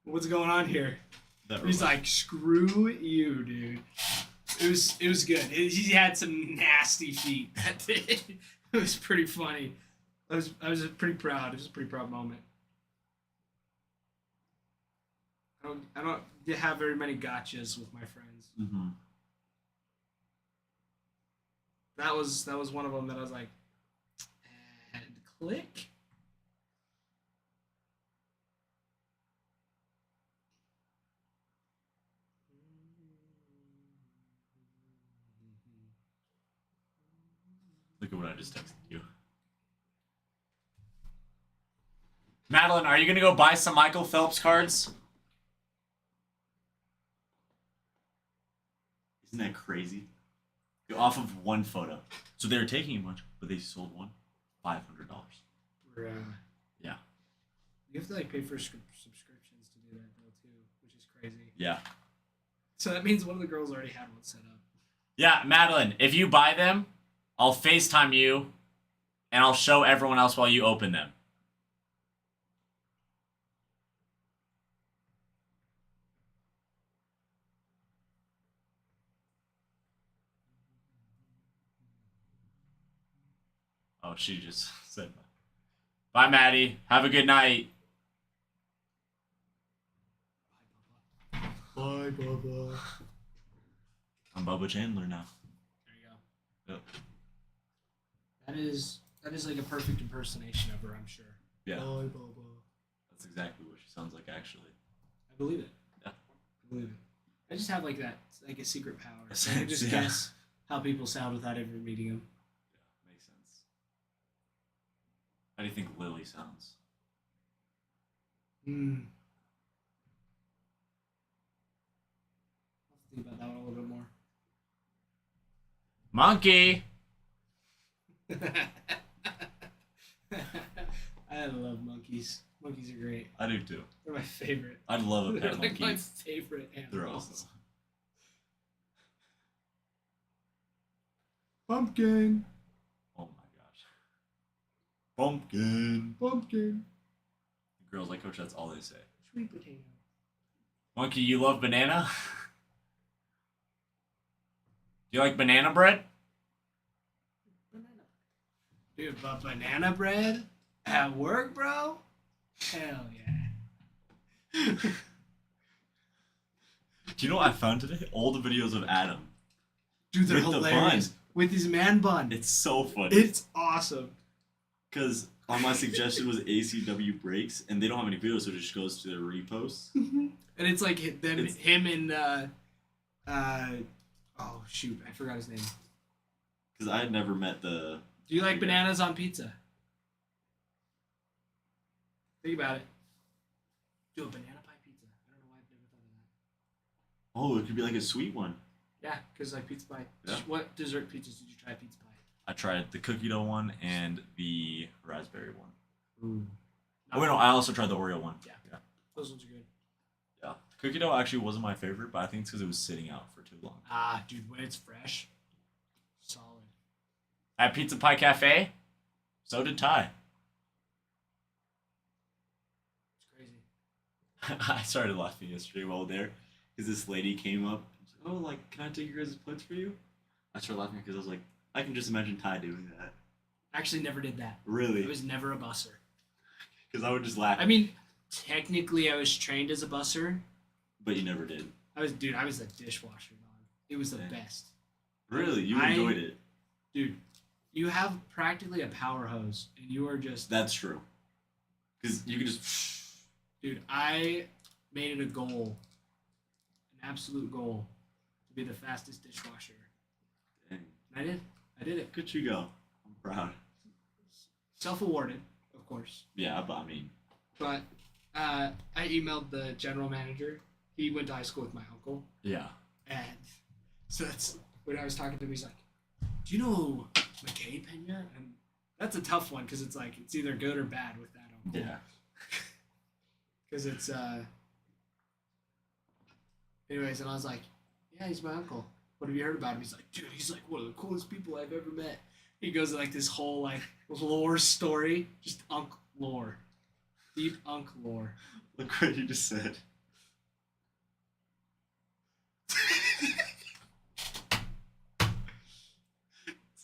[SPEAKER 4] what's going on here? He's like, screw you, dude. It was good. He had some nasty feet that day. It was pretty funny. I was pretty proud. It was a pretty proud moment. I don't have very many gotchas with my friends.
[SPEAKER 3] Mm-hmm.
[SPEAKER 4] That was one of them that I was like, and click.
[SPEAKER 3] Look at what I just texted you. Madeline, are you going to go buy some Michael Phelps cards? Isn't that crazy? Go off of one photo. So they were taking a bunch, but they sold one $500. Yeah.
[SPEAKER 4] You have to like pay for subscriptions to do that though too, which is crazy.
[SPEAKER 3] Yeah.
[SPEAKER 4] So that means one of the girls already had one set up.
[SPEAKER 3] Yeah, Madeline, if you buy them, I'll FaceTime you, and I'll show everyone else while you open them. Oh, she just said bye. Bye, Maddie. Have a good night.
[SPEAKER 4] Bye, Bubba.
[SPEAKER 3] I'm Bubba Chandler now.
[SPEAKER 4] There you go.
[SPEAKER 3] Yep.
[SPEAKER 4] That is like a perfect impersonation of her, I'm sure.
[SPEAKER 3] Yeah.
[SPEAKER 4] Bye, Bubba.
[SPEAKER 3] That's exactly what she sounds like, actually.
[SPEAKER 4] I believe it.
[SPEAKER 3] Yeah.
[SPEAKER 4] I believe it. I just have like that, like a secret power.
[SPEAKER 3] A
[SPEAKER 4] So I can just
[SPEAKER 3] sense, yeah.
[SPEAKER 4] guess how people sound without ever meeting them.
[SPEAKER 3] Yeah, makes sense. How do you think Lily sounds?
[SPEAKER 4] Hmm. I'll have to think about that one a little bit more.
[SPEAKER 3] Monkey!
[SPEAKER 4] I love monkeys. Monkeys are great.
[SPEAKER 3] I do too.
[SPEAKER 4] They're my favorite.
[SPEAKER 3] I'd love a
[SPEAKER 4] They're
[SPEAKER 3] pet
[SPEAKER 4] like
[SPEAKER 3] monkey.
[SPEAKER 4] my favorite animals.
[SPEAKER 3] They're awesome. Pumpkin. Oh my gosh. Pumpkin. Pumpkin. Girls like Coach, that's all they say.
[SPEAKER 4] Sweet potato.
[SPEAKER 3] Monkey, you love banana? Do you like banana bread?
[SPEAKER 4] Banana. Dude, but banana bread at work, bro? Hell yeah.
[SPEAKER 3] Do you know what I found today? All the videos of Adam.
[SPEAKER 4] Dude, they're
[SPEAKER 3] With the
[SPEAKER 4] hilarious.
[SPEAKER 3] bun.
[SPEAKER 4] With his man bun.
[SPEAKER 3] It's so funny.
[SPEAKER 4] It's awesome.
[SPEAKER 3] Because on my suggestion was ACW breaks, and they don't have any videos, so it just goes to their reposts.
[SPEAKER 4] And it's like
[SPEAKER 3] It's-
[SPEAKER 4] him and oh shoot, I forgot his name.
[SPEAKER 3] Because I had never met the...
[SPEAKER 4] Do you like bananas on pizza? Think about it. Do a banana pie pizza. I don't know why I've never thought of that.
[SPEAKER 3] Oh, it could be like a sweet one.
[SPEAKER 4] Yeah, because like pizza pie.
[SPEAKER 3] Yeah.
[SPEAKER 4] What dessert pizzas did you try at pizza pie?
[SPEAKER 3] I tried the cookie dough one and the raspberry one.
[SPEAKER 4] Ooh.
[SPEAKER 3] Oh, wait, no, I also tried the Oreo one.
[SPEAKER 4] Yeah.
[SPEAKER 3] Yeah.
[SPEAKER 4] Those ones are good.
[SPEAKER 3] Yeah. The cookie dough actually wasn't my favorite, but I think it's because it was sitting out for too long.
[SPEAKER 4] Ah, dude, when it's fresh, solid.
[SPEAKER 3] At Pizza Pie Cafe, so did Ty.
[SPEAKER 4] It's crazy.
[SPEAKER 3] I started laughing yesterday while there because this lady came up and said, "Oh, like, can I take your guys' plates for you?" I started laughing because I was like, I can just imagine Ty doing that.
[SPEAKER 4] Actually, never did that.
[SPEAKER 3] Really?
[SPEAKER 4] I was never a busser.
[SPEAKER 3] Because I would just laugh.
[SPEAKER 4] I mean, technically, I was trained as a busser.
[SPEAKER 3] But you never did.
[SPEAKER 4] I was a dishwasher, dog. It was the
[SPEAKER 3] Yeah.
[SPEAKER 4] best.
[SPEAKER 3] Really? You
[SPEAKER 4] I-
[SPEAKER 3] enjoyed it.
[SPEAKER 4] Dude, you have practically a power hose, and you are just...
[SPEAKER 3] That's true. Because you could just...
[SPEAKER 4] Dude, I made it a goal, an absolute goal, to be the fastest dishwasher.
[SPEAKER 3] Dang.
[SPEAKER 4] And I did. I did it.
[SPEAKER 3] Look at you go. I'm proud.
[SPEAKER 4] Self-awarded, of course.
[SPEAKER 3] Yeah, but I mean...
[SPEAKER 4] But I emailed the general manager. He went to high school with my uncle.
[SPEAKER 3] Yeah.
[SPEAKER 4] And so that's when I was talking to him, he's like, "Do you know McKay Pena?" And that's a tough one because it's like it's either good or bad with that uncle.
[SPEAKER 3] Yeah.
[SPEAKER 4] Because it's anyways, and I was like, "Yeah, he's my uncle. What have you heard about him?" He's like, "Dude, he's like one of the coolest people I've ever met." He goes like this whole like lore story, just unk lore, deep unk lore.
[SPEAKER 3] Look what you just said.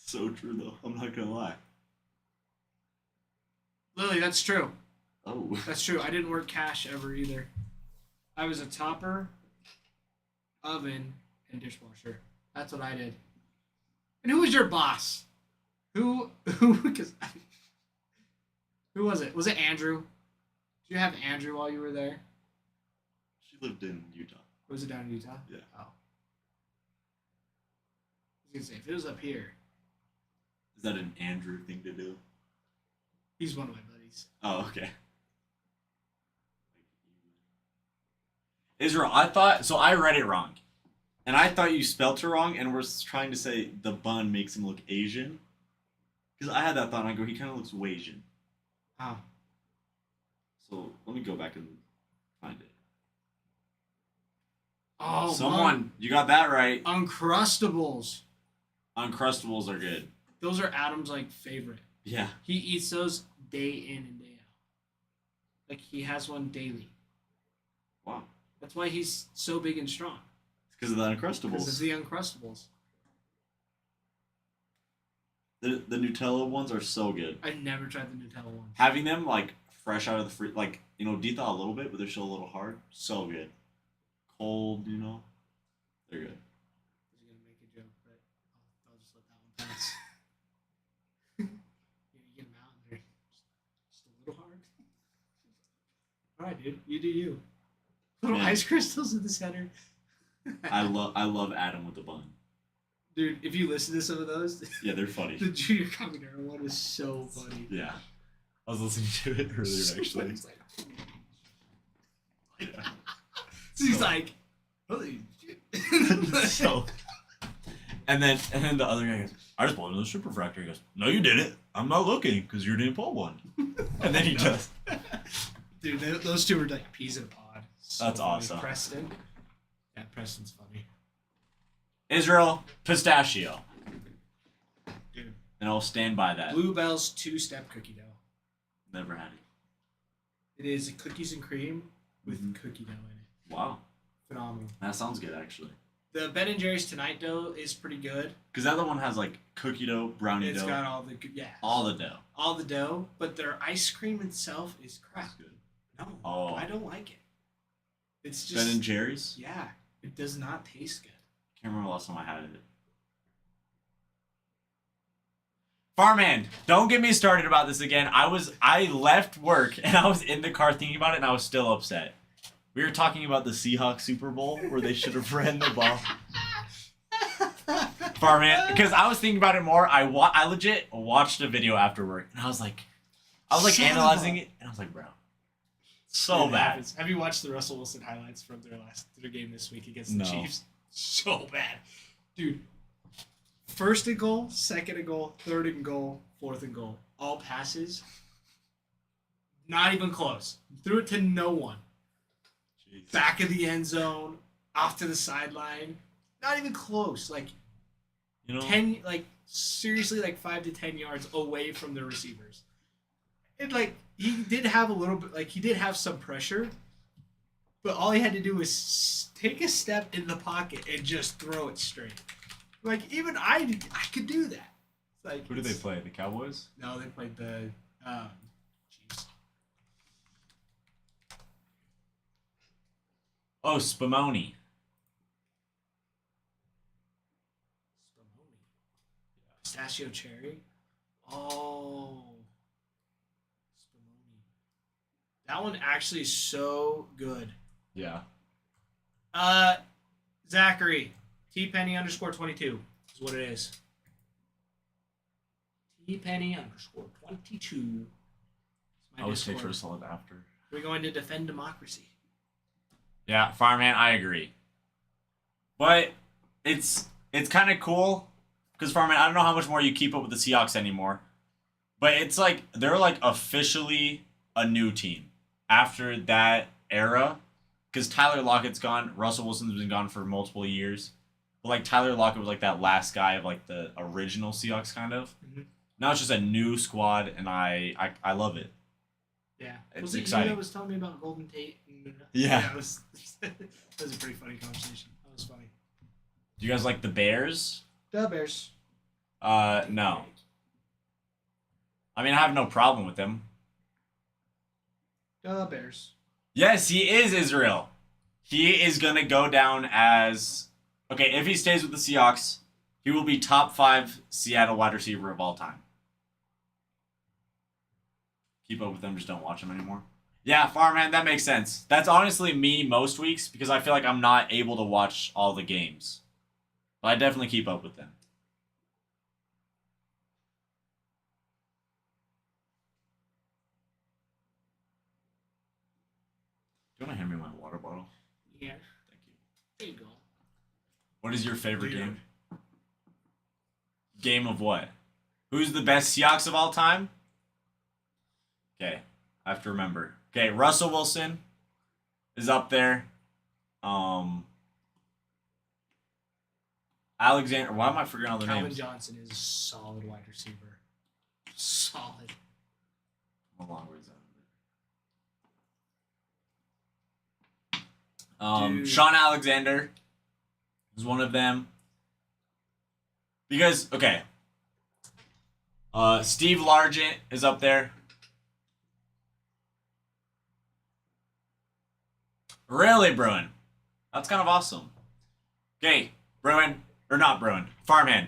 [SPEAKER 3] So true, though. I'm not gonna lie.
[SPEAKER 4] Lily, that's true.
[SPEAKER 3] Oh.
[SPEAKER 4] That's true. I didn't work cash ever either. I was a topper, oven, and dishwasher. That's what I did. And who was your boss? Because who was it? Was it Andrew? Did you have Andrew while you were there?
[SPEAKER 3] She lived in Utah.
[SPEAKER 4] Was it down in Utah?
[SPEAKER 3] Yeah.
[SPEAKER 4] Oh. I was gonna say if it was up here,
[SPEAKER 3] Is that an Andrew thing to do?
[SPEAKER 4] he's one of my buddies.
[SPEAKER 3] Oh, okay. Israel, I thought... So I read it wrong. And I thought you spelt it wrong and was trying to say the bun makes him look Asian. Because I had that thought and I go, he kind of looks Wasian.
[SPEAKER 4] Oh.
[SPEAKER 3] So let me go back and find it.
[SPEAKER 4] Oh,
[SPEAKER 3] Someone, you got that right.
[SPEAKER 4] Uncrustables.
[SPEAKER 3] Uncrustables are good.
[SPEAKER 4] Those are Adam's like favorite.
[SPEAKER 3] Yeah.
[SPEAKER 4] He eats those day in and day out. Like he has one daily.
[SPEAKER 3] Wow.
[SPEAKER 4] That's why he's so big and strong.
[SPEAKER 3] It's because of the
[SPEAKER 4] Because of
[SPEAKER 3] Uncrustables.
[SPEAKER 4] the Uncrustables.
[SPEAKER 3] The Nutella ones are so good.
[SPEAKER 4] I never tried the Nutella one.
[SPEAKER 3] Having them like fresh out of the fridge, like, you know, dethaw a little bit, but they're still a little hard. So good. Cold, you know. They're good.
[SPEAKER 4] I was gonna make a joke, but I'll just let that one pass. You get them out and they're just a little hard. All right, dude. You do you. Little
[SPEAKER 3] Man.
[SPEAKER 4] ice crystals in the center.
[SPEAKER 3] I love Adam with the bun.
[SPEAKER 4] Dude, if you listen to some of those,
[SPEAKER 3] Yeah, they're funny.
[SPEAKER 4] the Junior Combinero one is so funny.
[SPEAKER 3] Yeah. I was listening to it earlier,
[SPEAKER 4] So funny.
[SPEAKER 3] actually.
[SPEAKER 4] It's like,
[SPEAKER 3] Yeah.
[SPEAKER 4] so he's
[SPEAKER 3] So-
[SPEAKER 4] like, holy shit.
[SPEAKER 3] So, and then the other guy goes, "I just pulled another super fractor." He goes, "No, you didn't. I'm not looking because you didn't pull one." And then he does.
[SPEAKER 4] Dude, those two were like peas in a pod. So
[SPEAKER 3] That's
[SPEAKER 4] funny.
[SPEAKER 3] awesome.
[SPEAKER 4] Preston. Yeah, Preston's funny.
[SPEAKER 3] Israel pistachio,
[SPEAKER 4] Dude.
[SPEAKER 3] and I'll stand by that.
[SPEAKER 4] Bluebell's two-step cookie dough.
[SPEAKER 3] Never had it.
[SPEAKER 4] It is cookies and cream with
[SPEAKER 3] Mhm.
[SPEAKER 4] cookie dough in it.
[SPEAKER 3] Wow,
[SPEAKER 4] Phenomenal.
[SPEAKER 3] that sounds good actually.
[SPEAKER 4] The Ben and Jerry's Tonight dough is pretty good.
[SPEAKER 3] Because the other one has like cookie dough, brownie
[SPEAKER 4] It's
[SPEAKER 3] dough,
[SPEAKER 4] got all the
[SPEAKER 3] all the dough.
[SPEAKER 4] all the dough, but their ice cream itself is crap.
[SPEAKER 3] That's good.
[SPEAKER 4] No,
[SPEAKER 3] Oh.
[SPEAKER 4] I don't like it. It's just
[SPEAKER 3] Ben and Jerry's.
[SPEAKER 4] yeah, it does not taste good.
[SPEAKER 3] Can't remember the last time I had it. Farmhand, don't get me started about this again. I left work and I was in the car thinking about it and I was still upset. We were talking about the Seahawks Super Bowl where they should have ran the ball. Farmhand, because I was thinking about it more. I legit watched a video after work and I was like
[SPEAKER 4] Son of
[SPEAKER 3] analyzing
[SPEAKER 4] a-
[SPEAKER 3] it and I was like, bro, so
[SPEAKER 4] It
[SPEAKER 3] bad.
[SPEAKER 4] happens. Have you watched the Russell Wilson highlights from their game this week against the
[SPEAKER 3] No.
[SPEAKER 4] Chiefs? So bad, dude. First and goal, second and goal, third and goal, fourth and goal. All passes. Not even close. Threw it to no one.
[SPEAKER 3] Jeez.
[SPEAKER 4] Back of the end zone, off to the sideline. Not even close. Like
[SPEAKER 3] You know,
[SPEAKER 4] 10, like seriously, like 5 to 10 yards away from the receivers. And like he did have a little bit, like he did have some pressure, but all he had to do was take a step in the pocket and just throw it straight. Like even I could do that. Like
[SPEAKER 3] who did they play? The Cowboys?
[SPEAKER 4] No, they played the Chiefs.
[SPEAKER 3] Oh, Spumoni.
[SPEAKER 4] Pistachio cherry. Oh. Spumoni. That one actually is so good.
[SPEAKER 3] Yeah.
[SPEAKER 4] Zachary. Tpenny _ 22 is what it is. Tpenny _ 22.
[SPEAKER 3] I always take for a solid after.
[SPEAKER 4] We're going to defend democracy.
[SPEAKER 3] Yeah, Farmhand, I agree. But it's kind of cool because Farmhand, I don't know how much more you keep up with the Seahawks anymore, but it's like they're like officially a new team after that era because Tyler Lockett's gone, Russell Wilson's been gone for multiple years, but like Tyler Lockett was like that last guy of like the original Seahawks kind of.
[SPEAKER 4] Mhm.
[SPEAKER 3] Now it's just a new squad, and I love it.
[SPEAKER 4] Yeah.
[SPEAKER 3] It's
[SPEAKER 4] was it
[SPEAKER 3] exciting.
[SPEAKER 4] you that was telling me about Golden Tate?
[SPEAKER 3] Yeah.
[SPEAKER 4] It was, that was a pretty funny conversation. That was funny.
[SPEAKER 3] Do you guys like the Bears?
[SPEAKER 4] The Bears.
[SPEAKER 3] No. I mean, I have no problem with them.
[SPEAKER 4] The Bears.
[SPEAKER 3] Yes, he is Israel. He is going to go down as... Okay, if he stays with the Seahawks, he will be top 5 Seattle wide receiver of all time. Keep up with them, just don't watch them anymore. Yeah, Farmhand, that makes sense. That's honestly me most weeks because I feel like I'm not able to watch all the games. But I definitely keep up with them. Do you want to hand me my water bottle?
[SPEAKER 4] Yeah.
[SPEAKER 3] Thank you.
[SPEAKER 4] There you go.
[SPEAKER 3] What is your favorite
[SPEAKER 4] Dude.
[SPEAKER 3] game? Game of what? Who's the best Seahawks of all time? Okay, I have to remember. Okay, Russell Wilson is up there. Alexander. Why am I forgetting all the
[SPEAKER 4] Calvin
[SPEAKER 3] names?
[SPEAKER 4] Johnson is a solid wide receiver. Solid.
[SPEAKER 3] How long was that?
[SPEAKER 4] Dude.
[SPEAKER 3] Sean Alexander is one of them. Because okay, Steve Largent is up there. Really, Bruin? That's kind of awesome. Okay, Bruin, or not Bruin, Farmhand.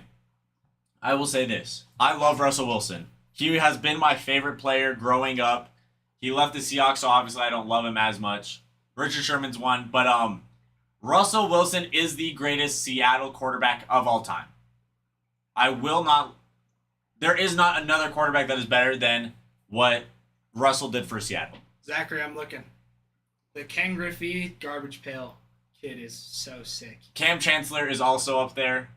[SPEAKER 3] I will say this. I love Russell Wilson. He has been my favorite player growing up. He left the Seahawks, so obviously I don't love him as much. Richard Sherman's one, but Russell Wilson is the greatest Seattle quarterback of all time. There is not another quarterback that is better than what Russell did for Seattle.
[SPEAKER 4] Zachary, I'm looking. The Ken Griffey garbage pail kid is so sick.
[SPEAKER 3] Cam Chancellor is also up there.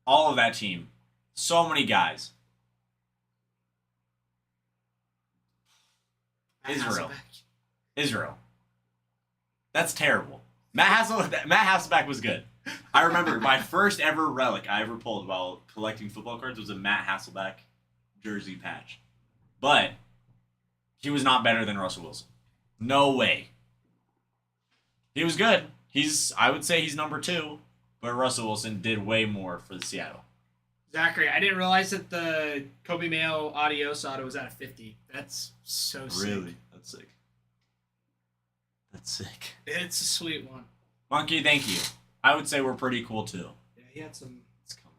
[SPEAKER 3] All of that team. So many guys. Israel. Israel. That's terrible. Matt Hasselbeck was good. I remember my first ever relic I ever pulled while collecting football cards was a Matt Hasselbeck jersey patch. But he was not better than Russell Wilson. No way. He was good. I would say he's number 2, but Russell Wilson did way more for the Seattle.
[SPEAKER 4] Zachary, I didn't realize that the Kobe Mayo Adios auto was at a 50. That's so sick.
[SPEAKER 3] Really? That's sick. That's sick.
[SPEAKER 4] It's a sweet one.
[SPEAKER 3] Monkey, thank you. I would say we're pretty cool too.
[SPEAKER 4] Yeah, he had some.
[SPEAKER 3] It's coming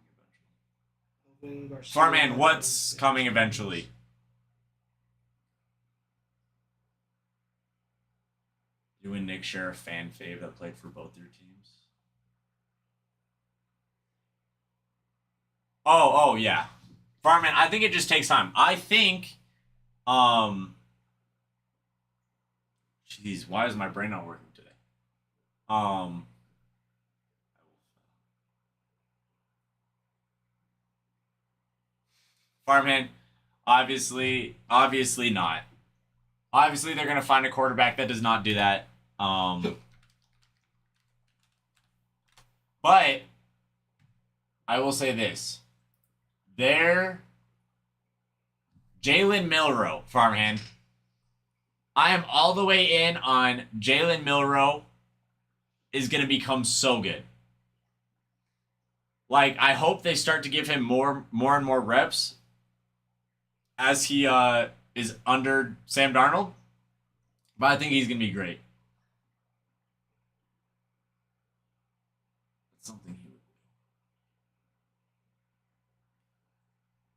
[SPEAKER 3] eventually. Farman,
[SPEAKER 4] Farman,
[SPEAKER 3] what's coming eventually? You and Nick share a fan fave that played for both your teams. Oh yeah. Farman, I think it just takes time. I think, jeez, why is my brain not working today? Farmhand, obviously not. Obviously, they're going to find a quarterback that does not do that. But I will say this. Jalen Milroe, Farmhand. I am all the way in on Jalen Milroe is going to become so good. Like, I hope they start to give him more and more reps as he is under Sam Darnold. But I think he's going to be great. That's something he would do.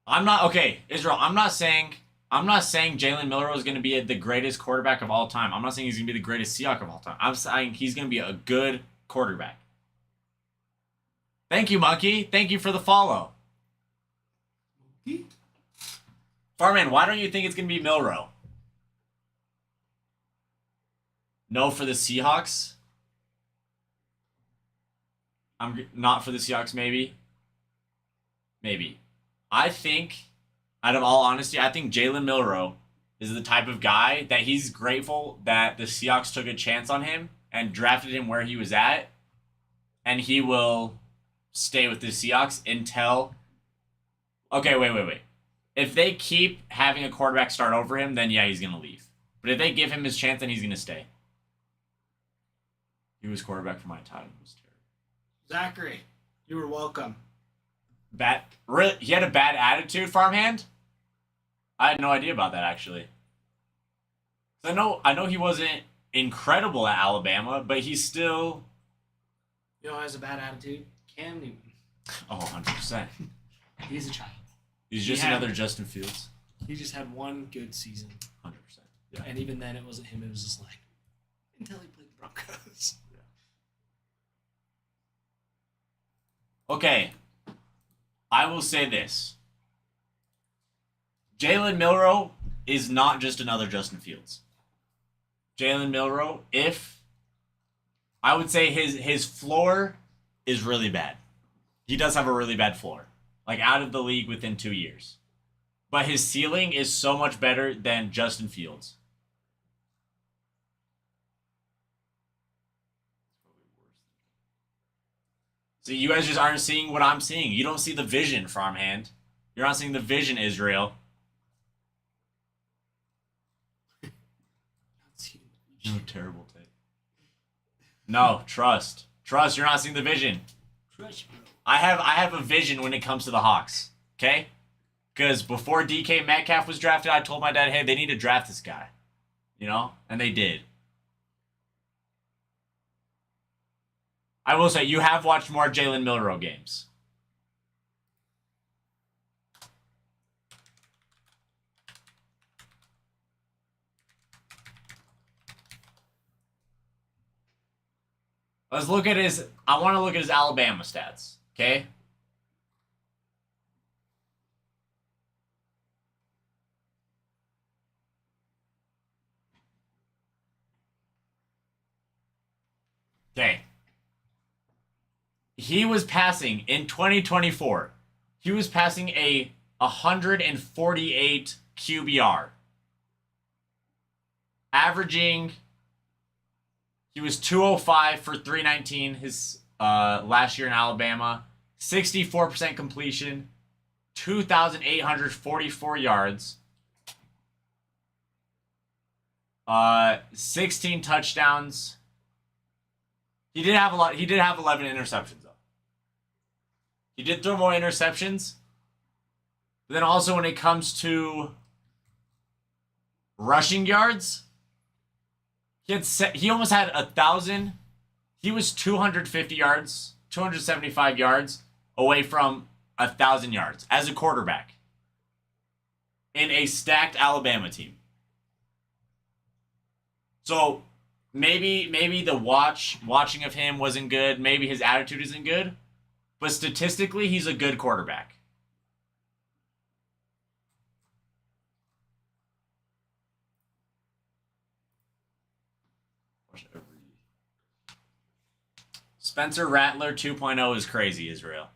[SPEAKER 3] I'm not, okay, Israel, I'm not saying Jalen Milroe is going to be the greatest quarterback of all time. I'm not saying he's going to be the greatest Seahawk of all time. I'm saying he's going to be a good quarterback. Thank you, Monkey. Thank you for the follow. Farman, why don't you think it's going to be Milroe? No for the Seahawks? I'm not for the Seahawks, maybe? Maybe. I think, out of all honesty, I think Jalen Milroe is the type of guy that he's grateful that the Seahawks took a chance on him and drafted him where he was at, and he will stay with the Seahawks until... Okay, wait. If they keep having a quarterback start over him, then yeah, he's going to leave. But if they give him his chance, then he's going to stay. He was quarterback for my time. It was terrible.
[SPEAKER 4] Zachary, you were welcome.
[SPEAKER 3] He had a bad attitude, Farmhand? I had no idea about that, actually. I know he wasn't incredible at Alabama, but he's still...
[SPEAKER 4] You know who has a bad attitude? Cam Newton.
[SPEAKER 3] Oh, 100%.
[SPEAKER 4] He's a child.
[SPEAKER 3] He's just another Justin Fields.
[SPEAKER 4] He just had one good season.
[SPEAKER 3] 100%. Yeah.
[SPEAKER 4] And even then, it wasn't him. It was just like, until he played the Broncos.
[SPEAKER 3] Yeah. Okay. I will say this. Jalen Milroe is not just another Justin Fields. Jalen Milroe, I would say his floor is really bad. He does have a really bad floor. Like, out of the league within 2 years. But his ceiling is so much better than Justin Fields. So you guys just aren't seeing what I'm seeing. You don't see the vision, Farmhand. You're not seeing the vision, Israel. No, terrible take. No, trust. Trust, you're not seeing the vision.
[SPEAKER 4] Trust, bro.
[SPEAKER 3] I have a vision when it comes to the Hawks, okay? Because before DK Metcalf was drafted, I told my dad, hey, they need to draft this guy. You know? And they did. I will say, you have watched more Jalen Milroe games. I want to look at his Alabama stats, okay? Okay. He was passing in 2024. He was passing a 148 QBR, averaging He was 205 for 319 his last year in Alabama. 64% completion, 2,844 yards, 16 touchdowns. He did have 11 interceptions though. He did throw more interceptions. But then also when it comes to rushing yards, he almost had 1,000. He was 250 yards, 275 yards away from 1,000 yards as a quarterback in a stacked Alabama team. So maybe the watching of him wasn't good. Maybe his attitude isn't good. But statistically, he's a good quarterback. Spencer Rattler 2.0 is crazy, Israel.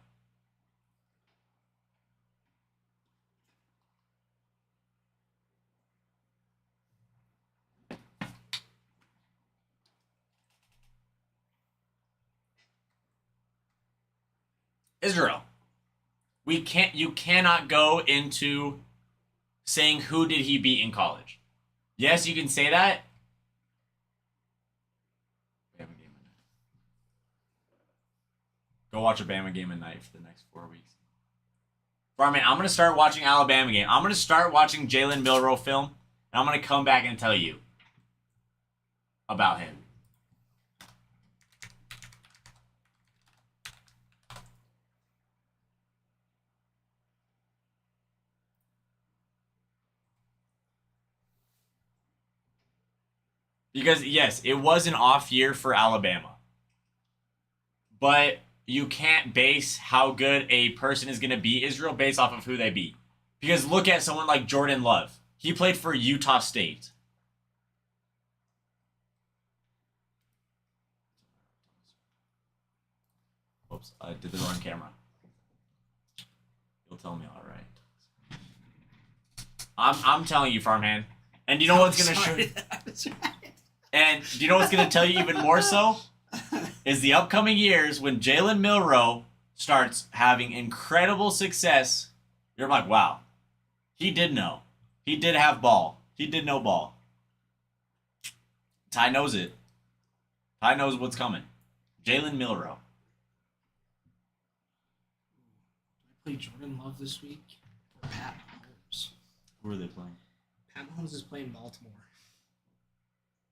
[SPEAKER 3] Israel. You cannot go into saying who did he beat in college. Yes, you can say that. Go watch a Bama game at night for the next 4 weeks. Farman, I'm going to start watching Alabama game. I'm going to start watching Jalen Milroe film, and I'm going to come back and tell you about him. Because, yes, it was an off year for Alabama. But you can't base how good a person is going to be, Israel, based off of who they beat. Because look at someone like Jordan Love. He played for Utah State. Whoops, I did the wrong camera. You'll tell me all right. I'm telling you, farmhand. And you know what's going to show? And do you know what's going to tell you even more so? Is the upcoming years when Jalen Milroe starts having incredible success. You're like, wow, he did know. He did have ball. He did know ball. Ty knows it. Ty knows what's coming. Jalen Milroe.
[SPEAKER 4] I play Jordan Love this week or Pat Mahomes.
[SPEAKER 3] Who are they playing?
[SPEAKER 4] Pat Mahomes is playing Baltimore,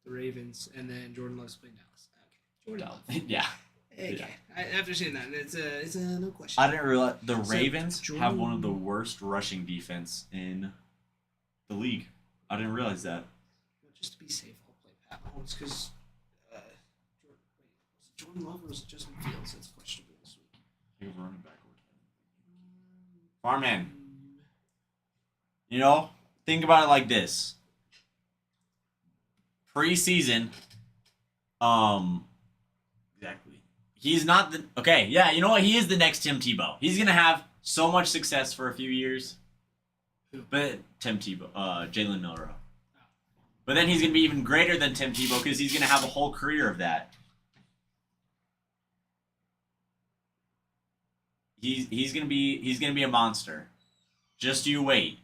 [SPEAKER 4] the Ravens, and then Jordan Love's playing Dallas. Okay, Jordan Love.
[SPEAKER 3] Yeah.
[SPEAKER 4] Okay.
[SPEAKER 3] Yeah.
[SPEAKER 4] After seeing that, it's a no question.
[SPEAKER 3] I didn't realize the
[SPEAKER 4] So,
[SPEAKER 3] Ravens
[SPEAKER 4] Jordan-
[SPEAKER 3] have one of the worst rushing defense in the league. I didn't realize that.
[SPEAKER 4] Just to be safe, I'll play Pat Mahomes because was it Jordan Love or was it Justin Fields that's questionable this week?
[SPEAKER 3] You're running backward. Farmman, you know, think about it like this. Preseason, exactly. He's not the okay. Yeah, you know what? He is the next Tim Tebow. He's gonna have so much success for a few years. But Tim Tebow, Jalen Milroe. But then he's gonna be even greater than Tim Tebow because he's gonna have a whole career of that. He's gonna be a monster. Just you wait.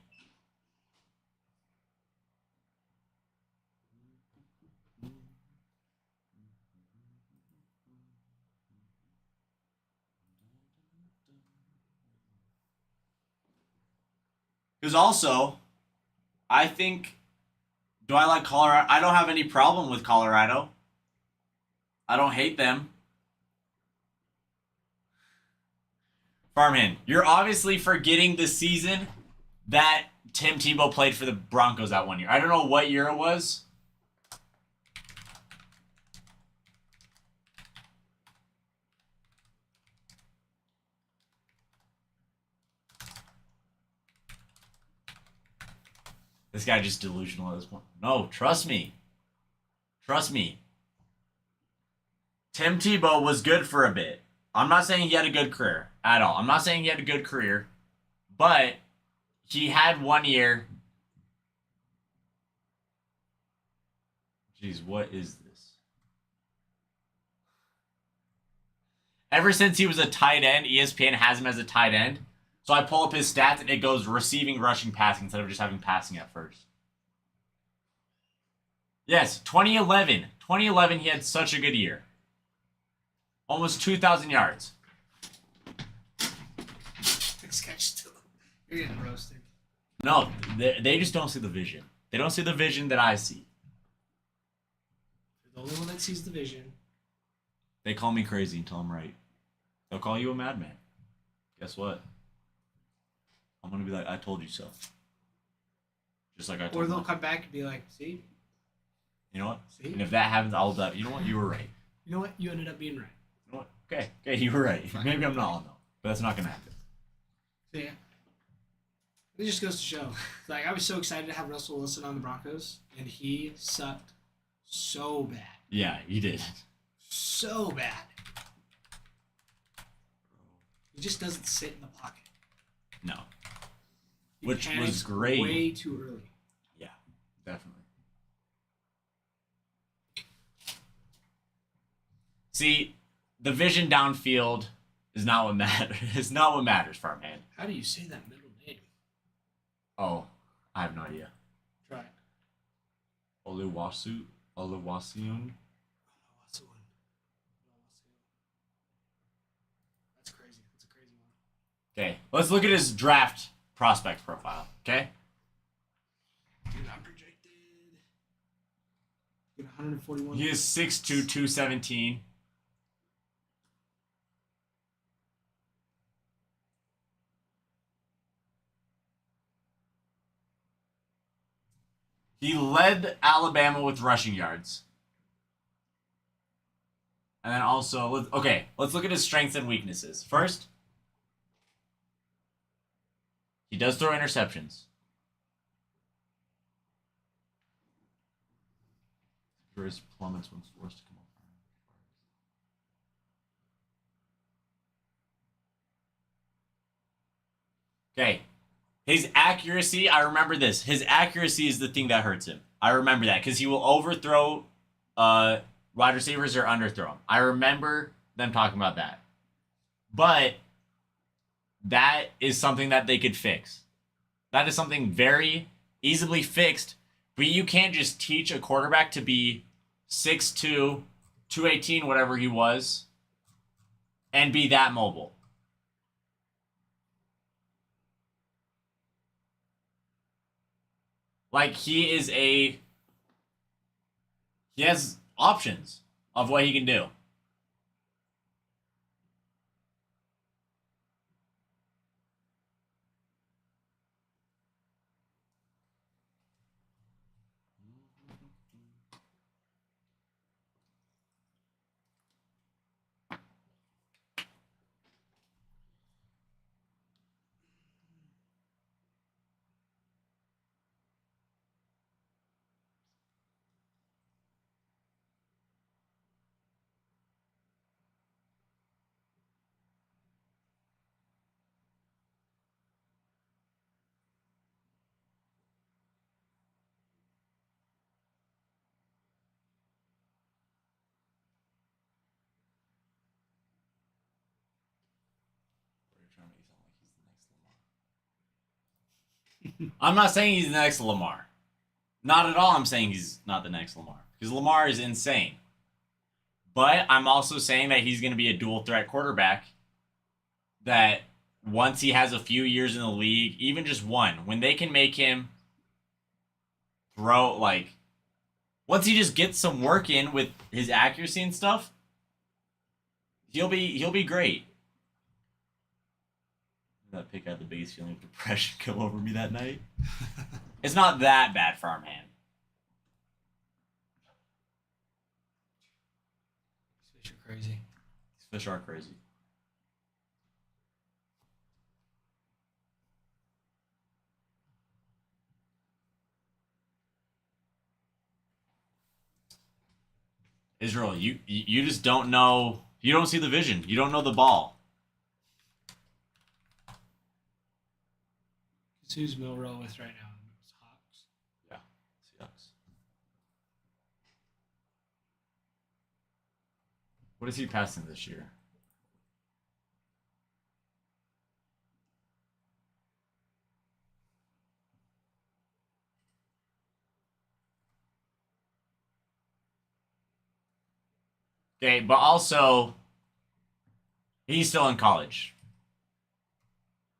[SPEAKER 3] Because also, I think, do I like Colorado? I don't have any problem with Colorado. I don't hate them. Farmhan, you're obviously forgetting the season that Tim Tebow played for the Broncos that one year. I don't know what year it was. This guy just delusional at this point. No, trust me. Trust me. Tim Tebow was good for a bit. I'm not saying he had a good career at all. I'm not saying he had a good career, but he had 1 year. Jeez, what is this? Ever since he was a tight end, ESPN has him as a tight end. So I pull up his stats and it goes receiving, rushing, passing instead of just having passing at first. Yes, 2011. 2011, he had such a good year. Almost 2,000 yards.
[SPEAKER 4] You're getting roasted.
[SPEAKER 3] No, they just don't see the vision. They don't see the vision that I see.
[SPEAKER 4] You're the only one that sees the vision.
[SPEAKER 3] They call me crazy until I'm right. They'll call you a madman. Guess what? I'm gonna be like, I told you so. Just like I told
[SPEAKER 4] Or they'll
[SPEAKER 3] them.
[SPEAKER 4] come back and be like, see?
[SPEAKER 3] You know what?
[SPEAKER 4] See?
[SPEAKER 3] And if that happens, I'll be like, you know what? You were right.
[SPEAKER 4] You know what? You ended up being right.
[SPEAKER 3] You know what? Okay, you were right.
[SPEAKER 4] Fine.
[SPEAKER 3] Maybe I'm not on though, but that's not gonna happen.
[SPEAKER 4] So yeah. It just goes to show. Like, I was so excited to have Russell Wilson on the Broncos, and he sucked so bad.
[SPEAKER 3] Yeah, you did.
[SPEAKER 4] So bad. He just doesn't sit in the pocket.
[SPEAKER 3] No.
[SPEAKER 4] He
[SPEAKER 3] Which was
[SPEAKER 4] panics
[SPEAKER 3] great.
[SPEAKER 4] Way too early.
[SPEAKER 3] Yeah, definitely. See, the vision downfield is not what matters. Is not what matters, Farmhand.
[SPEAKER 4] How do you say that middle name?
[SPEAKER 3] Oh, I have no idea.
[SPEAKER 4] Try it.
[SPEAKER 3] Oluwaseun.
[SPEAKER 4] What's the one? That's crazy. That's a crazy one.
[SPEAKER 3] Okay, let's look at his draft prospect profile. Okay.
[SPEAKER 4] Dude, I'm projected. Get 141.
[SPEAKER 3] He is 6'2", 217. He led Alabama with rushing yards. And then also, let's look at his strengths and weaknesses. First, he does throw interceptions. His plummets when forced to come up. Okay. His accuracy, I remember this. His accuracy is the thing that hurts him. I remember that because he will overthrow wide receivers or underthrow them. I remember them talking about that. But that is something that they could fix. That is something very easily fixed. But you can't just teach a quarterback to be 6'2", 218, whatever he was, and be that mobile. Like, he has options of what he can do. I'm not saying he's the next Lamar. Not at all I'm saying he's not the next Lamar. Because Lamar is insane. But I'm also saying that he's going to be a dual threat quarterback that once he has a few years in the league, even just one, when they can make him throw, like, once he just gets some work in with his accuracy and stuff, he'll be great. That pick had the biggest feeling of depression come over me that night. It's not that bad, Farmhand.
[SPEAKER 4] These fish are crazy.
[SPEAKER 3] These fish are crazy. Israel, you just don't know. You don't see the vision. You don't know the ball.
[SPEAKER 4] Who's Milrow with right now? It's Hawks.
[SPEAKER 3] Yeah, Seahawks. What is he passing this year? Okay, but also he's still in college.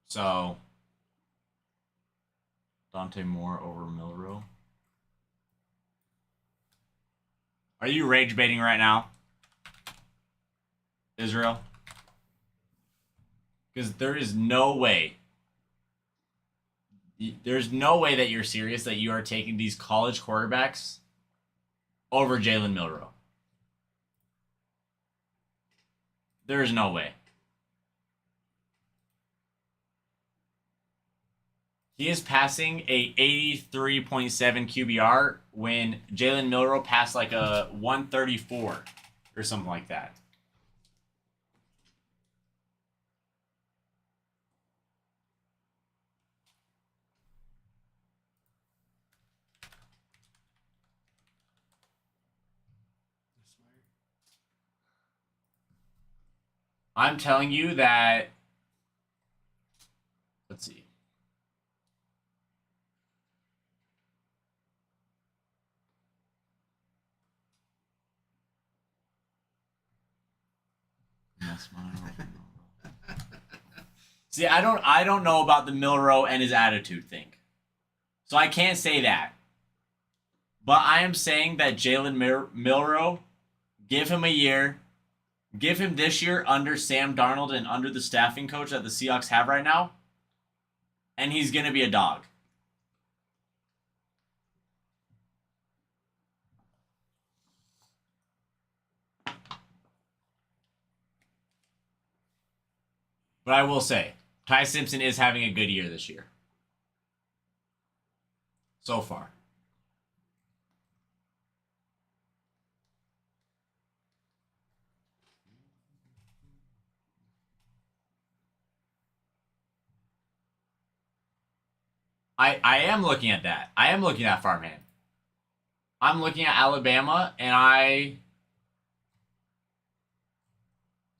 [SPEAKER 3] So Dante Moore over Milrow. Are you rage baiting right now, Israel? Because there is no way. There's no way that you're serious that you are taking these college quarterbacks over Jalen Milrow. There is no way. He is passing a 83.7 QBR when Jalen Milrow passed like a 134 or something like that. I'm telling you that. Let's see. See, I don't know about the Milrow and his attitude thing. So I can't say that. But I am saying that Jalen Milrow, give him a year. Give him this year under Sam Darnold and under the staffing coach that the Seahawks have right now. And he's going to be a dog. But I will say, Ty Simpson is having a good year this year. So far. I am looking at that. I am looking at Farmhand. I'm looking at Alabama, and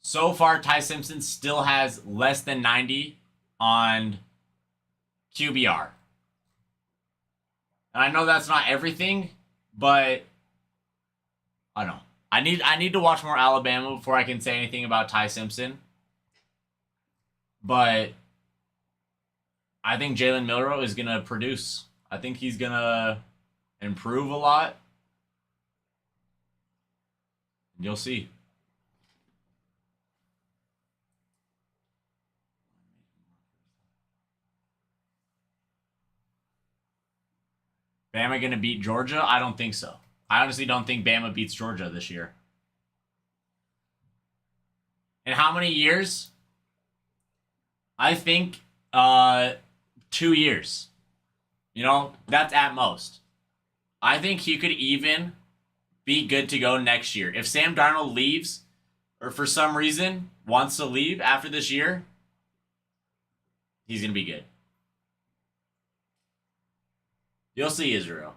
[SPEAKER 3] so far, Ty Simpson still has less than 90 on QBR. And I know that's not everything, but I don't know. I need to watch more Alabama before I can say anything about Ty Simpson. But I think Jalen Milrow is going to produce. I think he's going to improve a lot. You'll see. Bama going to beat Georgia? I don't think so. I honestly don't think Bama beats Georgia this year. In how many years? I think 2 years. You know, that's at most. I think he could even be good to go next year. If Sam Darnold leaves, or for some reason wants to leave after this year, he's going to be good. You'll see, Israel.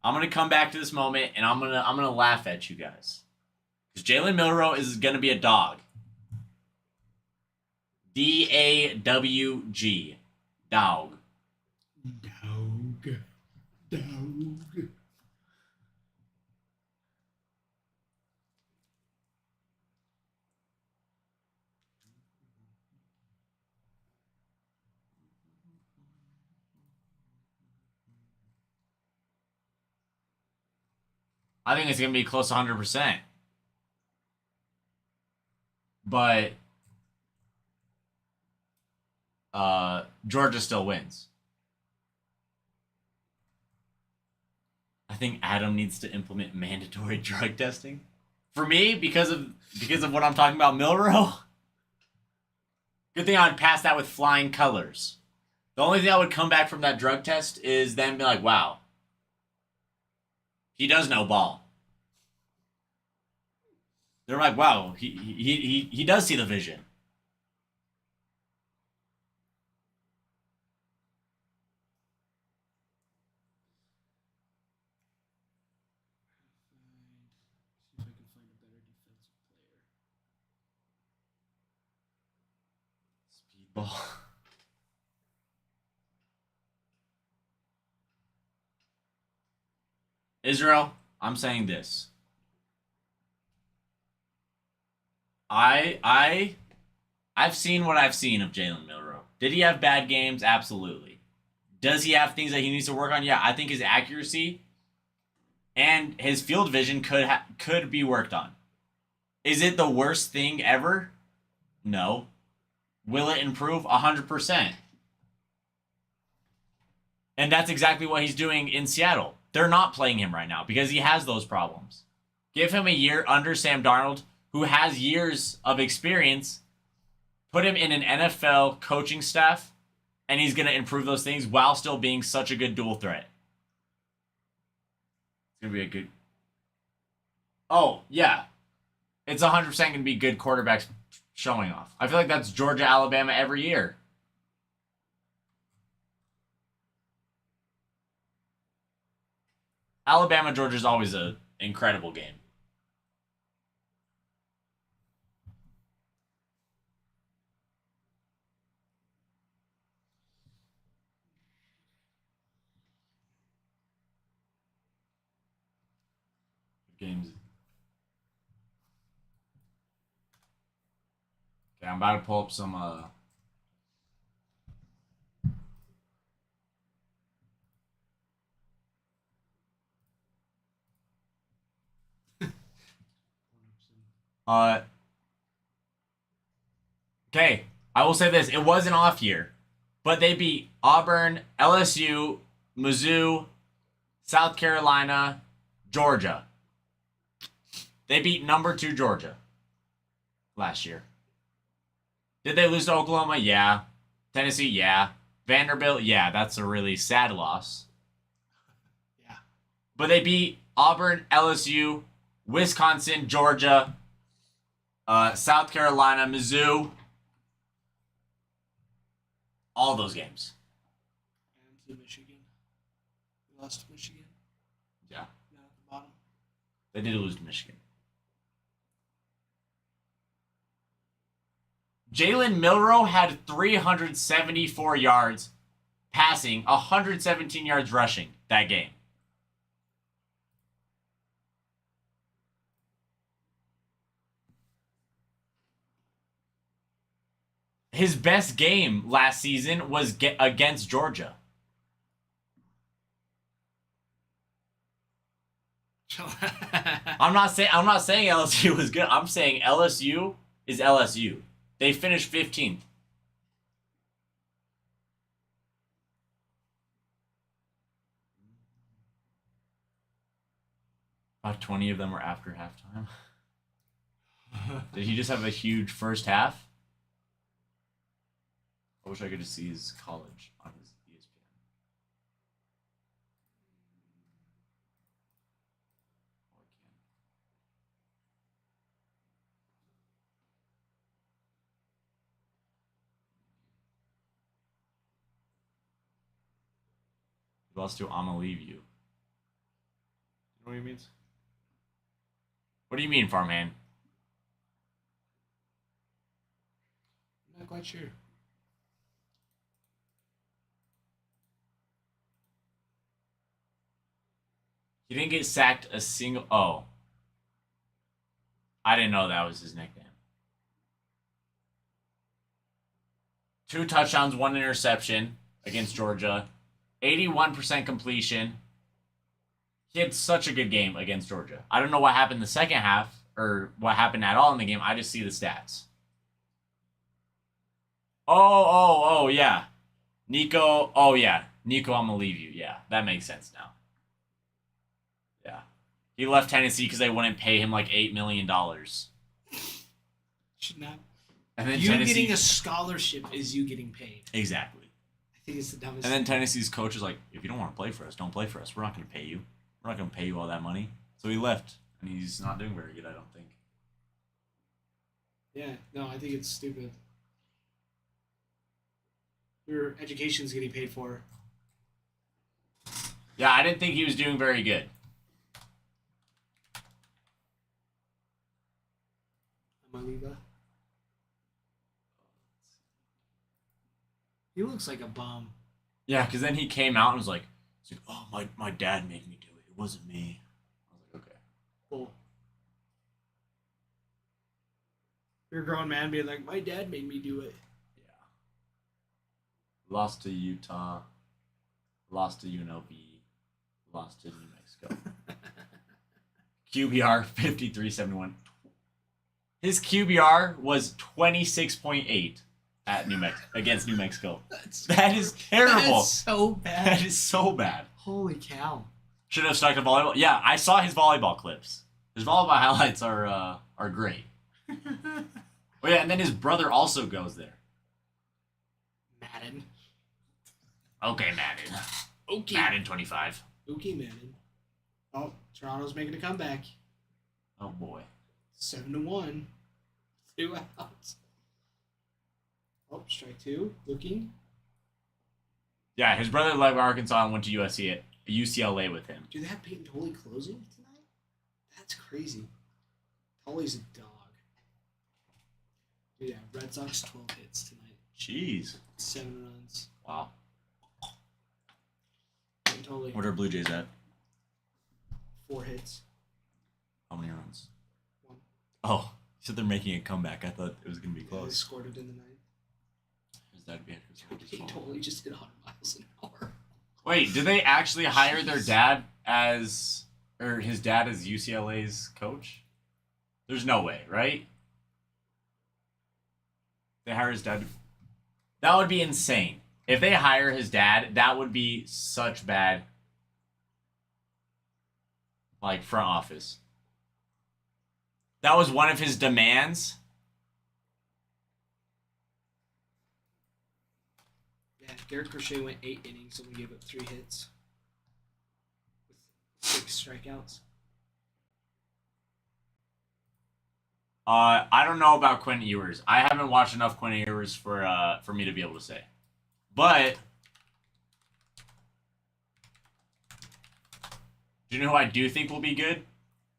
[SPEAKER 3] I'm going to come back to this moment, and I'm gonna laugh at you guys. Because Jalen Milrow is going to be a dog. D-A-W-G. Dog.
[SPEAKER 4] Dog. Dog.
[SPEAKER 3] I think it's going to be close to 100%. But Georgia still wins. I think Adam needs to implement mandatory drug testing. For me, because of what I'm talking about, Milrow. Good thing I'd pass that with flying colors. The only thing that would come back from that drug test is them be like, wow, he does know ball. They're like, wow, he does see the vision.
[SPEAKER 4] See if I can find a better defensive player.
[SPEAKER 3] Speedball. Israel, I'm saying this. I've seen what I've seen of Jalen Milroe. Did he have bad games? Absolutely. Does he have things that he needs to work on? Yeah, I think his accuracy and his field vision could be worked on. Is it the worst thing ever? No. Will it improve? 100%. And that's exactly what he's doing in Seattle. They're not playing him right now because he has those problems. Give him a year under Sam Darnold, who has years of experience. Put him in an NFL coaching staff, and he's going to improve those things while still being such a good dual threat. It's going to be a good... Oh, yeah. It's 100% going to be good quarterbacks showing off. I feel like that's Georgia, Alabama every year. Alabama, Georgia is always an incredible game. Games. Okay, I'm about to pull up some okay, I will say this. It was an off year, but they beat Auburn, LSU, Mizzou, South Carolina, Georgia. They beat number 2 Georgia last year. Did they lose to Oklahoma? Yeah. Tennessee? Yeah. Vanderbilt? Yeah, that's a really sad loss.
[SPEAKER 4] Yeah.
[SPEAKER 3] But they beat Auburn, LSU, Wisconsin, Georgia, South Carolina, Mizzou. All those games.
[SPEAKER 4] And to Michigan. We lost to Michigan.
[SPEAKER 3] Yeah.
[SPEAKER 4] Down at the bottom.
[SPEAKER 3] They did lose to Michigan. Jalen Milroe had 374 yards passing, 117 yards rushing that game. His best game last season was against Georgia. I'm not saying LSU was good. I'm saying LSU is LSU. They finished 15th. About 20 of them were after halftime. Did he just have a huge first half? I wish I could just see his college on his ESPN. Oh, I can't. He lost to I'ma leave you. You know what he means? What do you mean, farmhand?
[SPEAKER 4] I'm not quite sure.
[SPEAKER 3] He didn't get sacked a single... Oh. I didn't know that was his nickname. 2 touchdowns, 1 interception against Georgia. 81% completion. He had such a good game against Georgia. I don't know what happened in the second half or what happened at all in the game. I just see the stats. Oh, yeah. Nico, oh, yeah. Nico, I'm going to leave you. Yeah, that makes sense now. Yeah. He left Tennessee because they wouldn't pay him like $8 million.
[SPEAKER 4] Should not.
[SPEAKER 3] And then
[SPEAKER 4] You
[SPEAKER 3] Tennessee...
[SPEAKER 4] getting a scholarship is you getting paid.
[SPEAKER 3] Exactly.
[SPEAKER 4] I think it's the dumbest
[SPEAKER 3] And then
[SPEAKER 4] thing.
[SPEAKER 3] Tennessee's coach is like, if you don't want to play for us, don't play for us. We're not going to pay you. We're not going to pay you all that money. So he left, and he's not doing very good, I don't think.
[SPEAKER 4] Yeah, no, I think it's stupid. Your education's getting paid for.
[SPEAKER 3] Yeah, I didn't think he was doing very good.
[SPEAKER 4] Amaliba. He looks like a bum.
[SPEAKER 3] Yeah, because then he came out and was like, oh, my dad made me do it. It wasn't me. I was like, okay.
[SPEAKER 4] Cool. You're a grown man being like, my dad made me do it.
[SPEAKER 3] Yeah. Lost to Utah. Lost to UNLV. Lost to New Mexico. QBR 53.71. His QBR was 26.8 at against New Mexico. That is terrible.
[SPEAKER 4] That's so bad.
[SPEAKER 3] That is so bad.
[SPEAKER 4] Holy cow.
[SPEAKER 3] Should have stuck to volleyball. Yeah, I saw his volleyball clips. His volleyball highlights are great. Oh yeah, and then his brother also goes there.
[SPEAKER 4] Madden.
[SPEAKER 3] Okay, Madden.
[SPEAKER 4] Okay.
[SPEAKER 3] Madden 25.
[SPEAKER 4] Okay, Madden. Oh, Toronto's making a comeback.
[SPEAKER 3] Oh boy.
[SPEAKER 4] 7-1. 2 outs. Oh, strike 2. Looking.
[SPEAKER 3] Yeah, his brother left Arkansas and went to UCLA with him.
[SPEAKER 4] Do they have Peyton Tolley closing tonight? That's crazy. Tolley's a dog. Yeah, Red Sox 12 hits tonight.
[SPEAKER 3] Jeez.
[SPEAKER 4] 7 runs.
[SPEAKER 3] Wow.
[SPEAKER 4] Peyton Tolley,
[SPEAKER 3] What are Blue Jays at?
[SPEAKER 4] 4 hits.
[SPEAKER 3] How many runs?
[SPEAKER 4] 1.
[SPEAKER 3] Oh, you said they're making a comeback. I thought it was going to be
[SPEAKER 4] Yeah, they
[SPEAKER 3] close.
[SPEAKER 4] scored it in the ninth.
[SPEAKER 3] Is that bad?
[SPEAKER 4] Peyton Tolley just hit 100 miles an hour.
[SPEAKER 3] Wait, did they actually hire their dad as, or his dad as UCLA's coach? There's no way, right? They hire his dad. That would be insane. If they hire his dad, that would be such bad, like, front office. That was one of his demands.
[SPEAKER 4] Yeah, Garrett Crochet went 8 innings, only gave up 3 hits. With 6 strikeouts.
[SPEAKER 3] I don't know about Quinn Ewers. I haven't watched enough Quinn Ewers for me to be able to say. But do you know who I do think will be good?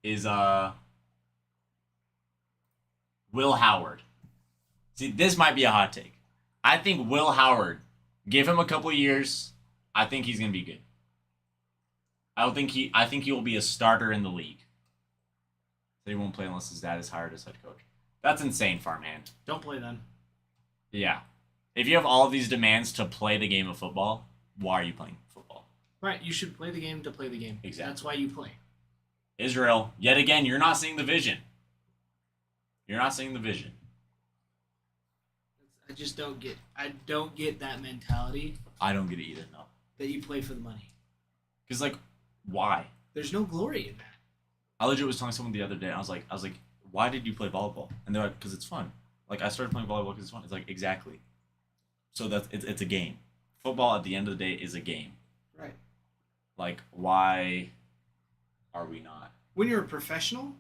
[SPEAKER 3] Is Will Howard. See, this might be a hot take. I think Will Howard, give him a couple of years, I think he's gonna be good. I think he will be a starter in the league. So he won't play unless his dad is hired as head coach. That's insane, farmhand.
[SPEAKER 4] Don't play then.
[SPEAKER 3] Yeah. If you have all of these demands to play the game of football, why are you playing football?
[SPEAKER 4] Right, you should play the game to play the game.
[SPEAKER 3] Exactly.
[SPEAKER 4] That's why you play.
[SPEAKER 3] Israel, yet again, you're not seeing the vision. You're not seeing the vision.
[SPEAKER 4] I just don't get. I don't get that mentality
[SPEAKER 3] I don't get it either, no.
[SPEAKER 4] that you play for the money.
[SPEAKER 3] Because, like, why?
[SPEAKER 4] There's no glory in that.
[SPEAKER 3] I legit was telling someone the other day, I was like, why did you play volleyball? And they're like, because it's fun. Like, I started playing volleyball because it's fun. It's like, exactly. So it's a game. Football, at the end of the day, is a game.
[SPEAKER 4] Right.
[SPEAKER 3] Like, why are we not?
[SPEAKER 4] When you're a professional,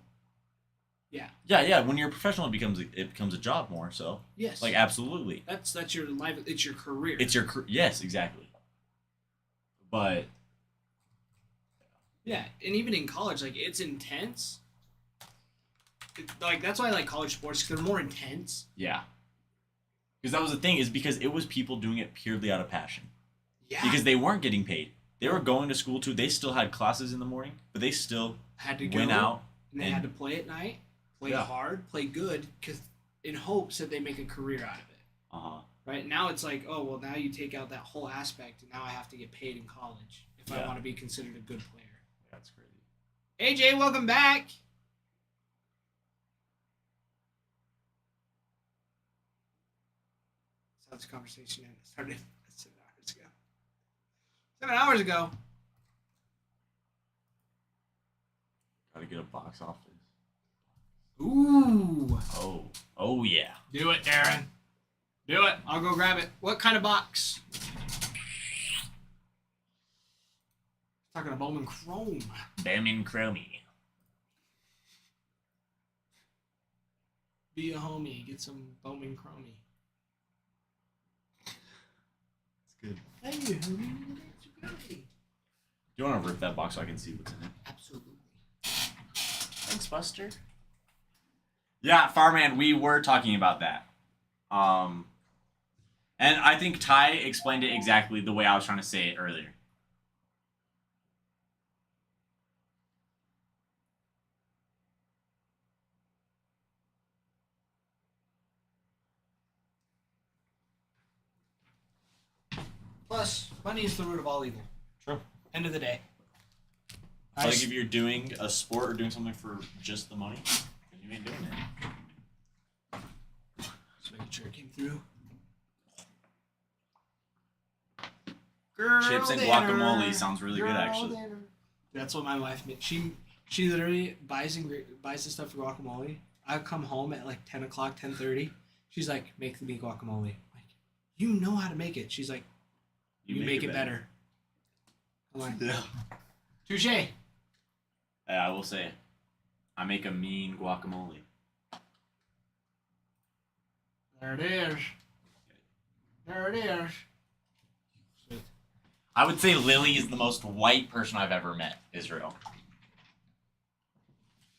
[SPEAKER 3] Yeah. When you're a professional, it becomes a job more. So,
[SPEAKER 4] yes.
[SPEAKER 3] like, absolutely.
[SPEAKER 4] That's your life. It's your career.
[SPEAKER 3] It's your yes, exactly. But
[SPEAKER 4] yeah, and even in college, like it's intense. Like that's why I like college sports because they're more intense.
[SPEAKER 3] yeah, because that was the thing is because it was people doing it purely out of passion.
[SPEAKER 4] Yeah.
[SPEAKER 3] Because they weren't getting paid. They were going to school too. They still had classes in the morning, but they still
[SPEAKER 4] had to go
[SPEAKER 3] went out
[SPEAKER 4] and they had to play at night, play hard, play good, because in hopes that they make a career out of it. Right now it's like, oh well, now you take out that whole aspect, and now I have to get paid in college if I want to be considered a good player.
[SPEAKER 3] That's crazy.
[SPEAKER 4] AJ, welcome back. That's how this conversation started 7 hours ago. 7 hours ago.
[SPEAKER 3] Gotta get a box office.
[SPEAKER 4] Ooh.
[SPEAKER 3] Oh yeah.
[SPEAKER 4] Do it, Darren. Do it. I'll go grab it. What kind of box? Talking to Bowman Chrome.
[SPEAKER 3] Bowman Chromie.
[SPEAKER 4] Be a homie. Get some Bowman Chromie.
[SPEAKER 3] It's good.
[SPEAKER 4] Hey, homie. It's good.
[SPEAKER 3] Do you want to rip that box so I can see what's in it?
[SPEAKER 4] Absolutely.
[SPEAKER 3] Thanks, Buster. Yeah, Farman, we were talking about that. And I think Ty explained it exactly the way I was trying to say it earlier.
[SPEAKER 4] Plus, money is the root of all evil.
[SPEAKER 3] True.
[SPEAKER 4] End of the day.
[SPEAKER 3] Like if you're doing a sport or doing something for just the money, you ain't doing it.
[SPEAKER 4] Just making sure it came through.
[SPEAKER 3] Chips and guacamole sounds really good, actually.
[SPEAKER 4] That's what my wife made. She literally buys the stuff for guacamole. I come home at like 10 o'clock, 10:30. She's like, make me guacamole. I'm like, you know how to make it. She's like, you make it better. I'm like,
[SPEAKER 3] Yeah.
[SPEAKER 4] touche.
[SPEAKER 3] I will say, I make a mean guacamole.
[SPEAKER 4] There it is. There it is. Sweet.
[SPEAKER 3] I would say Lily is the most white person I've ever met, Israel.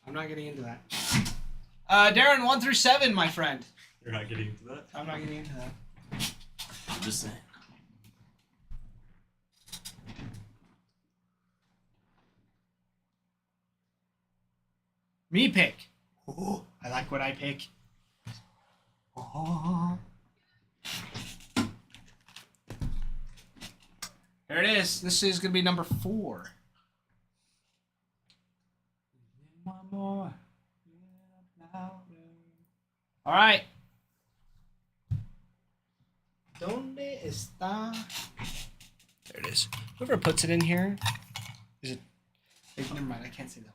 [SPEAKER 4] I'm not getting into that. Darren, 1 through 7, my friend.
[SPEAKER 3] You're not getting into that?
[SPEAKER 4] I'm not getting into that.
[SPEAKER 3] I'm just saying.
[SPEAKER 4] Me pick. Oh, I like what I pick. Oh. Here it is. This is going to be number 4. One more. All right. ¿Dónde está? There it is. Whoever puts it in here, is it? Never mind. I can't say that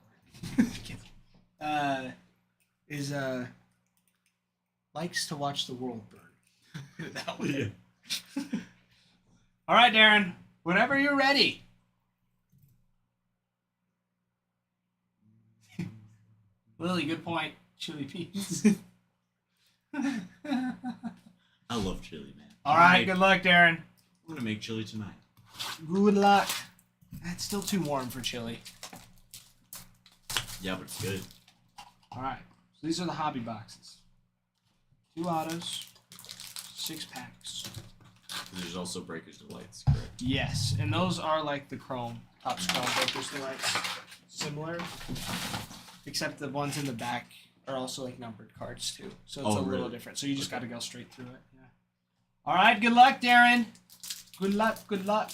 [SPEAKER 4] word. Is likes to watch the world burn. That one. Yeah. All right, Darren. Whenever you're ready. Lily, good point. Chili peas.
[SPEAKER 3] I love chili, man.
[SPEAKER 4] All right, good luck, Darren.
[SPEAKER 3] I'm gonna make chili tonight.
[SPEAKER 4] Good luck. That's still too warm for chili.
[SPEAKER 3] Yeah, but it's good.
[SPEAKER 4] All right. So these are the hobby boxes. 2 autos, 6 packs.
[SPEAKER 3] There's also Breakers Delights, correct?
[SPEAKER 4] Yes, and those are like the chrome, top chrome Breakers Delights. Similar, except the ones in the back are also like numbered cards too. So it's a little
[SPEAKER 3] really?
[SPEAKER 4] different. So you just got to go straight through it. Yeah. All right. Good luck, Darren. Good luck. Good luck.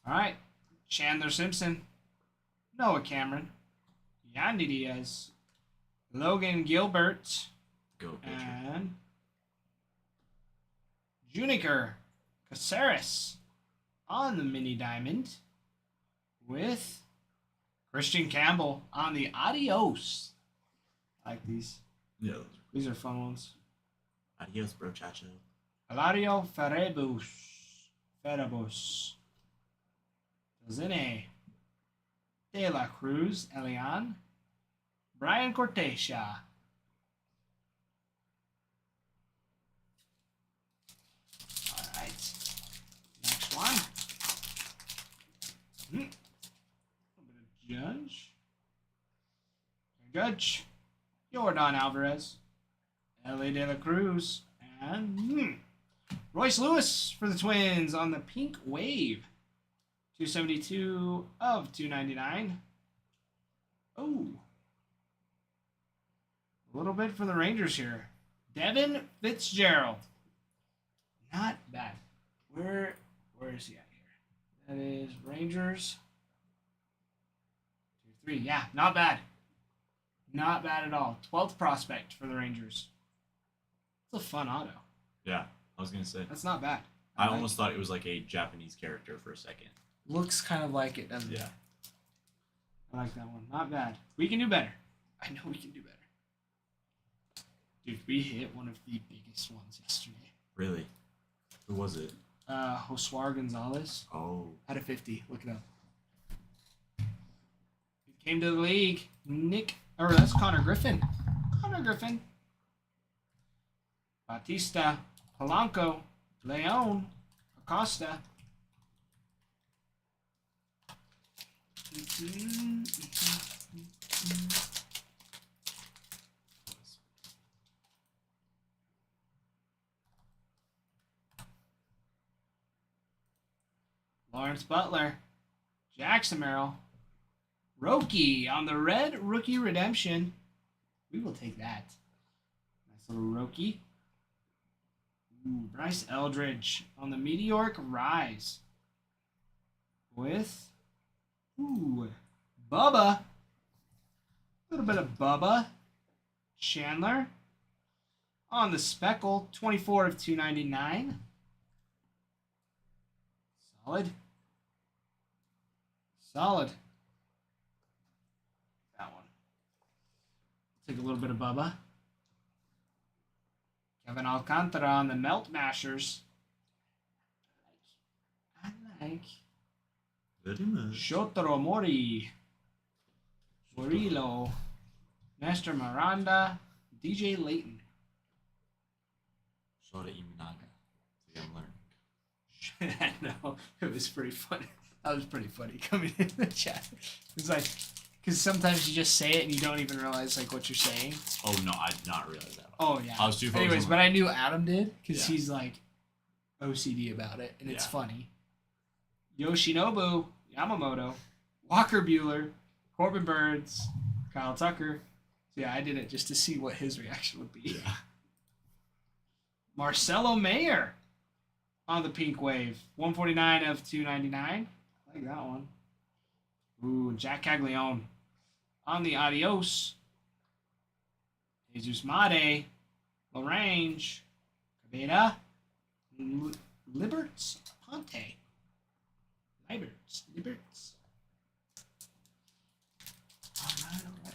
[SPEAKER 4] All right. Chandler Simpson, Noah Cameron, Yandy Diaz, Logan Gilbert,
[SPEAKER 3] Go, pitcher.
[SPEAKER 4] and Juniker Caceres on the mini diamond with Christian Campbell on the adios. I like these.
[SPEAKER 3] Yeah.
[SPEAKER 4] These are fun ones.
[SPEAKER 3] Adios, bro, chacho.
[SPEAKER 4] Eladio Ferrebus. Zine. De La Cruz, Elian. Brian Cortesia. All right. Next one. A little bit of Judge. Jordan Alvarez. Ellie De La Cruz. And Royce Lewis for the Twins on the pink wave. 272 of 299. Oh. A little bit for the Rangers here. Devin Fitzgerald. Not bad. Where is he at here? That is Rangers. 2, 3. Yeah, not bad. Not bad at all. 12th prospect for the Rangers. It's a fun auto.
[SPEAKER 3] Yeah, I was gonna say.
[SPEAKER 4] That's not bad.
[SPEAKER 3] I almost thought it was like a Japanese character for a second.
[SPEAKER 4] Looks kind of like it, doesn't it?
[SPEAKER 3] Yeah.
[SPEAKER 4] I like that one. Not bad. We can do better. I know we can do better. Dude, we hit one of the biggest ones yesterday.
[SPEAKER 3] Really? Who was it?
[SPEAKER 4] Josuar Gonzalez.
[SPEAKER 3] Oh.
[SPEAKER 4] Out of 50. Look it up. He came to the league. That's Connor Griffin. Batista. Polanco. Leon. Acosta. Lawrence Butler, Jackson Merrill, Roki on the red rookie redemption We will take that. Nice little Roki. Ooh, Bryce Eldridge on the Meteoric Rise. With, Bubba. A little bit of Bubba. Chandler. On the Speckle, 24 of 299. Solid. Solid. That one. Take a little bit of Bubba. Kevin Alcantara on the Melt Mashers. I like.
[SPEAKER 3] Very much.
[SPEAKER 4] Shotaro Mori. Murillo. Nestor Miranda. DJ Layton.
[SPEAKER 3] Shota Iminaga. See, I'm learning.
[SPEAKER 4] I know. It was pretty funny. That was pretty funny coming in the chat. It's like, because sometimes you just say it and you don't even realize like what you're saying.
[SPEAKER 3] Oh no, I did not realize that.
[SPEAKER 4] Oh yeah.
[SPEAKER 3] I was too focused
[SPEAKER 4] Anyways,
[SPEAKER 3] on
[SPEAKER 4] but I knew Adam did because
[SPEAKER 3] Yeah.
[SPEAKER 4] he's like OCD about it and it's
[SPEAKER 3] Yeah.
[SPEAKER 4] funny. Yoshinobu Yamamoto, Walker Bueller, Corbin Burns, Kyle Tucker. So yeah, I did it just to see what his reaction would be.
[SPEAKER 3] Yeah.
[SPEAKER 4] Marcelo Mayer on the Pink Wave, 149 of 299. I like that one. Ooh, Jack Caglione on the Adios. Jesus Made, Larange, Cabeda, Liberts Ponte. Liberts. Alright.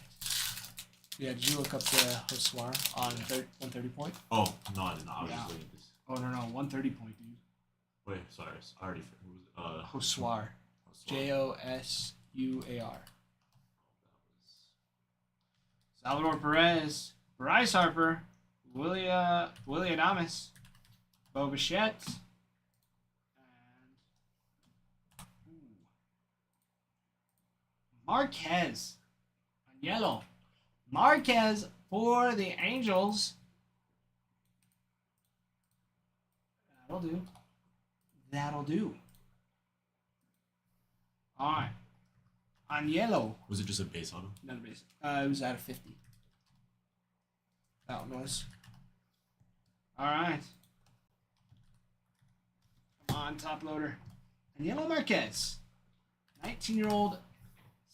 [SPEAKER 4] Yeah, did you look up the Hoswar on 130 point?
[SPEAKER 3] Oh no, I did not. I was
[SPEAKER 4] Yeah.
[SPEAKER 3] just looking at this.
[SPEAKER 4] Oh, no, 130 point, dude.
[SPEAKER 3] Wait, sorry, I already.
[SPEAKER 4] Hoswar. Josuar. Salvador Perez, Bryce Harper, Willie Adames, Bo Bichette, and Marquez on yellow. Marquez for the Angels. That'll do. All right. On yellow.
[SPEAKER 3] Was it just a base auto?
[SPEAKER 4] Another base. It was out of 50. That one was. All right. Come on, top loader. And Yellow Marquez. 19-year-old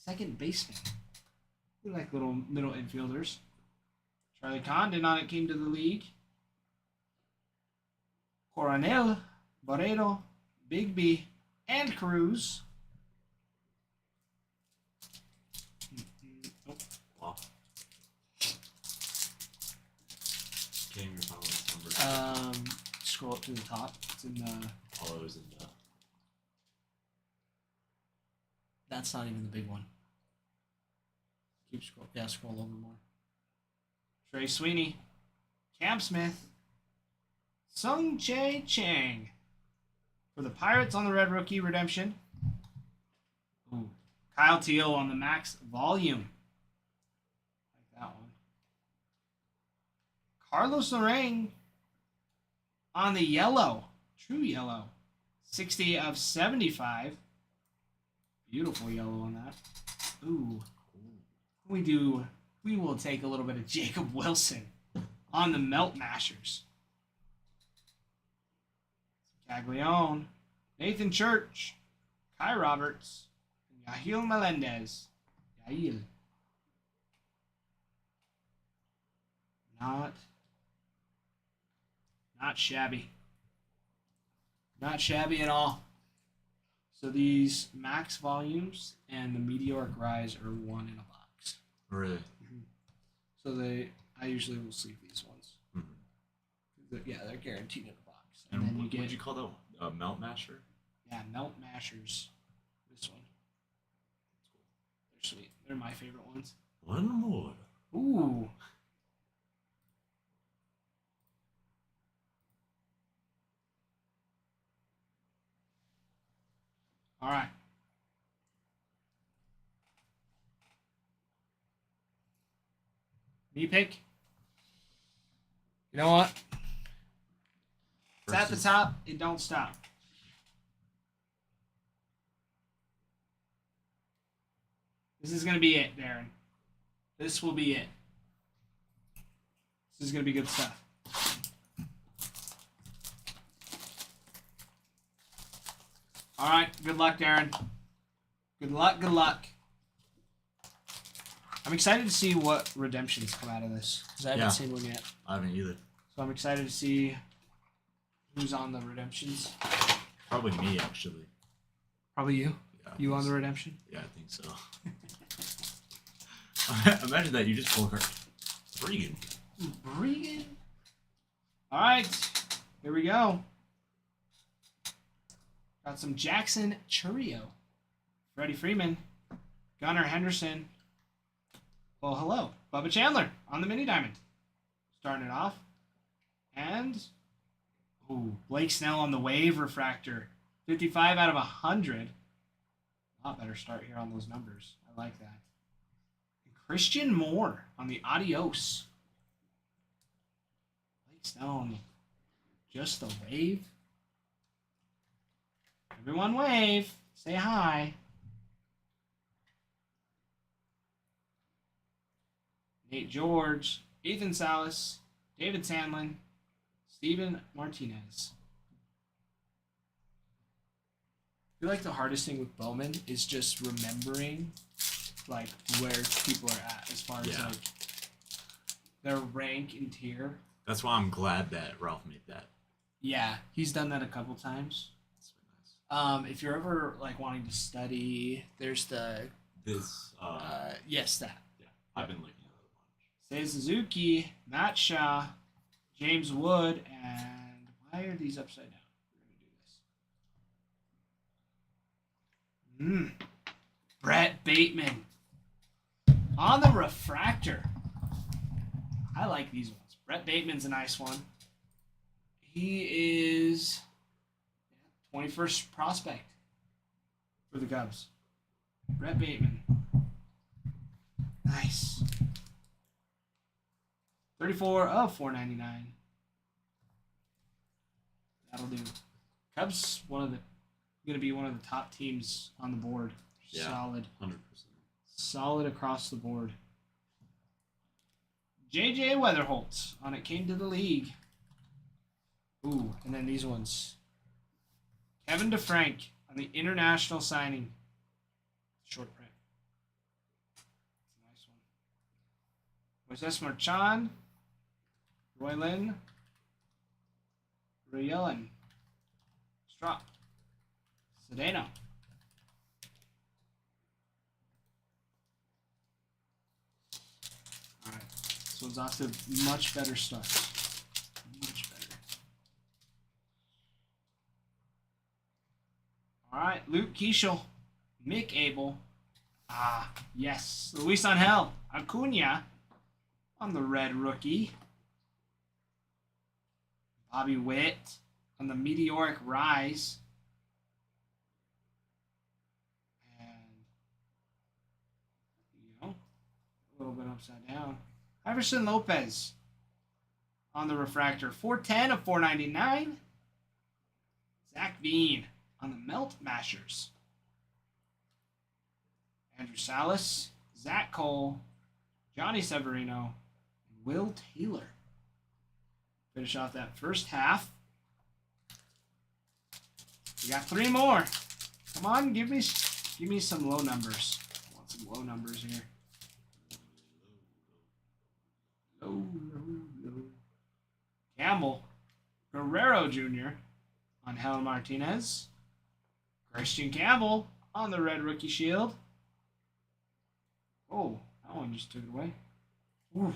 [SPEAKER 4] second baseman. We like little middle infielders. Charlie Condon on it came to the league. Coronel, Barreto, Bigby, and Cruz.
[SPEAKER 3] Wow. Can't even find what number.
[SPEAKER 4] Scroll up to the top. It's in the.
[SPEAKER 3] Oh, it was in the.
[SPEAKER 4] That's not even the big one. Keep scroll. Yeah, scroll over more. Trey Sweeney, Cam Smith, Sung Chae Chang for the Pirates on the Red Rookie Redemption. Ooh. Kyle Teal on the Max Volume. Like that one. Carlos Lorang on the yellow. True yellow. 60 of 75. Beautiful yellow on that. Ooh. We will take a little bit of Jacob Wilson on the Melt Mashers. Caglione, Nathan Church, Kai Roberts, and Yahil Melendez. Yahil. Not shabby. Not shabby at all. So these max volumes and the Meteoric Rise are one in a box.
[SPEAKER 3] Really?
[SPEAKER 4] So I usually will sleeve these ones.
[SPEAKER 3] Mm-hmm.
[SPEAKER 4] Yeah, they're guaranteed in a box.
[SPEAKER 3] And
[SPEAKER 4] then
[SPEAKER 3] what would you call that one? A melt masher?
[SPEAKER 4] Yeah, Melt Mashers. This one. They're sweet. They're my favorite ones.
[SPEAKER 3] One more.
[SPEAKER 4] Ooh. All right. Me pick. You know what? It's at the top. It don't stop. This is going to be it, Darren. This will be it. This is gonna be good stuff. All right, good luck, Darren. Good luck, good luck. I'm excited to see what redemptions come out of this because I haven't seen one yet.
[SPEAKER 3] I haven't either.
[SPEAKER 4] So I'm excited to see who's on the redemptions.
[SPEAKER 3] Probably me, actually.
[SPEAKER 4] Probably you.
[SPEAKER 3] Yeah, I
[SPEAKER 4] You
[SPEAKER 3] think
[SPEAKER 4] on the
[SPEAKER 3] so.
[SPEAKER 4] redemption?
[SPEAKER 3] Yeah, I think so. Imagine that. You just pull a card. Regan.
[SPEAKER 4] Regan. All right, here we go. Got some Jackson Churio, Freddie Freeman, Gunnar Henderson. Well, hello, Bubba Chandler on the mini diamond, starting it off, and Blake Snell on the wave refractor, 55 out of 100. A lot better start here on those numbers. I like that. And Christian Moore on the adios. Blake Snell on just the wave. Everyone wave. Say hi. Nate George, Ethan Salas, David Sandlin, Steven Martinez. I feel like the hardest thing with Bowman is just remembering like where people are at as far as like their rank and tier.
[SPEAKER 3] That's why I'm glad that Ralph made that.
[SPEAKER 4] Yeah, he's done that a couple times.
[SPEAKER 3] That's really nice.
[SPEAKER 4] If you're ever like wanting to study, there's the
[SPEAKER 3] This,
[SPEAKER 4] yes, that.
[SPEAKER 3] yeah, I've been looking at it a
[SPEAKER 4] Say
[SPEAKER 3] bunch.
[SPEAKER 4] Suzuki, Matt Shaw, James Wood, and why are these upside down? We're gonna do this. Brett Bateman on the refractor. I like these ones. Brett Bateman's a nice one. He is 21st prospect for the Cubs. Brett Bateman. Nice. 34 of 499. That'll do. Cubs going to be one of the top teams on the board.
[SPEAKER 3] Yeah.
[SPEAKER 4] Solid.
[SPEAKER 3] 100%.
[SPEAKER 4] Solid across the board. JJ Weatherholt on It Came to the League. Ooh, and then these ones. Kevin DeFrank on the international signing. Short print. That's a nice one. Moises Marchand. Roylen. Rayellen. Strop. Sedano. Alright. This one's off to a much better start. Much better. Alright, Luke Keishel. Mick Abel. Ah, yes. Luis Angel Acuna on the red rookie. Bobby Witt on the meteoric rise. And, a little bit upside down. Iverson Lopez on the refractor. 410 of 499. Zach Bean on the Melt Mashers. Andrew Salas, Zach Cole, Johnny Severino, and Will Taylor. Finish off that first half. We got 3 more. Come on, give me some low numbers. I want some low numbers here. Low. Campbell, Guerrero Jr. on Helen Martinez. Christian Campbell on the red rookie shield. Oh, that one just took it away. Ooh.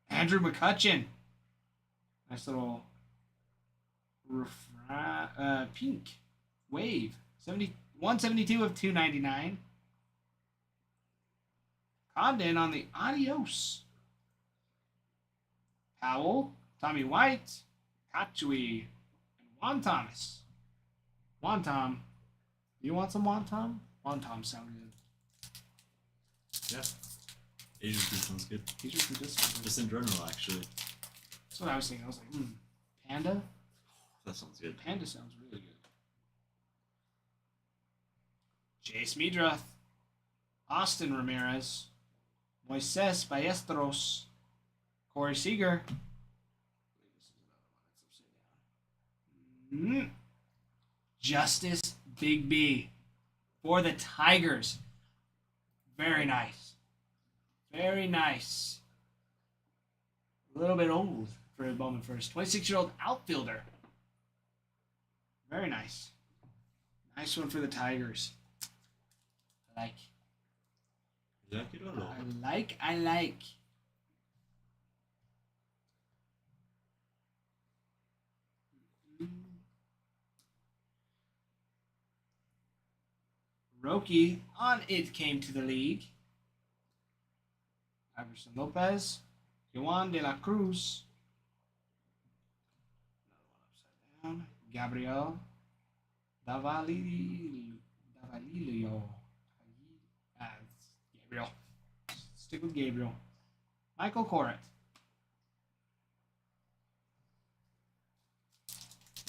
[SPEAKER 4] Andrew McCutchen. Nice little pink wave. 172 of 299. Condon on the adios. Powell, Tommy White, Kachui, and Juan Thomas. Juan Tom. Do you want some Juan Tom? Juan Tom sound good.
[SPEAKER 3] Yeah. Asian food sounds good.
[SPEAKER 4] Asian food does sound good.
[SPEAKER 3] Just in general, actually.
[SPEAKER 4] That's what I was thinking. I was like, Panda?
[SPEAKER 3] That sounds good.
[SPEAKER 4] Panda sounds really good. Chase Medrath, Austin Ramirez, Moises Ballesteros, Corey Seager. Justice Big B for the Tigers. Very nice. Very nice. A little bit old for a Bowman first. 26-year-old outfielder. Very nice. Nice one for the Tigers. I like. I like. Roki on It Came to the League. Iverson Lopez. Juan de la Cruz. Another one upside down. Gabriel. Davalillo. Gabriel. Stick with Gabriel. Michael Corrett.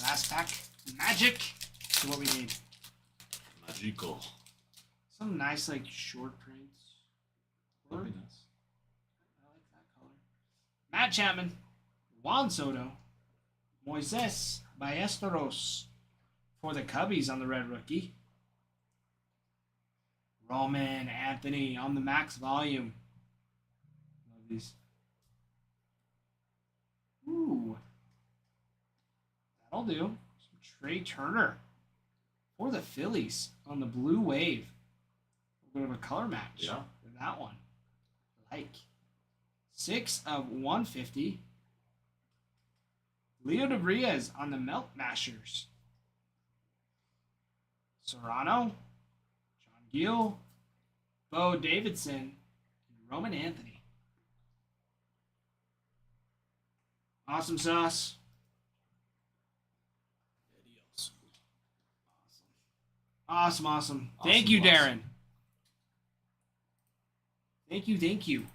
[SPEAKER 4] Last pack. Magic. So what we need.
[SPEAKER 3] Magical.
[SPEAKER 4] Some nice like short prints.
[SPEAKER 3] That'd be nice.
[SPEAKER 4] I like that color. Matt Chapman. Juan Soto. Moises Ballesteros for the Cubbies on the red rookie. Roman Anthony on the max volume. Love these. Ooh. That'll do. Some Trey Turner for the Phillies on the blue wave. A bit of a color match.
[SPEAKER 3] Yeah.
[SPEAKER 4] For that one. Like. 6/150. Leo DeVriez on the Melt Mashers. Serrano. John Gill. Bo Davidson. And Roman Anthony. Awesome sauce. Awesome. Thank you, Darren. Thank you.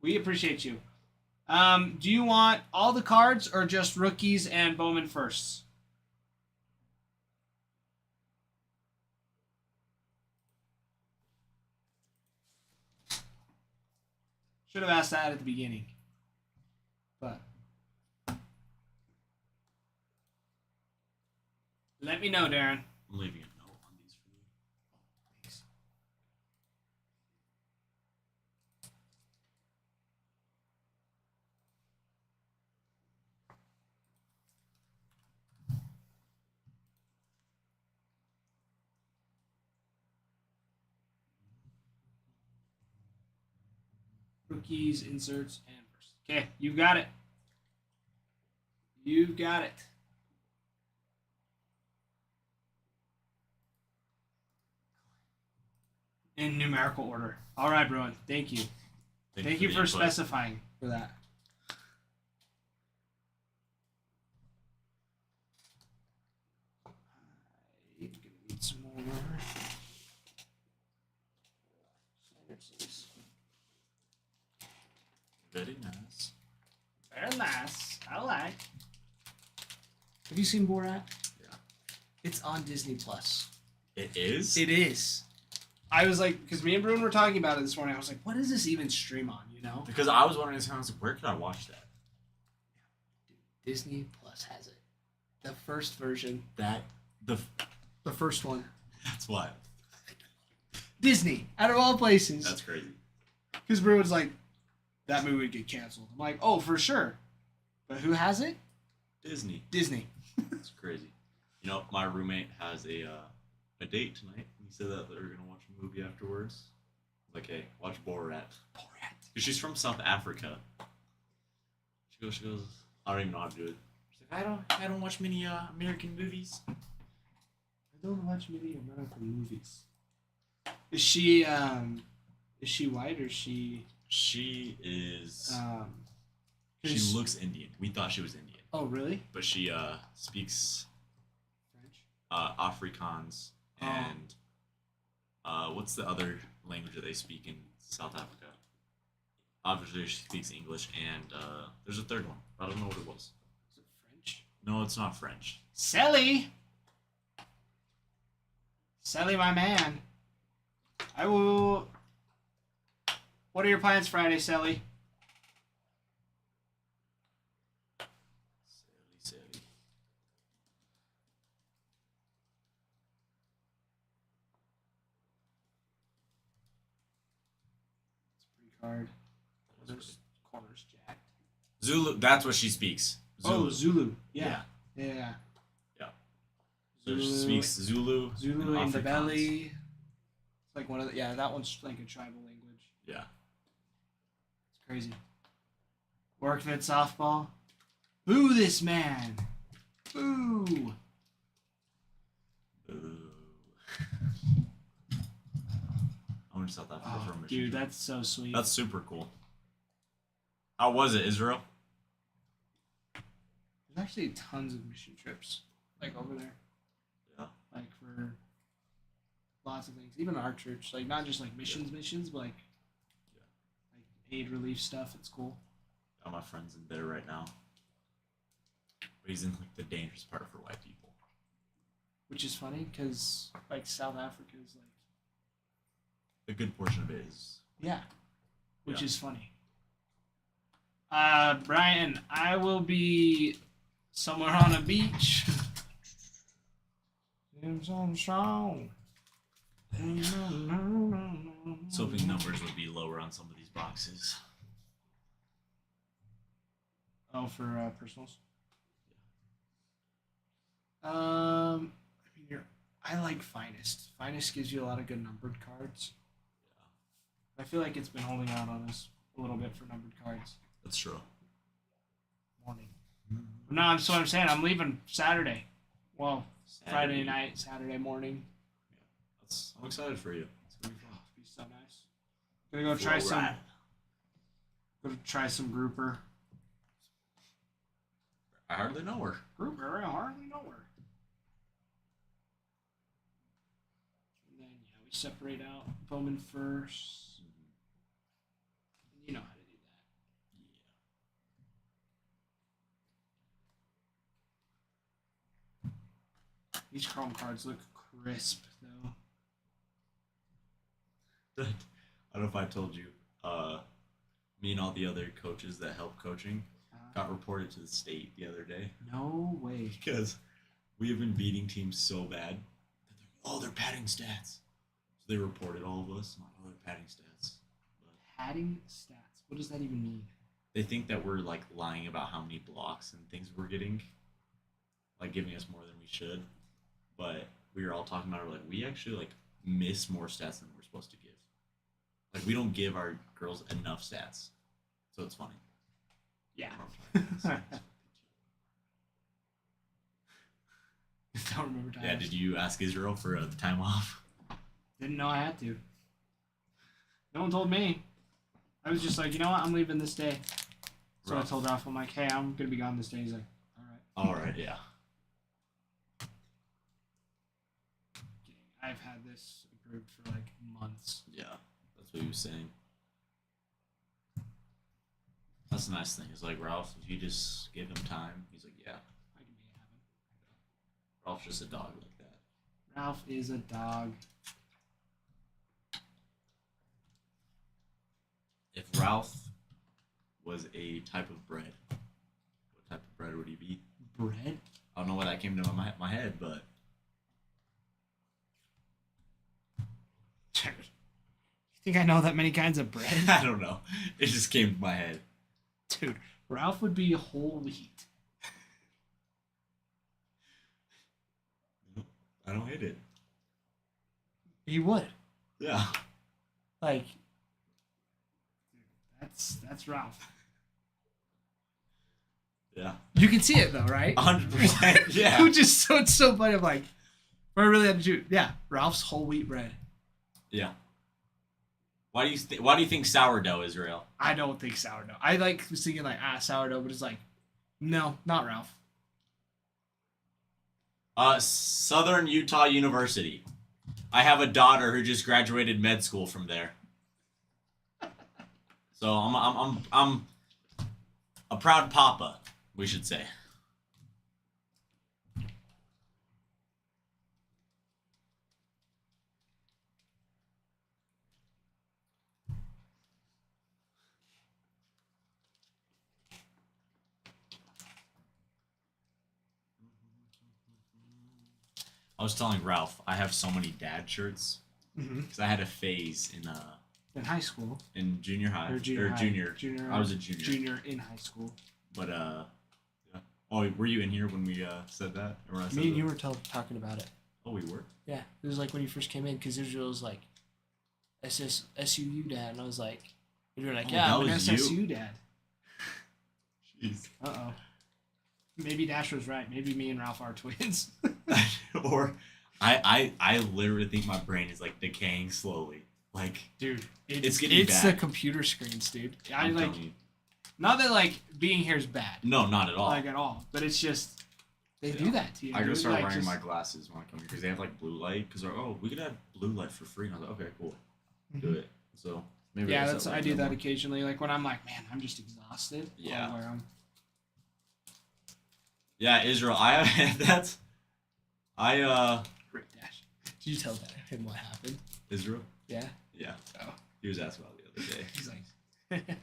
[SPEAKER 4] We appreciate you. Do you want all the cards or just rookies and Bowman firsts? Should have asked that at the beginning. But let me know, Darren.
[SPEAKER 3] I'm leaving a note on these for you.
[SPEAKER 4] Thanks. Rookies, inserts, and first. Okay, you've got it. In numerical order. All right, Bruin. Thank you. Thank you for specifying for that. I'm gonna need some more.
[SPEAKER 3] Very nice.
[SPEAKER 4] Very nice. I like. Have you seen Borat?
[SPEAKER 3] Yeah.
[SPEAKER 4] It's on Disney Plus.
[SPEAKER 3] It is?
[SPEAKER 4] It is. I was like, because me and Bruin were talking about it this morning. I was like, what does this even stream on? You know?
[SPEAKER 3] Because I was wondering, I was like, where could I watch that?
[SPEAKER 4] Dude, Disney Plus has it. The first version.
[SPEAKER 3] The
[SPEAKER 4] first one.
[SPEAKER 3] That's wild.
[SPEAKER 4] Disney, out of all places.
[SPEAKER 3] That's crazy.
[SPEAKER 4] Because Bruin's like, that movie would get canceled. I'm like, oh, for sure. But who has it?
[SPEAKER 3] Disney. It's crazy. You know, my roommate has a date tonight. He said that they were gonna watch a movie afterwards. Like, hey, watch Borat. Because she's from South Africa. She goes. I don't even know how to do it. She's like, I don't watch many American movies.
[SPEAKER 4] I don't watch many American movies. Is she white or is she?
[SPEAKER 3] She is. She
[SPEAKER 4] Is-
[SPEAKER 3] looks Indian. We thought she was Indian,
[SPEAKER 4] Oh, really?
[SPEAKER 3] but she speaks
[SPEAKER 4] French.
[SPEAKER 3] Afrikaans and what's the other language that they speak in South Africa? Obviously, she speaks English, and there's a third one. I don't know what it was.
[SPEAKER 4] Is it French?
[SPEAKER 3] No, it's not French.
[SPEAKER 4] Selly, my man. I will. What are your plans Friday, Selly? card. Those corners jacked.
[SPEAKER 3] Zulu. That's what she speaks. Zulu.
[SPEAKER 4] Oh, Zulu. Yeah. Yeah.
[SPEAKER 3] Yeah. So she speaks Zulu.
[SPEAKER 4] Zulu
[SPEAKER 3] and
[SPEAKER 4] in the
[SPEAKER 3] Afrikaans.
[SPEAKER 4] belly. It's like one of the, that one's like a tribal language.
[SPEAKER 3] Yeah.
[SPEAKER 4] It's crazy. Workfed softball. Boo this man. Boo.
[SPEAKER 3] Ooh. I want to South Africa for a mission.
[SPEAKER 4] Dude,
[SPEAKER 3] trip.
[SPEAKER 4] that's so sweet.
[SPEAKER 3] That's super cool. How was it, Israel?
[SPEAKER 4] There's actually tons of mission trips like over there.
[SPEAKER 3] Yeah.
[SPEAKER 4] Like for lots of things. Even our church, like not just like missions, but like aid relief stuff. It's cool.
[SPEAKER 3] Got my friend's in there right now. But he's in like the dangerous part for white people.
[SPEAKER 4] Which is funny because like South Africa is like
[SPEAKER 3] A good portion of it is.
[SPEAKER 4] which
[SPEAKER 3] Yeah.
[SPEAKER 4] is funny. Brian, I will be somewhere on a beach. Strong.
[SPEAKER 3] So hoping numbers would be lower on some of these boxes.
[SPEAKER 4] Oh, for personals. I mean, I like Finest. Finest gives you a lot of good numbered cards. I feel like it's been holding out on us a little bit for numbered cards.
[SPEAKER 3] That's true.
[SPEAKER 4] Morning. No, so I'm saying I'm leaving Saturday. Well, Friday
[SPEAKER 3] Saturday.
[SPEAKER 4] night, Saturday morning.
[SPEAKER 3] I'm excited for you.
[SPEAKER 4] It's gonna be so nice. Gonna go try some.
[SPEAKER 3] Alright.
[SPEAKER 4] Gonna try some grouper.
[SPEAKER 3] I hardly know her.
[SPEAKER 4] Grouper, I hardly know her. And then we separate out Bowman first. You know how to do that. These chrome cards look crisp though.
[SPEAKER 3] I don't know if I told you. Me and all the other coaches that help coaching got reported to the state the other day
[SPEAKER 4] No way.
[SPEAKER 3] because we have been beating teams so bad that they're padding stats. So they reported all of us. I'm like, oh, they're padding stats. But
[SPEAKER 4] Padding stats. What does that even mean?
[SPEAKER 3] they think that we're like lying about how many blocks and things we're getting, like giving us more than we should. But we were all talking about it, like we actually like miss more stats than we're supposed to give. Like we don't give our girls enough stats, so it's funny.
[SPEAKER 4] Yeah.
[SPEAKER 3] Yeah,
[SPEAKER 4] Don't remember times.
[SPEAKER 3] did you ask Israel for the time off?
[SPEAKER 4] Didn't know I had to. No one told me. I was just like, you know what? I'm leaving this day. So
[SPEAKER 3] Rough.
[SPEAKER 4] I told Ralph, I'm like, hey, I'm gonna be gone this day. He's like, all right.
[SPEAKER 3] All right, yeah.
[SPEAKER 4] I've had this approved for like months.
[SPEAKER 3] Yeah, that's what he was saying. That's the nice thing. It's like, Ralph, if you just give him time, he's like, yeah.
[SPEAKER 4] I can make it happen.
[SPEAKER 3] Ralph's just a dog like that.
[SPEAKER 4] Ralph is a dog.
[SPEAKER 3] If Ralph was a type of bread, what type of bread would he be?
[SPEAKER 4] Bread?
[SPEAKER 3] I don't know why that came to my head, but
[SPEAKER 4] You think I know that many kinds of bread?
[SPEAKER 3] I don't know. It just came to my head.
[SPEAKER 4] Dude, Ralph would be whole wheat.
[SPEAKER 3] I don't hate it.
[SPEAKER 4] He would.
[SPEAKER 3] Yeah.
[SPEAKER 4] Like, that's Ralph.
[SPEAKER 3] Yeah.
[SPEAKER 4] You can see it though, right?
[SPEAKER 3] 100%. Yeah.
[SPEAKER 4] Which is so, it's so funny. I'm like, if I really had to shoot, yeah, Ralph's whole wheat bread.
[SPEAKER 3] Yeah. Why do you think sourdough is real?
[SPEAKER 4] I don't think sourdough. I like was thinking like sourdough, but it's like, no, not Ralph.
[SPEAKER 3] Southern Utah University. I have a daughter who just graduated med school from there. So I'm a proud papa, we should say. I was telling Ralph, I have so many dad shirts
[SPEAKER 4] Mm-hmm.
[SPEAKER 3] because I had a phase in
[SPEAKER 4] In high school.
[SPEAKER 3] in junior high
[SPEAKER 4] Or junior high.
[SPEAKER 3] junior.
[SPEAKER 4] Junior.
[SPEAKER 3] I was a junior.
[SPEAKER 4] Junior in high school.
[SPEAKER 3] But yeah. Oh, were you in here when we said that? Or when I said
[SPEAKER 5] Me and
[SPEAKER 3] that?
[SPEAKER 5] you were talking about it.
[SPEAKER 3] Oh, we were.
[SPEAKER 5] Yeah, it was like when you first came in, because Israel was like, SUU dad, and I was like, you were like,
[SPEAKER 3] Oh,
[SPEAKER 5] yeah,
[SPEAKER 3] that
[SPEAKER 5] I'm an
[SPEAKER 3] was you?
[SPEAKER 5] SSU dad.
[SPEAKER 3] Jeez.
[SPEAKER 4] Uh-oh. Maybe Dash was right. Maybe me and Ralph are twins.
[SPEAKER 3] Or I literally think my brain is like decaying slowly. Like,
[SPEAKER 4] Dude,
[SPEAKER 3] It's getting
[SPEAKER 5] It's
[SPEAKER 3] bad.
[SPEAKER 5] the computer screens, dude.
[SPEAKER 4] I
[SPEAKER 3] I'm
[SPEAKER 4] like,
[SPEAKER 3] telling you.
[SPEAKER 4] not that like being here is bad.
[SPEAKER 3] No, not at all.
[SPEAKER 4] Like at all. But it's just, they do that to you.
[SPEAKER 3] I gotta
[SPEAKER 4] dude.
[SPEAKER 3] start
[SPEAKER 4] Like,
[SPEAKER 3] wearing
[SPEAKER 4] just-
[SPEAKER 3] my glasses when I come here because they have like blue light. Because they're we could have blue light for free. And I was like, okay, cool, do it. So maybe
[SPEAKER 4] Yeah,
[SPEAKER 3] I'll
[SPEAKER 4] that's
[SPEAKER 3] start
[SPEAKER 4] I do
[SPEAKER 3] wearing
[SPEAKER 4] that
[SPEAKER 3] them
[SPEAKER 4] occasionally. Like when I'm like, man, I'm just exhausted.
[SPEAKER 3] Yeah.
[SPEAKER 4] I'll wear 'em.
[SPEAKER 3] more. Yeah, Israel. That's
[SPEAKER 4] Great Dash.
[SPEAKER 5] Did you tell him what happened?
[SPEAKER 3] Israel.
[SPEAKER 5] Yeah.
[SPEAKER 3] Yeah.
[SPEAKER 4] Oh.
[SPEAKER 3] He was asked about it the other day.
[SPEAKER 4] He's like,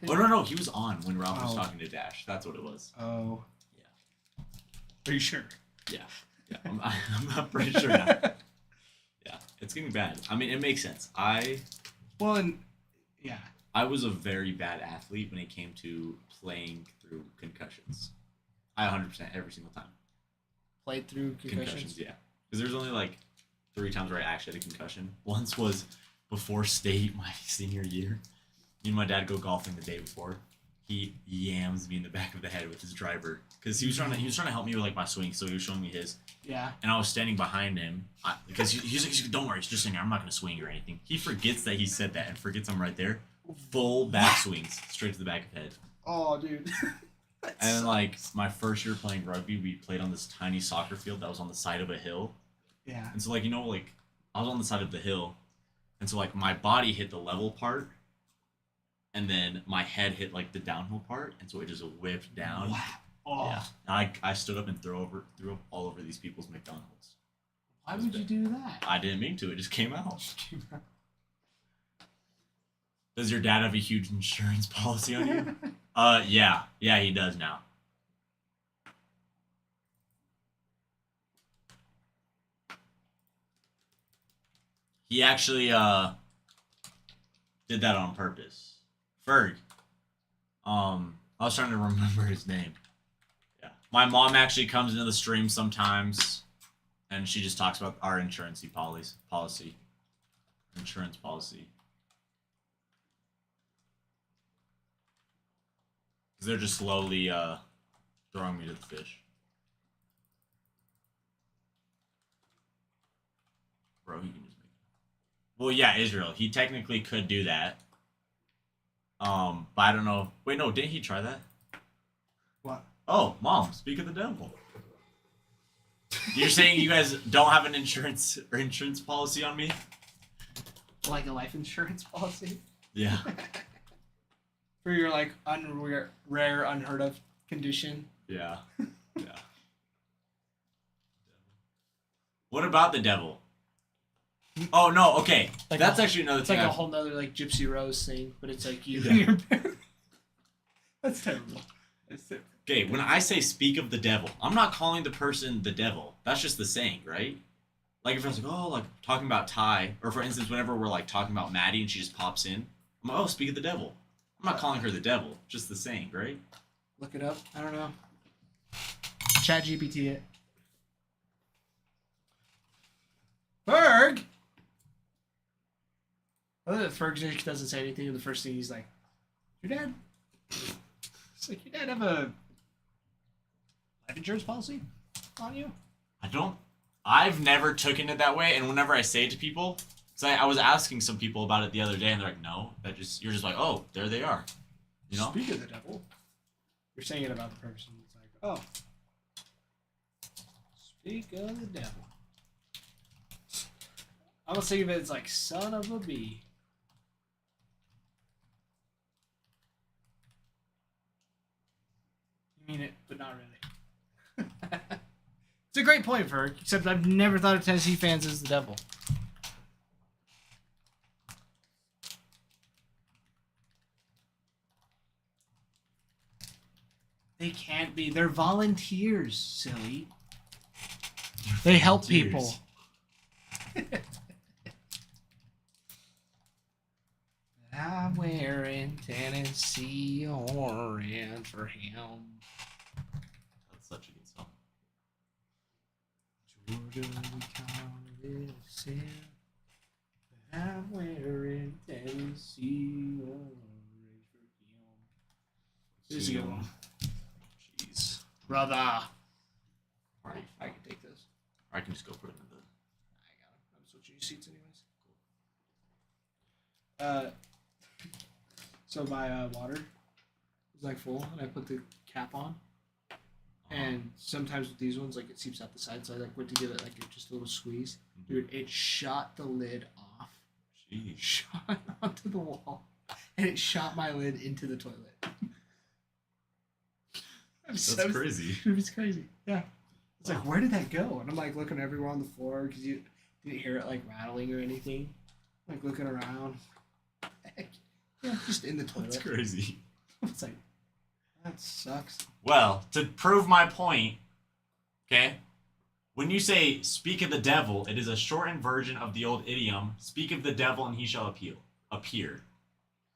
[SPEAKER 3] Oh no, he was on when Ralph was
[SPEAKER 4] Oh.
[SPEAKER 3] talking to Dash. That's what it was.
[SPEAKER 4] oh.
[SPEAKER 3] Yeah.
[SPEAKER 4] Are you sure?
[SPEAKER 3] Yeah, I'm pretty sure now. Yeah, it's getting bad. I mean, it makes sense.
[SPEAKER 4] Well, and yeah.
[SPEAKER 3] I was a very bad athlete when it came to playing through concussions. I 100% every single time.
[SPEAKER 5] Played through concussions.
[SPEAKER 3] Yeah. Because there's only like 3 times where I actually had a concussion. Once was before state my senior year. Me and my dad go golfing the day before. He yams me in the back of the head with his driver because he was trying to help me with like my swing, so he was showing me his.
[SPEAKER 4] Yeah.
[SPEAKER 3] And I was standing behind him because he's like, don't worry, it's just saying I'm not gonna swing or anything. He forgets that he said that and forgets I'm right there. Full back swings straight to the back of the head.
[SPEAKER 4] Oh, dude.
[SPEAKER 3] And then, like, my first year playing rugby, we played on this tiny soccer field that was on the side of a hill.
[SPEAKER 4] Yeah.
[SPEAKER 3] And so, like, like, I was on the side of the hill. And so, like, my body hit the level part. And then my head hit, like, the downhill part. And so it just whipped down.
[SPEAKER 4] Wow. Oh.
[SPEAKER 3] Yeah. And I stood up and threw up all over these people's McDonald's.
[SPEAKER 4] Why would you do that?
[SPEAKER 3] I didn't mean to. It just came out. Does your dad have a huge insurance policy on you? Yeah. Yeah, he does now. He actually did that on purpose. Ferg. I was trying to remember his name. Yeah. My mom actually comes into the stream sometimes and she just talks about our insurance policy. Insurance policy. They're just slowly throwing me to the fish. Bro, he can just make it. Well, yeah, Israel. He technically could do that. But I don't know. Wait, no, didn't he try that?
[SPEAKER 4] What?
[SPEAKER 3] Oh, Mom, speak of the devil. You're saying you guys don't have an insurance policy on me?
[SPEAKER 4] Like a life insurance policy?
[SPEAKER 3] Yeah.
[SPEAKER 4] For your, like, rare, unheard of condition?
[SPEAKER 3] Yeah. Yeah. What about the devil? Oh no, okay.
[SPEAKER 5] Like
[SPEAKER 3] That's
[SPEAKER 5] a-
[SPEAKER 3] actually another
[SPEAKER 5] It's
[SPEAKER 3] thing.
[SPEAKER 5] like a
[SPEAKER 3] I've-
[SPEAKER 5] whole nother like Gypsy Rose thing, but it's like you
[SPEAKER 3] Yeah.
[SPEAKER 5] and your parents.
[SPEAKER 4] That's terrible. That's terrible.
[SPEAKER 3] Okay, when I say speak of the devil, I'm not calling the person the devil. That's just the saying, right? Like if I was like, oh, like talking about Ty, or for instance, whenever we're like talking about Maddie and she just pops in, I'm like, oh, speak of the devil. I'm not calling her the devil, just the saying, right?
[SPEAKER 4] Look it up. I don't know.
[SPEAKER 5] Chat GPT it.
[SPEAKER 4] Ferg! I love that Ferg just doesn't say anything, and the first thing he's like, your dad? It's like, your dad have a life insurance policy on you?
[SPEAKER 3] I've never taken it that way, and whenever I say it to people, because I was asking some people about it the other day, and they're like, no, you're just like, oh, there they are. You know?
[SPEAKER 4] Speak of the devil. You're saying it about the person. It's like, oh. Speak of the devil. I was thinking of it as like, son of a bee. You mean it, but not really. It's a great point, Ferg, except I've never thought of Tennessee fans as the devil. They can't be. They're volunteers, silly. They help people.
[SPEAKER 5] I'm wearing Tennessee orange for him.
[SPEAKER 3] That's such a good song.
[SPEAKER 5] Georgia, we call it sin. I'm wearing Tennessee orange for him. This is a good one.
[SPEAKER 3] Jeez.
[SPEAKER 5] Brother. Alright, I can take this.
[SPEAKER 3] I can just go put it in the.
[SPEAKER 5] I got it. I'm switching seats anyways. So my water was like full, and I put the cap on. And sometimes with these ones, like it seeps out the side, so I like went to give it like just a little squeeze. Dude, it shot the lid off.
[SPEAKER 3] Jeez.
[SPEAKER 5] Shot onto the wall, and it shot my lid into the toilet.
[SPEAKER 3] That's crazy.
[SPEAKER 5] It was crazy. Yeah. It's like, where did that go? And I'm like looking everywhere on the floor because you didn't hear it like rattling or anything. Like looking around. Heck, yeah, just in the toilet.
[SPEAKER 3] That's crazy.
[SPEAKER 5] It's like, that sucks.
[SPEAKER 3] Well, to prove my point, okay, when you say speak of the devil, it is a shortened version of the old idiom, speak of the devil and he shall appear.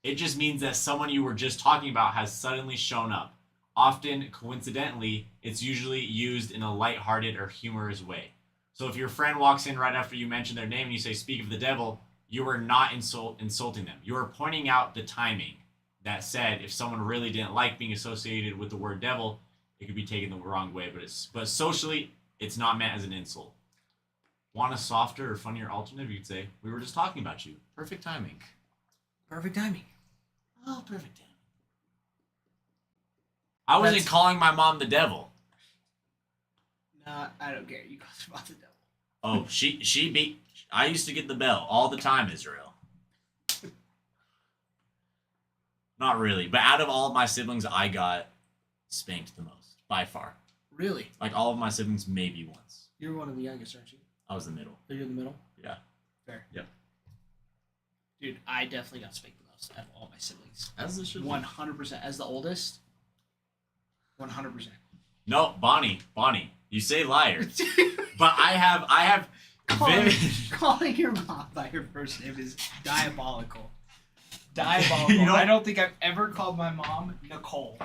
[SPEAKER 3] It just means that someone you were just talking about has suddenly shown up. Often, coincidentally, it's usually used in a lighthearted or humorous way. So if your friend walks in right after you mention their name and you say speak of the devil, you are not insulting them. You are pointing out the timing. That said, if someone really didn't like being associated with the word devil, it could be taken the wrong way. But socially, it's not meant as an insult. Want a softer or funnier alternative? You could say, we were just talking about you. Perfect timing.
[SPEAKER 5] Perfect timing.
[SPEAKER 3] Oh, perfect timing. I wasn't calling my mom the devil.
[SPEAKER 5] Nah, I don't care. You talked about the devil.
[SPEAKER 3] Oh, she beat. I used to get the bell all the time, Israel. Not really, but out of all of my siblings, I got spanked the most, by far.
[SPEAKER 5] Really?
[SPEAKER 3] Like all of my siblings, maybe once.
[SPEAKER 5] You're one of the youngest, aren't you?
[SPEAKER 3] I was the middle.
[SPEAKER 5] Are you in the middle?
[SPEAKER 3] Yeah.
[SPEAKER 5] Fair.
[SPEAKER 3] Yep.
[SPEAKER 5] Dude, I definitely got spanked the most out of all my siblings.
[SPEAKER 3] As the should be.
[SPEAKER 5] 100%. As the oldest, 100%.
[SPEAKER 3] No, Bonnie, you say liar, but I have
[SPEAKER 5] Calling your mom by her first name is diabolical. Diabolical.
[SPEAKER 3] You know-
[SPEAKER 5] I don't think I've ever called my mom Nicole.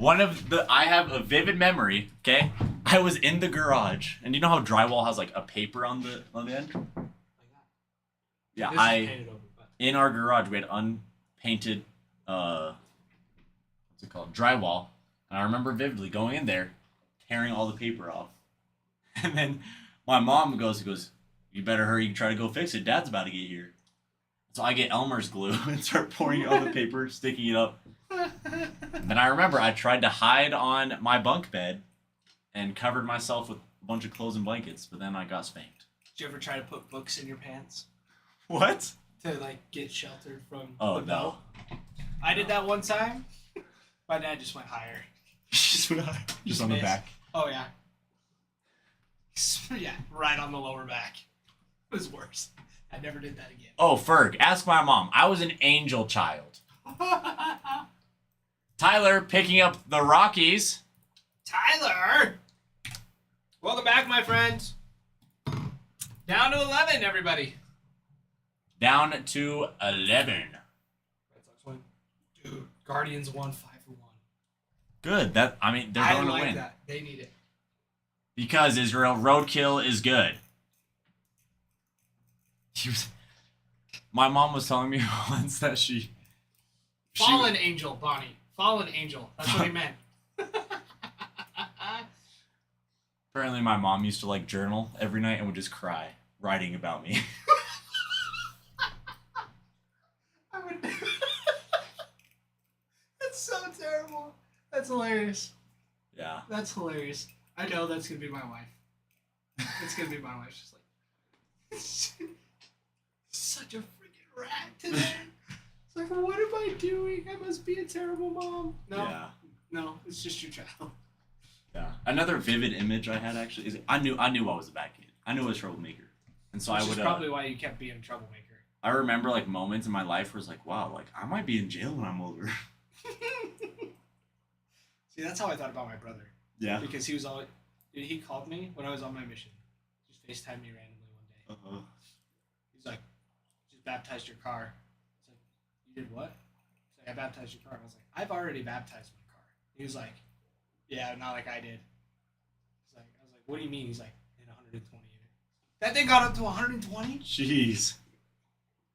[SPEAKER 3] I have a vivid memory. Okay, I was in the garage, and you know how drywall has like a paper on the end. Yeah,
[SPEAKER 5] This is painted over, but
[SPEAKER 3] in our garage we had unpainted what's it called, drywall, and I remember vividly going in there, tearing all the paper off, and then my mom goes, you better hurry and try to go fix it. Dad's about to get here. So I get Elmer's glue and start pouring it on the paper, sticking it up. And then I remember I tried to hide on my bunk bed and covered myself with a bunch of clothes and blankets, but then I got spanked.
[SPEAKER 5] Did you ever try to put books in your pants
[SPEAKER 3] What?
[SPEAKER 5] to like get sheltered from
[SPEAKER 3] Oh,
[SPEAKER 5] the
[SPEAKER 3] no.
[SPEAKER 5] belt? I did that one time. My dad just went higher.
[SPEAKER 3] Just on the
[SPEAKER 5] missed.
[SPEAKER 3] back.
[SPEAKER 5] Oh yeah. Yeah, right on the lower back. It was worse. I never did that again.
[SPEAKER 3] Oh, Ferg, ask my mom. I was an angel child. Tyler picking up the Rockies.
[SPEAKER 5] Tyler! Welcome back, my friends. Down to 11, everybody.
[SPEAKER 3] Down to 11.
[SPEAKER 5] Red Sox win. Dude, Guardians won 5-1.
[SPEAKER 3] Good. They're
[SPEAKER 5] I
[SPEAKER 3] going to
[SPEAKER 5] like
[SPEAKER 3] win.
[SPEAKER 5] that. They need it.
[SPEAKER 3] Because Israel, roadkill is good. My mom was telling me once that she
[SPEAKER 5] Fallen angel, Bonnie. Fallen angel. That's what he meant.
[SPEAKER 3] apparently my mom used to like journal every night and would just cry writing about me.
[SPEAKER 5] I would. That's so terrible. That's hilarious.
[SPEAKER 3] Yeah.
[SPEAKER 5] That's hilarious. I know that's gonna be my wife. It's gonna be my wife. She's like, such a freaking rat today. It's like, what am I doing? I must be a terrible mom. No,
[SPEAKER 3] Yeah.
[SPEAKER 5] no, it's just your child.
[SPEAKER 3] Yeah. Another vivid image I had actually is I knew I was a bad kid. I knew I was a troublemaker. And so
[SPEAKER 5] Which
[SPEAKER 3] I would
[SPEAKER 5] is probably why you kept being a troublemaker.
[SPEAKER 3] I remember like moments in my life where it's like, wow, like I might be in jail when I'm older.
[SPEAKER 5] See, that's how I thought about my brother.
[SPEAKER 3] Yeah.
[SPEAKER 5] Because he was always, dude, he called me when I was on my mission. Just FaceTimed me randomly one day. He's like, just baptized your car. It's like, you did what?
[SPEAKER 4] I baptized your car. I was like, I've already baptized my car. He was like, yeah, not like I did. I was like, what do you mean? He's like, in 120 in it. That thing got up to 120?
[SPEAKER 3] Jeez.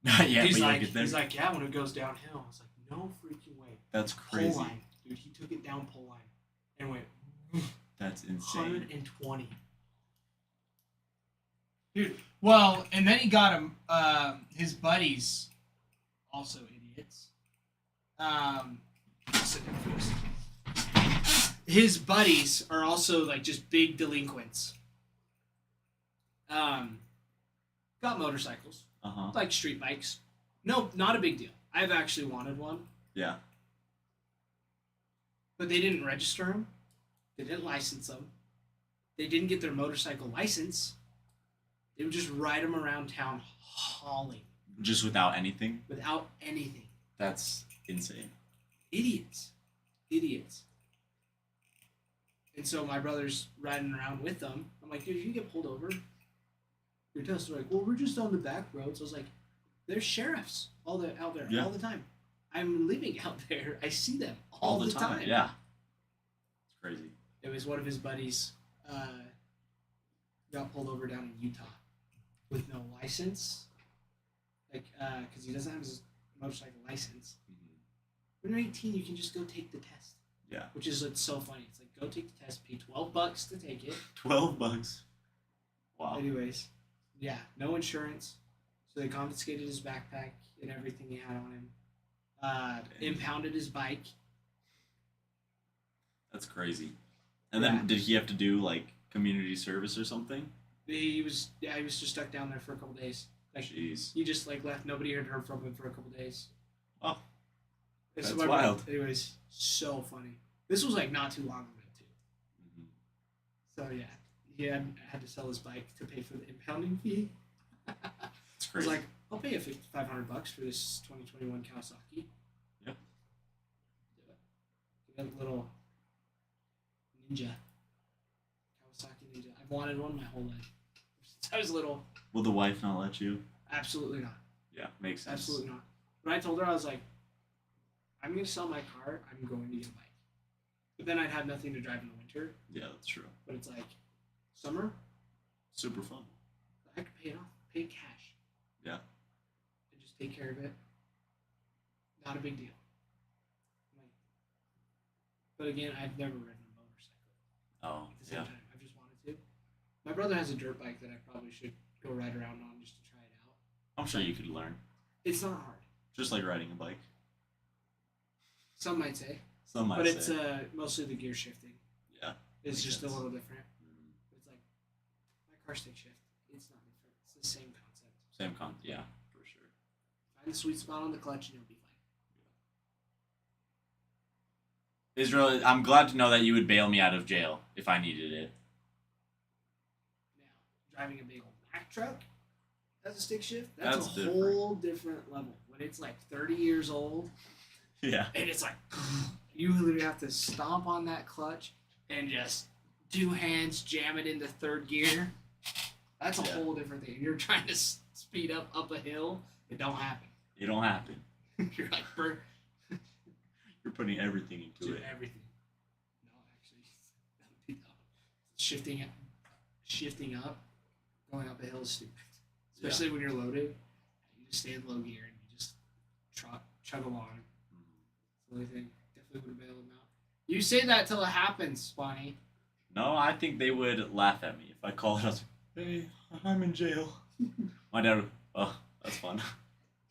[SPEAKER 3] Not yet,
[SPEAKER 4] He's
[SPEAKER 3] but
[SPEAKER 4] like,
[SPEAKER 3] you'll get there.
[SPEAKER 4] he's like, yeah, when it goes downhill. I was like, no freaking way.
[SPEAKER 3] That's
[SPEAKER 4] Pole
[SPEAKER 3] crazy.
[SPEAKER 4] line. Dude, he took it down pole line and went
[SPEAKER 3] That's insane.
[SPEAKER 4] 120.
[SPEAKER 5] Dude, well, and then he got him, his buddies, also idiots. Sit down first. His buddies are also like just big delinquents. Got motorcycles,
[SPEAKER 3] Uh-huh.
[SPEAKER 4] like street bikes. No, not a big deal. I've actually wanted one,
[SPEAKER 3] Yeah.
[SPEAKER 4] but they didn't register them. They didn't license them. They didn't get their motorcycle license. They would just ride them around town hauling
[SPEAKER 3] Just without anything?
[SPEAKER 4] without anything.
[SPEAKER 3] That's insane.
[SPEAKER 4] Idiots. Idiots. And so my brother's riding around with them. I'm like, dude, if you get pulled over, your tests are like, well, we're just on the back roads. I was like, there's sheriffs out there
[SPEAKER 3] Yeah.
[SPEAKER 4] all the time. I'm living out there. I see them all the time.
[SPEAKER 3] Yeah. It's crazy.
[SPEAKER 4] It was one of his buddies got pulled over down in Utah with no license. Like, because he doesn't have his motorcycle license. When you're 18, you can just go take the test.
[SPEAKER 3] Yeah.
[SPEAKER 4] Which is it's so funny. It's like, go take the test, pay $12 to take it.
[SPEAKER 3] $12. Wow.
[SPEAKER 4] Anyways, yeah, no insurance. So they confiscated his backpack and everything he had on him. Impounded his bike.
[SPEAKER 3] That's crazy. And
[SPEAKER 4] Yeah.
[SPEAKER 3] then did he have to do like community service or something?
[SPEAKER 4] He was just stuck down there for a couple days. Like,
[SPEAKER 3] Jeez.
[SPEAKER 4] he just like left. Nobody had heard from him for a couple days.
[SPEAKER 3] Oh.
[SPEAKER 4] And
[SPEAKER 3] That's
[SPEAKER 4] my
[SPEAKER 3] wild.
[SPEAKER 4] Anyways, so funny. This was like not too long ago too.
[SPEAKER 3] Mhm.
[SPEAKER 4] So yeah, he had to sell his bike to pay for the impounding fee.
[SPEAKER 3] It's
[SPEAKER 4] I was
[SPEAKER 3] crazy.
[SPEAKER 4] like, I'll pay you $500 for this 2021 Kawasaki.
[SPEAKER 3] Yep.
[SPEAKER 4] Do it. Get a little Ninja. Kawasaki Ninja. I've wanted one my whole life. Since I was little.
[SPEAKER 3] Will the wife not let you?
[SPEAKER 4] Absolutely not.
[SPEAKER 3] Yeah, makes sense.
[SPEAKER 4] Absolutely not. When I told her, I was like, I'm going to sell my car. I'm going to get a bike. But then I'd have nothing to drive in the winter.
[SPEAKER 3] Yeah, that's true.
[SPEAKER 4] But it's like, summer,
[SPEAKER 3] Super fun.
[SPEAKER 4] I could pay it off. Pay it cash.
[SPEAKER 3] Yeah.
[SPEAKER 4] And just take care of it. Not a big deal. Like, but again, I've never ridden a motorcycle.
[SPEAKER 3] Oh,
[SPEAKER 4] At the same
[SPEAKER 3] yeah.
[SPEAKER 4] time, I've just wanted to. My brother has a dirt bike that I probably should go ride around on just to try it out.
[SPEAKER 3] I'm sure you could learn.
[SPEAKER 4] It's not hard.
[SPEAKER 3] Just like riding a bike.
[SPEAKER 4] Some might say.
[SPEAKER 3] Some might
[SPEAKER 4] But
[SPEAKER 3] say.
[SPEAKER 4] it's mostly the gear shifting.
[SPEAKER 3] Yeah.
[SPEAKER 4] It's
[SPEAKER 3] Makes
[SPEAKER 4] just
[SPEAKER 3] sense.
[SPEAKER 4] a little different.
[SPEAKER 3] Mhm.
[SPEAKER 4] It's like my car stick shift. It's not different. It's the same concept.
[SPEAKER 3] Same yeah, for sure.
[SPEAKER 4] Find the sweet spot on the clutch and you'll be fine.
[SPEAKER 3] Israel, I'm glad to know that you would bail me out of jail if I needed it.
[SPEAKER 4] Now, driving a big old Mack truck as a stick shift, that's
[SPEAKER 3] That's
[SPEAKER 4] a whole different level. When it's like 30 years old
[SPEAKER 3] Yeah.
[SPEAKER 4] and it's like you literally have to stomp on that clutch and just 2 hands jam it into third gear. That's a
[SPEAKER 3] Yeah.
[SPEAKER 4] whole different thing. You're trying to speed up a hill, it don't happen.
[SPEAKER 3] It don't happen.
[SPEAKER 4] You're like,
[SPEAKER 3] You're putting everything into
[SPEAKER 4] do
[SPEAKER 3] it.
[SPEAKER 4] everything. No, actually, shifting up, going up a hill is stupid. Especially when you're loaded. You just stay in low gear and you just chug along. That's the only thing. Definitely would have bailed him out. You say that till it happens, Bonnie.
[SPEAKER 3] No, I think they would laugh at me if I called it. I was like, hey, I'm in jail. My dad would, oh, that's fun.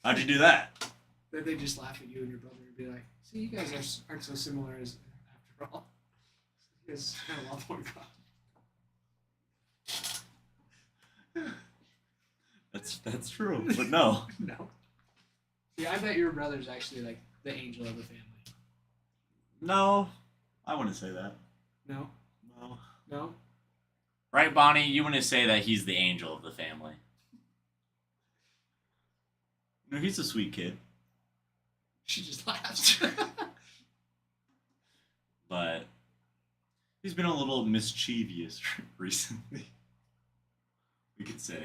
[SPEAKER 3] How'd you do that?
[SPEAKER 4] Then they just laugh at you and your brother and be like, see, you guys aren't so similar as after all. You guys have a lot more in common.
[SPEAKER 3] That's true, but no.
[SPEAKER 4] No. See, I bet your brother's actually like the angel of the family.
[SPEAKER 3] No, I wouldn't say that.
[SPEAKER 4] No?
[SPEAKER 3] No.
[SPEAKER 4] No?
[SPEAKER 3] Right, Bonnie? You wouldn't say that he's the angel of the family. No, he's a sweet kid.
[SPEAKER 4] She just laughs.
[SPEAKER 3] But he's been a little mischievous recently. We could say.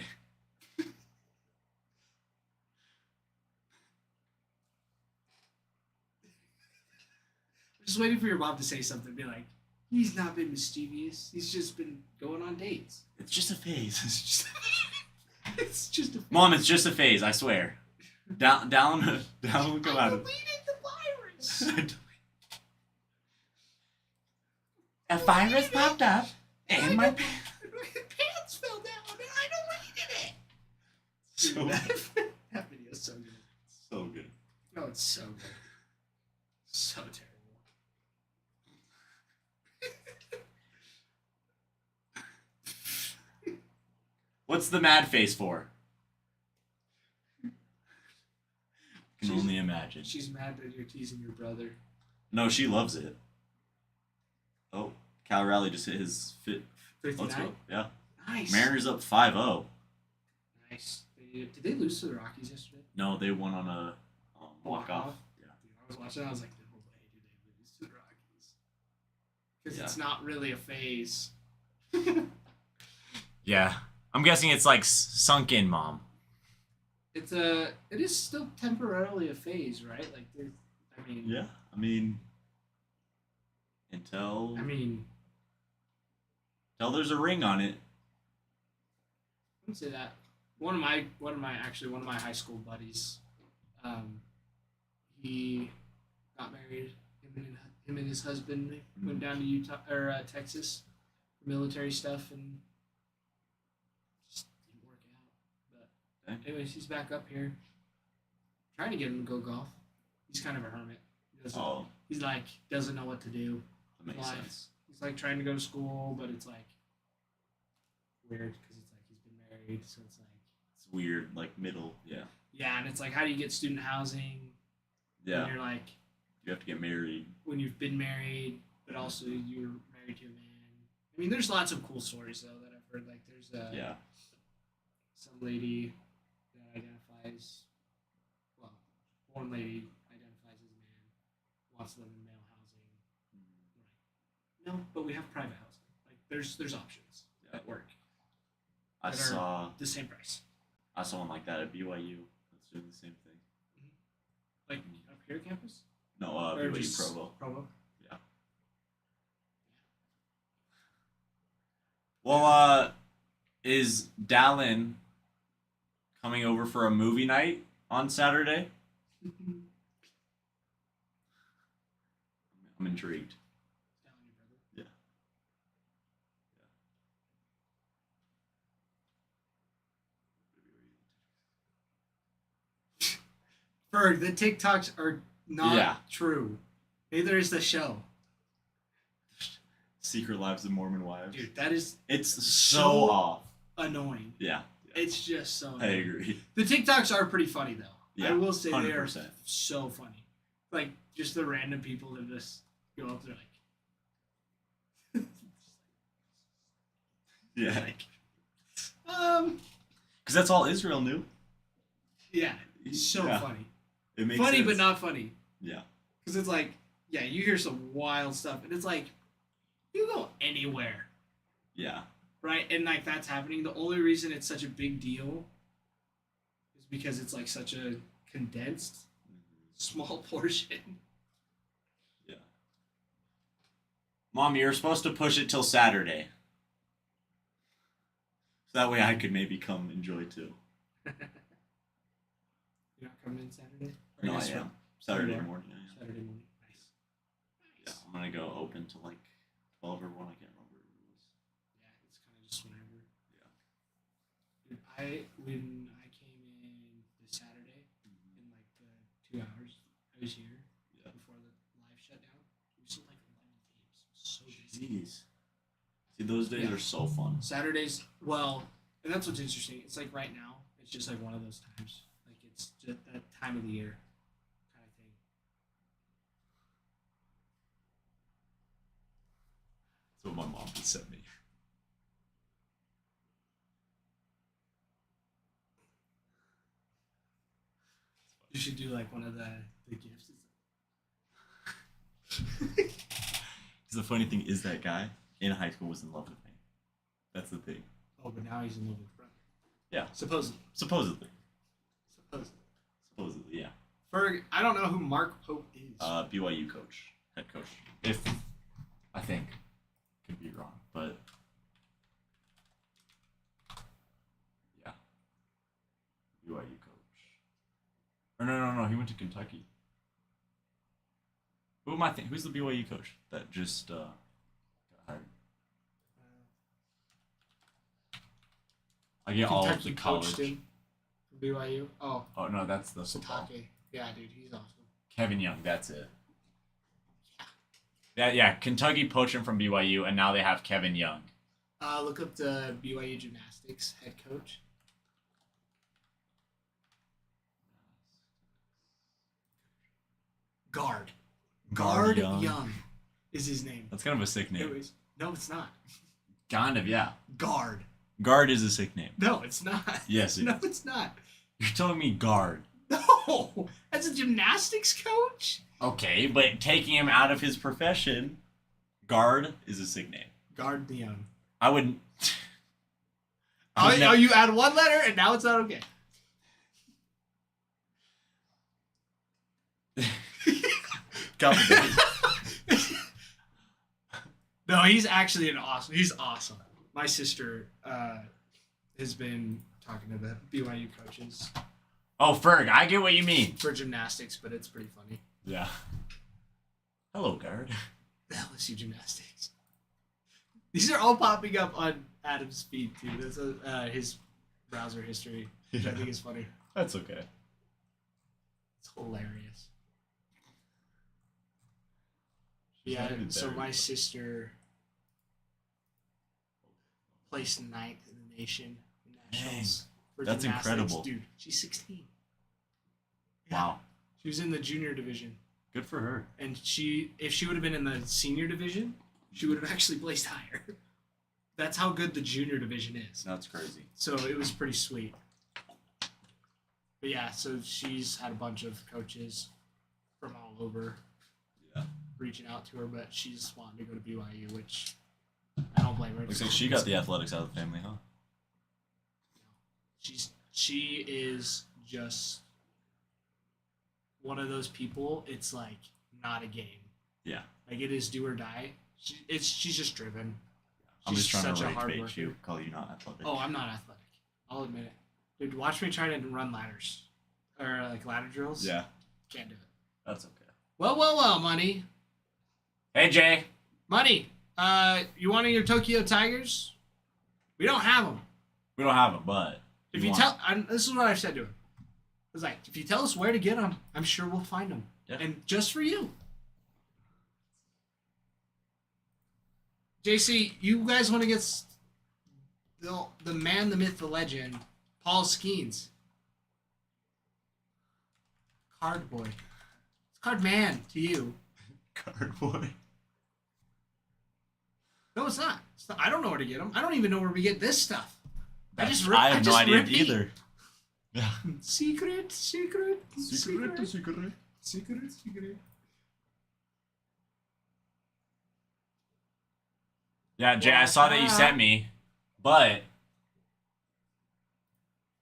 [SPEAKER 4] Just waiting for your mom to say something. Be like, he's not been mischievous. He's just been going on dates.
[SPEAKER 3] It's just a phase. It's just...
[SPEAKER 4] It's just a.
[SPEAKER 3] Mom, it's just a phase. I swear. Down will come out.
[SPEAKER 4] deleted the virus.
[SPEAKER 3] A virus popped up, and my
[SPEAKER 4] pants fell down, and I deleted it.
[SPEAKER 3] so
[SPEAKER 4] Dude,
[SPEAKER 3] good.
[SPEAKER 4] that video is so good.
[SPEAKER 3] So good.
[SPEAKER 4] Oh, it's so good. So terrible.
[SPEAKER 3] What's the mad face for? Can
[SPEAKER 4] She's-
[SPEAKER 3] only imagine.
[SPEAKER 4] She's mad that you're teasing your brother.
[SPEAKER 3] No, she loves it. Oh, Cal Raleigh just hit his fit. Let's
[SPEAKER 4] 59?
[SPEAKER 3] go. Yeah.
[SPEAKER 4] Nice.
[SPEAKER 3] Mariners up 5-0.
[SPEAKER 4] Nice. Did they lose to the Rockies yesterday?
[SPEAKER 3] No, they won on a walk-off. Yeah.
[SPEAKER 4] Dude, I was watching. I was like, no way do they lose to the Rockies. Because
[SPEAKER 3] Yeah.
[SPEAKER 4] it's not really a phase.
[SPEAKER 3] Yeah. I'm guessing it's like sunk in, Mom.
[SPEAKER 4] It is still temporarily a phase, right? Like, I mean,
[SPEAKER 3] Yeah. I mean, until there's a ring on it.
[SPEAKER 4] I wouldn't say that. One of my high school buddies, he got married. Him and his husband went down to Utah or Texas for military stuff, and just didn't work out. But anyways, he's back up here. Trying to get him to go golf. He's kind of a hermit. He's like doesn't know what to do.
[SPEAKER 3] That makes sense.
[SPEAKER 4] He's like trying to go to school, but it's like weird because it's like he's been married, so it's like
[SPEAKER 3] It's weird, like middle. Yeah.
[SPEAKER 4] yeah, and it's like how do you get student housing?
[SPEAKER 3] Yeah.
[SPEAKER 4] When you're like
[SPEAKER 3] You have to get married.
[SPEAKER 4] when you've been married, but also you're married to a man. I mean, there's lots of cool stories though that I've heard. Like there's
[SPEAKER 3] Yeah.
[SPEAKER 4] some lady that identifies one lady identifies as a man, wants to live in male housing. Like, no, but we have private housing. Like there's options that work.
[SPEAKER 3] I
[SPEAKER 4] that are
[SPEAKER 3] saw
[SPEAKER 4] the same price.
[SPEAKER 3] one like that at BYU. That's doing the same thing.
[SPEAKER 4] Like up here campus?
[SPEAKER 3] No,
[SPEAKER 4] Or
[SPEAKER 3] BYU
[SPEAKER 4] just
[SPEAKER 3] Provo.
[SPEAKER 4] Provo.
[SPEAKER 3] Yeah. Well, is Dallin coming over for a movie night on Saturday? I'm intrigued. Yeah.
[SPEAKER 4] Berg, the TikToks are not
[SPEAKER 3] Yeah.
[SPEAKER 4] true. Neither is the show.
[SPEAKER 3] Secret Lives of Mormon Wives.
[SPEAKER 4] Dude, that is
[SPEAKER 3] It's
[SPEAKER 4] so
[SPEAKER 3] so off.
[SPEAKER 4] annoying.
[SPEAKER 3] Yeah.
[SPEAKER 4] It's just so
[SPEAKER 3] I
[SPEAKER 4] annoying.
[SPEAKER 3] agree.
[SPEAKER 4] The TikToks are pretty funny though.
[SPEAKER 3] Yeah,
[SPEAKER 4] I will say they are
[SPEAKER 3] 100%.
[SPEAKER 4] so funny. Like just the random people that just go up there like
[SPEAKER 3] Yeah. Because
[SPEAKER 4] um
[SPEAKER 3] that's all Israel knew.
[SPEAKER 4] yeah, so
[SPEAKER 3] Yeah.
[SPEAKER 4] funny.
[SPEAKER 3] It makes
[SPEAKER 4] Funny
[SPEAKER 3] sense.
[SPEAKER 4] but not funny.
[SPEAKER 3] Yeah.
[SPEAKER 4] Because it's like, yeah, you hear some wild stuff and it's like you go anywhere.
[SPEAKER 3] Yeah.
[SPEAKER 4] Right? And like that's happening. The only reason it's such a big deal is because it's like such a condensed small portion.
[SPEAKER 3] Yeah. Mom, you're supposed to push it till Saturday. So that way I could maybe come enjoy too.
[SPEAKER 4] You're not coming in Saturday? Or
[SPEAKER 3] No, I
[SPEAKER 4] yes,
[SPEAKER 3] am. Saturday
[SPEAKER 4] You are?
[SPEAKER 3] morning. I am.
[SPEAKER 4] Saturday morning. Nice.
[SPEAKER 3] Yeah, I'm gonna go open till like 12 or 1. I can't remember what it was.
[SPEAKER 4] Yeah, it's kind of just whenever.
[SPEAKER 3] Yeah.
[SPEAKER 4] Dude, when I came in this Saturday in like the 2 hours I was here
[SPEAKER 3] Yeah.
[SPEAKER 4] before the live shutdown, we sold like 11 games. So busy.
[SPEAKER 3] Jeez. See, those days
[SPEAKER 4] Yeah.
[SPEAKER 3] are so fun.
[SPEAKER 4] Saturdays, well, and that's what's interesting. It's like right now, it's just like one of those times. Like it's just that time of the year kind of thing.
[SPEAKER 3] That's what my mom had sent me.
[SPEAKER 4] You should do like one of the gifts.
[SPEAKER 3] The funny thing is that guy in high school was in love with me. That's the thing.
[SPEAKER 4] Oh, but now he's in love with brother.
[SPEAKER 3] Yeah.
[SPEAKER 4] Supposedly.
[SPEAKER 3] Supposedly.
[SPEAKER 4] Supposedly.
[SPEAKER 3] Supposedly, yeah.
[SPEAKER 4] Ferg, I don't know who Mark Pope is.
[SPEAKER 3] BYU coach. head coach. If I think could be wrong, but yeah, BYU coach. Or no, he went to Kentucky. Who am I thinking? Who's the BYU coach that just got hired? I get all of the
[SPEAKER 4] Kentucky
[SPEAKER 3] college.
[SPEAKER 4] coached him from BYU. Oh,
[SPEAKER 3] Oh no, that's the football.
[SPEAKER 4] Satake. Yeah, dude, he's awesome.
[SPEAKER 3] Kevin Young, that's it. Yeah, Kentucky poached him from BYU, and now they have Kevin Young.
[SPEAKER 4] Look up the BYU gymnastics head coach. Guard. Guard Young is his name.
[SPEAKER 3] That's kind of a sick name.
[SPEAKER 4] Anyways, no, it's not.
[SPEAKER 3] Kind of, yeah.
[SPEAKER 4] Guard.
[SPEAKER 3] Guard is a sick name.
[SPEAKER 4] No, it's not.
[SPEAKER 3] Yes,
[SPEAKER 4] No, it's not.
[SPEAKER 3] You're telling me guard.
[SPEAKER 4] No, that's a gymnastics coach.
[SPEAKER 3] Okay, but taking him out of his profession, guard is a sick name.
[SPEAKER 4] Guard the Young.
[SPEAKER 3] I wouldn't.
[SPEAKER 4] Oh, you add one letter and now it's not okay. No, he's actually he's awesome. My sister has been talking to the BYU coaches
[SPEAKER 3] Oh, Ferg, I get what you mean.
[SPEAKER 4] for gymnastics, but it's pretty funny.
[SPEAKER 3] Yeah. Hello, guard.
[SPEAKER 4] LSU gymnastics. These are all popping up on Adam's feed too. That's his browser history, which I think is funny.
[SPEAKER 3] That's okay.
[SPEAKER 4] It's hilarious.
[SPEAKER 3] She's
[SPEAKER 4] Yeah,
[SPEAKER 3] not even
[SPEAKER 4] so
[SPEAKER 3] there
[SPEAKER 4] my
[SPEAKER 3] yet.
[SPEAKER 4] sister placed ninth in the nation in nationals for
[SPEAKER 3] that's
[SPEAKER 4] gymnastics.
[SPEAKER 3] incredible.
[SPEAKER 4] Dude, she's 16.
[SPEAKER 3] Wow.
[SPEAKER 4] She was in the junior division.
[SPEAKER 3] Good for her.
[SPEAKER 4] And if she would have been in the senior division, she would have actually placed higher. That's how good the junior division is.
[SPEAKER 3] That's crazy.
[SPEAKER 4] So it was pretty sweet. But yeah, so she's had a bunch of coaches from all over
[SPEAKER 3] Yeah.
[SPEAKER 4] reaching out to her, but she's wanting to go to BYU, which I don't blame her.
[SPEAKER 3] Looks like she got the athletics out of the family, huh?
[SPEAKER 4] She is just one of those people. It's like not a game.
[SPEAKER 3] Yeah.
[SPEAKER 4] Like it is do or die. She's just driven.
[SPEAKER 3] I'm
[SPEAKER 4] She's
[SPEAKER 3] just trying
[SPEAKER 4] such
[SPEAKER 3] to
[SPEAKER 4] a hard
[SPEAKER 3] rage bait
[SPEAKER 4] worker.
[SPEAKER 3] you, call you not athletic.
[SPEAKER 4] Oh, I'm not athletic. I'll admit it. Dude, watch me try to run ladders or like ladder drills.
[SPEAKER 3] Yeah.
[SPEAKER 4] Can't do it.
[SPEAKER 3] That's okay.
[SPEAKER 4] Well, Money.
[SPEAKER 3] Hey, Jay.
[SPEAKER 4] Money. You wanting your Tokyo Tigers? We don't have them.
[SPEAKER 3] We don't have them, but
[SPEAKER 4] If you this is what I've said to him. It's like, if you tell us where to get them, I'm sure we'll find them.
[SPEAKER 3] Yeah.
[SPEAKER 4] And just for you. JC, you guys want to get the man, the myth, the legend, Paul Skeens. Card boy. It's card man to you.
[SPEAKER 3] card boy.
[SPEAKER 4] No, it's not. I don't know where to get them. I don't even know where we get this stuff.
[SPEAKER 3] I have no idea
[SPEAKER 4] repeat.
[SPEAKER 3] either. Yeah.
[SPEAKER 4] Secret.
[SPEAKER 3] Secret. Yeah, Jay, I saw that you sent me, but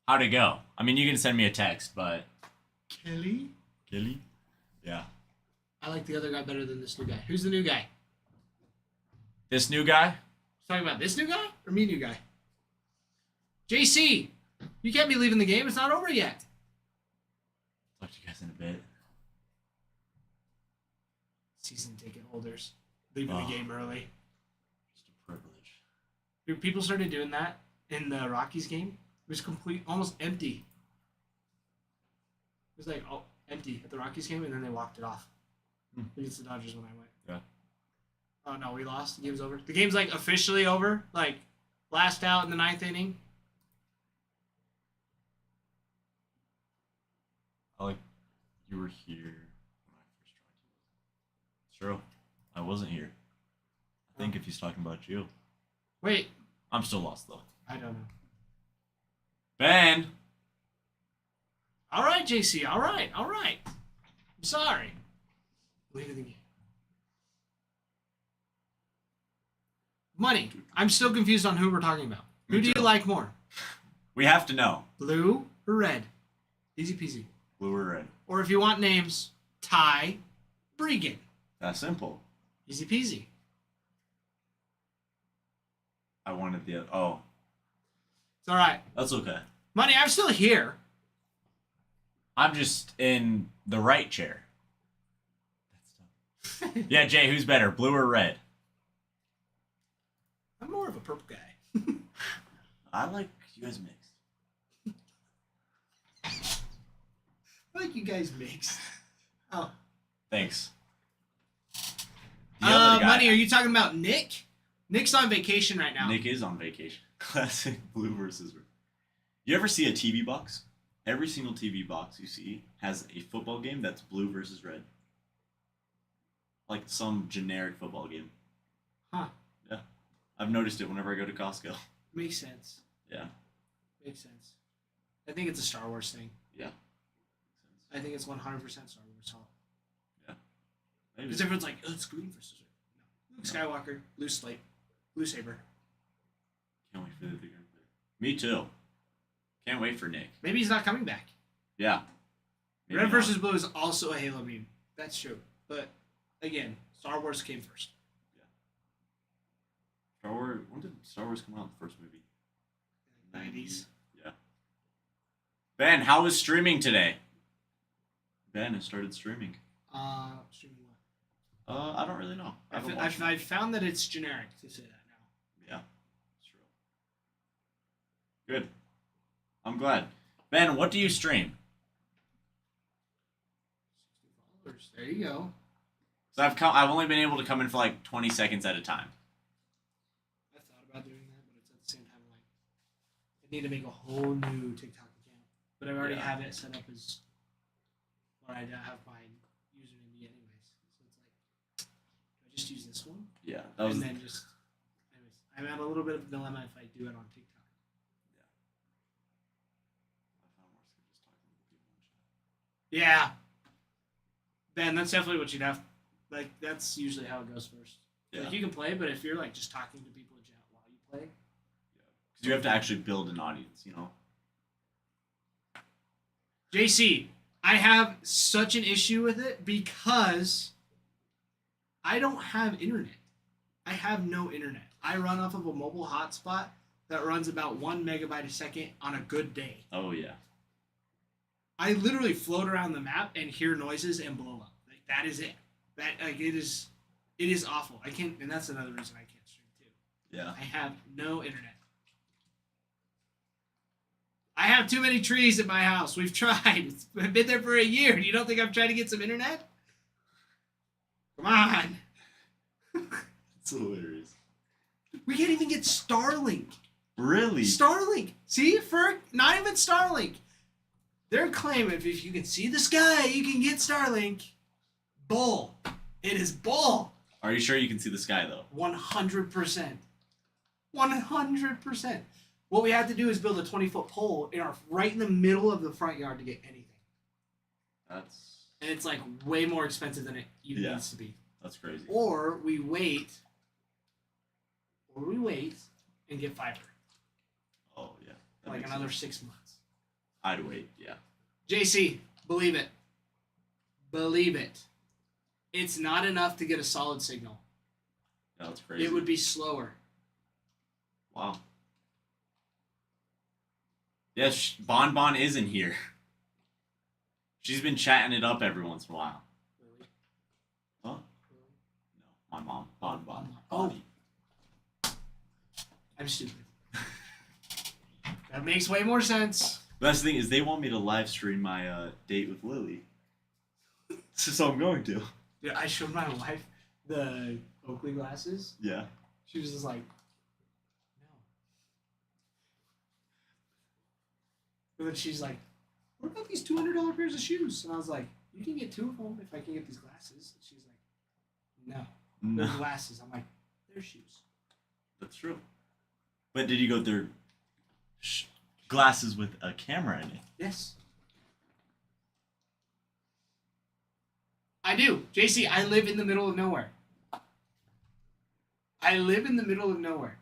[SPEAKER 3] how'd it go? I mean, you can send me a text, but
[SPEAKER 4] Kelly?
[SPEAKER 3] Yeah.
[SPEAKER 4] I like the other guy better than this new guy. Who's the new guy?
[SPEAKER 3] This new guy?
[SPEAKER 4] Talking about this new guy or me new guy? JC, you can't be leaving the game. It's not over yet.
[SPEAKER 3] Talk to you guys in a bit.
[SPEAKER 4] Season ticket holders leaving
[SPEAKER 3] Oh.
[SPEAKER 4] the game early.
[SPEAKER 3] Just a privilege.
[SPEAKER 4] Dude, people started doing that in the Rockies game. It was almost empty. It was like empty at the Rockies game, and then they walked it off. Against the Dodgers when I went.
[SPEAKER 3] Yeah.
[SPEAKER 4] Oh no, we lost. The game's over. The game's like officially over. Like last out in the 9th inning.
[SPEAKER 3] You were here when I first joined. It's true. I wasn't here. I think if he's talking about you.
[SPEAKER 4] Wait,
[SPEAKER 3] I'm still lost, though.
[SPEAKER 4] I don't know.
[SPEAKER 3] Ben!
[SPEAKER 4] All right, JC. All right. I'm sorry. Leaving the game. Money. I'm still confused on who we're talking about.
[SPEAKER 3] Me
[SPEAKER 4] Who do
[SPEAKER 3] too.
[SPEAKER 4] you like more?
[SPEAKER 3] We have to know.
[SPEAKER 4] Blue or red? Easy peasy.
[SPEAKER 3] Blue or red?
[SPEAKER 4] Or if you want names, Ty Bregan.
[SPEAKER 3] That's simple.
[SPEAKER 4] Easy peasy.
[SPEAKER 3] I wanted the other. Oh,
[SPEAKER 4] It's all right.
[SPEAKER 3] that's okay.
[SPEAKER 4] Money, I'm still here.
[SPEAKER 3] I'm just in the right chair. Yeah, Jay, who's better, blue or red?
[SPEAKER 4] I'm more of a purple guy.
[SPEAKER 3] I like you guys mixed.
[SPEAKER 4] I like you guys mixed. Oh.
[SPEAKER 3] Thanks. The other guy-
[SPEAKER 4] Money, are you talking about Nick? Nick's on vacation right now.
[SPEAKER 3] Nick is on vacation. Classic blue versus red. You ever see a TV box? Every single TV box you see has a football game that's blue versus red. Like some generic football game.
[SPEAKER 4] Huh.
[SPEAKER 3] Yeah. I've noticed it whenever I go to Costco.
[SPEAKER 4] Makes sense.
[SPEAKER 3] Yeah.
[SPEAKER 4] Makes sense. I think it's a Star Wars thing.
[SPEAKER 3] Yeah.
[SPEAKER 4] I think it's 100% Star Wars.
[SPEAKER 3] Maybe.
[SPEAKER 4] Because everyone's like, oh, it's green versus red. No. Luke Skywalker, blue slate, blue saber.
[SPEAKER 3] Can't wait for the bigger player. Me too. Can't wait for Nick.
[SPEAKER 4] Maybe he's not coming back.
[SPEAKER 3] Yeah. Maybe
[SPEAKER 4] Red
[SPEAKER 3] not.
[SPEAKER 4] versus blue is also a Halo meme. That's true. But again, Star Wars came first.
[SPEAKER 3] Star Wars. When did Star Wars come out? The first movie.
[SPEAKER 4] 90s.
[SPEAKER 3] Yeah. Ben, how was streaming today? Ben has started streaming.
[SPEAKER 4] Streaming what?
[SPEAKER 3] I don't really know. I haven't watched
[SPEAKER 4] I've found that it's generic to say that now.
[SPEAKER 3] Yeah, it's true. Good. I'm glad. Ben, what do you stream?
[SPEAKER 4] 60 followers. There you go.
[SPEAKER 3] So I've only been able to come in for like 20 seconds at a time.
[SPEAKER 4] I thought about doing that, but it's at the same time like I need to make a whole new TikTok account. But I already
[SPEAKER 3] Yeah.
[SPEAKER 4] have it set up as what I have my username be anyways. So it's like, do I just use this one?
[SPEAKER 3] Yeah, that was.
[SPEAKER 4] And then just, anyways, I'm at a little bit of a dilemma if I do it on TikTok. Yeah. Ben, that's definitely what you'd have. Like, that's usually how it goes first.
[SPEAKER 3] Yeah.
[SPEAKER 4] Like, you can play, but if you're, like, just talking to people in chat while you play.
[SPEAKER 3] Because you have to actually build an audience, you know?
[SPEAKER 4] JC, I have such an issue with it because I don't have internet. I have no internet. I run off of a mobile hotspot that runs about 1 megabyte a second on a good day.
[SPEAKER 3] Oh, yeah.
[SPEAKER 4] I literally float around the map and hear noises and blow up. Like, that is it. That, like, it is awful. I can't, and that's another reason I can't stream too.
[SPEAKER 3] Yeah.
[SPEAKER 4] I have no internet. I have too many trees at my house. We've tried. I've been there for a year. You don't think I'm trying to get some internet? Come on.
[SPEAKER 3] It's hilarious.
[SPEAKER 4] We can't even get Starlink.
[SPEAKER 3] Really?
[SPEAKER 4] Starlink. See, for not even Starlink. They're claiming if you can see the sky, you can get Starlink. Bull. It is bull.
[SPEAKER 3] Are you sure you can see the sky, though?
[SPEAKER 4] 100%. 100%. What we have to do is build a 20-foot pole right in the middle of the front yard to get anything.
[SPEAKER 3] That's
[SPEAKER 4] And it's like way more expensive than it even
[SPEAKER 3] Yeah.
[SPEAKER 4] needs to be.
[SPEAKER 3] that's crazy.
[SPEAKER 4] Or we wait and get fiber.
[SPEAKER 3] Oh, yeah. That
[SPEAKER 4] Like
[SPEAKER 3] makes
[SPEAKER 4] another
[SPEAKER 3] sense.
[SPEAKER 4] 6 months.
[SPEAKER 3] I'd wait, yeah.
[SPEAKER 4] JC, believe it. Believe it. It's not enough to get a solid signal.
[SPEAKER 3] That's crazy.
[SPEAKER 4] It would be slower.
[SPEAKER 3] Wow. Yes, Bon is in here. She's been chatting it up every once in a while.
[SPEAKER 4] Really?
[SPEAKER 3] Huh? No, my mom. Bon.
[SPEAKER 4] Oh. I'm stupid. That makes way more sense.
[SPEAKER 3] Best thing is they want me to live stream my date with Lily. So I'm going to.
[SPEAKER 4] Dude, I showed my wife the Oakley glasses.
[SPEAKER 3] Yeah.
[SPEAKER 4] She was just like, no. And then she's like, what about these $200 pairs of shoes? And I was like, you can get 2 of them if I can get these glasses. And she's like, no. They're
[SPEAKER 3] No,
[SPEAKER 4] glasses. I'm like, they're shoes.
[SPEAKER 3] that's true. But did you go through glasses with a camera in it?
[SPEAKER 4] Yes. I do. JC, I live in the middle of nowhere. I live in the middle of nowhere.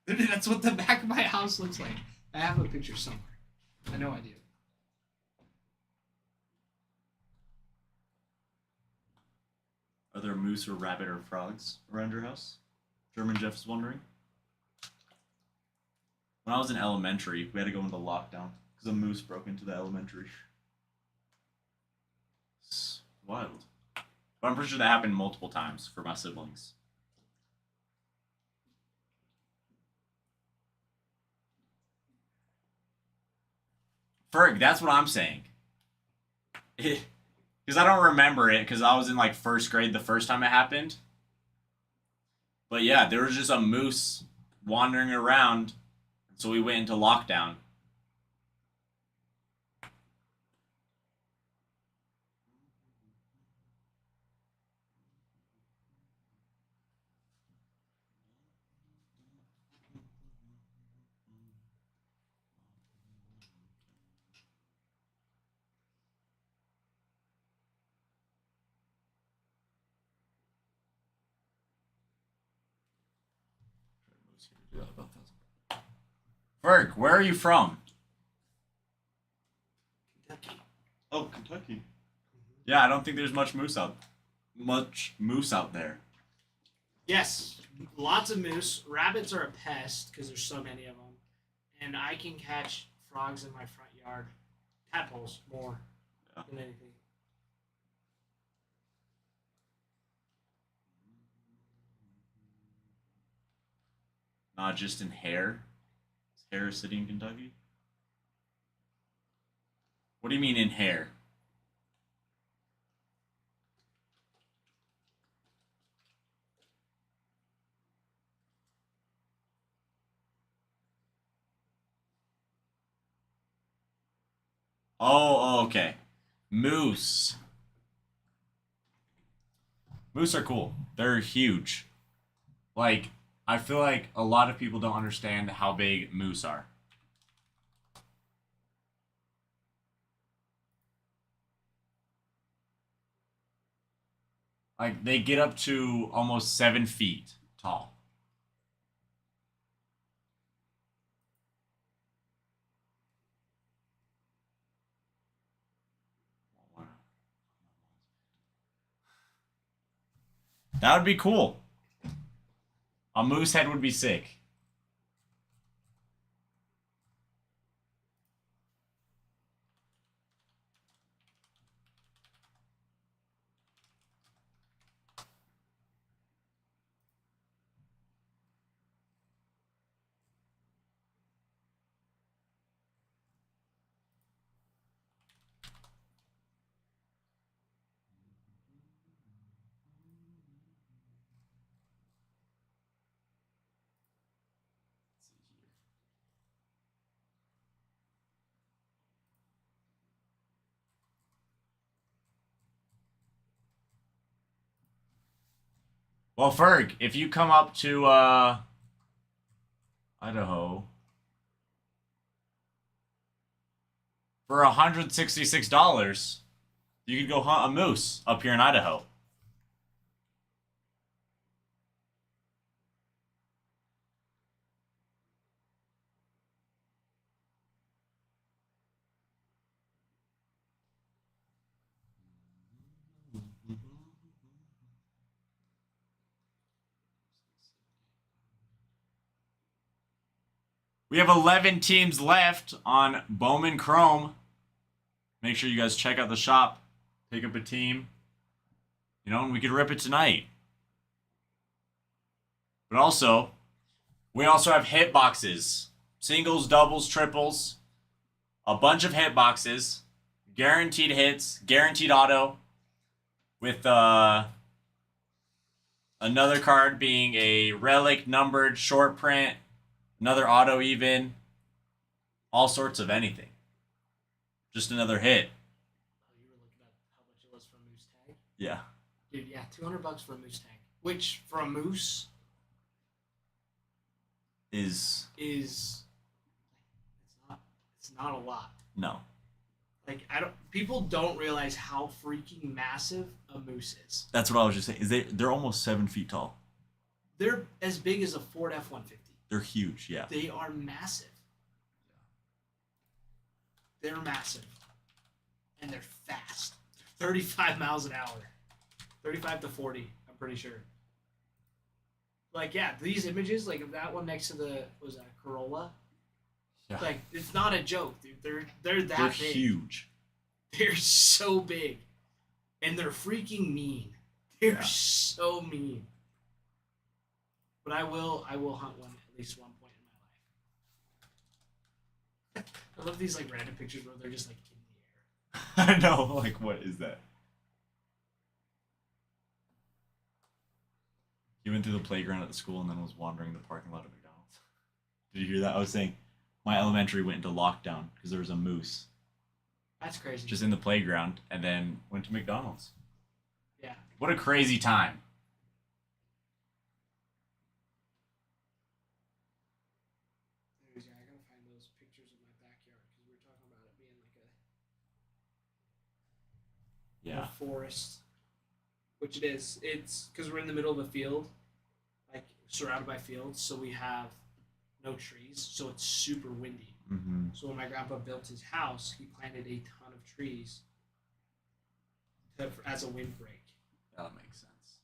[SPEAKER 4] That's what the back of my house looks like.
[SPEAKER 5] I have a picture somewhere. I know I do.
[SPEAKER 6] Are there moose or rabbit or frogs around your house? German Jeff is wondering. When I was in elementary, we had to go into lockdown because a moose broke into the elementary. It's wild. But I'm pretty sure that happened multiple times for my siblings. Ferg, that's what I'm saying. Because I don't remember it because I was in like first grade the first time it happened. But yeah, there was just a moose wandering around, so we went into lockdown. Ferg, where are you from?
[SPEAKER 5] Kentucky.
[SPEAKER 6] Oh, Kentucky. Yeah, I don't think there's much moose out there.
[SPEAKER 4] Yes, lots of moose. Rabbits are a pest because there's so many of them, and I can catch frogs in my front yard. Tadpoles more
[SPEAKER 6] Yeah.
[SPEAKER 4] than anything.
[SPEAKER 6] Not just in Hare. Is Hare a city in Kentucky? What do you mean in Hare? Oh, okay. Moose. Moose are cool. They're huge. Like, I feel like a lot of people don't understand how big moose are. Like, they get up to almost 7 feet tall. That would be cool. A moose head would be sick. Well, Ferg, if you come up to Idaho for $166, you could go hunt a moose up here in Idaho. We have 11 teams left on Bowman Chrome. Make sure you guys check out the shop. Pick up a team. You know, and we could rip it tonight. But also, we also have hit boxes. Singles, doubles, triples. A bunch of hit boxes. Guaranteed hits. Guaranteed auto. With another card being a relic numbered short print. Another auto even. All sorts of anything. Just another hit.
[SPEAKER 4] Oh, you were looking at how much it was for a moose tag?
[SPEAKER 6] Yeah.
[SPEAKER 4] Dude, yeah, $200 for a moose tag. Which, for a moose,
[SPEAKER 6] Is
[SPEAKER 4] is it's not a lot.
[SPEAKER 6] no.
[SPEAKER 4] Like people don't realize how freaking massive a moose is.
[SPEAKER 6] That's what I was just saying. Is they're almost 7 feet tall.
[SPEAKER 4] They're as big as a Ford F-150.
[SPEAKER 6] They're huge, yeah.
[SPEAKER 4] They are massive. They're massive. And they're fast. 35 miles an hour. 35 to 40, I'm pretty sure. Like, yeah, these images, like that one next to the, was that a Corolla?
[SPEAKER 6] Yeah.
[SPEAKER 4] Like, it's not a joke, dude. They're that
[SPEAKER 6] They're
[SPEAKER 4] big.
[SPEAKER 6] huge.
[SPEAKER 4] They're so big. And they're freaking mean. They're
[SPEAKER 6] Yeah.
[SPEAKER 4] so mean. But I will hunt one at least one point in my life. I love these like random pictures where they're just like in the air.
[SPEAKER 6] I know. Like, what is that? He went through the playground at the school and then was wandering the parking lot of McDonald's. Did you hear that? I was saying my elementary went into lockdown because there was a moose
[SPEAKER 4] That's crazy.
[SPEAKER 6] just in the playground and then went to McDonald's.
[SPEAKER 4] Yeah.
[SPEAKER 6] What a crazy time.
[SPEAKER 4] Anyways, yeah, I gotta find those pictures of my backyard because we were talking about it being like a forest, which it is. It's because we're in the middle of a field, like surrounded by fields, so we have no trees, so it's super windy.
[SPEAKER 6] Mm-hmm.
[SPEAKER 4] So when my grandpa built his house, he planted a ton of trees as a windbreak.
[SPEAKER 6] That makes sense.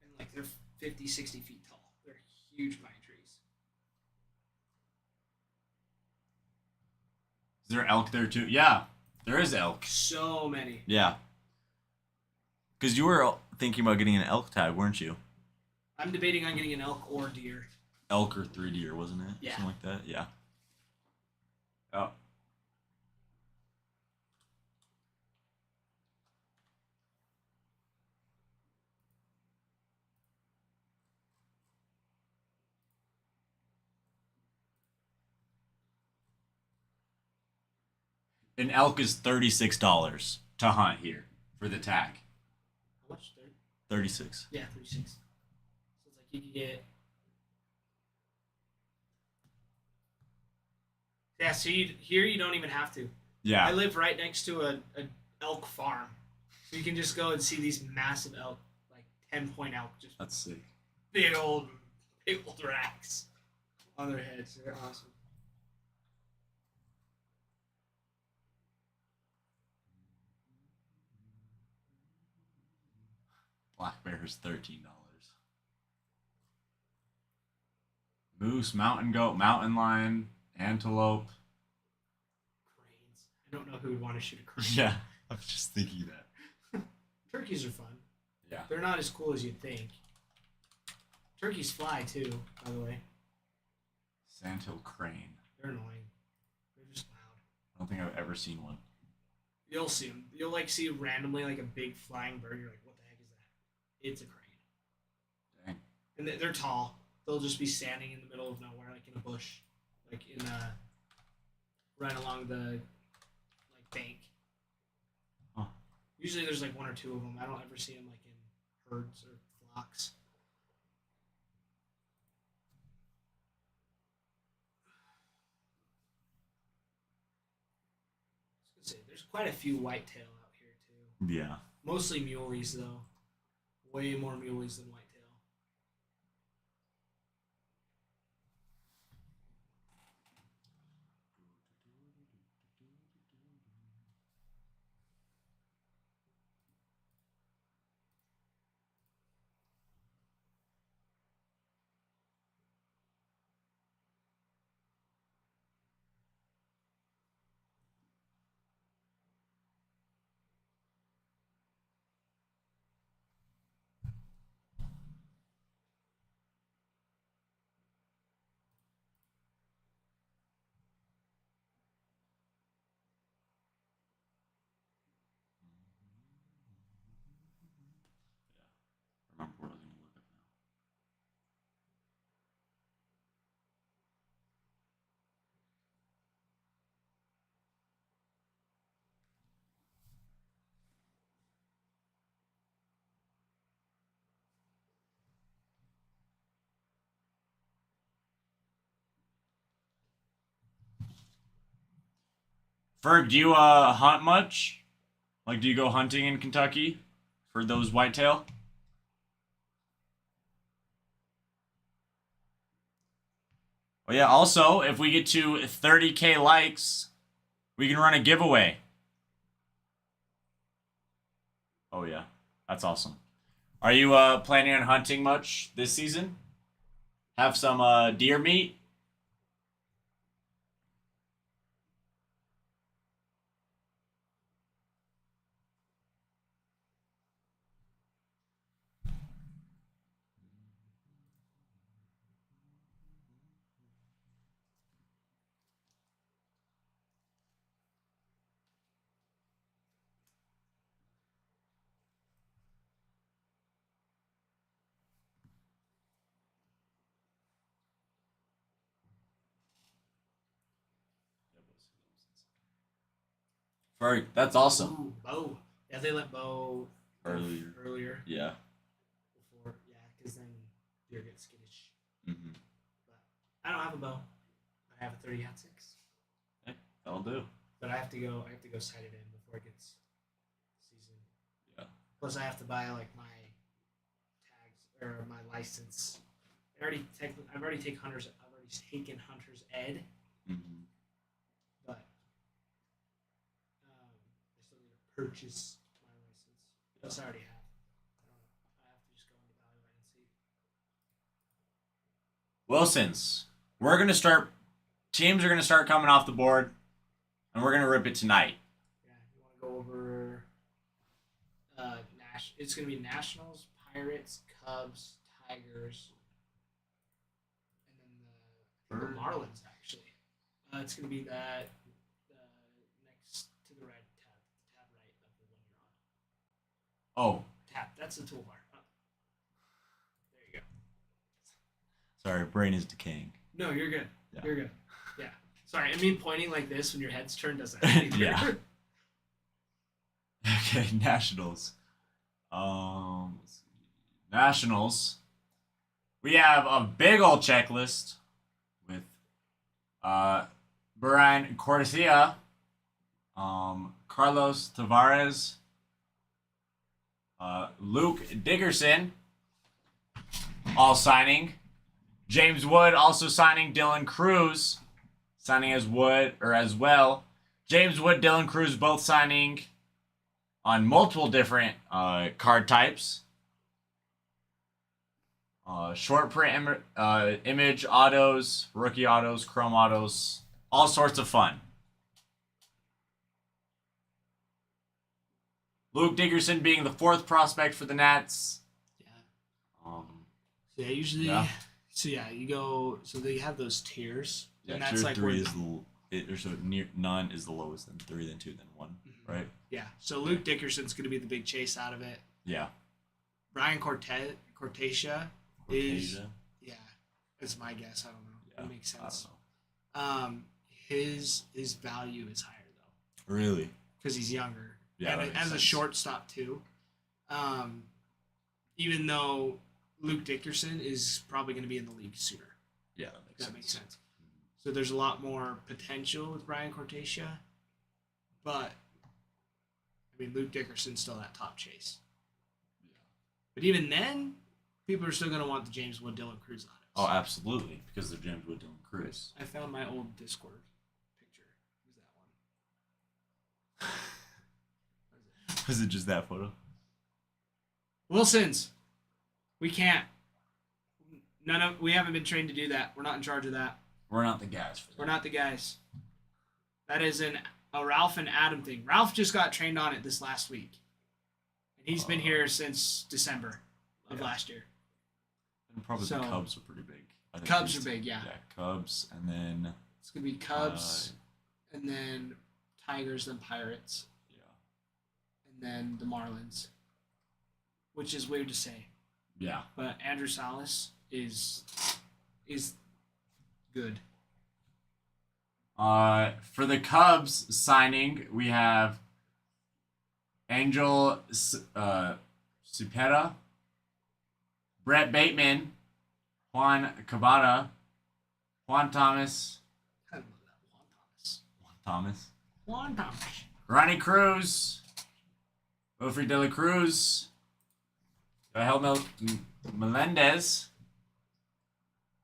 [SPEAKER 4] And like they're 50, 60 feet tall. They're huge pine trees.
[SPEAKER 6] Is there elk there too? Yeah, there is elk.
[SPEAKER 4] So many.
[SPEAKER 6] Yeah. Because you were thinking about getting an elk tag, weren't you?
[SPEAKER 4] I'm debating on getting an elk or deer.
[SPEAKER 6] Elk or 3 deer, wasn't it?
[SPEAKER 4] Yeah.
[SPEAKER 6] Something like that? Yeah. Oh. An elk is $36 to hunt here for the tag.
[SPEAKER 4] How much? 30?
[SPEAKER 6] 36.
[SPEAKER 4] Yeah, 36. So it's like you can get. Yeah, so here you don't even have to.
[SPEAKER 6] Yeah.
[SPEAKER 4] I live right next to a elk farm, so you can just go and see these massive elk, like 10-point elk, just
[SPEAKER 6] That's sick.
[SPEAKER 4] big old racks on their heads. They're awesome.
[SPEAKER 6] Black bear is $13. Moose, mountain goat, mountain lion, antelope.
[SPEAKER 4] Cranes. I don't know who would want to shoot a crane.
[SPEAKER 6] Yeah, I was just thinking that.
[SPEAKER 4] Turkeys are fun.
[SPEAKER 6] Yeah.
[SPEAKER 4] They're not as cool as you'd think. Turkeys fly too, by the way.
[SPEAKER 6] Sandhill crane.
[SPEAKER 4] They're annoying. They're just loud.
[SPEAKER 6] I don't think I've ever seen one.
[SPEAKER 4] You'll see them. You'll like see randomly like a big flying bird. You're like, what the heck is that? It's a crane.
[SPEAKER 6] Dang.
[SPEAKER 4] And they're tall. They'll just be standing in the middle of nowhere, like in a bush, like in right along the like bank.
[SPEAKER 6] Huh.
[SPEAKER 4] Usually there's like one or two of them. I don't ever see them like in herds or flocks. I was gonna say there's quite a few whitetail out here too.
[SPEAKER 6] Yeah.
[SPEAKER 4] Mostly muleys though. Way more muleys than whitetail.
[SPEAKER 6] I remember what I was going to look up now. Ferg, do you hunt much? Like, do you go hunting in Kentucky for those whitetail? Oh yeah, also, if we get to 30K likes, we can run a giveaway. Oh yeah, that's awesome. Are you planning on hunting much this season? Have some deer meat? Very, that's awesome.
[SPEAKER 4] Ooh, Bo. Yeah, they let Bo go earlier.
[SPEAKER 6] Yeah.
[SPEAKER 4] Before, yeah, because then deer get skittish.
[SPEAKER 6] Mm-hmm.
[SPEAKER 4] But I don't have a bow. I have a 30 aught 6.
[SPEAKER 6] Hey, that'll do.
[SPEAKER 4] But I have to go sight it in before it gets season.
[SPEAKER 6] Yeah.
[SPEAKER 4] Plus, I have to buy like my tags or my license. I've already taken hunter's ed,
[SPEAKER 6] Mm-hmm.
[SPEAKER 4] but I still need to purchase my license. Plus, I already have. I don't know. I have to just go into Value and see.
[SPEAKER 6] Wilsons, teams are gonna start coming off the board, and we're gonna rip it tonight.
[SPEAKER 4] Yeah, you want to go over it's going to be Nationals, Pirates, Cubs, Tigers, and then the Marlins, actually. It's going to be that next to the red tab right of the one you're on.
[SPEAKER 6] Oh,
[SPEAKER 4] Tab, that's the toolbar. Oh. There you go.
[SPEAKER 6] sorry, brain is decaying.
[SPEAKER 4] No, you're good.
[SPEAKER 6] Yeah.
[SPEAKER 4] You're good. Yeah. Sorry, I mean pointing like this when your head's turned doesn't help either.
[SPEAKER 6] Yeah. Okay, Nationals. Let's see. Nationals. We have a big old checklist with Brian Corsia, Carlos Tavares, Luke Dickerson, all signing. James Wood also signing. Dylan Cruz signing as well. James Wood, Dylan Cruz both signing on multiple different card types. Short print image autos, rookie autos, chrome autos, all sorts of fun. Luke Dickerson being the 4th prospect for the Nats.
[SPEAKER 4] Yeah. So yeah, usually.
[SPEAKER 6] Yeah.
[SPEAKER 4] So yeah, you go. So they have those tiers,
[SPEAKER 6] Yeah,
[SPEAKER 4] and that's
[SPEAKER 6] tier
[SPEAKER 4] like
[SPEAKER 6] 3
[SPEAKER 4] where
[SPEAKER 6] is none is the lowest, then 3, then 2, then 1, right?
[SPEAKER 4] yeah. So Luke Dickerson's going to be the big chase out of it.
[SPEAKER 6] Yeah.
[SPEAKER 4] Brian Cortasia is
[SPEAKER 6] Cortasia?
[SPEAKER 4] yeah. That's my guess. I don't know.
[SPEAKER 6] Yeah,
[SPEAKER 4] It makes sense.
[SPEAKER 6] I don't know.
[SPEAKER 4] His value is higher though
[SPEAKER 6] Really?
[SPEAKER 4] because he's younger.
[SPEAKER 6] Yeah,
[SPEAKER 4] and
[SPEAKER 6] that makes
[SPEAKER 4] as a
[SPEAKER 6] sense.
[SPEAKER 4] shortstop too. Even though Luke Dickerson is probably going to be in the league sooner.
[SPEAKER 6] Yeah,
[SPEAKER 4] That makes sense. So there's a lot more potential with Brian Cortasia, but I mean Luke Dickerson's still that top chase.
[SPEAKER 6] Yeah.
[SPEAKER 4] But even then, people are still going to want the James Wood, Dylan Cruz on it.
[SPEAKER 6] Oh, absolutely, because they're James Wood, Dylan Cruz.
[SPEAKER 4] I found my old Discord picture. Who's that one?
[SPEAKER 6] Was it just that photo?
[SPEAKER 4] Wilsons. We can't. We haven't been trained to do that. We're not in charge of that.
[SPEAKER 6] We're not the guys for that.
[SPEAKER 4] We're not the guys. That is a Ralph and Adam thing. Ralph just got trained on it this last week. And he's been here since December of last year.
[SPEAKER 6] And probably
[SPEAKER 4] So-
[SPEAKER 6] the Cubs are pretty big. I think
[SPEAKER 4] Cubs
[SPEAKER 6] these
[SPEAKER 4] are
[SPEAKER 6] two-
[SPEAKER 4] big, yeah.
[SPEAKER 6] Yeah, Cubs, and then
[SPEAKER 4] It's going to be Cubs, and then Tigers, then Pirates, and then the Marlins. Which is weird to say.
[SPEAKER 6] yeah.
[SPEAKER 4] But Andrew Salas is good.
[SPEAKER 6] For the Cubs signing, we have Angel Cepeda, Brett Bateman, Juan Cabada, Juan Thomas,
[SPEAKER 4] I love that Juan Thomas. Juan Thomas.
[SPEAKER 6] Ronnie Cruz, Wilfred De La Cruz. Rafael Melendez.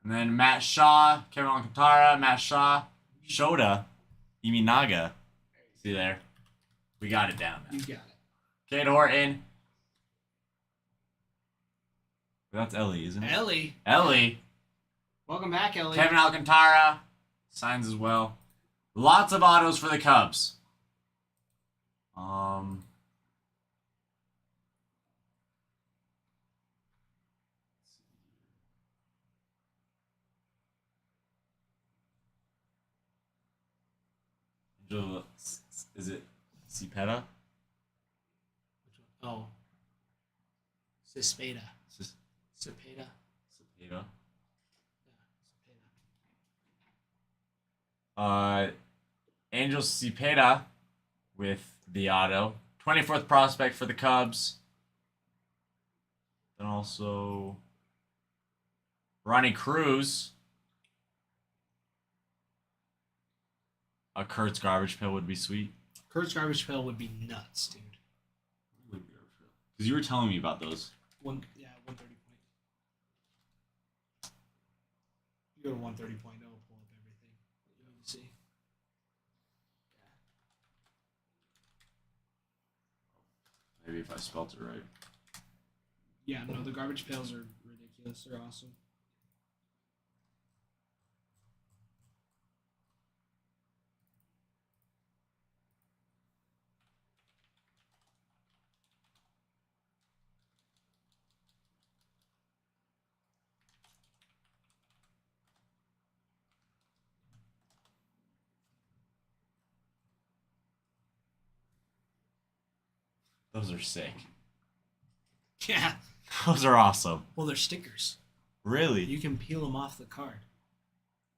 [SPEAKER 6] And then Matt Shaw, Kevin Alcantara, Matt Shaw, Shota, Iminaga. See there? We got it down now.
[SPEAKER 4] You got it.
[SPEAKER 6] Cade Horton. That's Ellie, isn't it?
[SPEAKER 4] Ellie.
[SPEAKER 6] Ellie.
[SPEAKER 4] Welcome back, Ellie.
[SPEAKER 6] Kevin Alcantara. Signs as well. Lots of autos for the Cubs. Is it Cepeda?
[SPEAKER 4] Oh. Cepeda. Cepeda.
[SPEAKER 6] Cepeda.
[SPEAKER 4] Yeah,
[SPEAKER 6] Angel Cepeda with the auto. 24th prospect for the Cubs. Then also Ronnie Cruz. A Kurt's garbage pail would be sweet.
[SPEAKER 4] Kurt's garbage pail would be nuts, dude.
[SPEAKER 6] Because you were telling me about those.
[SPEAKER 4] 130 point. You go to 130 point, it'll pull up everything that you need to see.
[SPEAKER 6] Maybe if I spelt it right.
[SPEAKER 4] Yeah, no, the garbage pails are ridiculous. They're awesome.
[SPEAKER 6] Those are sick.
[SPEAKER 4] Yeah.
[SPEAKER 6] Those are awesome.
[SPEAKER 4] Well, they're stickers.
[SPEAKER 6] Really?
[SPEAKER 4] You can peel them off the card.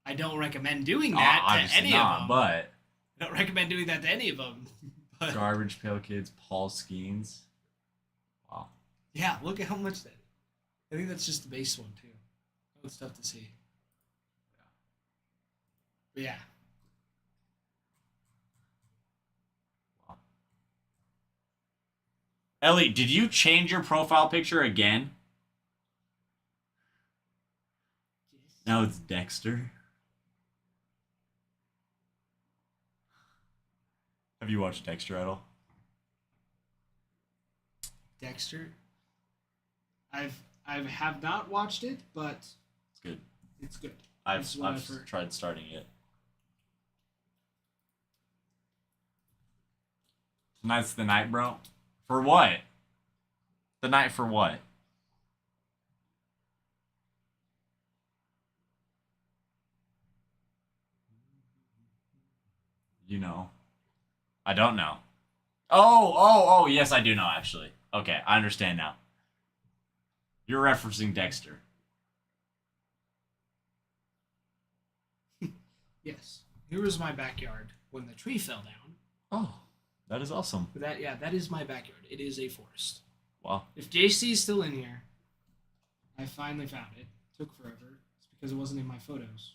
[SPEAKER 4] I don't recommend doing that to
[SPEAKER 6] Obviously
[SPEAKER 4] any
[SPEAKER 6] not,
[SPEAKER 4] of them.
[SPEAKER 6] but
[SPEAKER 4] I don't recommend doing that to any of them. But
[SPEAKER 6] Garbage Pail Kids, Paul Skeens. Wow.
[SPEAKER 4] yeah, look at how much that. I think that's just the base one too. It's tough to see. But yeah.
[SPEAKER 6] Ellie, did you change your profile picture again? Now it's Dexter. Have you watched Dexter at all?
[SPEAKER 4] Dexter. I have not watched it, but
[SPEAKER 6] It's good.
[SPEAKER 4] it's good.
[SPEAKER 6] I've
[SPEAKER 4] That's what I've heard.
[SPEAKER 6] tried starting it. Tonight's the night, bro. For what? The night for what? You know. I don't know. Oh, yes, I do know, actually. Okay, I understand now. You're referencing Dexter.
[SPEAKER 4] Yes. Here was my backyard when the tree fell down.
[SPEAKER 6] Oh, that is awesome.
[SPEAKER 4] But that is my backyard. It is a forest.
[SPEAKER 6] Wow.
[SPEAKER 4] If JC is still in here, I finally found it. Took forever. It's because it wasn't in my photos.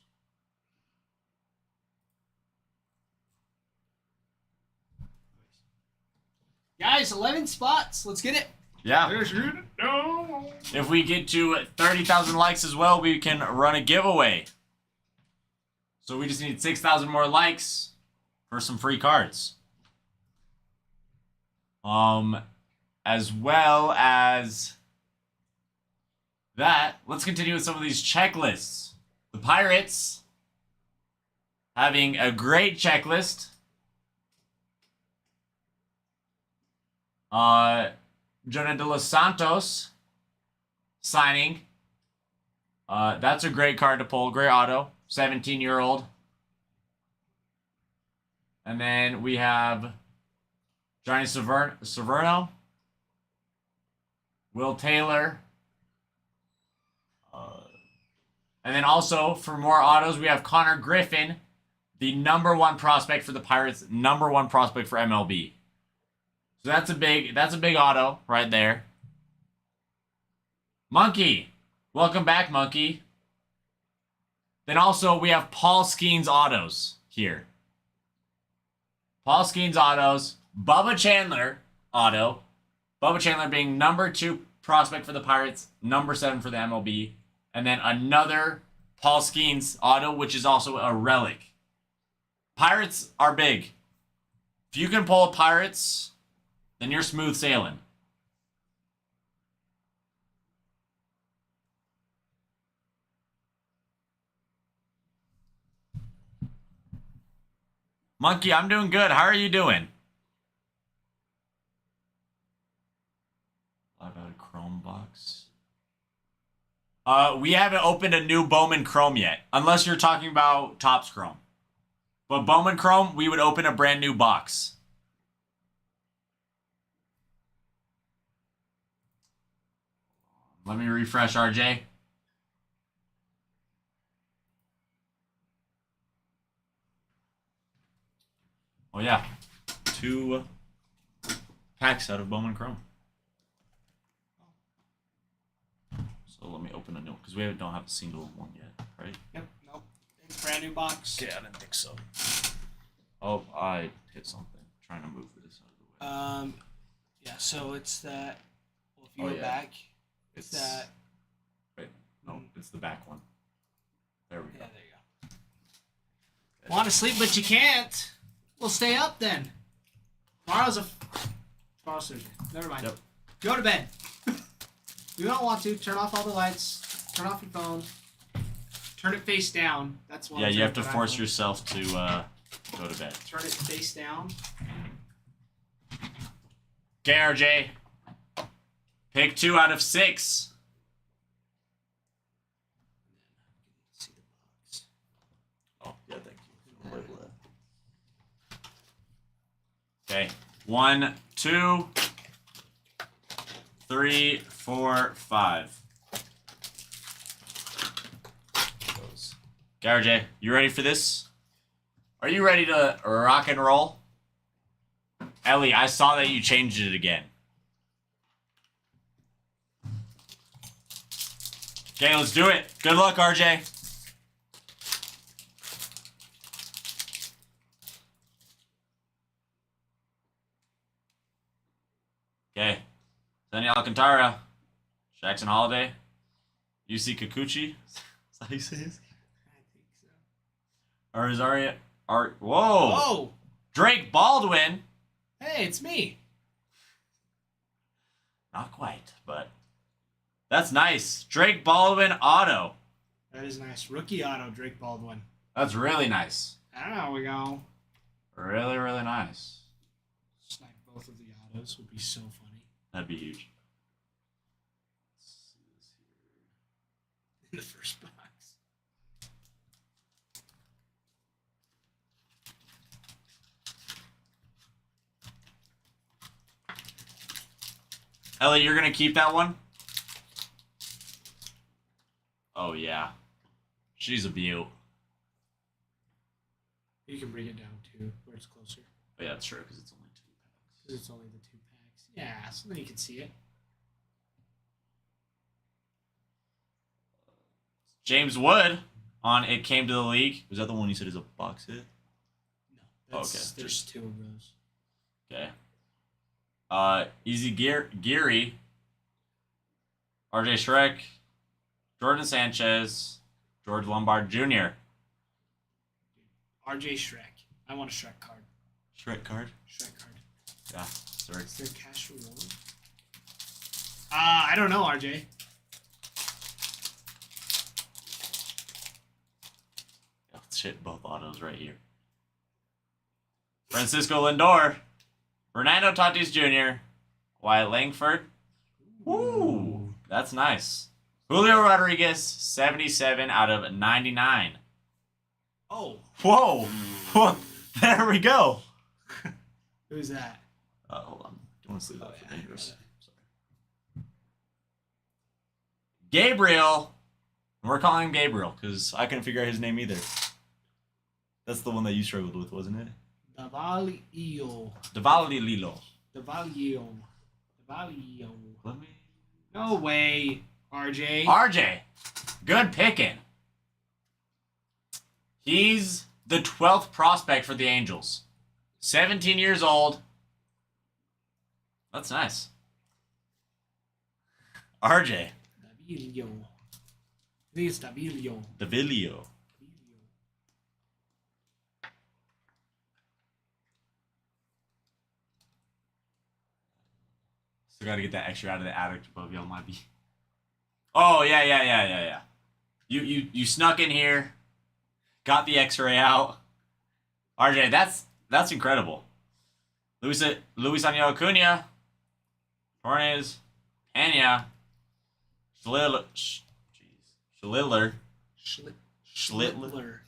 [SPEAKER 4] Guys, 11 spots. Let's get it.
[SPEAKER 6] Yeah.
[SPEAKER 5] No.
[SPEAKER 6] If we get to 30,000 likes as well, we can run a giveaway. So we just need 6,000 more likes for some free cards. As well as that, let's continue with some of these checklists. The Pirates having a great checklist. Jonah De Los Santos signing. That's a great card to pull. Great auto. 17-year-old. And then we have Johnny Severno. Will Taylor. And then also, for more autos, we have Connor Griffin, the #1 prospect for the Pirates, #1 prospect for MLB. So that's a big auto right there. Monkey. Welcome back, Monkey. Then also we have Paul Skeens autos here. Paul Skeens autos. Bubba Chandler auto. Bubba Chandler being number 2 prospect for the Pirates, number 7 for the MLB, and then another Paul Skeens auto, which is also a relic. Pirates are big. If you can pull a Pirates, then you're smooth sailing. Monkey, I'm doing good. How are you doing? I've got a Chrome box. We haven't opened a new Bowman Chrome yet, unless you're talking about Topps Chrome. But Bowman Chrome, we would open a brand new box. Let me refresh, RJ. Oh yeah, 2 packs out of Bowman Chrome. So let me open a new one because we don't have a single one yet, right?
[SPEAKER 4] Yep. Nope. It's a brand new box.
[SPEAKER 6] Yeah, I didn't think so. Oh, I hit something. Trying to move this out of the way.
[SPEAKER 4] Yeah. So it's that. Well, if you
[SPEAKER 6] Oh,
[SPEAKER 4] go
[SPEAKER 6] yeah.
[SPEAKER 4] back, it's that.
[SPEAKER 6] Wait, no, it's the back one. There we go.
[SPEAKER 4] Yeah, there you go. Want to sleep, but you can't. We'll stay up then. Tomorrow's Thursday. Never mind.
[SPEAKER 6] Yep.
[SPEAKER 4] Go to bed. You don't want to. Turn off all the lights. Turn off your phone. Turn it face down. That's one.
[SPEAKER 6] Yeah, you have to
[SPEAKER 4] that I
[SPEAKER 6] force
[SPEAKER 4] know.
[SPEAKER 6] yourself to go to bed.
[SPEAKER 4] Turn it face down.
[SPEAKER 6] Okay, RJ. Pick 2 out of 6.
[SPEAKER 4] See the box.
[SPEAKER 6] Oh, yeah, thank you. Okay. 1, 2, 3, 4, 5. Those. Okay, RJ, you ready for this? Are you ready to rock and roll? Ellie, I saw that you changed it again. Okay, let's do it. Good luck, RJ. Okay. Sonny Alcantara. Jackson Holiday. UC Kikuchi. Is that how you say his?
[SPEAKER 4] I think so.
[SPEAKER 6] Arizaria. Whoa!
[SPEAKER 4] Oh!
[SPEAKER 6] Drake Baldwin.
[SPEAKER 4] Hey, it's me.
[SPEAKER 6] Not quite, but that's nice. Drake Baldwin auto.
[SPEAKER 4] That is nice. Rookie auto, Drake Baldwin.
[SPEAKER 6] That's really nice.
[SPEAKER 4] There we go.
[SPEAKER 6] Really, really nice.
[SPEAKER 4] Snipe both of the autos would be so funny.
[SPEAKER 6] That'd be huge.
[SPEAKER 4] In the first box.
[SPEAKER 6] Ellie, you're gonna keep that one? Oh yeah. She's a beaut.
[SPEAKER 4] You can bring it down too, where it's closer.
[SPEAKER 6] Oh, yeah, that's true, because it's only 2 packs.
[SPEAKER 4] Because it's only the 2 packs. Yeah, so then you can see it.
[SPEAKER 6] James Wood on It Came to the League. Was that the one you said is a box hit?
[SPEAKER 4] No.
[SPEAKER 6] Okay,
[SPEAKER 4] There's 2 of those.
[SPEAKER 6] Okay. Easy Geary. RJ Shrek. Jordan Sanchez. George Lombard Jr.
[SPEAKER 4] RJ Shrek. I want a Shrek card.
[SPEAKER 6] Shrek card?
[SPEAKER 4] Shrek card.
[SPEAKER 6] Yeah, sorry.
[SPEAKER 4] Is there cash reward? I don't know, RJ.
[SPEAKER 6] Oh, shit, both autos right here. Francisco Lindor. Fernando Tatis Jr. Wyatt Langford. Ooh, that's nice. Julio Rodriguez, 77 out of 99.
[SPEAKER 4] Oh,
[SPEAKER 6] Whoa. There we go.
[SPEAKER 4] who's that?
[SPEAKER 6] Hold on. Don't want to sleep
[SPEAKER 4] Oh,
[SPEAKER 6] that for
[SPEAKER 4] yeah,
[SPEAKER 6] dangerous.
[SPEAKER 4] got
[SPEAKER 6] Sorry. Gabriel. We're calling him Gabriel because I couldn't figure out his name either. That's the one that you struggled with, wasn't it?
[SPEAKER 4] Davalio.
[SPEAKER 6] Davali Lilo.
[SPEAKER 4] Davalio.
[SPEAKER 6] Let me.
[SPEAKER 4] No way, RJ.
[SPEAKER 6] RJ. Good picking. He's the 12th prospect for the Angels. 17 years old. That's nice. RJ.
[SPEAKER 4] Davilio. I think it's Davilio.
[SPEAKER 6] Davilio. Still got to get that extra out of the attic above y'all might be. Oh yeah. You snuck in here, got the X-ray out. RJ, that's incredible. Luis Angel Acuna, Torres, Pena, Schlittler,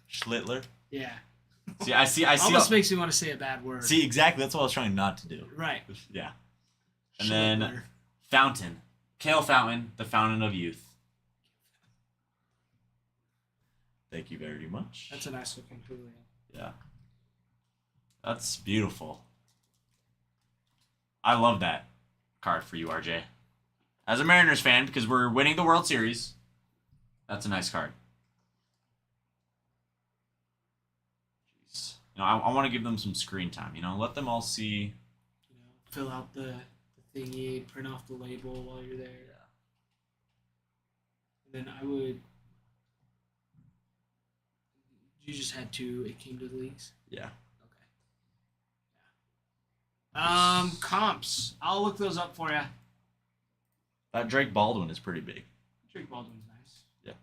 [SPEAKER 6] Schlittler.
[SPEAKER 4] Yeah.
[SPEAKER 6] I see.
[SPEAKER 4] Almost makes me want to say a bad word.
[SPEAKER 6] See, exactly. That's what I was trying not to do.
[SPEAKER 4] Right.
[SPEAKER 6] Yeah. And then
[SPEAKER 4] Schlittler.
[SPEAKER 6] Fountain. Kale Fountain, the fountain of youth. Thank you very much.
[SPEAKER 4] That's a nice looking Julio.
[SPEAKER 6] Yeah. That's beautiful. I love that card for you, RJ. As a Mariners fan, because we're winning the World Series, that's a nice card. Jeez. You know, I want to give them some screen time. You know, let them all see.
[SPEAKER 4] You know, fill out the thingy, print off the label while you're there.
[SPEAKER 6] Yeah.
[SPEAKER 4] And then I would. You just had two. It came to the leagues.
[SPEAKER 6] Yeah.
[SPEAKER 4] Okay. Comps. I'll look those up for you.
[SPEAKER 6] That Drake Baldwin is pretty big.
[SPEAKER 4] Drake Baldwin's nice.
[SPEAKER 6] Yeah.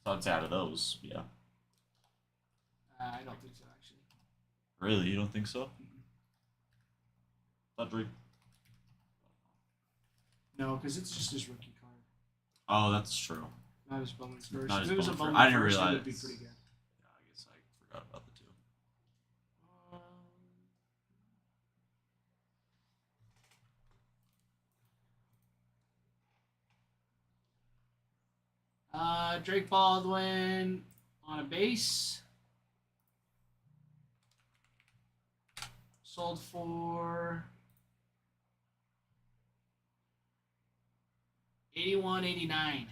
[SPEAKER 6] So I'd say out of those, yeah.
[SPEAKER 4] I don't think so, actually.
[SPEAKER 6] Really? You don't think so? That Drake.
[SPEAKER 4] No, because it's just his rookie card,
[SPEAKER 6] Oh, that's true.
[SPEAKER 4] not his Bowman's first.
[SPEAKER 6] Not
[SPEAKER 4] If
[SPEAKER 6] his
[SPEAKER 4] it was a
[SPEAKER 6] Bowman
[SPEAKER 4] Bowman
[SPEAKER 6] first. I didn't
[SPEAKER 4] first, it would
[SPEAKER 6] realize.
[SPEAKER 4] be pretty good.
[SPEAKER 6] Yeah, I guess I forgot about the two.
[SPEAKER 4] Drake Baldwin on a base. Sold for 81.89.